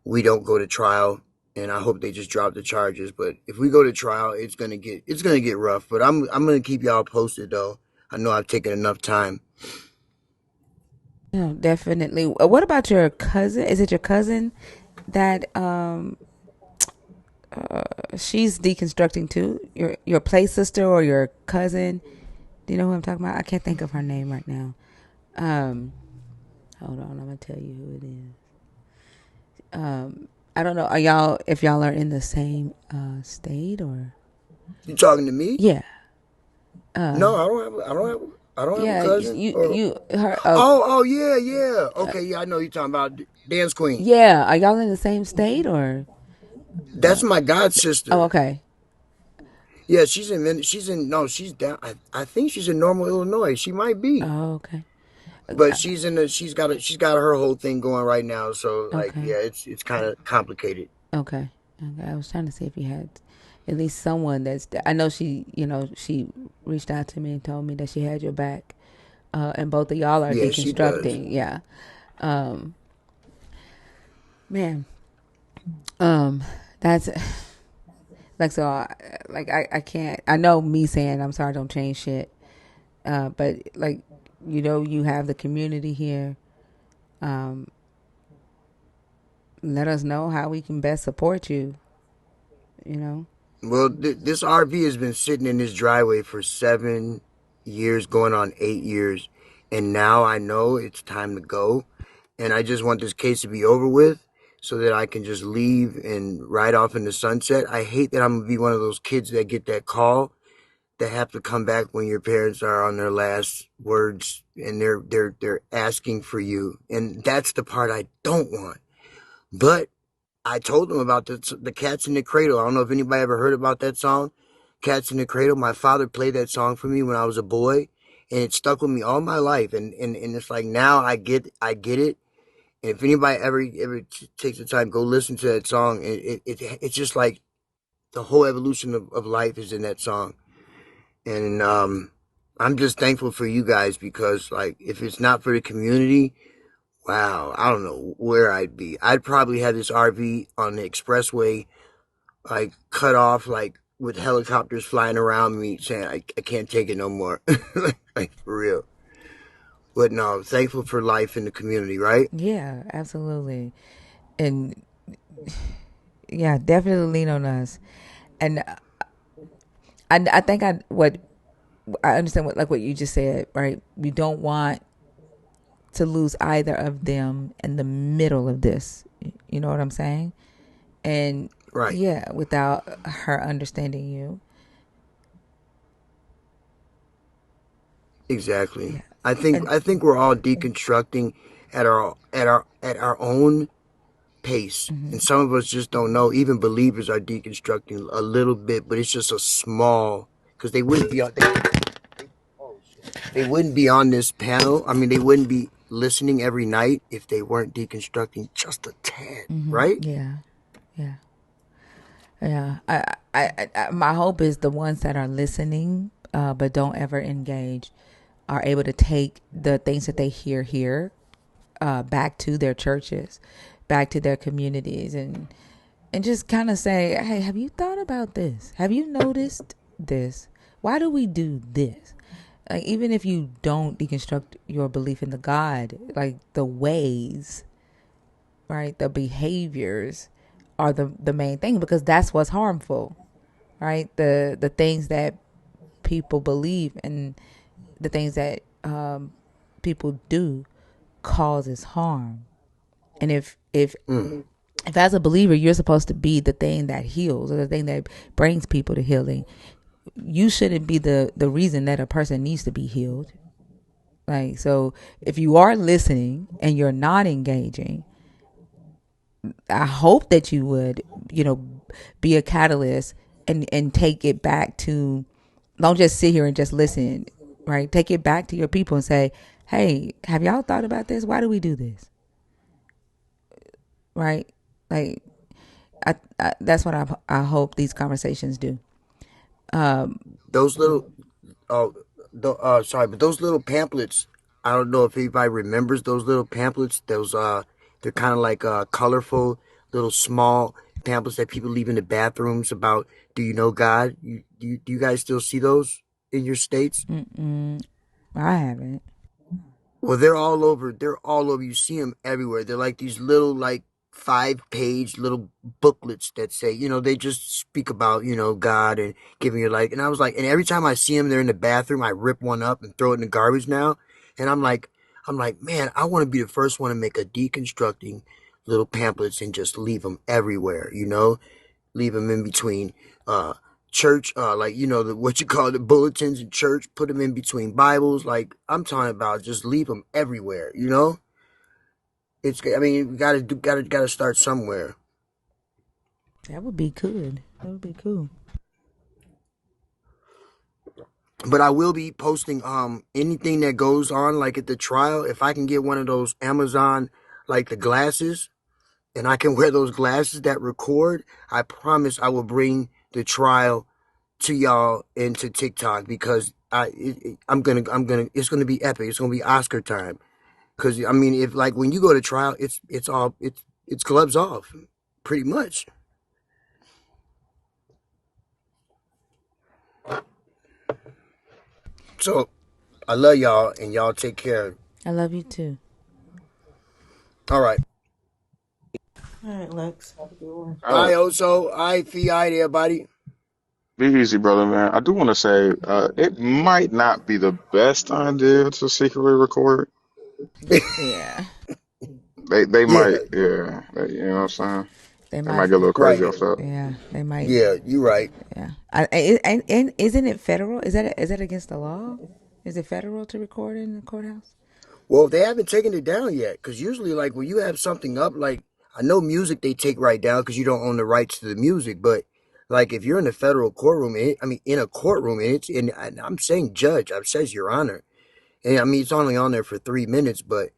we don't go to trial, and I hope they just drop the charges. But if we go to trial, it's gonna get rough. But I'm gonna keep y'all posted though. I know I've taken enough time. no, definitely. What about your cousin? Is it your cousin that she's deconstructing too? Your play sister or your cousin? Do you know who I'm talking about? I can't think of her name right now. Um, Hold on, I'm gonna tell you who it is. I don't know. Are y'all if y'all are in the same state or You talking to me? yeah, No, I don't have a yeah. cousin. Or You her. oh yeah, yeah. Okay, yeah, I know you're talking about Dance Queen. Yeah. Are y'all in the same state or? That's my god Oh, sister. okay, Yeah, no, she's down. I think she's in Normal, Illinois. She might be, oh, okay, but she's got her whole thing going right now. So like, okay, yeah, it's kind of complicated. okay. Okay. I was trying to see if you had at least someone that's. I know she. She reached out to me and told me that she had your back, and both of y'all are Yeah, she does. deconstructing. Yeah, man. That's like so. I can't. I know me saying I'm sorry don't change shit. But like you have the community here. Um, Let us know how we can best support you. You know. Well, this RV has been sitting in this driveway for 7 years, going on 8 years, and now I know it's time to go, and I just want this case to be over with so that I can just leave and ride off in the sunset. I hate that I'm gonna be one of those kids that get that call that have to come back when your parents are on their last words and they're asking for you, and that's the part I don't want. But I told them about the Cats in the Cradle. I don't know if anybody ever heard about that song, Cats in the Cradle. My father played that song for me when I was a boy, and it stuck with me all my life. And it's like now I get it. And if anybody ever takes the time, go listen to that song. It's just like the whole evolution of life is in that song. And I'm just thankful for you guys because like if it's not for the community, wow, I don't know where I'd be. I'd probably have this RV on the expressway, like cut off, like with helicopters flying around me saying I can't take it no more. Like for real. But no, I'm thankful for life in the community, right? Yeah, absolutely. And yeah, definitely lean on us. And I think I understand what you just said, right? We don't want to lose either of them in the middle of this. You know what I'm saying? And Right. yeah, without her understanding you. Exactly. Yeah. And I think we're all deconstructing at our own pace. And some of us just don't know. Even believers are deconstructing a little bit, but it's just a small because they wouldn't be on they wouldn't be on this panel. I mean, they wouldn't be listening every night if they weren't deconstructing just a tad, right? yeah, yeah, yeah. My hope is the ones that are listening, but don't ever engage, are able to take the things that they hear here, back to their churches, back to their communities, and just kind of say, hey, have you thought about this? Have you noticed this? Why do we do this? Like, even if you don't deconstruct your belief in the God, like the ways, right? The behaviors are the main thing, because that's what's harmful, right? The things that people believe and the things that people do causes harm. And if as a believer you're supposed to be the thing that heals or the thing that brings people to healing, you shouldn't be the reason that a person needs to be healed. Like, so if you are listening and you're not engaging, I hope that you would, be a catalyst and take it back to, don't just sit here and just listen, right? Take it back to your people and say, hey, have y'all thought about this? Why do we do this? Right? Like, that's what I hope these conversations do. Those little oh, sorry, but those little pamphlets. I don't know if anybody remembers those little pamphlets. They're kind of like colorful, little small pamphlets that people leave in the bathrooms about. Do you know God? Do you guys still see those in your states? Mm-mm, I haven't. Well, they're all over. They're all over. You see them everywhere. They're like these little, like 5-page little booklets that say, they just speak about, God and giving your life. And I was like, and every time I see them, they're in the bathroom. I rip one up and throw it in the garbage now. And I'm like, man, I want to be the first one to make a deconstructing little pamphlets and just leave them everywhere. Leave them in between uh church, like what you call the bulletins in church, put them in between Bibles. Like I'm talking about, just leave them everywhere. I mean, we gotta start somewhere. That would be good. That would be cool. But I will be posting anything that goes on, like at the trial. If I can get one of those Amazon, like the glasses, and I can wear those glasses that record, I promise I will bring the trial to y'all and to TikTok, because it's gonna be epic. It's gonna be Oscar time. Because I mean, if like when you go to trial, it's gloves off, pretty much. So I love y'all, and y'all take care. I love you too. All right, All right, Lex. Have a good one. I also I fi everybody. Be easy, brother, man. I do want to say, it might not be the best idea to secretly record. Yeah, They Yeah, might, yeah, you know what I'm saying? they They might might. get a little right. crazy off that. Yeah, they might. Yeah, you right. Yeah, and isn't it federal? Is that against the law? Is it federal to record in the courthouse? Well, they haven't taken it down yet, because usually, like when you have something up, like I know music they take right down because you don't own the rights to the music, but like if you're in a federal courtroom, I mean, in a courtroom, and I'm saying judge, I says Your Honor, and I mean it's only on there for 3 minutes, but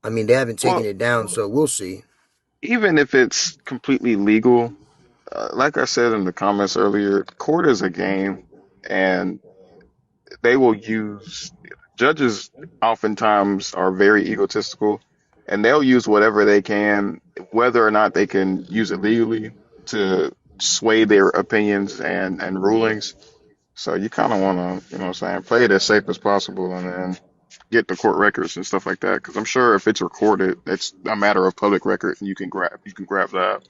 I mean they haven't taken Well, it down, so we'll see. even if it's completely legal, like I said in the comments earlier, court is a game, and they will use judges oftentimes are very egotistical, and they'll use whatever they can, whether or not they can use it legally, to sway their opinions and rulings. So you kind of want to, you know what I'm saying, play it as safe as possible and then get the court records and stuff like that. Because I'm sure if it's recorded, it's a matter of public record and you can grab that.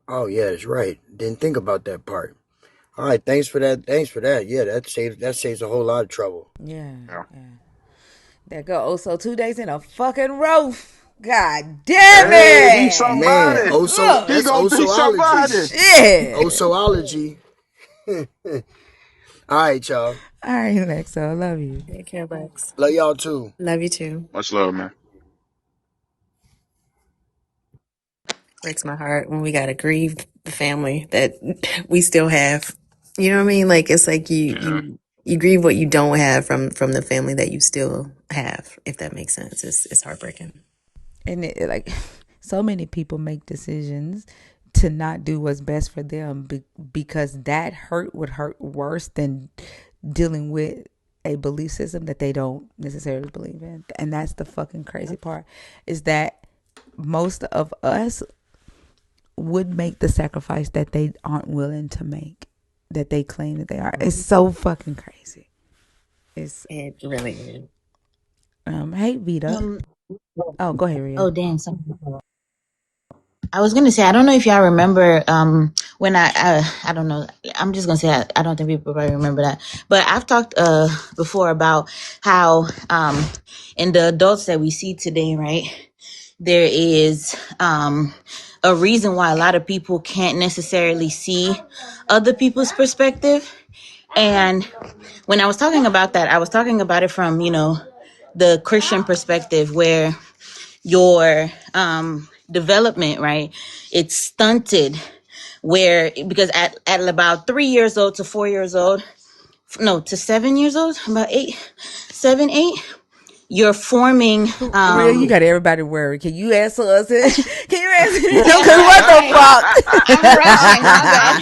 Oh yeah, that's right. Didn't think about that part. All right, thanks for that. Thanks for that. Yeah, that saves a whole lot of trouble. Yeah, Yeah. yeah. There go. Oh, so 2 days in a fucking row. God damn Hey, he's it! Man, somebody. also Ugh, He that's gonna be osoology. somebody. shit. Osoology. All right, y'all. All right, Lexo, I love you. Take care, Lex. Love y'all too. Love you too. Much love, man. Breaks my heart when we gotta grieve the family that we still have. You know what I mean? Like it's like you Yeah. you grieve what you don't have from the family that you still have. If that makes sense, it's heartbreaking. And like, so many people make decisions to not do what's best for them because that hurt would hurt worse than dealing with a belief system that they don't necessarily believe in. And that's the fucking crazy part, is that most of us would make the sacrifice that they aren't willing to make, that they claim that they are. It's so fucking crazy. It's It really is. hey Vita. Um. Oh, go ahead, Ria. Oh, dang. I was gonna say I don't know if y'all remember when I don't know. I'm just gonna say I don't think people probably remember that. But I've talked before about how in the adults that we see today, right? There is a reason why a lot of people can't necessarily see other people's perspective. And when I was talking about that, I was talking about it from, the Christian perspective where your development, right? It's stunted where because at about 3 years old to 4 years old, no, to 7 years old, about 8, 7, 8, you're forming Ria, you got everybody worried. Can you answer us? Can you answer this? yeah, Because what the sorry. fuck? I'm rushing, my bad.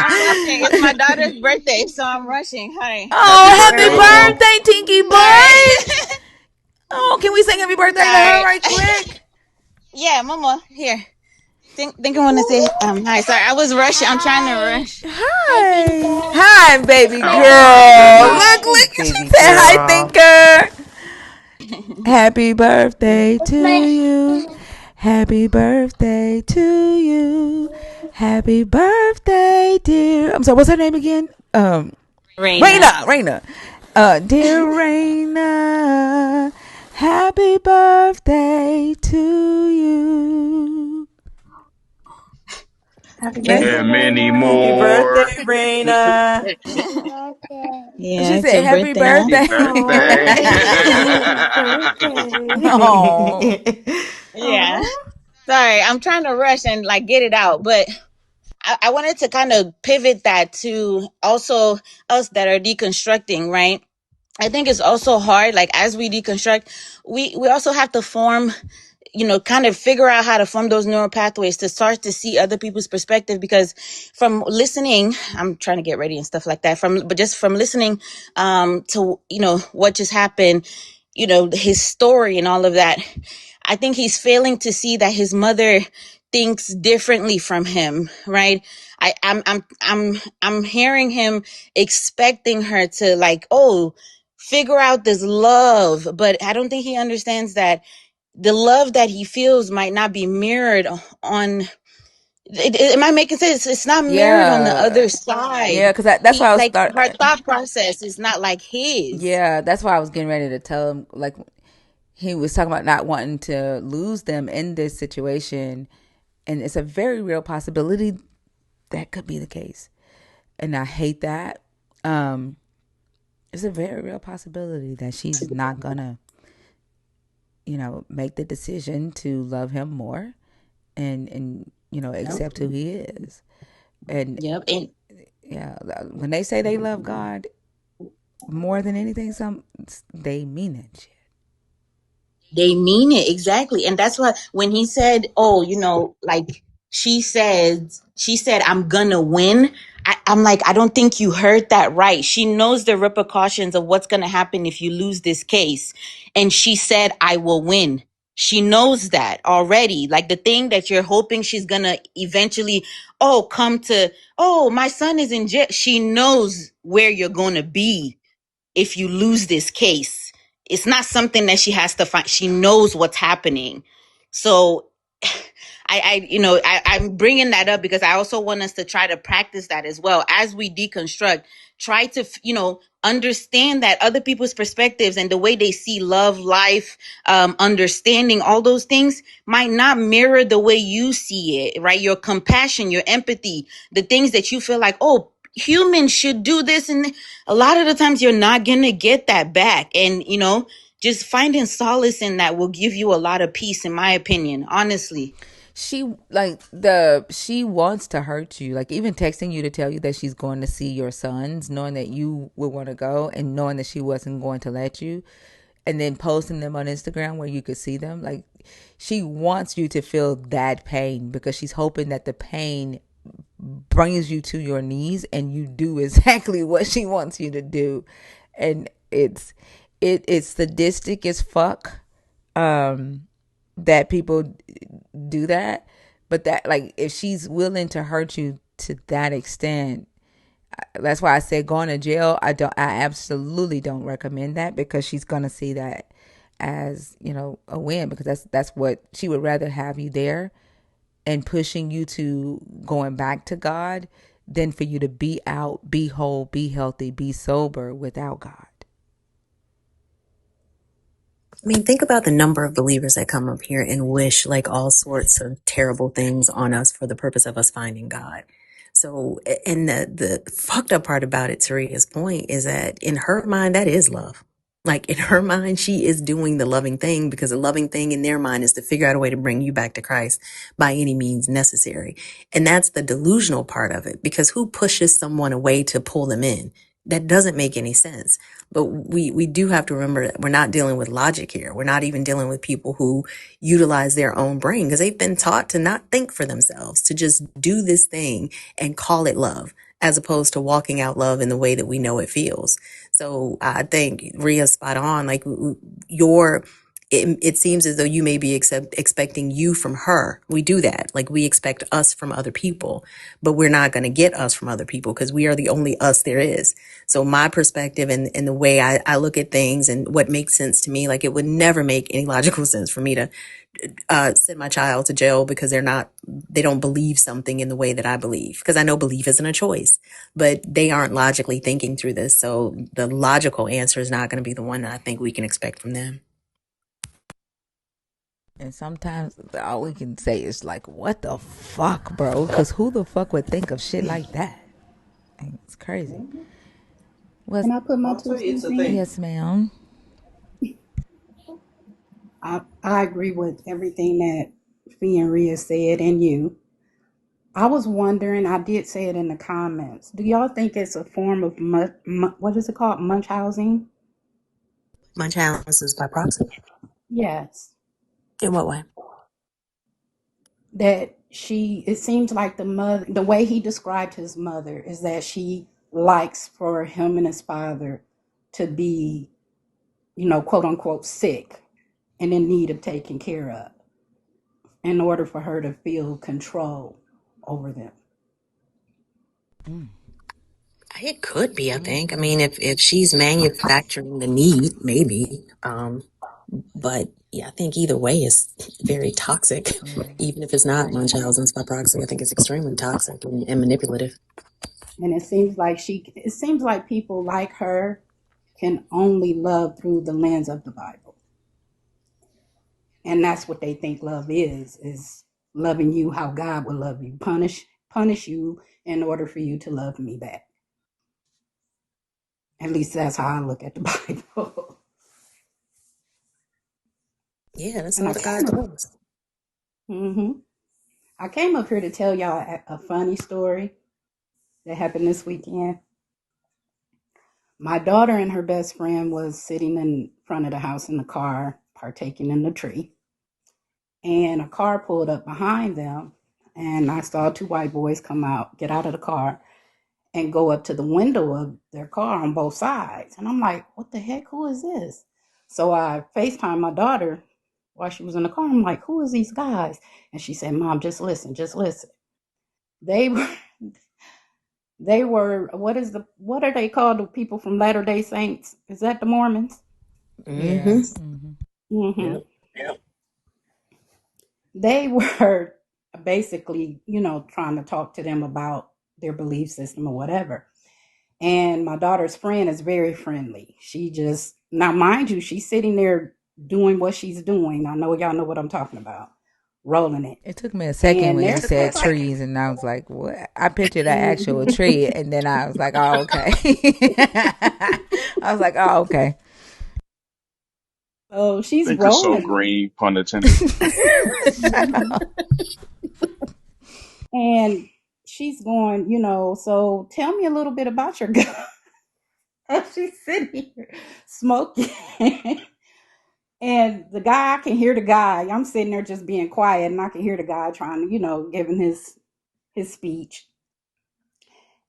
I'm rushing. It's my daughter's birthday, so I'm rushing. Honey, Happy Oh, happy birthday, Oh, Mama. birthday, Tinky boy. sorry. Oh, can we sing happy birthday to her Sorry. right quick? Yeah, mama, here. Think I want to say hi. Sorry, I was rushing. I'm trying to rush. Hi. Hi, baby Oh, girl. goodness. Look, she Baby said hi, girl. thinker. Happy birthday to you. Happy birthday to you. Happy birthday, dear. I'm sorry, what's her name again? Raina. Raina. Dear Raina, happy birthday to you. Happy birthday, Yeah. And many Raina. Happy more. birthday, Raina. Yeah, She it's said, your happy birthday, huh? Happy birthday. birthday. Happy Oh. birthday. Yeah. Oh. Sorry, I'm trying to rush and like get it out, but I wanted to kind of pivot that to also us that are deconstructing, right? I think it's also hard, like as we deconstruct, we also have to form, kind of figure out how to form those neural pathways to start to see other people's perspective. Because from listening, I'm trying to get ready and stuff like that. But just from listening, to what just happened, his story and all of that, I think he's failing to see that his mother thinks differently from him, right? I'm hearing him expecting her to like, oh, figure out this love, but I don't think he understands that the love that he feels might not be mirrored on am I making sense? It's not mirrored on the Yeah. other side. Yeah, because that's why He I was like start. her thought process is not like his. Yeah, that's why I was getting ready to tell him. Like, he was talking about not wanting to lose them in this situation, and it's a very real possibility that could be the case. And I hate that. Um, it's a very real possibility that she's not gonna, make the decision to love him more, and Yep. accept who he is. And Yep. And yeah, when they say they love God more than anything, they mean it. Shit. they mean it exactly. And that's why when he said, oh, like she said, I'm gonna win. I'm like, I don't think you heard that right. She knows the repercussions of what's gonna happen if you lose this case. And she said, I will win. She knows that already. Like the thing that you're hoping she's gonna eventually, come to, my son is in jail. She knows where you're gonna be if you lose this case. It's not something that she has to find. She knows what's happening. So I'm bringing that up because I also want us to try to practice that as well as we deconstruct. Try to, understand that other people's perspectives and the way they see love, life, understanding all those things might not mirror the way you see it, right? Your compassion, your empathy, the things that you feel like, humans should do this. And a lot of the times you're not going to get that back. And, just finding solace in that will give you a lot of peace, in my opinion, honestly. She wants to hurt you, like even texting you to tell you that she's going to see your sons, knowing that you would want to go and knowing that she wasn't going to let you, and then posting them on Instagram where you could see them. Like, she wants you to feel that pain because she's hoping that the pain brings you to your knees and you do exactly what she wants you to do. And it's sadistic as fuck, that people do that. But that, like, if she's willing to hurt you to that extent, that's why I said going to jail. I absolutely don't recommend that, because she's gonna see that as, a win, because that's what she would rather have you there and pushing you to going back to God than for you to be out, be whole, be healthy, be sober without God. I mean, think about the number of believers that come up here and wish like all sorts of terrible things on us for the purpose of us finding God. So, and the fucked up part about it, Taria's point, is that in her mind, that is love. Like in her mind, she is doing the loving thing, because the loving thing in their mind is to figure out a way to bring you back to Christ by any means necessary. And that's the delusional part of it, because who pushes someone away to pull them in? That doesn't make any sense. But we do have to remember that we're not dealing with logic here. We're not even dealing with people who utilize their own brain, because they've been taught to not think for themselves, to just do this thing and call it love, as opposed to walking out love in the way that we know it feels. So I think Ria's spot on. Like it seems as though you may be expecting you from her. We do that. Like we expect us from other people, but we're not going to get us from other people, because we are the only us there is. So my perspective and the way I look at things and what makes sense to me, like it would never make any logical sense for me to send my child to jail because they don't believe something in the way that I believe. Because I know belief isn't a choice, but they aren't logically thinking through this. So the logical answer is not going to be the one that I think we can expect from them. And sometimes all we can say is like, what the fuck, bro? Because who the fuck would think of shit like that? Like, it's crazy. Can Was I put my two cents in? Yes, ma'am. I agree with everything that Fee and Rhea said, and you. I was wondering, I did say it in the comments. Do y'all think it's a form of, what is it called? Munchausen? My challenge is by proxy. Yes. In what way? That it seems like the way he described his mother is that she likes for him and his father to be, quote unquote, sick and in need of taking care of in order for her to feel control over them. It could be, I think. I mean, if she's manufacturing the need, maybe. But yeah, I think either way is very toxic. Even if it's not Munchausen's by proxy, I think it's extremely toxic and manipulative. And it seems like people like her can only love through the lens of the Bible. And that's what they think love is loving you how God would love you. Punish you in order for you to love me back. At least that's how I look at the Bible. Yeah, that's And all the God does. hmm I came up here to tell y'all a funny story that happened this weekend. My daughter and her best friend was sitting in front of the house in the car, partaking in the tree. And a car pulled up behind them. And I saw two white boys get out of the car, and go up to the window of their car on both sides. And I'm like, what the heck? Who is this? So I FaceTime my daughter while she was in the car. I'm like, who is these guys? And she said, Mom, just listen, just listen. They were they were what are they called? The people from Latter Day Saints? Is that the Mormons? Yeah. Mm-hmm. Hmm. Mm-hmm. Yep. They were basically, trying to talk to them about their belief system or whatever. And my daughter's friend is very friendly. She just, now, mind you, she's sitting there doing what she's doing. I know y'all know what I'm talking about, rolling it. It took me a second And when you there's said stuff like, trees, and I was like, "What?" I pictured an actual Mhm. tree, and then I was like, "Oh, okay." I was like, "Oh, okay." So she's Think it's so rolling it. green, pun intended. Shut Mhm. up. And she's going, so tell me a little bit about your God. She's sitting here smoking. And the guy, I can hear the guy. I'm sitting there just being quiet, and I can hear the guy trying to, giving his speech.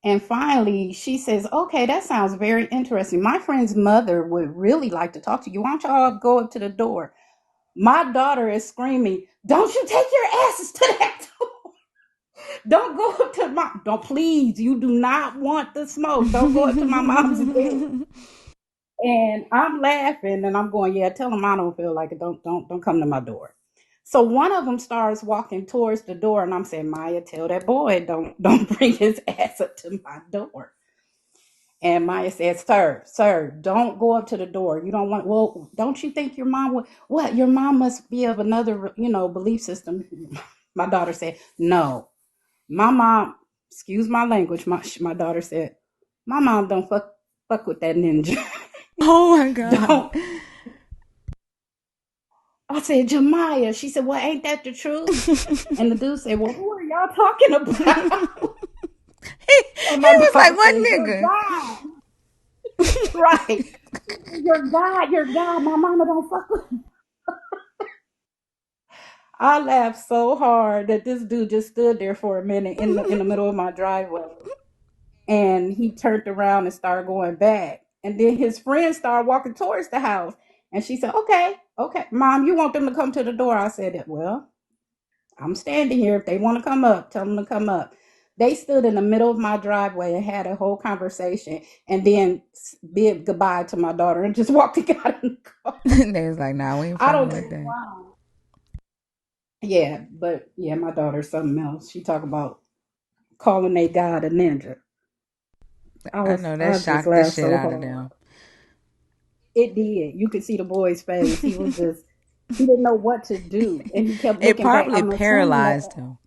And finally, she says, "Okay, that sounds very interesting. My friend's mother would really like to talk to you. Why don't y'all go up to the door?" My daughter is screaming, "Don't you take your asses to that door! Don't go up to my, don't, please, you do not want the smoke. Don't go up to my mom's bed." And I'm laughing and I'm going, yeah, tell them I don't feel like it. Don't come to my door. So one of them starts walking towards the door, and I'm saying, Maya, tell that boy don't bring his ass up to my door. And Maya said, sir, don't go up to the door. You don't want, well, don't you think your mom would, what? Your mom must be of another, belief system. My daughter said, no, my mom, excuse my language. My daughter said, my mom don't fuck with that ninja. Oh my god. Don't. I said, Jemiah. She said, well, ain't that the truth? And the dude said, well, who are y'all talking about? And He my was like, daughter "What said, your nigga?" God. Right. Your God. My mama don't fuck with him. I laughed so hard that this dude just stood there for a minute in the middle of my driveway. And he turned around and started going back. And then his friend started walking towards the house. And she said, okay, Mom, you want them to come to the door? I said, well, I'm standing here. If they want to come up, tell them to come up. They stood in the middle of my driveway and had a whole conversation, and then bid goodbye to my daughter and just walked out in the car. They was like, "Nah, we ain't I don't fucking know with that." why. Yeah, but yeah, my daughter's something else. She talk about calling a god a ninja. I know that I just shocked the laughed shit so out of hard. them. It did. You could see the boy's face. He was just, he didn't know what to do, and he kept It looking back. probably I'm assuming that. paralyzed him.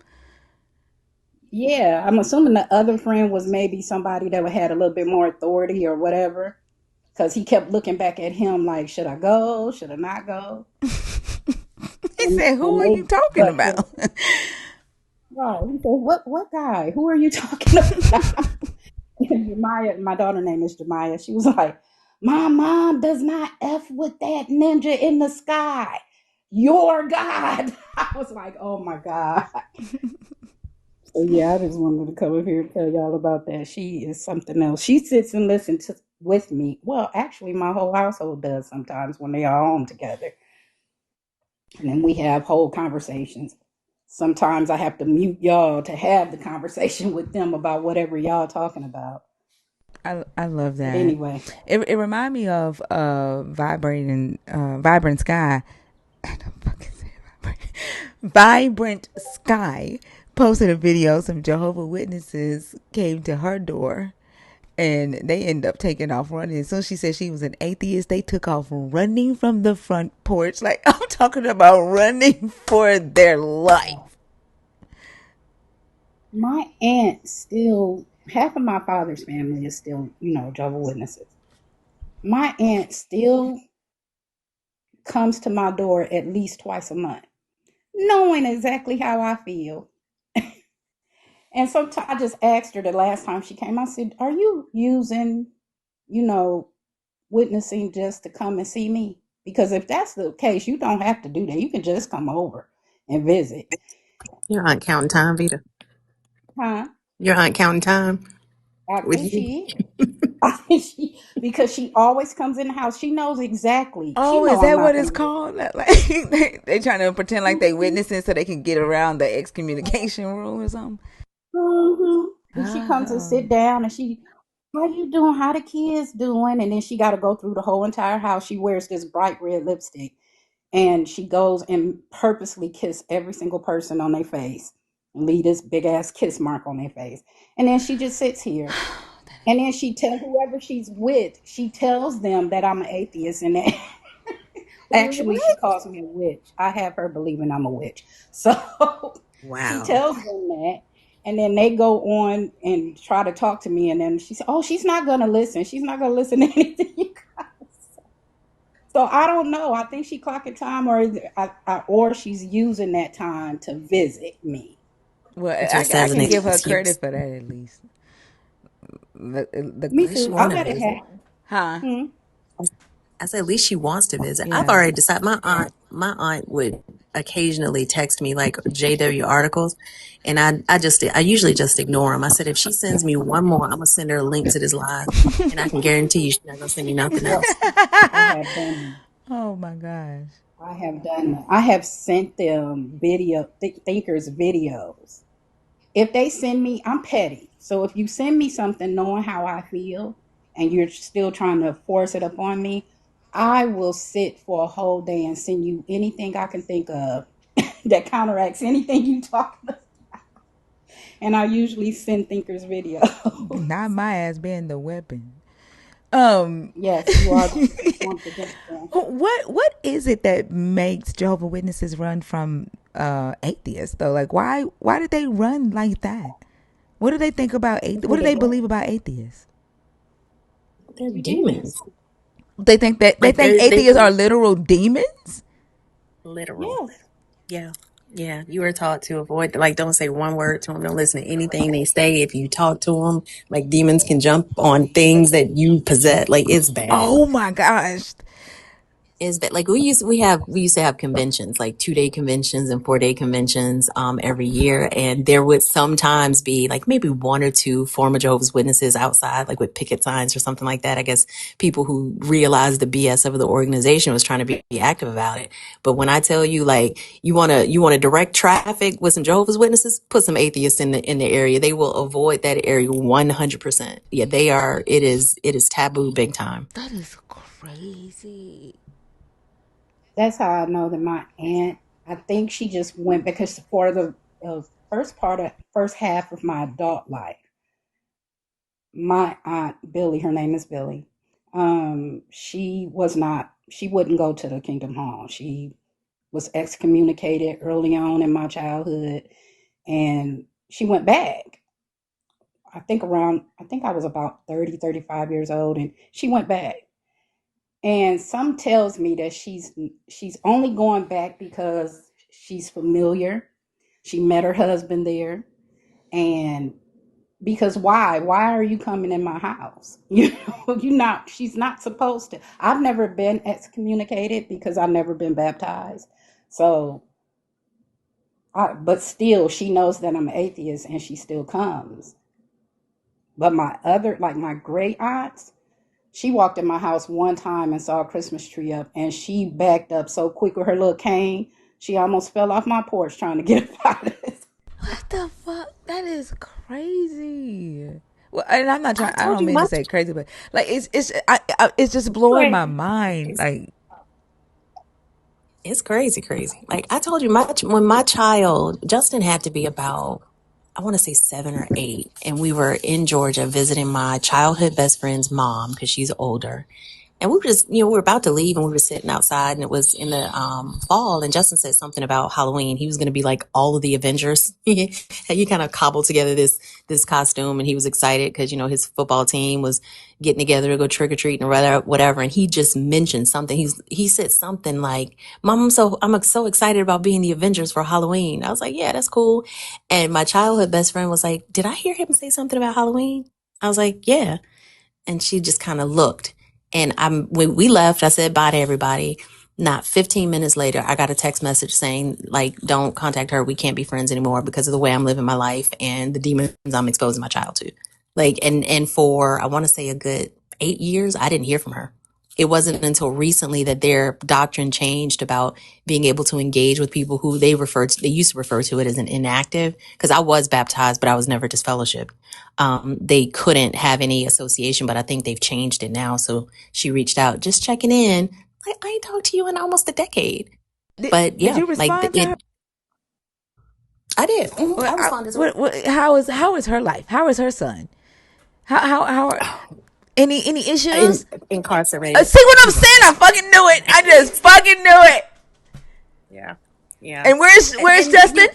Yeah, I'm assuming the other friend was maybe somebody that had a little bit more authority or whatever, because he kept looking back at him like, should I go? Should I not go? He said, "Who And are you they, talking but about?" right, he said, what guy? Who are you talking about? And Jemiah, my daughter name is Jemiah. She was like, my mom does not f with that ninja in the sky. Your God. I was like, oh my God. So yeah, I just wanted to come up here and tell y'all about that. She is something else. She sits and listens with me. Well, actually, my whole household does sometimes when they are home together, and then we have whole conversations. Sometimes I have to mute y'all to have the conversation with them about whatever y'all talking about. I love But that. anyway, It remind me of vibrant sky. I don't fucking say vibrant. Vibrant Sky posted a video. Some Jehovah Witnesses came to her door, and they end up taking off running. So she said she was an atheist. They took off running from the front porch. Like, I'm talking about running for their life. my aunt still, half of my father's family is still, Jehovah Witnesses. My aunt still comes to my door at least twice a month, knowing exactly how I feel. And sometimes I just asked her the last time she came, I said, are you using, you know, witnessing just to come and see me? Because if that's the case, you don't have to do that. You can just come over and visit. Your aunt counting time, Vita. Huh? Your aunt counting time I with think you. she is. Because she always comes in the house. She knows exactly. She Oh, know is I'm that not what gonna it's live. called? Like they trying to pretend like they Mhm. witnessing so they can get around the excommunication rule or something. Mhm. And she comes and Oh, sit down and she, how you doing? How the kids doing? And then she got to go through the whole entire house. She wears this bright red lipstick, and she goes and purposely kiss every single person on their face, and leave this big ass kiss mark on their face. And then she just sits here, and then she tell whoever she's with, she tells them that I'm an atheist, and that actually she What? calls me a witch. I have her believing I'm a witch. So she Wow. tells them that, and then they go on and try to talk to me, and then she said, "Oh, she's not gonna listen. She's not gonna listen to anything you guys say." So I don't know. I think she clocking time, or she's using that time to visit me. well, Just I as an can give her excuse. credit for that at least. Me At The least she too. I want to bet it visit. happened. huh? Hmm. I said, at least she wants to visit. I've Yeah. already decided. My aunt would occasionally text me like JW articles, and I usually just ignore them. I said, if she sends me one more, I'm gonna send her a link to this live, and I can guarantee you she's not gonna send me nothing Well, else. I have done. Oh my gosh. I have done that. I have sent them thinkers videos. If they send me, I'm petty. So if you send me something knowing how I feel and you're still trying to force it upon me, I will sit for a whole day and send you anything I can think of that counteracts anything you talk about. And I usually send thinkers videos. Not my ass being the weapon. Um, Yes, you are the weapon formed against them. what is it that makes Jehovah Witnesses run from atheists though? Like why did they run like that? What do they think about what Because do they they don't. believe about atheists? They're We demons. demons. They think that they Like think they atheists are literal demons. literal. Yes. Yeah. Yeah, you were taught to avoid, like, don't say one word to them. Don't listen to anything they say. If you talk to them, like, demons can jump on things that you possess. Like, it's bad. Oh my gosh. Is that like we used to have conventions, like 2 day conventions and 4 day conventions every year, and there would sometimes be like maybe one or two former Jehovah's Witnesses outside, like with picket signs or something like that. I guess people who realized the BS of the organization was trying to be active about it. But when I tell you, like, you wanna direct traffic with some Jehovah's Witnesses, put some atheists in the area. They will avoid that area 100%. Yeah, they are. It is taboo big time. That is crazy. That's how I know that my aunt, I think she just went because for the first half of my adult life, my aunt Billy, her name is Billy, she wouldn't go to the Kingdom Hall. She was excommunicated early on in my childhood, and she went back. I think I was about 30, 35 years old, and she went back. And some tells me that she's only going back because she's familiar. She met her husband there, and because why are you coming in my house? You not she's not supposed to. I've never been excommunicated because I've never been baptized. So but still she knows that I'm an atheist and she still comes. But my other, like my great aunts, she walked in my house one time and saw a Christmas tree up, and she backed up so quick with her little cane, she almost fell off my porch trying to get up out of it. What the fuck? That is crazy. Well, and I'm not I trying. I told don't you mean to my say crazy, but like it's just blowing my Crazy. mind. Like It's crazy, crazy. Like I told you, when my child Justin had to be about, I want to say 7 or 8, and we were in Georgia visiting my childhood best friend's mom because she's older, and we were just, we were about to leave, and we were sitting outside, and it was in the fall, and Justin said something about Halloween. He was going to be like all of the Avengers. He kind of cobbled together this costume, and he was excited because his football team was getting together to go trick or treating or whatever. And he just mentioned something. He said something like, "Mom, I'm so excited about being the Avengers for Halloween." I was like, "Yeah, that's cool." And my childhood best friend was like, "Did I hear him say something about Halloween?" I was like, "Yeah." And she just kind of looked. And when we left, I said bye to everybody. Not 15 minutes later, I got a text message saying, like, don't contact her. We can't be friends anymore because of the way I'm living my life and the demons I'm exposing my child to. Like, and for, I want to say a good 8 years, I didn't hear from her. It wasn't until recently that their doctrine changed about being able to engage with people who they used to refer to it as an inactive. Cause I was baptized, but I was never disfellowshipped. They couldn't have any association, but I think they've changed it now. So she reached out, just checking in. I ain't talked to you in almost a decade. But Did yeah, you like respond to her? I did. I responded to her. How is her life? How is her son? How are any issues? Incarcerated. See what I'm He's saying? I incarcerated. fucking knew it. I just fucking knew it. Yeah. Yeah. And where's And Justin?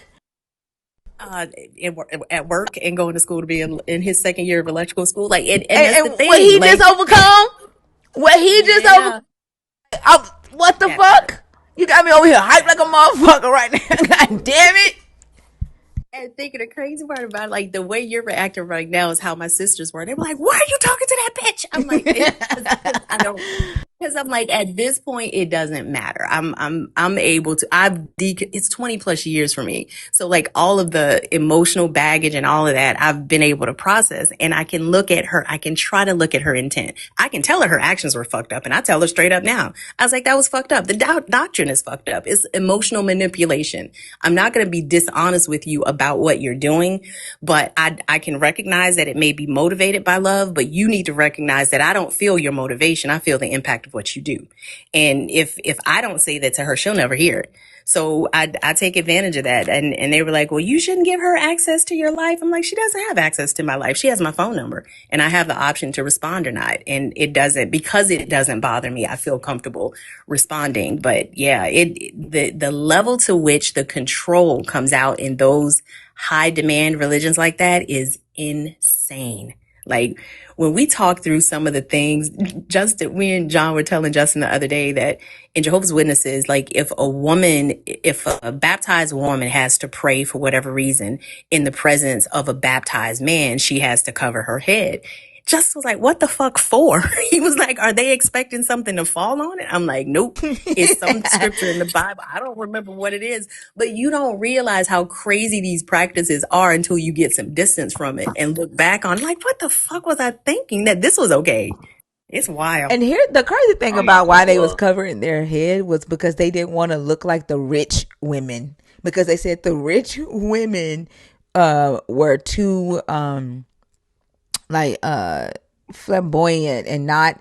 at work and going to school to be in his second year of electrical school. Like, and that's the And what thing. he just Like, overcome? What he just overcome? yeah, What the that fuck? You got me over here hyped like a motherfucker right now. God damn it. and thinking the crazy part about it, like the way you're reacting right now is how my sisters were. They were like, "Why are you talking to that bitch?" I'm like, because I don't. Because I'm like, at this point, it doesn't matter. I'm able to. It's 20 plus years for me. So like all of the emotional baggage and all of that, I've been able to process, and I can look at her. I can try to look at her intent. I can tell her actions were fucked up, and I tell her straight up now. I was like, that was fucked up. The doctrine is fucked up. It's emotional manipulation. I'm not going to be dishonest with you about what you're doing, but I can recognize that it may be motivated by love, but you need to recognize that I don't feel your motivation. I feel the impact of what you do. And if I don't say that to her, she'll never hear it. So I take advantage of that. And they were like, well, you shouldn't give her access to your life. I'm like, she doesn't have access to my life. She has my phone number and I have the option to respond or not. And because it doesn't bother me, I feel comfortable responding. But yeah, the level to which the control comes out in those high demand religions like that is insane. Like when we talk through some of the things, Justin, we and John were telling Justin the other day that in Jehovah's Witnesses, like if a baptized woman has to pray for whatever reason in the presence of a baptized man, she has to cover her head. Justin was like, what the fuck for? He was like, are they expecting something to fall on it? I'm like, nope. It's some scripture in the Bible. I don't remember what it is, but you don't realize how crazy these practices are until you get some distance from it and look back on like, what the fuck was I thinking that this was okay? It's wild. And here, the crazy thing I'm not about gonna why they was lie. covering their head was because they didn't want to look like the rich women. Because they said the rich women were too like flamboyant and not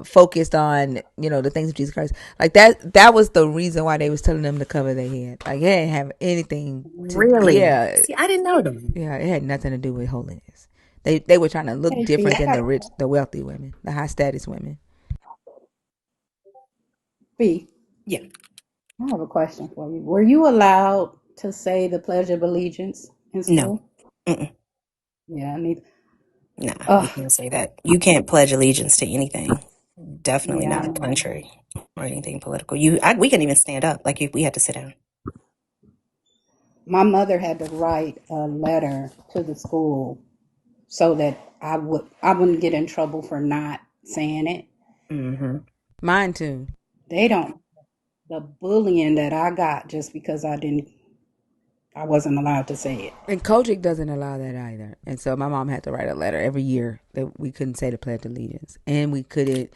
focused on the things of Jesus Christ. Like that was the reason why they was telling them to cover their head. Like it didn't have anything to Really? See, I didn't know them. yeah, it had nothing to do with holiness. They were trying to look Hey, B, different I than got the rich, the wealthy women, the high status women. B. Yeah. I have a question for you. Were you allowed to say the Pledge of Allegiance in No. school? Mm-mm. Yeah, I need. Nah, you Oh, can't say that. You can't pledge allegiance to anything. Definitely yeah, I not a know. country or anything political. We couldn't even stand up. Like if we had to sit down. My mother had to write a letter to the school so that I wouldn't get in trouble for not saying it. Mm-hmm. Mine too. They don't the bullying that I got just because I wasn't allowed to say it. And Kojic doesn't allow that either. And so my mom had to write a letter every year that we couldn't say the Pledge of Allegiance. And we couldn't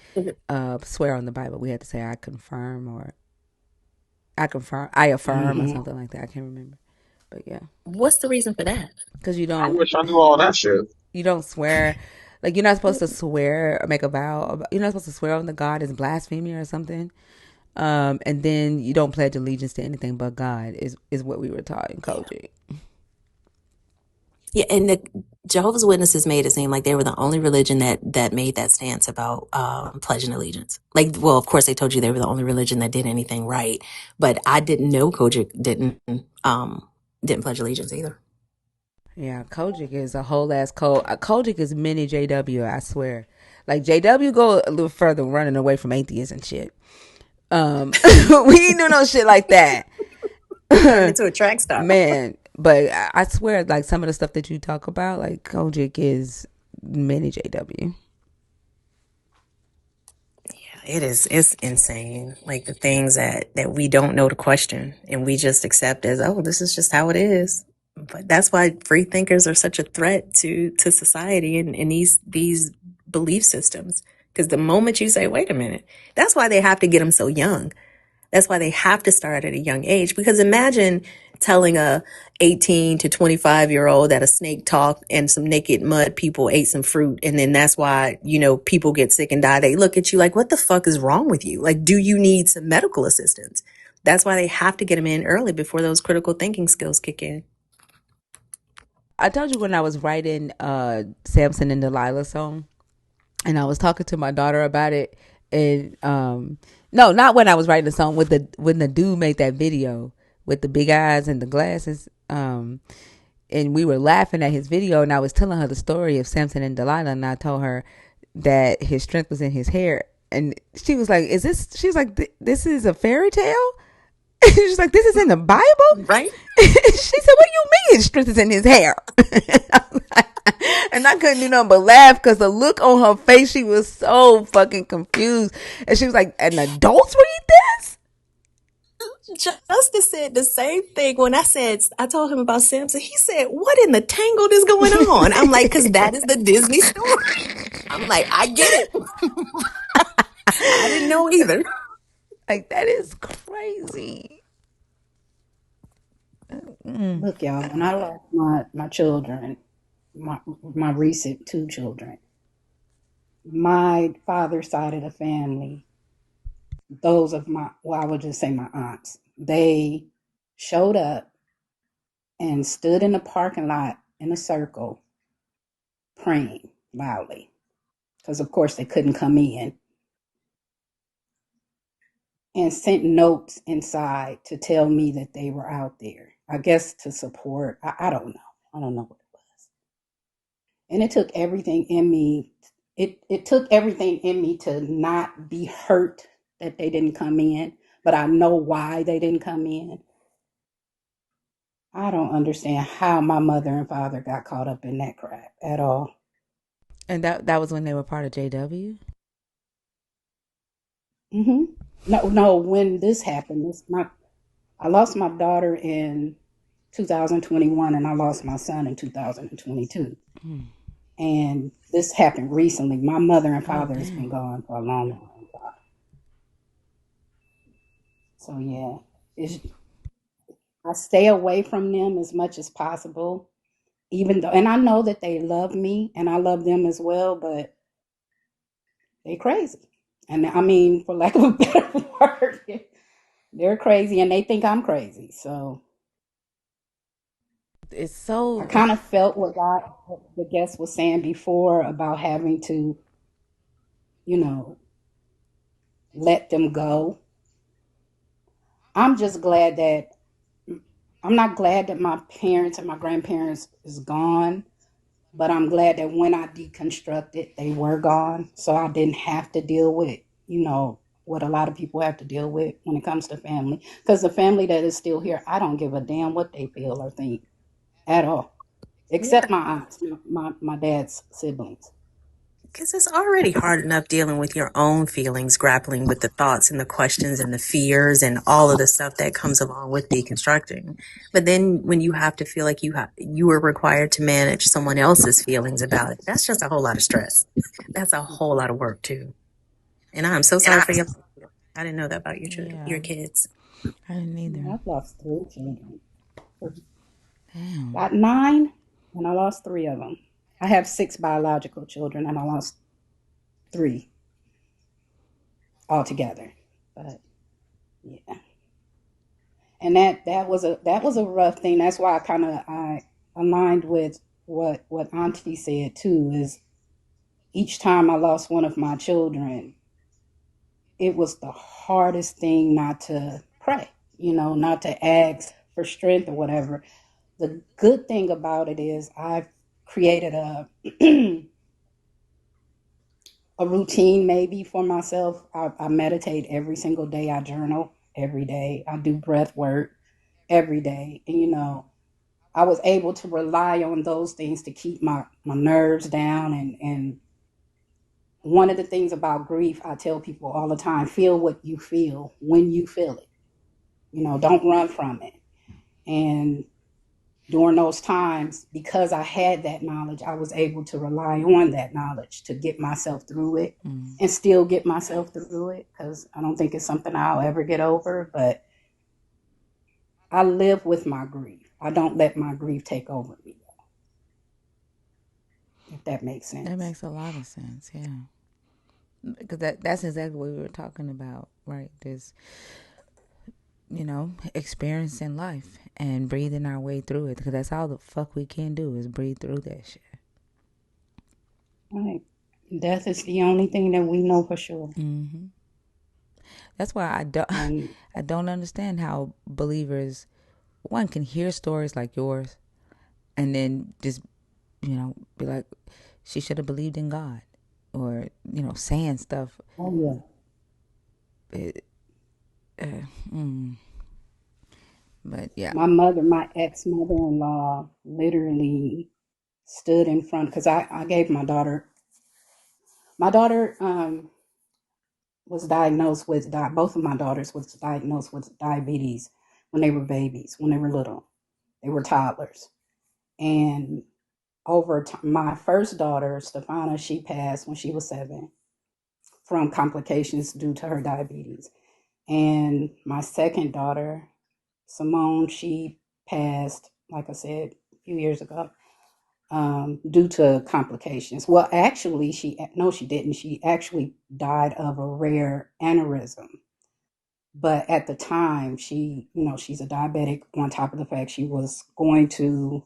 swear on the Bible. We had to say I confirm or I affirm or Hmm. something like that. I can't remember. But yeah. What's the reason for that? Because I wish I knew all that shit. you don't swear. Like you're not supposed to swear or make a vow. You're not supposed to swear on the God is blasphemy or something. And then you don't pledge allegiance to anything but God is what we were taught in Kojic. Yeah, and the Jehovah's Witnesses made it seem like they were the only religion that made that stance about pledging allegiance. Like, well, of course, they told you they were the only religion that did anything right, but I didn't know Kojic didn't pledge allegiance either. Yeah, Kojic is a whole ass code. Kojic is mini JW, I swear. Like JW go a little further running away from atheists and shit. We ain't do no shit like that. Turned into a track star. Man, but I swear like some of the stuff that you talk about, like Kojic is mini JW. It's insane. Like the things that we don't know to question and we just accept as, oh, this is just how it is. But that's why free thinkers are such a threat to society and these belief systems. Because the moment you say, wait a minute, that's why they have to get them so young. That's why they have to start at a young age. Because imagine telling a 18 to 25-year-old that a snake talked and some naked mud people ate some fruit. And then that's why, people get sick and die. They look at you like, what the fuck is wrong with you? Like, do you need some medical assistance? That's why they have to get them in early before those critical thinking skills kick in. I told you when I was writing Samson and Delilah song, and I was talking to my daughter about it, and no, not when I was writing the song, with the when the dude made that video with the big eyes and the glasses, and we were laughing at his video, and I was telling her the story of Samson and Delilah, and I told her that his strength was in his hair, and she was like, "Is this?" She's like, "This is a fairy tale." She's like, "This is in the Bible." Right? She said, "What do you mean his strength is in his hair?" And I couldn't do nothing but laugh because the look on her face, she was so fucking confused. And she was like, "An adults read this?" Justice said the same thing when I told him about Samson. He said, what in the tangled is going on? I'm like, because that is the Disney story. I'm like, I get it. I didn't know either. Like, that is crazy. Look, y'all, when I lost my children, my recent two children, my father's side of the family, those of I would just say my aunts, they showed up and stood in the parking lot in a circle praying loudly because, of course, they couldn't come in, and sent notes inside to tell me that they were out there. I guess to support. I don't know. I don't know what it was. And it took everything in me. It took everything in me to not be hurt that they didn't come in, but I know why they didn't come in. I don't understand how my mother and father got caught up in that crap at all. And that was when they were part of JW. hmm No, when this happened, I lost my daughter in 2021 and I lost my son in 2022. And this happened recently. My mother and Oh father has been damn. gone for a long time. So yeah, I stay away from them as much as possible, even though, and I know that they love me and I love them as well, but they crazy. And I mean, for lack of a better word, they're crazy and they think I'm crazy. So It's I so. kind of felt what the guest was saying before about having to, you know, let them go. I'm just glad that I'm not glad that my parents and my grandparents is gone, but I'm glad that when I deconstructed, they were gone. So I didn't have to deal with, what a lot of people have to deal with when it comes to family. Because the family that is still here, I don't give a damn what they feel or think at all, Yeah. except my aunts, my dad's siblings. Because it's already hard enough dealing with your own feelings, grappling with the thoughts and the questions and the fears and all of the stuff that comes along with deconstructing. But then when you have to feel like you are required to manage someone else's feelings about it, that's just a whole lot of stress. That's a whole lot of work too. And I'm so sorry for your. I didn't know that about your Yeah, your kids. I didn't either. I've lost three children. Damn. Got nine, and I lost three of them. I have six biological children, and I lost three altogether. But yeah, and that was a rough thing. That's why I aligned with what Auntie said too. Is each time I lost one of my children, it was the hardest thing not to pray. Not to ask for strength or whatever. The good thing about it is I've created a routine maybe for myself. I meditate every single day. I journal every day. I do breath work every day. And I was able to rely on those things to keep my nerves down. And one of the things about grief, I tell people all the time, feel what you feel when you feel it. Don't run from it. And during those times, because I had that knowledge, I was able to rely on that knowledge to get myself through it and still get myself through it, because I don't think it's something I'll ever get over. But I live with my grief. I don't let my grief take over me, if that makes That sense. makes a lot of sense. Yeah, because that's exactly what we were talking about, right? This, experiencing life and breathing our way through it, because that's all the fuck we can do is breathe through that shit. Right. Death is the only thing that we know for sure. That's why I don't And I don't understand how believers, one, can hear stories like yours and then just be like, she should have believed in God, or saying stuff. oh yeah, It, but yeah. my ex mother in law, literally stood in front, because I gave my daughter was diagnosed with both of my daughters was diagnosed with diabetes when they were babies, when they were little. They were toddlers. And over time, my first daughter, Stefana, she passed when she was 7 from complications due to her diabetes. And my second daughter, Simone, she passed, like I said, a few years ago, due to complications. Well, actually, she didn't. She actually died of a rare aneurysm. But at the time, she's a diabetic. On top of the fact she was going to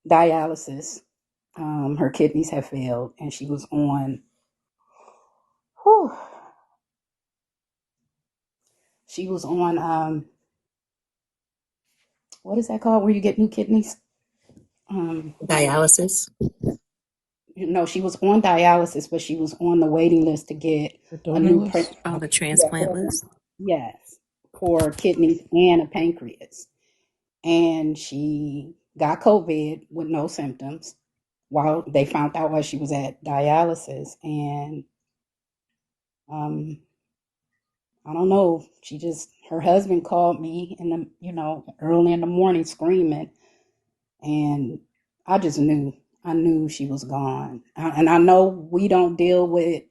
dialysis, her kidneys have failed, and she was on. Whew, she was on. What is that called? Where you get new kidneys? Um, Dialysis. she was on dialysis, but she was on the waiting list to get The a donor new list. Oh, the yeah, transplant list. yes, for kidneys and a pancreas. And she got COVID with no symptoms while they found out while she was at dialysis. And um, I don't know, her husband called me in the, early in the morning screaming. And I just knew, I knew she was gone. And I know we don't deal with,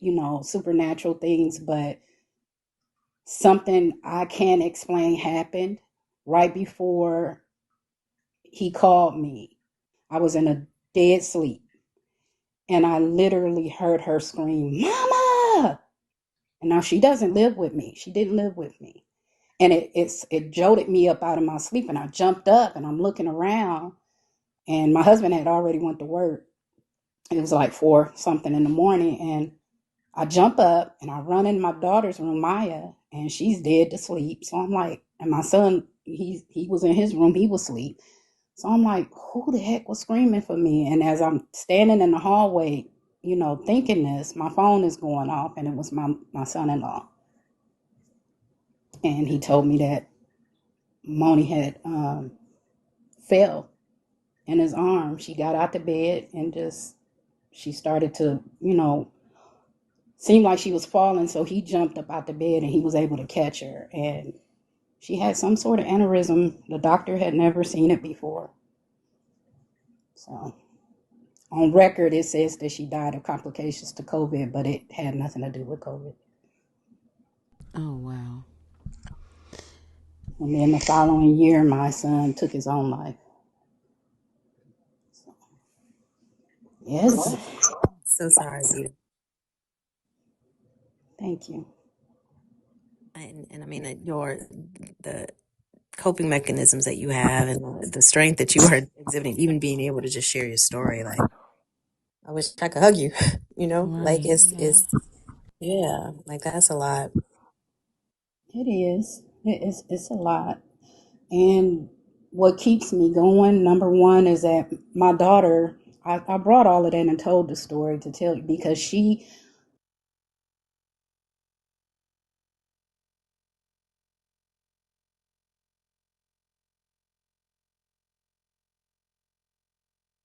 supernatural things, but something I can't explain happened right before he called me. I was in a dead sleep, and I literally heard her scream, "Mama!" And now she doesn't live with me. She didn't live with me. And it jolted me up out of my sleep, and I jumped up and I'm looking around, and my husband had already went to work. It was like 4 something in the morning, and I jump up and I run in my daughter's room, Maya, and she's dead to sleep. So I'm like, and my son, he was in his room, he was asleep. So I'm like, who the heck was screaming for me? And as I'm standing in the hallway, thinking this, my phone is going off, and it was my son-in-law. And he told me that Moni had fell in his arms. She got out the bed and she started to, seem like she was falling. So he jumped up out the bed and he was able to catch her. And she had some sort of aneurysm. The doctor had never seen it before. So on record, it says that she died of complications to COVID, but it had nothing to do with COVID. Oh wow. And then the following year, my son took his own life. So, yes, So sorry, Vita. thank you. And I mean, the coping mechanisms that you have and the strength that you are exhibiting, even being able to just share your story. Like, I wish I could hug you, like Right. Yeah. yeah, like that's a lot. It is. It's a lot. And what keeps me going, number one, is that my daughter, I brought all of that and told the story to tell you because she